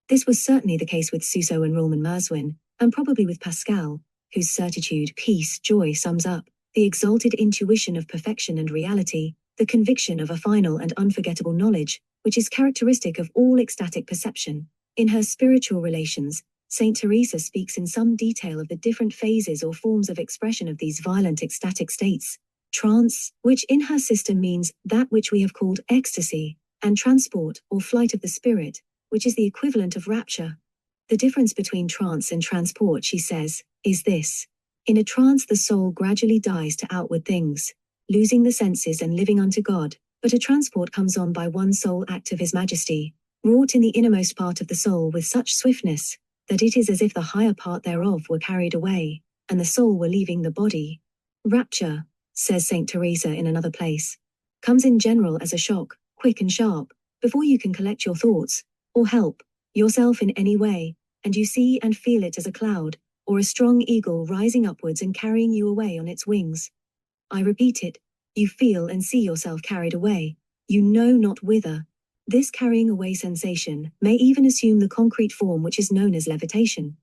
This was certainly the case with Suso and Roman Merswin, and probably with Pascal, whose certitude, peace, joy sums up the exalted intuition of perfection and reality, the conviction of a final and unforgettable knowledge, which is characteristic of all ecstatic perception. In her Spiritual Relations, Saint Teresa speaks in some detail of the different phases or forms of expression of these violent ecstatic states. Trance, which in her system means that which we have called ecstasy, and transport or flight of the spirit, which is the equivalent of rapture. The difference between trance and transport, she says, is this. In a trance the soul gradually dies to outward things, losing the senses and living unto God, but a transport comes on by one sole act of His Majesty, wrought in the innermost part of the soul with such swiftness, that it is as if the higher part thereof were carried away, and the soul were leaving the body. Rapture, says Saint Teresa in another place, comes in general as a shock, quick and sharp, before you can collect your thoughts, or help yourself in any way, and you see and feel it as a cloud, or a strong eagle rising upwards and carrying you away on its wings. I repeat it, you feel and see yourself carried away, you know not whither. This carrying away sensation may even assume the concrete form which is known as levitation,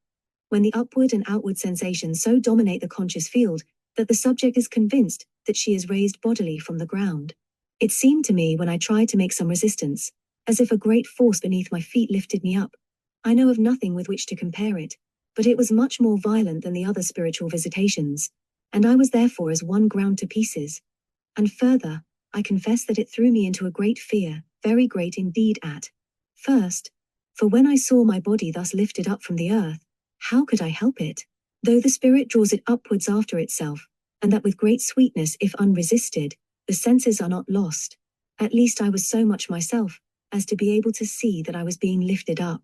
when the upward and outward sensations so dominate the conscious field that the subject is convinced that she is raised bodily from the ground. It seemed to me when I tried to make some resistance, as if a great force beneath my feet lifted me up. I know of nothing with which to compare it, but it was much more violent than the other spiritual visitations, and I was therefore as one ground to pieces. And further, I confess that it threw me into a great fear, very great indeed at first, for when I saw my body thus lifted up from the earth, how could I help it? Though the spirit draws it upwards after itself, and that with great sweetness if unresisted, the senses are not lost. At least I was so much myself, as to be able to see that I was being lifted up.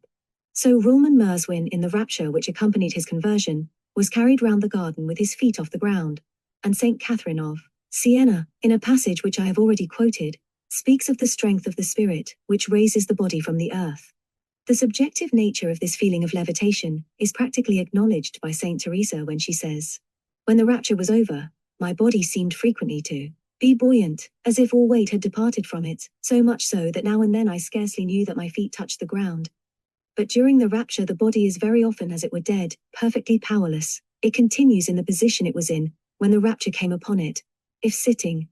So Roman Merswin, in the rapture which accompanied his conversion, was carried round the garden with his feet off the ground, and Saint Catherine of Siena, in a passage which I have already quoted, speaks of the strength of the spirit, which raises the body from the earth. The subjective nature of this feeling of levitation is practically acknowledged by Saint Teresa when she says, "When the rapture was over, my body seemed frequently to be buoyant, as if all weight had departed from it, so much so that now and then I scarcely knew that my feet touched the ground. But during the rapture the body is very often as it were dead, perfectly powerless. It continues in the position it was in when the rapture came upon it. If sitting,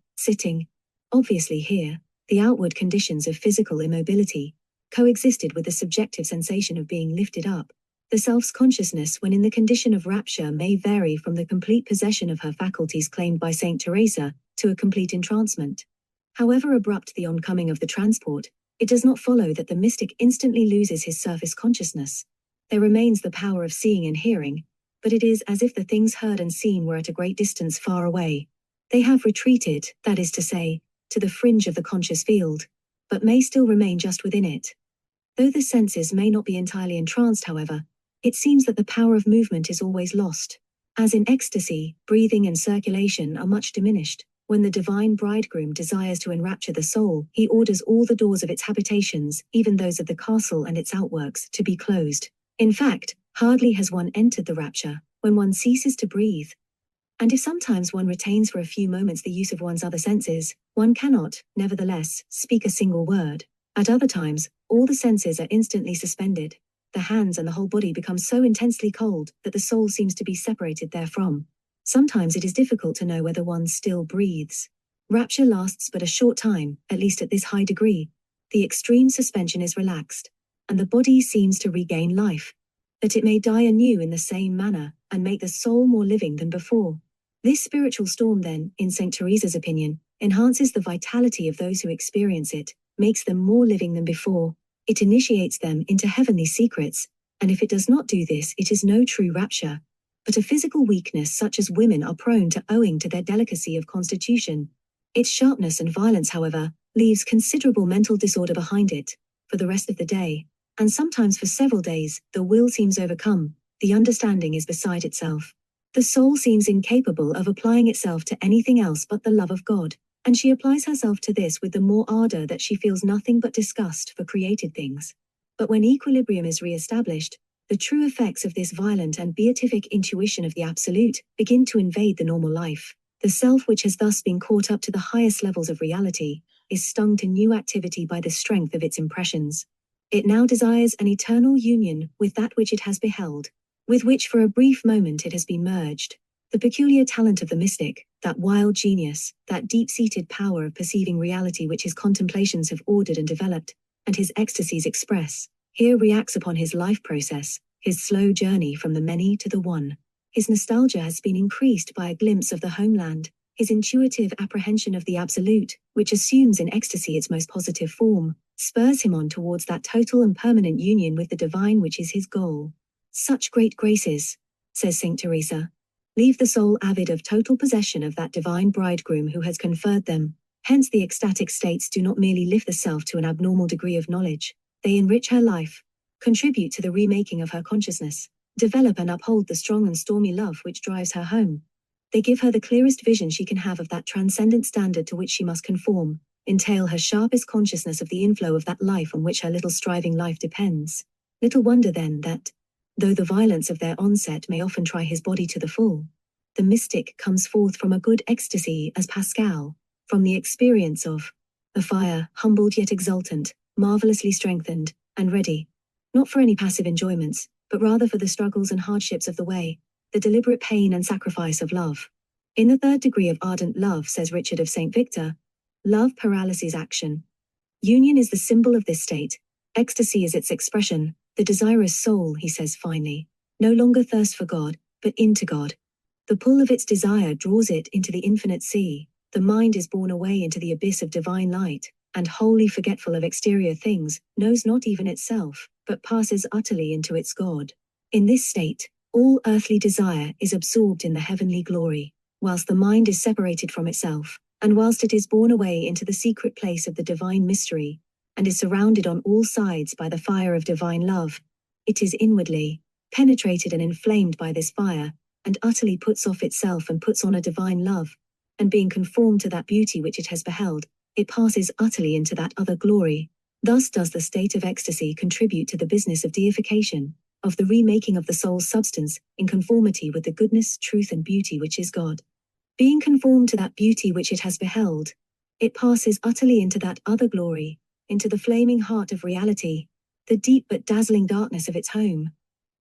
obviously here, the outward conditions of physical immobility coexisted with the subjective sensation of being lifted up, the self's consciousness when in the condition of rapture may vary from the complete possession of her faculties claimed by Saint Teresa to a complete entrancement. However abrupt the oncoming of the transport, it does not follow that the mystic instantly loses his surface consciousness. There remains the power of seeing and hearing, but it is as if the things heard and seen were at a great distance far away. They have retreated, that is to say, to the fringe of the conscious field, but may still remain just within it. Though the senses may not be entirely entranced, however, it seems that the power of movement is always lost. As in ecstasy, breathing and circulation are much diminished. When the divine bridegroom desires to enrapture the soul, he orders all the doors of its habitations, even those of the castle and its outworks, to be closed. In fact, hardly has one entered the rapture, when one ceases to breathe. And if sometimes one retains for a few moments the use of one's other senses, one cannot, nevertheless, speak a single word. At other times, all the senses are instantly suspended. The hands and the whole body become so intensely cold that the soul seems to be separated therefrom. Sometimes it is difficult to know whether one still breathes. Rapture lasts but a short time, at least at this high degree. The extreme suspension is relaxed, and the body seems to regain life, that it may die anew in the same manner, and make the soul more living than before. This spiritual storm then, in St. Teresa's opinion, enhances the vitality of those who experience it, makes them more living than before. It initiates them into heavenly secrets, and if it does not do this, it is no true rapture, but a physical weakness such as women are prone to owing to their delicacy of constitution. Its sharpness and violence, however, leaves considerable mental disorder behind it. For the rest of the day, and sometimes for several days, the will seems overcome, the understanding is beside itself. The soul seems incapable of applying itself to anything else but the love of God, and she applies herself to this with the more ardor that she feels nothing but disgust for created things. But when equilibrium is re-established, the true effects of this violent and beatific intuition of the Absolute begin to invade the normal life. The self, which has thus been caught up to the highest levels of reality, is stung to new activity by the strength of its impressions. It now desires an eternal union with that which it has beheld, with which for a brief moment it has been merged. The peculiar talent of the mystic, that wild genius, that deep-seated power of perceiving reality which his contemplations have ordered and developed, and his ecstasies express, here reacts upon his life process, his slow journey from the many to the one. His nostalgia has been increased by a glimpse of the homeland, his intuitive apprehension of the Absolute, which assumes in ecstasy its most positive form, spurs him on towards that total and permanent union with the divine which is his goal. Such great graces, says Saint Teresa, leave the soul avid of total possession of that divine bridegroom who has conferred them. Hence the ecstatic states do not merely lift the self to an abnormal degree of knowledge, they enrich her life, contribute to the remaking of her consciousness, develop and uphold the strong and stormy love which drives her home. They give her the clearest vision she can have of that transcendent standard to which she must conform, entail her sharpest consciousness of the inflow of that life on which her little striving life depends. Little wonder then that, though the violence of their onset may often try his body to the full, the mystic comes forth from a good ecstasy as Pascal, from the experience of a fire, humbled yet exultant, marvelously strengthened, and ready, not for any passive enjoyments, but rather for the struggles and hardships of the way, the deliberate pain and sacrifice of love. In the third degree of ardent love, says Richard of St. Victor, love paralyses action. Union is the symbol of this state, ecstasy is its expression. The desirous soul, he says finally, no longer thirsts for God, but into God. The pull of its desire draws it into the infinite sea. The mind is borne away into the abyss of divine light, and wholly forgetful of exterior things, knows not even itself, but passes utterly into its God. In this state, all earthly desire is absorbed in the heavenly glory, whilst the mind is separated from itself, and whilst it is borne away into the secret place of the divine mystery, and is surrounded on all sides by the fire of divine love. It is inwardly penetrated and inflamed by this fire, and utterly puts off itself and puts on a divine love, and being conformed to that beauty which it has beheld, it passes utterly into that other glory. Thus does the state of ecstasy contribute to the business of deification, of the remaking of the soul's substance, in conformity with the goodness, truth and beauty which is God. Being conformed to that beauty which it has beheld, it passes utterly into that other glory, into the flaming heart of reality, the deep but dazzling darkness of its home.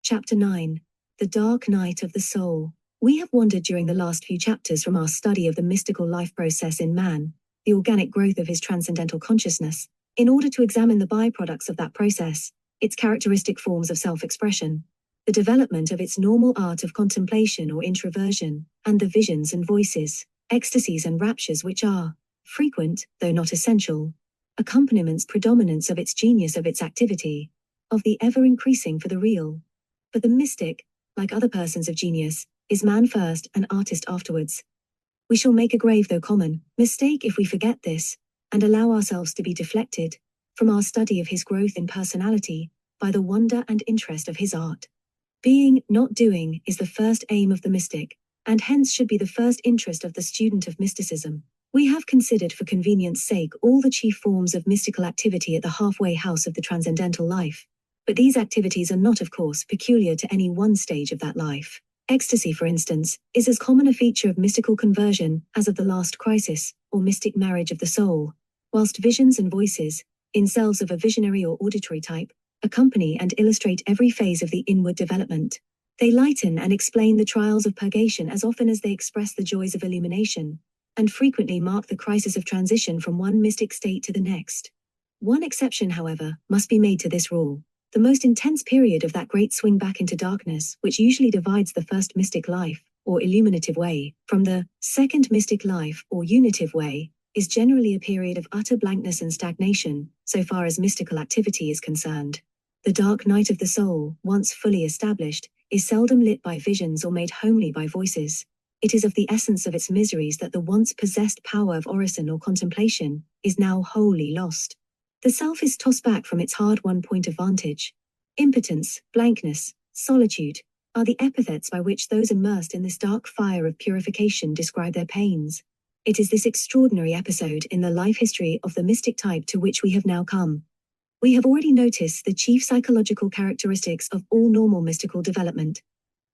Chapter 9. The Dark Night of the Soul. We have wandered during the last few chapters from our study of the mystical life process in man, the organic growth of his transcendental consciousness, in order to examine the byproducts of that process, its characteristic forms of self-expression, the development of its normal art of contemplation or introversion, and the visions and voices, ecstasies and raptures which are frequent, though not essential, accompaniments predominance of its genius of its activity, of the ever-increasing for the real. But the mystic, like other persons of genius, is man first and artist afterwards. We shall make a grave though common mistake if we forget this, and allow ourselves to be deflected from our study of his growth in personality by the wonder and interest of his art. Being, not doing, is the first aim of the mystic, and hence should be the first interest of the student of mysticism. We have considered for convenience sake all the chief forms of mystical activity at the halfway house of the transcendental life. But these activities are not, of course, peculiar to any one stage of that life. Ecstasy, for instance, is as common a feature of mystical conversion as of the last crisis, or mystic marriage of the soul, whilst visions and voices, in cells of a visionary or auditory type, accompany and illustrate every phase of the inward development. They lighten and explain the trials of purgation as often as they express the joys of illumination, and frequently mark the crisis of transition from one mystic state to the next. One exception, however, must be made to this rule. The most intense period of that great swing back into darkness, which usually divides the first mystic life, or illuminative way, from the second mystic life, or unitive way, is generally a period of utter blankness and stagnation, so far as mystical activity is concerned. The dark night of the soul, once fully established, is seldom lit by visions or made homely by voices. It is of the essence of its miseries that the once possessed power of orison or contemplation is now wholly lost. The self is tossed back from its hard-won point of vantage. Impotence, blankness, solitude, are the epithets by which those immersed in this dark fire of purification describe their pains. It is this extraordinary episode in the life history of the mystic type to which we have now come. We have already noticed the chief psychological characteristics of all normal mystical development.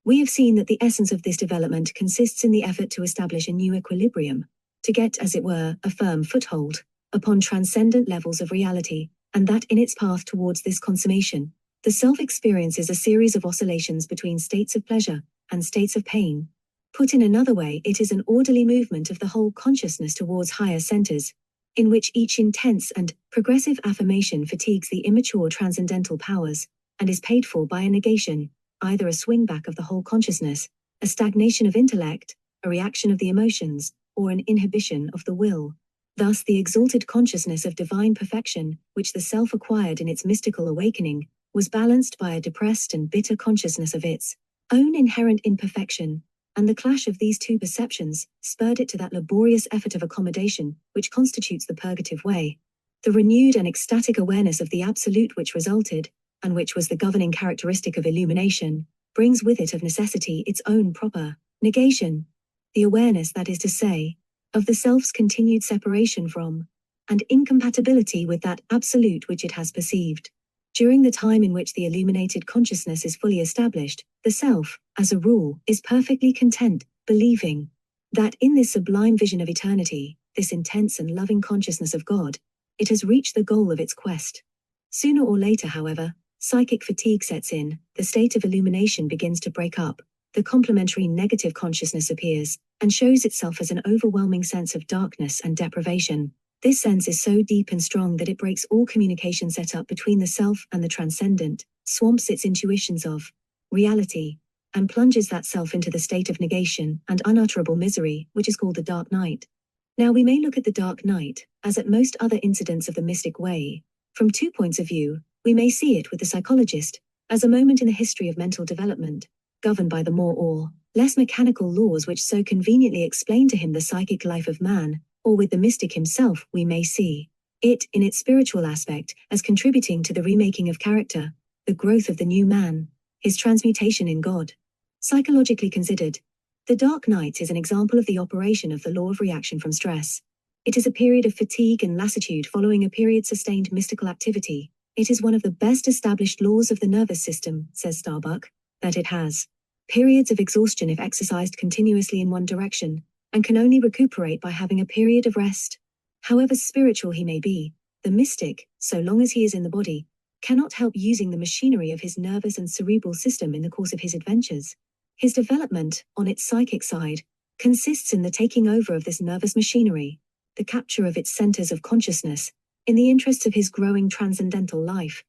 We have seen that the essence of this development consists in the effort to establish a new equilibrium, to get, as it were, a firm foothold upon transcendent levels of reality, and that in its path towards this consummation, the self experiences a series of oscillations between states of pleasure and states of pain. Put in another way, it is an orderly movement of the whole consciousness towards higher centers, in which each intense and progressive affirmation fatigues the immature transcendental powers, and is paid for by a negation, either a swing back of the whole consciousness, a stagnation of intellect, a reaction of the emotions, or an inhibition of the will. Thus the exalted consciousness of divine perfection, which the self acquired in its mystical awakening, was balanced by a depressed and bitter consciousness of its own inherent imperfection, and the clash of these two perceptions spurred it to that laborious effort of accommodation which constitutes the purgative way. The renewed and ecstatic awareness of the absolute which resulted, and which was the governing characteristic of illumination, brings with it of necessity its own proper negation. The awareness, that is to say, of the self's continued separation from, and incompatibility with that absolute which it has perceived. During the time in which the illuminated consciousness is fully established, the self, as a rule, is perfectly content, believing that in this sublime vision of eternity, this intense and loving consciousness of God, it has reached the goal of its quest. Sooner or later, however, psychic fatigue sets in, the state of illumination begins to break up, the complementary negative consciousness appears, and shows itself as an overwhelming sense of darkness and deprivation. This sense is so deep and strong that it breaks all communication set up between the self and the transcendent, swamps its intuitions of reality, and plunges that self into the state of negation and unutterable misery, which is called the dark night. Now we may look at the dark night, as at most other incidents of the mystic way, from two points of view. We may see it with the psychologist, as a moment in the history of mental development, governed by the more or less mechanical laws which so conveniently explain to him the psychic life of man, or with the mystic himself we may see it, in its spiritual aspect, as contributing to the remaking of character, the growth of the new man, his transmutation in God. Psychologically considered, the dark night is an example of the operation of the law of reaction from stress. It is a period of fatigue and lassitude following a period sustained mystical activity. It is one of the best established laws of the nervous system, says Starbuck, that it has periods of exhaustion if exercised continuously in one direction, and can only recuperate by having a period of rest. However spiritual he may be, the mystic, so long as he is in the body, cannot help using the machinery of his nervous and cerebral system in the course of his adventures. His development, on its psychic side, consists in the taking over of this nervous machinery, the capture of its centers of consciousness, in the interests of his growing transcendental life.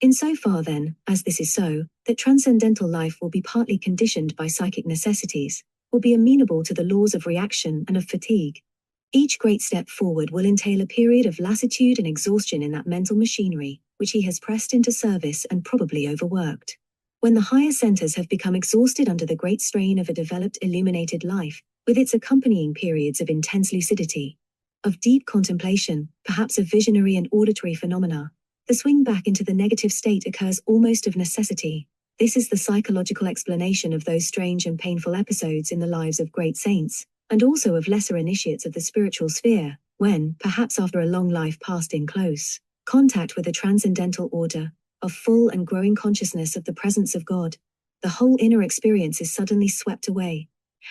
Insofar then, as this is so, that transcendental life will be partly conditioned by psychic necessities, will be amenable to the laws of reaction and of fatigue. Each great step forward will entail a period of lassitude and exhaustion in that mental machinery, which he has pressed into service and probably overworked. When the higher centers have become exhausted under the great strain of a developed illuminated life, with its accompanying periods of intense lucidity, of deep contemplation, perhaps of visionary and auditory phenomena, the swing back into the negative state occurs almost of necessity. This is the psychological explanation of those strange and painful episodes in the lives of great saints, and also of lesser initiates of the spiritual sphere, when, perhaps after a long life passed in close contact with a transcendental order, of full and growing consciousness of the presence of God, the whole inner experience is suddenly swept away,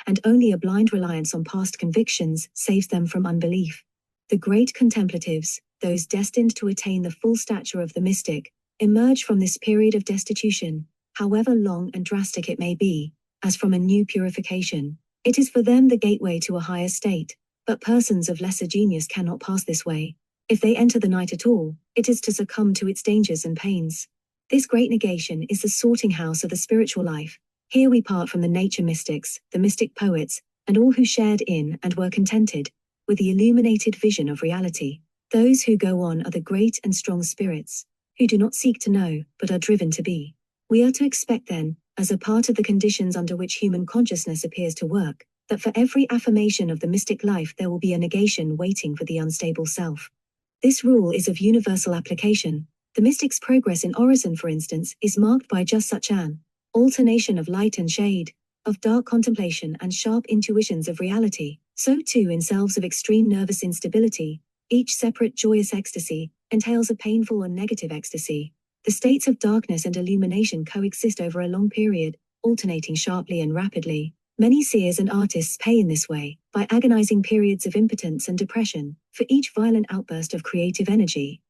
and only a blind reliance on past convictions saves them from unbelief. The great contemplatives, those destined to attain the full stature of the mystic, emerge from this period of destitution, however long and drastic it may be, as from a new purification. It is for them the gateway to a higher state, but persons of lesser genius cannot pass this way. If they enter the night at all, it is to succumb to its dangers and pains. This great negation is the sorting house of the spiritual life. Here we part from the nature mystics, the mystic poets, and all who shared in and were contented with the illuminated vision of reality. Those who go on are the great and strong spirits, who do not seek to know, but are driven to be. We are to expect then, as a part of the conditions under which human consciousness appears to work, that for every affirmation of the mystic life there will be a negation waiting for the unstable self. This rule is of universal application. The mystic's progress in orison, for instance, is marked by just such an alternation of light and shade, of dark contemplation and sharp intuitions of reality. So too in selves of extreme nervous instability, each separate joyous ecstasy entails a painful or negative ecstasy. The states of darkness and illumination coexist over a long period, alternating sharply and rapidly. Many seers and artists pay in this way, by agonizing periods of impotence and depression, for each violent outburst of creative energy.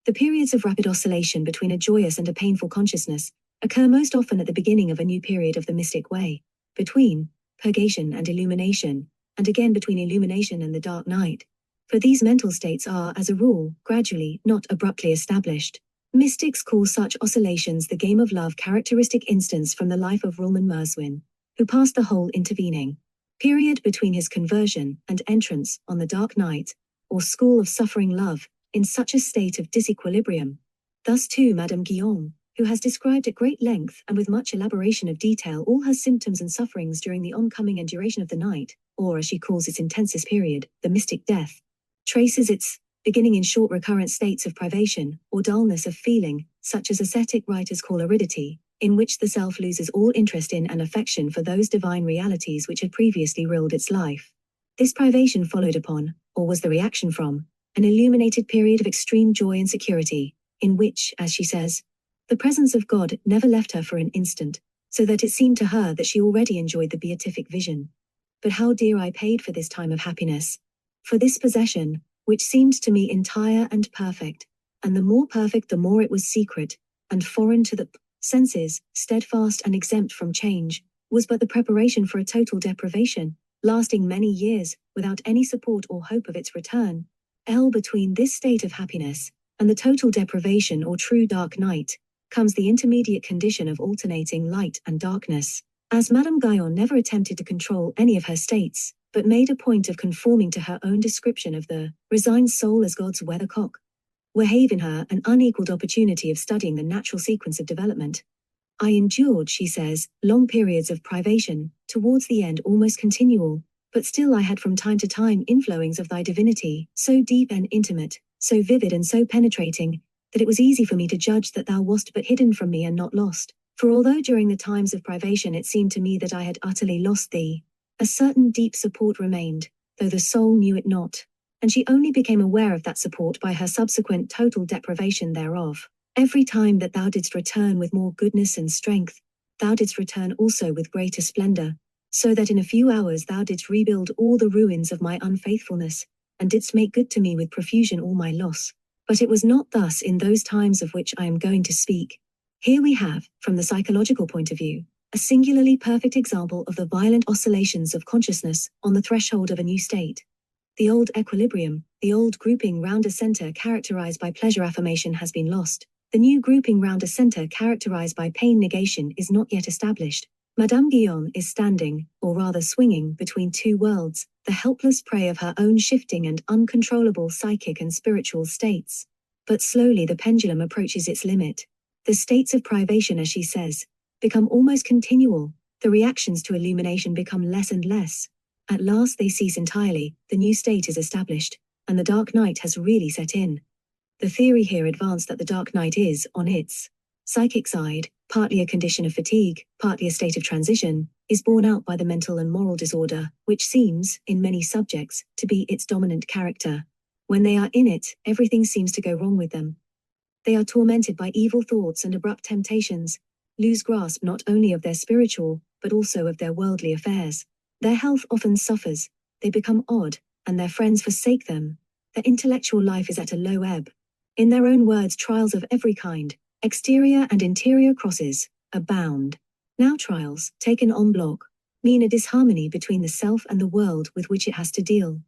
The periods of rapid oscillation between a joyous and a painful consciousness occur most often at the beginning of a new period of the mystic way, between purgation and illumination, and again between illumination and the dark night. For these mental states are, as a rule, gradually, not abruptly established. Mystics call such oscillations the game of love, characteristic instance from the life of Rulman Merswin, who passed the whole intervening period between his conversion and entrance on the dark night, or school of suffering love, in such a state of disequilibrium. Thus too Madame Guyon, who has described at great length and with much elaboration of detail all her symptoms and sufferings during the oncoming and duration of the night, or as she calls its intensest period, the mystic death, traces its beginning in short recurrent states of privation, or dullness of feeling, such as ascetic writers call aridity, in which the self loses all interest in and affection for those divine realities which had previously ruled its life. This privation followed upon, or was the reaction from, an illuminated period of extreme joy and security, in which, as she says, the presence of God never left her for an instant, so that it seemed to her that she already enjoyed the beatific vision. But how dear I paid for this time of happiness, for this possession, which seemed to me entire and perfect, and the more perfect the more it was secret, and foreign to the senses, steadfast and exempt from change, was but the preparation for a total deprivation, lasting many years, without any support or hope of its return. Between this state of happiness, and the total deprivation or true dark night, comes the intermediate condition of alternating light and darkness. As Madame Guyon never attempted to control any of her states, but made a point of conforming to her own description of the resigned soul as God's weathercock, we have in her an unequaled opportunity of studying the natural sequence of development. I endured, she says, long periods of privation, towards the end almost continual, but still I had from time to time inflowings of thy divinity, so deep and intimate, so vivid and so penetrating, that it was easy for me to judge that thou wast but hidden from me and not lost. For although during the times of privation it seemed to me that I had utterly lost thee, a certain deep support remained, though the soul knew it not, and she only became aware of that support by her subsequent total deprivation thereof. Every time that thou didst return with more goodness and strength, thou didst return also with greater splendor, so that in a few hours thou didst rebuild all the ruins of my unfaithfulness, and didst make good to me with profusion all my loss. But it was not thus in those times of which I am going to speak. Here we have, from the psychological point of view, a singularly perfect example of the violent oscillations of consciousness on the threshold of a new state. The old equilibrium, the old grouping round a center characterized by pleasure affirmation has been lost. The new grouping round a center characterized by pain negation is not yet established. Madame Guyon is standing, or rather swinging, between two worlds, the helpless prey of her own shifting and uncontrollable psychic and spiritual states. But slowly the pendulum approaches its limit. The states of privation, as she says, become almost continual. The reactions to illumination become less and less. At last they cease entirely, the new state is established, and the dark night has really set in. The theory here advanced that the dark night is, on its psychic side, partly a condition of fatigue, partly a state of transition, is borne out by the mental and moral disorder, which seems, in many subjects, to be its dominant character. When they are in it, everything seems to go wrong with them. They are tormented by evil thoughts and abrupt temptations, lose grasp not only of their spiritual, but also of their worldly affairs. Their health often suffers, they become odd, and their friends forsake them. Their intellectual life is at a low ebb. In their own words, trials of every kind, exterior and interior crosses, abound. Now trials, taken en bloc, mean a disharmony between the self and the world with which it has to deal.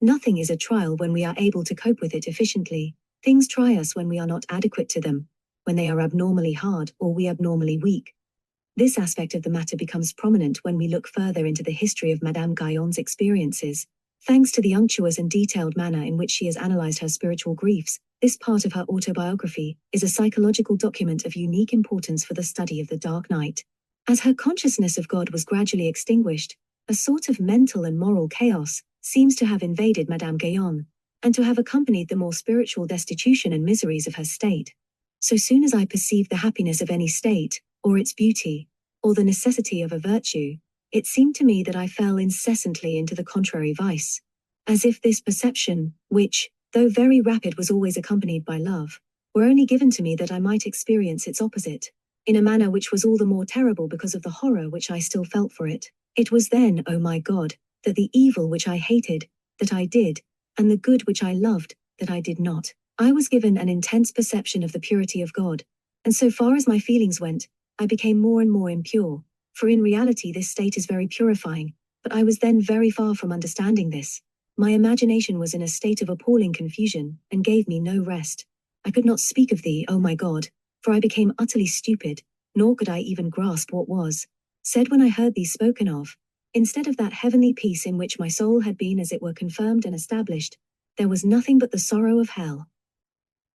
Nothing is a trial when we are able to cope with it efficiently. Things try us when we are not adequate to them, when they are abnormally hard or we abnormally weak. This aspect of the matter becomes prominent when we look further into the history of Madame Guyon's experiences. Thanks to the unctuous and detailed manner in which she has analyzed her spiritual griefs, this part of her autobiography is a psychological document of unique importance for the study of the dark night. As her consciousness of God was gradually extinguished, a sort of mental and moral chaos seems to have invaded Madame Guyon, and to have accompanied the more spiritual destitution and miseries of her state. So soon as I perceived the happiness of any state, or its beauty, or the necessity of a virtue, it seemed to me that I fell incessantly into the contrary vice, as if this perception, which, though very rapid, was always accompanied by love, were only given to me that I might experience its opposite, in a manner which was all the more terrible because of the horror which I still felt for it. It was then, O my God, that the evil which I hated, that I did, and the good which I loved, that I did not. I was given an intense perception of the purity of God, and so far as my feelings went, I became more and more impure, for in reality this state is very purifying, but I was then very far from understanding this. My imagination was in a state of appalling confusion, and gave me no rest. I could not speak of thee, O my God, for I became utterly stupid, nor could I even grasp what was said when I heard thee spoken of. Instead of that heavenly peace in which my soul had been as it were confirmed and established, there was nothing but the sorrow of hell.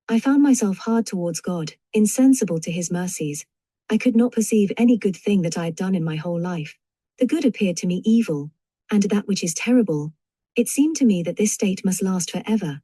I found myself hard towards God, insensible to his mercies. I could not perceive any good thing that I had done in my whole life. The good appeared to me evil, and that which is terrible. It seemed to me that this state must last forever.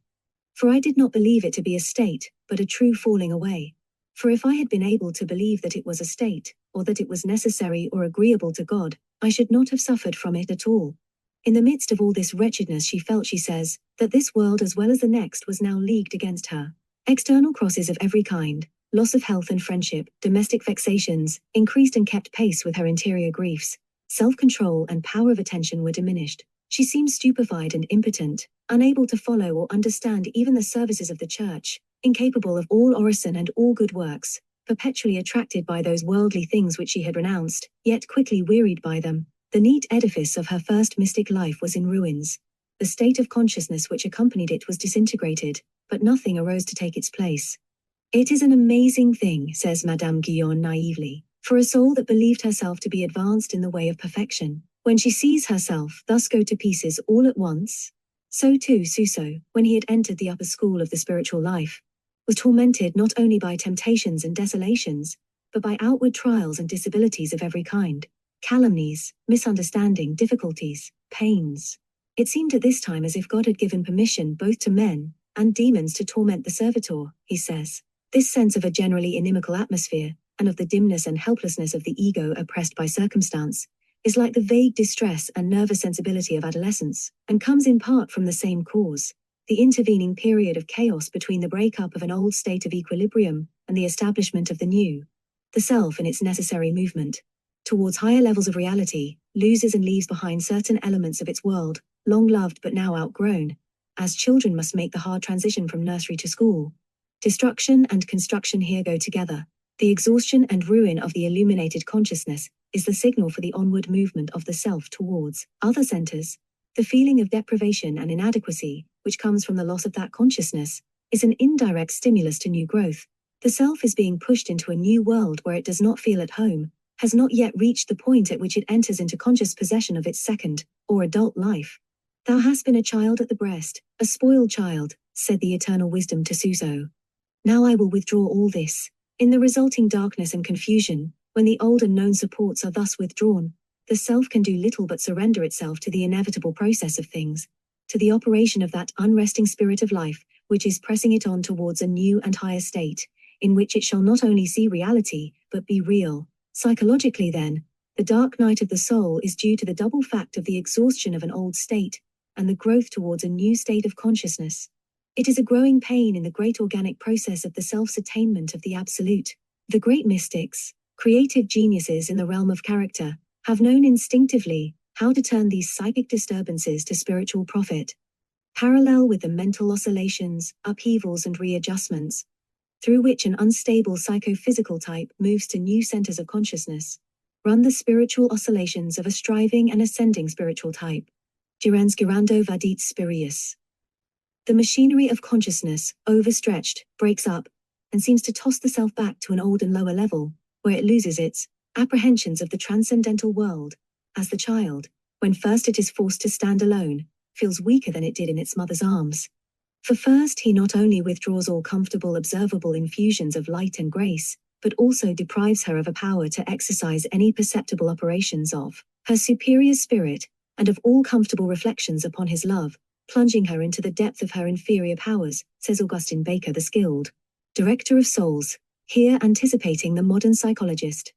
For I did not believe it to be a state, but a true falling away. For if I had been able to believe that it was a state, or that it was necessary or agreeable to God, I should not have suffered from it at all. In the midst of all this wretchedness she felt, she says, that this world as well as the next was now leagued against her. External crosses of every kind, loss of health and friendship, domestic vexations, increased and kept pace with her interior griefs. Self-control and power of attention were diminished. She seemed stupefied and impotent, unable to follow or understand even the services of the church, incapable of all orison and all good works, perpetually attracted by those worldly things which she had renounced, yet quickly wearied by them. The neat edifice of her first mystic life was in ruins. The state of consciousness which accompanied it was disintegrated, but nothing arose to take its place. It is an amazing thing, says Madame Guyon naively, for a soul that believed herself to be advanced in the way of perfection, when she sees herself thus go to pieces all at once. So too Suso, when he had entered the upper school of the spiritual life, was tormented not only by temptations and desolations, but by outward trials and disabilities of every kind, calumnies, misunderstanding, difficulties, pains. It seemed at this time as if God had given permission both to men and demons to torment the servitor, he says. This sense of a generally inimical atmosphere, and of the dimness and helplessness of the ego oppressed by circumstance, is like the vague distress and nervous sensibility of adolescence, and comes in part from the same cause, the intervening period of chaos between the breakup of an old state of equilibrium and the establishment of the new. The self in its necessary movement towards higher levels of reality loses and leaves behind certain elements of its world, long loved but now outgrown, as children must make the hard transition from nursery to school. Destruction and construction here go together. The exhaustion and ruin of the illuminated consciousness is the signal for the onward movement of the self towards other centers. The feeling of deprivation and inadequacy, which comes from the loss of that consciousness, is an indirect stimulus to new growth. The self is being pushed into a new world where it does not feel at home, has not yet reached the point at which it enters into conscious possession of its second, or adult life. Thou hast been a child at the breast, a spoiled child, said the eternal wisdom to Suso. Now I will withdraw all this. In the resulting darkness and confusion, when the old and known supports are thus withdrawn, the self can do little but surrender itself to the inevitable process of things, to the operation of that unresting spirit of life, which is pressing it on towards a new and higher state, in which it shall not only see reality, but be real. Psychologically then, the dark night of the soul is due to the double fact of the exhaustion of an old state, and the growth towards a new state of consciousness. It is a growing pain in the great organic process of the self's attainment of the absolute. The great mystics, creative geniuses in the realm of character, have known instinctively how to turn these psychic disturbances to spiritual profit. Parallel with the mental oscillations, upheavals and readjustments, through which an unstable psychophysical type moves to new centers of consciousness, run the spiritual oscillations of a striving and ascending spiritual type. Girans girando vadit spirius. The machinery of consciousness, overstretched, breaks up, and seems to toss the self back to an old and lower level, where it loses its apprehensions of the transcendental world, as the child, when first it is forced to stand alone, feels weaker than it did in its mother's arms. For first he not only withdraws all comfortable observable infusions of light and grace, but also deprives her of a power to exercise any perceptible operations of her superior spirit, and of all comfortable reflections upon his love, plunging her into the depth of her inferior powers, says Augustine Baker the skilled director of souls, here anticipating the modern psychologist.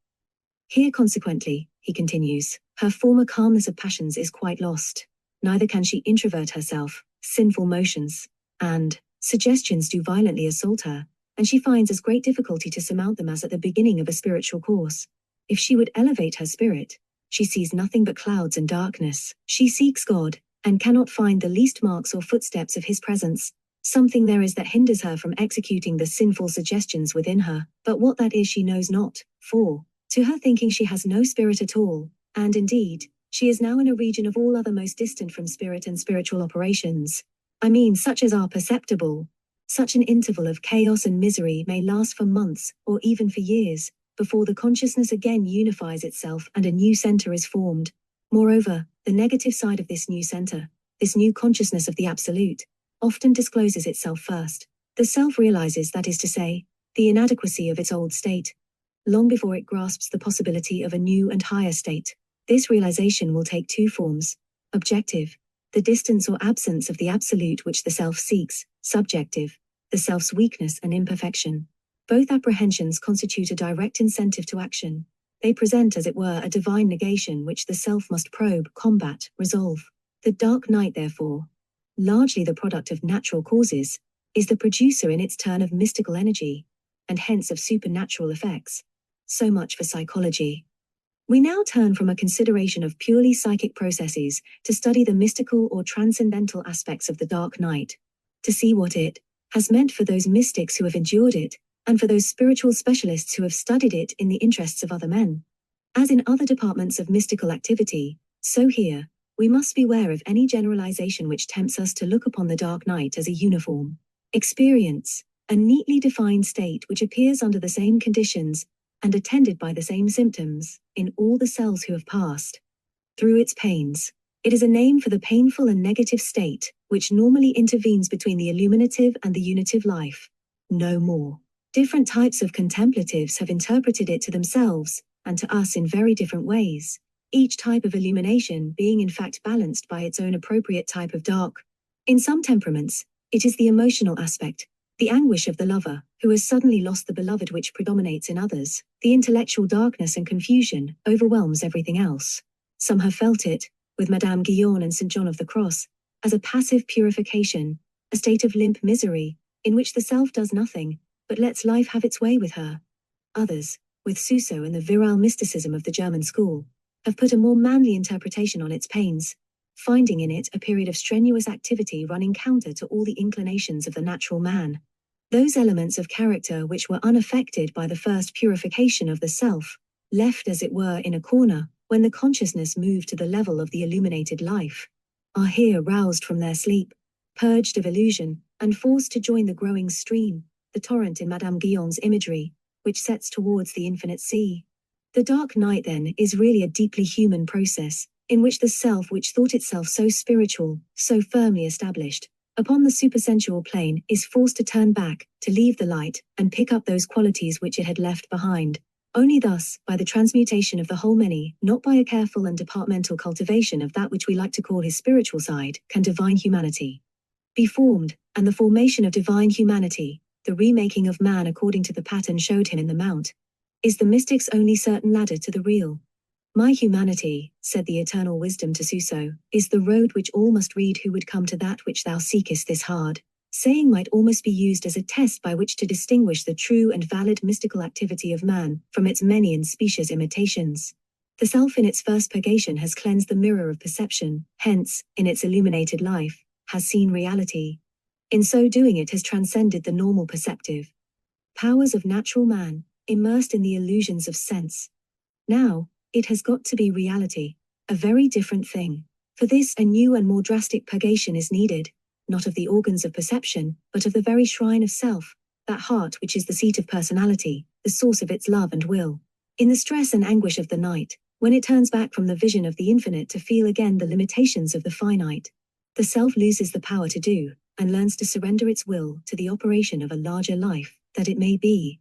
Here consequently, he continues, her former calmness of passions is quite lost, neither can she introvert herself, sinful motions and suggestions do violently assault her, and she finds as great difficulty to surmount them as at the beginning of a spiritual course. If she would elevate her spirit, she sees nothing but clouds and darkness. She seeks God, and cannot find the least marks or footsteps of his presence. Something there is that hinders her from executing the sinful suggestions within her, but what that is she knows not, for, to her thinking she has no spirit at all, and indeed, she is now in a region of all other most distant from spirit and spiritual operations. I mean such as are perceptible. Such an interval of chaos and misery may last for months, or even for years, before the consciousness again unifies itself and a new center is formed. Moreover, the negative side of this new center, this new consciousness of the absolute, often discloses itself first. The self realizes, that is to say, the inadequacy of its old state, long before it grasps the possibility of a new and higher state. This realization will take two forms: objective, the distance or absence of the absolute which the self seeks; subjective, the self's weakness and imperfection. Both apprehensions constitute a direct incentive to action. They present, as it were, a divine negation which the self must probe, combat, resolve. The dark night, therefore, largely the product of natural causes, is the producer in its turn of mystical energy, and hence of supernatural effects. So much for psychology. We now turn from a consideration of purely psychic processes to study the mystical or transcendental aspects of the dark night, to see what it has meant for those mystics who have endured it, and for those spiritual specialists who have studied it in the interests of other men. As in other departments of mystical activity, so here, we must beware of any generalization which tempts us to look upon the dark night as a uniform experience, a neatly defined state which appears under the same conditions and attended by the same symptoms in all the cells who have passed through its pains. It is a name for the painful and negative state which normally intervenes between the illuminative and the unitive life. No more. Different types of contemplatives have interpreted it to themselves and to us in very different ways, each type of illumination being in fact balanced by its own appropriate type of dark. In some temperaments, it is the emotional aspect, the anguish of the lover, who has suddenly lost the beloved, which predominates in others. The intellectual darkness and confusion overwhelms everything else. Some have felt it, with Madame Guyon and St. John of the Cross, as a passive purification, a state of limp misery, in which the self does nothing, but lets life have its way with her. Others, with Suso and the virile mysticism of the German school, have put a more manly interpretation on its pains, finding in it a period of strenuous activity running counter to all the inclinations of the natural man. Those elements of character which were unaffected by the first purification of the self, left as it were in a corner, when the consciousness moved to the level of the illuminated life, are here roused from their sleep, purged of illusion, and forced to join the growing stream, the torrent in Madame Guion's imagery, which sets towards the infinite sea. The dark night, then, is really a deeply human process, in which the self which thought itself so spiritual, so firmly established, upon the supersensual plane, is forced to turn back, to leave the light, and pick up those qualities which it had left behind. Only thus, by the transmutation of the whole many, not by a careful and departmental cultivation of that which we like to call his spiritual side, can divine humanity be formed, and the formation of divine humanity, the remaking of man according to the pattern showed him in the Mount, is the mystic's only certain ladder to the real. My humanity, said the eternal wisdom to Suso, is the road which all must read who would come to that which thou seekest. This hard saying might almost be used as a test by which to distinguish the true and valid mystical activity of man from its many and specious imitations. The self in its first purgation has cleansed the mirror of perception, hence, in its illuminated life, has seen reality. In so doing it has transcended the normal perceptive powers of natural man, immersed in the illusions of sense. Now, it has got to be reality, a very different thing. For this a new and more drastic purgation is needed, not of the organs of perception, but of the very shrine of self, that heart which is the seat of personality, the source of its love and will. In the stress and anguish of the night, when it turns back from the vision of the infinite to feel again the limitations of the finite, the self loses the power to do, and learns to surrender its will to the operation of a larger life, that it may be.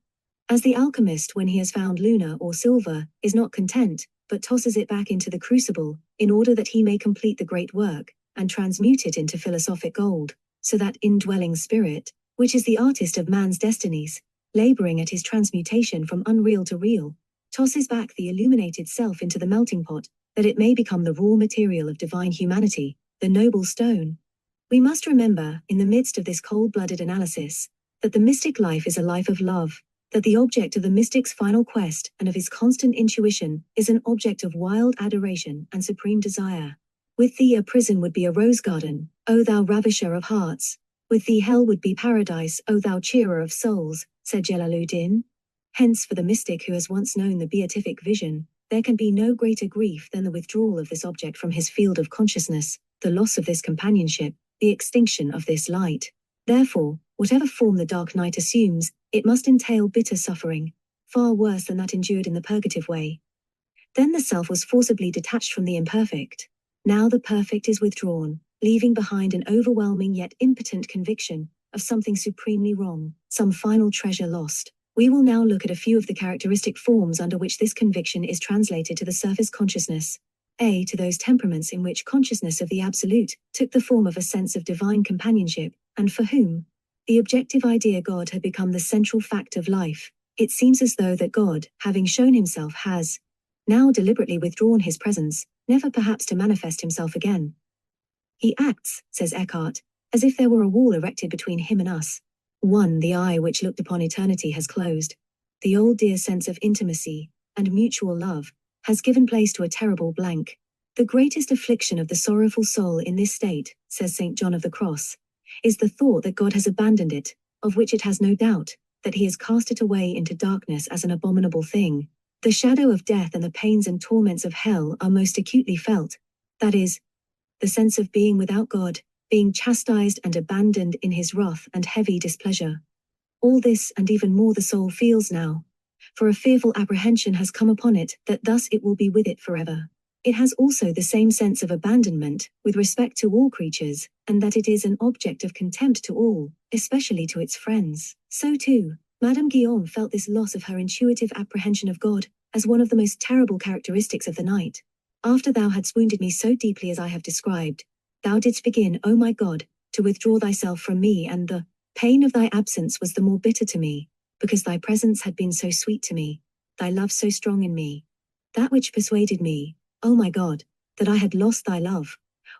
As the alchemist, when he has found luna or silver, is not content, but tosses it back into the crucible, in order that he may complete the great work, and transmute it into philosophic gold, so that indwelling spirit, which is the artist of man's destinies, laboring at his transmutation from unreal to real, tosses back the illuminated self into the melting pot, that it may become the raw material of divine humanity, the noble stone. We must remember, in the midst of this cold-blooded analysis, that the mystic life is a life of love, that the object of the mystic's final quest and of his constant intuition is an object of wild adoration and supreme desire. With thee a prison would be a rose garden, O thou ravisher of hearts. With thee hell would be paradise, O thou cheerer of souls, said Jalaluddin. Hence for the mystic who has once known the beatific vision, there can be no greater grief than the withdrawal of this object from his field of consciousness, the loss of this companionship, the extinction of this light. Therefore, whatever form the dark night assumes, it must entail bitter suffering, far worse than that endured in the purgative way. Then the self was forcibly detached from the imperfect. Now the perfect is withdrawn, leaving behind an overwhelming yet impotent conviction of something supremely wrong, some final treasure lost. We will now look at a few of the characteristic forms under which this conviction is translated to the surface consciousness. A. To those temperaments in which consciousness of the absolute took the form of a sense of divine companionship, and for whom the objective idea God had become the central fact of life. It seems as though that God, having shown himself, has now deliberately withdrawn his presence, never perhaps to manifest himself again. He acts, says Eckhart, as if there were a wall erected between him and us. 1. The eye which looked upon eternity has closed. The old dear sense of intimacy and mutual love has given place to a terrible blank. The greatest affliction of the sorrowful soul in this state, says St. John of the Cross, is the thought that God has abandoned it, of which it has no doubt, that he has cast it away into darkness as an abominable thing. The shadow of death and the pains and torments of hell are most acutely felt. That is, the sense of being without God, being chastised and abandoned in his wrath and heavy displeasure. All this and even more the soul feels now, for a fearful apprehension has come upon it that thus it will be with it forever. It has also the same sense of abandonment with respect to all creatures, and that it is an object of contempt to all, especially to its friends. So too, Madame Guyon felt this loss of her intuitive apprehension of God as one of the most terrible characteristics of the night. After thou hadst wounded me so deeply as I have described, thou didst begin, O my God, to withdraw thyself from me, and the pain of thy absence was the more bitter to me, because thy presence had been so sweet to me, thy love so strong in me. That which persuaded me, O my God, that I had lost thy love,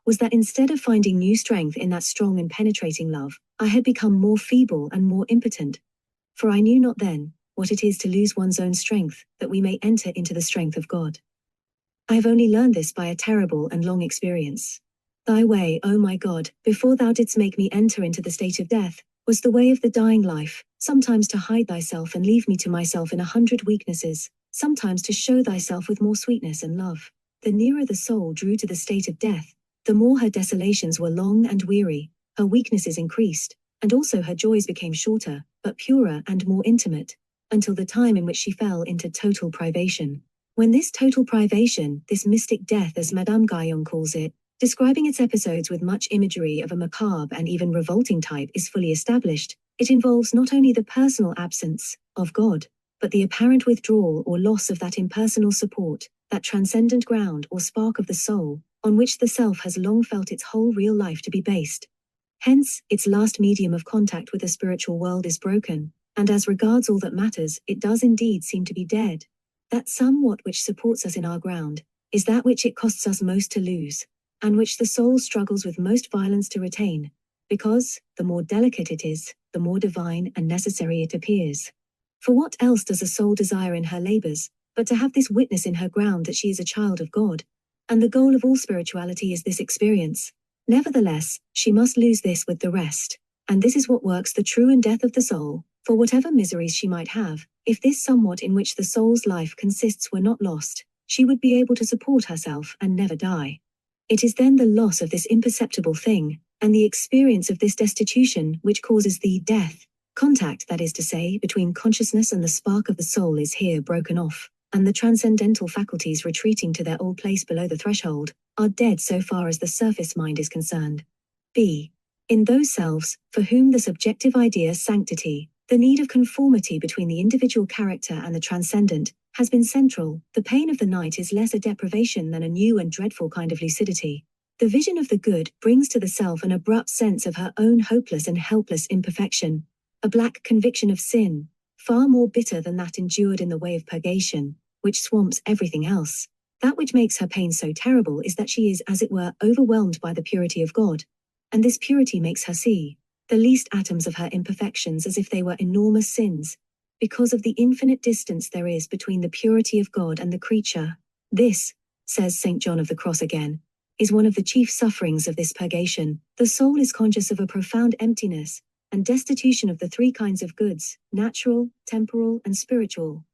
was that instead of finding new strength in that strong and penetrating love, I had become more feeble and more impotent. For I knew not then what it is to lose one's own strength, that we may enter into the strength of God. I have only learned this by a terrible and long experience. Thy way, O my God, before thou didst make me enter into the state of death, was the way of the dying life, sometimes to hide thyself and leave me to myself in 100 weaknesses, sometimes to show thyself with more sweetness and love. The nearer the soul drew to the state of death, the more her desolations were long and weary, her weaknesses increased, and also her joys became shorter, but purer and more intimate, until the time in which she fell into total privation. When this total privation, this mystic death as Madame Guyon calls it, describing its episodes with much imagery of a macabre and even revolting type, is fully established, it involves not only the personal absence of God, but the apparent withdrawal or loss of that impersonal support, that transcendent ground or spark of the soul, on which the self has long felt its whole real life to be based. Hence, its last medium of contact with the spiritual world is broken, and as regards all that matters, it does indeed seem to be dead. That somewhat which supports us in our ground, is that which it costs us most to lose, and which the soul struggles with most violence to retain, because, the more delicate it is, the more divine and necessary it appears. For what else does a soul desire in her labors, but to have this witness in her ground that she is a child of God? And the goal of all spirituality is this experience. Nevertheless, she must lose this with the rest. And this is what works the true and death of the soul, for whatever miseries she might have, if this somewhat in which the soul's life consists were not lost, she would be able to support herself and never die. It is then the loss of this imperceptible thing, and the experience of this destitution which causes the death. Contact, that is to say, between consciousness and the spark of the soul is here broken off, and the transcendental faculties retreating to their old place below the threshold, are dead so far as the surface mind is concerned. b. In those selves, for whom the subjective idea sanctity, the need of conformity between the individual character and the transcendent, has been central, the pain of the night is less a deprivation than a new and dreadful kind of lucidity. The vision of the good brings to the self an abrupt sense of her own hopeless and helpless imperfection, a black conviction of sin, far more bitter than that endured in the way of purgation, which swamps everything else. That which makes her pain so terrible is that she is, as it were, overwhelmed by the purity of God, and this purity makes her see the least atoms of her imperfections as if they were enormous sins, because of the infinite distance there is between the purity of God and the creature. This, says St. John of the Cross again, is one of the chief sufferings of this purgation. The soul is conscious of a profound emptiness and destitution of the three kinds of goods, natural, temporal, and spiritual,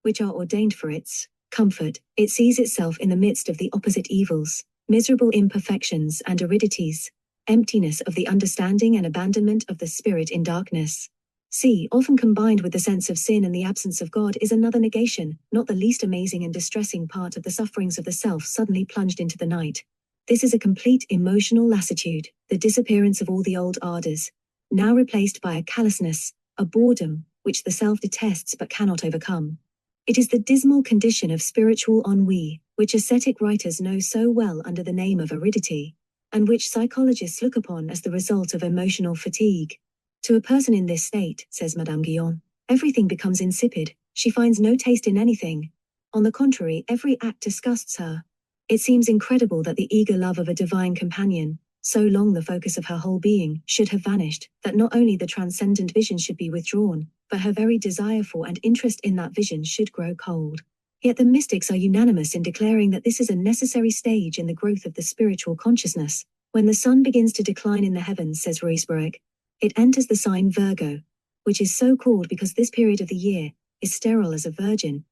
which are ordained for its comfort. It sees itself in the midst of the opposite evils, miserable imperfections and aridities, emptiness of the understanding and abandonment of the spirit in darkness. C, often combined with the sense of sin and the absence of God, is another negation, not the least amazing and distressing part of the sufferings of the self suddenly plunged into the night. This is a complete emotional lassitude, the disappearance of all the old ardors, now replaced by a callousness, a boredom, which the self detests but cannot overcome. It is the dismal condition of spiritual ennui, which ascetic writers know so well under the name of aridity, and which psychologists look upon as the result of emotional fatigue. To a person in this state, says Madame Guyon, everything becomes insipid, she finds no taste in anything. On the contrary, every act disgusts her. It seems incredible that the eager love of a divine companion, so long the focus of her whole being, should have vanished, that not only the transcendent vision should be withdrawn, but her very desire for and interest in that vision should grow cold. Yet the mystics are unanimous in declaring that this is a necessary stage in the growth of the spiritual consciousness. When the sun begins to decline in the heavens, says Ruysbroek, it enters the sign Virgo, which is so called because this period of the year is sterile as a virgin.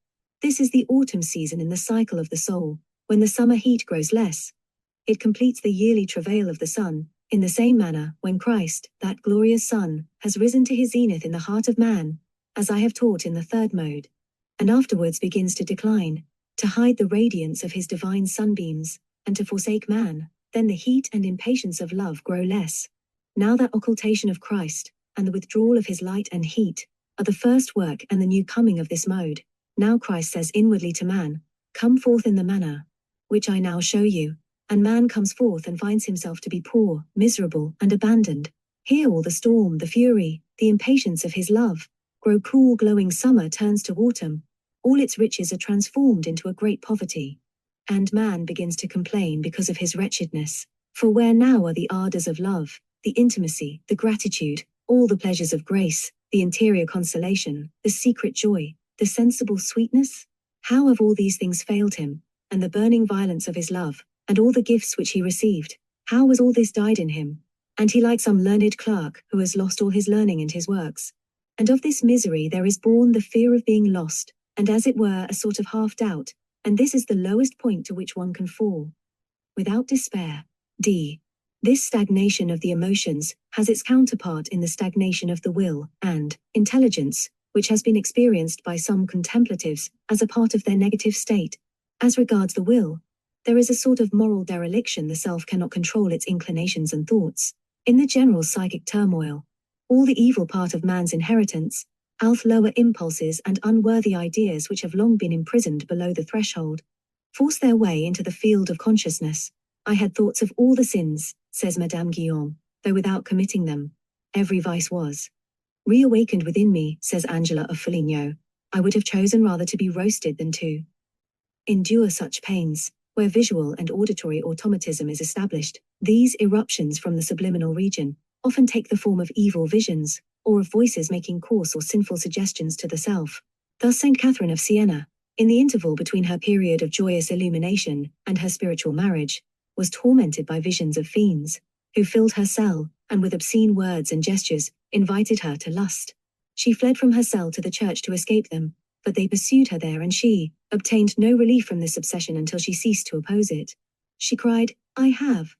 This is the autumn season in the cycle of the soul, when the summer heat grows less. It completes the yearly travail of the sun. In the same manner, when Christ, that glorious sun, has risen to his zenith in the heart of man, as I have taught in the third mode, and afterwards begins to decline, to hide the radiance of his divine sunbeams, and to forsake man, then the heat and impatience of love grow less. Now that occultation of Christ, and the withdrawal of his light and heat, are the first work and the new coming of this mode. Now Christ says inwardly to man, come forth in the manner which I now show you, and man comes forth and finds himself to be poor, miserable, and abandoned. Here all the storm, the fury, the impatience of his love, grow cool glowing summer turns to autumn, all its riches are transformed into a great poverty. And man begins to complain because of his wretchedness, for where now are the ardors of love, the intimacy, the gratitude, all the pleasures of grace, the interior consolation, the secret joy, the sensible sweetness? How have all these things failed him, and the burning violence of his love, and all the gifts which he received? How has all this died in him? And he like some learned clerk who has lost all his learning and his works. And of this misery there is born the fear of being lost, and as it were a sort of half-doubt, and this is the lowest point to which one can fall. Without despair. D. This stagnation of the emotions has its counterpart in the stagnation of the will and intelligence, which has been experienced by some contemplatives as a part of their negative state. As regards the will, there is a sort of moral dereliction. The self cannot control its inclinations and thoughts. In the general psychic turmoil, all the evil part of man's inheritance, lower impulses and unworthy ideas which have long been imprisoned below the threshold, force their way into the field of consciousness. I had thoughts of all the sins, says Madame Guyon, though without committing them. Every vice was reawakened within me, says Angela of Foligno. I would have chosen rather to be roasted than to endure such pains. Where visual and auditory automatism is established, these eruptions from the subliminal region often take the form of evil visions, or of voices making coarse or sinful suggestions to the self. Thus St. Catherine of Siena, in the interval between her period of joyous illumination and her spiritual marriage, was tormented by visions of fiends, who filled her cell, and with obscene words and gestures, invited her to lust. She fled from her cell to the church to escape them, but they pursued her there, and she obtained no relief from this obsession until she ceased to oppose it. She cried, I have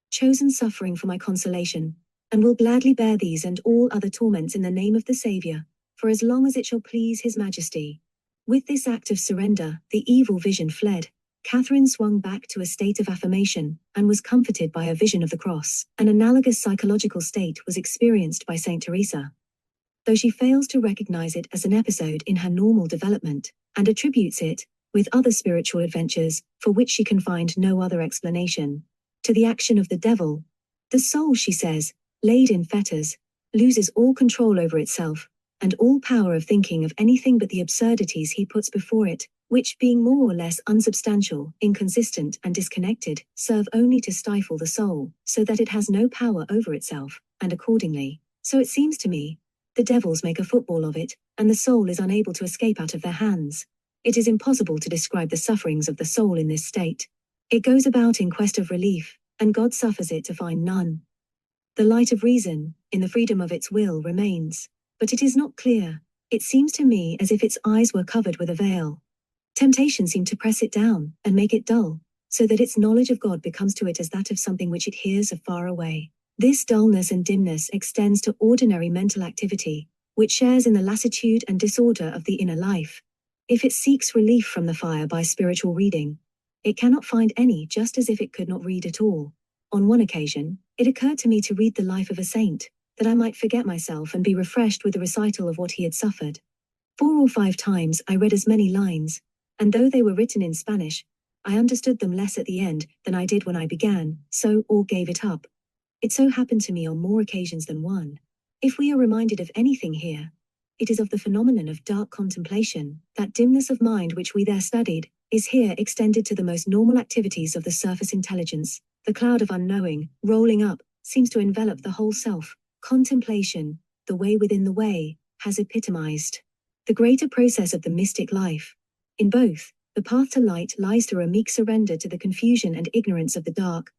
chosen suffering for my consolation, and will gladly bear these and all other torments in the name of the Saviour, for as long as it shall please His Majesty. With this act of surrender, the evil vision fled. Catherine swung back to a state of affirmation, and was comforted by a vision of the cross. An analogous psychological state was experienced by Saint Teresa, though she fails to recognize it as an episode in her normal development, and attributes it, with other spiritual adventures, for which she can find no other explanation, to the action of the devil. The soul, she says, laid in fetters, loses all control over itself, and all power of thinking of anything but the absurdities he puts before it, which, being more or less unsubstantial, inconsistent, and disconnected, serve only to stifle the soul, so that it has no power over itself, and accordingly, so it seems to me, the devils make a football of it, and the soul is unable to escape out of their hands. It is impossible to describe the sufferings of the soul in this state. It goes about in quest of relief, and God suffers it to find none. The light of reason, in the freedom of its will, remains, but it is not clear. It seems to me as if its eyes were covered with a veil. Temptation seemed to press it down, and make it dull, so that its knowledge of God becomes to it as that of something which it hears afar away. This dullness and dimness extends to ordinary mental activity, which shares in the lassitude and disorder of the inner life. If it seeks relief from the fire by spiritual reading, it cannot find any, just as if it could not read at all. On one occasion, it occurred to me to read the life of a saint, that I might forget myself and be refreshed with the recital of what he had suffered. 4 or 5 times I read as many lines, and though they were written in Spanish, I understood them less at the end than I did when I began, so or gave it up. It so happened to me on more occasions than one. If we are reminded of anything here, it is of the phenomenon of dark contemplation. That dimness of mind which we there studied is here extended to the most normal activities of the surface intelligence. The cloud of unknowing, rolling up, seems to envelop the whole self. Contemplation, the way within the way, has epitomized the greater process of the mystic life. In both, the path to light lies through a meek surrender to the confusion and ignorance of the dark.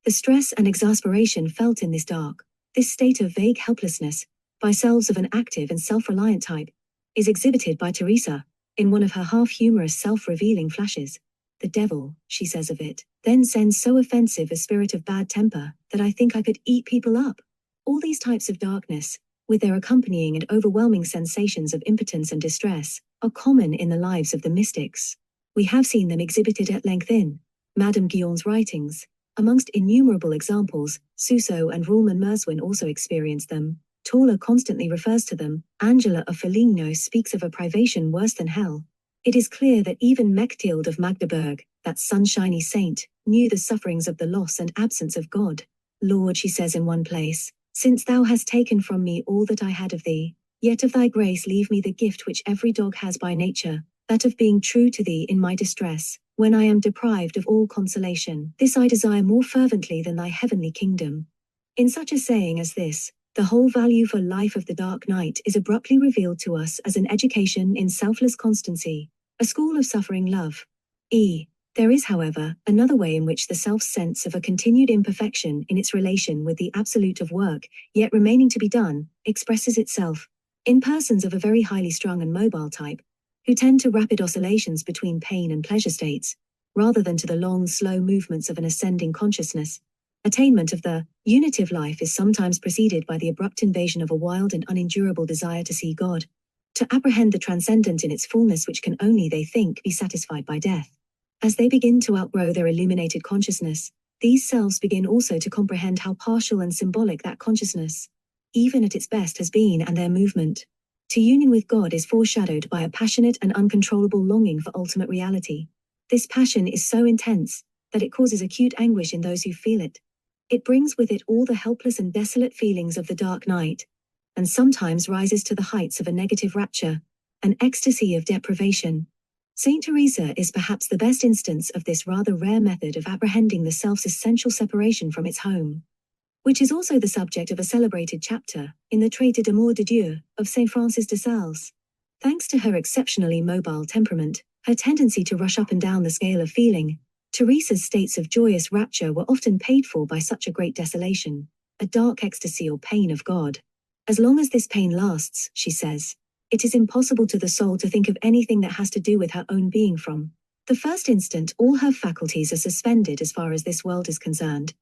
The stress and exasperation felt in this dark, this state of vague helplessness, by selves of an active and self-reliant type, is exhibited by Teresa, in one of her half-humorous self-revealing flashes. The devil, she says of it, then sends so offensive a spirit of bad temper, that I think I could eat people up. All these types of darkness, with their accompanying and overwhelming sensations of impotence and distress, are common in the lives of the mystics. We have seen them exhibited at length in Madame Guyon's writings. Amongst innumerable examples, Suso and Ruhlmann Merswin also experienced them. Tauler constantly refers to them. Angela of Foligno speaks of a privation worse than hell. It is clear that even Mechthild of Magdeburg, that sunshiny saint, knew the sufferings of the loss and absence of God. Lord, she says in one place, since thou hast taken from me all that I had of thee, yet of thy grace leave me the gift which every dog has by nature, that of being true to thee in my distress, when I am deprived of all consolation. This I desire more fervently than thy heavenly kingdom. In such a saying as this, the whole value for life of the dark night is abruptly revealed to us as an education in selfless constancy, a school of suffering love. There is, however, another way in which the self's sense of a continued imperfection in its relation with the absolute of work, yet remaining to be done, expresses itself. In persons of a very highly strung and mobile type, who tend to rapid oscillations between pain and pleasure states, rather than to the long, slow movements of an ascending consciousness. Attainment of the unitive life is sometimes preceded by the abrupt invasion of a wild and unendurable desire to see God, to apprehend the transcendent in its fullness which can only, they think, be satisfied by death. As they begin to outgrow their illuminated consciousness, these selves begin also to comprehend how partial and symbolic that consciousness, even at its best, has been, and their movement to union with God is foreshadowed by a passionate and uncontrollable longing for ultimate reality. This passion is so intense that it causes acute anguish in those who feel it. It brings with it all the helpless and desolate feelings of the dark night, and sometimes rises to the heights of a negative rapture, an ecstasy of deprivation. Saint Teresa is perhaps the best instance of this rather rare method of apprehending the self's essential separation from its home, which is also the subject of a celebrated chapter in the Traité d'amour de Dieu of Saint Francis de Sales. Thanks to her exceptionally mobile temperament, her tendency to rush up and down the scale of feeling, Teresa's states of joyous rapture were often paid for by such a great desolation, a dark ecstasy or pain of God. As long as this pain lasts, she says, it is impossible to the soul to think of anything that has to do with her own being. From the first instant, all her faculties are suspended as far as this world is concerned,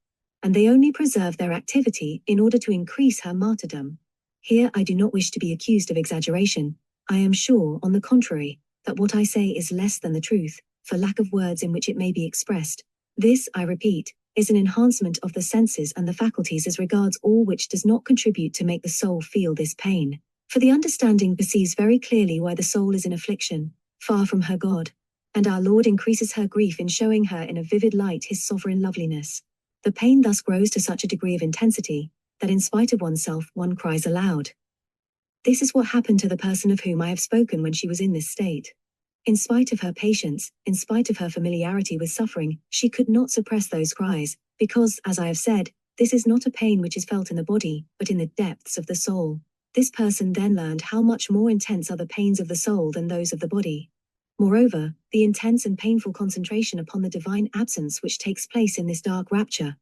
and they only preserve their activity in order to increase her martyrdom. Here I do not wish to be accused of exaggeration. I am sure, on the contrary, that what I say is less than the truth, for lack of words in which it may be expressed. This, I repeat, is an enhancement of the senses and the faculties as regards all which does not contribute to make the soul feel this pain. For the understanding perceives very clearly why the soul is in affliction, far from her God, and our Lord increases her grief in showing her in a vivid light his sovereign loveliness. The pain thus grows to such a degree of intensity, that in spite of oneself one cries aloud. This is what happened to the person of whom I have spoken when she was in this state. In spite of her patience, in spite of her familiarity with suffering, she could not suppress those cries, because, as I have said, this is not a pain which is felt in the body, but in the depths of the soul. This person then learned how much more intense are the pains of the soul than those of the body. Moreover, the intense and painful concentration upon the divine absence which takes place in this dark rapture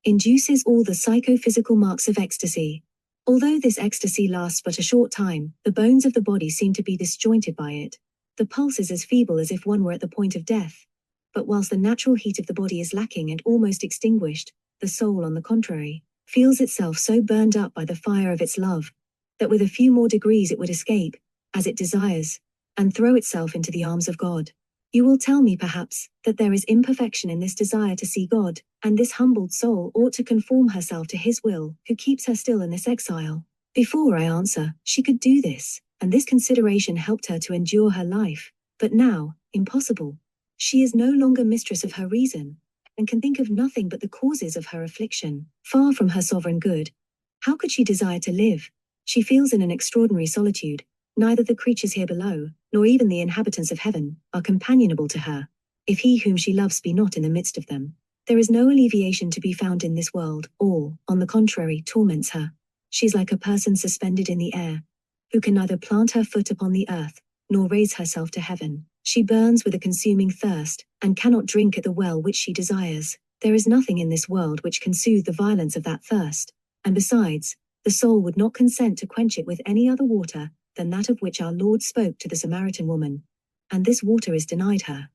induces all the psychophysical marks of ecstasy. Although this ecstasy lasts but a short time, the bones of the body seem to be disjointed by it. The pulse is as feeble as if one were at the point of death. But whilst the natural heat of the body is lacking and almost extinguished, the soul, on the contrary, feels itself so burned up by the fire of its love, that with a few more degrees it would escape, as it desires, and throw itself into the arms of God. You will tell me, perhaps, that there is imperfection in this desire to see God, and this humbled soul ought to conform herself to His will, who keeps her still in this exile. Before I answer, she could do this, and this consideration helped her to endure her life. But now, impossible. She is no longer mistress of her reason, and can think of nothing but the causes of her affliction, far from her sovereign good. How could she desire to live? She feels in an extraordinary solitude. Neither the creatures here below, nor even the inhabitants of heaven, are companionable to her. If he whom she loves be not in the midst of them, there is no alleviation to be found in this world. All, on the contrary, torments her. She is like a person suspended in the air, who can neither plant her foot upon the earth, nor raise herself to heaven. She burns with a consuming thirst, and cannot drink at the well which she desires. There is nothing in this world which can soothe the violence of that thirst, and besides, the soul would not consent to quench it with any other water than that of which our Lord spoke to the Samaritan woman, and this water is denied her.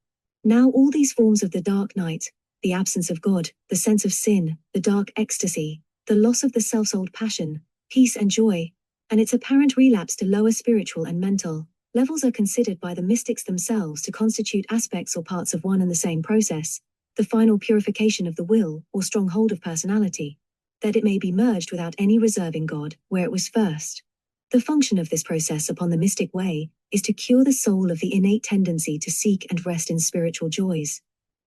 Now all these forms of the dark night, the absence of God, the sense of sin, the dark ecstasy, the loss of the self-souled passion, peace and joy, and its apparent relapse to lower spiritual and mental levels are considered by the mystics themselves to constitute aspects or parts of one and the same process, the final purification of the will or stronghold of personality, that it may be merged without any reserve in God, where it was first. The function of this process upon the mystic way is to cure the soul of the innate tendency to seek and rest in spiritual joys,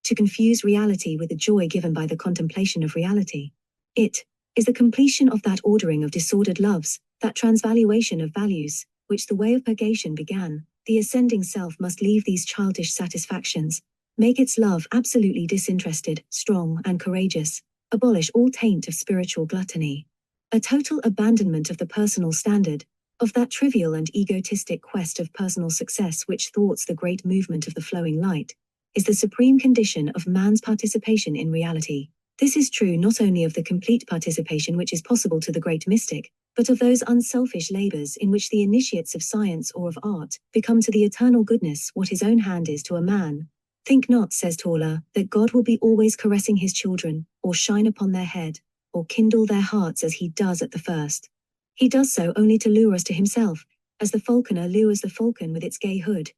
to confuse reality with the joy given by the contemplation of reality. It is the completion of that ordering of disordered loves, that transvaluation of values, which the way of purgation began. The ascending self must leave these childish satisfactions, make its love absolutely disinterested, strong, and courageous, abolish all taint of spiritual gluttony. A total abandonment of the personal standard, of that trivial and egotistic quest of personal success which thwarts the great movement of the flowing light, is the supreme condition of man's participation in reality. This is true not only of the complete participation which is possible to the great mystic, but of those unselfish labors in which the initiates of science or of art become to the eternal goodness what his own hand is to a man. Think not, says Tauler, that God will be always caressing his children, or shine upon their head, or kindle their hearts as he does at the first. He does so only to lure us to himself, as the falconer lures the falcon with its gay hood.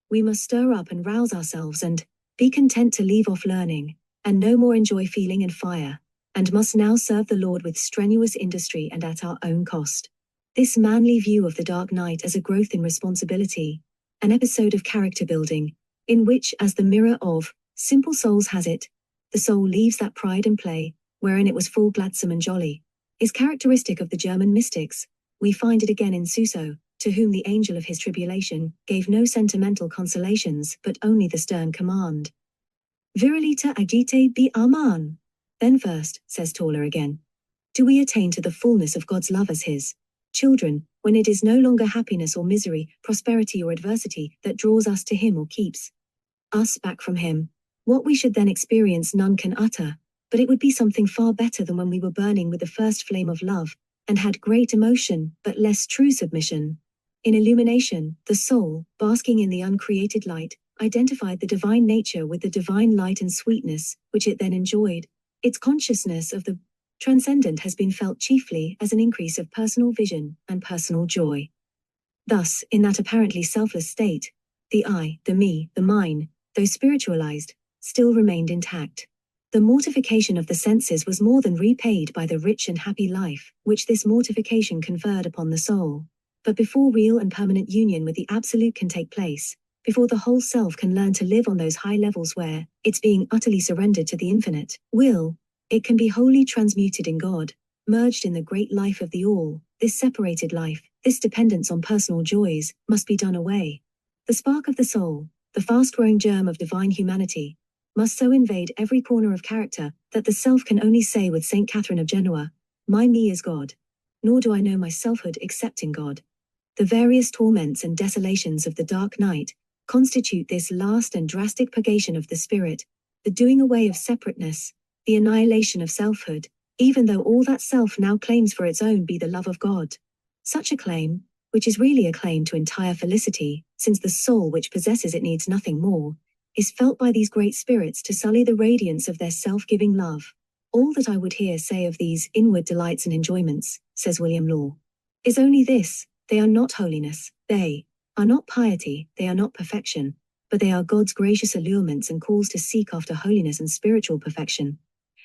We must stir up and rouse ourselves and be content to leave off learning, and no more enjoy feeling and fire, and must now serve the Lord with strenuous industry and at our own cost. This manly view of the dark night as a growth in responsibility, an episode of character building, in which, as the mirror of simple souls has it, the soul leaves that pride and play, wherein it was full gladsome and jolly, is characteristic of the German mystics. We find it again in Suso, to whom the angel of his tribulation gave no sentimental consolations but only the stern command. Virilita agite bi aman. Then first, says Tauler again, do we attain to the fullness of God's love as his children, when it is no longer happiness or misery, prosperity or adversity that draws us to him or keeps us back from him. What we should then experience none can utter, but it would be something far better than when we were burning with the first flame of love, and had great emotion, but less true submission. In Illumination, the soul, basking in the uncreated light, identified the divine nature with the divine light and sweetness, which it then enjoyed. Its consciousness of the transcendent has been felt chiefly as an increase of personal vision and personal joy. Thus, in that apparently selfless state, the I, the me, the mine, though spiritualized, still remained intact. The mortification of the senses was more than repaid by the rich and happy life, which this mortification conferred upon the soul. But before real and permanent union with the Absolute can take place, before the whole self can learn to live on those high levels where, it's being utterly surrendered to the infinite will, it can be wholly transmuted in God, merged in the great life of the all, this separated life, this dependence on personal joys, must be done away. The spark of the soul, the fast-growing germ of divine humanity, must so invade every corner of character that the self can only say with St. Catherine of Genoa, my me is God, nor do I know my selfhood except in God. The various torments and desolations of the dark night constitute this last and drastic purgation of the spirit, the doing away of separateness, the annihilation of selfhood, even though all that self now claims for its own be the love of God. Such a claim, which is really a claim to entire felicity, since the soul which possesses it needs nothing more, is felt by these great spirits to sully the radiance of their self-giving love. All that I would here say of these inward delights and enjoyments, says William Law, is only this: they are not holiness, they are not piety, they are not perfection, but they are God's gracious allurements and calls to seek after holiness and spiritual perfection,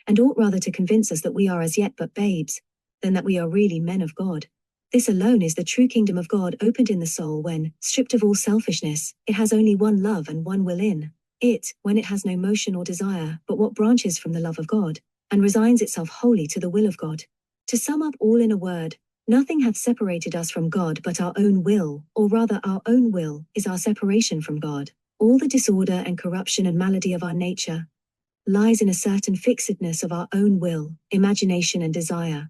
and ought rather to convince us that we are as yet but babes, than that we are really men of God. This alone is the true kingdom of God opened in the soul when, stripped of all selfishness, it has only one love and one will in it, when it has no motion or desire but what branches from the love of God, and resigns itself wholly to the will of God. To sum up all in a word, nothing hath separated us from God but our own will, or rather our own will is our separation from God. All the disorder and corruption and malady of our nature lies in a certain fixedness of our own will, imagination and desire,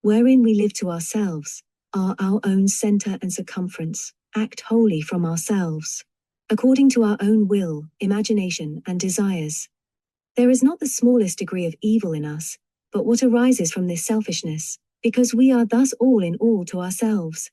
wherein we live to ourselves, are our own center and circumference, act wholly from ourselves, according to our own will, imagination and desires. There is not the smallest degree of evil in us, but what arises from this selfishness, because we are thus all in all to ourselves.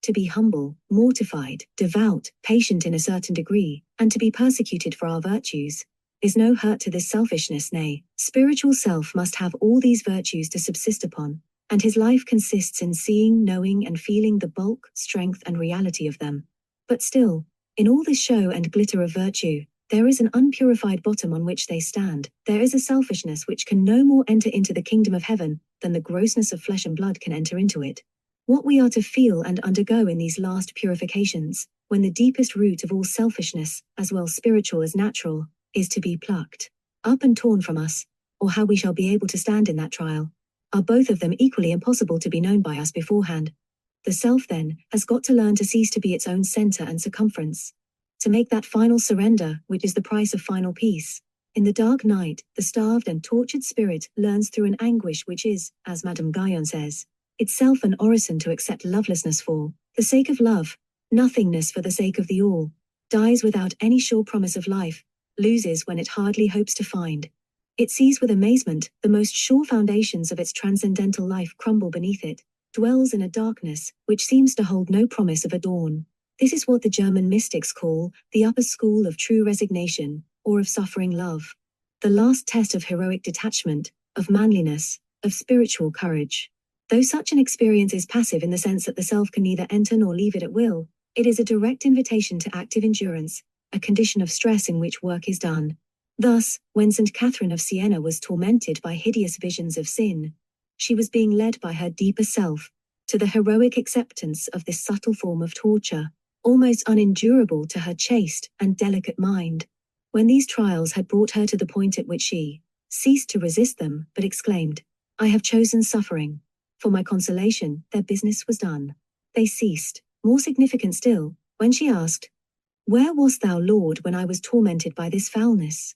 To be humble, mortified, devout, patient in a certain degree, and to be persecuted for our virtues, is no hurt to this selfishness. Nay, spiritual self must have all these virtues to subsist upon, and his life consists in seeing, knowing, and feeling the bulk, strength, and reality of them. But still, in all this show and glitter of virtue, there is an unpurified bottom on which they stand. There is a selfishness which can no more enter into the kingdom of heaven than the grossness of flesh and blood can enter into it. What we are to feel and undergo in these last purifications, when the deepest root of all selfishness, as well spiritual as natural, is to be plucked up and torn from us, or how we shall be able to stand in that trial, are both of them equally impossible to be known by us beforehand. The self, then, has got to learn to cease to be its own center and circumference, to make that final surrender, which is the price of final peace. In the dark night, the starved and tortured spirit learns through an anguish which is, as Madame Guyon says, itself an orison to accept lovelessness for the sake of love, nothingness for the sake of the all, dies without any sure promise of life, loses when it hardly hopes to find. It sees with amazement the most sure foundations of its transcendental life crumble beneath it, dwells in a darkness which seems to hold no promise of a dawn. This is what the German mystics call the upper school of true resignation, or of suffering love. The last test of heroic detachment, of manliness, of spiritual courage. Though such an experience is passive in the sense that the self can neither enter nor leave it at will, it is a direct invitation to active endurance, a condition of stress in which work is done. Thus, when St. Catherine of Siena was tormented by hideous visions of sin, she was being led by her deeper self to the heroic acceptance of this subtle form of torture, almost unendurable to her chaste and delicate mind. When these trials had brought her to the point at which she ceased to resist them, but exclaimed, "I have chosen suffering. For my consolation, their business was done." They ceased. More significant still, when she asked, "Where wast thou, Lord, when I was tormented by this foulness?"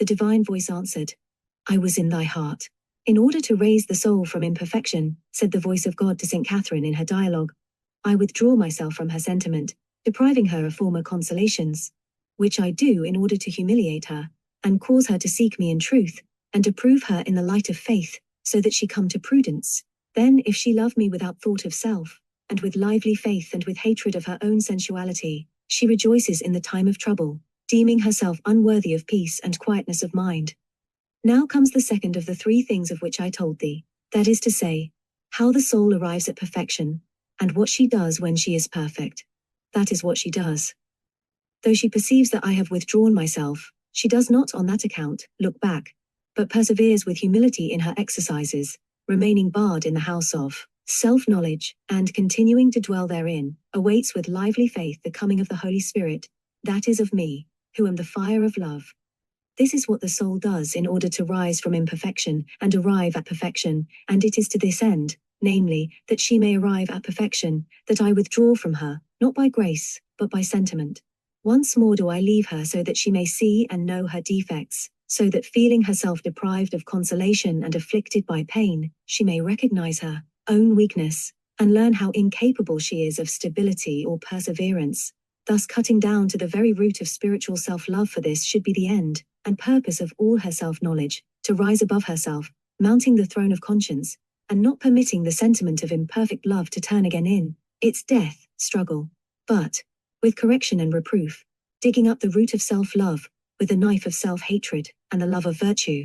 The divine voice answered, "I was in thy heart." In order to raise the soul from imperfection, said the voice of God to St. Catherine in her dialogue, I withdraw myself from her sentiment, depriving her of former consolations, which I do in order to humiliate her, and cause her to seek me in truth, and to prove her in the light of faith, so that she come to prudence. Then if she love me without thought of self, and with lively faith and with hatred of her own sensuality, she rejoices in the time of trouble, deeming herself unworthy of peace and quietness of mind. Now comes the second of the three things of which I told thee, that is to say, how the soul arrives at perfection, and what she does when she is perfect. That is what she does. Though she perceives that I have withdrawn myself, she does not on that account look back, but perseveres with humility in her exercises, remaining barred in the house of self-knowledge, and continuing to dwell therein, awaits with lively faith the coming of the Holy Spirit, that is of me, who am the fire of love. This is what the soul does in order to rise from imperfection and arrive at perfection, and it is to this end, namely, that she may arrive at perfection, that I withdraw from her, not by grace, but by sentiment. Once more do I leave her so that she may see and know her defects, so that feeling herself deprived of consolation and afflicted by pain, she may recognize her own weakness, and learn how incapable she is of stability or perseverance, thus cutting down to the very root of spiritual self-love. For this should be the end and purpose of all her self-knowledge, to rise above herself, mounting the throne of conscience, and not permitting the sentiment of imperfect love to turn again in its death struggle, but, with correction and reproof, digging up the root of self-love, with the knife of self-hatred, and the love of virtue.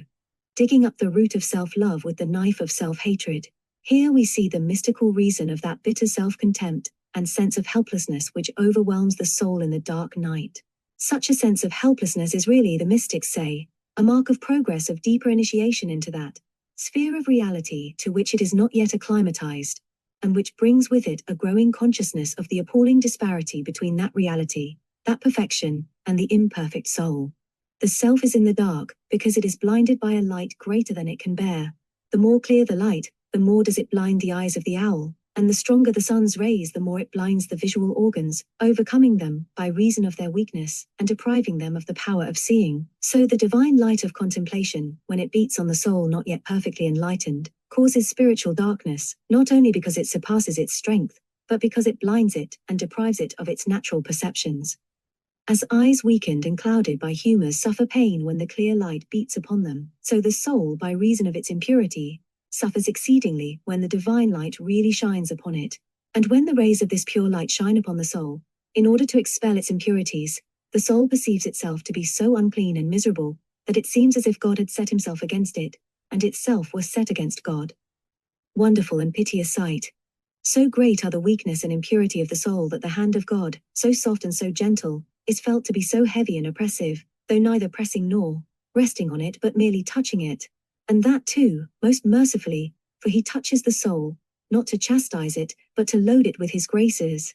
Digging up the root of self-love with the knife of self-hatred. Here we see the mystical reason of that bitter self-contempt and sense of helplessness which overwhelms the soul in the dark night. Such a sense of helplessness is really, the mystics say, a mark of progress, of deeper initiation into that sphere of reality to which it is not yet acclimatized, and which brings with it a growing consciousness of the appalling disparity between that reality, that perfection, and the imperfect soul. The self is in the dark because it is blinded by a light greater than it can bear. The more clear the light, the more does it blind the eyes of the owl, and the stronger the sun's rays, the more it blinds the visual organs, overcoming them by reason of their weakness, and depriving them of the power of seeing. So the divine light of contemplation, when it beats on the soul not yet perfectly enlightened, causes spiritual darkness, not only because it surpasses its strength, but because it blinds it and deprives it of its natural perceptions. As eyes weakened and clouded by humors suffer pain when the clear light beats upon them, so the soul, by reason of its impurity, suffers exceedingly when the divine light really shines upon it. And when the rays of this pure light shine upon the soul, in order to expel its impurities, the soul perceives itself to be so unclean and miserable, that it seems as if God had set himself against it, and itself was set against God. Wonderful and piteous sight! So great are the weakness and impurity of the soul that the hand of God, so soft and so gentle, is felt to be so heavy and oppressive, though neither pressing nor resting on it but merely touching it. And that too, most mercifully, for he touches the soul, not to chastise it, but to load it with his graces.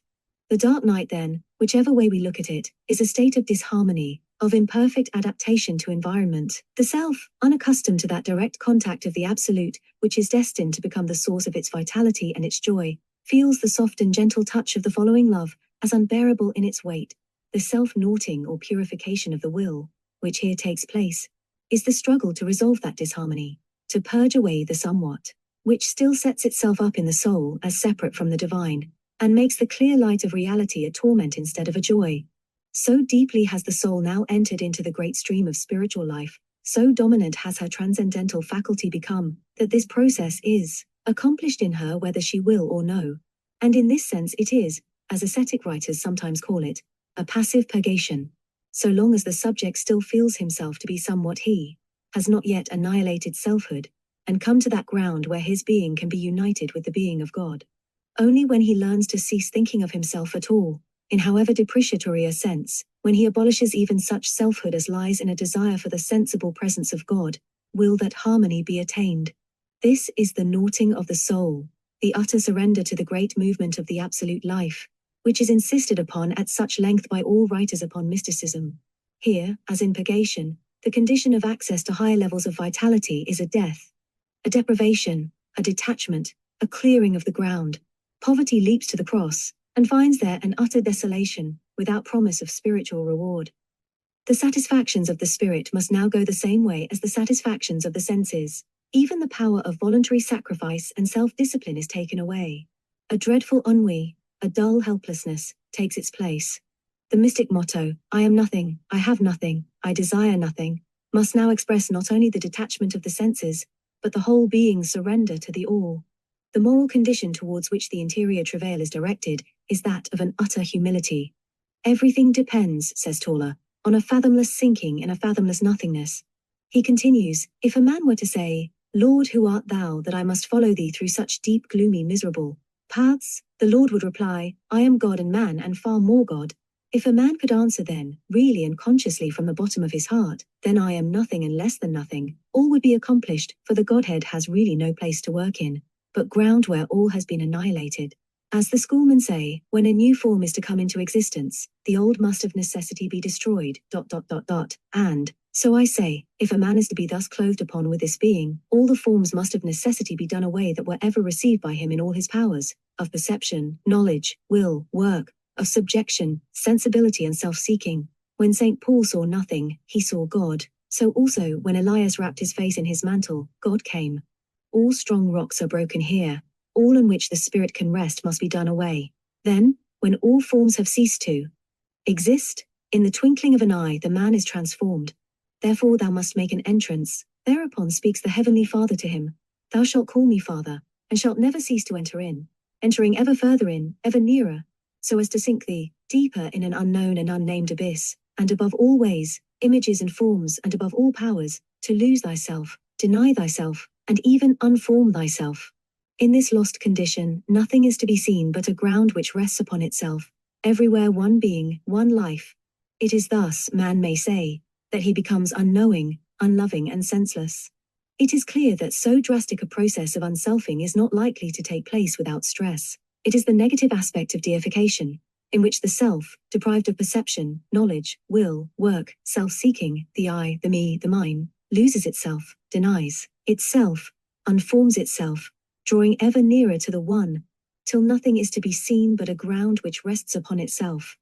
The dark night then, whichever way we look at it, is a state of disharmony, of imperfect adaptation to environment. The self, unaccustomed to that direct contact of the Absolute, which is destined to become the source of its vitality and its joy, feels the soft and gentle touch of the following love as unbearable in its weight. The self-naughting or purification of the will, which here takes place, is the struggle to resolve that disharmony, to purge away the somewhat, which still sets itself up in the soul as separate from the divine, and makes the clear light of reality a torment instead of a joy. So deeply has the soul now entered into the great stream of spiritual life, so dominant has her transcendental faculty become, that this process is, accomplished in her whether she will or no. And in this sense it is, as ascetic writers sometimes call it, a passive purgation. So long as the subject still feels himself to be somewhat he, has not yet annihilated selfhood, and come to that ground where his being can be united with the being of God. Only when he learns to cease thinking of himself at all, in however depreciatory a sense, when he abolishes even such selfhood as lies in a desire for the sensible presence of God, will that harmony be attained. This is the naughting of the soul, the utter surrender to the great movement of the absolute life, which is insisted upon at such length by all writers upon mysticism. Here, as in purgation, the condition of access to higher levels of vitality is a death, a deprivation, a detachment, a clearing of the ground. Poverty leaps to the cross, and finds there an utter desolation, without promise of spiritual reward. The satisfactions of the spirit must now go the same way as the satisfactions of the senses. Even the power of voluntary sacrifice and self-discipline is taken away. A dreadful ennui, a dull helplessness, takes its place. The mystic motto, I am nothing, I have nothing, I desire nothing, must now express not only the detachment of the senses, but the whole being's surrender to the all. The moral condition towards which the interior travail is directed is that of an utter humility. Everything depends, says Tauler, on a fathomless sinking in a fathomless nothingness. He continues, if a man were to say, Lord, who art thou that I must follow thee through such deep, gloomy, miserable paths? The Lord would reply, I am God and man and far more God. If a man could answer then, really and consciously from the bottom of his heart, then I am nothing and less than nothing, all would be accomplished, for the Godhead has really no place to work in, but ground where all has been annihilated. As the schoolmen say, when a new form is to come into existence, the old must of necessity be destroyed, ... And, so I say, if a man is to be thus clothed upon with this being, all the forms must of necessity be done away that were ever received by him in all his powers, of perception, knowledge, will, work, of subjection, sensibility and self-seeking. When St. Paul saw nothing, he saw God, so also when Elias wrapped his face in his mantle, God came. All strong rocks are broken here, all in which the spirit can rest must be done away. Then, when all forms have ceased to exist, in the twinkling of an eye the man is transformed. Therefore thou must make an entrance. Thereupon speaks the heavenly Father to him, Thou shalt call me Father, and shalt never cease to enter in, entering ever further in, ever nearer, so as to sink thee deeper in an unknown and unnamed abyss, and above all ways, images and forms and above all powers, to lose thyself, deny thyself, and even unform thyself. In this lost condition, nothing is to be seen but a ground which rests upon itself, everywhere one being, one life. It is thus, man may say, that he becomes unknowing, unloving and senseless. It is clear that so drastic a process of unselfing is not likely to take place without stress. It is the negative aspect of deification, in which the self, deprived of perception, knowledge, will, work, self-seeking, the I, the me, the mine, loses itself, denies itself, unforms itself, drawing ever nearer to the one, till nothing is to be seen but a ground which rests upon itself,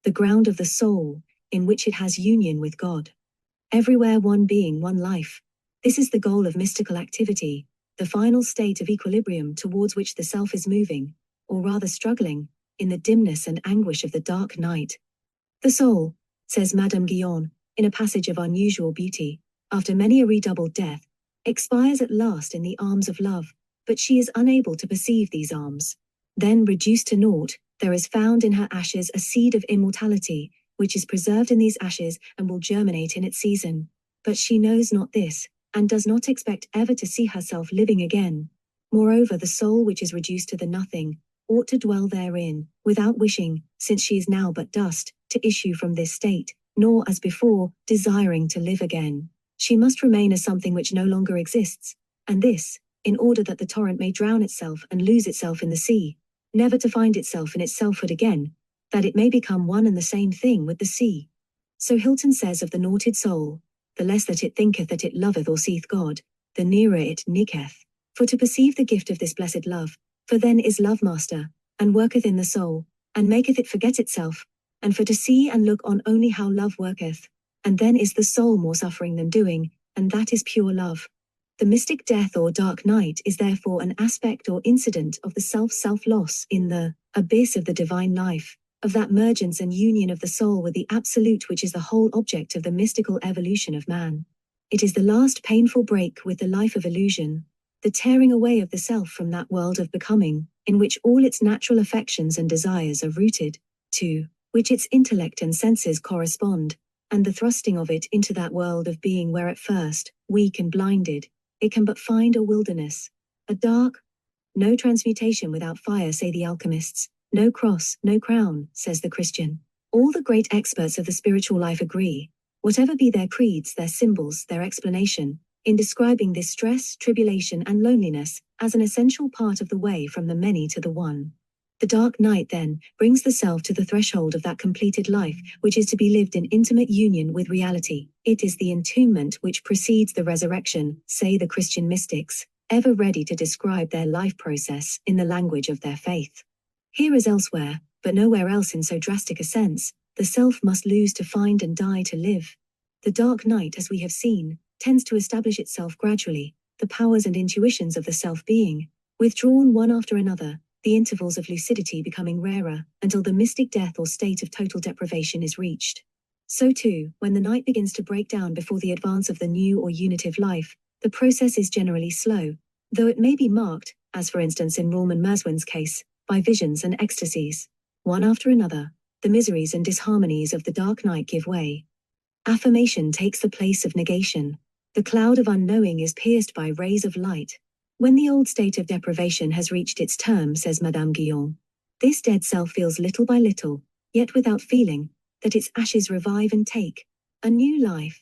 the ground of the soul, in which it has union with God. Everywhere one being, one life. This is the goal of mystical activity, the final state of equilibrium towards which the self is moving, or rather struggling, in the dimness and anguish of the dark night. The soul, says Madame Guyon, in a passage of unusual beauty, after many a redoubled death, expires at last in the arms of love, but she is unable to perceive these arms. Then, reduced to naught, there is found in her ashes a seed of immortality, which is preserved in these ashes and will germinate in its season. But she knows not this, and does not expect ever to see herself living again. Moreover, the soul which is reduced to the nothing, ought to dwell therein, without wishing, since she is now but dust, to issue from this state, nor, as before, desiring to live again. She must remain as something which no longer exists, and this, in order that the torrent may drown itself and lose itself in the sea, never to find itself in its selfhood again, that it may become one and the same thing with the sea. So Hilton says of the naughted soul, the less that it thinketh that it loveth or seeth God, the nearer it nicketh. For to perceive the gift of this blessed love, for then is love master, and worketh in the soul, and maketh it forget itself, and for to see and look on only how love worketh, and then is the soul more suffering than doing, and that is pure love. The mystic death or dark night is therefore an aspect or incident of the self-loss in the abyss of the divine life, of that mergence and union of the soul with the absolute which is the whole object of the mystical evolution of man. It is the last painful break with the life of illusion, the tearing away of the self from that world of becoming, in which all its natural affections and desires are rooted, to which its intellect and senses correspond, and the thrusting of it into that world of being where at first, weak and blinded, it can but find a wilderness, a dark. No transmutation without fire, say the alchemists. No cross, no crown, says the Christian. All the great experts of the spiritual life agree, whatever be their creeds, their symbols, their explanation, in describing this stress, tribulation, and loneliness as an essential part of the way from the many to the one. The dark night, then, brings the self to the threshold of that completed life, which is to be lived in intimate union with reality. It is the entombment which precedes the resurrection, say the Christian mystics, ever ready to describe their life process in the language of their faith. Here as elsewhere, but nowhere else in so drastic a sense, the self must lose to find and die to live. The dark night, as we have seen, tends to establish itself gradually, the powers and intuitions of the self being withdrawn one after another, the intervals of lucidity becoming rarer, until the mystic death or state of total deprivation is reached. So too, when the night begins to break down before the advance of the new or unitive life, the process is generally slow, though it may be marked, as for instance in Rulman Merswin's case, by visions and ecstasies. One after another, the miseries and disharmonies of the dark night give way. Affirmation takes the place of negation. The cloud of unknowing is pierced by rays of light. When the old state of deprivation has reached its term, says Madame Guyon, this dead self feels little by little, yet without feeling, that its ashes revive and take a new life.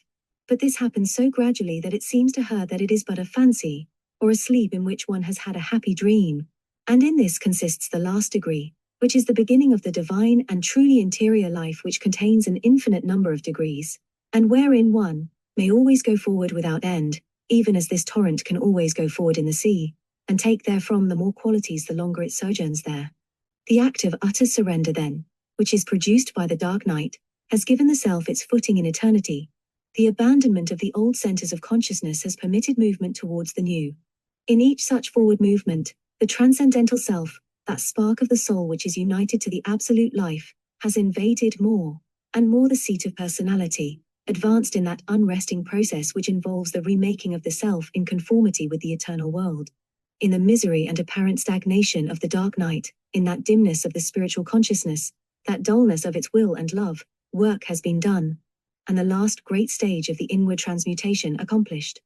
But this happens so gradually that it seems to her that it is but a fancy, or a sleep in which one has had a happy dream. And in this consists the last degree, which is the beginning of the divine and truly interior life, which contains an infinite number of degrees, and wherein one may always go forward without end, even as this torrent can always go forward in the sea, and take therefrom the more qualities the longer it sojourns there. The act of utter surrender, then, which is produced by the dark night, has given the self its footing in eternity. The abandonment of the old centers of consciousness has permitted movement towards the new. In each such forward movement, the transcendental self, that spark of the soul which is united to the absolute life, has invaded more and more the seat of personality, advanced in that unresting process which involves the remaking of the self in conformity with the eternal world. In the misery and apparent stagnation of the dark night, in that dimness of the spiritual consciousness, that dullness of its will and love, work has been done, and the last great stage of the inward transmutation accomplished.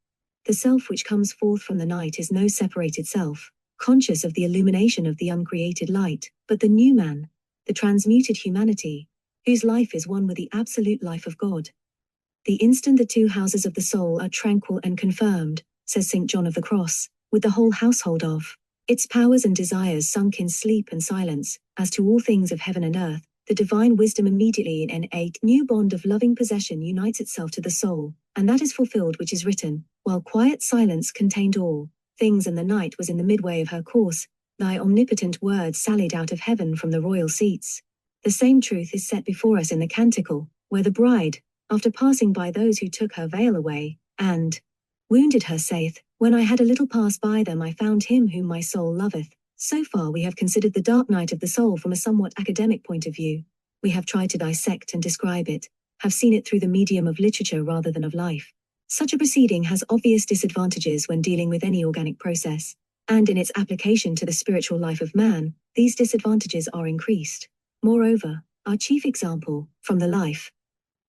The self which comes forth from the night is no separated self, conscious of the illumination of the uncreated light, but the new man, the transmuted humanity, whose life is one with the absolute life of God. The instant the two houses of the soul are tranquil and confirmed, says St. John of the Cross, with the whole household of its powers and desires sunk in sleep and silence, as to all things of heaven and earth, the divine wisdom immediately in a new bond of loving possession unites itself to the soul, and that is fulfilled which is written, while quiet silence contained all things and the night was in the midway of her course, thy omnipotent word sallied out of heaven from the royal seats. The same truth is set before us in the Canticle, where the bride, after passing by those who took her veil away, and wounded her, saith, when I had a little passed by them I found him whom my soul loveth. So far we have considered the dark night of the soul from a somewhat academic point of view. We have tried to dissect and describe it, have seen it through the medium of literature rather than of life. Such a proceeding has obvious disadvantages when dealing with any organic process, and in its application to the spiritual life of man, these disadvantages are increased. Moreover, our chief example, from the life,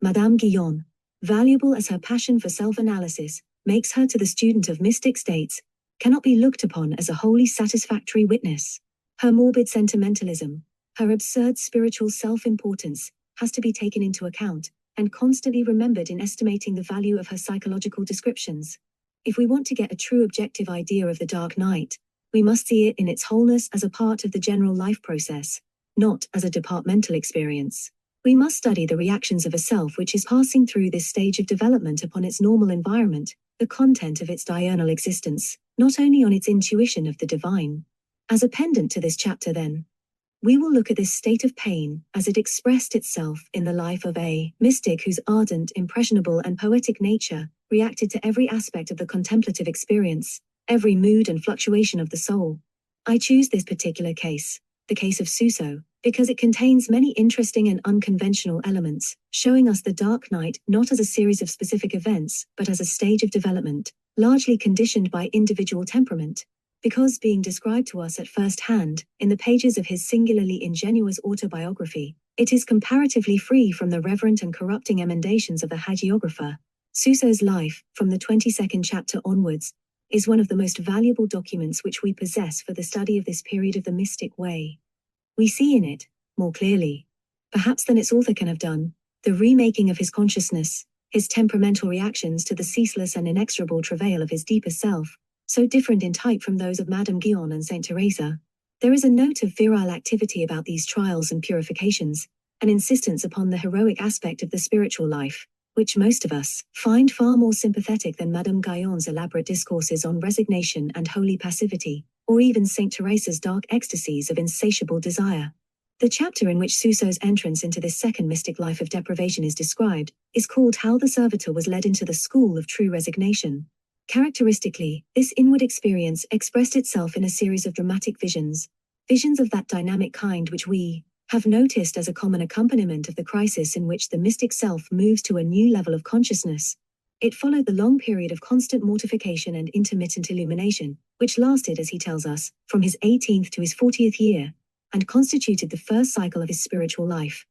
Madame Guyon, valuable as her passion for self-analysis, makes her to the student of mystic states, cannot be looked upon as a wholly satisfactory witness. Her morbid sentimentalism, her absurd spiritual self-importance, has to be taken into account, and constantly remembered in estimating the value of her psychological descriptions. If we want to get a true objective idea of the dark night, we must see it in its wholeness as a part of the general life process, not as a departmental experience. We must study the reactions of a self which is passing through this stage of development upon its normal environment, the content of its diurnal existence, not only on its intuition of the divine. As a pendant to this chapter, then, we will look at this state of pain as it expressed itself in the life of a mystic whose ardent, impressionable, and poetic nature reacted to every aspect of the contemplative experience, every mood and fluctuation of the soul. I choose this particular case, the case of Suso, because it contains many interesting and unconventional elements, showing us the dark night not as a series of specific events, but as a stage of development, largely conditioned by individual temperament, because being described to us at first hand, in the pages of his singularly ingenuous autobiography, it is comparatively free from the reverent and corrupting emendations of the hagiographer. Suso's life, from the 22nd chapter onwards, is one of the most valuable documents which we possess for the study of this period of the mystic way. We see in it, more clearly, perhaps than its author can have done, the remaking of his consciousness, his temperamental reactions to the ceaseless and inexorable travail of his deeper self, so different in type from those of Madame Guyon and Saint Teresa. There is a note of virile activity about these trials and purifications, an insistence upon the heroic aspect of the spiritual life, which most of us find far more sympathetic than Madame Guyon's elaborate discourses on resignation and holy passivity, or even Saint Teresa's dark ecstasies of insatiable desire. The chapter in which Suso's entrance into this second mystic life of deprivation is described is called How the Servitor Was Led into the School of True Resignation. Characteristically, this inward experience expressed itself in a series of dramatic visions of that dynamic kind which we have noticed as a common accompaniment of the crisis in which the mystic self moves to a new level of consciousness. It followed the long period of constant mortification and intermittent illumination, which lasted, as he tells us, from his 18th to his 40th year, and constituted the first cycle of his spiritual life.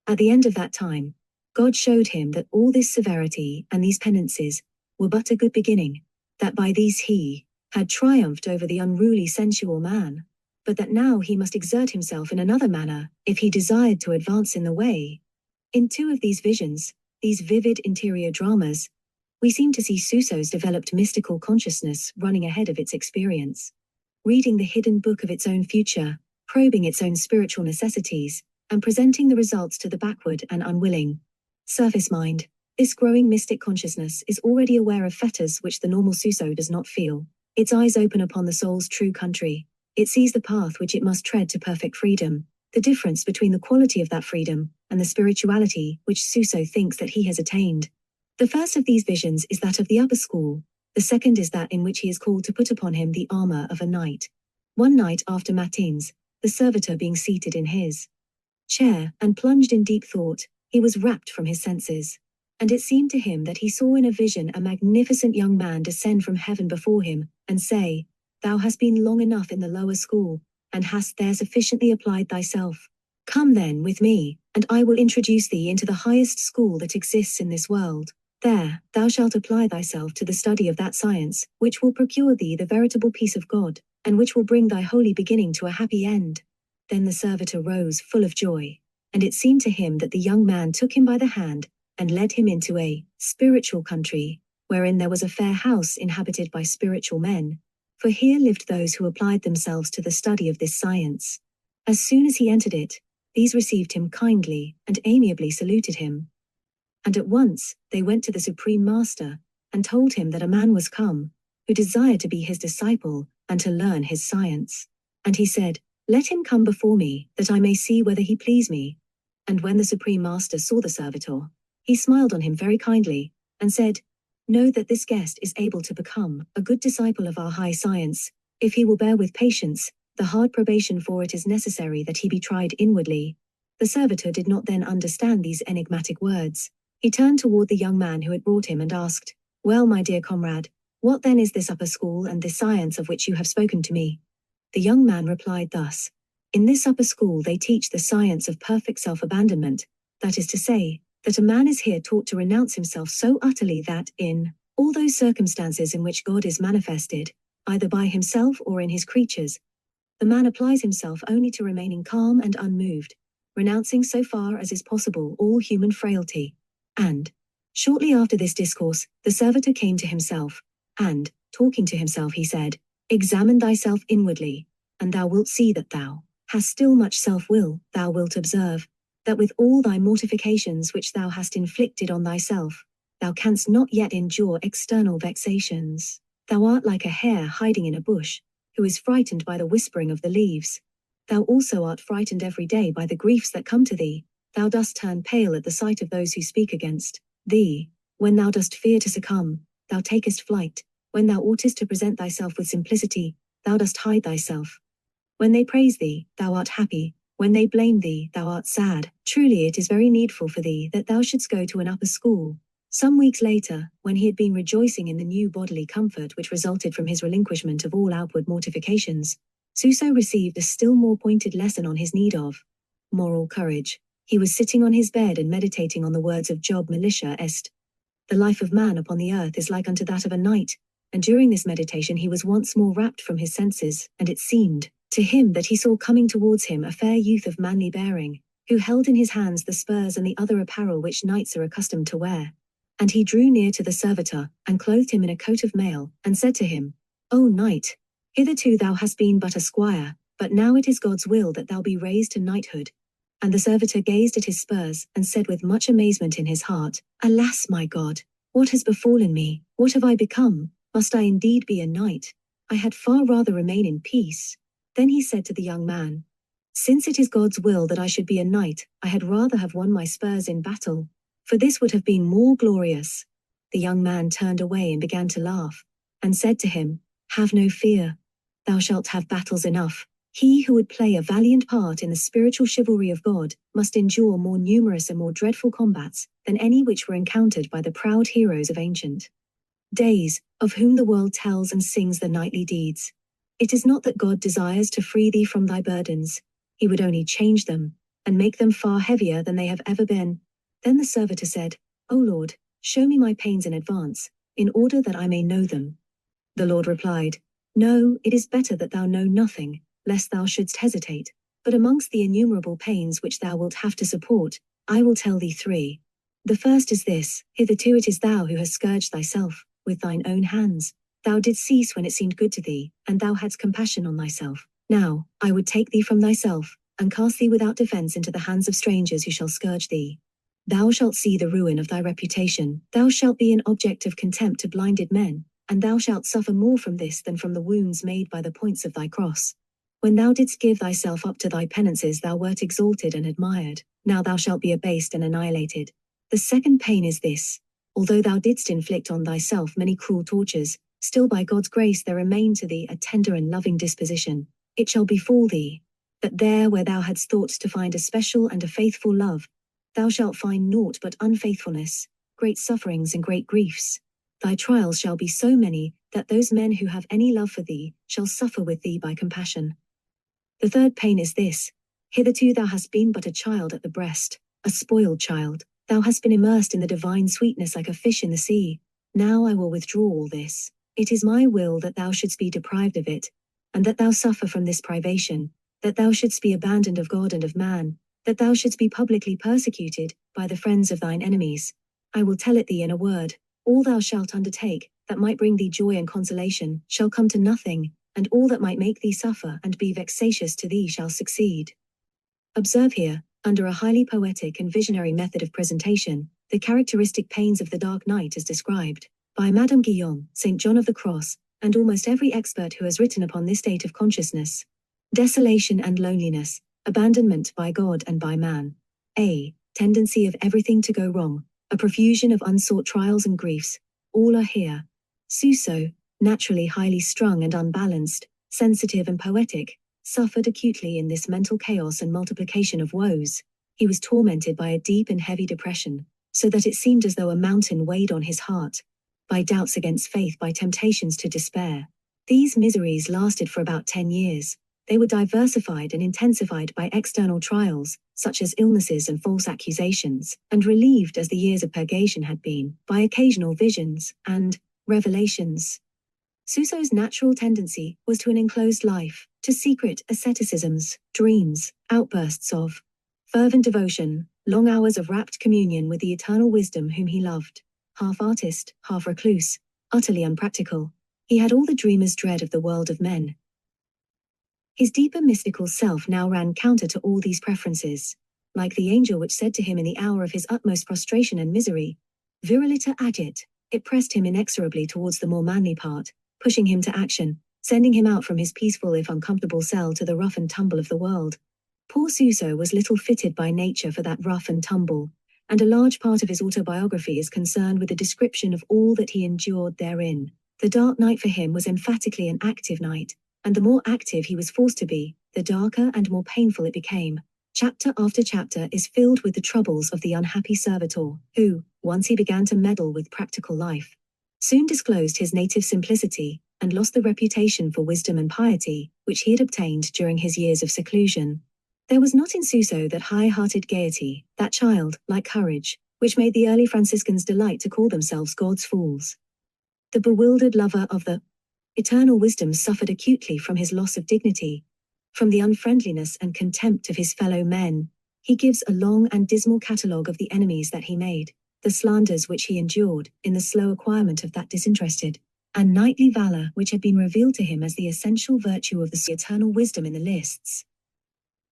At the end of that time, God showed him that all this severity and these penances were but a good beginning, that by these he had triumphed over the unruly sensual man, but that now he must exert himself in another manner if he desired to advance in the way. In two of these visions, these vivid interior dramas, we seem to see Suso's developed mystical consciousness running ahead of its experience, reading the hidden book of its own future, probing its own spiritual necessities, and presenting the results to the backward and unwilling surface mind. This growing mystic consciousness is already aware of fetters which the normal Suso does not feel. Its eyes open upon the soul's true country. It sees the path which it must tread to perfect freedom, the difference between the quality of that freedom and the spirituality which Suso thinks that he has attained. The first of these visions is that of the upper school. The second is that in which he is called to put upon him the armor of a knight. One night after matins, the servitor being seated in his chair and plunged in deep thought, he was rapt from his senses. And it seemed to him that he saw in a vision a magnificent young man descend from heaven before him, and say, "Thou hast been long enough in the lower school, and hast there sufficiently applied thyself. Come then with me, and I will introduce thee into the highest school that exists in this world. There, thou shalt apply thyself to the study of that science, which will procure thee the veritable peace of God, and which will bring thy holy beginning to a happy end." Then the servitor rose full of joy, and it seemed to him that the young man took him by the hand, and led him into a spiritual country, wherein there was a fair house inhabited by spiritual men, for here lived those who applied themselves to the study of this science. As soon as he entered it, these received him kindly and amiably saluted him. And at once they went to the Supreme Master, and told him that a man was come, who desired to be his disciple, and to learn his science. And he said, "Let him come before me, that I may see whether he please me." And when the Supreme Master saw the servitor, he smiled on him very kindly, and said, "Know that this guest is able to become a good disciple of our high science, if he will bear with patience the hard probation, for it is necessary that he be tried inwardly." The servitor did not then understand these enigmatic words. He turned toward the young man who had brought him and asked, "Well, my dear comrade, what then is this upper school and this science of which you have spoken to me?" The young man replied thus, "In this upper school they teach the science of perfect self-abandonment, that is to say, that a man is here taught to renounce himself so utterly that, in all those circumstances in which God is manifested, either by himself or in his creatures, the man applies himself only to remaining calm and unmoved, renouncing so far as is possible all human frailty." And, shortly after this discourse, the servitor came to himself, and, talking to himself, he said, "Examine thyself inwardly, and thou wilt see that thou hast still much self-will. Thou wilt observe that with all thy mortifications which thou hast inflicted on thyself, thou canst not yet endure external vexations. Thou art like a hare hiding in a bush, who is frightened by the whispering of the leaves. Thou also art frightened every day by the griefs that come to thee. Thou dost turn pale at the sight of those who speak against thee. When thou dost fear to succumb, thou takest flight. When thou oughtest to present thyself with simplicity, thou dost hide thyself. When they praise thee, thou art happy. When they blame thee, thou art sad. Truly it is very needful for thee that thou shouldst go to an upper school, Some weeks later, when he had been rejoicing in the new bodily comfort which resulted from his relinquishment of all outward mortifications, Suso received a still more pointed lesson on his need of moral courage. He was sitting on his bed and meditating on the words of Job Militia est. The life of man upon the earth is like unto that of a knight, and during this meditation he was once more rapt from his senses, and it seemed to him that he saw coming towards him a fair youth of manly bearing, who held in his hands the spurs and the other apparel which knights are accustomed to wear. And he drew near to the servitor, and clothed him in a coat of mail, and said to him, O knight, hitherto thou hast been but a squire, but now it is God's will that thou be raised to knighthood. And the servitor gazed at his spurs, and said with much amazement in his heart, Alas, my God, what has befallen me? What have I become? Must I indeed be a knight? I had far rather remain in peace. Then he said to the young man, Since it is God's will that I should be a knight, I had rather have won my spurs in battle, for this would have been more glorious. The young man turned away and began to laugh, and said to him, Have no fear. Thou shalt have battles enough. He who would play a valiant part in the spiritual chivalry of God must endure more numerous and more dreadful combats than any which were encountered by the proud heroes of ancient days, of whom the world tells and sings the knightly deeds. It is not that God desires to free thee from thy burdens. He would only change them, and make them far heavier than they have ever been. Then the servitor said, O Lord, show me my pains in advance, in order that I may know them. The Lord replied, No, it is better that thou know nothing, lest thou shouldst hesitate. But amongst the innumerable pains which thou wilt have to support, I will tell thee 3. The first is this: hitherto it is thou who hast scourged thyself with thine own hands. Thou didst cease when it seemed good to thee, and thou hadst compassion on thyself. Now, I would take thee from thyself, and cast thee without defense into the hands of strangers who shall scourge thee. Thou shalt see the ruin of thy reputation. Thou shalt be an object of contempt to blinded men, and thou shalt suffer more from this than from the wounds made by the points of thy cross. When thou didst give thyself up to thy penances, thou wert exalted and admired. Now thou shalt be abased and annihilated. The second pain is this: although thou didst inflict on thyself many cruel tortures, still by God's grace there remained to thee a tender and loving disposition. It shall befall thee, that there where thou hadst thought to find a special and a faithful love, thou shalt find naught but unfaithfulness, great sufferings and great griefs. Thy trials shall be so many, that those men who have any love for thee shall suffer with thee by compassion. The third pain is this: hitherto thou hast been but a child at the breast, a spoiled child. Thou hast been immersed in the divine sweetness like a fish in the sea. Now I will withdraw all this. It is my will that thou shouldst be deprived of it, and that thou suffer from this privation, that thou shouldst be abandoned of God and of man, that thou shouldst be publicly persecuted by the friends of thine enemies. I will tell it thee in a word: all thou shalt undertake, that might bring thee joy and consolation, shall come to nothing, and all that might make thee suffer and be vexatious to thee shall succeed. Observe here, under a highly poetic and visionary method of presentation, the characteristic pains of the dark night as described by Madame Guyon, St. John of the Cross, and almost every expert who has written upon this state of consciousness. Desolation and loneliness, abandonment by God and by man. A tendency of everything to go wrong, a profusion of unsought trials and griefs, all are here. Suso, naturally highly strung and unbalanced, sensitive and poetic, suffered acutely in this mental chaos and multiplication of woes. He was tormented by a deep and heavy depression, so that it seemed as though a mountain weighed on his heart, by doubts against faith, by temptations to despair. These miseries lasted for about 10 years. They were diversified and intensified by external trials, such as illnesses and false accusations, and relieved, as the years of purgation had been, by occasional visions and revelations. Suso's natural tendency was to an enclosed life, to secret asceticisms, dreams, outbursts of fervent devotion, long hours of rapt communion with the eternal wisdom whom he loved. Half artist, half recluse, utterly unpractical, he had all the dreamer's dread of the world of men. His deeper mystical self now ran counter to all these preferences. Like the angel which said to him in the hour of his utmost prostration and misery, Viriliter agit, it pressed him inexorably towards the more manly part, pushing him to action, sending him out from his peaceful if uncomfortable cell to the rough and tumble of the world. Poor Suso was little fitted by nature for that rough and tumble, and a large part of his autobiography is concerned with a description of all that he endured therein. The dark night for him was emphatically an active night, and the more active he was forced to be, the darker and more painful it became. Chapter after chapter is filled with the troubles of the unhappy servitor, who, once he began to meddle with practical life, soon disclosed his native simplicity, and lost the reputation for wisdom and piety, which he had obtained during his years of seclusion. There was not in Suso that high-hearted gaiety, that child-like courage, which made the early Franciscans delight to call themselves God's fools. The bewildered lover of the eternal wisdom suffered acutely from his loss of dignity, from the unfriendliness and contempt of his fellow men. He gives a long and dismal catalogue of the enemies that he made, the slanders which he endured, in the slow acquirement of that disinterested and knightly valor which had been revealed to him as the essential virtue of the eternal wisdom in the lists.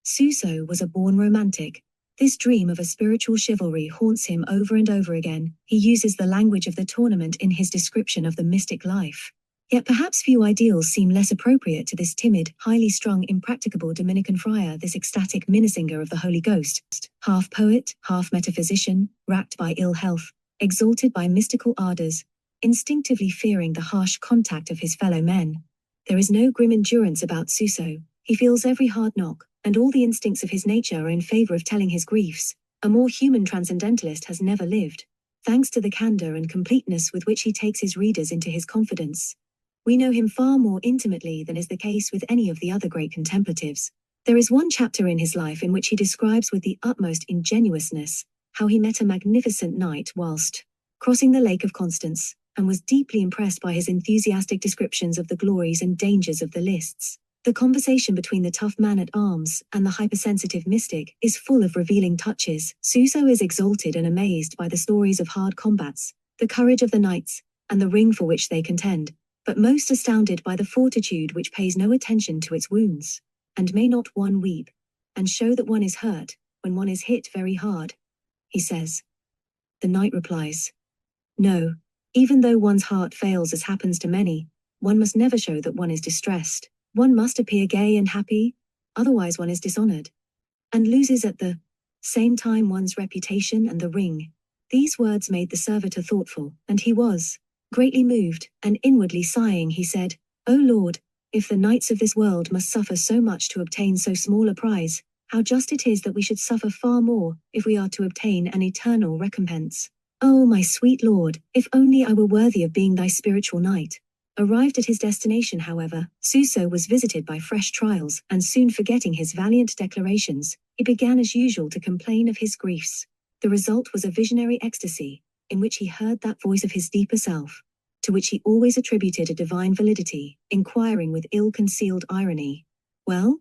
Suso was a born romantic. This dream of a spiritual chivalry haunts him over and over again. He uses the language of the tournament in his description of the mystic life. Yet perhaps few ideals seem less appropriate to this timid, highly strung, impracticable Dominican friar, this ecstatic minnesinger of the Holy Ghost, half poet, half metaphysician, racked by ill health, exalted by mystical ardors, instinctively fearing the harsh contact of his fellow men. There is no grim endurance about Suso. He feels every hard knock, and all the instincts of his nature are in favor of telling his griefs. A more human transcendentalist has never lived, thanks to the candor and completeness with which he takes his readers into his confidence. We know him far more intimately than is the case with any of the other great contemplatives. There is one chapter in his life in which he describes with the utmost ingenuousness how he met a magnificent knight whilst crossing the Lake of Constance, and was deeply impressed by his enthusiastic descriptions of the glories and dangers of the lists. The conversation between the tough man-at-arms and the hypersensitive mystic is full of revealing touches. Suso is exalted and amazed by the stories of hard combats, the courage of the knights, and the ring for which they contend, but most astounded by the fortitude which pays no attention to its wounds. And may not one weep, and show that one is hurt, when one is hit very hard? He says. The knight replies, no, even though one's heart fails as happens to many, one must never show that one is distressed. One must appear gay and happy, otherwise one is dishonored, and loses at the same time one's reputation and the ring. These words made the servitor thoughtful, and he was greatly moved, and inwardly sighing he said, O Lord, if the knights of this world must suffer so much to obtain so small a prize, how just it is that we should suffer far more, if we are to obtain an eternal recompense. O my sweet Lord, if only I were worthy of being thy spiritual knight. Arrived at his destination, however, Suso was visited by fresh trials, and soon forgetting his valiant declarations, he began as usual to complain of his griefs. The result was a visionary ecstasy, in which he heard that voice of his deeper self, to which he always attributed a divine validity, inquiring with ill-concealed irony, well,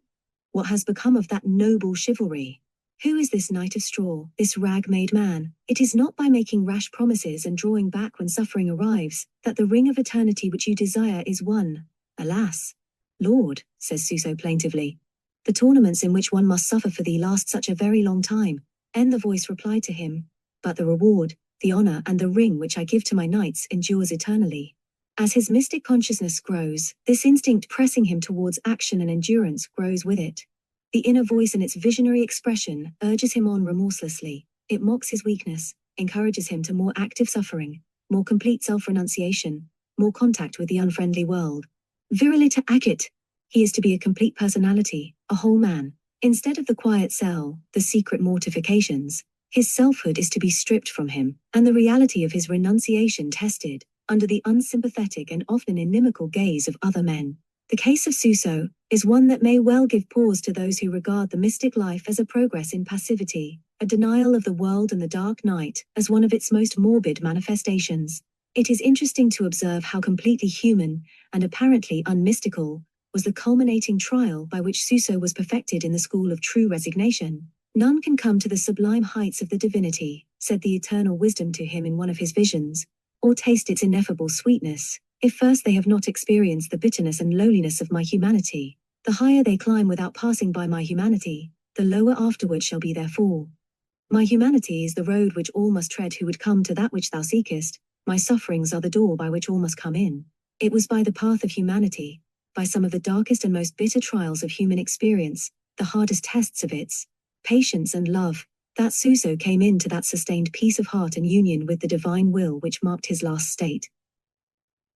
what has become of that noble chivalry? Who is this knight of straw, this rag-made man? It is not by making rash promises and drawing back when suffering arrives, that the ring of eternity which you desire is won. Alas! Lord, says Suso plaintively, the tournaments in which one must suffer for thee last such a very long time. And the voice replied to him, but the reward, the honor and the ring which I give to my knights endures eternally. As his mystic consciousness grows, this instinct pressing him towards action and endurance grows with it. The inner voice in its visionary expression urges him on remorselessly. It mocks his weakness, encourages him to more active suffering, more complete self-renunciation, more contact with the unfriendly world. Viriliter agit. He is to be a complete personality, a whole man. Instead of the quiet cell, the secret mortifications, his selfhood is to be stripped from him, and the reality of his renunciation tested, under the unsympathetic and often inimical gaze of other men. The case of Suso is one that may well give pause to those who regard the mystic life as a progress in passivity, a denial of the world and the dark night as one of its most morbid manifestations. It is interesting to observe how completely human, and apparently unmystical, was the culminating trial by which Suso was perfected in the school of true resignation. None can come to the sublime heights of the divinity, said the eternal wisdom to him in one of his visions, or taste its ineffable sweetness, if first they have not experienced the bitterness and lowliness of my humanity. The higher they climb without passing by my humanity, the lower afterward shall be their fall. My humanity is the road which all must tread who would come to that which thou seekest. My sufferings are the door by which all must come in. It was by the path of humanity, by some of the darkest and most bitter trials of human experience, the hardest tests of its patience and love, that Suso came into that sustained peace of heart and union with the divine will which marked his last state.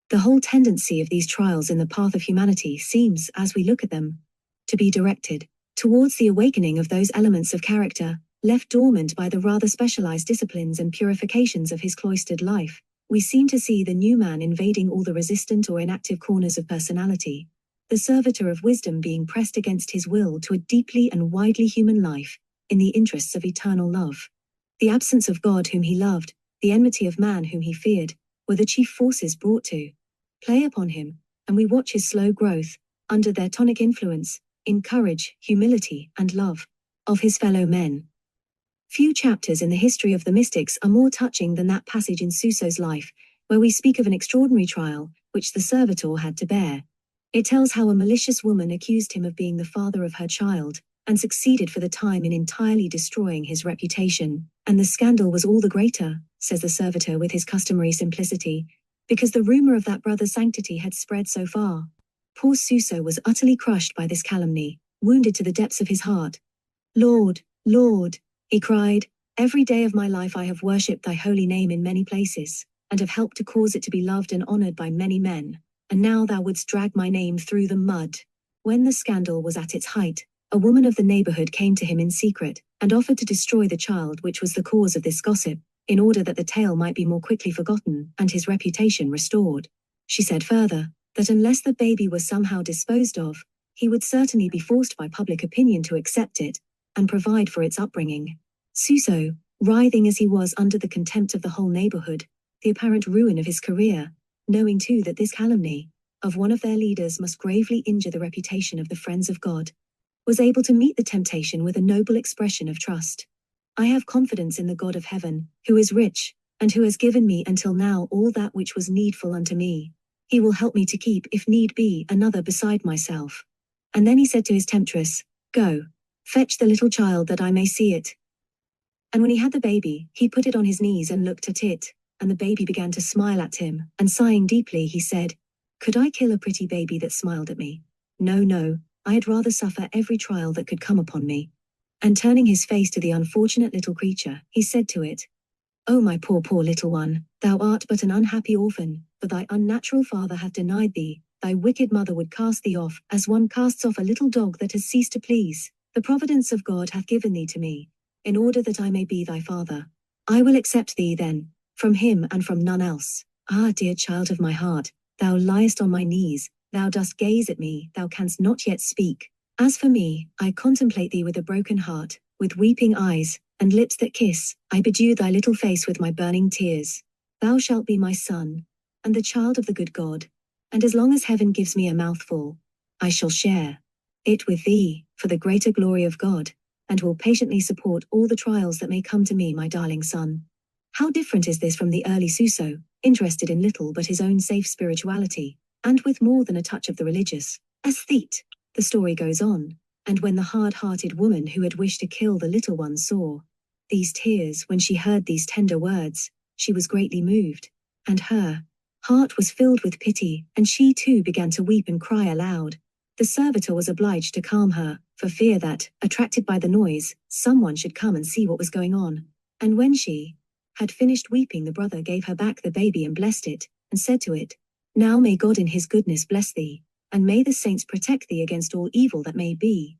The whole tendency of these trials in the path of humanity seems, as we look at them, to be directed Towards the awakening of those elements of character, left dormant by the rather specialized disciplines and purifications of his cloistered life, we seem to see the new man invading all the resistant or inactive corners of personality, the servitor of wisdom being pressed against his will to a deeply and widely human life, in the interests of eternal love. The absence of God whom he loved, the enmity of man whom he feared, were the chief forces brought to play upon him, and we watch his slow growth, under their tonic influence, in courage, humility, and love of his fellow men. Few chapters in the history of the mystics are more touching than that passage in Suso's life, where we speak of an extraordinary trial, which the servitor had to bear. It tells how a malicious woman accused him of being the father of her child, and succeeded for the time in entirely destroying his reputation, and the scandal was all the greater, says the servitor with his customary simplicity, because the rumor of that brother's sanctity had spread so far. Poor Suso was utterly crushed by this calumny, wounded to the depths of his heart. Lord, Lord, he cried, every day of my life I have worshipped thy holy name in many places, and have helped to cause it to be loved and honored by many men, and now thou wouldst drag my name through the mud. When the scandal was at its height, a woman of the neighborhood came to him in secret, and offered to destroy the child which was the cause of this gossip, in order that the tale might be more quickly forgotten and his reputation restored. She said further, that unless the baby was somehow disposed of, he would certainly be forced by public opinion to accept it, and provide for its upbringing. Suso, writhing as he was under the contempt of the whole neighborhood, the apparent ruin of his career, knowing too that this calumny of one of their leaders must gravely injure the reputation of the friends of God, was able to meet the temptation with a noble expression of trust. I have confidence in the God of heaven, who is rich, and who has given me until now all that which was needful unto me. He will help me to keep, if need be, another beside myself. And then he said to his temptress, Go, fetch the little child that I may see it. And when he had the baby, he put it on his knees and looked at it, and the baby began to smile at him, and sighing deeply he said, Could I kill a pretty baby that smiled at me? No, no, I had rather suffer every trial that could come upon me. And turning his face to the unfortunate little creature, he said to it, O my poor, poor little one, thou art but an unhappy orphan, for thy unnatural father hath denied thee, thy wicked mother would cast thee off, as one casts off a little dog that has ceased to please. The providence of God hath given thee to me, in order that I may be thy father. I will accept thee then, from him and from none else. Ah, dear child of my heart, thou liest on my knees, thou dost gaze at me, thou canst not yet speak. As for me, I contemplate thee with a broken heart, with weeping eyes, and lips that kiss. I bedew thy little face with my burning tears. Thou shalt be my son, and the child of the good God, and as long as heaven gives me a mouthful, I shall share it with thee, for the greater glory of God, and will patiently support all the trials that may come to me, my darling son. How different is this from the early Suso, interested in little but his own safe spirituality, and with more than a touch of the religious aesthete. The story goes on, and when the hard-hearted woman who had wished to kill the little one saw these tears when she heard these tender words, she was greatly moved, and her heart was filled with pity, and she too began to weep and cry aloud. The servitor was obliged to calm her, for fear that, attracted by the noise, someone should come and see what was going on. And when she had finished weeping, the brother gave her back the baby and blessed it, and said to it, Now may God in his goodness bless thee, and may the saints protect thee against all evil that may be.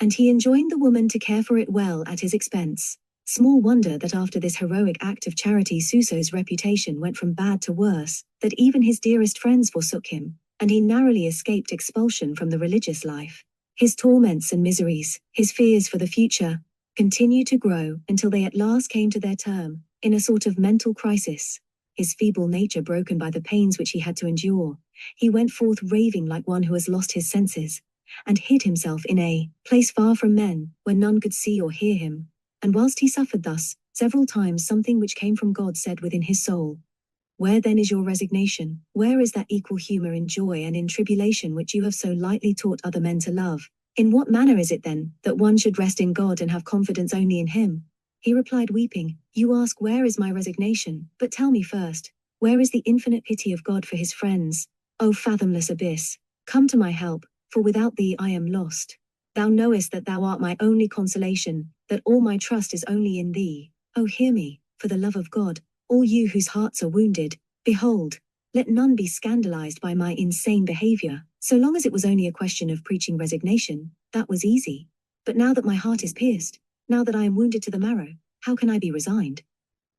And he enjoined the woman to care for it well at his expense. Small wonder that after this heroic act of charity Suso's reputation went from bad to worse, that even his dearest friends forsook him, and he narrowly escaped expulsion from the religious life. His torments and miseries, his fears for the future, continued to grow until they at last came to their term, in a sort of mental crisis. His feeble nature broken by the pains which he had to endure, he went forth raving like one who has lost his senses, and hid himself in a place far from men, where none could see or hear him. And whilst he suffered thus, several times something which came from God said within his soul, Where then is your resignation? Where is that equal humor in joy and in tribulation which you have so lightly taught other men to love? In what manner is it then, that one should rest in God and have confidence only in him? He replied weeping, You ask where is my resignation, but tell me first, where is the infinite pity of God for his friends? O fathomless abyss, come to my help, for without thee I am lost. Thou knowest that thou art my only consolation, that all my trust is only in thee. O hear me, for the love of God, all you whose hearts are wounded. Behold, let none be scandalized by my insane behavior. So long as it was only a question of preaching resignation, that was easy. But now that my heart is pierced, now that I am wounded to the marrow, how can I be resigned?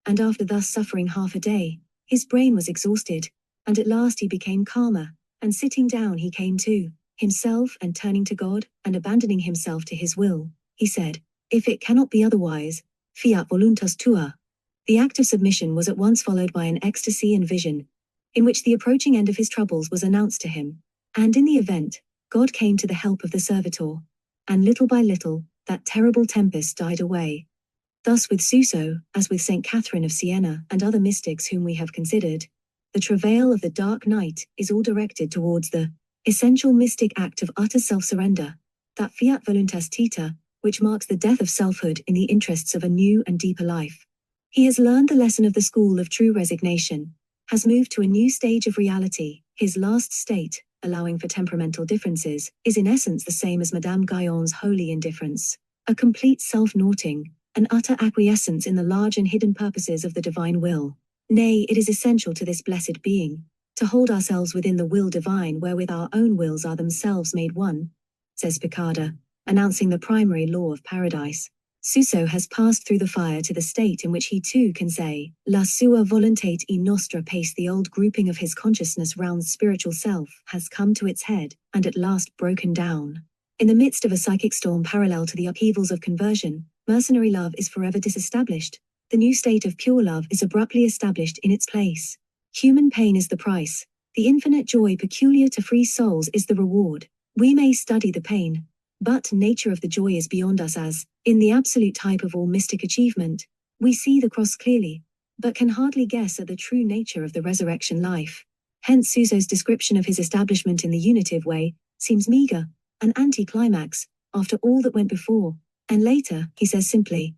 And after thus suffering half a day, his brain was exhausted, and at last he became calmer, and sitting down he came to himself, and turning to God, and abandoning himself to his will, he said, "If it cannot be otherwise, fiat voluntas tua." The act of submission was at once followed by an ecstasy and vision, in which the approaching end of his troubles was announced to him. And in the event, God came to the help of the servitor, and little by little, that terrible tempest died away. Thus with Suso, as with Saint Catherine of Siena and other mystics whom we have considered, the travail of the dark night is all directed towards the essential mystic act of utter self-surrender, that fiat voluntas tita, which marks the death of selfhood in the interests of a new and deeper life. He has learned the lesson of the school of true resignation, has moved to a new stage of reality. His last state, allowing for temperamental differences, is in essence the same as Madame Guyon's holy indifference, a complete self-naughting, an utter acquiescence in the large and hidden purposes of the divine will. Nay, it is essential to this blessed being, to hold ourselves within the will divine wherewith our own wills are themselves made one, says Picarda, announcing the primary law of paradise. Suso has passed through the fire to the state in which he too can say, La sua voluntate e nostra pace. The old grouping of his consciousness round spiritual self has come to its head, and at last broken down. In the midst of a psychic storm parallel to the upheavals of conversion, mercenary love is forever disestablished. The new state of pure love is abruptly established in its place. Human pain is the price. The infinite joy peculiar to free souls is the reward. We may study the pain, but nature of the joy is beyond us as, in the absolute type of all mystic achievement, we see the cross clearly, but can hardly guess at the true nature of the resurrection life. Hence Suso's description of his establishment in the unitive way seems meager, an anti-climax, after all that went before, and later, he says simply,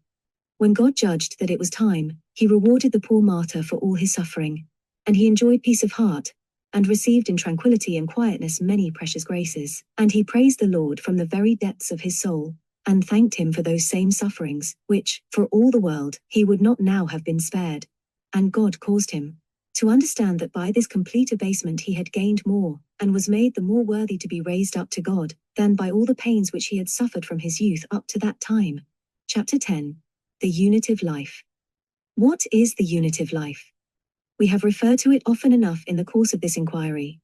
when God judged that it was time, he rewarded the poor martyr for all his suffering, and he enjoyed peace of heart, and received in tranquility and quietness many precious graces, and he praised the Lord from the very depths of his soul, and thanked him for those same sufferings, which, for all the world, he would not now have been spared. And God caused him to understand that by this complete abasement he had gained more, and was made the more worthy to be raised up to God, than by all the pains which he had suffered from his youth up to that time. Chapter 10. The Unitive Life. What is the unitive life? We have referred to it often enough in the course of this inquiry.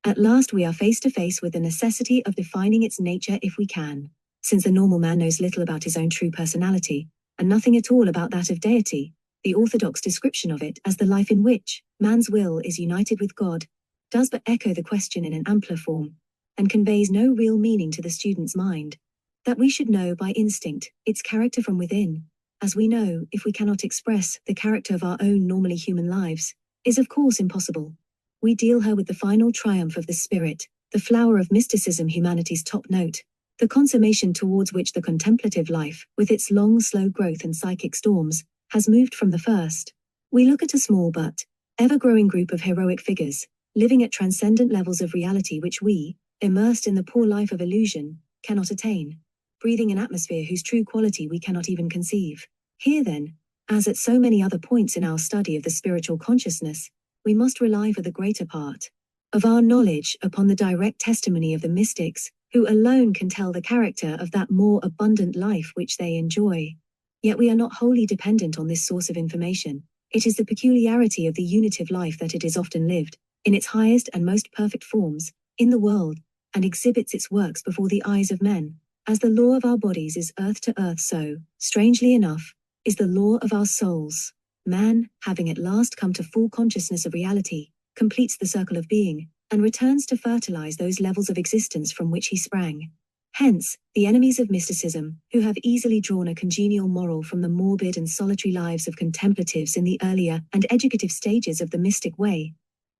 At last we are face to face with the necessity of defining its nature if we can. Since the normal man knows little about his own true personality, and nothing at all about that of deity, the orthodox description of it as the life in which man's will is united with God does but echo the question in an ampler form, and conveys no real meaning to the student's mind. That we should know by instinct its character from within, as we know if we cannot express the character of our own normally human lives, is of course impossible. We deal here with the final triumph of the spirit, the flower of mysticism, humanity's top note, the consummation towards which the contemplative life, with its long slow growth and psychic storms, has moved from the first. We look at a small but ever-growing group of heroic figures, living at transcendent levels of reality which we, immersed in the poor life of illusion, cannot attain, breathing an atmosphere whose true quality we cannot even conceive. Here then, as at so many other points in our study of the spiritual consciousness, we must rely for the greater part of our knowledge upon the direct testimony of the mystics, who alone can tell the character of that more abundant life which they enjoy. Yet we are not wholly dependent on this source of information. It is the peculiarity of the unitive life that it is often lived, in its highest and most perfect forms, in the world, and exhibits its works before the eyes of men. As the law of our bodies is earth to earth, so, strangely enough, is the law of our souls. Man, having at last come to full consciousness of reality, completes the circle of being, and returns to fertilize those levels of existence from which he sprang. Hence, the enemies of mysticism, who have easily drawn a congenial moral from the morbid and solitary lives of contemplatives in the earlier and educative stages of the mystic way,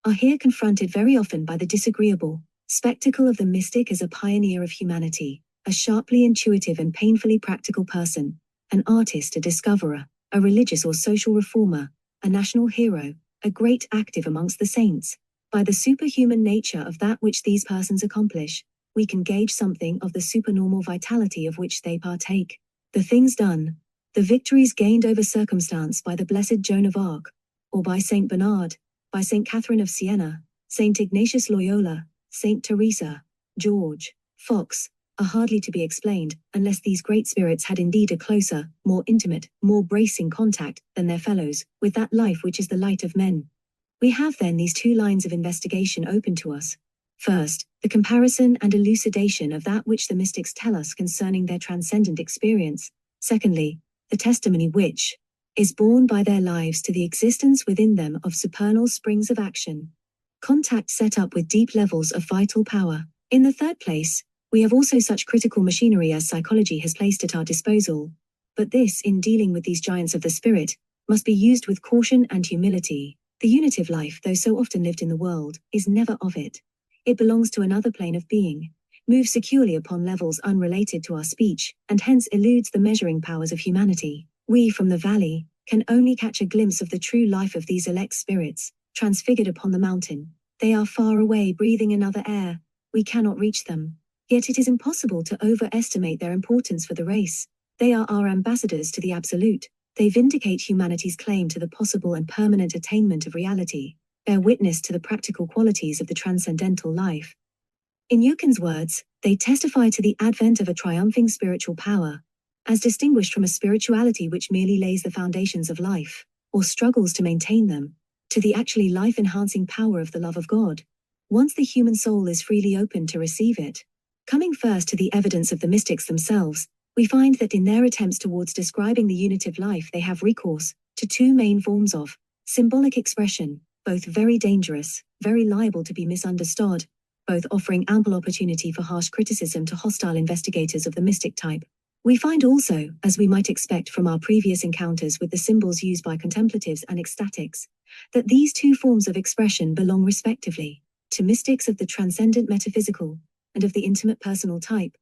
are here confronted very often by the disagreeable spectacle of the mystic as a pioneer of humanity, a sharply intuitive and painfully practical person, an artist, a discoverer, a religious or social reformer, a national hero, a great active amongst the saints. By the superhuman nature of that which these persons accomplish, we can gauge something of the supernormal vitality of which they partake. The things done, the victories gained over circumstance by the blessed Joan of Arc, or by Saint Bernard, by Saint Catherine of Siena, Saint Ignatius Loyola, Saint Teresa, George Fox, are hardly to be explained unless these great spirits had indeed a closer, more intimate, more bracing contact than their fellows with that life which is the light of men. We have then these two lines of investigation open to us. First, the comparison and elucidation of that which the mystics tell us concerning their transcendent experience. Secondly, the testimony which is borne by their lives to the existence within them of supernal springs of action. Contact set up with deep levels of vital power. In the third place, we have also such critical machinery as psychology has placed at our disposal. But this, in dealing with these giants of the spirit, must be used with caution and humility. The unitive life, though so often lived in the world, is never of it. It belongs to another plane of being, moves securely upon levels unrelated to our speech, and hence eludes the measuring powers of humanity. We, from the valley, can only catch a glimpse of the true life of these elect spirits, transfigured upon the mountain. They are far away, breathing another air. We cannot reach them. Yet it is impossible to overestimate their importance for the race. They are our ambassadors to the absolute. They vindicate humanity's claim to the possible and permanent attainment of reality, bear witness to the practical qualities of the transcendental life. In Jochim's words, they testify to the advent of a triumphing spiritual power, as distinguished from a spirituality which merely lays the foundations of life, or struggles to maintain them, to the actually life-enhancing power of the love of God, once the human soul is freely open to receive it. Coming first to the evidence of the mystics themselves, we find that in their attempts towards describing the unitive life they have recourse to two main forms of symbolic expression, both very dangerous, very liable to be misunderstood, both offering ample opportunity for harsh criticism to hostile investigators of the mystic type. We find also, as we might expect from our previous encounters with the symbols used by contemplatives and ecstatics, that these two forms of expression belong respectively to mystics of the transcendent metaphysical and of the intimate personal type,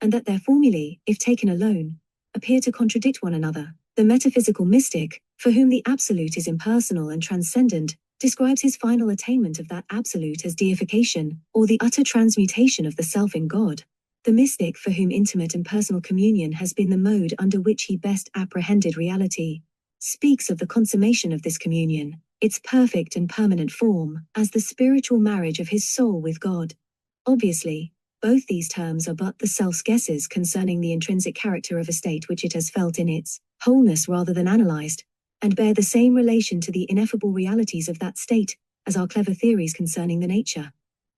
and that their formulae, if taken alone, appear to contradict one another. The metaphysical mystic, for whom the absolute is impersonal and transcendent, describes his final attainment of that absolute as deification, or the utter transmutation of the self in God. The mystic for whom intimate and personal communion has been the mode under which he best apprehended reality, speaks of the consummation of this communion, its perfect and permanent form, as the spiritual marriage of his soul with God. Obviously, both these terms are but the self's guesses concerning the intrinsic character of a state which it has felt in its wholeness rather than analyzed, and bear the same relation to the ineffable realities of that state as our clever theories concerning the nature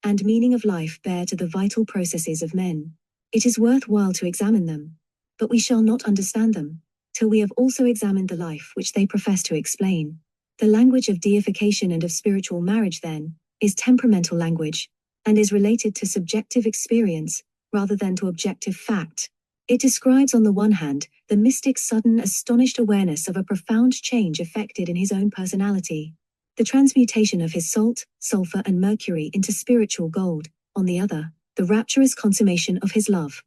and meaning of life bear to the vital processes of men. It is worthwhile to examine them, but we shall not understand them till we have also examined the life which they profess to explain. The language of deification and of spiritual marriage, then, is temperamental language, and is related to subjective experience rather than to objective fact. It describes on the one hand the mystic's sudden astonished awareness of a profound change effected in his own personality, the transmutation of his salt, sulfur and mercury into spiritual gold, on the other, the rapturous consummation of his love.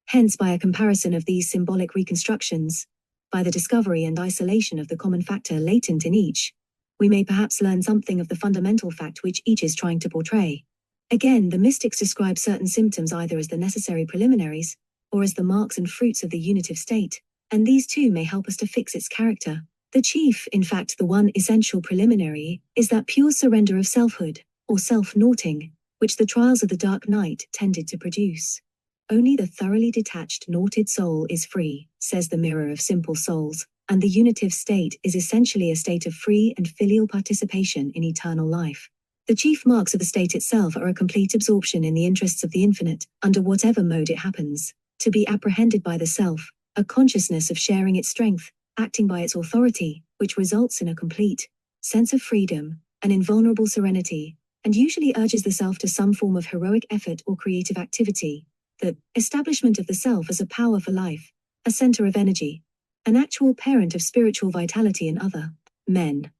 Hence, by a comparison of these symbolic reconstructions, by the discovery and isolation of the common factor latent in each, we may perhaps learn something of the fundamental fact which each is trying to portray. Again, the mystics describe certain symptoms either as the necessary preliminaries, or as the marks and fruits of the unitive state, and these too may help us to fix its character. The chief, in fact the one essential preliminary, is that pure surrender of selfhood, or self-naughting, which the trials of the dark night tended to produce. Only the thoroughly detached naughted soul is free, says the Mirror of Simple Souls, and the unitive state is essentially a state of free and filial participation in eternal life. The chief marks of the state itself are a complete absorption in the interests of the infinite, under whatever mode it happens to be apprehended by the self, a consciousness of sharing its strength, acting by its authority, which results in a complete sense of freedom, an invulnerable serenity, and usually urges the self to some form of heroic effort or creative activity. The establishment of the self as a power for life, a center of energy, an actual parent of spiritual vitality in other men.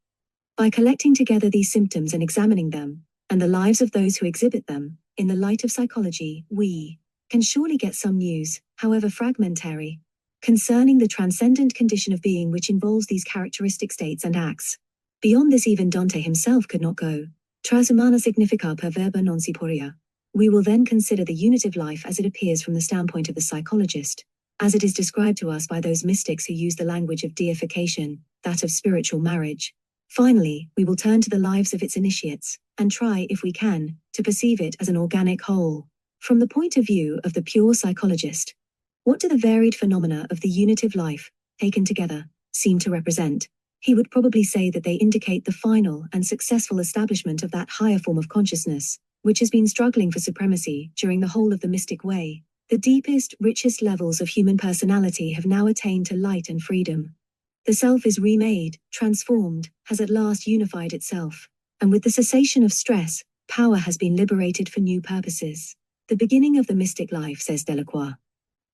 By collecting together these symptoms and examining them, and the lives of those who exhibit them, in the light of psychology, we can surely get some news, however fragmentary, concerning the transcendent condition of being which involves these characteristic states and acts. Beyond this even Dante himself could not go. Transhumana significa per verba non si poria. We will then consider the unitive life as it appears from the standpoint of the psychologist, as it is described to us by those mystics who use the language of deification, that of spiritual marriage. Finally, we will turn to the lives of its initiates, and try, if we can, to perceive it as an organic whole. From the point of view of the pure psychologist, what do the varied phenomena of the unitive life, taken together, seem to represent? He would probably say that they indicate the final and successful establishment of that higher form of consciousness, which has been struggling for supremacy during the whole of the mystic way. The deepest, richest levels of human personality have now attained to light and freedom. The self is remade, transformed, has at last unified itself. And with the cessation of stress, power has been liberated for new purposes. The beginning of the mystic life, says Delacroix,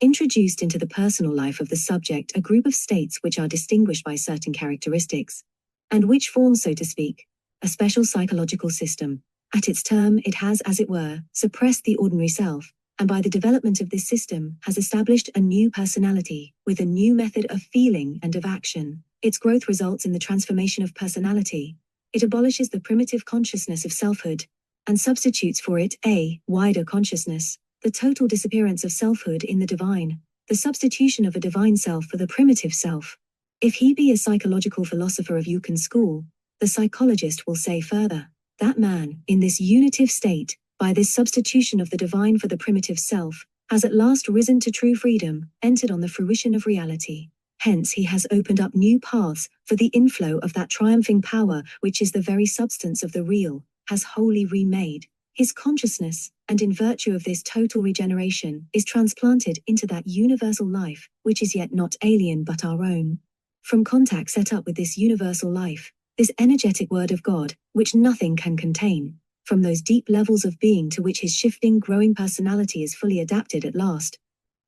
introduced into the personal life of the subject a group of states which are distinguished by certain characteristics, and which form, so to speak, a special psychological system. At its term, it has, as it were, suppressed the ordinary self, and by the development of this system has established a new personality, with a new method of feeling and of action. Its growth results in the transformation of personality. It abolishes the primitive consciousness of selfhood, and substitutes for it a wider consciousness, the total disappearance of selfhood in the divine, the substitution of a divine self for the primitive self. If he be a psychological philosopher of Eucken school, the psychologist will say further, that man, in this unitive state, by this substitution of the divine for the primitive self, has at last risen to true freedom, entered on the fruition of reality. Hence he has opened up new paths for the inflow of that triumphing power which is the very substance of the real, has wholly remade his consciousness, and in virtue of this total regeneration, is transplanted into that universal life, which is yet not alien but our own. From contact set up with this universal life, this energetic word of God, which nothing can contain, from those deep levels of being to which his shifting, growing personality is fully adapted at last,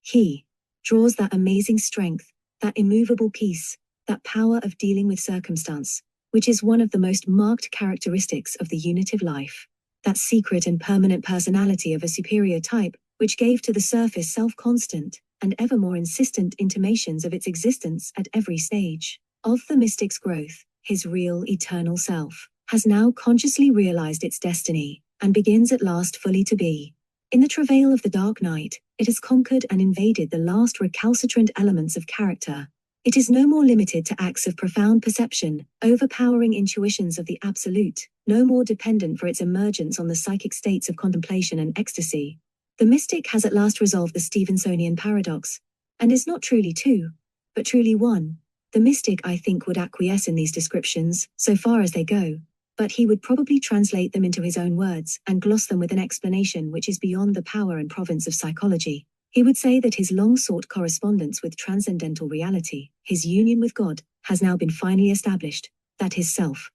he draws that amazing strength, that immovable peace, that power of dealing with circumstance, which is one of the most marked characteristics of the unitive life. That secret and permanent personality of a superior type, which gave to the surface self-constant and ever more insistent intimations of its existence at every stage of the mystic's growth, his real eternal self, has now consciously realized its destiny, and begins at last fully to be. In the travail of the dark night, it has conquered and invaded the last recalcitrant elements of character. It is no more limited to acts of profound perception, overpowering intuitions of the absolute, no more dependent for its emergence on the psychic states of contemplation and ecstasy. The mystic has at last resolved the Stevensonian paradox, and is not truly two, but truly one. The mystic, I think, would acquiesce in these descriptions, so far as they go, but he would probably translate them into his own words and gloss them with an explanation which is beyond the power and province of psychology. He would say that his long-sought correspondence with transcendental reality, his union with God, has now been finally established, that his self,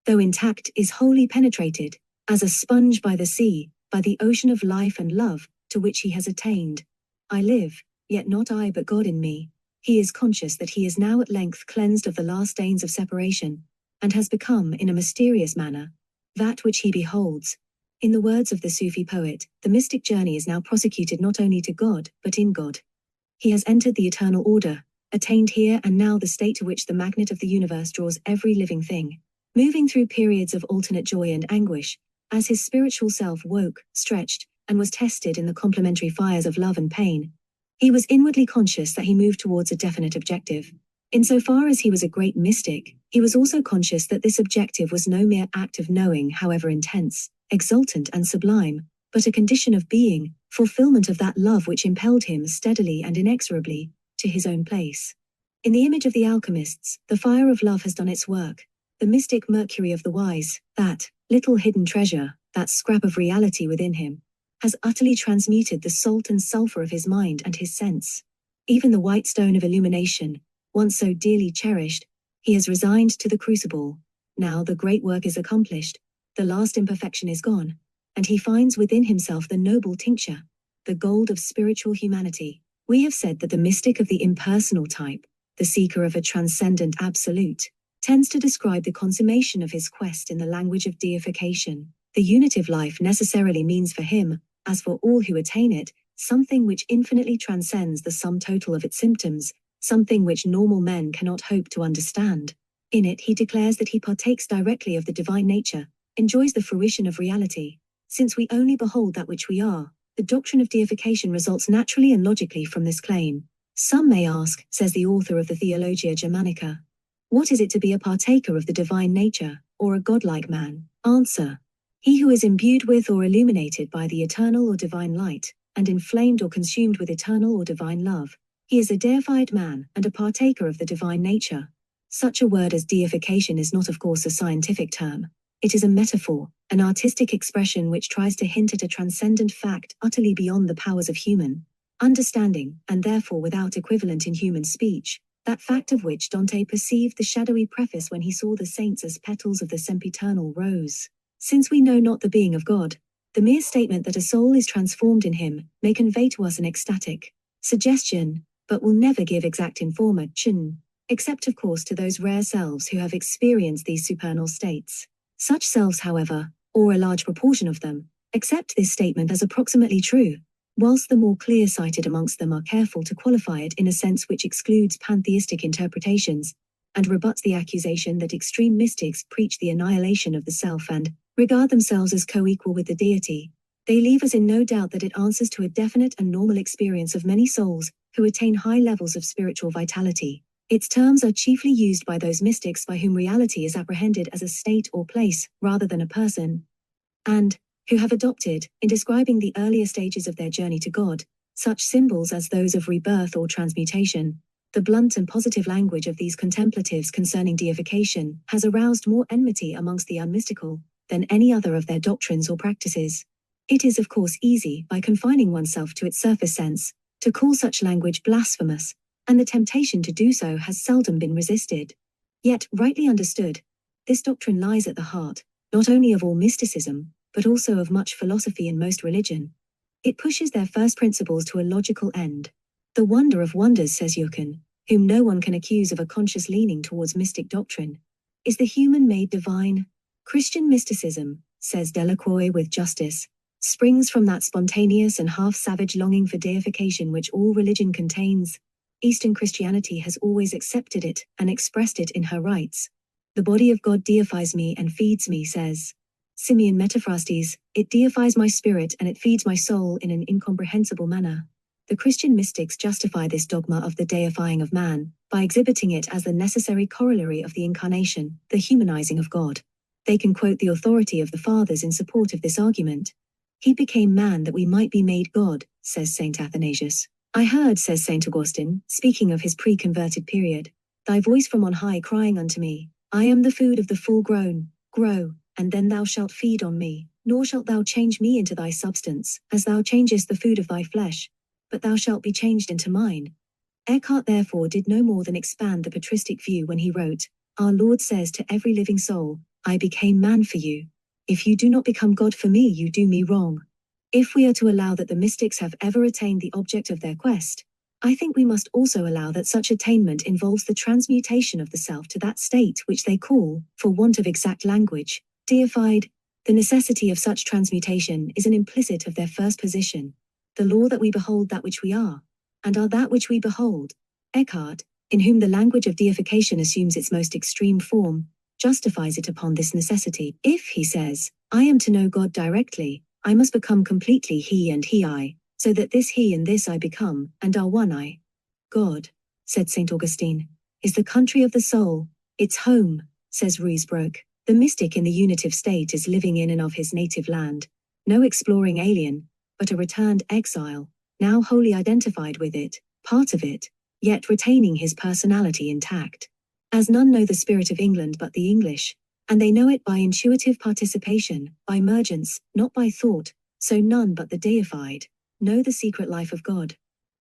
though intact, is wholly penetrated, as a sponge by the sea, by the ocean of life and love, to which he has attained. I live, yet not I but God in me. He is conscious that he is now at length cleansed of the last stains of separation, and has become, in a mysterious manner, that which he beholds. In the words of the Sufi poet, the mystic journey is now prosecuted not only to God, but in God. He has entered the eternal order, attained here and now the state to which the magnet of the universe draws every living thing. Moving through periods of alternate joy and anguish, as his spiritual self woke, stretched, and was tested in the complementary fires of love and pain, he was inwardly conscious that he moved towards a definite objective. Insofar as he was a great mystic, he was also conscious that this objective was no mere act of knowing, however intense, exultant and sublime, but a condition of being, fulfillment of that love which impelled him steadily and inexorably to his own place. In the image of the alchemists, the fire of love has done its work. The mystic mercury of the wise, that little hidden treasure, that scrap of reality within him, has utterly transmuted the salt and sulfur of his mind and his sense. Even the white stone of illumination, once so dearly cherished, he has resigned to the crucible. Now the great work is accomplished, the last imperfection is gone, and he finds within himself the noble tincture, the gold of spiritual humanity. We have said that the mystic of the impersonal type, the seeker of a transcendent absolute, tends to describe the consummation of his quest in the language of deification. The unitive life necessarily means for him, as for all who attain it, something which infinitely transcends the sum total of its symptoms, something which normal men cannot hope to understand. In it he declares that he partakes directly of the divine nature, enjoys the fruition of reality. Since we only behold that which we are, the doctrine of deification results naturally and logically from this claim. Some may ask, says the author of the Theologia Germanica, what is it to be a partaker of the divine nature, or a godlike man? Answer: He who is imbued with or illuminated by the eternal or divine light, and inflamed or consumed with eternal or divine love, he is a deified man and a partaker of the divine nature. Such a word as deification is not, of course, a scientific term. It is a metaphor, an artistic expression which tries to hint at a transcendent fact utterly beyond the powers of human understanding, and therefore without equivalent in human speech, that fact of which Dante perceived the shadowy preface when he saw the saints as petals of the sempiternal rose. Since we know not the being of God, the mere statement that a soul is transformed in him may convey to us an ecstatic suggestion, but will never give exact information, except of course to those rare selves who have experienced these supernal states. Such selves, however, or a large proportion of them, accept this statement as approximately true, whilst the more clear-sighted amongst them are careful to qualify it in a sense which excludes pantheistic interpretations, and rebuts the accusation that extreme mystics preach the annihilation of the self and regard themselves as co-equal with the deity. They leave us in no doubt that it answers to a definite and normal experience of many souls who attain high levels of spiritual vitality. Its terms are chiefly used by those mystics by whom reality is apprehended as a state or place rather than a person, and who have adopted, in describing the earlier stages of their journey to God, such symbols as those of rebirth or transmutation. The blunt and positive language of these contemplatives concerning deification has aroused more enmity amongst the unmystical than any other of their doctrines or practices. It is of course easy, by confining oneself to its surface sense, to call such language blasphemous, and the temptation to do so has seldom been resisted. Yet, rightly understood, this doctrine lies at the heart, not only of all mysticism, but also of much philosophy and most religion. It pushes their first principles to a logical end. The wonder of wonders, says Jochen, whom no one can accuse of a conscious leaning towards mystic doctrine, is the human made divine. Christian mysticism, says Delacroix with justice, springs from that spontaneous and half-savage longing for deification which all religion contains. Eastern Christianity has always accepted it and expressed it in her rites. The body of God deifies me and feeds me, says Simeon Metaphrastes, it deifies my spirit and it feeds my soul in an incomprehensible manner. The Christian mystics justify this dogma of the deifying of man by exhibiting it as the necessary corollary of the incarnation, the humanizing of God. They can quote the authority of the fathers in support of this argument. He became man that we might be made God, says St. Athanasius. I heard, says St. Augustine, speaking of his pre-converted period, thy voice from on high crying unto me, I am the food of the full grown, grow, and then thou shalt feed on me, nor shalt thou change me into thy substance, as thou changest the food of thy flesh, but thou shalt be changed into mine. Eckhart therefore did no more than expand the patristic view when he wrote, Our Lord says to every living soul, I became man for you. If you do not become God for me, you do me wrong. If we are to allow that the mystics have ever attained the object of their quest, I think we must also allow that such attainment involves the transmutation of the self to that state which they call, for want of exact language, deified. The necessity of such transmutation is an implicit of their first position, the law that we behold that which we are, and are that which we behold. Eckhart, in whom the language of deification assumes its most extreme form, justifies it upon this necessity. If, he says, I am to know God directly, I must become completely he and he I, so that this he and this I become, and are one I. God, said St. Augustine, is the country of the soul, its home, says Ruysbroek. The mystic in the unitive state is living in and of his native land, no exploring alien, but a returned exile, now wholly identified with it, part of it, yet retaining his personality intact. As none know the spirit of England but the English, and they know it by intuitive participation, by emergence, not by thought, so none but the deified know the secret life of God.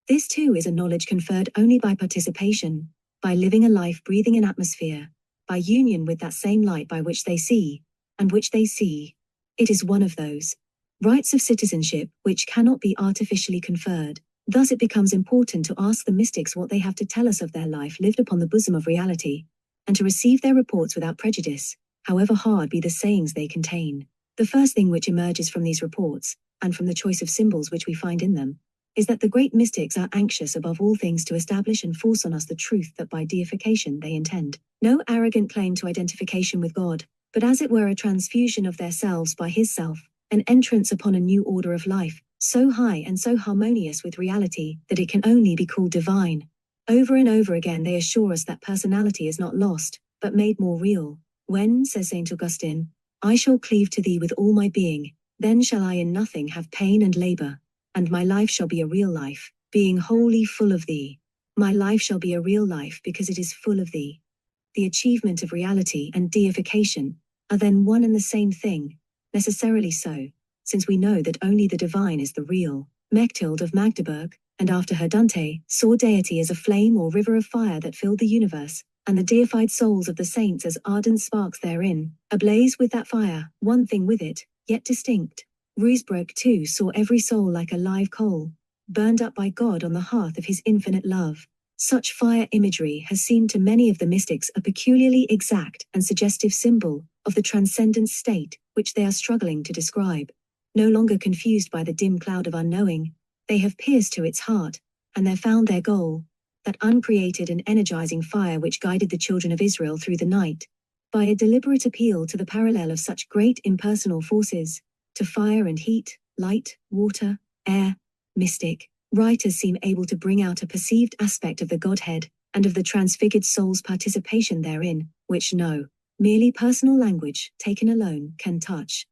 This too is a knowledge conferred only by participation, by living a life breathing an atmosphere, by union with that same light by which they see, and which they see. It is one of those rights of citizenship which cannot be artificially conferred. Thus it becomes important to ask the mystics what they have to tell us of their life lived upon the bosom of reality, and to receive their reports without prejudice, however hard be the sayings they contain. The first thing which emerges from these reports, and from the choice of symbols which we find in them, is that the great mystics are anxious above all things to establish and force on us the truth that by deification they intend. No arrogant claim to identification with God, but as it were a transfusion of their selves by his self, an entrance upon a new order of life, so high and so harmonious with reality that it can only be called divine. Over and over again they assure us that personality is not lost, but made more real. When, says St. Augustine, I shall cleave to thee with all my being, then shall I in nothing have pain and labor, and my life shall be a real life, being wholly full of thee. My life shall be a real life because it is full of thee. The achievement of reality and deification are then one and the same thing, necessarily so, since we know that only the divine is the real. Mechthild of Magdeburg, and after her Dante, saw deity as a flame or river of fire that filled the universe, and the deified souls of the saints as ardent sparks therein, ablaze with that fire, one thing with it, yet distinct. Ruysbroeck too saw every soul like a live coal, burned up by God on the hearth of his infinite love. Such fire imagery has seemed to many of the mystics a peculiarly exact and suggestive symbol of the transcendent state which they are struggling to describe. No longer confused by the dim cloud of unknowing, they have pierced to its heart, and there found their goal, that uncreated and energizing fire which guided the children of Israel through the night. By a deliberate appeal to the parallel of such great impersonal forces, to fire and heat, light, water, air, mystic, writers seem able to bring out a perceived aspect of the Godhead, and of the transfigured soul's participation therein, which no merely personal language, taken alone, can touch.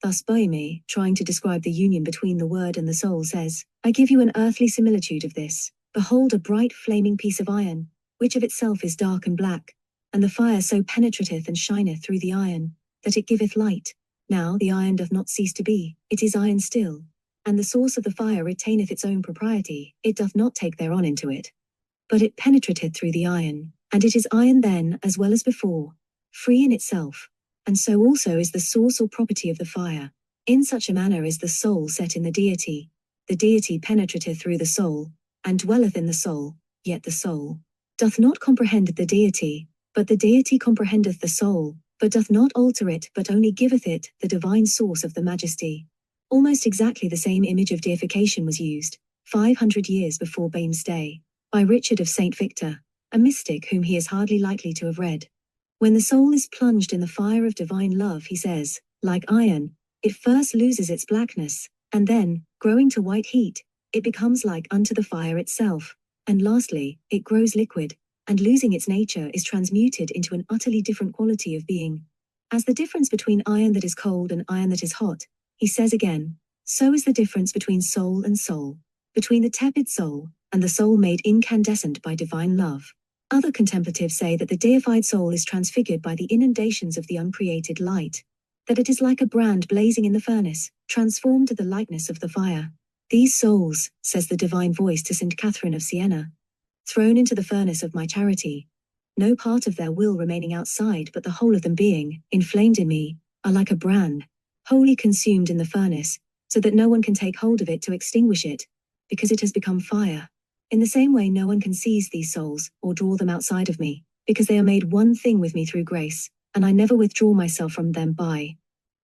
Thus Boehme, trying to describe the union between the Word and the soul, says, I give you an earthly similitude of this. Behold a bright flaming piece of iron, which of itself is dark and black, and the fire so penetrateth and shineth through the iron, that it giveth light. Now the iron doth not cease to be, it is iron still, and the source of the fire retaineth its own propriety, it doth not take thereon into it. But it penetrateth through the iron, and it is iron then as well as before, free in itself. And so also is the source or property of the fire. In such a manner is the soul set in the deity. The deity penetrateth through the soul, and dwelleth in the soul, yet the soul doth not comprehend the deity, but the deity comprehendeth the soul, but doth not alter it, but only giveth it the divine source of the majesty. Almost exactly the same image of deification was used, 500 years before Boehme's day, by Richard of St. Victor, a mystic whom he is hardly likely to have read. When the soul is plunged in the fire of divine love, he says, like iron, it first loses its blackness, and then, growing to white heat, it becomes like unto the fire itself, and lastly, it grows liquid, and losing its nature is transmuted into an utterly different quality of being. As the difference between iron that is cold and iron that is hot, he says again, so is the difference between soul and soul, between the tepid soul, and the soul made incandescent by divine love. Other contemplatives say that the deified soul is transfigured by the inundations of the uncreated light, that it is like a brand blazing in the furnace, transformed to the likeness of the fire. These souls, says the divine voice to St. Catherine of Siena, thrown into the furnace of my charity, no part of their will remaining outside but the whole of them being, inflamed in me, are like a brand, wholly consumed in the furnace, so that no one can take hold of it to extinguish it, because it has become fire. In the same way no one can seize these souls, or draw them outside of me, because they are made one thing with me through grace, and I never withdraw myself from them by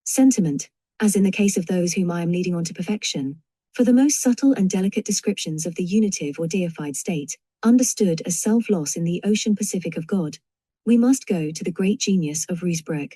sentiment, as in the case of those whom I am leading on to perfection. For the most subtle and delicate descriptions of the unitive or deified state, understood as self-loss in the ocean Pacific of God, we must go to the great genius of Ruysbroeck.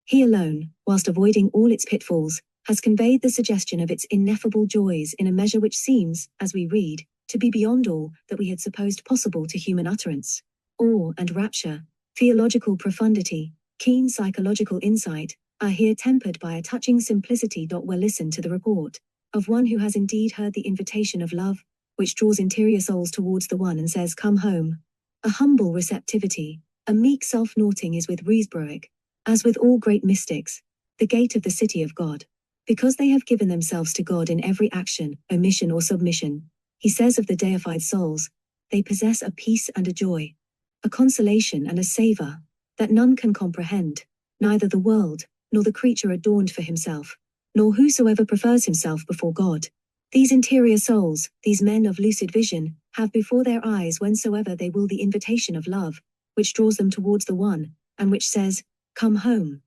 He alone, whilst avoiding all its pitfalls, has conveyed the suggestion of its ineffable joys in a measure which seems, as we read, to be beyond all that we had supposed possible to human utterance. Awe and rapture, theological profundity, keen psychological insight, are here tempered by a touching simplicity. Well, listen to the report of one who has indeed heard the invitation of love, which draws interior souls towards the one and says, come home. A humble receptivity, a meek self-naughting is with Ruysbroeck, as with all great mystics, the gate of the city of God. Because they have given themselves to God in every action, omission or submission, he says of the deified souls, they possess a peace and a joy, a consolation and a savor, that none can comprehend, neither the world, nor the creature adorned for himself, nor whosoever prefers himself before God. These interior souls, these men of lucid vision, have before their eyes whensoever they will the invitation of love, which draws them towards the one, and which says, come home.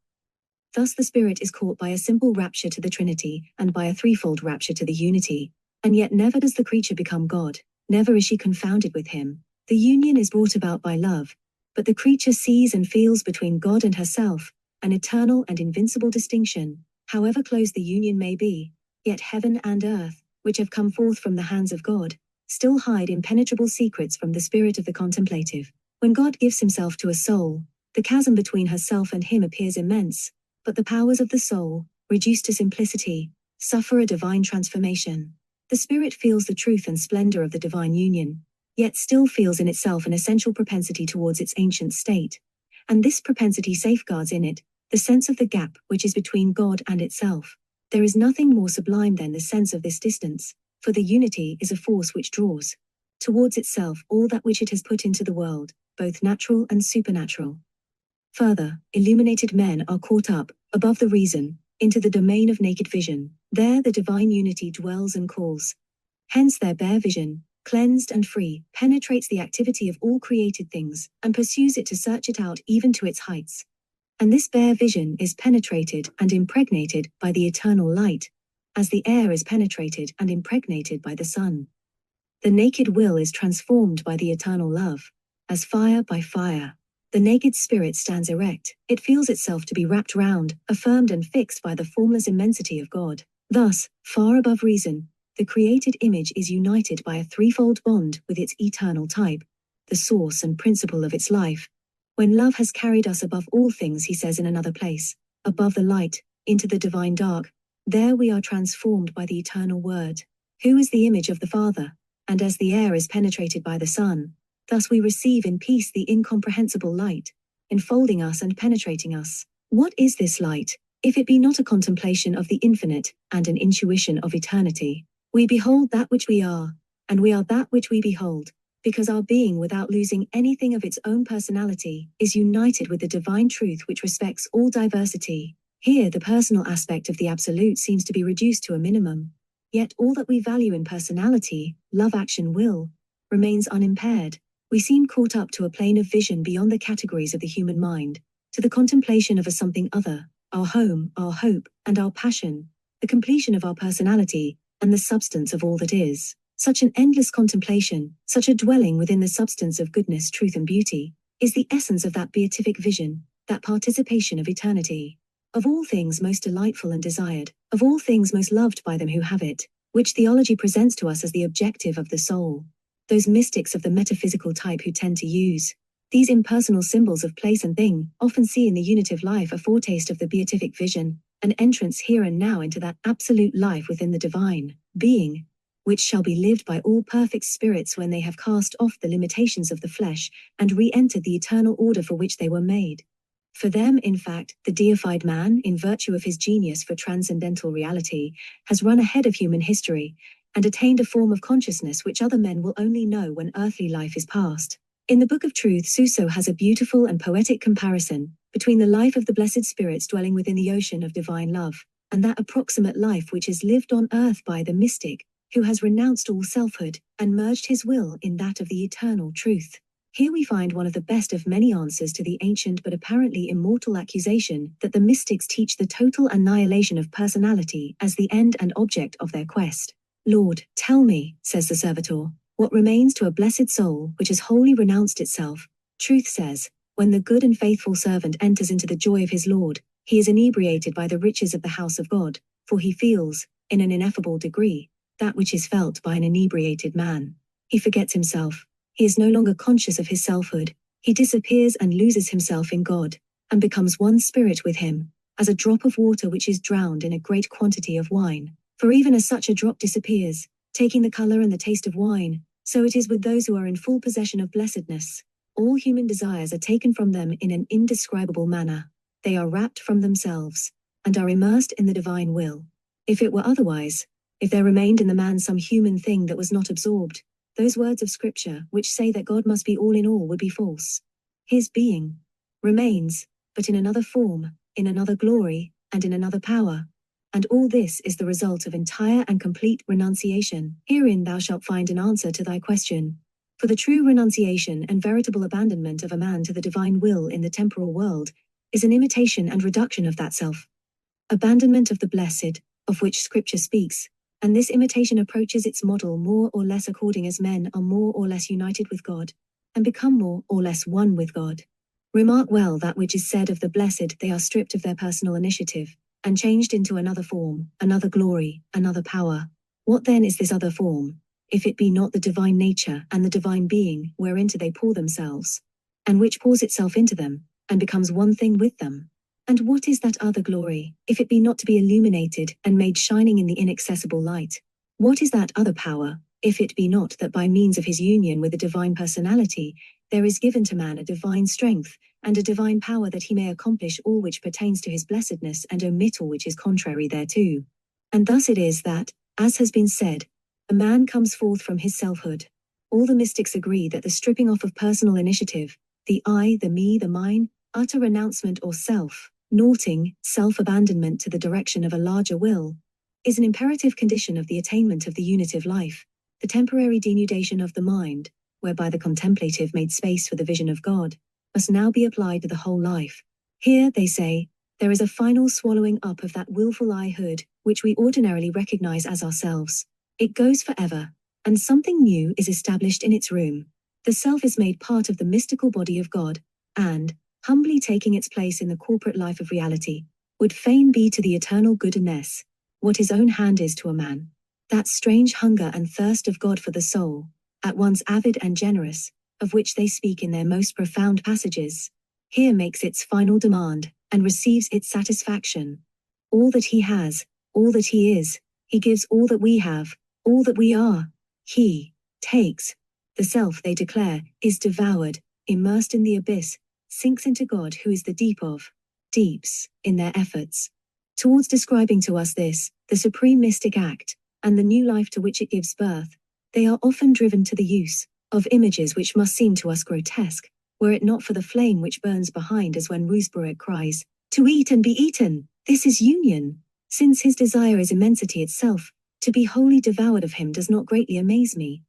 Thus the spirit is caught by a simple rapture to the Trinity, and by a threefold rapture to the unity. And yet never does the creature become God, never is she confounded with him. The union is brought about by love, but the creature sees and feels between God and herself, an eternal and invincible distinction. However close the union may be, yet heaven and earth, which have come forth from the hands of God, still hide impenetrable secrets from the spirit of the contemplative. When God gives himself to a soul, the chasm between herself and him appears immense, But the powers of the soul, reduced to simplicity, suffer a divine transformation. The spirit feels the truth and splendor of the divine union, yet still feels in itself an essential propensity towards its ancient state. And this propensity safeguards in it the sense of the gap which is between God and itself. There is nothing more sublime than the sense of this distance, for the unity is a force which draws towards itself all that which it has put into the world, both natural and supernatural. Further, illuminated men are caught up, above the reason, into the domain of naked vision. There the divine unity dwells and calls. Hence their bare vision, cleansed and free, penetrates the activity of all created things, and pursues it to search it out even to its heights. And this bare vision is penetrated and impregnated by the eternal light, as the air is penetrated and impregnated by the sun. The naked will is transformed by the eternal love, as fire by fire. The naked spirit stands erect, it feels itself to be wrapped round, affirmed and fixed by the formless immensity of God. Thus, far above reason, the created image is united by a threefold bond with its eternal type, the source and principle of its life. When love has carried us above all things, he says in another place, above the light, into the divine dark, there we are transformed by the eternal word, who is the image of the Father, and as the air is penetrated by the sun, thus we receive in peace the incomprehensible light, enfolding us and penetrating us. What is this light, if it be not a contemplation of the infinite, and an intuition of eternity? We behold that which we are, and we are that which we behold, because our being, without losing anything of its own personality, is united with the divine truth which respects all diversity. Here the personal aspect of the Absolute seems to be reduced to a minimum. Yet all that we value in personality, love, action, will, remains unimpaired. We seem caught up to a plane of vision beyond the categories of the human mind, to the contemplation of a something other, our home, our hope, and our passion, the completion of our personality, and the substance of all that is. Such an endless contemplation, such a dwelling within the substance of goodness, truth, and beauty, is the essence of that beatific vision, that participation of eternity. Of all things most delightful and desired, of all things most loved by them who have it, which theology presents to us as the objective of the soul. Those mystics of the metaphysical type who tend to use these impersonal symbols of place and thing often see in the unitive life a foretaste of the beatific vision, an entrance here and now into that absolute life within the divine being, which shall be lived by all perfect spirits when they have cast off the limitations of the flesh and re-entered the eternal order for which they were made. For them, in fact, the deified man, in virtue of his genius for transcendental reality, has run ahead of human history, and attained a form of consciousness which other men will only know when earthly life is past. In the Book of Truth, Suso has a beautiful and poetic comparison between the life of the blessed spirits dwelling within the ocean of divine love, and that approximate life which is lived on earth by the mystic, who has renounced all selfhood, and merged his will in that of the eternal truth. Here we find one of the best of many answers to the ancient but apparently immortal accusation that the mystics teach the total annihilation of personality as the end and object of their quest. Lord, tell me, says the servitor, what remains to a blessed soul which has wholly renounced itself. Truth says, when the good and faithful servant enters into the joy of his Lord, he is inebriated by the riches of the house of God, for he feels, in an ineffable degree, that which is felt by an inebriated man. He forgets himself. He is no longer conscious of his selfhood. He disappears and loses himself in God, and becomes one spirit with him, as a drop of water which is drowned in a great quantity of wine. For even as such a drop disappears, taking the color and the taste of wine, so it is with those who are in full possession of blessedness. All human desires are taken from them in an indescribable manner. They are wrapped from themselves, and are immersed in the divine will. If it were otherwise, if there remained in the man some human thing that was not absorbed, those words of Scripture which say that God must be all in all would be false. His being remains, but in another form, in another glory, and in another power. And all this is the result of entire and complete renunciation. Herein thou shalt find an answer to thy question. For the true renunciation and veritable abandonment of a man to the divine will in the temporal world is an imitation and reduction of that self. Abandonment of the blessed, of which Scripture speaks, and this imitation approaches its model more or less according as men are more or less united with God, and become more or less one with God. Remark well that which is said of the blessed: they are stripped of their personal initiative, and changed into another form, another glory, another power. What then is this other form, if it be not the divine nature and the divine being whereinto they pour themselves, and which pours itself into them, and becomes one thing with them? And what is that other glory, if it be not to be illuminated and made shining in the inaccessible light? What is that other power, if it be not that by means of his union with the divine personality, there is given to man a divine strength, and a divine power that he may accomplish all which pertains to his blessedness and omit all which is contrary thereto? And thus it is that, as has been said, a man comes forth from his selfhood. All the mystics agree that the stripping off of personal initiative, the I, the me, the mine, utter renouncement or naughting, self-abandonment to the direction of a larger will, is an imperative condition of the attainment of the unitive life, the temporary denudation of the mind, whereby the contemplative made space for the vision of God, must now be applied to the whole life. Here, they say, there is a final swallowing up of that willful I-hood, which we ordinarily recognize as ourselves. It goes forever, and something new is established in its room. The self is made part of the mystical body of God, and, humbly taking its place in the corporate life of reality, would fain be to the eternal goodness what his own hand is to a man. That strange hunger and thirst of God for the soul, at once avid and generous, of which they speak in their most profound passages, here makes its final demand, and receives its satisfaction. All that he has, all that he is, he gives all that we have, all that we are, he takes. The self, they declare, is devoured, immersed in the abyss, sinks into God who is the deep of deeps, in their efforts towards describing to us this, the supreme mystic act, and the new life to which it gives birth. They are often driven to the use of images which must seem to us grotesque, were it not for the flame which burns behind, as when Ruysbroek cries, "To eat and be eaten, this is union." Since his desire is immensity itself, to be wholly devoured of him does not greatly amaze me.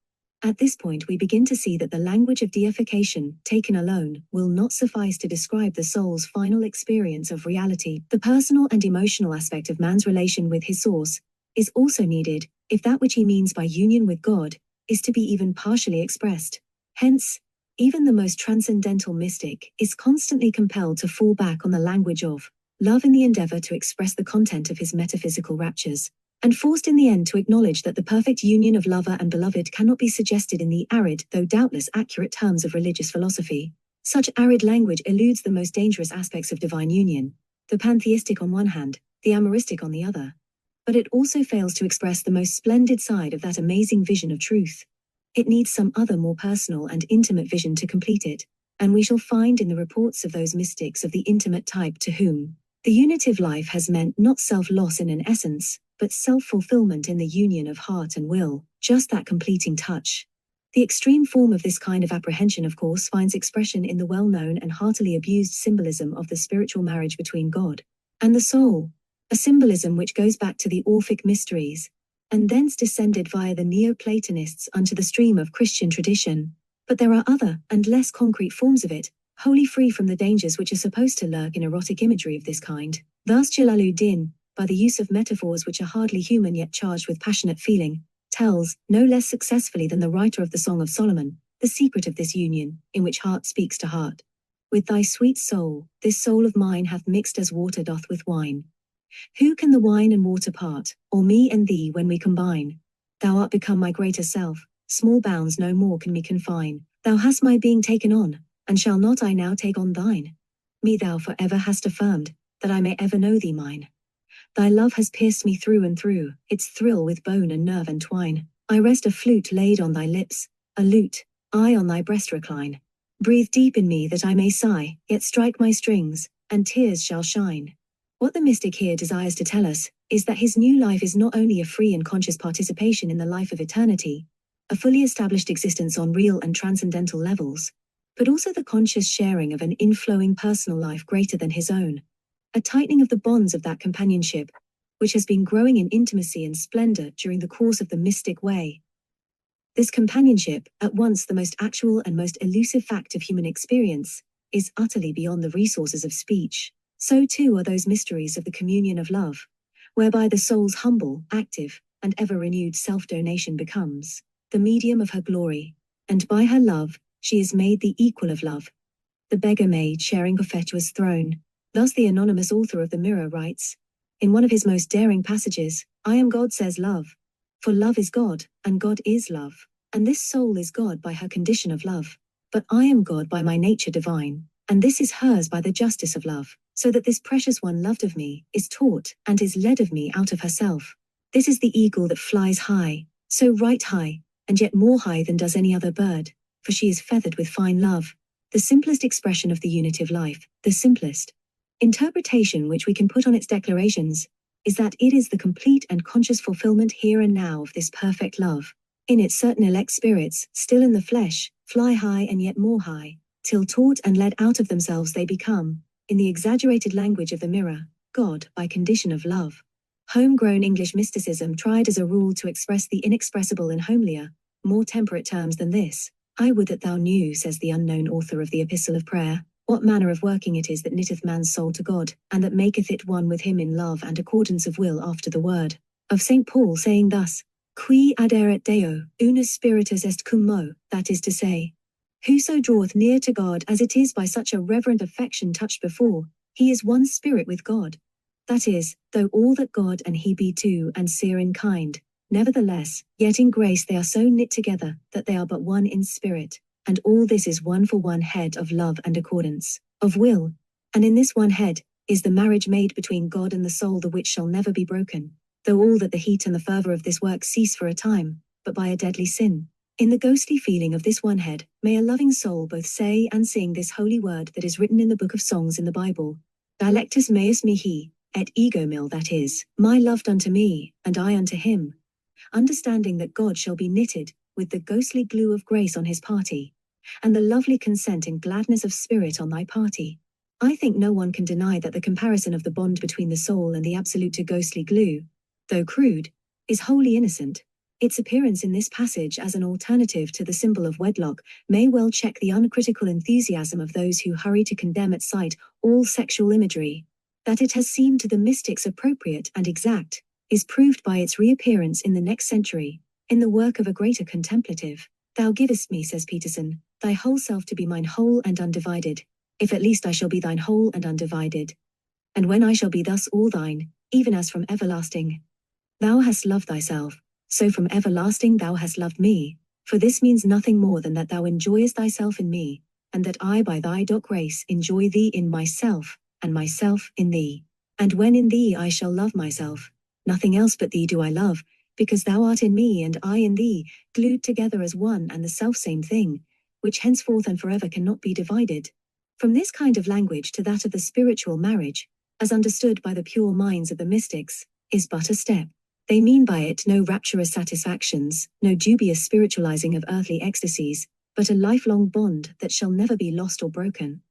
At this point we begin to see that the language of deification, taken alone, will not suffice to describe the soul's final experience of reality. The personal and emotional aspect of man's relation with his source is also needed, if that which he means by union with God is to be even partially expressed. Hence, even the most transcendental mystic is constantly compelled to fall back on the language of love in the endeavor to express the content of his metaphysical raptures, and forced in the end to acknowledge that the perfect union of lover and beloved cannot be suggested in the arid, though doubtless accurate terms of religious philosophy. Such arid language eludes the most dangerous aspects of divine union, the pantheistic on one hand, the amoristic on the other. But it also fails to express the most splendid side of that amazing vision of truth. It needs some other more personal and intimate vision to complete it, and we shall find in the reports of those mystics of the intimate type to whom the unitive life has meant not self-loss in an essence, but self-fulfillment in the union of heart and will, just that completing touch. The extreme form of this kind of apprehension, of course, finds expression in the well-known and heartily abused symbolism of the spiritual marriage between God and the soul, a symbolism which goes back to the Orphic mysteries, and thence descended via the Neoplatonists unto the stream of Christian tradition. But there are other and less concrete forms of it, wholly free from the dangers which are supposed to lurk in erotic imagery of this kind. Thus Jalaluddin, by the use of metaphors which are hardly human yet charged with passionate feeling, tells, no less successfully than the writer of the Song of Solomon, the secret of this union, in which heart speaks to heart. With thy sweet soul, this soul of mine hath mixed as water doth with wine. Who can the wine and water part, or me and thee when we combine? Thou art become my greater self, small bounds no more can me confine. Thou hast my being taken on, and shall not I now take on thine? Me thou for ever hast affirmed, that I may ever know thee mine. Thy love has pierced me through and through, its thrill with bone and nerve entwine. I rest a flute laid on thy lips, a lute, I on thy breast recline. Breathe deep in me that I may sigh, yet strike my strings, and tears shall shine. What the mystic here desires to tell us is that his new life is not only a free and conscious participation in the life of eternity, a fully established existence on real and transcendental levels, but also the conscious sharing of an inflowing personal life greater than his own, a tightening of the bonds of that companionship, which has been growing in intimacy and splendor during the course of the mystic way. This companionship, at once the most actual and most elusive fact of human experience, is utterly beyond the resources of speech. So too are those mysteries of the communion of love, whereby the soul's humble, active, and ever-renewed self-donation becomes the medium of her glory, and by her love, she is made the equal of love, the beggar maid sharing Cophetua's throne. Thus the anonymous author of the Mirror writes, in one of his most daring passages, I am God, says love. For love is God, and God is love. And this soul is God by her condition of love. But I am God by my nature divine. And this is hers by the justice of love, so that this precious one loved of me, is taught, and is led of me out of herself. This is the eagle that flies high, so right high, and yet more high than does any other bird, for she is feathered with fine love, the simplest expression of the unitive life, the simplest interpretation which we can put on its declarations, is that it is the complete and conscious fulfillment here and now of this perfect love. In it certain elect spirits, still in the flesh, fly high and yet more high, till taught and led out of themselves they become, in the exaggerated language of the mirror, God by condition of love. Homegrown English mysticism tried as a rule to express the inexpressible in homelier, more temperate terms than this. I would that thou knew, says the unknown author of the Epistle of Prayer, what manner of working it is that knitteth man's soul to God, and that maketh it one with him in love and accordance of will after the word of St. Paul, saying thus, Qui aderet Deo, unus spiritus est cum mo, that is to say, whoso draweth near to God as it is by such a reverent affection touched before, he is one spirit with God. That is, though all that God and he be two and seer in kind, nevertheless, yet in grace they are so knit together that they are but one in spirit, and all this is one for one head of love and accordance of will, and in this one head is the marriage made between God and the soul, the which shall never be broken, though all that the heat and the fervor of this work cease for a time, but by a deadly sin. In the ghostly feeling of this one head, may a loving soul both say and sing this holy word that is written in the book of songs in the Bible, Dilectus meus mihi, et ego mil, that is, my loved unto me, and I unto him, understanding that God shall be knitted with the ghostly glue of grace on his party, and the lovely consent and gladness of spirit on thy party. I think no one can deny that the comparison of the bond between the soul and the absolute to ghostly glue, though crude, is wholly innocent. Its appearance in this passage as an alternative to the symbol of wedlock may well check the uncritical enthusiasm of those who hurry to condemn at sight all sexual imagery. That it has seemed to the mystics appropriate and exact is proved by its reappearance in the next century, in the work of a greater contemplative. Thou givest me, says Peterson, thy whole self to be mine whole and undivided, if at least I shall be thine whole and undivided. And when I shall be thus all thine, even as from everlasting, thou hast loved thyself, so from everlasting thou hast loved me, for this means nothing more than that thou enjoyest thyself in me, and that I by thy grace enjoy thee in myself, and myself in thee. And when in thee I shall love myself, nothing else but thee do I love, because thou art in me and I in thee, glued together as one and the selfsame thing, which henceforth and forever cannot be divided. From this kind of language to that of the spiritual marriage, as understood by the pure minds of the mystics, is but a step. They mean by it no rapturous satisfactions, no dubious spiritualizing of earthly ecstasies, but a lifelong bond that shall never be lost or broken.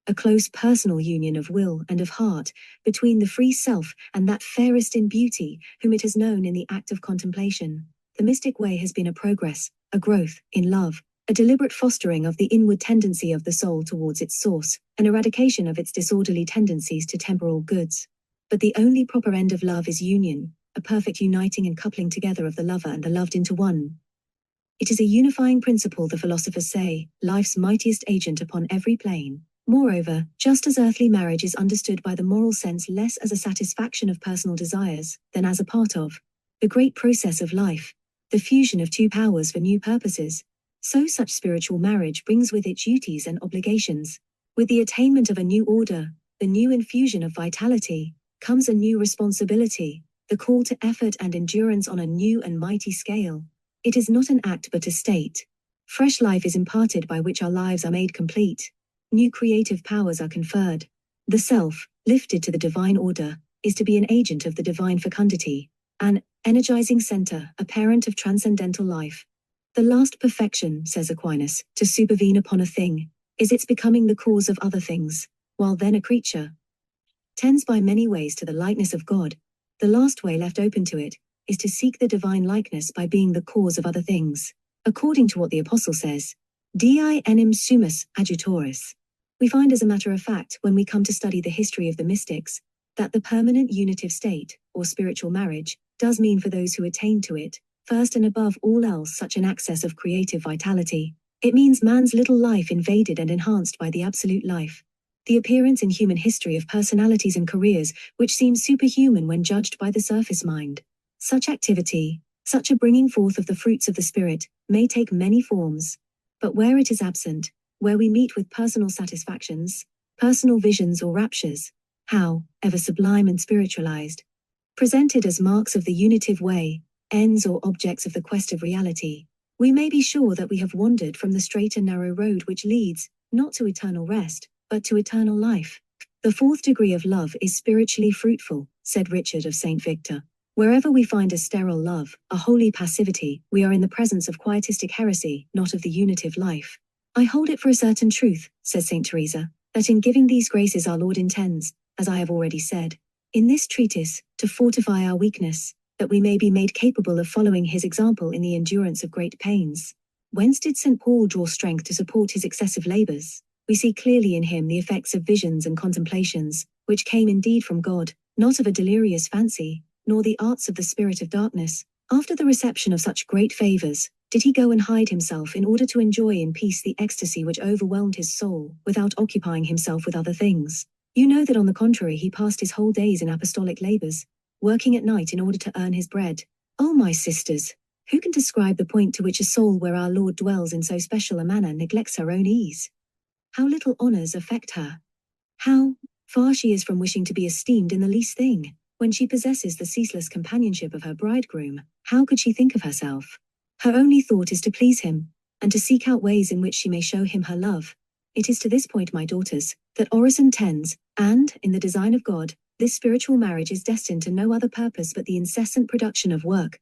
A close personal union of will and of heart between the free self and that fairest in beauty whom it has known in the act of contemplation. The mystic way has been a progress, a growth, in love, a deliberate fostering of the inward tendency of the soul towards its source, an eradication of its disorderly tendencies to temporal goods. But the only proper end of love is union, a perfect uniting and coupling together of the lover and the loved into one. It is a unifying principle, the philosophers say, life's mightiest agent upon every plane. Moreover, just as earthly marriage is understood by the moral sense less as a satisfaction of personal desires than as a part of the great process of life, the fusion of two powers for new purposes, so such spiritual marriage brings with it duties and obligations. With the attainment of a new order, the new infusion of vitality, comes a new responsibility, the call to effort and endurance on a new and mighty scale. It is not an act but a state. Fresh life is imparted by which our lives are made complete. New creative powers are conferred. The self, lifted to the divine order, is to be an agent of the divine fecundity, an energizing center, a parent of transcendental life. The last perfection, says Aquinas, to supervene upon a thing, is its becoming the cause of other things, while then a creature tends by many ways to the likeness of God. The last way left open to it is to seek the divine likeness by being the cause of other things, according to what the Apostle says, Dii enim sumus adjutoris. We find as a matter of fact, when we come to study the history of the mystics, that the permanent unitive state, or spiritual marriage, does mean for those who attain to it, first and above all else, such an access of creative vitality. It means man's little life invaded and enhanced by the absolute life. The appearance in human history of personalities and careers which seem superhuman when judged by the surface mind. Such activity, such a bringing forth of the fruits of the Spirit, may take many forms. But where it is absent, where we meet with personal satisfactions, personal visions or raptures, how, ever sublime and spiritualized, presented as marks of the unitive way, ends or objects of the quest of reality, we may be sure that we have wandered from the straight and narrow road which leads, not to eternal rest, but to eternal life. The fourth degree of love is spiritually fruitful, said Richard of St. Victor. Wherever we find a sterile love, a holy passivity, we are in the presence of quietistic heresy, not of the unitive life. I hold it for a certain truth, says St. Teresa, that in giving these graces our Lord intends, as I have already said, in this treatise, to fortify our weakness, that we may be made capable of following his example in the endurance of great pains. Whence did St. Paul draw strength to support his excessive labors? We see clearly in him the effects of visions and contemplations, which came indeed from God, not of a delirious fancy, nor the arts of the spirit of darkness. After the reception of such great favors, did he go and hide himself in order to enjoy in peace the ecstasy which overwhelmed his soul, without occupying himself with other things? You know that on the contrary he passed his whole days in apostolic labors, working at night in order to earn his bread. Oh my sisters, who can describe the point to which a soul where our Lord dwells in so special a manner neglects her own ease? How little honors affect her? How far she is from wishing to be esteemed in the least thing? When she possesses the ceaseless companionship of her bridegroom, how could she think of herself? Her only thought is to please him, and to seek out ways in which she may show him her love. It is to this point, my daughters, that Orison tends, and, in the design of God, this spiritual marriage is destined to no other purpose but the incessant production of work.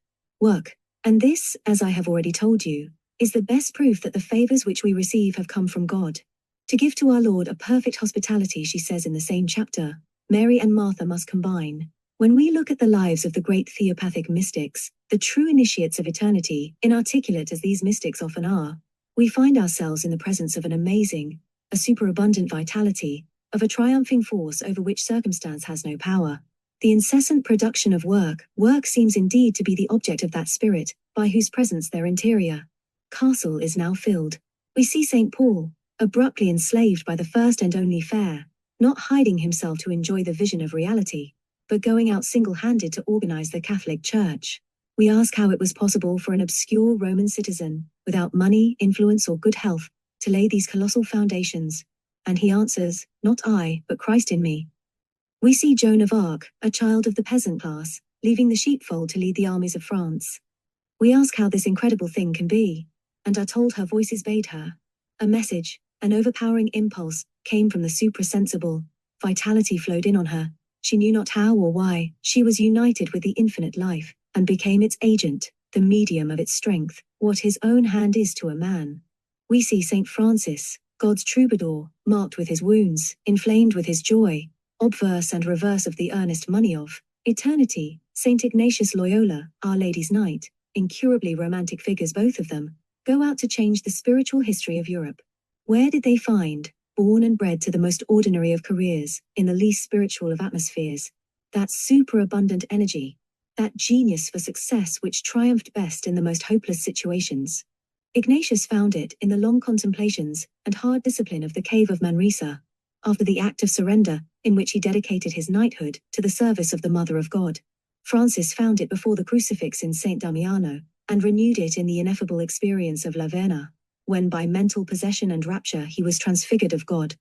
And this, as I have already told you, is the best proof that the favors which we receive have come from God. To give to our Lord a perfect hospitality, she says in the same chapter, Mary and Martha must combine. When we look at the lives of the great theopathic mystics, the true initiates of eternity, inarticulate as these mystics often are, we find ourselves in the presence of an amazing, a superabundant vitality, of a triumphing force over which circumstance has no power. The incessant production of work seems indeed to be the object of that spirit, by whose presence their interior castle is now filled. We see St. Paul, abruptly enslaved by the first and only fair, not hiding himself to enjoy the vision of reality, but going out single-handed to organize the Catholic Church. We ask how it was possible for an obscure Roman citizen, without money, influence, or good health, to lay these colossal foundations. And he answers, not I, but Christ in me. We see Joan of Arc, a child of the peasant class, leaving the sheepfold to lead the armies of France. We ask how this incredible thing can be, and are told her voices bade her. A message, an overpowering impulse, came from the suprasensible. Vitality flowed in on her. She knew not how or why. She was united with the infinite life, and became its agent, the medium of its strength, what his own hand is to a man. We see St. Francis, God's troubadour, marked with his wounds, inflamed with his joy, obverse and reverse of the earnest money of eternity. St. Ignatius Loyola, Our Lady's Knight, incurably romantic figures both of them, go out to change the spiritual history of Europe. Where did they find, born and bred to the most ordinary of careers, in the least spiritual of atmospheres, that superabundant energy, that genius for success which triumphed best in the most hopeless situations? Ignatius found it in the long contemplations and hard discipline of the cave of Manresa, after the act of surrender, in which he dedicated his knighthood to the service of the Mother of God. Francis found it before the crucifix in St. Damiano, and renewed it in the ineffable experience of La Verna, when by mental possession and rapture he was transfigured of God.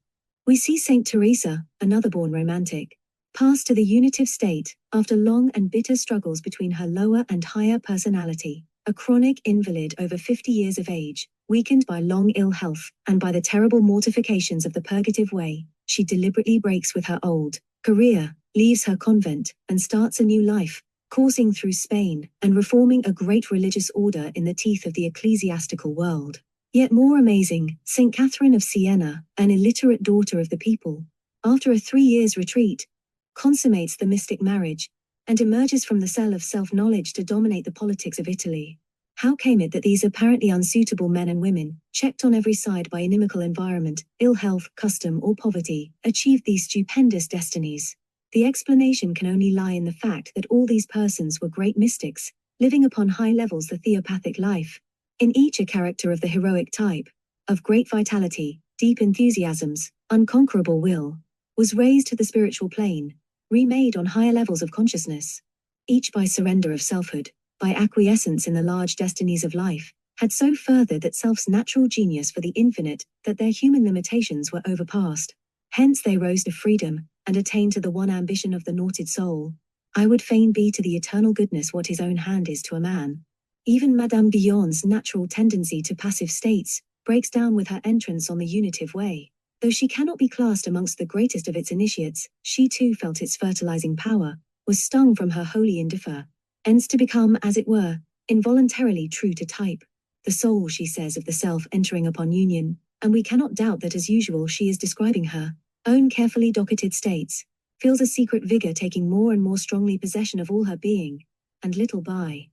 We see St. Teresa, another born romantic, pass to the unitive state, after long and bitter struggles between her lower and higher personality. A chronic invalid over 50 years of age, weakened by long ill health, and by the terrible mortifications of the purgative way, she deliberately breaks with her old career, leaves her convent, and starts a new life, coursing through Spain, and reforming a great religious order in the teeth of the ecclesiastical world. Yet more amazing, St. Catherine of Siena, an illiterate daughter of the people, after a 3 years' retreat, consummates the mystic marriage, and emerges from the cell of self-knowledge to dominate the politics of Italy. How came it that these apparently unsuitable men and women, checked on every side by inimical environment, ill health, custom, or poverty, achieved these stupendous destinies? The explanation can only lie in the fact that all these persons were great mystics, living upon high levels the theopathic life. In each a character of the heroic type, of great vitality, deep enthusiasms, unconquerable will, was raised to the spiritual plane, remade on higher levels of consciousness. Each by surrender of selfhood, by acquiescence in the large destinies of life, had so furthered that self's natural genius for the infinite that their human limitations were overpassed. Hence they rose to freedom, and attained to the one ambition of the naughted soul. I would fain be to the eternal goodness what his own hand is to a man. Even Madame Guillon's natural tendency to passive states breaks down with her entrance on the Unitive way. Though she cannot be classed amongst the greatest of its initiates, she too felt its fertilizing power, was stung from her holy indiffer, ends to become, as it were, involuntarily true to type. The soul, she says, of the self entering upon union, and we cannot doubt that as usual she is describing her own carefully docketed states, feels a secret vigor taking more and more strongly possession of all her being, and little by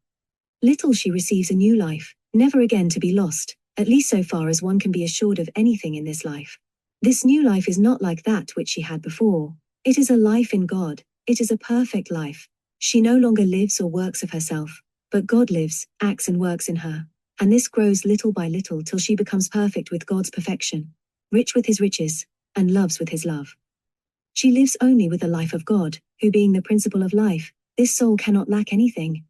little she receives a new life, never again to be lost, at least so far as one can be assured of anything in this life. This new life is not like that which she had before. It is a life in God. It is a perfect life. She no longer lives or works of herself, but God lives, acts and works in her. And this grows little by little till she becomes perfect with God's perfection, rich with his riches, and loves with his love. She lives only with the life of God, who being the principle of life, this soul cannot lack anything.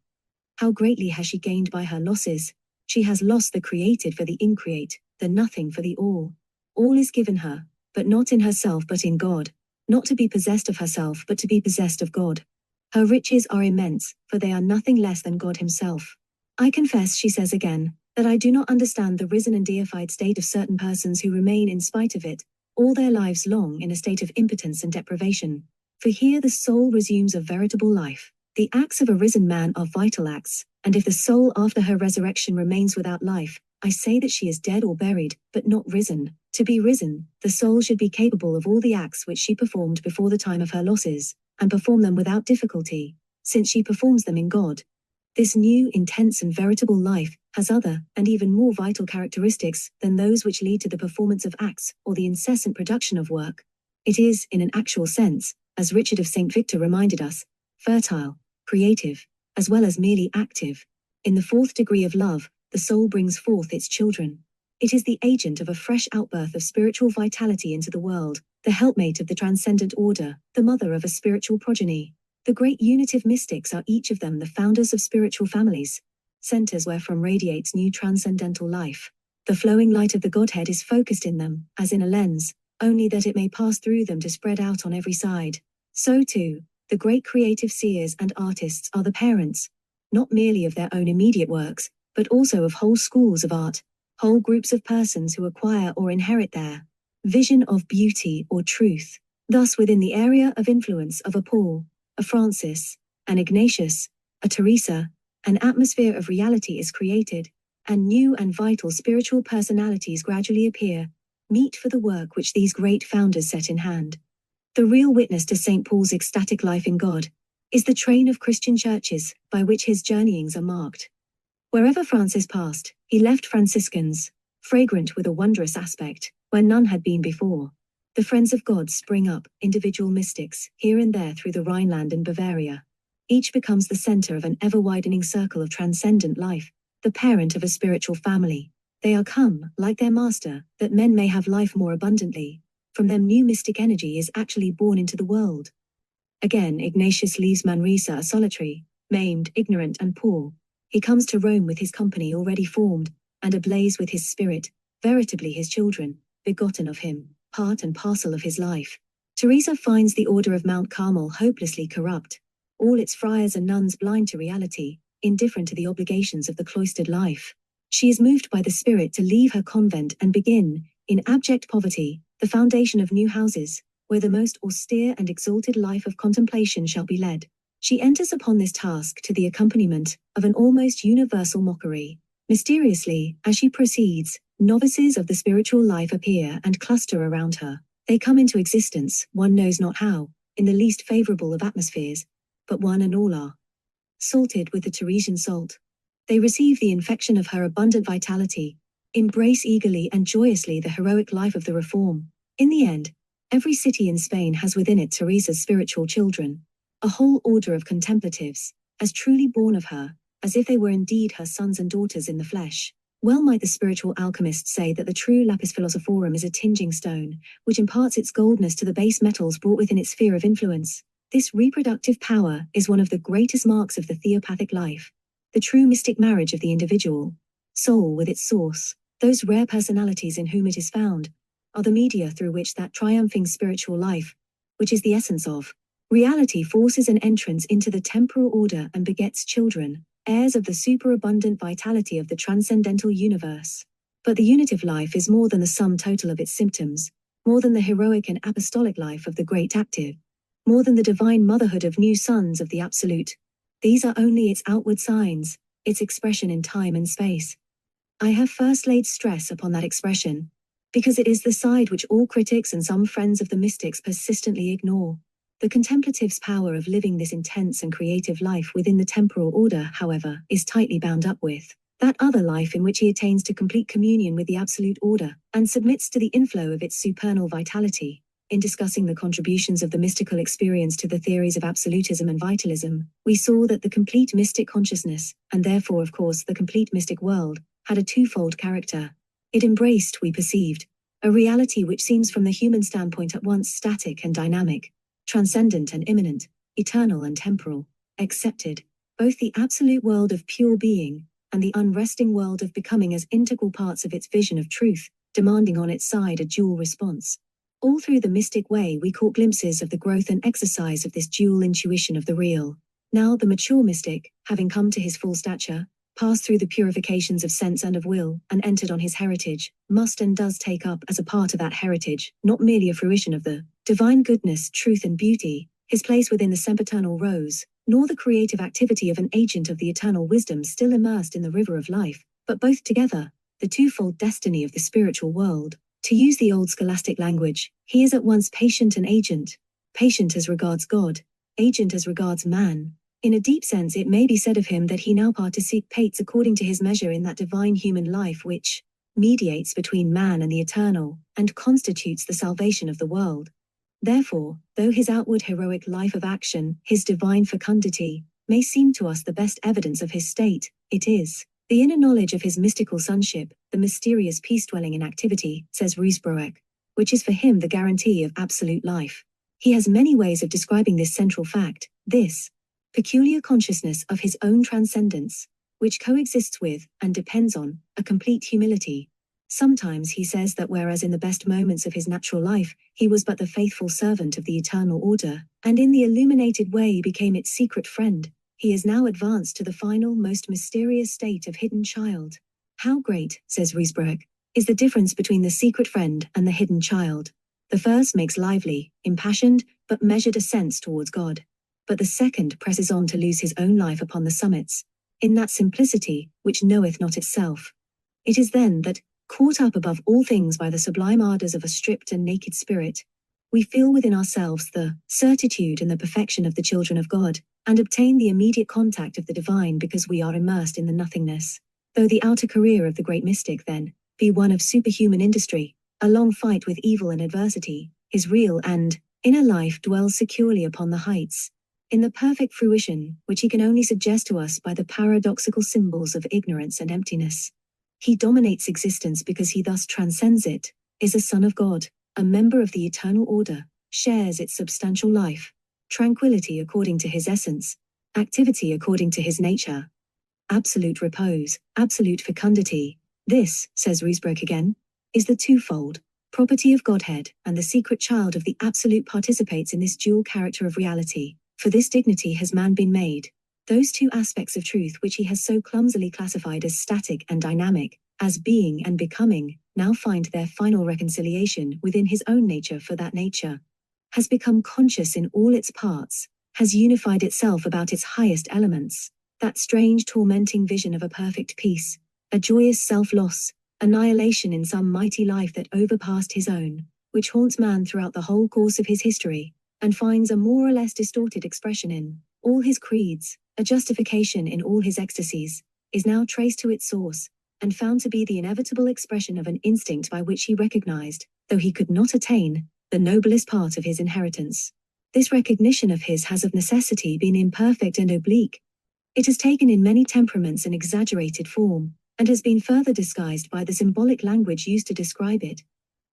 How greatly has she gained by her losses? She has lost the created for the increate, the nothing for the all. All is given her, but not in herself but in God, not to be possessed of herself but to be possessed of God. Her riches are immense, for they are nothing less than God himself. I confess, she says again, that I do not understand the risen and deified state of certain persons who remain in spite of it, all their lives long in a state of impotence and deprivation. For here the soul resumes a veritable life. The acts of a risen man are vital acts, and if the soul after her resurrection remains without life, I say that she is dead or buried, but not risen. To be risen, the soul should be capable of all the acts which she performed before the time of her losses, and perform them without difficulty, since she performs them in God. This new, intense and veritable life has other, and even more vital characteristics than those which lead to the performance of acts or the incessant production of work. It is, in an actual sense, as Richard of St. Victor reminded us, fertile, creative, as well as merely active. In the fourth degree of love, the soul brings forth its children. It is the agent of a fresh outbirth of spiritual vitality into the world, the helpmate of the transcendent order, the mother of a spiritual progeny. The great unitive mystics are each of them the founders of spiritual families, centers wherefrom radiates new transcendental life. The flowing light of the Godhead is focused in them, as in a lens, only that it may pass through them to spread out on every side. So too, the great creative seers and artists are the parents, not merely of their own immediate works, but also of whole schools of art, whole groups of persons who acquire or inherit their vision of beauty or truth. Thus within the area of influence of a Paul, a Francis, an Ignatius, a Teresa, an atmosphere of reality is created, and new and vital spiritual personalities gradually appear, meet for the work which these great founders set in hand. The real witness to St. Paul's ecstatic life in God is the train of Christian churches by which his journeyings are marked. Wherever Francis passed, he left Franciscans, fragrant with a wondrous aspect, where none had been before. The friends of God spring up, individual mystics, here and there through the Rhineland and Bavaria. Each becomes the center of an ever-widening circle of transcendent life, the parent of a spiritual family. They are come, like their master, that men may have life more abundantly. From them new mystic energy is actually born into the world. Again, Ignatius leaves Manresa a solitary, maimed, ignorant and poor. He comes to Rome with his company already formed, and ablaze with his spirit, veritably his children, begotten of him, part and parcel of his life. Teresa finds the order of Mount Carmel hopelessly corrupt, all its friars and nuns blind to reality, indifferent to the obligations of the cloistered life. She is moved by the Spirit to leave her convent and begin, in abject poverty, the foundation of new houses, where the most austere and exalted life of contemplation shall be led. She enters upon this task to the accompaniment of an almost universal mockery. Mysteriously, as she proceeds, novices of the spiritual life appear and cluster around her. They come into existence, one knows not how, in the least favorable of atmospheres, but one and all are salted with the Teresian salt. They receive the infection of her abundant vitality, embrace eagerly and joyously the heroic life of the Reform. In the end, every city in Spain has within it Teresa's spiritual children, a whole order of contemplatives, as truly born of her, as if they were indeed her sons and daughters in the flesh. Well might the spiritual alchemist say that the true lapis philosophorum is a tinging stone, which imparts its goldness to the base metals brought within its sphere of influence. This reproductive power is one of the greatest marks of the theopathic life, the true mystic marriage of the individual. Soul with its source, those rare personalities in whom it is found, are the media through which that triumphing spiritual life, which is the essence of reality, forces an entrance into the temporal order and begets children, heirs of the superabundant vitality of the transcendental universe. But the unitive life is more than the sum total of its symptoms, more than the heroic and apostolic life of the great active, more than the divine motherhood of new sons of the Absolute. These are only its outward signs, its expression in time and space. I have first laid stress upon that expression, because it is the side which all critics and some friends of the mystics persistently ignore. The contemplative's power of living this intense and creative life within the temporal order, however, is tightly bound up with that other life in which he attains to complete communion with the absolute order, and submits to the inflow of its supernal vitality. In discussing the contributions of the mystical experience to the theories of absolutism and vitalism, we saw that the complete mystic consciousness, and therefore of course the complete mystic world, had a twofold character. It embraced, we perceived, a reality which seems from the human standpoint at once static and dynamic, transcendent and immanent, eternal and temporal, accepted both the absolute world of pure being and the unresting world of becoming as integral parts of its vision of truth, demanding on its side a dual response. All through the mystic way we caught glimpses of the growth and exercise of this dual intuition of the real. Now the mature mystic, having come to his full stature, passed through the purifications of sense and of will, and entered on his heritage, must and does take up as a part of that heritage, not merely a fruition of the divine goodness, truth and beauty, his place within the sempiternal rose, nor the creative activity of an agent of the eternal wisdom still immersed in the river of life, but both together, the twofold destiny of the spiritual world. To use the old scholastic language, he is at once patient and agent, patient as regards God, agent as regards man. In a deep sense it may be said of him that he now participates according to his measure in that divine human life which mediates between man and the eternal, and constitutes the salvation of the world. Therefore, though his outward heroic life of action, his divine fecundity, may seem to us the best evidence of his state, it is the inner knowledge of his mystical sonship, the mysterious peace dwelling in activity, says Ruysbroek, which is for him the guarantee of absolute life. He has many ways of describing this central fact, this peculiar consciousness of his own transcendence, which coexists with, and depends on, a complete humility. Sometimes he says that whereas in the best moments of his natural life, he was but the faithful servant of the eternal order, and in the illuminated way became its secret friend, he is now advanced to the final, most mysterious state of hidden child. How great, says Ruysbroek, is the difference between the secret friend and the hidden child. The first makes lively, impassioned, but measured ascents towards God. But the second presses on to lose his own life upon the summits, in that simplicity which knoweth not itself. It is then that, caught up above all things by the sublime ardors of a stripped and naked spirit, we feel within ourselves the certitude and the perfection of the children of God, and obtain the immediate contact of the divine because we are immersed in the nothingness. Though the outer career of the great mystic, then, be one of superhuman industry, a long fight with evil and adversity, his real and inner life dwells securely upon the heights, in the perfect fruition which he can only suggest to us by the paradoxical symbols of ignorance and emptiness. He dominates existence because he thus transcends it, is a son of God, a member of the eternal order, shares its substantial life, tranquility according to his essence, activity according to his nature, absolute repose, absolute fecundity. This, says Ruysbroek again, is the twofold property of Godhead, and the secret child of the Absolute participates in this dual character of reality. For this dignity has man been made. Those two aspects of truth which he has so clumsily classified as static and dynamic, as being and becoming, now find their final reconciliation within his own nature, for that nature has become conscious in all its parts, has unified itself about its highest elements. That strange tormenting vision of a perfect peace, a joyous self-loss, annihilation in some mighty life that overpassed his own, which haunts man throughout the whole course of his history, and finds a more or less distorted expression in all his creeds, a justification in all his ecstasies, is now traced to its source, and found to be the inevitable expression of an instinct by which he recognized, though he could not attain, the noblest part of his inheritance. This recognition of his has of necessity been imperfect and oblique. It has taken in many temperaments an exaggerated form, and has been further disguised by the symbolic language used to describe it.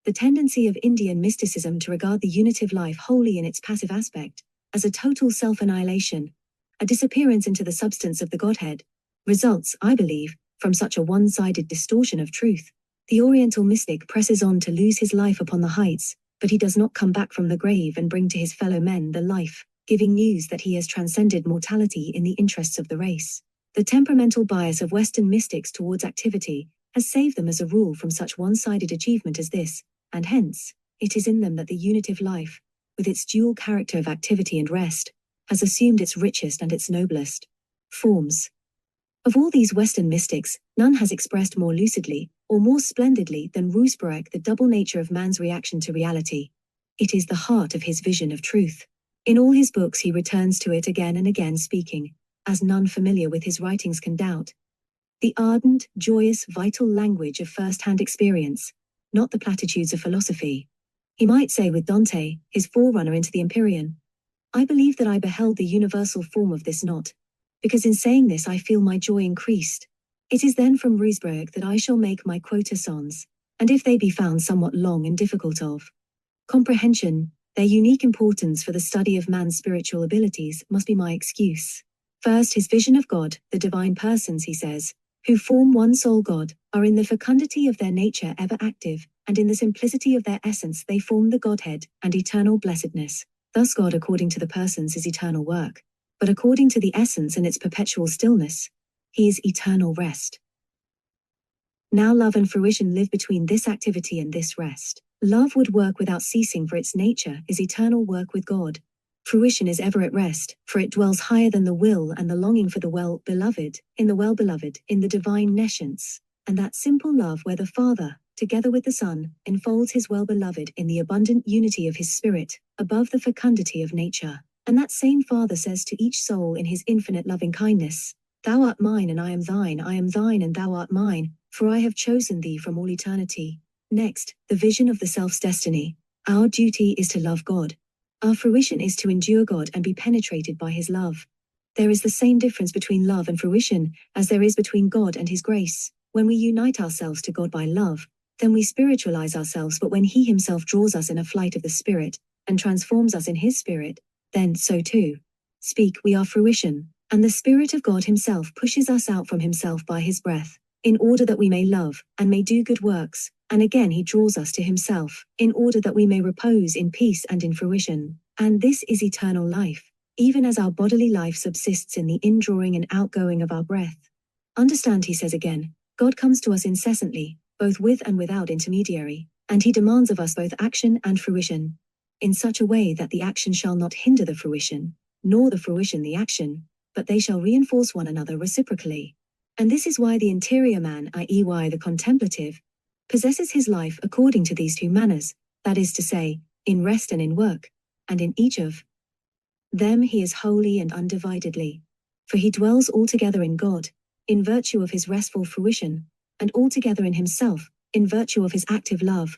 The tendency of Indian mysticism to regard the unitive life wholly in its passive aspect, as a total self-annihilation, a disappearance into the substance of the Godhead, results, I believe, from such a one-sided distortion of truth. The Oriental mystic presses on to lose his life upon the heights, but he does not come back from the grave and bring to his fellow men the life, giving news that he has transcended mortality in the interests of the race. The temperamental bias of Western mystics towards activity has saved them as a rule from such one-sided achievement as this, and hence, it is in them that the unitive life, with its dual character of activity and rest, has assumed its richest and its noblest forms. Of all these Western mystics, none has expressed more lucidly, or more splendidly than Ruysbroek the double nature of man's reaction to reality. It is the heart of his vision of truth. In all his books he returns to it again and again, speaking, as none familiar with his writings can doubt, the ardent, joyous, vital language of first-hand experience, not the platitudes of philosophy. He might say with Dante, his forerunner into the Empyrean, I believe that I beheld the universal form of this not, because in saying this I feel my joy increased. It is then from Ruysbroek that I shall make my quotations, and if they be found somewhat long and difficult of comprehension, their unique importance for the study of man's spiritual abilities must be my excuse. First, his vision of God, the divine persons, he says, who form one sole God, are in the fecundity of their nature ever active, and in the simplicity of their essence they form the Godhead and eternal blessedness. Thus God according to the persons is eternal work, but according to the essence and its perpetual stillness, he is eternal rest. Now love and fruition live between this activity and this rest. Love would work without ceasing, for its nature is eternal work with God. Fruition is ever at rest, for it dwells higher than the will and the longing for the well-beloved, in the divine nescience, and that simple love where the Father, together with the Son, enfolds his well-beloved in the abundant unity of his spirit, above the fecundity of nature. And that same Father says to each soul in his infinite loving kindness, Thou art mine and I am thine and thou art mine, for I have chosen thee from all eternity. Next, the vision of the self's destiny. Our duty is to love God. Our fruition is to endure God and be penetrated by his love. There is the same difference between love and fruition as there is between God and his grace. When we unite ourselves to God by love, then we spiritualize ourselves, but when he himself draws us in a flight of the Spirit and transforms us in his Spirit, then so too we are fruition, and the Spirit of God himself pushes us out from himself by his breath, in order that we may love and may do good works, and again he draws us to himself, in order that we may repose in peace and in fruition. And this is eternal life, even as our bodily life subsists in the indrawing and outgoing of our breath. Understand, he says again, God comes to us incessantly, both with and without intermediary, and he demands of us both action and fruition, in such a way that the action shall not hinder the fruition, nor the fruition the action, but they shall reinforce one another reciprocally. And this is why the interior man, i.e. why the contemplative, possesses his life according to these two manners, that is to say, in rest and in work, and in each of them he is wholly and undividedly, for he dwells altogether in God, in virtue of his restful fruition, and altogether in himself, in virtue of his active love.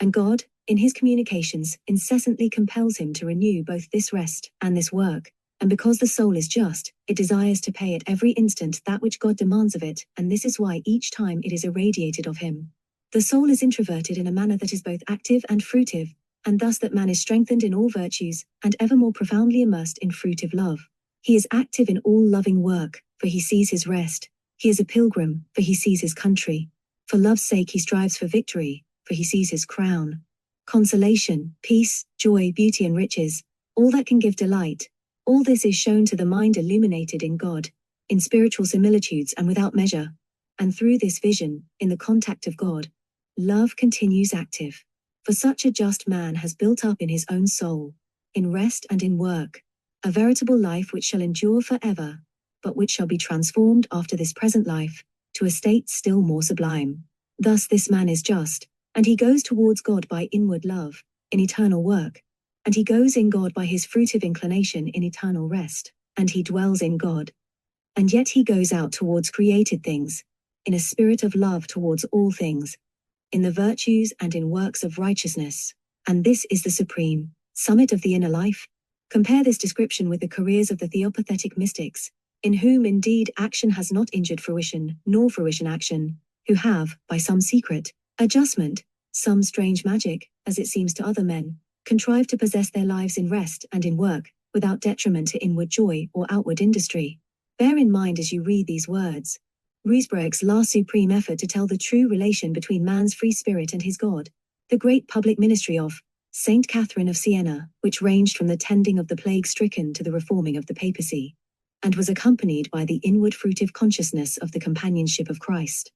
And God, in his communications, incessantly compels him to renew both this rest and this work, and because the soul is just, it desires to pay at every instant that which God demands of it, and this is why each time it is irradiated of him. The soul is introverted in a manner that is both active and fruitive, and thus that man is strengthened in all virtues, and ever more profoundly immersed in fruitive love. He is active in all loving work, for he sees his rest. He is a pilgrim, for he sees his country. For love's sake he strives for victory, for he sees his crown. Consolation, peace, joy, beauty and riches, all that can give delight, all this is shown to the mind illuminated in God, in spiritual similitudes and without measure. And through this vision, in the contact of God, love continues active. For such a just man has built up in his own soul, in rest and in work, a veritable life which shall endure forever, but which shall be transformed after this present life, to a state still more sublime. Thus this man is just, and he goes towards God by inward love, in eternal work, and he goes in God by his fruitive inclination in eternal rest, and he dwells in God. And yet he goes out towards created things, in a spirit of love towards all things, in the virtues and in works of righteousness. And this is the supreme summit of the inner life. Compare this description with the careers of the theopathetic mystics, in whom indeed action has not injured fruition, nor fruition action, who have, by some secret adjustment, some strange magic, as it seems to other men, contrived to possess their lives in rest and in work, without detriment to inward joy or outward industry. Bear in mind as you read these words, Ruysbroeck's last supreme effort to tell the true relation between man's free spirit and his God. The great public ministry of Saint Catherine of Siena, which ranged from the tending of the plague-stricken to the reforming of the papacy, and was accompanied by the inward fruitive consciousness of the companionship of Christ.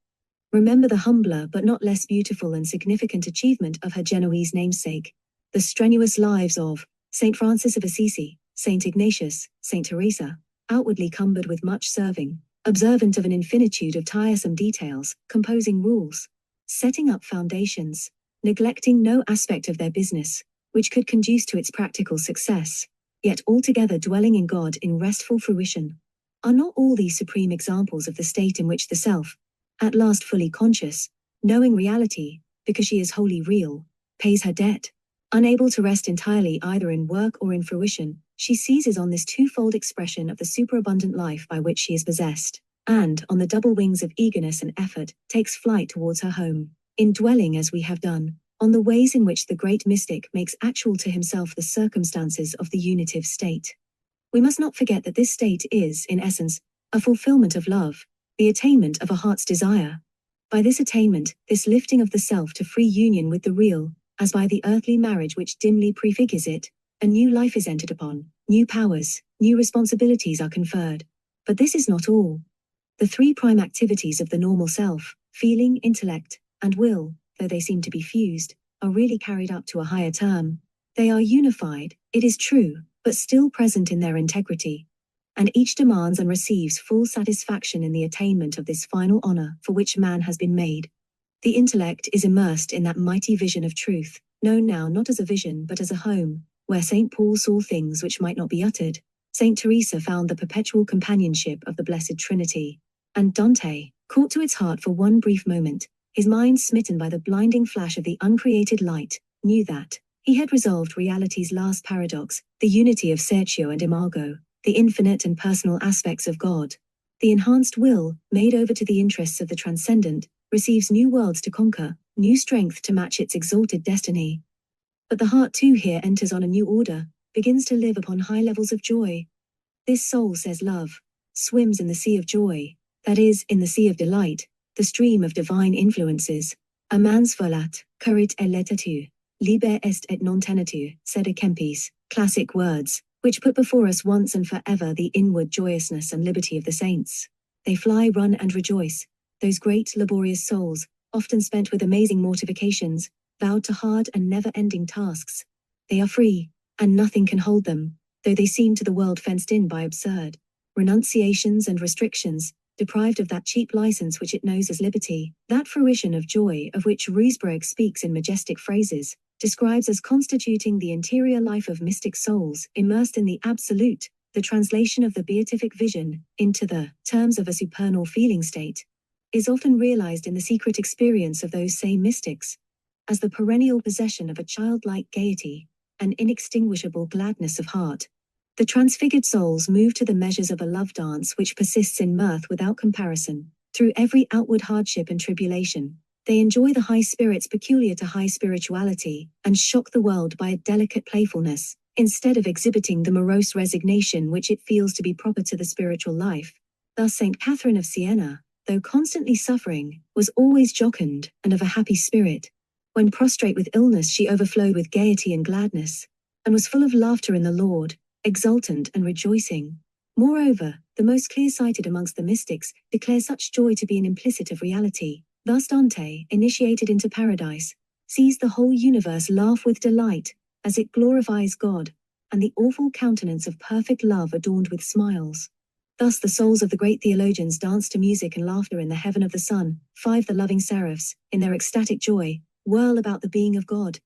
Remember the humbler but not less beautiful and significant achievement of her Genoese namesake, the strenuous lives of Saint Francis of Assisi, Saint Ignatius, Saint Teresa, outwardly cumbered with much serving, observant of an infinitude of tiresome details, composing rules, setting up foundations, neglecting no aspect of their business, which could conduce to its practical success, yet altogether dwelling in God in restful fruition. Are not all these supreme examples of the state in which the self, at last fully conscious, knowing reality, because she is wholly real, pays her debt? Unable to rest entirely either in work or in fruition, she seizes on this twofold expression of the superabundant life by which she is possessed, and, on the double wings of eagerness and effort, takes flight towards her home, in dwelling as we have done, on the ways in which the great mystic makes actual to himself the circumstances of the unitive state. We must not forget that this state is, in essence, a fulfillment of love, the attainment of a heart's desire. By this attainment, this lifting of the self to free union with the real, as by the earthly marriage which dimly prefigures it, a new life is entered upon, new powers, new responsibilities are conferred. But this is not all. The three prime activities of the normal self, feeling, intellect, and will, though they seem to be fused, are really carried up to a higher term. They are unified, it is true, but still present in their integrity. And each demands and receives full satisfaction in the attainment of this final honor for which man has been made. The intellect is immersed in that mighty vision of truth, known now not as a vision but as a home, where St. Paul saw things which might not be uttered. St. Teresa found the perpetual companionship of the Blessed Trinity. And Dante, caught to its heart for one brief moment, his mind smitten by the blinding flash of the uncreated light, knew that he had resolved reality's last paradox, the unity of Sertio and Imago, the infinite and personal aspects of God. The enhanced will, made over to the interests of the transcendent, receives new worlds to conquer, new strength to match its exalted destiny. But the heart too here enters on a new order, begins to live upon high levels of joy. This soul, says Love, swims in the sea of joy, that is, in the sea of delight, the stream of divine influences. A man's volat, currit eletatur, liber est et non tenetur, said a Kempis, classic words, which put before us once and forever the inward joyousness and liberty of the saints. They fly, run, and rejoice, those great laborious souls, often spent with amazing mortifications, vowed to hard and never-ending tasks. They are free, and nothing can hold them, though they seem to the world fenced in by absurd renunciations and restrictions, deprived of that cheap license which it knows as liberty. That fruition of joy of which Ruysbroeck speaks in majestic phrases, describes as constituting the interior life of mystic souls immersed in the absolute, the translation of the beatific vision into the terms of a supernal feeling state, is often realized in the secret experience of those same mystics, as the perennial possession of a childlike gaiety, an inextinguishable gladness of heart. The transfigured souls move to the measures of a love dance which persists in mirth without comparison. Through every outward hardship and tribulation, they enjoy the high spirits peculiar to high spirituality, and shock the world by a delicate playfulness, instead of exhibiting the morose resignation which it feels to be proper to the spiritual life. Thus Saint Catherine of Siena, though constantly suffering, was always jocund and of a happy spirit. When prostrate with illness she overflowed with gaiety and gladness, and was full of laughter in the Lord, exultant and rejoicing. Moreover, the most clear-sighted amongst the mystics declare such joy to be an implicit of reality. Thus Dante, initiated into paradise, sees the whole universe laugh with delight, as it glorifies God, and the awful countenance of perfect love adorned with smiles. Thus the souls of the great theologians dance to music and laughter in the heaven of the sun. 5 The loving seraphs, in their ecstatic joy, whirl about the being of God.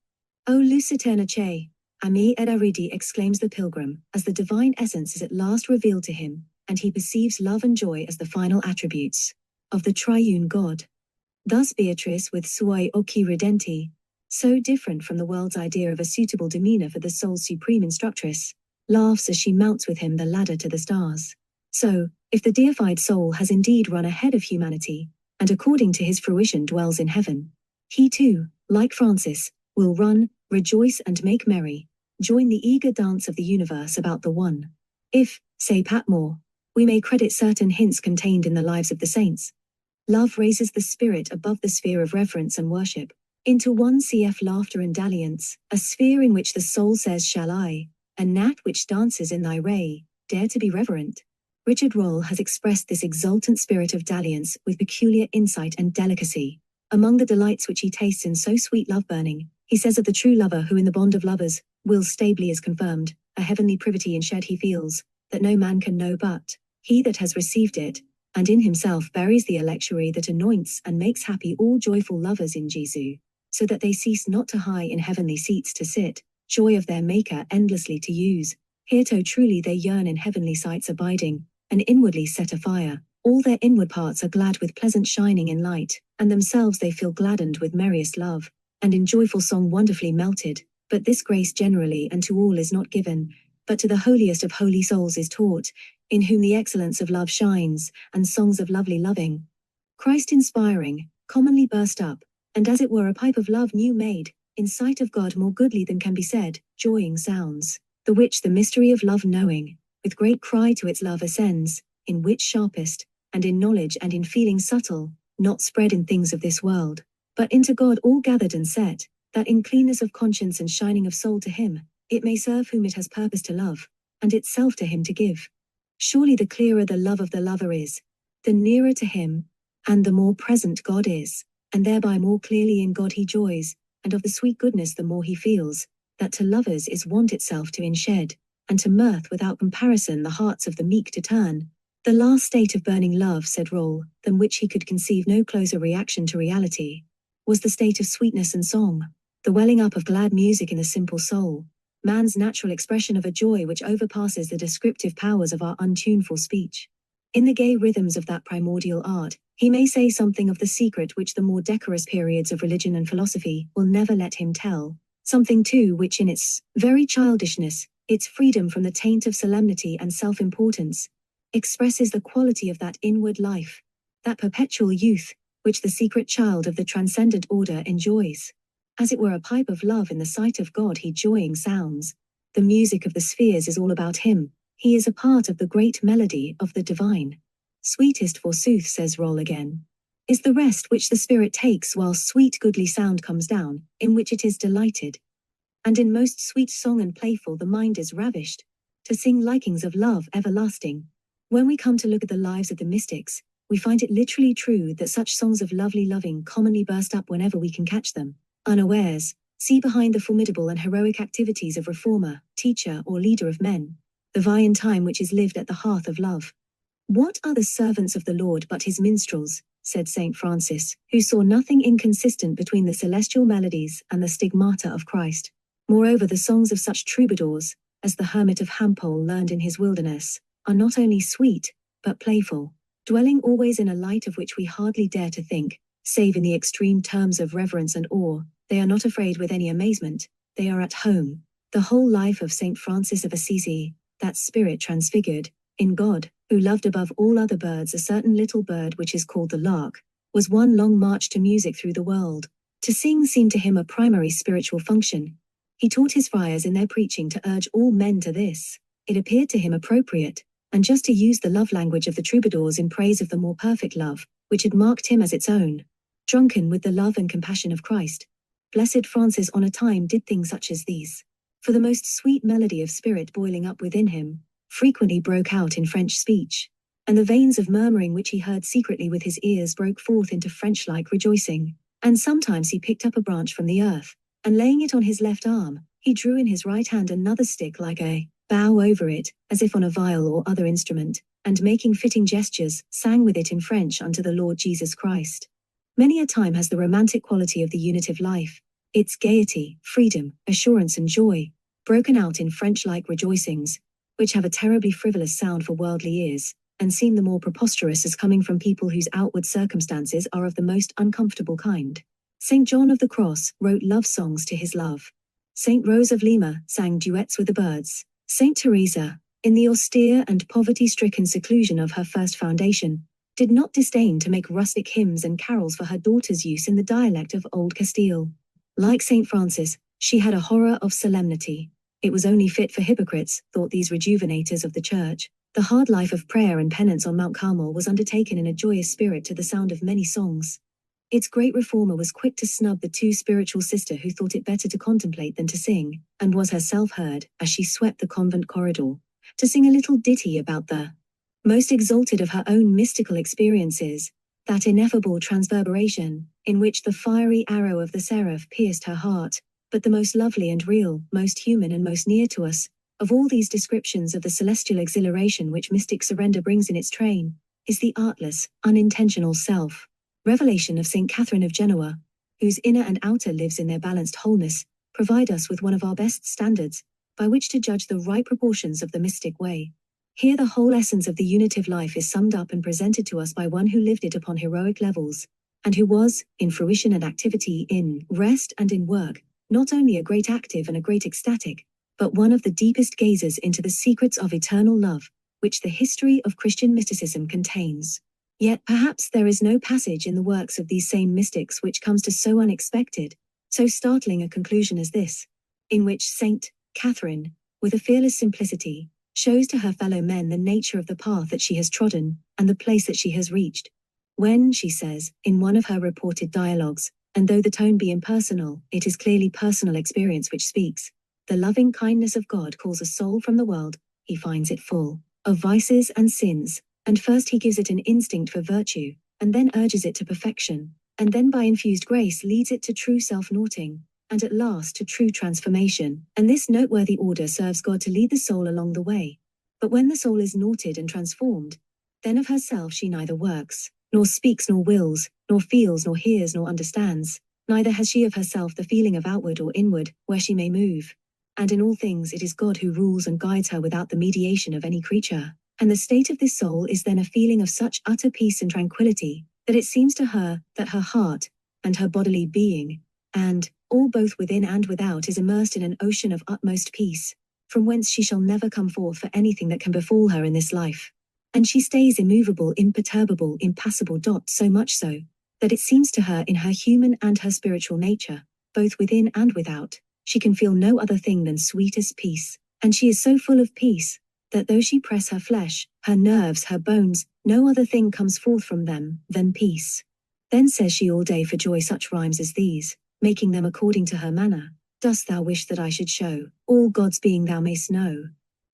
O luciturna che, ami et aridi, exclaims the pilgrim, as the divine essence is at last revealed to him, and he perceives love and joy as the final attributes of the triune God. Thus Beatrice with suoi occhi ridenti, so different from the world's idea of a suitable demeanor for the soul's supreme instructress, laughs as she mounts with him the ladder to the stars. So, if the deified soul has indeed run ahead of humanity, and according to his fruition dwells in heaven, he too, like Francis, will run, rejoice and make merry, join the eager dance of the universe about the one. If, say Patmore, we may credit certain hints contained in the lives of the saints, Love raises the spirit above the sphere of reverence and worship, into one cf laughter and dalliance, a sphere in which the soul says shall I, a gnat which dances in thy ray, dare to be reverent. Richard Rolle has expressed this exultant spirit of dalliance with peculiar insight and delicacy. Among the delights which he tastes in so sweet love burning, he says of the true lover who in the bond of lovers, will stably is confirmed, a heavenly privity in shed he feels, that no man can know but he that has received it, and in himself buries the electuary that anoints and makes happy all joyful lovers in Jesu, so that they cease not to high in heavenly seats to sit, joy of their Maker endlessly to use, hereto truly they yearn in heavenly sights abiding, and inwardly set afire, all their inward parts are glad with pleasant shining in light, and themselves they feel gladdened with merriest love, and in joyful song wonderfully melted, but this grace generally and to all is not given, but to the holiest of holy souls is taught, in whom the excellence of love shines, and songs of lovely loving, Christ inspiring, commonly burst up, and as it were a pipe of love new made, in sight of God more goodly than can be said, joying sounds, the which the mystery of love knowing, with great cry to its love ascends, in wit sharpest, and in knowledge and in feeling subtle, not spread in things of this world, but into God all gathered and set, that in cleanness of conscience and shining of soul to him, it may serve whom it has purpose to love, and itself to him to give. Surely the clearer the love of the lover is, the nearer to him, and the more present God is, and thereby more clearly in God he joys, and of the sweet goodness the more he feels, that to lovers is want itself to inshed, and to mirth without comparison the hearts of the meek to turn. The last state of burning love, said Rolle, than which he could conceive no closer reaction to reality, was the state of sweetness and song, the welling up of glad music in the simple soul, man's natural expression of a joy which overpasses the descriptive powers of our untuneful speech. In the gay rhythms of that primordial art, he may say something of the secret which the more decorous periods of religion and philosophy will never let him tell, something too which in its very childishness, its freedom from the taint of solemnity and self-importance, expresses the quality of that inward life, that perpetual youth, which the secret child of the transcendent order enjoys. As it were a pipe of love in the sight of God he joying sounds. The music of the spheres is all about him, he is a part of the great melody of the divine. Sweetest forsooth, says Rolle again, is the rest which the spirit takes while sweet goodly sound comes down, in which it is delighted. And in most sweet song and playful the mind is ravished, to sing likings of love everlasting. When we come to look at the lives of the mystics, we find it literally true that such songs of lovely loving commonly burst up whenever we can catch them, unawares. See behind the formidable and heroic activities of reformer, teacher or leader of men, the vian time which is lived at the hearth of love. What are the servants of the Lord but his minstrels, said St. Francis, who saw nothing inconsistent between the celestial melodies and the stigmata of Christ. Moreover, the songs of such troubadours, as the hermit of Hampole learned in his wilderness, are not only sweet, but playful, dwelling always in a light of which we hardly dare to think, save in the extreme terms of reverence and awe. They are not afraid with any amazement, they are at home. The whole life of St. Francis of Assisi, that spirit transfigured, in God, who loved above all other birds a certain little bird which is called the lark, was one long march to music through the world. To sing seemed to him a primary spiritual function. He taught his friars in their preaching to urge all men to this. It appeared to him appropriate, and just to use the love language of the troubadours in praise of the more perfect love, which had marked him as its own. Drunken with the love and compassion of Christ, Blessed Francis on a time did things such as these. For the most sweet melody of spirit boiling up within him, frequently broke out in French speech, and the veins of murmuring which he heard secretly with his ears broke forth into French-like rejoicing. And sometimes he picked up a branch from the earth, and laying it on his left arm, he drew in his right hand another stick like a bow over it, as if on a viol or other instrument, and making fitting gestures, sang with it in French unto the Lord Jesus Christ. Many a time has the romantic quality of the unitive life, its gaiety, freedom, assurance and joy, broken out in French-like rejoicings, which have a terribly frivolous sound for worldly ears, and seem the more preposterous as coming from people whose outward circumstances are of the most uncomfortable kind. St. John of the Cross wrote love songs to his love. St. Rose of Lima sang duets with the birds. St. Teresa, in the austere and poverty-stricken seclusion of her first foundation, did not disdain to make rustic hymns and carols for her daughter's use in the dialect of Old Castile. Like St. Francis, she had a horror of solemnity. It was only fit for hypocrites, thought these rejuvenators of the Church, The hard life of prayer and penance on Mount Carmel was undertaken in a joyous spirit to the sound of many songs. Its great reformer was quick to snub the too spiritual sister who thought it better to contemplate than to sing, and was herself heard, as she swept the convent corridor, to sing a little ditty about the most exalted of her own mystical experiences, that ineffable transverberation, in which the fiery arrow of the seraph pierced her heart, but the most lovely and real, most human and most near to us, of all these descriptions of the celestial exhilaration which mystic surrender brings in its train, is the artless, unintentional self. Revelation of St. Catherine of Genoa, whose inner and outer lives in their balanced wholeness, provide us with one of our best standards, by which to judge the right proportions of the mystic way. Here the whole essence of the unitive life is summed up and presented to us by one who lived it upon heroic levels, and who was, in fruition and activity, in rest and in work, not only a great active and a great ecstatic, but one of the deepest gazers into the secrets of eternal love, which the history of Christian mysticism contains. Yet perhaps there is no passage in the works of these same mystics which comes to so unexpected, so startling a conclusion as this, in which St. Catherine, with a fearless simplicity, shows to her fellow men the nature of the path that she has trodden, and the place that she has reached. When, she says, in one of her reported dialogues, and though the tone be impersonal, it is clearly personal experience which speaks, the loving kindness of God calls a soul from the world, he finds it full of vices and sins, and first he gives it an instinct for virtue, and then urges it to perfection, and then by infused grace leads it to true self-naughting, and at last to true transformation, and this noteworthy order serves God to lead the soul along the way. But when the soul is naughted and transformed, then of herself she neither works, nor speaks nor wills, nor feels nor hears nor understands, neither has she of herself the feeling of outward or inward, where she may move. And in all things it is God who rules and guides her without the mediation of any creature. And the state of this soul is then a feeling of such utter peace and tranquility, that it seems to her that her heart, and her bodily being, and all both within and without is immersed in an ocean of utmost peace, from whence she shall never come forth for anything that can befall her in this life. And she stays immovable, imperturbable, impassible. So much so, that it seems to her in her human and her spiritual nature, both within and without, she can feel no other thing than sweetest peace, and she is so full of peace, that though she press her flesh, her nerves, her bones, no other thing comes forth from them than peace. Then says she all day for joy such rhymes as these, making them according to her manner. Dost thou wish that I should show all God's being thou mayst know?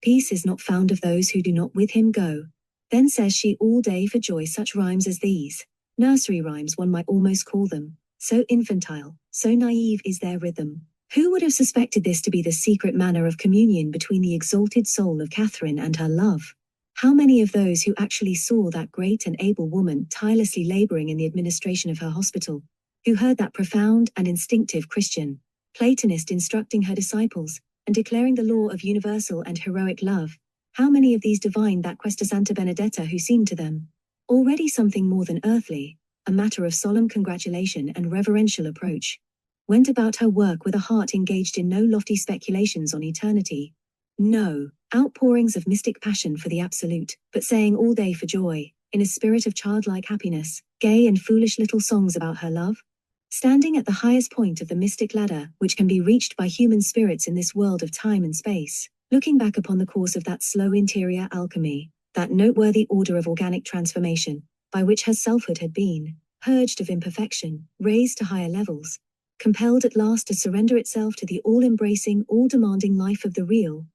Peace is not found of those who do not with him go. Then says she all day for joy such rhymes as these, nursery rhymes one might almost call them, so infantile, so naive is their rhythm. Who would have suspected this to be the secret manner of communion between the exalted soul of Catherine and her love? How many of those who actually saw that great and able woman tirelessly laboring in the administration of her hospital, who heard that profound and instinctive Christian Platonist instructing her disciples, and declaring the law of universal and heroic love, how many of these divined that Questa Santa Benedetta who seemed to them already something more than earthly, a matter of solemn congratulation and reverential approach, went about her work with a heart engaged in no lofty speculations on eternity, no outpourings of mystic passion for the absolute, but saying all day for joy, in a spirit of childlike happiness, gay and foolish little songs about her love? Standing at the highest point of the mystic ladder which can be reached by human spirits in this world of time and space, looking back upon the course of that slow interior alchemy, that noteworthy order of organic transformation, by which her selfhood had been purged of imperfection, raised to higher levels, compelled at last to surrender itself to the all-embracing, all-demanding life of the real.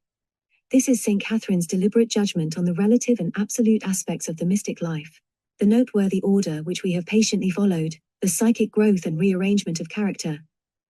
This is St. Catherine's deliberate judgment on the relative and absolute aspects of the mystic life, the noteworthy order which we have patiently followed, the psychic growth and rearrangement of character,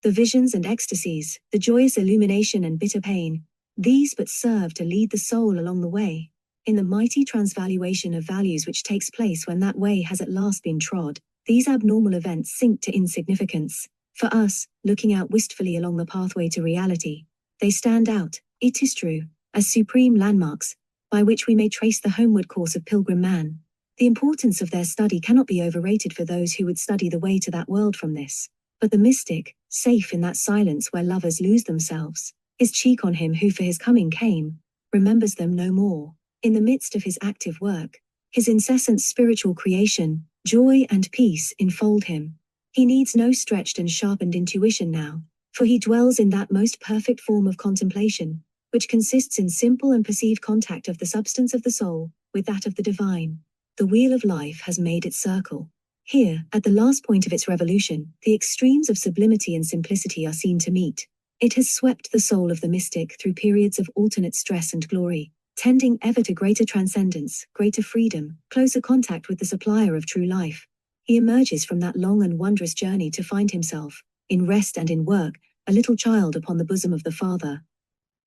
the visions and ecstasies, the joyous illumination and bitter pain, these but serve to lead the soul along the way, in the mighty transvaluation of values which takes place when that way has at last been trod. These abnormal events sink to insignificance. For us, looking out wistfully along the pathway to reality, they stand out, it is true, as supreme landmarks, by which we may trace the homeward course of pilgrim man. The importance of their study cannot be overrated for those who would study the way to that world from this. But the mystic, safe in that silence where lovers lose themselves, his cheek on him who for his coming came, remembers them no more. In the midst of his active work, his incessant spiritual creation, joy and peace enfold him. He needs no stretched and sharpened intuition now, for he dwells in that most perfect form of contemplation, which consists in simple and perceived contact of the substance of the soul with that of the divine. The wheel of life has made its circle. Here, at the last point of its revolution, the extremes of sublimity and simplicity are seen to meet. It has swept the soul of the mystic through periods of alternate stress and glory, tending ever to greater transcendence, greater freedom, closer contact with the supplier of true life. He emerges from that long and wondrous journey to find himself, in rest and in work, a little child upon the bosom of the Father.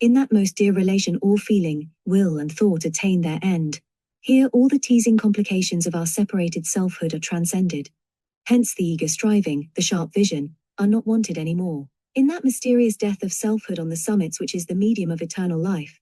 In that most dear relation all feeling, will and thought attain their end. Here all the teasing complications of our separated selfhood are transcended. Hence the eager striving, the sharp vision, are not wanted any more. In that mysterious death of selfhood on the summits which is the medium of eternal life,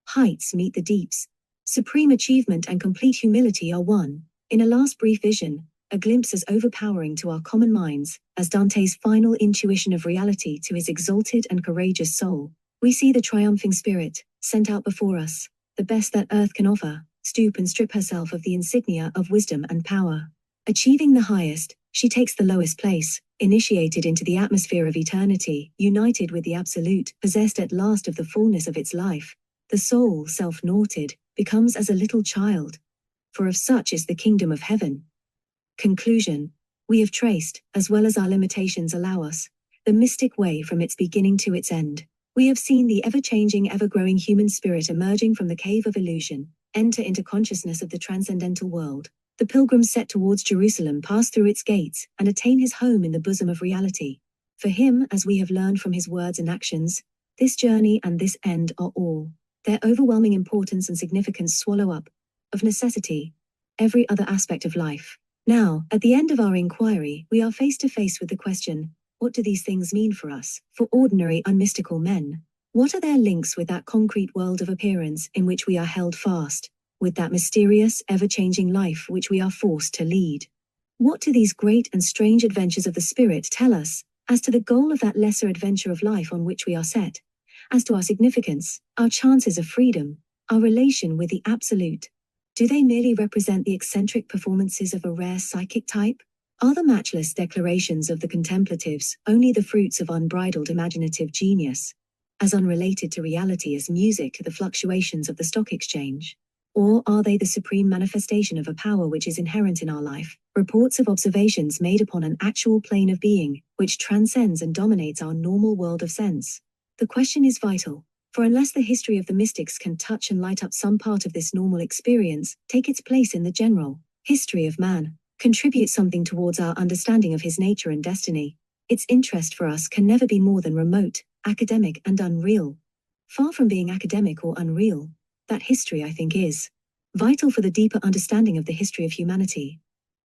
heights meet the deeps. Supreme achievement and complete humility are one. In a last brief vision, a glimpse as overpowering to our common minds as Dante's final intuition of reality to his exalted and courageous soul, we see the triumphing spirit, sent out before us, the best that earth can offer, stoop and strip herself of the insignia of wisdom and power. Achieving the highest, she takes the lowest place, initiated into the atmosphere of eternity, united with the absolute, possessed at last of the fullness of its life. The soul, self-naughted, becomes as a little child. For of such is the kingdom of heaven. Conclusion. We have traced, as well as our limitations allow us, the mystic way from its beginning to its end. We have seen the ever-changing, ever-growing human spirit emerging from the cave of illusion, enter into consciousness of the transcendental world. The pilgrim set towards Jerusalem pass through its gates and attain his home in the bosom of reality. For him, as we have learned from his words and actions, this journey and this end are all. Their overwhelming importance and significance swallow up, of necessity, every other aspect of life. Now, at the end of our inquiry, we are face to face with the question, what do these things mean for us, for ordinary unmystical men? What are their links with that concrete world of appearance in which we are held fast, with that mysterious, ever-changing life which we are forced to lead? What do these great and strange adventures of the spirit tell us, as to the goal of that lesser adventure of life on which we are set, as to our significance, our chances of freedom, our relation with the absolute? Do they merely represent the eccentric performances of a rare psychic type? Are the matchless declarations of the contemplatives only the fruits of unbridled imaginative genius, as unrelated to reality as music to the fluctuations of the stock exchange? Or are they the supreme manifestation of a power which is inherent in our life, reports of observations made upon an actual plane of being, which transcends and dominates our normal world of sense? The question is vital, for unless the history of the mystics can touch and light up some part of this normal experience, take its place in the general history of man, contribute something towards our understanding of his nature and destiny, its interest for us can never be more than remote, academic and unreal. Far from being academic or unreal, that history, I think, is vital for the deeper understanding of the history of humanity.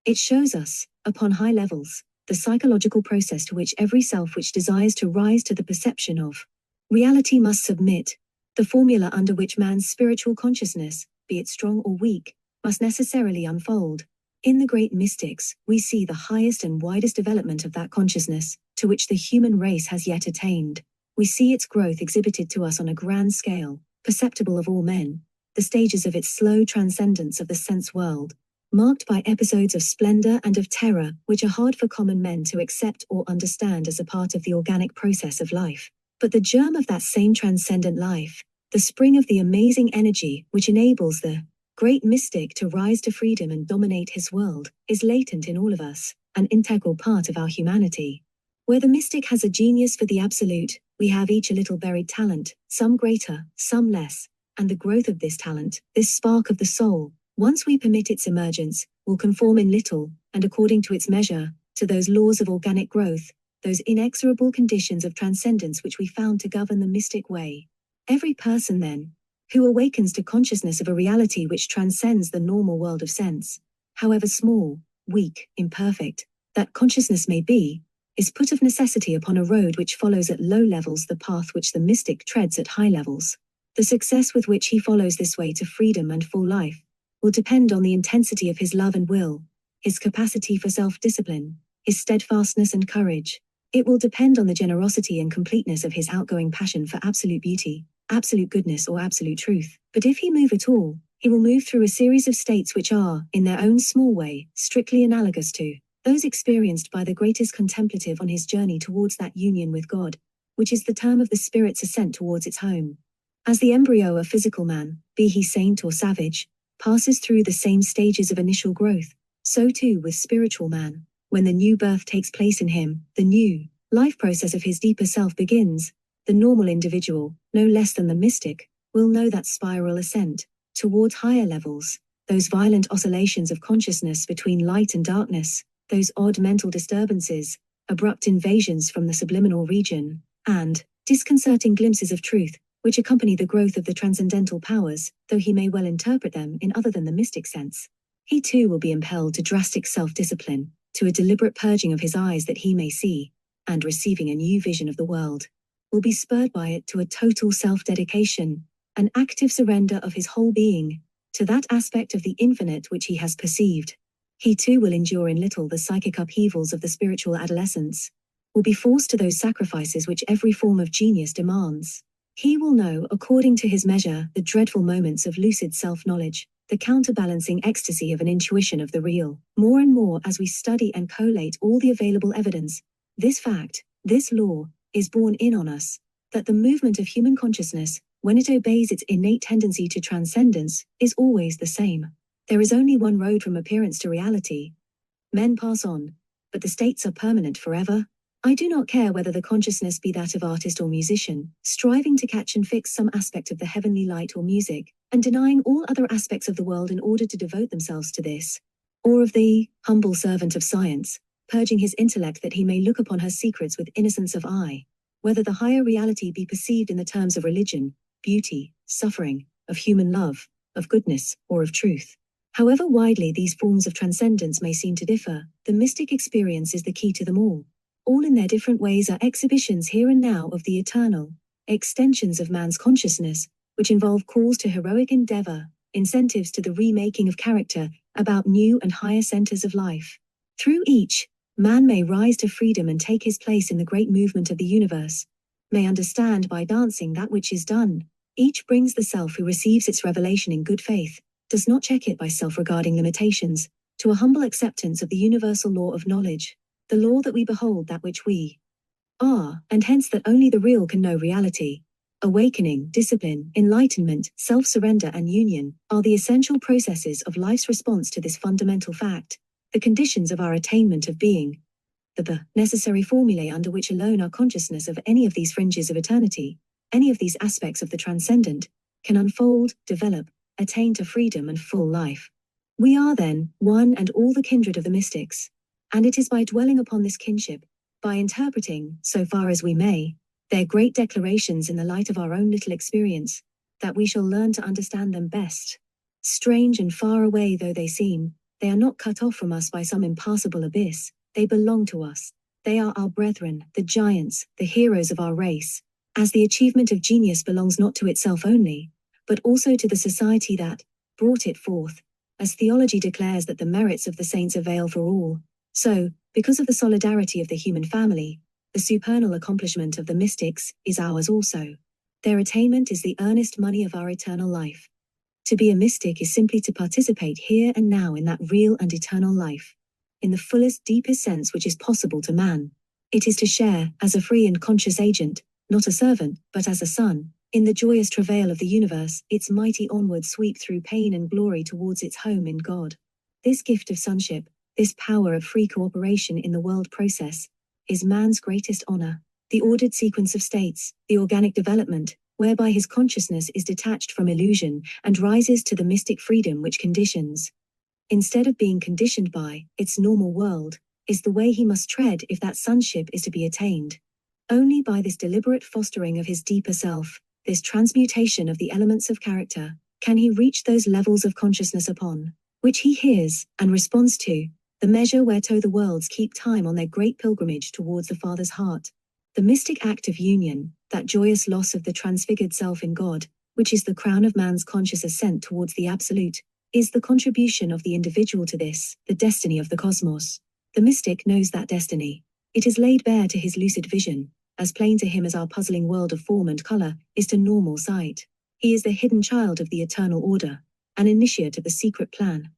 It shows us, upon high levels, the psychological process to which every self which desires to rise to the perception of reality must submit, the formula under which man's spiritual consciousness, be it strong or weak, must necessarily unfold. In the great mystics, we see the highest and widest development of that consciousness, to which the human race has yet attained. We see its growth exhibited to us on a grand scale, perceptible of all men, the stages of its slow transcendence of the sense world, marked by episodes of splendor and of terror which are hard for common men to accept or understand as a part of the organic process of life. But the germ of that same transcendent life, the spring of the amazing energy which enables the great mystic to rise to freedom and dominate his world, is latent in all of us, an integral part of our humanity. Where the mystic has a genius for the absolute, we have each a little buried talent, some greater, some less, and the growth of this talent, this spark of the soul, once we permit its emergence, will conform in little, and according to its measure, to those laws of organic growth, those inexorable conditions of transcendence which we found to govern the mystic way. Every person, then, who awakens to consciousness of a reality which transcends the normal world of sense, however small, weak, imperfect, that consciousness may be, is put of necessity upon a road which follows at low levels the path which the mystic treads at high levels. The success with which he follows this way to freedom and full life will depend on the intensity of his love and will, his capacity for self-discipline, his steadfastness and courage. It will depend on the generosity and completeness of his outgoing passion for absolute beauty, absolute goodness or absolute truth. But if he move at all, he will move through a series of states which are, in their own small way, strictly analogous to those experienced by the greatest contemplative on his journey towards that union with God, which is the term of the spirit's ascent towards its home. As the embryo of physical man, be he saint or savage, passes through the same stages of initial growth, so too with spiritual man. When the new birth takes place in him, the new life process of his deeper self begins. The normal individual, no less than the mystic, will know that spiral ascent towards higher levels, those violent oscillations of consciousness between light and darkness, those odd mental disturbances, abrupt invasions from the subliminal region, and disconcerting glimpses of truth, which accompany the growth of the transcendental powers, though he may well interpret them in other than the mystic sense. He too will be impelled to drastic self-discipline, to a deliberate purging of his eyes that he may see, and receiving a new vision of the world, will be spurred by it to a total self-dedication, an active surrender of his whole being, to that aspect of the infinite which he has perceived. He too will endure in little the psychic upheavals of the spiritual adolescence, will be forced to those sacrifices which every form of genius demands. He will know, according to his measure, the dreadful moments of lucid self-knowledge, the counterbalancing ecstasy of an intuition of the real. More and more as we study and collate all the available evidence, this fact, this law, is borne in on us, that the movement of human consciousness, when it obeys its innate tendency to transcendence, is always the same. There is only one road from appearance to reality. Men pass on, but the states are permanent forever. I do not care whether the consciousness be that of artist or musician, striving to catch and fix some aspect of the heavenly light or music, and denying all other aspects of the world in order to devote themselves to this, or of the humble servant of science, purging his intellect that he may look upon her secrets with innocence of eye, whether the higher reality be perceived in the terms of religion, beauty, suffering, of human love, of goodness, or of truth. However widely these forms of transcendence may seem to differ, the mystic experience is the key to them all. All in their different ways are exhibitions here and now of the eternal, extensions of man's consciousness, which involve calls to heroic endeavor, incentives to the remaking of character, about new and higher centers of life. Through each, man may rise to freedom and take his place in the great movement of the universe, may understand by dancing that which is done. Each brings the self who receives its revelation in good faith, does not check it by self-regarding limitations, to a humble acceptance of the universal law of knowledge, the law that we behold that which we are, and hence that only the real can know reality. Awakening, discipline, enlightenment, self-surrender and union are the essential processes of life's response to this fundamental fact, the conditions of our attainment of being, the necessary formulae under which alone our consciousness of any of these fringes of eternity, any of these aspects of the transcendent, can unfold, develop, attain to freedom and full life. We are then, one and all the kindred of the mystics, and it is by dwelling upon this kinship, by interpreting, so far as we may, their great declarations in the light of our own little experience, that we shall learn to understand them best. Strange and far away though they seem, they are not cut off from us by some impassable abyss, they belong to us. They are our brethren, the giants, the heroes of our race, as the achievement of genius belongs not to itself only, but also to the society that brought it forth, as theology declares that the merits of the saints avail for all. So, because of the solidarity of the human family, the supernal accomplishment of the mystics is ours also. Their attainment is the earnest money of our eternal life. To be a mystic is simply to participate here and now in that real and eternal life, in the fullest, deepest sense which is possible to man. It is to share, as a free and conscious agent, not a servant, but as a son, in the joyous travail of the universe, its mighty onward sweep through pain and glory towards its home in God. This gift of sonship, this power of free cooperation in the world process, is man's greatest honor, the ordered sequence of states, the organic development, whereby his consciousness is detached from illusion and rises to the mystic freedom which conditions, instead of being conditioned by, its normal world, is the way he must tread if that sonship is to be attained. Only by this deliberate fostering of his deeper self, this transmutation of the elements of character, can he reach those levels of consciousness upon which he hears and responds to, the measure whereto the worlds keep time on their great pilgrimage towards the Father's heart. The mystic act of union, that joyous loss of the transfigured self in God, which is the crown of man's conscious ascent towards the Absolute, is the contribution of the individual to this, the destiny of the cosmos. The mystic knows that destiny. It is laid bare to his lucid vision, as plain to him as our puzzling world of form and color is to normal sight. He is the hidden child of the eternal order, an initiate of the secret plan.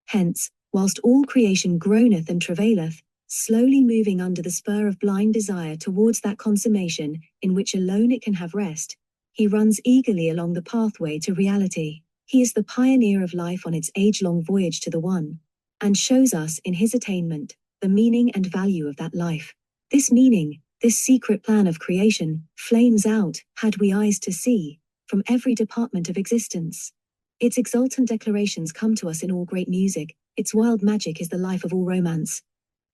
Hence, whilst all creation groaneth and travaileth, slowly moving under the spur of blind desire towards that consummation in which alone it can have rest, He runs eagerly along the pathway to reality. He is the pioneer of life on its age-long voyage to the One, and shows us in his attainment the meaning and value of that life. This meaning, this secret plan of creation, flames out, had we eyes to see, from every department of existence. Its exultant declarations come to us in all great music. Its wild magic is the life of all romance.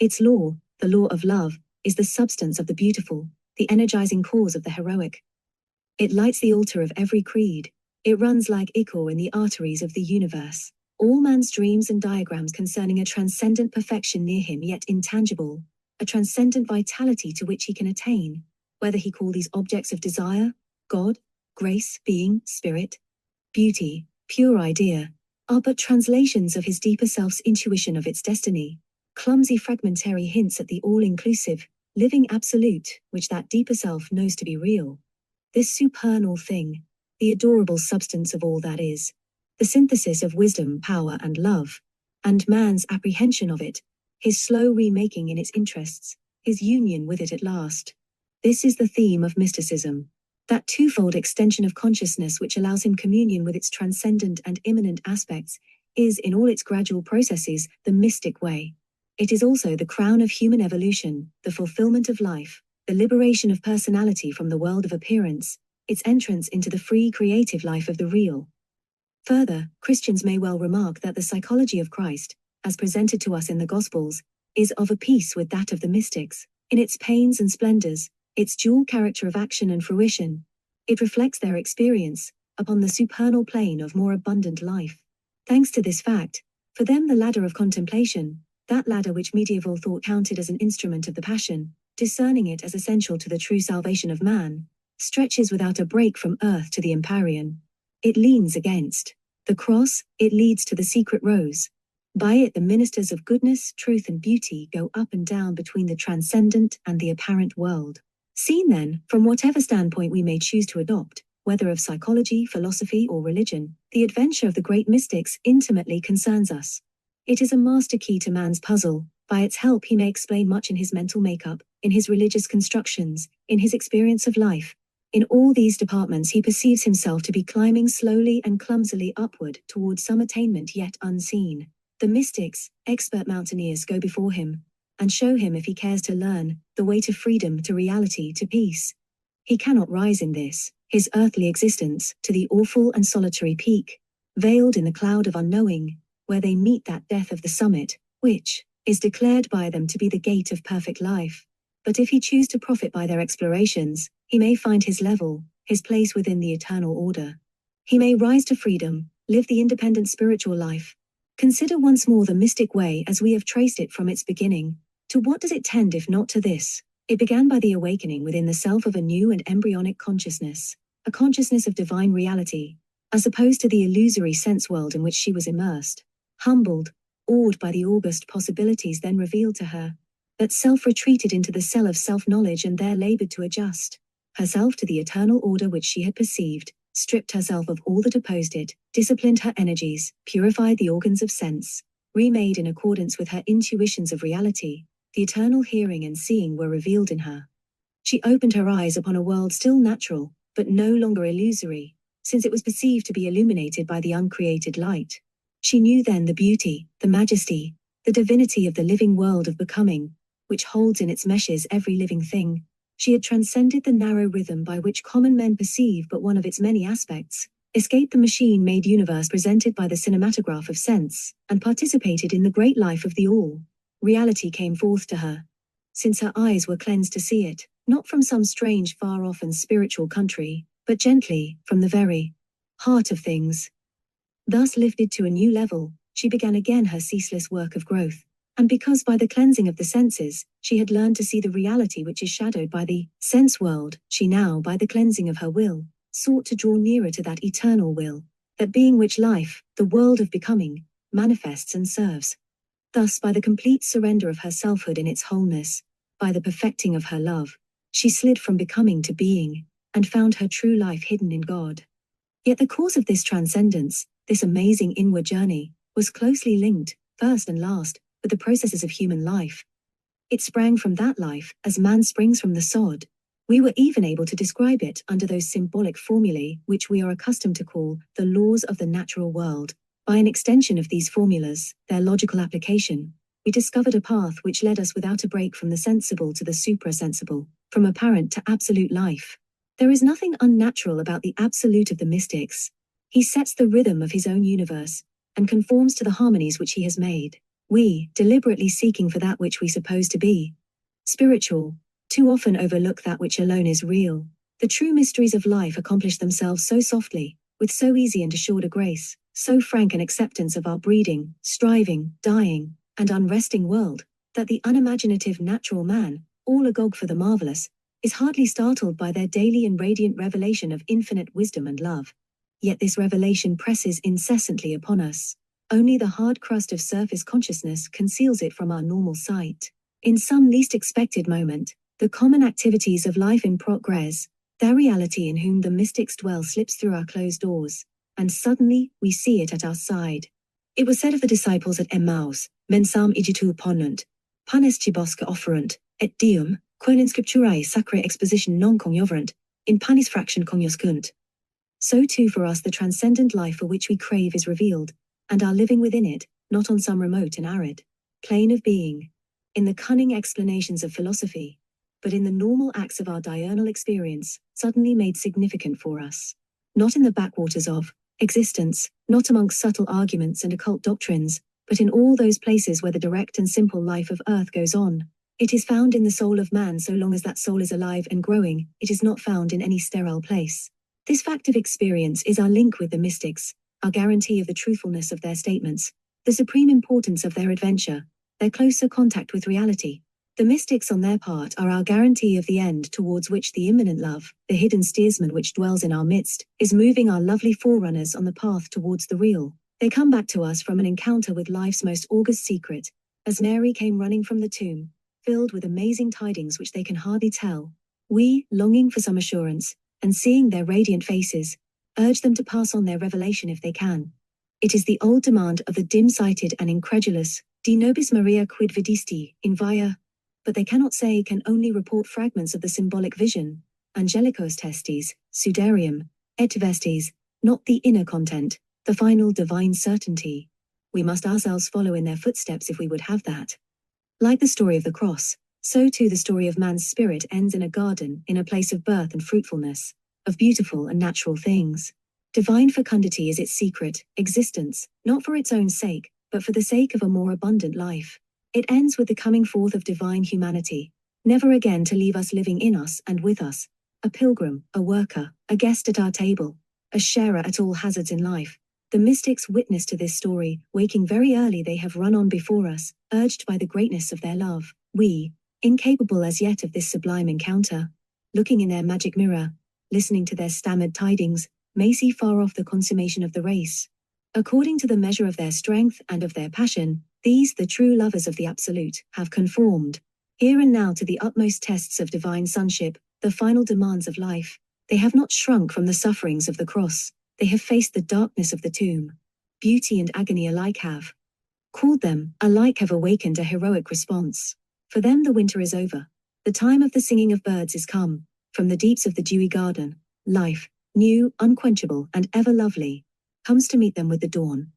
Its law, the law of love, is the substance of the beautiful, the energizing cause of the heroic. It lights the altar of every creed. It runs like ichor in the arteries of the universe. All man's dreams and diagrams concerning a transcendent perfection near him yet intangible, a transcendent vitality to which he can attain, whether he call these objects of desire, God, grace, being, spirit, beauty, pure idea, are but translations of his deeper self's intuition of its destiny, clumsy fragmentary hints at the all-inclusive, living absolute, which that deeper self knows to be real. This supernal thing, the adorable substance of all that is, the synthesis of wisdom, power, and love, and man's apprehension of it, his slow remaking in its interests, his union with it at last. This is the theme of mysticism, that twofold extension of consciousness which allows him communion with its transcendent and immanent aspects, is in all its gradual processes the mystic way. It is also the crown of human evolution, the fulfillment of life, the liberation of personality from the world of appearance, its entrance into the free creative life of the real. Further, Christians may well remark that the psychology of Christ, as presented to us in the Gospels, is of a piece with that of the mystics, in its pains and splendors, its dual character of action and fruition. It reflects their experience, upon the supernal plane of more abundant life. Thanks to this fact, for them the ladder of contemplation, that ladder which medieval thought counted as an instrument of the passion, discerning it as essential to the true salvation of man, stretches without a break from earth to the empyrean. It leans against the cross, it leads to the secret rose. By it the ministers of goodness, truth and beauty go up and down between the transcendent and the apparent world. Seen then, from whatever standpoint we may choose to adopt, whether of psychology, philosophy or religion, the adventure of the great mystics intimately concerns us. It is a master key to man's puzzle. By its help he may explain much in his mental makeup, in his religious constructions, in his experience of life. In all these departments he perceives himself to be climbing slowly and clumsily upward towards some attainment yet unseen. The mystics, expert mountaineers, go before him, and show him, if he cares to learn, the way to freedom, to reality, to peace. He cannot rise in this, his earthly existence, to the awful and solitary peak, veiled in the cloud of unknowing, where they meet that death of the summit, which is declared by them to be the gate of perfect life. But if he choose to profit by their explorations, he may find his level, his place within the eternal order. He may rise to freedom, live the independent spiritual life. Consider once more the mystic way as we have traced it from its beginning. To what does it tend if not to this? It began by the awakening within the self of a new and embryonic consciousness, a consciousness of divine reality, as opposed to the illusory sense world in which she was immersed. Humbled, awed by the august possibilities then revealed to her, that self retreated into the cell of self-knowledge and there labored to adjust herself to the eternal order which she had perceived, stripped herself of all that opposed it, disciplined her energies, purified the organs of sense, remade in accordance with her intuitions of reality. The eternal hearing and seeing were revealed in her. She opened her eyes upon a world still natural, but no longer illusory, since it was perceived to be illuminated by the uncreated light. She knew then the beauty, the majesty, the divinity of the living world of becoming, which holds in its meshes every living thing. She had transcended the narrow rhythm by which common men perceive but one of its many aspects, escaped the machine-made universe presented by the cinematograph of sense, and participated in the great life of the all. Reality came forth to her, since her eyes were cleansed to see it, not from some strange far-off and spiritual country, but gently, from the very heart of things. Thus lifted to a new level, she began again her ceaseless work of growth. And because by the cleansing of the senses, she had learned to see the reality which is shadowed by the sense world, she now, by the cleansing of her will, sought to draw nearer to that eternal will, that being which life, the world of becoming, manifests and serves. Thus, by the complete surrender of her selfhood in its wholeness, by the perfecting of her love, she slid from becoming to being, and found her true life hidden in God. Yet the course of this transcendence, this amazing inward journey, was closely linked, first and last, with the processes of human life. It sprang from that life, as man springs from the sod. We were even able to describe it under those symbolic formulae which we are accustomed to call the laws of the natural world. By an extension of these formulas, their logical application, we discovered a path which led us without a break from the sensible to the suprasensible, from apparent to absolute life. There is nothing unnatural about the absolute of the mystics. He sets the rhythm of his own universe, and conforms to the harmonies which he has made. We, deliberately seeking for that which we suppose to be spiritual, too often overlook that which alone is real. The true mysteries of life accomplish themselves so softly, with so easy and assured a grace, so frank an acceptance of our breeding, striving, dying, and unresting world, that the unimaginative natural man, all agog for the marvelous, is hardly startled by their daily and radiant revelation of infinite wisdom and love. Yet this revelation presses incessantly upon us. Only the hard crust of surface consciousness conceals it from our normal sight. In some least expected moment, the common activities of life in progress, their reality in whom the mystics dwell slips through our closed doors, and suddenly we see it at our side. It was said of the disciples at Emmaus, mensam igitur ponunt, panes cibosca offerunt, et Deum, quon in scripturae sacrae exposition non cognoverant, in panis fraction cognoscunt. So too for us the transcendent life for which we crave is revealed, and are living within it, not on some remote and arid plane of being, in the cunning explanations of philosophy, but in the normal acts of our diurnal experience, suddenly made significant for us. Not in the backwaters of existence, not amongst subtle arguments and occult doctrines, but in all those places where the direct and simple life of earth goes on. It is found in the soul of man so long as that soul is alive and growing, it is not found in any sterile place. This fact of experience is our link with the mystics, our guarantee of the truthfulness of their statements, the supreme importance of their adventure, their closer contact with reality. The mystics on their part are our guarantee of the end towards which the immanent love, the hidden steersman which dwells in our midst, is moving our lovely forerunners on the path towards the real. They come back to us from an encounter with life's most august secret, as Mary came running from the tomb, filled with amazing tidings which they can hardly tell. We, longing for some assurance, and seeing their radiant faces, urge them to pass on their revelation if they can. It is the old demand of the dim-sighted and incredulous, De nobis Maria quid vidisti, in via, but they cannot say, can only report fragments of the symbolic vision, angelicos testes, sudarium, et vestes, not the inner content, the final divine certainty. We must ourselves follow in their footsteps if we would have that. Like the story of the cross, so too the story of man's spirit ends in a garden, in a place of birth and fruitfulness, of beautiful and natural things. Divine fecundity is its secret existence, not for its own sake, but for the sake of a more abundant life. It ends with the coming forth of divine humanity, never again to leave us living in us and with us, a pilgrim, a worker, a guest at our table, a sharer at all hazards in life. The mystics witness to this story, waking very early they have run on before us, urged by the greatness of their love. We, incapable as yet of this sublime encounter, looking in their magic mirror, listening to their stammered tidings, may see far off the consummation of the race. According to the measure of their strength and of their passion, these, the true lovers of the Absolute, have conformed, here and now to the utmost tests of divine sonship, the final demands of life. They have not shrunk from the sufferings of the cross. They have faced the darkness of the tomb. Beauty and agony alike have called them, alike have awakened a heroic response. For them the winter is over. The time of the singing of birds is come. From the deeps of the dewy garden, life, new, unquenchable, and ever lovely, comes to meet them with the dawn.